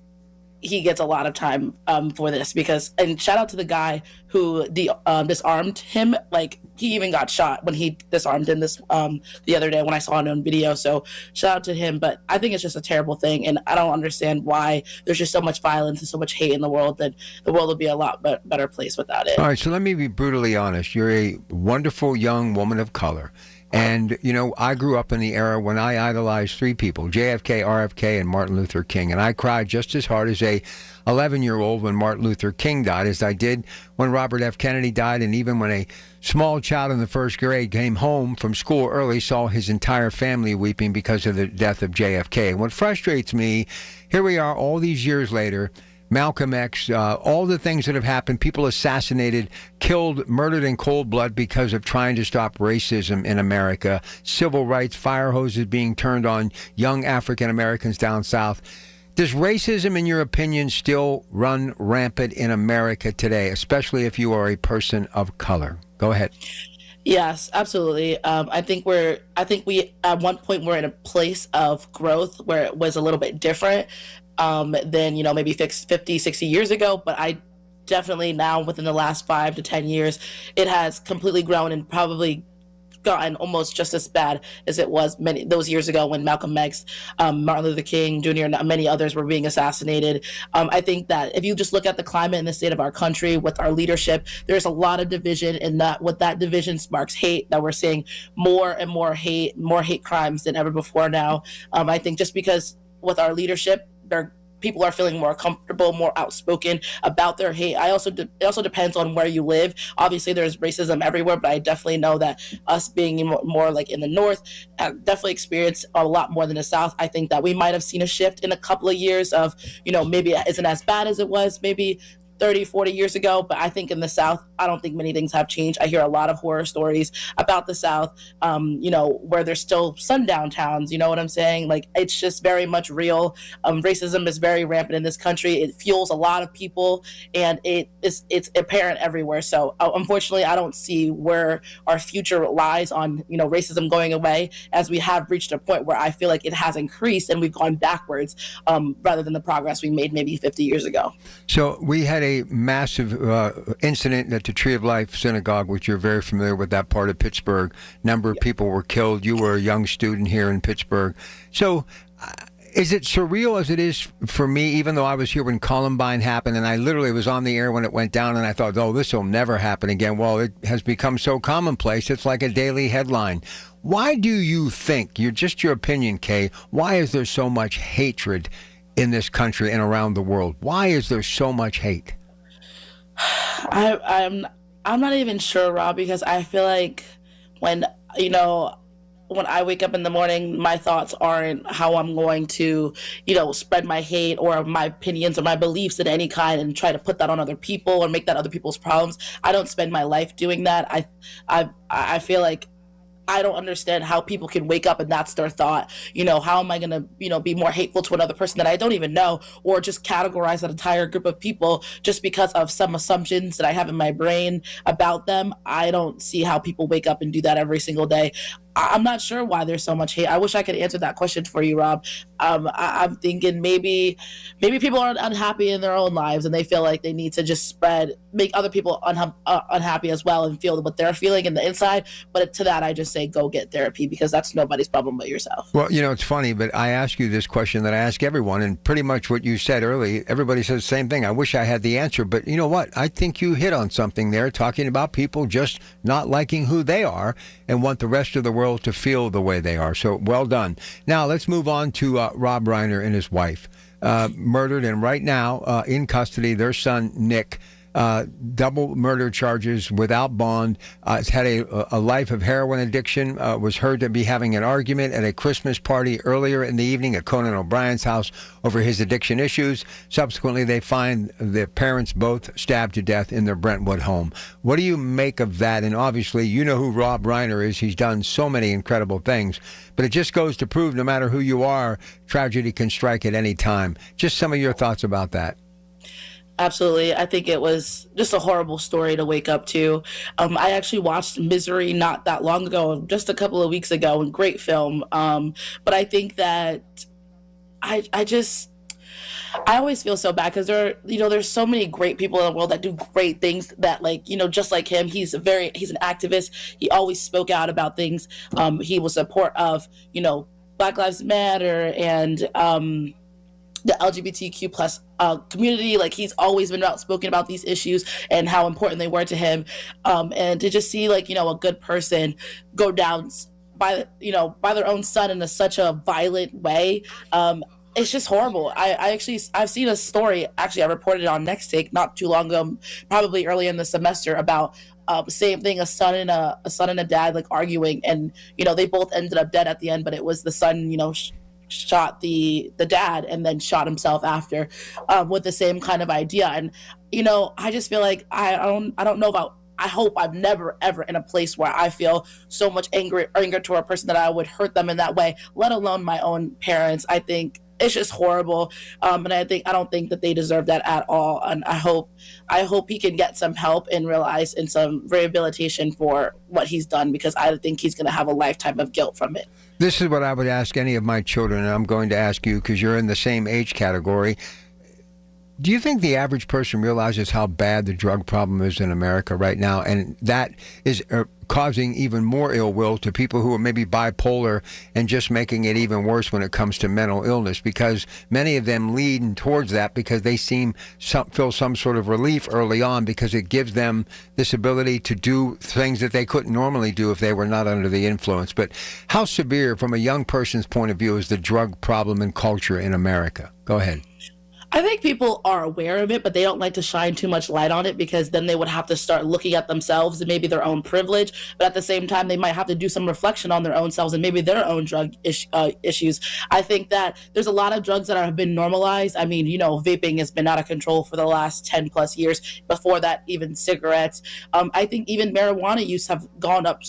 he gets a lot of time for this, and shout out to the guy who disarmed him. Like, he even got shot when he disarmed him the other day when I saw it on video. So shout out to him. But I think it's just a terrible thing, and I don't understand why there's just so much violence and so much hate in the world, that the world would be a lot better place without it. All right, so let me be brutally honest. You're a wonderful young woman of color. And, I grew up in the era when I idolized three people, JFK, RFK, and Martin Luther King. And I cried just as hard as a 11-year-old when Martin Luther King died as I did when Robert F. Kennedy died, and even when a small child in the first grade came home from school early, saw his entire family weeping because of the death of JFK. And what frustrates me, here we are all these years later, Malcolm X, all the things that have happened, people assassinated, killed, murdered in cold blood because of trying to stop racism in America, civil rights, fire hoses being turned on young African Americans down south. Does racism, in your opinion, still run rampant in America today, especially if you are a person of color? Go ahead. Yes, absolutely. I think we at one point were in a place of growth where it was a little bit different than, maybe 50, 60 years ago. But I definitely now, within the last 5 to 10 years, it has completely grown and probably gotten almost just as bad as it was those years ago when Malcolm X, Martin Luther King Jr., and many others were being assassinated. I think that if you just look at the climate and the state of our country with our leadership, there's a lot of division, and that division sparks hate, that we're seeing more and more hate crimes than ever before now. I think just because with our leadership, people are feeling more comfortable, more outspoken about their hate. It also depends on where you live. Obviously, there's racism everywhere, but I definitely know that us being more like in the North, definitely experienced a lot more than the South. I think that we might have seen a shift in a couple of years of, maybe it isn't as bad as it was maybe 30, 40 years ago, but I think in the South, I don't think many things have changed. I hear a lot of horror stories about the South, where there's still sundown towns, you know what I'm saying? Like, it's just very much real. Racism is very rampant in this country. It fuels a lot of people, and it's apparent everywhere. So unfortunately, I don't see where our future lies on, racism going away, as we have reached a point where I feel like it has increased and we've gone backwards, rather than the progress we made maybe 50 years ago. So we had a massive incident at the Tree of Life Synagogue, which you're very familiar with that part of Pittsburgh. Number of people were killed. You were a young student here in Pittsburgh. So is it surreal as it is for me, even though I was here when Columbine happened, and I literally was on the air when it went down, and I thought, oh, this will never happen again. Well, it has become so commonplace, it's like a daily headline. Why do you think, your opinion, Kay, why is there so much hatred in this country and around the world? Why is there so much hate? I'm not even sure, Rob, because I feel like when I wake up in the morning, my thoughts aren't how I'm going to, spread my hate or my opinions or my beliefs in any kind and try to put that on other people or make that other people's problems. I don't spend my life doing that. I feel like I don't understand how people can wake up and that's their thought. How am I going to, be more hateful to another person that I don't even know, or just categorize an entire group of people just because of some assumptions that I have in my brain about them? I don't see how people wake up and do that every single day. I'm not sure why there's so much hate. I wish I could answer that question for you, Rob. I'm thinking maybe people are unhappy in their own lives and they feel like they need to just make other people unhappy as well and feel what they're feeling in the inside. But to that, I just say go get therapy, because that's nobody's problem but yourself. Well, it's funny, but I ask you this question that I ask everyone, and pretty much what you said early, everybody says the same thing. I wish I had the answer, but you know what? I think you hit on something there, talking about people just not liking who they are and want the rest of the world to feel the way they are. So well done. Now let's move on to Rob Reiner and his wife, murdered, and right now in custody, their son, Nick. Double murder charges without bond. Has had a life of heroin addiction. Was heard to be having an argument at a Christmas party earlier in the evening at Conan O'Brien's house over his addiction issues. Subsequently, they find the parents both stabbed to death in their Brentwood home. What do you make of that? And obviously, you know who Rob Reiner is. He's done so many incredible things. But it just goes to prove no matter who you are, tragedy can strike at any time. Just some of your thoughts about that. Absolutely. I think it was just a horrible story to wake up to. I actually watched Misery not that long ago, just a couple of weeks ago, and great film. But I think that I always feel so bad because there's so many great people in the world that do great things that, just like him, he's an activist. He always spoke out about things. He was support of, Black Lives Matter and, the LGBTQ plus community. Like, he's always been outspoken about these issues and how important they were to him. And to just see a good person go down by their own son in such a violent way. It's just horrible. I've seen a story, actually I reported it on Next Take not too long ago, probably early in the semester, about same thing, a son and a dad arguing, and they both ended up dead at the end, but it was the son shot the dad and then shot himself after, with the same kind of idea. And I just feel like I don't know about, I hope I'm never ever in a place where I feel so much anger toward a person that I would hurt them in that way, let alone my own parents. I think it's just horrible, and I don't think that they deserve that at all. And I hope he can get some help and realize in some rehabilitation for what he's done, because I think he's going to have a lifetime of guilt from it. This is what I would ask any of my children, and I'm going to ask you because you're in the same age category. Do you think the average person realizes how bad the drug problem is in America right now, and that is causing even more ill will to people who are maybe bipolar and just making it even worse when it comes to mental illness? Because many of them lead towards that because they feel some sort of relief early on, because it gives them this ability to do things that they couldn't normally do if they were not under the influence. But how severe, from a young person's point of view, is the drug problem and culture in America? Go ahead. I think people are aware of it, but they don't like to shine too much light on it, because then they would have to start looking at themselves and maybe their own privilege. But at the same time, they might have to do some reflection on their own selves and maybe their own drug issues. I think that there's a lot of drugs that have been normalized. I mean, vaping has been out of control for the last 10 plus years. Before that, even cigarettes. I think even marijuana use have gone up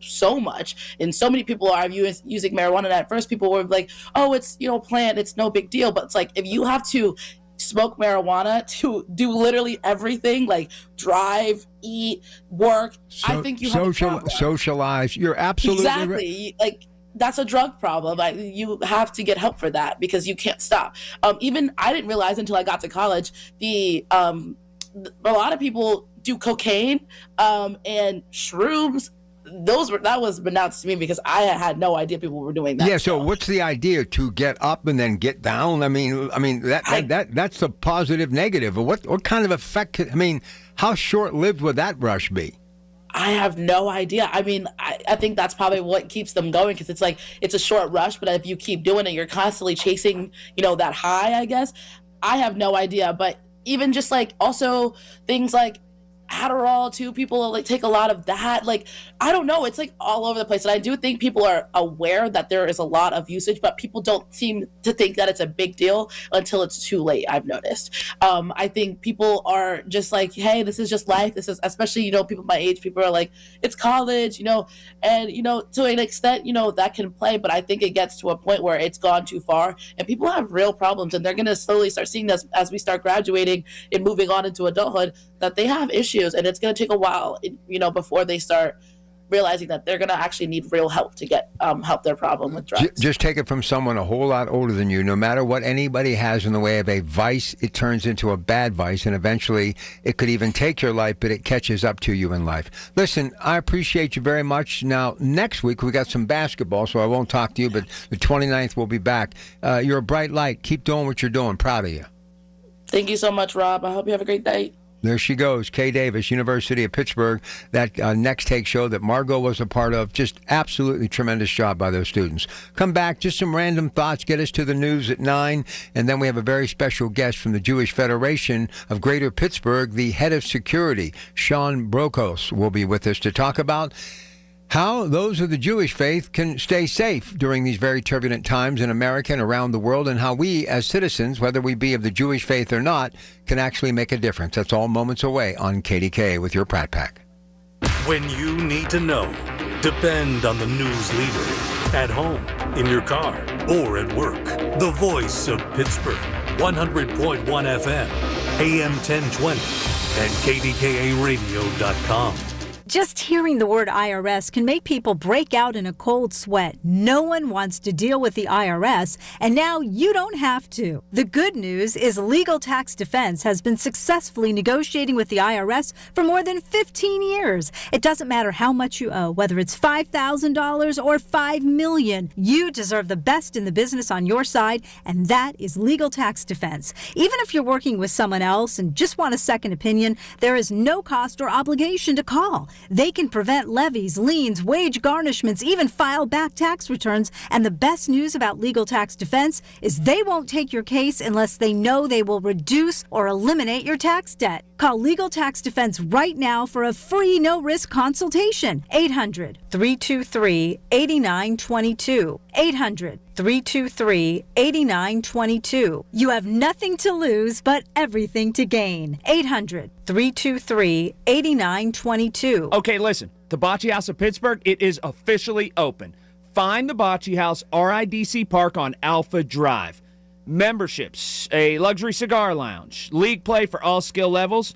so much, and so many people are using marijuana. And at first people were like, oh, it's plant, it's no big deal. But it's like, if you have to smoke marijuana to do literally everything, like drive, eat, work, I think you have a socialize. You're absolutely exactly right. Like, that's a drug problem. You have to get help for that, because you can't stop. Even I didn't realize until I got to college, a lot of people do cocaine and shrooms. That was announced to me, because I had no idea people were doing that. Yeah. So what's the idea? To get up and then get down? I mean that's the positive negative. What kind of effect? I mean, how short lived would that rush be? I have no idea. I mean, I think that's probably what keeps them going, because it's like, it's a short rush, but if you keep doing it, you're constantly chasing, that high, I guess. I have no idea. But even just also things like Adderall too, people take a lot of that. I don't know, it's all over the place. And I do think people are aware that there is a lot of usage, but people don't seem to think that it's a big deal until it's too late, I've noticed. I think people are just like, hey, this is just life. This is, especially, people my age, people are like, it's college, and to an extent, that can play, but I think it gets to a point where it's gone too far and people have real problems, and they're going to slowly start seeing this as we start graduating and moving on into adulthood, that they have issues, and it's going to take a while, before they start realizing that they're going to actually need real help to get help their problem with drugs. Just take it from someone a whole lot older than you. No matter what anybody has in the way of a vice, it turns into a bad vice, and eventually it could even take your life, but it catches up to you in life. Listen, I appreciate you very much. Now, next week we got some basketball, so I won't talk to you, but the 29th we'll be back. You're a bright light. Keep doing what you're doing. Proud of you. Thank you so much, Rob. I hope you have a great day. There she goes, Kay Davis, University of Pittsburgh, that Next Take show that Margot was a part of. Just absolutely tremendous job by those students. Come back, just some random thoughts, get us to the news at 9, and then we have a very special guest from the Jewish Federation of Greater Pittsburgh, the head of security, Sean Brokos, will be with us to talk about how those of the Jewish faith can stay safe during these very turbulent times in America and around the world, and how we as citizens, whether we be of the Jewish faith or not, can actually make a difference. That's all moments away on KDKA with your Pratt Pack. When you need to know, depend on the news leader. At home, in your car, or at work. The voice of Pittsburgh. 100.1 FM, AM 1020, and KDKARadio.com. Just hearing the word IRS can make people break out in a cold sweat. No one wants to deal with the IRS, and now you don't have to. The good news is Legal Tax Defense has been successfully negotiating with the IRS for more than 15 years. It doesn't matter how much you owe, whether it's $5,000 or $5 million. You deserve the best in the business on your side, and that is Legal Tax Defense. Even if you're working with someone else and just want a second opinion, there is no cost or obligation to call. They can prevent levies, liens, wage garnishments, even file back tax returns. And the best news about Legal Tax Defense is they won't take your case unless they know they will reduce or eliminate your tax debt. Call Legal Tax Defense right now for a free no-risk consultation. 800-323-8922. 800-323-8922. You have nothing to lose but everything to gain. 800-323-8922. Okay, listen. The Bocce House of Pittsburgh, it is officially open. Find the Bocce House RIDC Park on Alpha Drive. Memberships, a luxury cigar lounge, league play for all skill levels.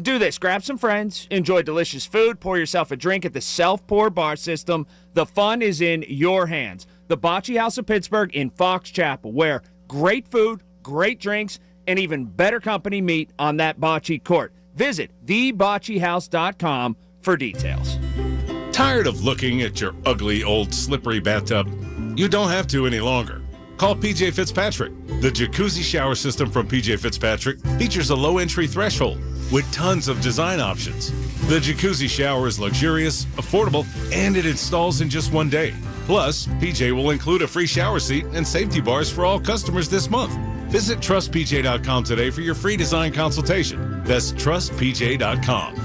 Do this. Grab some friends, enjoy delicious food, pour yourself a drink at the self-pour bar system. The fun is in your hands. The Bocce House of Pittsburgh in Fox Chapel, where great food, great drinks, and even better company meet on that bocce court. Visit theboccehouse.com for details. Tired of looking at your ugly old slippery bathtub? You don't have to any longer. Call PJ Fitzpatrick. The jacuzzi shower system from PJ Fitzpatrick features a low entry threshold with tons of design options. The jacuzzi shower is luxurious, affordable, and it installs in just one day. Plus, PJ will include a free shower seat and safety bars for all customers this month. Visit trustpj.com today for your free design consultation. That's trustpj.com.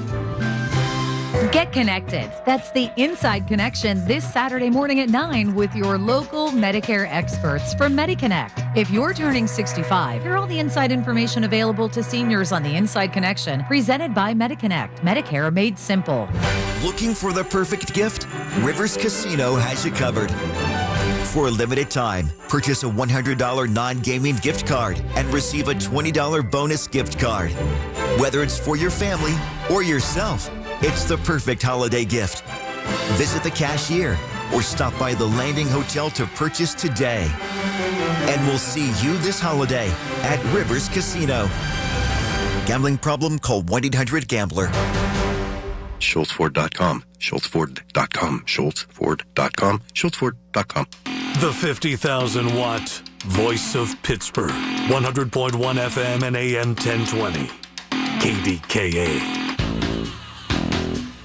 Get connected. That's the Inside Connection this Saturday morning at 9 with your local Medicare experts from MediConnect. If you're turning 65, hear all the inside information available to seniors on the Inside Connection, presented by MediConnect. Medicare made simple. Looking for the perfect gift? Rivers Casino has you covered. For a limited time, purchase a $100 non-gaming gift card and receive a $20 bonus gift card. Whether it's for your family or yourself, it's the perfect holiday gift. Visit the cashier or stop by the Landing Hotel to purchase today. And we'll see you this holiday at Rivers Casino. Gambling problem? Call 1-800-GAMBLER. SchultzFord.com. SchultzFord.com. SchultzFord.com. SchultzFord.com. The 50,000-watt voice of Pittsburgh. 100.1 FM and AM 1020. KDKA.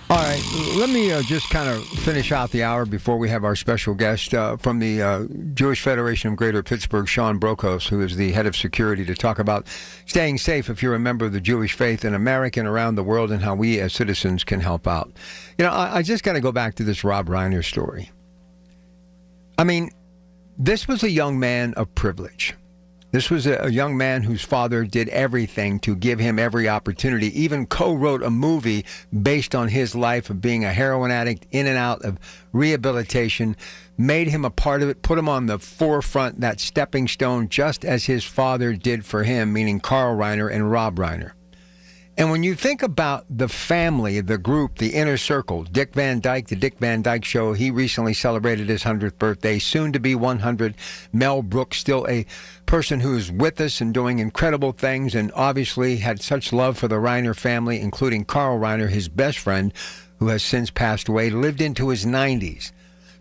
All right, let me just kind of finish out the hour before we have our special guest from the Jewish Federation of Greater Pittsburgh, Sean Brokos, who is the head of security, to talk about staying safe if you're a member of the Jewish faith in America and around the world, and how we as citizens can help out. You know, I just got to go back to this Rob Reiner story. I mean, this was a young man of privilege. This was a young man whose father did everything to give him every opportunity, even co-wrote a movie based on his life of being a heroin addict, in and out of rehabilitation, made him a part of it, put him on the forefront, that stepping stone, just as his father did for him, meaning Carl Reiner and Rob Reiner. And when you think about the family, the group, the inner circle, Dick Van Dyke, the Dick Van Dyke Show, he recently celebrated his 100th birthday, soon to be 100. Mel Brooks, still a person who is with us and doing incredible things, and obviously had such love for the Reiner family, including Carl Reiner, his best friend, who has since passed away, lived into his 90s.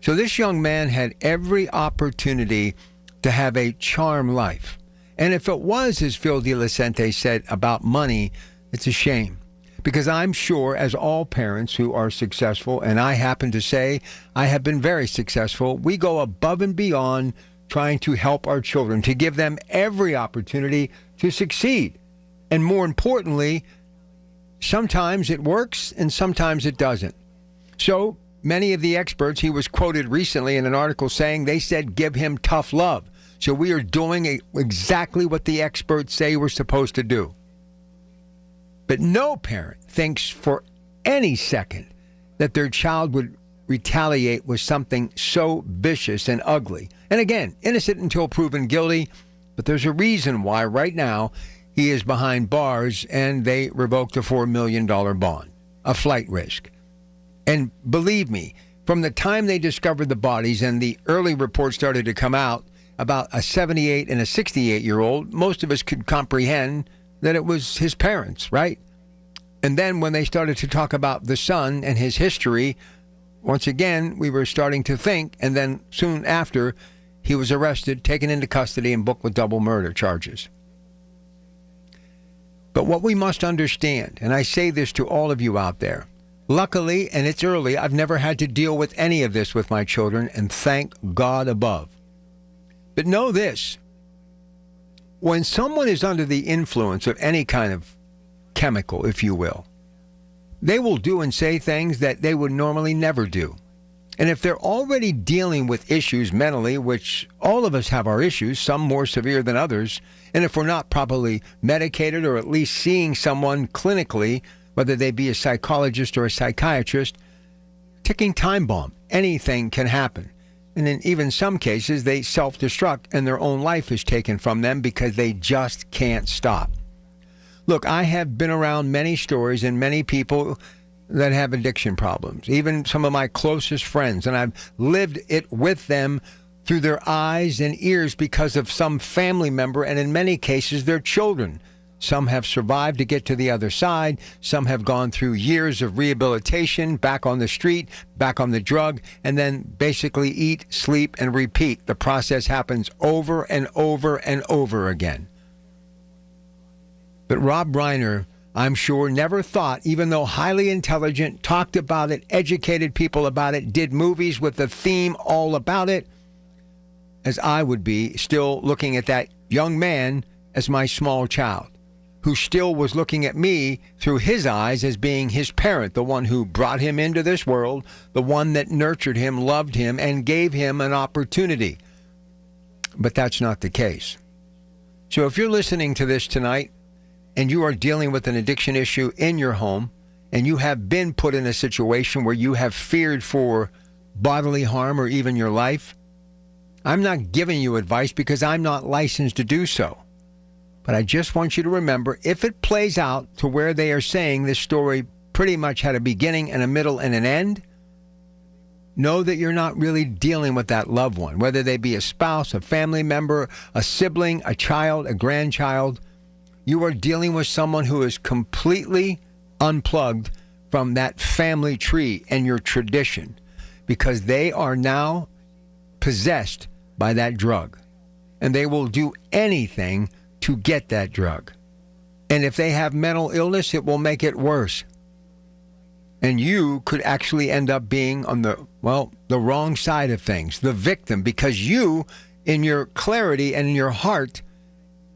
So this young man had every opportunity to have a charmed life. And if it was, as Phil DeLucente said, about money, it's a shame, because I'm sure, as all parents who are successful, and I happen to say I have been very successful, we go above and beyond trying to help our children, to give them every opportunity to succeed. And more importantly, sometimes it works and sometimes it doesn't. So many of the experts, he was quoted recently in an article saying, they said give him tough love. So we are doing exactly what the experts say we're supposed to do. But no parent thinks for any second that their child would retaliate with something so vicious and ugly. And again, innocent until proven guilty, but there's a reason why right now he is behind bars and they revoked a $4 million bond, a flight risk. And believe me, from the time they discovered the bodies and the early reports started to come out about a 78 and a 68-year-old, most of us could comprehend that it was his parents, right? And then when they started to talk about the son and his history, once again, we were starting to think, and then soon after, he was arrested, taken into custody, and booked with double murder charges. But what we must understand, and I say this to all of you out there, luckily, and it's early, I've never had to deal with any of this with my children, and thank God above. But know this, when someone is under the influence of any kind of chemical, if you will, they will do and say things that they would normally never do. And if they're already dealing with issues mentally, which all of us have our issues, some more severe than others, and if we're not properly medicated or at least seeing someone clinically, whether they be a psychologist or a psychiatrist, ticking time bomb, anything can happen. And in even some cases, they self-destruct and their own life is taken from them because they just can't stop. Look, I have been around many stories and many people that have addiction problems, even some of my closest friends, and I've lived it with them through their eyes and ears because of some family member, and in many cases, their children. Some have survived to get to the other side. Some have gone through years of rehabilitation, back on the street, back on the drug, and then basically eat, sleep, and repeat. The process happens over and over and over again. But Rob Reiner, I'm sure, never thought, even though highly intelligent, talked about it, educated people about it, did movies with the theme all about it, as I would be still looking at that young man as my small child, who still was looking at me through his eyes as being his parent, the one who brought him into this world, the one that nurtured him, loved him, and gave him an opportunity. But that's not the case. So if you're listening to this tonight and you are dealing with an addiction issue in your home, and you have been put in a situation where you have feared for bodily harm or even your life, I'm not giving you advice because I'm not licensed to do so. But I just want you to remember, if it plays out to where they are saying this story pretty much had a beginning and a middle and an end, know that you're not really dealing with that loved one, whether they be a spouse, a family member, a sibling, a child, a grandchild. You are dealing with someone who is completely unplugged from that family tree and your tradition, because they are now possessed by that drug, and they will do anything to get that drug. And if they have mental illness, it will make it worse. And you could actually end up being on the wrong side of things, the victim, because you, in your clarity and in your heart,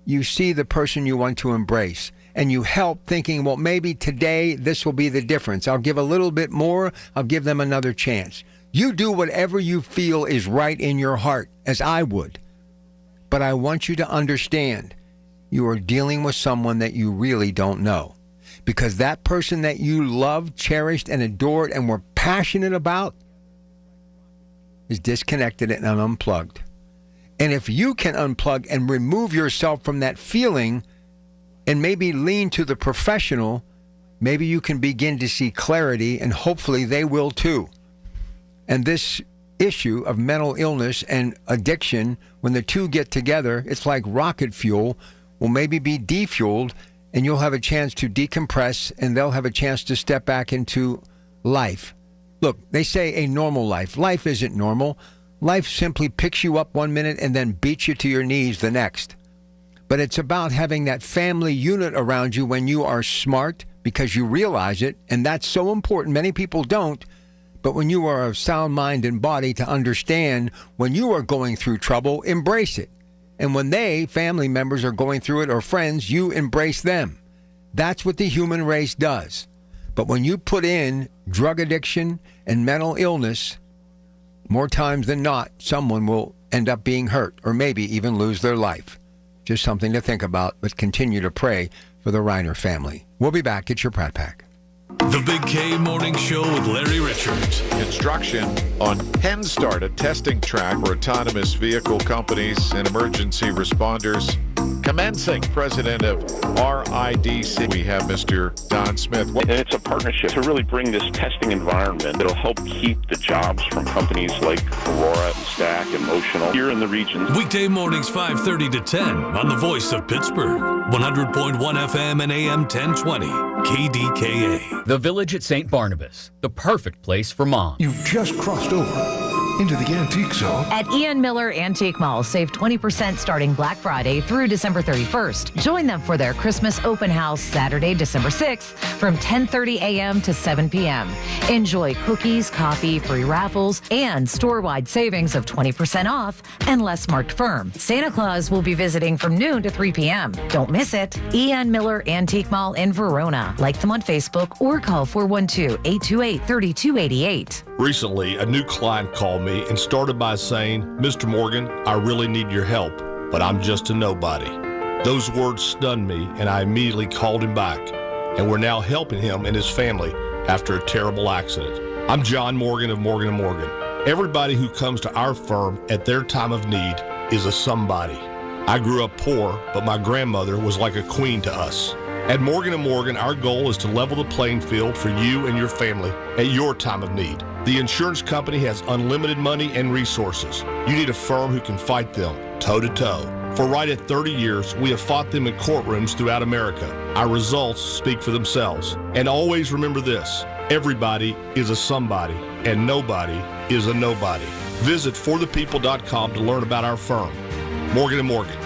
you see the person you want to embrace, and you help thinking, well, maybe today this will be the difference. I'll give a little bit more. I'll give them another chance. You do whatever you feel is right in your heart, as I would. But I want you to understand, you are dealing with someone that you really don't know, because that person that you loved, cherished, and adored and were passionate about is disconnected and unplugged. And if you can unplug and remove yourself from that feeling and maybe lean to the professional maybe you can begin to see clarity, and hopefully they will too. And this issue of mental illness and addiction, when the two get together, it's like rocket fuel, will maybe be defueled, and you'll have a chance to decompress, and they'll have a chance to step back into life. Look, they say a normal life. Life isn't normal. Life simply picks you up 1 minute and then beats you to your knees the next. But it's about having that family unit around you when you are smart, because you realize it, and that's so important. Many people don't. But when you are of sound mind and body to understand when you are going through trouble, embrace it. And when they, family members, are going through it, or friends, you embrace them. That's what the human race does. But when you put in drug addiction and mental illness, more times than not, someone will end up being hurt or maybe even lose their life. Just something to think about, but continue to pray for the Reiner family. We'll be back. It's your Pratt Pack. The Big K Morning Show with Larry Richards. Construction on Penstart, a testing track where autonomous vehicle companies and emergency responders commencing. President of RIDC, we have Mr. Don Smith. And it's a partnership to really bring this testing environment that'll help keep the jobs from companies like Aurora and Stack and Motional here in the region. Weekday mornings 5:30 to 10 on the Voice of Pittsburgh. 100.1 FM and AM 1020. KDKA. The Village at St. Barnabas, the perfect place for moms. You've just crossed over into the antique zone. At Ian Miller Antique Mall, save 20% starting Black Friday through December 31st. Join them for their Christmas open house Saturday, December 6th from 10:30 a.m. to 7 p.m. Enjoy cookies, coffee, free raffles, and store-wide savings of 20% off and less marked firm. Santa Claus will be visiting from noon to 3 p.m. Don't miss it. Ian Miller Antique Mall in Verona. Like them on Facebook or call 412-828-3288. Recently, a new client called me and started by saying, "Mr. Morgan, I really need your help, but I'm just a nobody." Those words stunned me, and I immediately called him back, and we're now helping him and his family after a terrible accident. I'm John Morgan of Morgan & Morgan. Everybody who comes to our firm at their time of need is a somebody. I grew up poor, but my grandmother was like a queen to us. At Morgan & Morgan, our goal is to level the playing field for you and your family at your time of need. The insurance company has unlimited money and resources. You need a firm who can fight them toe-to-toe. For right at 30 years, we have fought them in courtrooms throughout America. Our results speak for themselves. And always remember this: everybody is a somebody, and nobody is a nobody. Visit forthepeople.com to learn about our firm. Morgan & Morgan,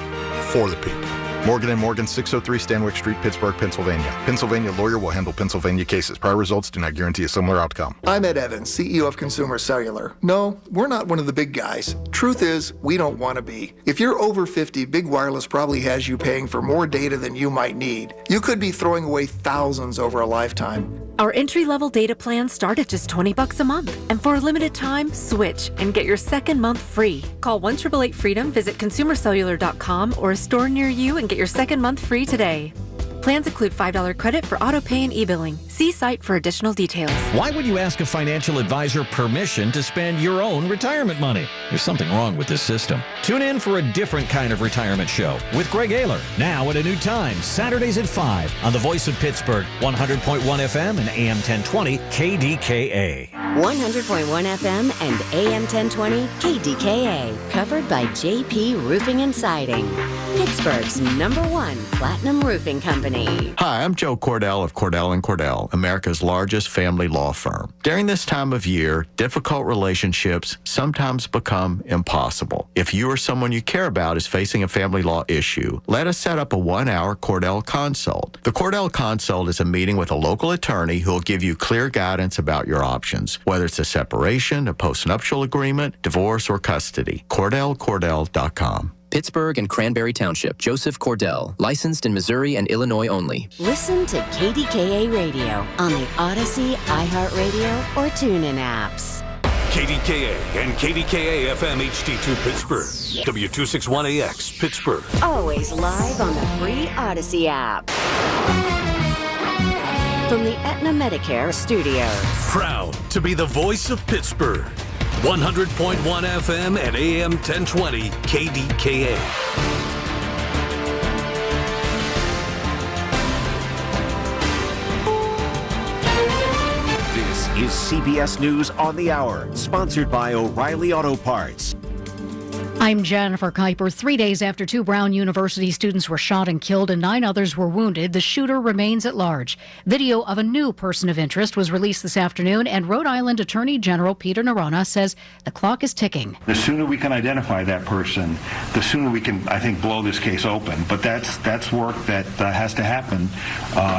for the people. Morgan & Morgan, 603 Stanwyck Street, Pittsburgh, Pennsylvania. Pennsylvania lawyer will handle Pennsylvania cases. Prior results do not guarantee a similar outcome. I'm Ed Evans, CEO of Consumer Cellular. No, we're not one of the big guys. Truth is, we don't want to be. If you're over 50, Big Wireless probably has you paying for more data than you might need. You could be throwing away thousands over a lifetime. Our entry-level data plans start at just $20 a month. And for a limited time, switch and get your second month free. Call 1-888-FREEDOM, visit consumercellular.com or a store near you and get your second month free today. Plans include $5 credit for auto pay and e-billing. See site for additional details. Why would you ask a financial advisor permission to spend your own retirement money? There's something wrong with this system. Tune in for a different kind of retirement show with Greg Ayler, now at a new time, Saturdays at 5 on the Voice of Pittsburgh, 100.1 FM and AM 1020 KDKA. 100.1 FM and AM 1020 KDKA. Covered by JP Roofing and Siding, Pittsburgh's #1 platinum roofing company. Hi, I'm Joe Cordell of Cordell & Cordell, America's largest family law firm. During this time of year, difficult relationships sometimes become impossible. If you or someone you care about is facing a family law issue, let us set up a 1-hour Cordell Consult. The Cordell Consult is a meeting with a local attorney who will give you clear guidance about your options, whether it's a separation, a postnuptial agreement, divorce, or custody. CordellCordell.com. Pittsburgh and Cranberry Township. Joseph Cordell. Licensed in Missouri and Illinois only. Listen to KDKA Radio on the Odyssey, iHeartRadio, or TuneIn apps. KDKA and KDKA-FM HD2 Pittsburgh. W261AX Pittsburgh. Always live on the free Odyssey app. From the Aetna Medicare studios. Proud to be the voice of Pittsburgh. 100.1 FM and AM 1020 KDKA. is CBS News on the Hour, sponsored by O'Reilly Auto Parts. I'm Jennifer Kuiper. 3 days after 2 Brown University students were shot and killed and 9 others were wounded, the shooter remains at large. Video of a new person of interest was released this afternoon, and Rhode Island Attorney General Peter Narona says the clock is ticking. The sooner we can identify that person, the sooner we can, I think, blow this case open. But that's work that has to happen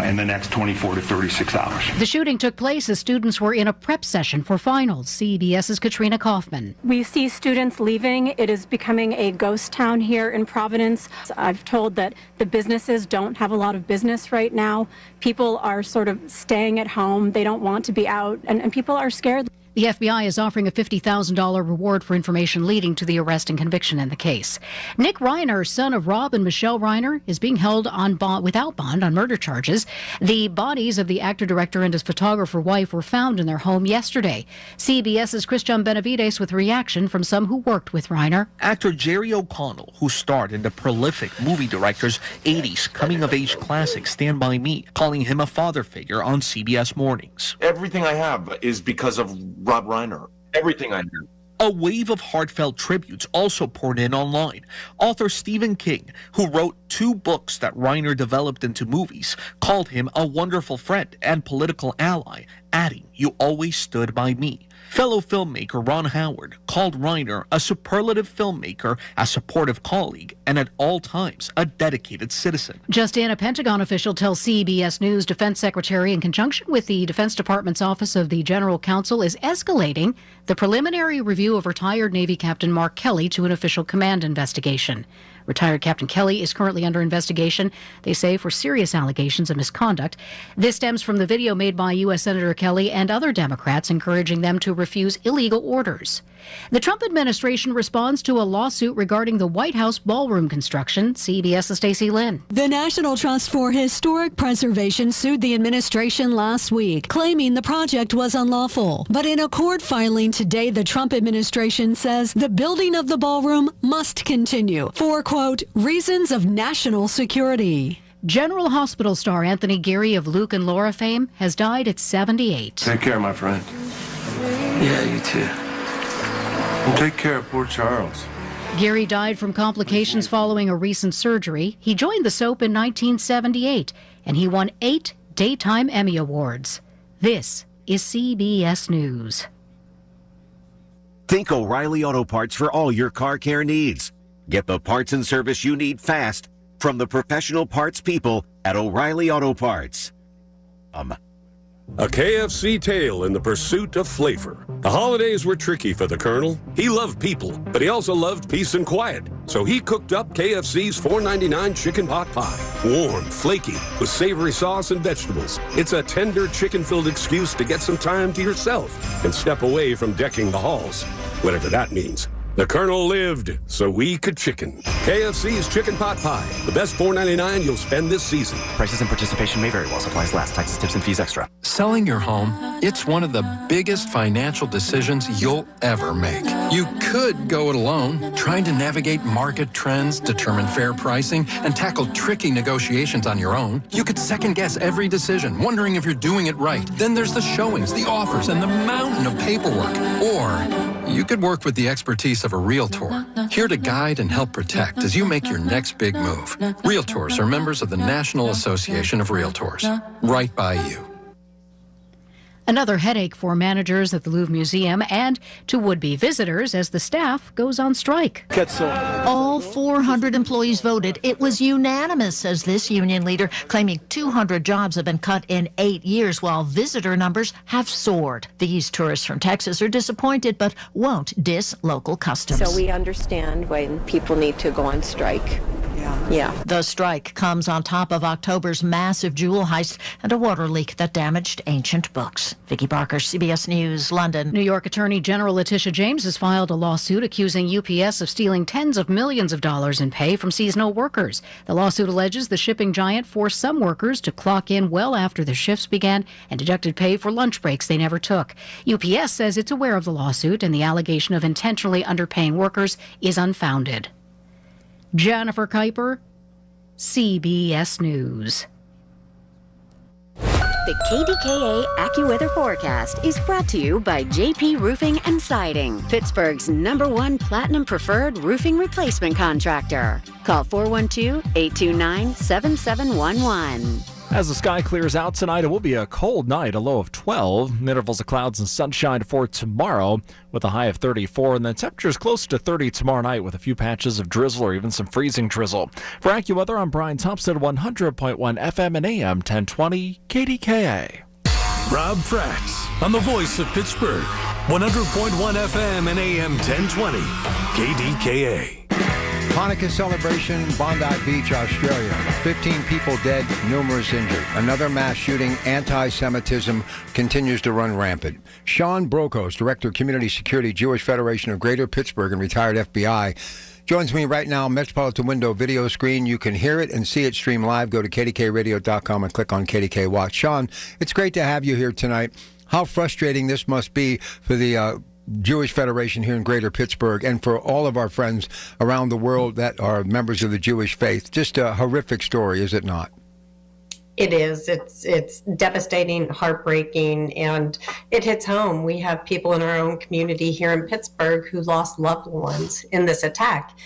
in the next 24 to 36 hours. The shooting took place as students were in a prep session for finals. CBS's Katrina Kaufman. We see students leaving. It is becoming a ghost town here in Providence. I've told that the businesses don't have a lot of business right now. People are sort of staying at home. They don't want to be out, and people are scared. The FBI is offering a $50,000 reward for information leading to the arrest and conviction in the case. Nick Reiner, son of Rob and Michelle Reiner, is being held on bond, without bond on murder charges. The bodies of the actor, director, and his photographer wife were found in their home yesterday. CBS's Christian Benavides with reaction from some who worked with Reiner. Actor Jerry O'Connell, who starred in the prolific movie director's 80s coming-of-age classic Stand By Me, calling him a father figure on CBS Mornings. Everything I have is because of Rob Reiner. Everything I do. A wave of heartfelt tributes also poured in online. Author Stephen King, who wrote 2 books that Reiner developed into movies, called him a wonderful friend and political ally, adding, "You always stood by me." Fellow filmmaker Ron Howard called Reiner a superlative filmmaker, a supportive colleague, and at all times a dedicated citizen. Just in, a Pentagon official tells CBS News Defense Secretary, in conjunction with the Defense Department's Office of the General Counsel, is escalating the preliminary review of retired Navy Captain Mark Kelly to an official command investigation. Retired Captain Kelly is currently under investigation, they say, for serious allegations of misconduct. This stems from the video made by U.S. Senator Kelly and other Democrats encouraging them to refuse illegal orders. The Trump administration responds to a lawsuit regarding the White House ballroom construction. CBS's Stacey Lynn. The National Trust for Historic Preservation sued the administration last week, claiming the project was unlawful. But in a court filing today, the Trump administration says the building of the ballroom must continue for, quote, reasons of national security. General Hospital star Anthony Geary of Luke and Laura fame has died at 78. Take care, my friend. Yeah, you too. And take care of poor Charles. Geary died from complications following a recent surgery. He joined the soap in 1978, and he won 8 Daytime Emmy Awards. This is CBS News. Think O'Reilly Auto Parts for all your car care needs. Get the parts and service you need fast from the professional parts people at O'Reilly Auto Parts. A KFC tale in the pursuit of flavor. The holidays were tricky for the Colonel. He loved people, but he also loved peace and quiet. So he cooked up KFC's $4.99 chicken pot pie. Warm, flaky, with savory sauce and vegetables. It's a tender chicken-filled excuse to get some time to yourself and step away from decking the halls. Whatever that means. The Colonel lived so we could chicken. KFC's Chicken Pot Pie. The best $4.99 you'll spend this season. Prices and participation may vary while supplies last. Taxes, tips, and fees extra. Selling your home, it's one of the biggest financial decisions you'll ever make. You could go it alone, trying to navigate market trends, determine fair pricing, and tackle tricky negotiations on your own. You could second guess every decision, wondering if you're doing it right. Then there's the showings, the offers, and the mountain of paperwork. Or you could work with the expertise of a realtor, here to guide and help protect as you make your next big move. Realtors are members of the National Association of Realtors. Right by you. Another headache for managers at the Louvre Museum and to would-be visitors as the staff goes on strike. All 400 employees voted. It was unanimous, says this union leader, claiming 200 jobs have been cut in 8 years while visitor numbers have soared. These tourists from Texas are disappointed but won't diss local customs. So we understand when people need to go on strike. Yeah. The strike comes on top of October's massive jewel heist and a water leak that damaged ancient books. Vicki Barker, CBS News, London. New York Attorney General Letitia James has filed a lawsuit accusing UPS of stealing tens of millions of dollars in pay from seasonal workers. The lawsuit alleges the shipping giant forced some workers to clock in well after their shifts began and deducted pay for lunch breaks they never took. UPS says it's aware of the lawsuit and the allegation of intentionally underpaying workers is unfounded. Jennifer Kuiper, CBS News. The KDKA AccuWeather forecast is brought to you by JP Roofing and Siding, Pittsburgh's #1 Platinum Preferred Roofing Replacement Contractor. Call 412-829-7711. As the sky clears out tonight, it will be a cold night, a low of 12. Intervals of clouds and sunshine for tomorrow with a high of 34. And the temperature is closer to 30 tomorrow night with a few patches of drizzle or even some freezing drizzle. For AccuWeather, I'm Brian Thompson, 100.1 FM and AM 1020 KDKA. Rob Fracks on the voice of Pittsburgh, 100.1 FM and AM 1020 KDKA. Hanukkah celebration, Bondi Beach, Australia. 15 people dead, numerous injured. Another mass shooting, anti-Semitism continues to run rampant. Sean Brokos, Director of Community Security, Jewish Federation of Greater Pittsburgh and retired FBI, joins me right now. Metropolitan Window video screen. You can hear it and see it stream live. Go to kdkradio.com and click on KDK Watch. Sean, it's great to have you here tonight. How frustrating this must be for the Jewish Federation here in Greater Pittsburgh and for all of our friends around the world that are members of the Jewish faith. Just a horrific story, is it not? It is. It's devastating, heartbreaking, and it hits home. We have people in our own community here in Pittsburgh who lost loved ones in this attack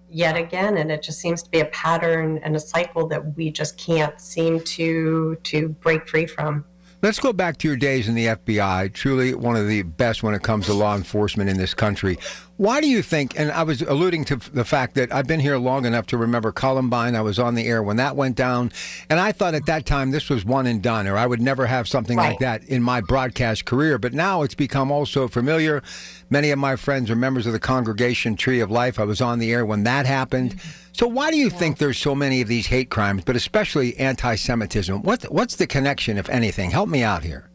yet again, and it just seems to be a pattern and a cycle that we just can't seem to break free from. Let's go back to your days in the FBI, truly one of the best when it comes to law enforcement in this country. Why do you think, and I was alluding to the fact that I've been here long enough to remember Columbine, I was on the air when that went down, and I thought at that time this was one and done, or I would never have something like that in my broadcast career, but now it's become all so familiar. Many of my friends are members of the Congregation Tree of Life. I was on the air when that happened. So why do you think there's so many of these hate crimes, but especially anti-Semitism? What's the connection, if anything? Help me out here.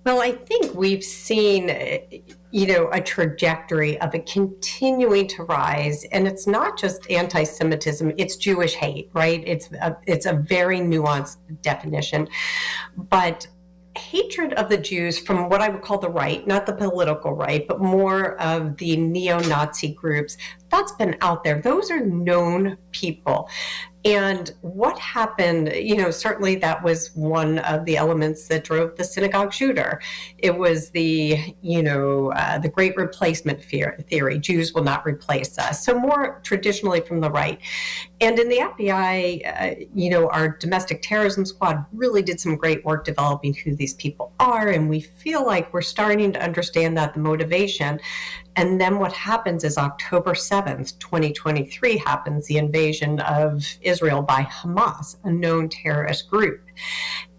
Well, I think we've seen, a trajectory of it continuing to rise, and it's not just anti-Semitism; it's Jewish hate, right? It's a very nuanced definition, but hatred of the Jews from what I would call the right, not the political right, but more of the neo-Nazi groups, that's been out there. Those are known people. And what happened, certainly that was one of the elements that drove the synagogue shooter. It was the great replacement theory. Jews will not replace us. So more traditionally from the right. And in the FBI, our domestic terrorism squad really did some great work developing who these people are. And we feel like we're starting to understand that, the motivation. And then what happens is October 7th, 2023 happens, the invasion of Israel by Hamas, a known terrorist group.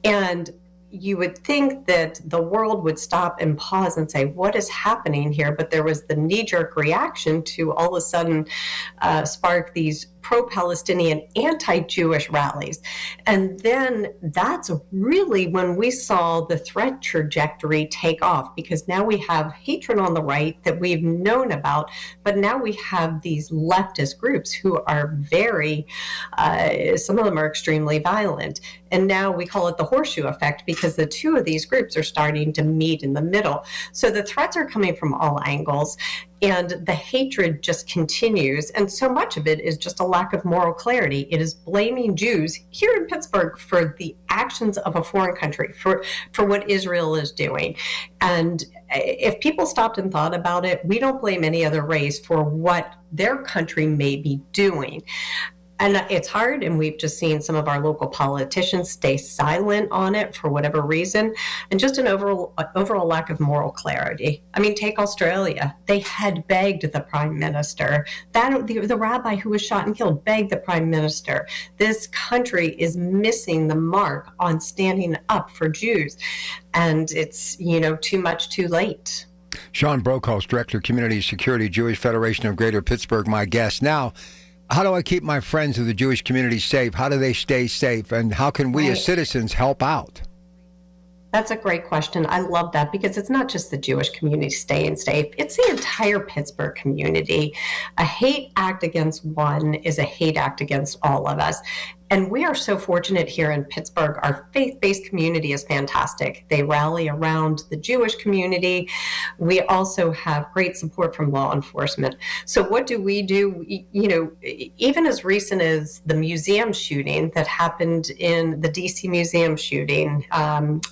And you would think that the world would stop and pause and say, what is happening here? But there was the knee-jerk reaction to all of a sudden spark these pro-Palestinian, anti-Jewish rallies. And then that's really when we saw the threat trajectory take off, because now we have hatred on the right that we've known about, but now we have these leftist groups who are very, some of them are extremely violent. And now we call it the horseshoe effect, because the two of these groups are starting to meet in the middle. So the threats are coming from all angles. And the hatred just continues. And so much of it is just a lack of moral clarity. It is blaming Jews here in Pittsburgh for the actions of a foreign country, for what Israel is doing. And if people stopped and thought about it, we don't blame any other race for what their country may be doing. And it's hard, and we've just seen some of our local politicians stay silent on it for whatever reason, and just an overall lack of moral clarity. I mean, take Australia. They had begged the prime minister. The rabbi who was shot and killed begged the prime minister. This country is missing the mark on standing up for Jews, and it's, too much too late. Sean Brokos, Director of Community Security, Jewish Federation of Greater Pittsburgh, my guest. Now, how do I keep my friends of the Jewish community safe? How do they stay safe? And how can we as citizens help out? That's a great question. I love that, because it's not just the Jewish community staying safe. It's the entire Pittsburgh community. A hate act against one is a hate act against all of us. And we are so fortunate here in Pittsburgh. Our faith-based community is fantastic. They rally around the Jewish community. We also have great support from law enforcement. So what do? Even as recent as the museum shooting that happened in the DC Museum shooting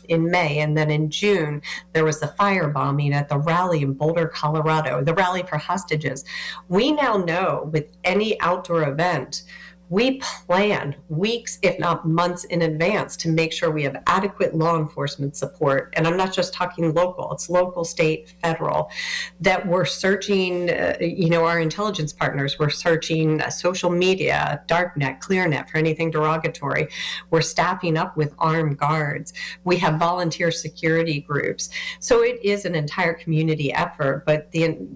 in May, and then in June, there was the firebombing at the rally in Boulder, Colorado, the rally for hostages. We now know with any outdoor event, we plan weeks, if not months in advance to make sure we have adequate law enforcement support. And I'm not just talking local, it's local, state, federal, that we're searching, our intelligence partners, we're searching social media, darknet, clearnet for anything derogatory. We're staffing up with armed guards. We have volunteer security groups. So it is an entire community effort, but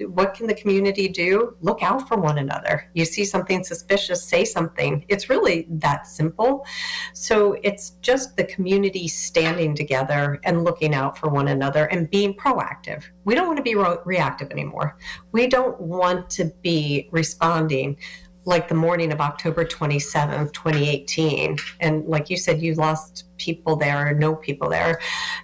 what can the community do? Look out for one another. You see something suspicious, say something. It's really that simple. So it's just the community standing together and looking out for one another and being proactive. We don't want to be reactive anymore. We don't want to be responding like the morning of October 27th, 2018. And like you said, you lost people there or no people there.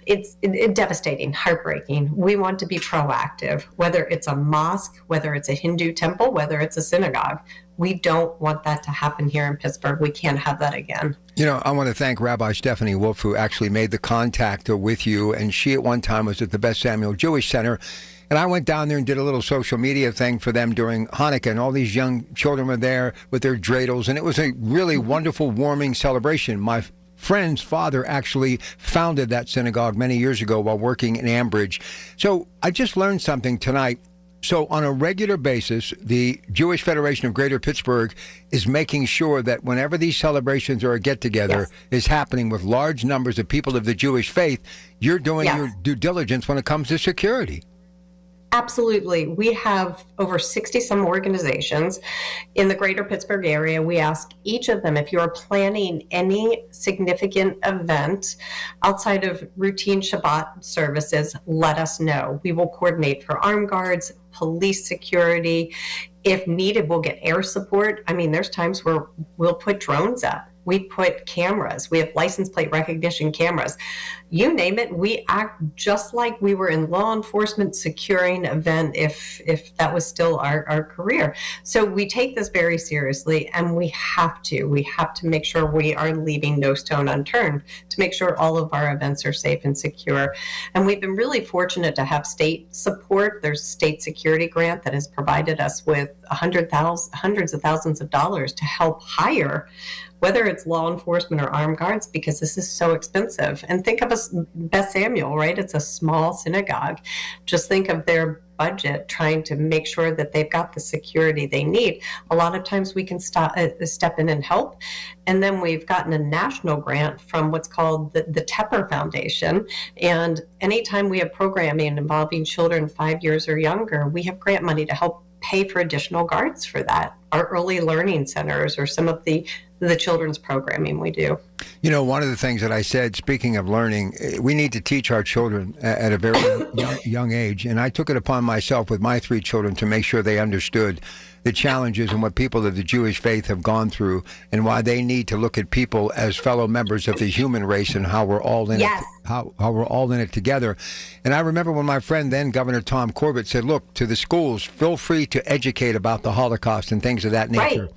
It's devastating, heartbreaking. We want to be proactive, whether it's a mosque, whether it's a Hindu temple, whether it's a synagogue. We don't want that to happen here in Pittsburgh. We can't have that again. I want to thank Rabbi Stephanie Wolf, who actually made the contact with you. And she at one time was at the Beth Samuel Jewish Center. And I went down there and did a little social media thing for them during Hanukkah. And all these young children were there with their dreidels. And it was a really wonderful, warming celebration. My friend's father actually founded that synagogue many years ago while working in Ambridge. So I just learned something tonight. So on a regular basis, the Jewish Federation of Greater Pittsburgh is making sure that whenever these celebrations or a get-together is happening with large numbers of people of the Jewish faith, you're doing your due diligence when it comes to security. Absolutely. We have over 60-some organizations in the greater Pittsburgh area. We ask each of them, if you're planning any significant event outside of routine Shabbat services, let us know. We will coordinate for armed guards, police security. If needed, we'll get air support. I mean, there's times where we'll put drones up. We put cameras. We have license plate recognition cameras. You name it, we act just like we were in law enforcement securing an event if that was still our career. So we take this very seriously, and we have to make sure we are leaving no stone unturned to make sure all of our events are safe and secure. And we've been really fortunate to have state support. There's a state security grant that has provided us with hundreds of thousands of dollars to help hire, whether it's law enforcement or armed guards, because this is so expensive. And think of Beth Samuel, right? It's a small synagogue. Just think of their budget trying to make sure that they've got the security they need. A lot of times we can step in and help. And then we've gotten a national grant from what's called the Tepper Foundation. And anytime we have programming involving children 5 years or younger, we have grant money to help pay for additional guards for that. Our early learning centers or some of the children's programming we do. One of the things that I said, speaking of learning, we need to teach our children at a very young age. And I took it upon myself with my 3 children to make sure they understood the challenges and what people of the Jewish faith have gone through and why they need to look at people as fellow members of the human race and how we're all in it, how we're all in it together. And I remember when my friend then Governor Tom Corbett said, look, to the schools, feel free to educate about the Holocaust and things of that nature. Right.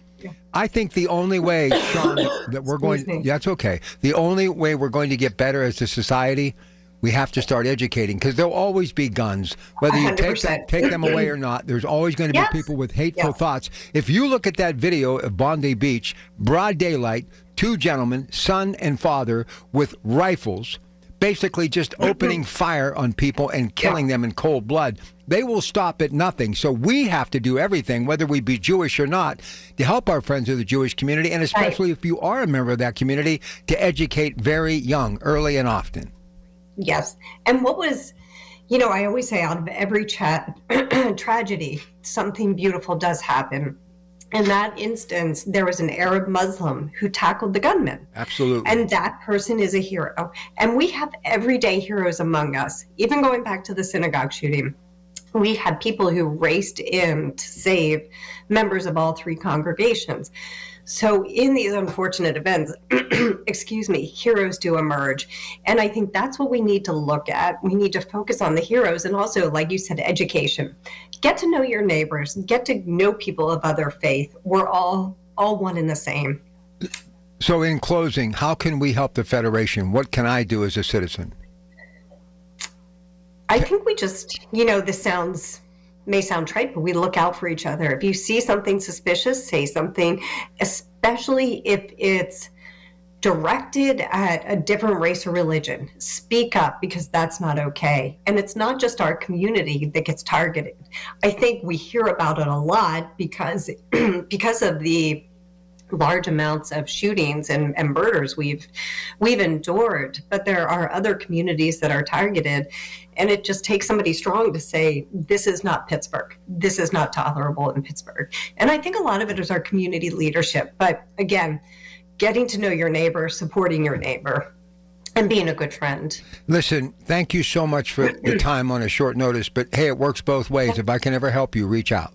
I think the only way, Sean, that we're going, that's okay. The only way we're going to get better as a society, we have to start educating, because there'll always be guns, whether you take them away or not. There's always going to be people with hateful thoughts. If you look at that video of Bondi Beach, broad daylight, 2 gentlemen, son and father, with rifles, basically just opening fire on people and killing them in cold blood, they will stop at nothing. So we have to do everything, whether we be Jewish or not, to help our friends of the Jewish community, and especially if you are a member of that community, to educate very young, early and often. Yes. And what was, I always say out of every tragedy, something beautiful does happen. In that instance, there was an Arab Muslim who tackled the gunman. Absolutely. And that person is a hero. And we have everyday heroes among us. Even going back to the synagogue shooting, we had people who raced in to save members of all three congregations. So in these unfortunate events, excuse me, heroes do emerge. And I think that's what we need to look at. We need to focus on the heroes and also, like you said, education. Get to know your neighbors, get to know people of other faith. We're all one and the same. So in closing, how can we help the Federation? What can I do as a citizen? I think we just, this may sound trite, but we look out for each other. If you see something suspicious, say something, especially if it's directed at a different race or religion. Speak up, because that's not okay. And it's not just our community that gets targeted. I think we hear about it a lot because of the large amounts of shootings and murders we've endured, but there are other communities that are targeted, and it just takes somebody strong to say, this is not Pittsburgh. This is not tolerable in Pittsburgh. And I think a lot of it is our community leadership. But again, getting to know your neighbor, supporting your neighbor, and being a good friend. Listen, thank you so much for the time on a short notice, but hey, it works both ways. If I can ever help you, reach out.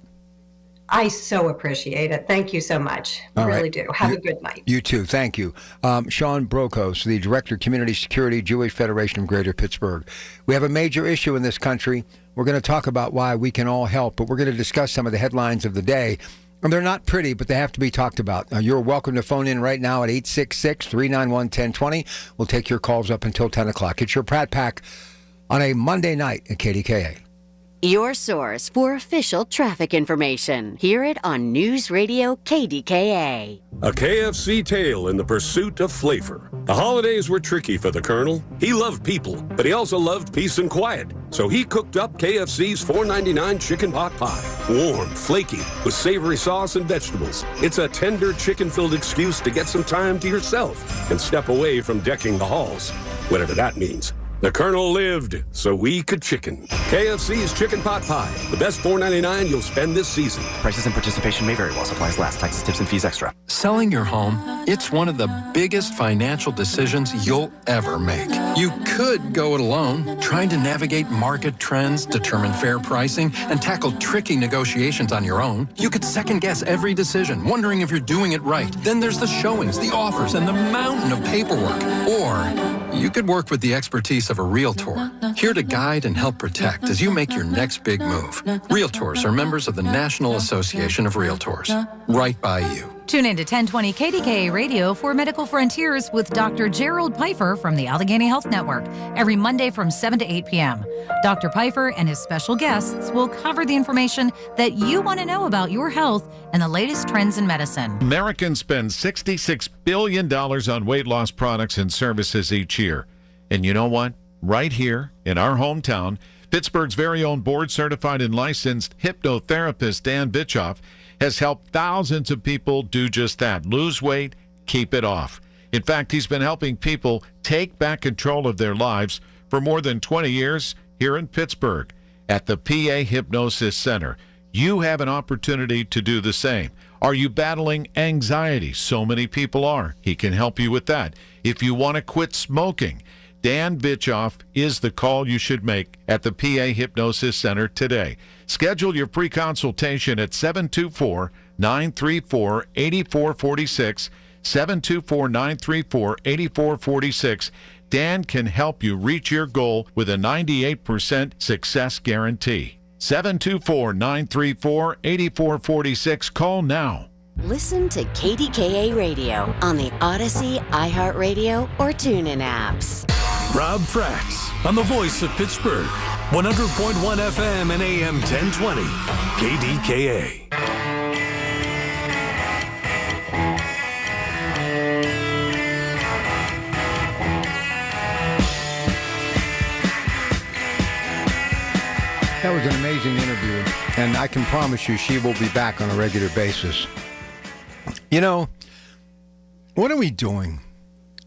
I so appreciate it. Thank you so much. I really do. Have a good night. You too. Thank you. Sean Brokos, the Director of Community Security, Jewish Federation of Greater Pittsburgh. We have a major issue in this country. We're going to talk about why we can all help, but we're going to discuss some of the headlines of the day. And they're not pretty, but they have to be talked about. You're welcome to phone in right now at 866-391-1020. We'll take your calls up until 10 o'clock. It's your Pratt Pack on a Monday night at KDKA. Your source for official traffic information. Hear it on News Radio KDKA. A KFC tale in the pursuit of flavor. The holidays were tricky for the Colonel. He loved people, but he also loved peace and quiet. So he cooked up KFC's $4.99 chicken pot pie. Warm, flaky, with savory sauce and vegetables. It's a tender chicken-filled excuse to get some time to yourself and step away from decking the halls. Whatever that means. The Colonel lived so we could chicken. KFC's Chicken Pot Pie. The best $4.99 you'll spend this season. Prices and participation may vary while supplies last. Taxes, tips, and fees extra. Selling your home, it's one of the biggest financial decisions you'll ever make. You could go it alone, trying to navigate market trends, determine fair pricing, and tackle tricky negotiations on your own. You could second guess every decision, wondering if you're doing it right. Then there's the showings, the offers, and the mountain of paperwork. Or you could work with the expertise of a Realtor, here to guide and help protect as you make your next big move. Realtors are members of the National Association of Realtors. Right by you. Tune in to 1020 KDKA Radio for Medical Frontiers with Dr. Gerald Pfeiffer from the Allegheny Health Network every Monday from 7 to 8 p.m. Dr. Pfeiffer and his special guests will cover the information that you want to know about your health and the latest trends in medicine. Americans spend $66 billion on weight loss products and services each year. And you know what? Right here in our hometown, Pittsburgh's very own board-certified and licensed hypnotherapist Dan Bitchoff has helped thousands of people do just that. Lose weight, keep it off. In fact, he's been helping people take back control of their lives for more than 20 years here in Pittsburgh at the PA Hypnosis Center. You have an opportunity to do the same. Are you battling anxiety? So many people are. He can help you with that. If you want to quit smoking, Dan Bitchoff is the call you should make at the PA Hypnosis Center today. Schedule your pre-consultation at 724-934-8446, 724-934-8446. Dan can help you reach your goal with a 98% success guarantee. 724-934-8446. Call now. Listen to KDKA Radio on the Odyssey, iHeartRadio, or TuneIn apps. Rob Prax on the voice of Pittsburgh, 100.1 FM and AM 1020, KDKA. That was an amazing interview, and I can promise you she will be back on a regular basis. You know, what are we doing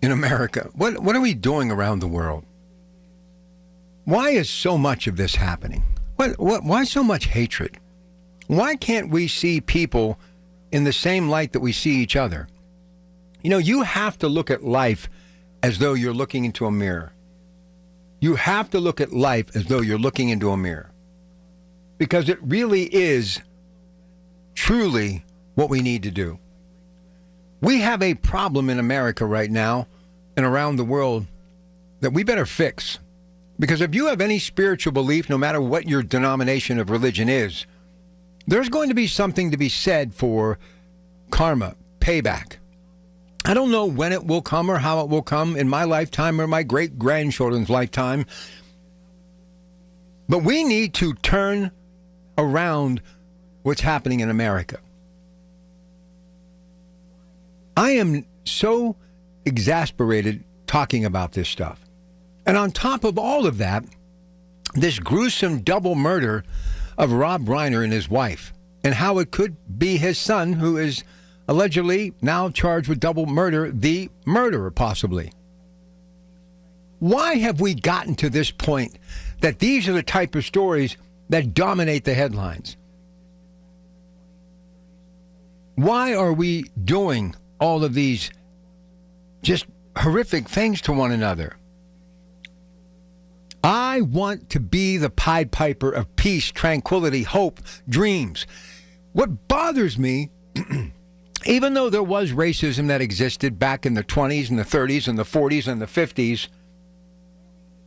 in America? What are we doing around the world? Why is so much of this happening? Why so much hatred? Why can't we see people in the same light that we see each other? You know, you have to look at life as though you're looking into a mirror. You have to look at life as though you're looking into a mirror. because it really is truly what we need to do. We have a problem in America right now and around the world that we better fix. Because if you have any spiritual belief, no matter what your denomination of religion is, there's going to be something to be said for karma, payback. I don't know when it will come or how it will come in my lifetime or my great-grandchildren's lifetime, but we need to turn around what's happening in America. I am so exasperated talking about this stuff. And on top of all of that, this gruesome double murder of Rob Reiner and his wife, and how it could be his son, who is allegedly now charged with double murder, the murderer possibly. Why have we gotten to this point that these are the type of stories that dominate the headlines? Why are we doing all of these just horrific things to one another? I want to be the Pied Piper of peace, tranquility, hope, dreams. What bothers me, even though there was racism that existed back in the 20s and the 30s and the 40s and the 50s,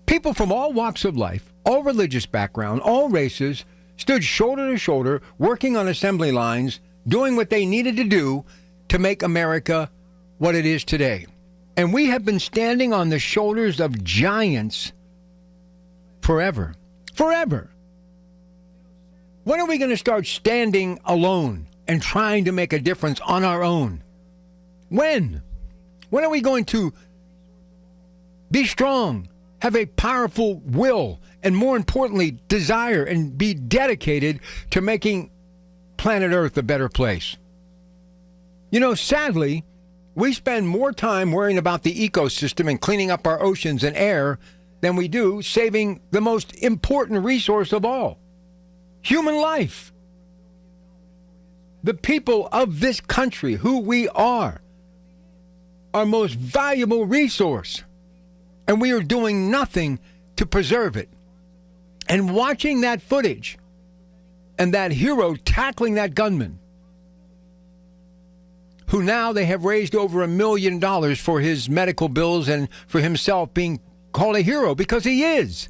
people from all walks of life, all religious background, all races, stood shoulder to shoulder, working on assembly lines, doing what they needed to do to make America what it is today. And we have been standing on the shoulders of giants forever. Forever. When are we going to start standing alone and trying to make a difference on our own? When? When are we going to be strong, have a powerful will, and more importantly, desire and be dedicated to making planet Earth a better place? You know, sadly, we spend more time worrying about the ecosystem and cleaning up our oceans and air than we do saving the most important resource of all, human life. The people of this country, who we are, our most valuable resource, and we are doing nothing to preserve it. And watching that footage and that hero tackling that gunman, who now they have raised over $1 million for his medical bills and for himself being called a hero, because he is.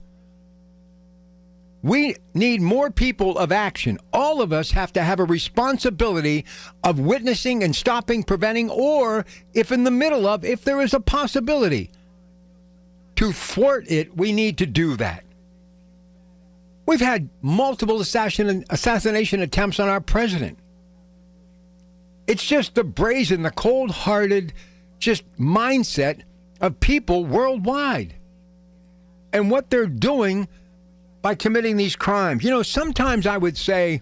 We need more people of action. All of us have to have a responsibility of witnessing and stopping, preventing, or if in the middle of, if there is a possibility to thwart it, we need to do that. We've had multiple assassination attempts on our president. It's just the brazen, the cold-hearted, just mindset of people worldwide and what they're doing by committing these crimes. You know, sometimes I would say,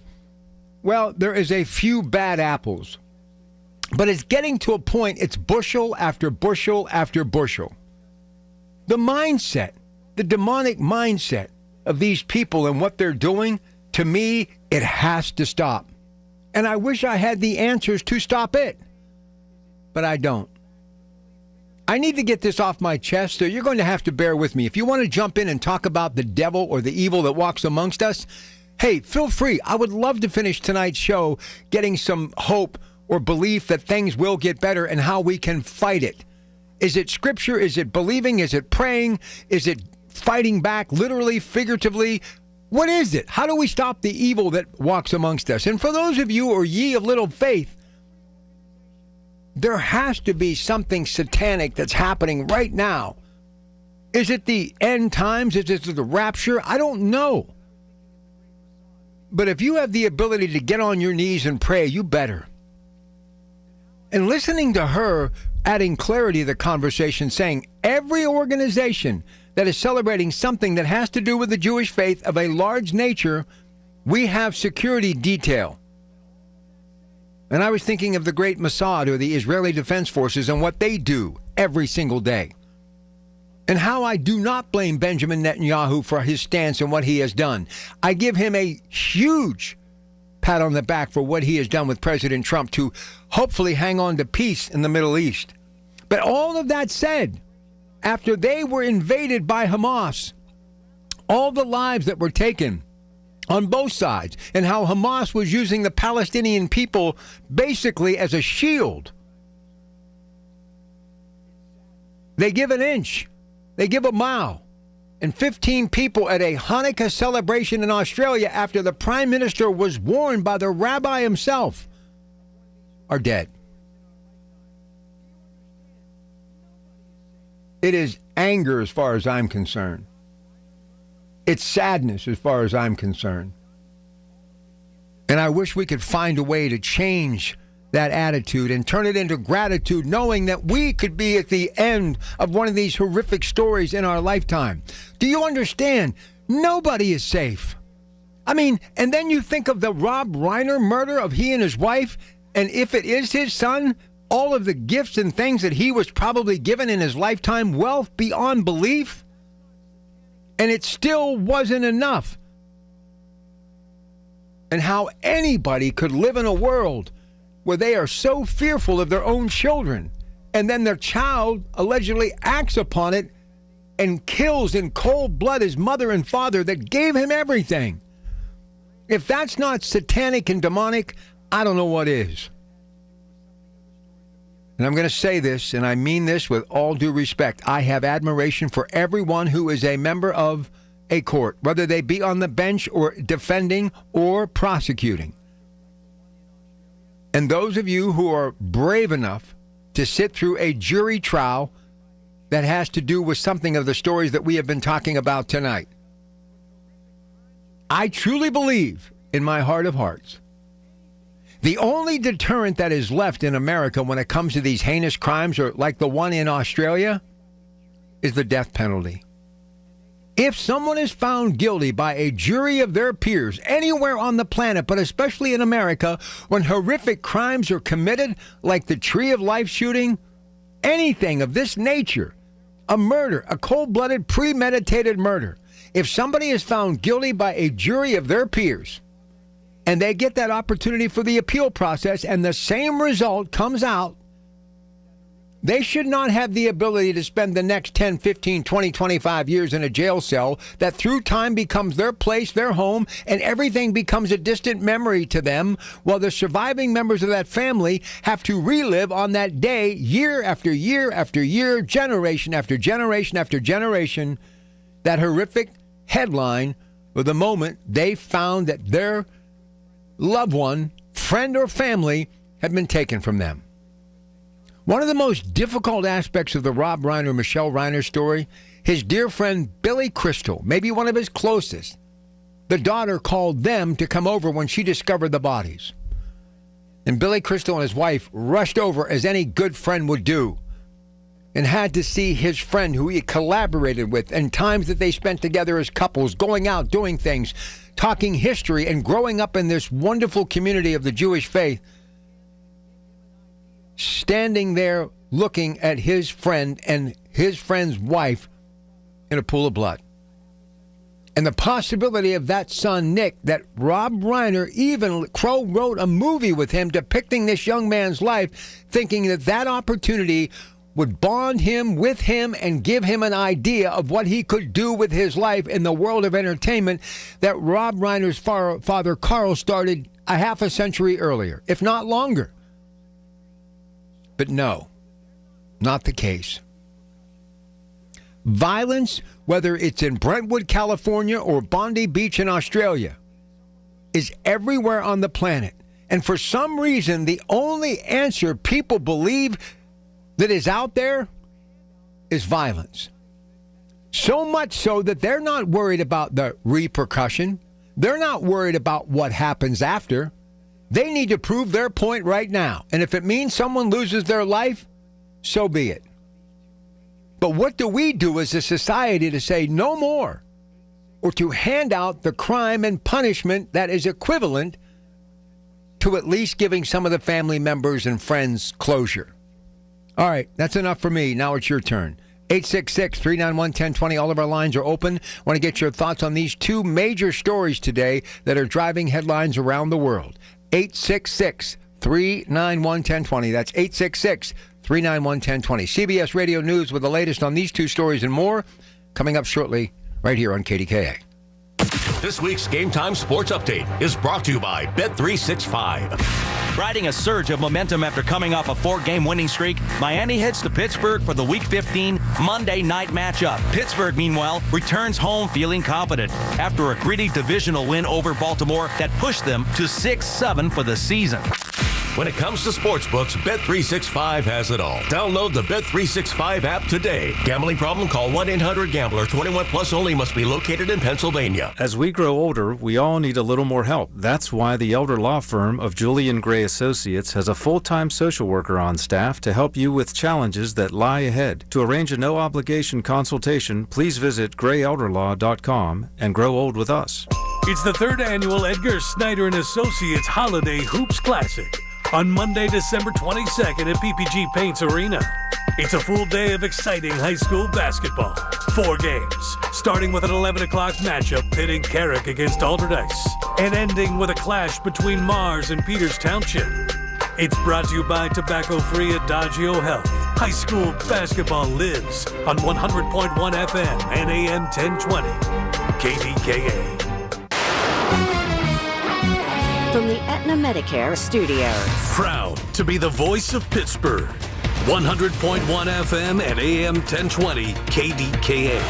well, there is a few bad apples, but it's getting to a point, it's bushel after bushel after bushel. The mindset, the demonic mindset of these people and what they're doing, to me, it has to stop. And I wish I had the answers to stop it, but I don't. I need to get this off my chest, so you're going to have to bear with me. If you want to jump in and talk about the devil or the evil that walks amongst us, hey, feel free. I would love to finish tonight's show getting some hope or belief that things will get better and how we can fight it. Is it scripture? Is it believing? Is it praying? Is it fighting back, literally, figuratively? What is it? How do we stop the evil that walks amongst us? And for those of you, or ye of little faith, there has to be something satanic that's happening right now. Is it the end times? Is it the rapture? I don't know. But if you have the ability to get on your knees and pray, you better. And listening to her adding clarity to the conversation, saying every organization that is celebrating something that has to do with the Jewish faith of a large nature, we have security detail. And I was thinking of the great Mossad, or the Israeli Defense Forces, and what they do every single day. And how I do not blame Benjamin Netanyahu for his stance and what he has done. I give him a huge pat on the back for what he has done with President Trump to hopefully hang on to peace in the Middle East. But all of that said, after they were invaded by Hamas, all the lives that were taken, on both sides, and how Hamas was using the Palestinian people basically as a shield. They give an inch, they give a mile. And 15 people at a Hanukkah celebration in Australia after the Prime Minister was warned by the rabbi himself are dead. It is anger as far as I'm concerned. It's sadness as far as I'm concerned. And I wish we could find a way to change that attitude and turn it into gratitude, knowing that we could be at the end of one of these horrific stories in our lifetime. Do you understand? Nobody is safe. I mean, and then you think of the Rob Reiner murder of he and his wife, and if it is his son, all of the gifts and things that he was probably given in his lifetime, wealth beyond belief, and it still wasn't enough. And how anybody could live in a world where they are so fearful of their own children, and then their child allegedly acts upon it and kills in cold blood his mother and father that gave him everything. If that's not satanic and demonic, I don't know what is. And I'm going to say this, and I mean this with all due respect. I have admiration for everyone who is a member of a court, whether they be on the bench or defending or prosecuting. And those of you who are brave enough to sit through a jury trial that has to do with something of the stories that we have been talking about tonight. I truly believe in my heart of hearts, the only deterrent that is left in America when it comes to these heinous crimes, or like the one in Australia, is the death penalty. If someone is found guilty by a jury of their peers anywhere on the planet, but especially in America, when horrific crimes are committed, like the Tree of Life shooting, anything of this nature, a murder, a cold-blooded, premeditated murder, if somebody is found guilty by a jury of their peers, and they get that opportunity for the appeal process, and the same result comes out, they should not have the ability to spend the next 10, 15, 20, 25 years in a jail cell that through time becomes their place, their home, and everything becomes a distant memory to them, while the surviving members of that family have to relive on that day year after year after year, generation after generation after generation, that horrific headline of the moment they found that their loved one, friend or family, had been taken from them. One of the most difficult aspects of the Rob Reiner, Michelle Reiner story, his dear friend Billy Crystal, maybe one of his closest, the daughter called them to come over when she discovered the bodies. And Billy Crystal and his wife rushed over as any good friend would do, and had to see his friend who he collaborated with, and times that they spent together as couples, going out, doing things, talking history, and growing up in this wonderful community of the Jewish faith, standing there looking at his friend and his friend's wife in a pool of blood. And the possibility of that son, Nick, that Rob Reiner, even Crow wrote a movie with him depicting this young man's life, thinking that that opportunity would bond him with him and give him an idea of what he could do with his life in the world of entertainment that Rob Reiner's father, Carl, started a half a century earlier, if not longer. But no, not the case. Violence, whether it's in Brentwood, California, or Bondi Beach in Australia, is everywhere on the planet. And for some reason, the only answer people believe that is out there is violence. So much so that they're not worried about the repercussion. They're not worried about what happens after. They need to prove their point right now. And if it means someone loses their life, so be it. But what do we do as a society to say no more, or to hand out the crime and punishment that is equivalent to at least giving some of the family members and friends closure? All right, that's enough for me. Now it's your turn. 866-391-1020. All of our lines are open. I want to get your thoughts on these two major stories today that are driving headlines around the world. 866-391-1020. That's 866-391-1020. CBS Radio News with the latest on these two stories and more coming up shortly right here on KDKA. This week's Game Time Sports Update is brought to you by Bet365. Riding a surge of momentum after coming off a 4-game winning streak, Miami heads to Pittsburgh for the Week 15 Monday night matchup. Pittsburgh, meanwhile, returns home feeling confident after a gritty divisional win over Baltimore that pushed them to 6-7 for the season. When it comes to sportsbooks, Bet365 has it all. Download the Bet365 app today. Gambling problem? Call 1-800-GAMBLER. 21 plus only. Must be located in Pennsylvania. As we grow older, we all need a little more help. That's why the elder law firm of Julian Gray Associates has a full-time social worker on staff to help you with challenges that lie ahead. To arrange a no-obligation consultation, please visit grayelderlaw.com and grow old with us. It's the 3rd annual Edgar Snyder & Associates Holiday Hoops Classic on Monday, December 22nd at PPG Paints Arena. It's a full day of exciting high school basketball. 4 games, starting with an 11 o'clock matchup pitting Carrick against Alderdice, and ending with a clash between Mars and Peters Township. It's brought to you by tobacco-free Adagio Health. High school basketball lives on 100.1 FM and AM 1020. KDKA. From the Aetna Medicare Studios. Proud to be the voice of Pittsburgh. 100.1 FM and AM 1020 KDKA.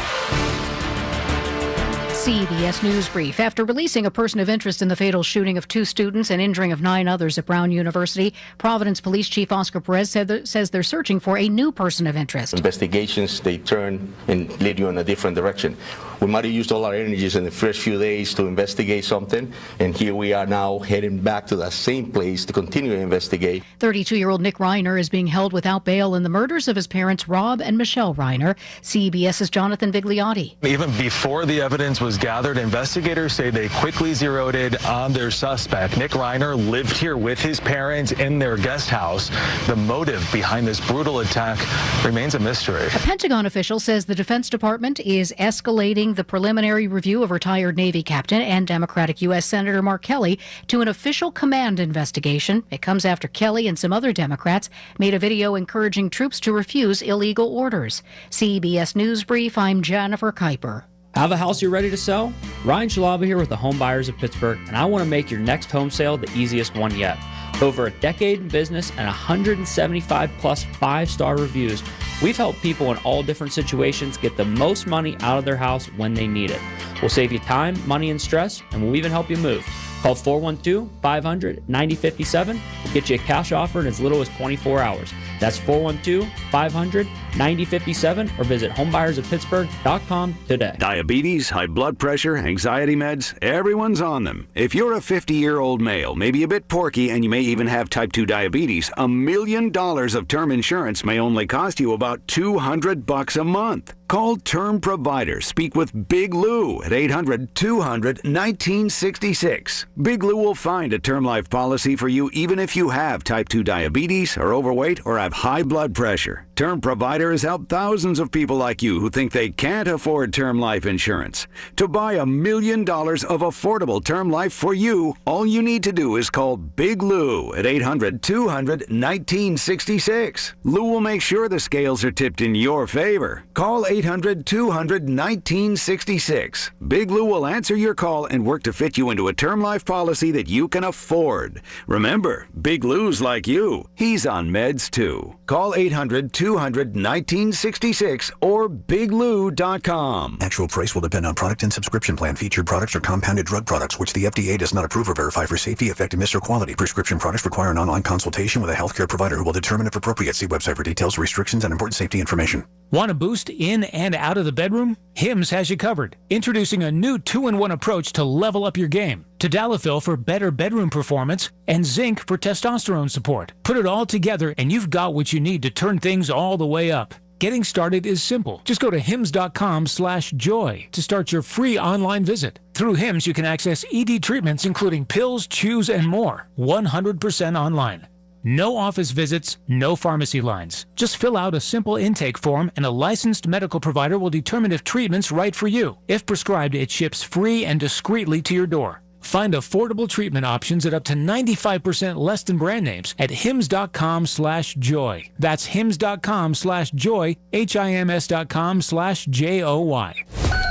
CBS News Brief. After releasing a person of interest in the fatal shooting of 2 students and injuring of 9 others at Brown University, Providence Police Chief Oscar Perez says they're searching for a new person of interest. Investigations, they turn and lead you in a different direction. We might have used all our energies in the first few days to investigate something, and here we are now heading back to that same place to continue to investigate. 32-year-old Nick Reiner is being held without bail in the murders of his parents, Rob and Michelle Reiner. CBS's Jonathan Vigliotti. Even before the evidence was gathered, investigators say they quickly zeroed in on their suspect. Nick Reiner lived here with his parents in their guest house. The motive behind this brutal attack remains a mystery. A Pentagon official says the Defense Department is escalating the preliminary review of retired Navy captain and Democratic U.S. Senator Mark Kelly to an official command investigation. It comes after Kelly and some other Democrats made a video encouraging troops to refuse illegal orders. CBS News Brief, I'm Jennifer Kuiper. Have a house you're ready to sell? Ryan Shalaba here with the Home Buyers of Pittsburgh, and I want to make your next home sale the easiest one yet. Over a decade in business and 175 plus 5-star reviews, we've helped people in all different situations get the most money out of their house when they need it. We'll save you time, money, and stress, and we'll even help you move. Call 412-500-9057. We'll get you a cash offer in as little as 24 hours. That's 412-500-9057 or visit homebuyersoftpittsburgh.com today. Diabetes, high blood pressure, anxiety meds, everyone's on them. If you're a 50-year-old male, maybe a bit porky, and you may even have type 2 diabetes, $1 million of term insurance may only cost you about $200 a month. Call Term Provider. Speak with Big Lou at 800-200-1966. Big Lou will find a term life policy for you even if you have type 2 diabetes, are overweight, or have high blood pressure. Term Provider has helped thousands of people like you who think they can't afford term life insurance. To buy $1 million of affordable term life for you, all you need to do is call Big Lou at 800-200-1966. Lou will make sure the scales are tipped in your favor. Call 800-200-1966. Big Lou will answer your call and work to fit you into a term life policy that you can afford. Remember, Big Lou's like you. He's on meds too. Call 800-200-1966 or biglou.com. Actual price will depend on product and subscription plan. Featured products are compounded drug products, which the FDA does not approve or verify for safety, effectiveness, or quality. Prescription products require an online consultation with a healthcare provider who will determine if appropriate. See website for details, restrictions, and important safety information. Want a boost in and out of the bedroom? Hims has you covered. Introducing a new 2-in-1 approach to level up your game. Tadalafil for better bedroom performance and zinc for testosterone support. Put it all together and you've got what you need to turn things all the way up. Getting started is simple. Just go to hims.com/joy to start your free online visit. Through Hims, you can access ED treatments including pills, chews, and more. 100% online. No office visits, no pharmacy lines. Just fill out a simple intake form and a licensed medical provider will determine if treatment's right for you. If prescribed, it ships free and discreetly to your door. Find affordable treatment options at up to 95% less than brand names at hims.com/joy. That's hims.com/joy, HIMS.com/JOY.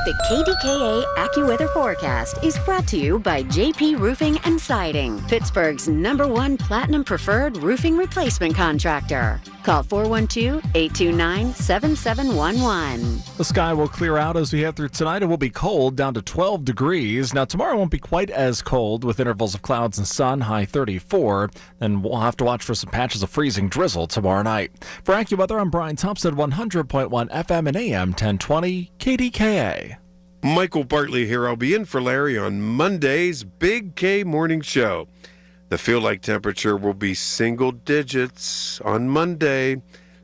The KDKA AccuWeather forecast is brought to you by JP Roofing and Siding, Pittsburgh's #1 Platinum Preferred Roofing Replacement Contractor. Call 412-829-7711. The sky will clear out as we head through tonight. It will be cold, down to 12 degrees. Now, tomorrow won't be quite as cold with intervals of clouds and sun, high 34. And we'll have to watch for some patches of freezing drizzle tomorrow night. For AccuWeather, I'm Brian Thompson, 100.1 FM and AM 1020 KDKA. Michael Bartley here. I'll be in for Larry on Monday's Big K Morning Show. The feel-like temperature will be single digits on Monday.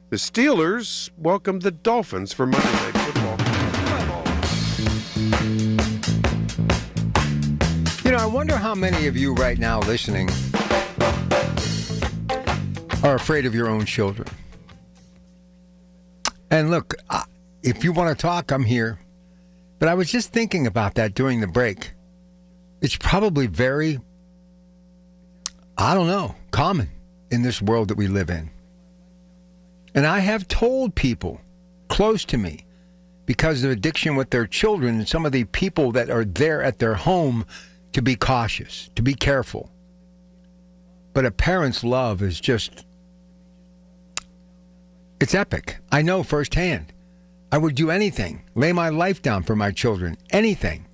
The Steelers welcome the Dolphins for Monday Night Football. You know, I wonder how many of you right now listening are afraid of your own children. And look, if you want to talk, I'm here. But I was just thinking about that during the break. It's probably very, common in this world that we live in. And I have told people close to me, because of addiction with their children and some of the people that are there at their home, to be cautious, to be careful. But a parent's love is just, it's epic. I know firsthand. I would do anything, lay my life down for my children, anything.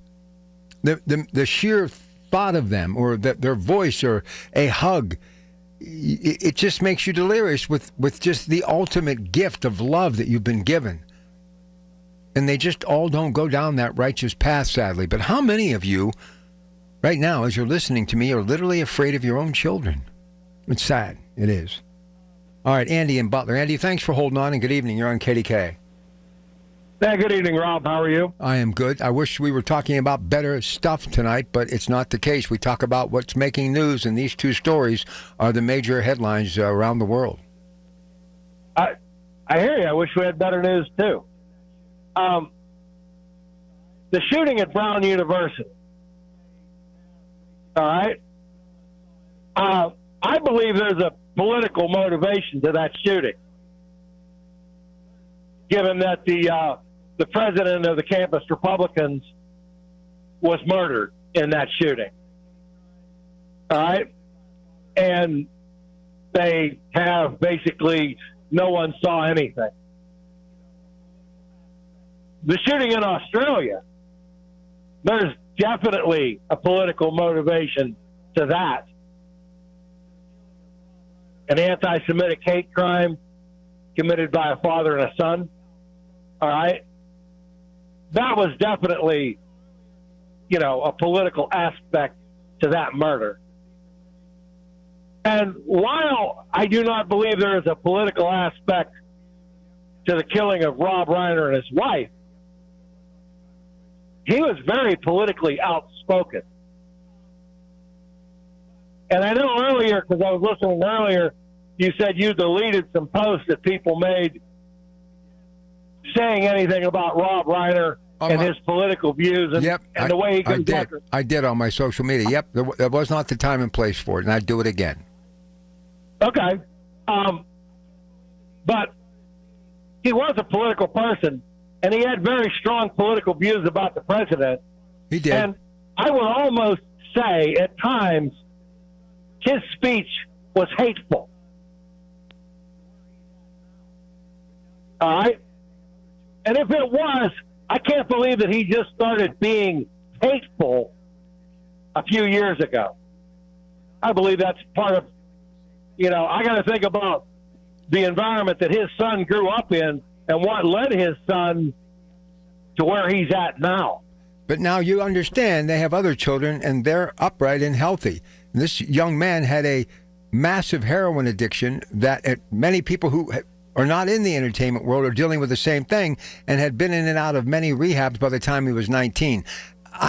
The sheer thought of them, or their voice, or a hug, it just makes you delirious with just the ultimate gift of love that you've been given. And they just all don't go down that righteous path, sadly. But how many of you, right now, as you're listening to me, are literally afraid of your own children? It's sad. It is. All right, Andy and Butler. Andy, thanks for holding on, and good evening. You're on KDK. Yeah, good evening, Rob. How are you? I am good. I wish we were talking about better stuff tonight, but it's not the case. We talk about what's making news, and these two stories are the major headlines around the world. I hear you. I wish we had better news, too. The shooting at Brown University. All right? I believe there's a political motivation to that shooting, given that the president of the campus Republicans was murdered in that shooting. All right? And they have basically, no one saw anything. The shooting in Australia, there's definitely a political motivation to that. An anti-Semitic hate crime committed by a father and a son. All right? That was definitely, a political aspect to that murder. And while I do not believe there is a political aspect to the killing of Rob Reiner and his wife, he was very politically outspoken. And I know earlier, because I was listening earlier, you said you deleted some posts that people made saying anything about Rob Reiner and his political views and the way he goes after. I did on my social media. Yep, there was not the time and place for it, and I'd do it again. Okay. But he was a political person, and he had very strong political views about the president. He did. And I would almost say, at times, his speech was hateful. All right? And if it was, I can't believe that he just started being hateful a few years ago. I believe that's part of, I got to think about the environment that his son grew up in and what led his son to where he's at now. But now you understand they have other children, and they're upright and healthy. This young man had a massive heroin addiction that many people who are not in the entertainment world are dealing with the same thing, and had been in and out of many rehabs by the time he was 19.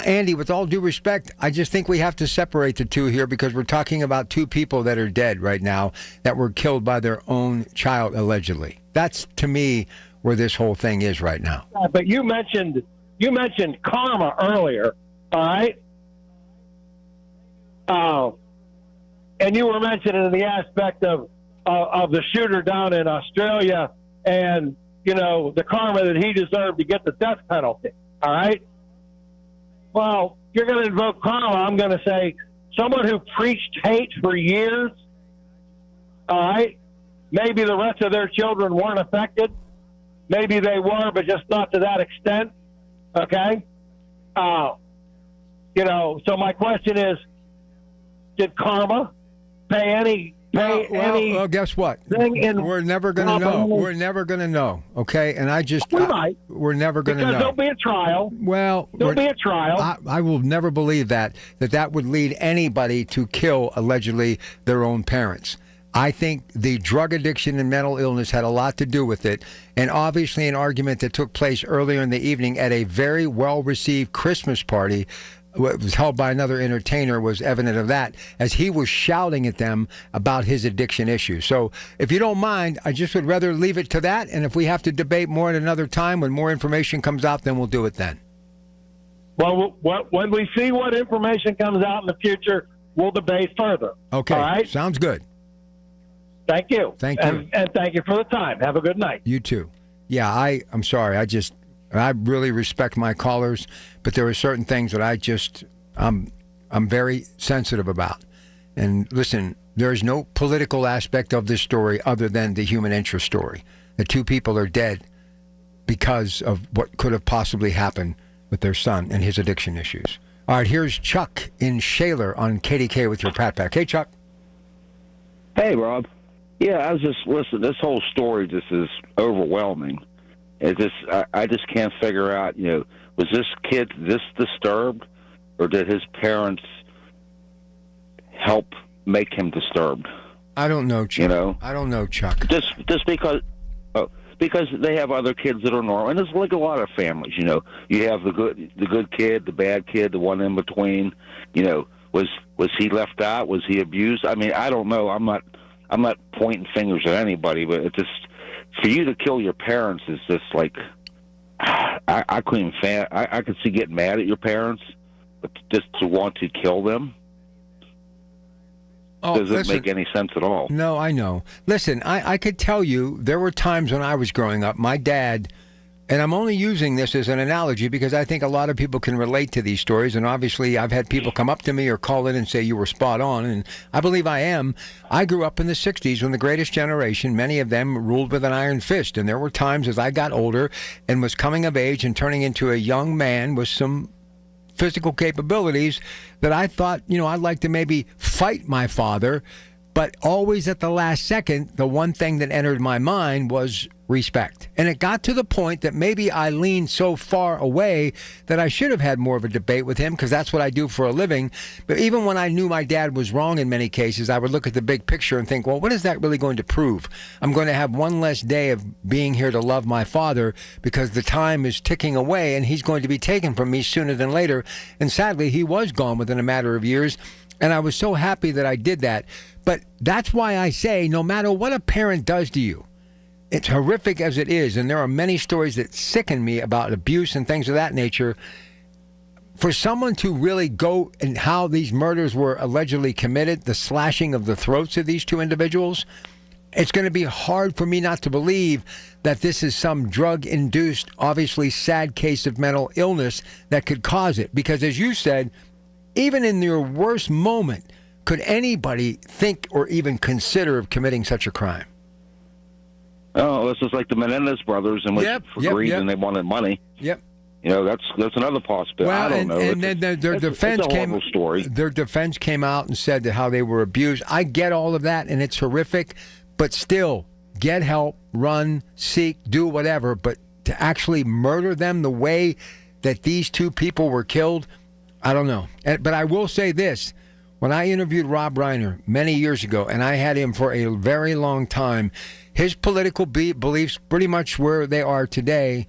Andy, with all due respect, I just think we have to separate the two here, because we're talking about two people that are dead right now that were killed by their own child, allegedly. That's, to me, where this whole thing is right now. But you mentioned karma earlier, all right? And you were mentioning the aspect of the shooter down in Australia and, the karma that he deserved to get the death penalty. All right? Well, if you're going to invoke karma, I'm going to say someone who preached hate for years, all right, maybe the rest of their children weren't affected. Maybe they were, but just not to that extent. Okay? So my question is, did karma pay any... Well, guess what? We're never going to know. We're never going to know, okay? And we're never going to know. Because there'll be a trial. Well, there'll be a trial. I will never believe that would lead anybody to kill, allegedly, their own parents. I think the drug addiction and mental illness had a lot to do with it. And obviously an argument that took place earlier in the evening at a very well-received Christmas party was held by another entertainer was evident of that, as he was shouting at them about his addiction issues. So if you don't mind, I just would rather leave it to that. And if we have to debate more at another time when more information comes out, then we'll do it then. Well, when we see what information comes out in the future, we'll debate further. Okay. All right? Sounds good. Thank you. Thank you. And thank you for the time. Have a good night. You too. Yeah, I'm sorry. I really respect my callers, but there are certain things that I'm very sensitive about. And listen, there is no political aspect of this story other than the human interest story. The two people are dead because of what could have possibly happened with their son and his addiction issues. All right, here's Chuck in Shaler on KDKA with your Pat Pack. Hey, Chuck. Hey, Rob. Yeah, I was just listening. This whole story just is overwhelming. I just can't figure out, was this kid this disturbed, or did his parents help make him disturbed? I don't know, Chuck. I don't know, Chuck. Just because they have other kids that are normal, and it's like a lot of families. You have the good kid, the bad kid, the one in between. Was he left out? Was he abused? I mean, I don't know. I'm not pointing fingers at anybody, but it just, for you to kill your parents is just like, I couldn't even I could see getting mad at your parents, but just to want to kill them doesn't make any sense at all. No, I know. Listen, I could tell you there were times when I was growing up, my dad, and I'm only using this as an analogy because I think a lot of people can relate to these stories, and obviously I've had people come up to me or call in and say you were spot on, and I believe I am. I grew up in the 60s when the greatest generation, many of them ruled with an iron fist, and there were times as I got older and was coming of age and turning into a young man with some physical capabilities that I thought, I'd like to maybe fight my father, but always at the last second, the one thing that entered my mind was respect. And it got to the point that maybe I leaned so far away that I should have had more of a debate with him, because that's what I do for a living. But even when I knew my dad was wrong in many cases, I would look at the big picture and think, well, what is that really going to prove? I'm going to have one less day of being here to love my father because the time is ticking away and he's going to be taken from me sooner than later. And sadly, he was gone within a matter of years. And I was so happy that I did that. But that's why I say, no matter what a parent does to you, it's horrific as it is, and there are many stories that sicken me about abuse and things of that nature. For someone to really go and how these murders were allegedly committed, the slashing of the throats of these two individuals, it's going to be hard for me not to believe that this is some drug-induced, obviously sad case of mental illness that could cause it. Because as you said, even in your worst moment, could anybody think or even consider of committing such a crime? Oh, this is like the Menendez brothers, and for greed, and they wanted money. Yep. That's another possibility. Well, I don't know. And then their defense came. Story. Their defense came out and said that how they were abused. I get all of that, and it's horrific. But still, get help, run, seek, do whatever. But to actually murder them the way that these two people were killed, I don't know. But I will say this. When I interviewed Rob Reiner many years ago, and I had him for a very long time, his political beliefs pretty much where they are today,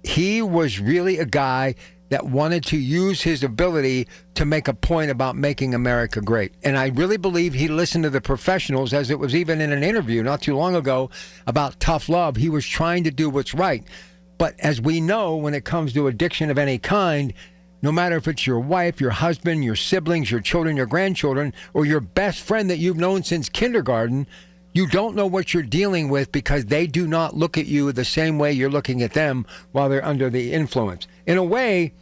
he was really a guy that wanted to use his ability to make a point about making America great. And I really believe he listened to the professionals, as it was even in an interview not too long ago about tough love. He was trying to do what's right. But as we know, when it comes to addiction of any kind, no matter if it's your wife, your husband, your siblings, your children, your grandchildren, or your best friend that you've known since kindergarten, You don't know what you're dealing with because they do not look at you the same way you're looking at them while they're under the influence. In a way,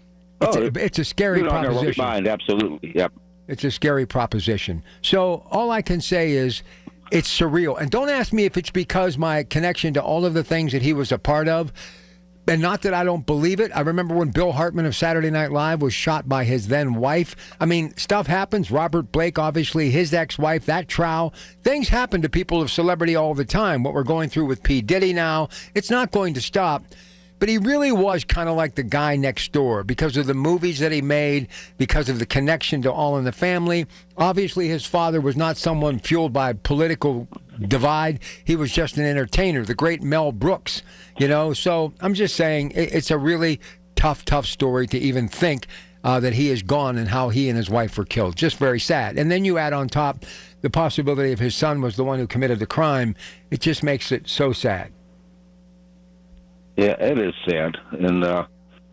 it's a scary proposition. Mind, absolutely. Yep. It's a scary proposition. So all I can say is it's surreal. And don't ask me if it's because my connection to all of the things that he was a part of, and not that I don't believe it. I remember when Bill Hartman of Saturday Night Live was shot by his then wife. I mean, stuff happens. Robert Blake, obviously, his ex-wife, that trial. Things happen to people of celebrity all the time. What we're going through with P. Diddy now, it's not going to stop. But he really was kind of like the guy next door because of the movies that he made, because of the connection to All in the Family. Obviously, his father was not someone fueled by political divide. He was just an entertainer, the great Mel Brooks, you know. So I'm just saying it's a really tough story to even think that he is gone and how he and his wife were killed. Just very sad. And then you add on top the possibility of his son was the one who committed the crime. It just makes it so sad. Yeah, it is sad. And,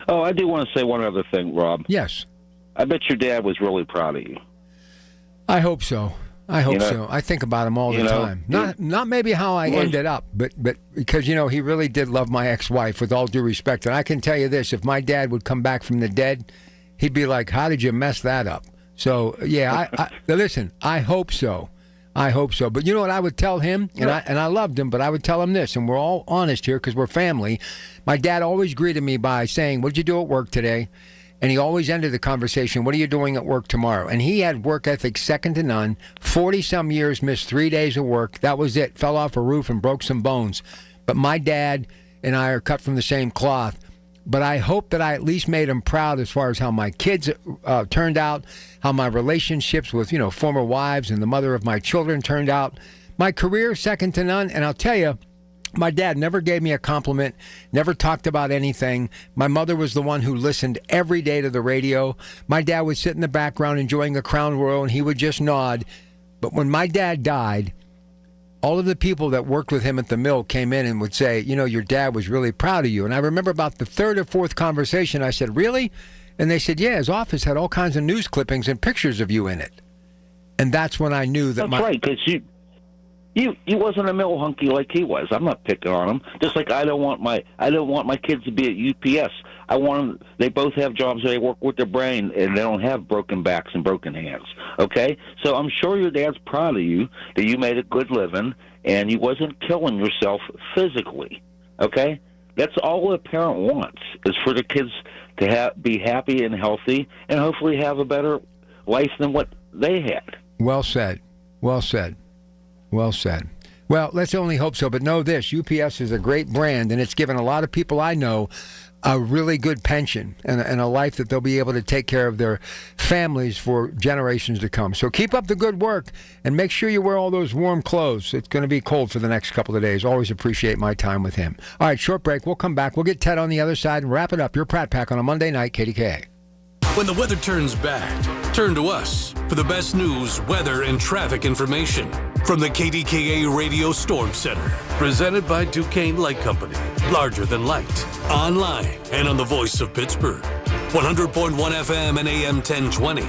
I do want to say one other thing, Rob. Yes. I bet your dad was really proud of you. I hope so. I think about him all the time. Not maybe how I ended up, but because, you know, he really did love my ex-wife with all due respect. And I can tell you this, if my dad would come back from the dead, he'd be like, how did you mess that up? So, yeah, listen, I hope so. I hope so. But you know what I would tell him? And I loved him, but I would tell him this, and we're all honest here because we're family. My dad always greeted me by saying, what did you do at work today? And he always ended the conversation, what are you doing at work tomorrow? And he had work ethic second to none. 40-some years, missed 3 days of work. That was it. Fell off a roof and broke some bones. But my dad and I are cut from the same cloth. But I hope that I at least made him proud as far as how my kids turned out, how my relationships with, you know, former wives and the mother of my children turned out. My career, second to none. And I'll tell you, my dad never gave me a compliment, never talked about anything. My mother was the one who listened every day to the radio. My dad would sit in the background enjoying the Crown Royal, and he would just nod. But when my dad died, all of the people that worked with him at the mill came in and would say, you know, your dad was really proud of you. And I remember about the third or fourth conversation, I said, really? And they said, yeah, his office had all kinds of news clippings and pictures of you in it. And that's when I knew that That's right, because you wasn't a mill hunky like he was. I'm not picking on him. Just like I don't want my kids to be at UPS. I want them, they both have jobs where they work with their brain and they don't have broken backs and broken hands. Okay? So I'm sure your dad's proud of you that you made a good living and you wasn't killing yourself physically. Okay? That's all a parent wants, is for the kids to be happy and healthy and hopefully have a better life than what they had. Well said. Well said. Well said. Well, let's only hope so. But know this, UPS is a great brand, and it's given a lot of people I know a really good pension and a life that they'll be able to take care of their families for generations to come. So keep up the good work, and make sure you wear all those warm clothes. It's going to be cold for the next couple of days. Always appreciate my time with him. All right, short break. We'll come back. We'll get Ted on the other side and wrap it up. Your Pratt Pack on a Monday night, KDKA. When the weather turns bad, turn to us for the best news, weather, and traffic information from the KDKA Radio Storm Center. Presented by Duquesne Light Company. Larger than light. Online and on the voice of Pittsburgh. 100.1 FM and AM 1020.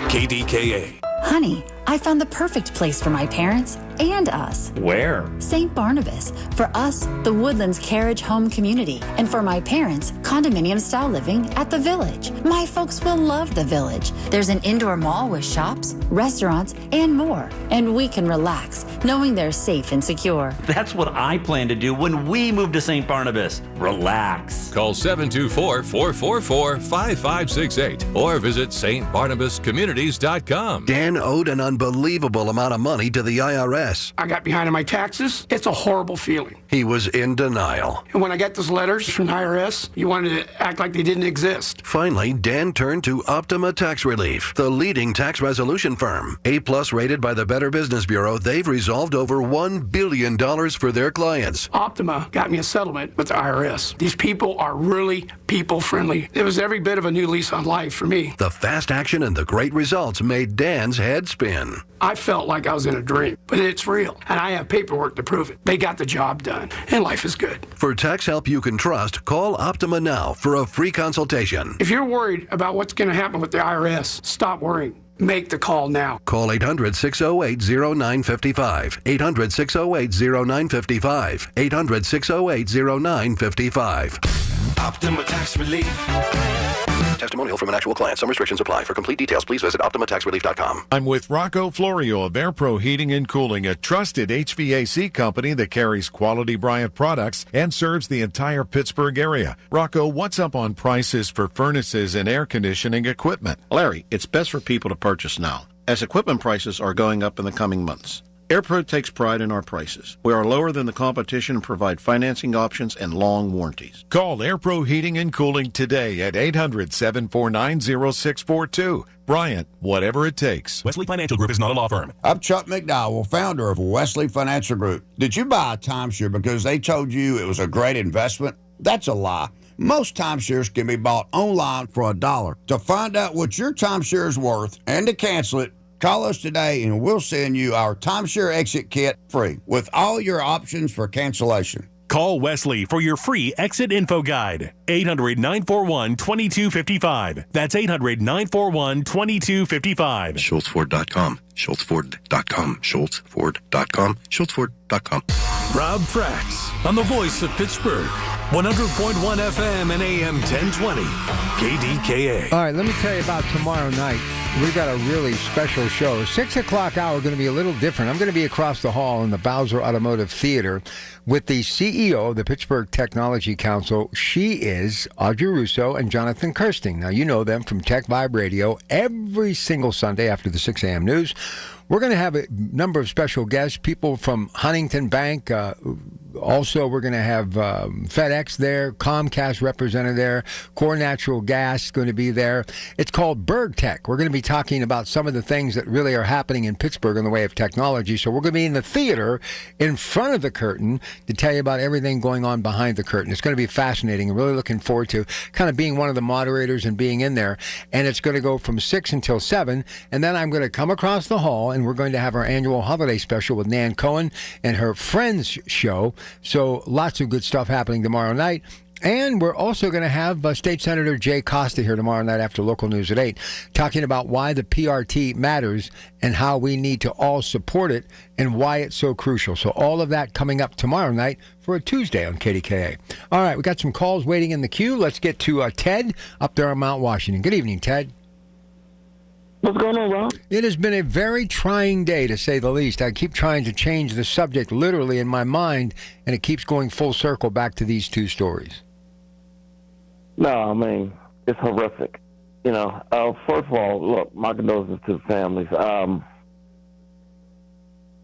KDKA. Honey, I found the perfect place for my parents and us. Where? St. Barnabas. For us, the Woodlands Carriage Home Community. And for my parents, condominium-style living at the Village. My folks will love the Village. There's an indoor mall with shops, restaurants, and more. And we can relax, knowing they're safe and secure. That's what I plan to do when we move to St. Barnabas. Relax. Call 724-444-5568 or visit stbarnabascommunities.com. Dan owed an unbelievable amount of money to the IRS. I got behind on my taxes. It's a horrible feeling. He was in denial. And when I got those letters from the IRS, you wanted to act like they didn't exist. Finally, Dan turned to Optima Tax Relief, the leading tax resolution firm. A-plus rated by the Better Business Bureau, they've resolved over $1 billion for their clients. Optima got me a settlement with the IRS. These people are really people-friendly. It was every bit of a new lease on life for me. The fast action and the great results made Dan's head spin. I felt like I was in a dream, but it it's real. And I have paperwork to prove it. They got the job done, and life is good. For tax help you can trust, call Optima now for a free consultation. If you're worried about what's going to happen with the IRS, stop worrying. Make the call now. Call 800-608-0955. 800-608-0955. 800-608-0955. Optima Tax Relief. Testimonial from an actual client. Some restrictions apply. For complete details, please visit OptimaTaxRelief.com. I'm with Rocco Florio of AirPro Heating and Cooling, a trusted HVAC company that carries quality Bryant products and serves the entire Pittsburgh area. Rocco, what's up on prices for furnaces and air conditioning equipment? Larry, it's best for people to purchase now, as equipment prices are going up in the coming months. AirPro takes pride in our prices. We are lower than the competition and provide financing options and long warranties. Call AirPro Heating and Cooling today at 800-749-0642. Bryant, whatever it takes. Wesley Financial Group is not a law firm. I'm Chuck McDowell, founder of Wesley Financial Group. Did you buy a timeshare because they told you it was a great investment? That's a lie. Most timeshares can be bought online for $1. To find out what your timeshare is worth and to cancel it, call us today and we'll send you our timeshare exit kit free with all your options for cancellation. Call Wesley for your free exit info guide. 800-941-2255. That's 800-941-2255. SchultzFord.com. SchultzFord.com. SchultzFord.com. SchultzFord.com. Rob Fracks on the voice of Pittsburgh. 100.1 FM and AM 1020. KDKA. All right, let me tell you about tomorrow night. We've got a really special show. 6 o'clock hour going to be a little different. I'm going to be across the hall in the Bowser Automotive Theater with the CEO of the Pittsburgh Technology Council. She is Audrey Russo and Jonathan Kirsting. Now, you know them from Tech Vibe Radio every single Sunday after the 6 a.m. news. We're going to have a number of special guests, people from Huntington Bank. Also, we're going to have FedEx there, Comcast represented there, Core Natural Gas going to be there. It's called Berg Tech. We're going to be talking about some of the things that really are happening in Pittsburgh in the way of technology. So we're going to be in the theater in front of the curtain to tell you about everything going on behind the curtain. It's going to be fascinating. I'm really looking forward to kind of being one of the moderators and being in there. And it's going to go from 6 until 7. And then I'm going to come across the hall and we're going to have our annual holiday special with Nan Cohen and her Friends show. So lots of good stuff happening tomorrow night. And we're also going to have State Senator Jay Costa here tomorrow night after local news at 8, talking about why the PRT matters and how we need to all support it and why it's so crucial. So all of that coming up tomorrow night for a Tuesday on KDKA. All right, we got some calls waiting in the queue. Let's get to Ted up there on Mount Washington. Good evening, Ted. What's going on, Rob? It has been a very trying day, to say the least. I keep trying to change the subject literally in my mind, and it keeps going full circle back to these two stories. No, I mean, it's horrific. You know, first of all, look, my condolences to the families.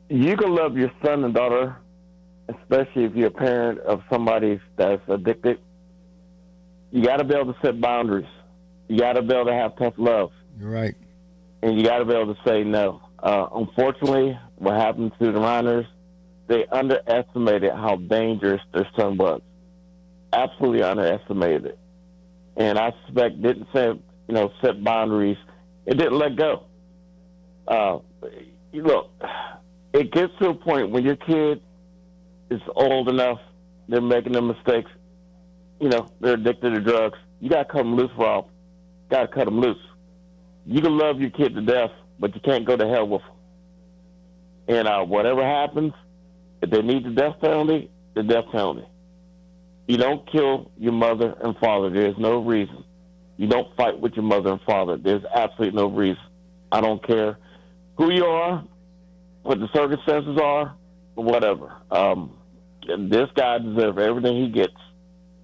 You can love your son and daughter, especially if you're a parent of somebody that's addicted. You got to be able to set boundaries. You got to be able to have tough love. You're right. And you got to be able to say no. Unfortunately, what happened to the Rhiners, they underestimated how dangerous their son was. Absolutely underestimated it. And I suspect didn't set boundaries. It didn't let go. Look, it gets to a point when your kid is old enough, they're making their mistakes, they're addicted to drugs. You got to cut them loose, Rob. Got to cut them loose. You can love your kid to death, but you can't go to hell with them. And whatever happens, if they need the death penalty, the death penalty. You don't kill your mother and father. There's no reason. You don't fight with your mother and father. There's absolutely no reason. I don't care who you are, what the circumstances are, or whatever. This guy deserves everything he gets.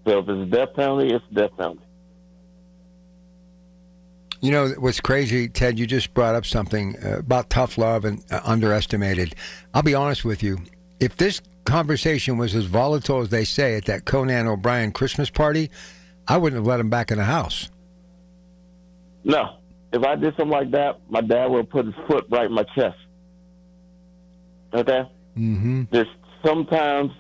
So if it's a death penalty, it's a death penalty. You know, what's crazy, Ted, you just brought up something about tough love and underestimated. I'll be honest with you. If this conversation was as volatile as they say at that Conan O'Brien Christmas party, I wouldn't have let him back in the house. No. If I did something like that, my dad would have put his foot right in my chest. Okay? Mm-hmm. Sometimes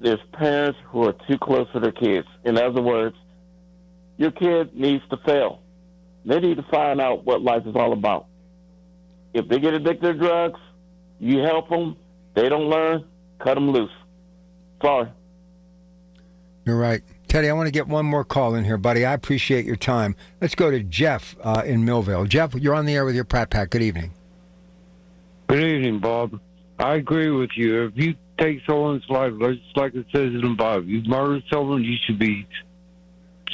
there's parents who are too close to their kids. In other words, your kid needs to fail. They need to find out what life is all about. If they get addicted to drugs, you help them, They don't learn, cut them loose. Sorry. You're right. Teddy, I want to get one more call in here, buddy. I appreciate your time. Let's go to Jeff in Millville. Jeff, you're on the air with your Pratt Pack. Good evening. Good evening, Bob. I agree with you. If you take someone's life, just like it says in the Bible, you murder someone, you should be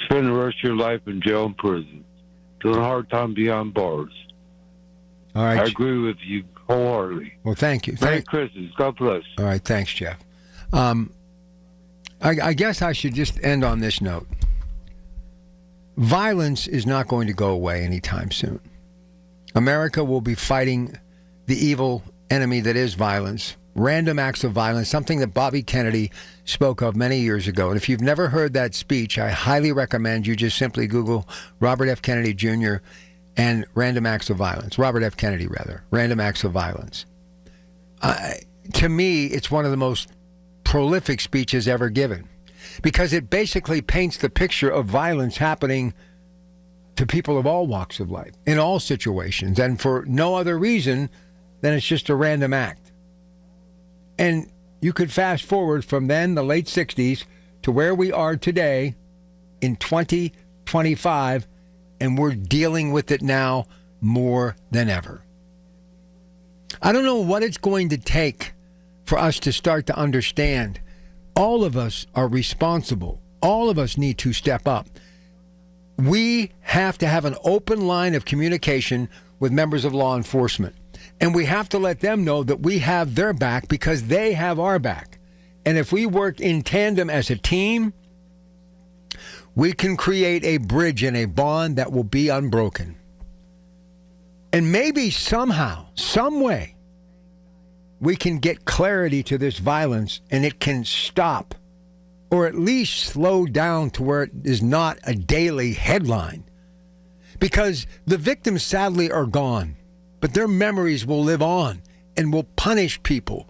spend the rest of your life in jail and prison, doing a hard time behind bars. All right. I agree with you wholeheartedly. Well, thank you. Merry Christmas. God bless. All right. Thanks, Jeff. I guess I should just end on this note. Violence is not going to go away anytime soon. America will be fighting the evil enemy that is violence, random acts of violence, something that Bobby Kennedy spoke of many years ago. And if you've never heard that speech, I highly recommend you just simply Google Robert F. Kennedy Jr. and random acts of violence. Robert F. Kennedy, rather. Random acts of violence. To me, it's one of the most prolific speeches ever given because it basically paints the picture of violence happening to people of all walks of life, in all situations, and for no other reason than it's just a random act. And you could fast forward from then, the late 60s, to where we are today in 2025, and we're dealing with it now more than ever. I don't know what it's going to take for us to start to understand. All of us are responsible. All of us need to step up. We have to have an open line of communication with members of law enforcement. And we have to let them know that we have their back because they have our back. And if we work in tandem as a team, we can create a bridge and a bond that will be unbroken. And maybe somehow, some way, we can get clarity to this violence and it can stop or at least slow down to where it is not a daily headline. Because the victims sadly are gone, but their memories will live on and will punish people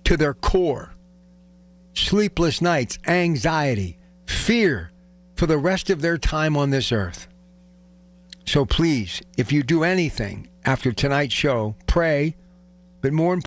to their core. Sleepless nights, anxiety, fear for the rest of their time on this earth. So please, if you do anything after tonight's show, pray, but more importantly,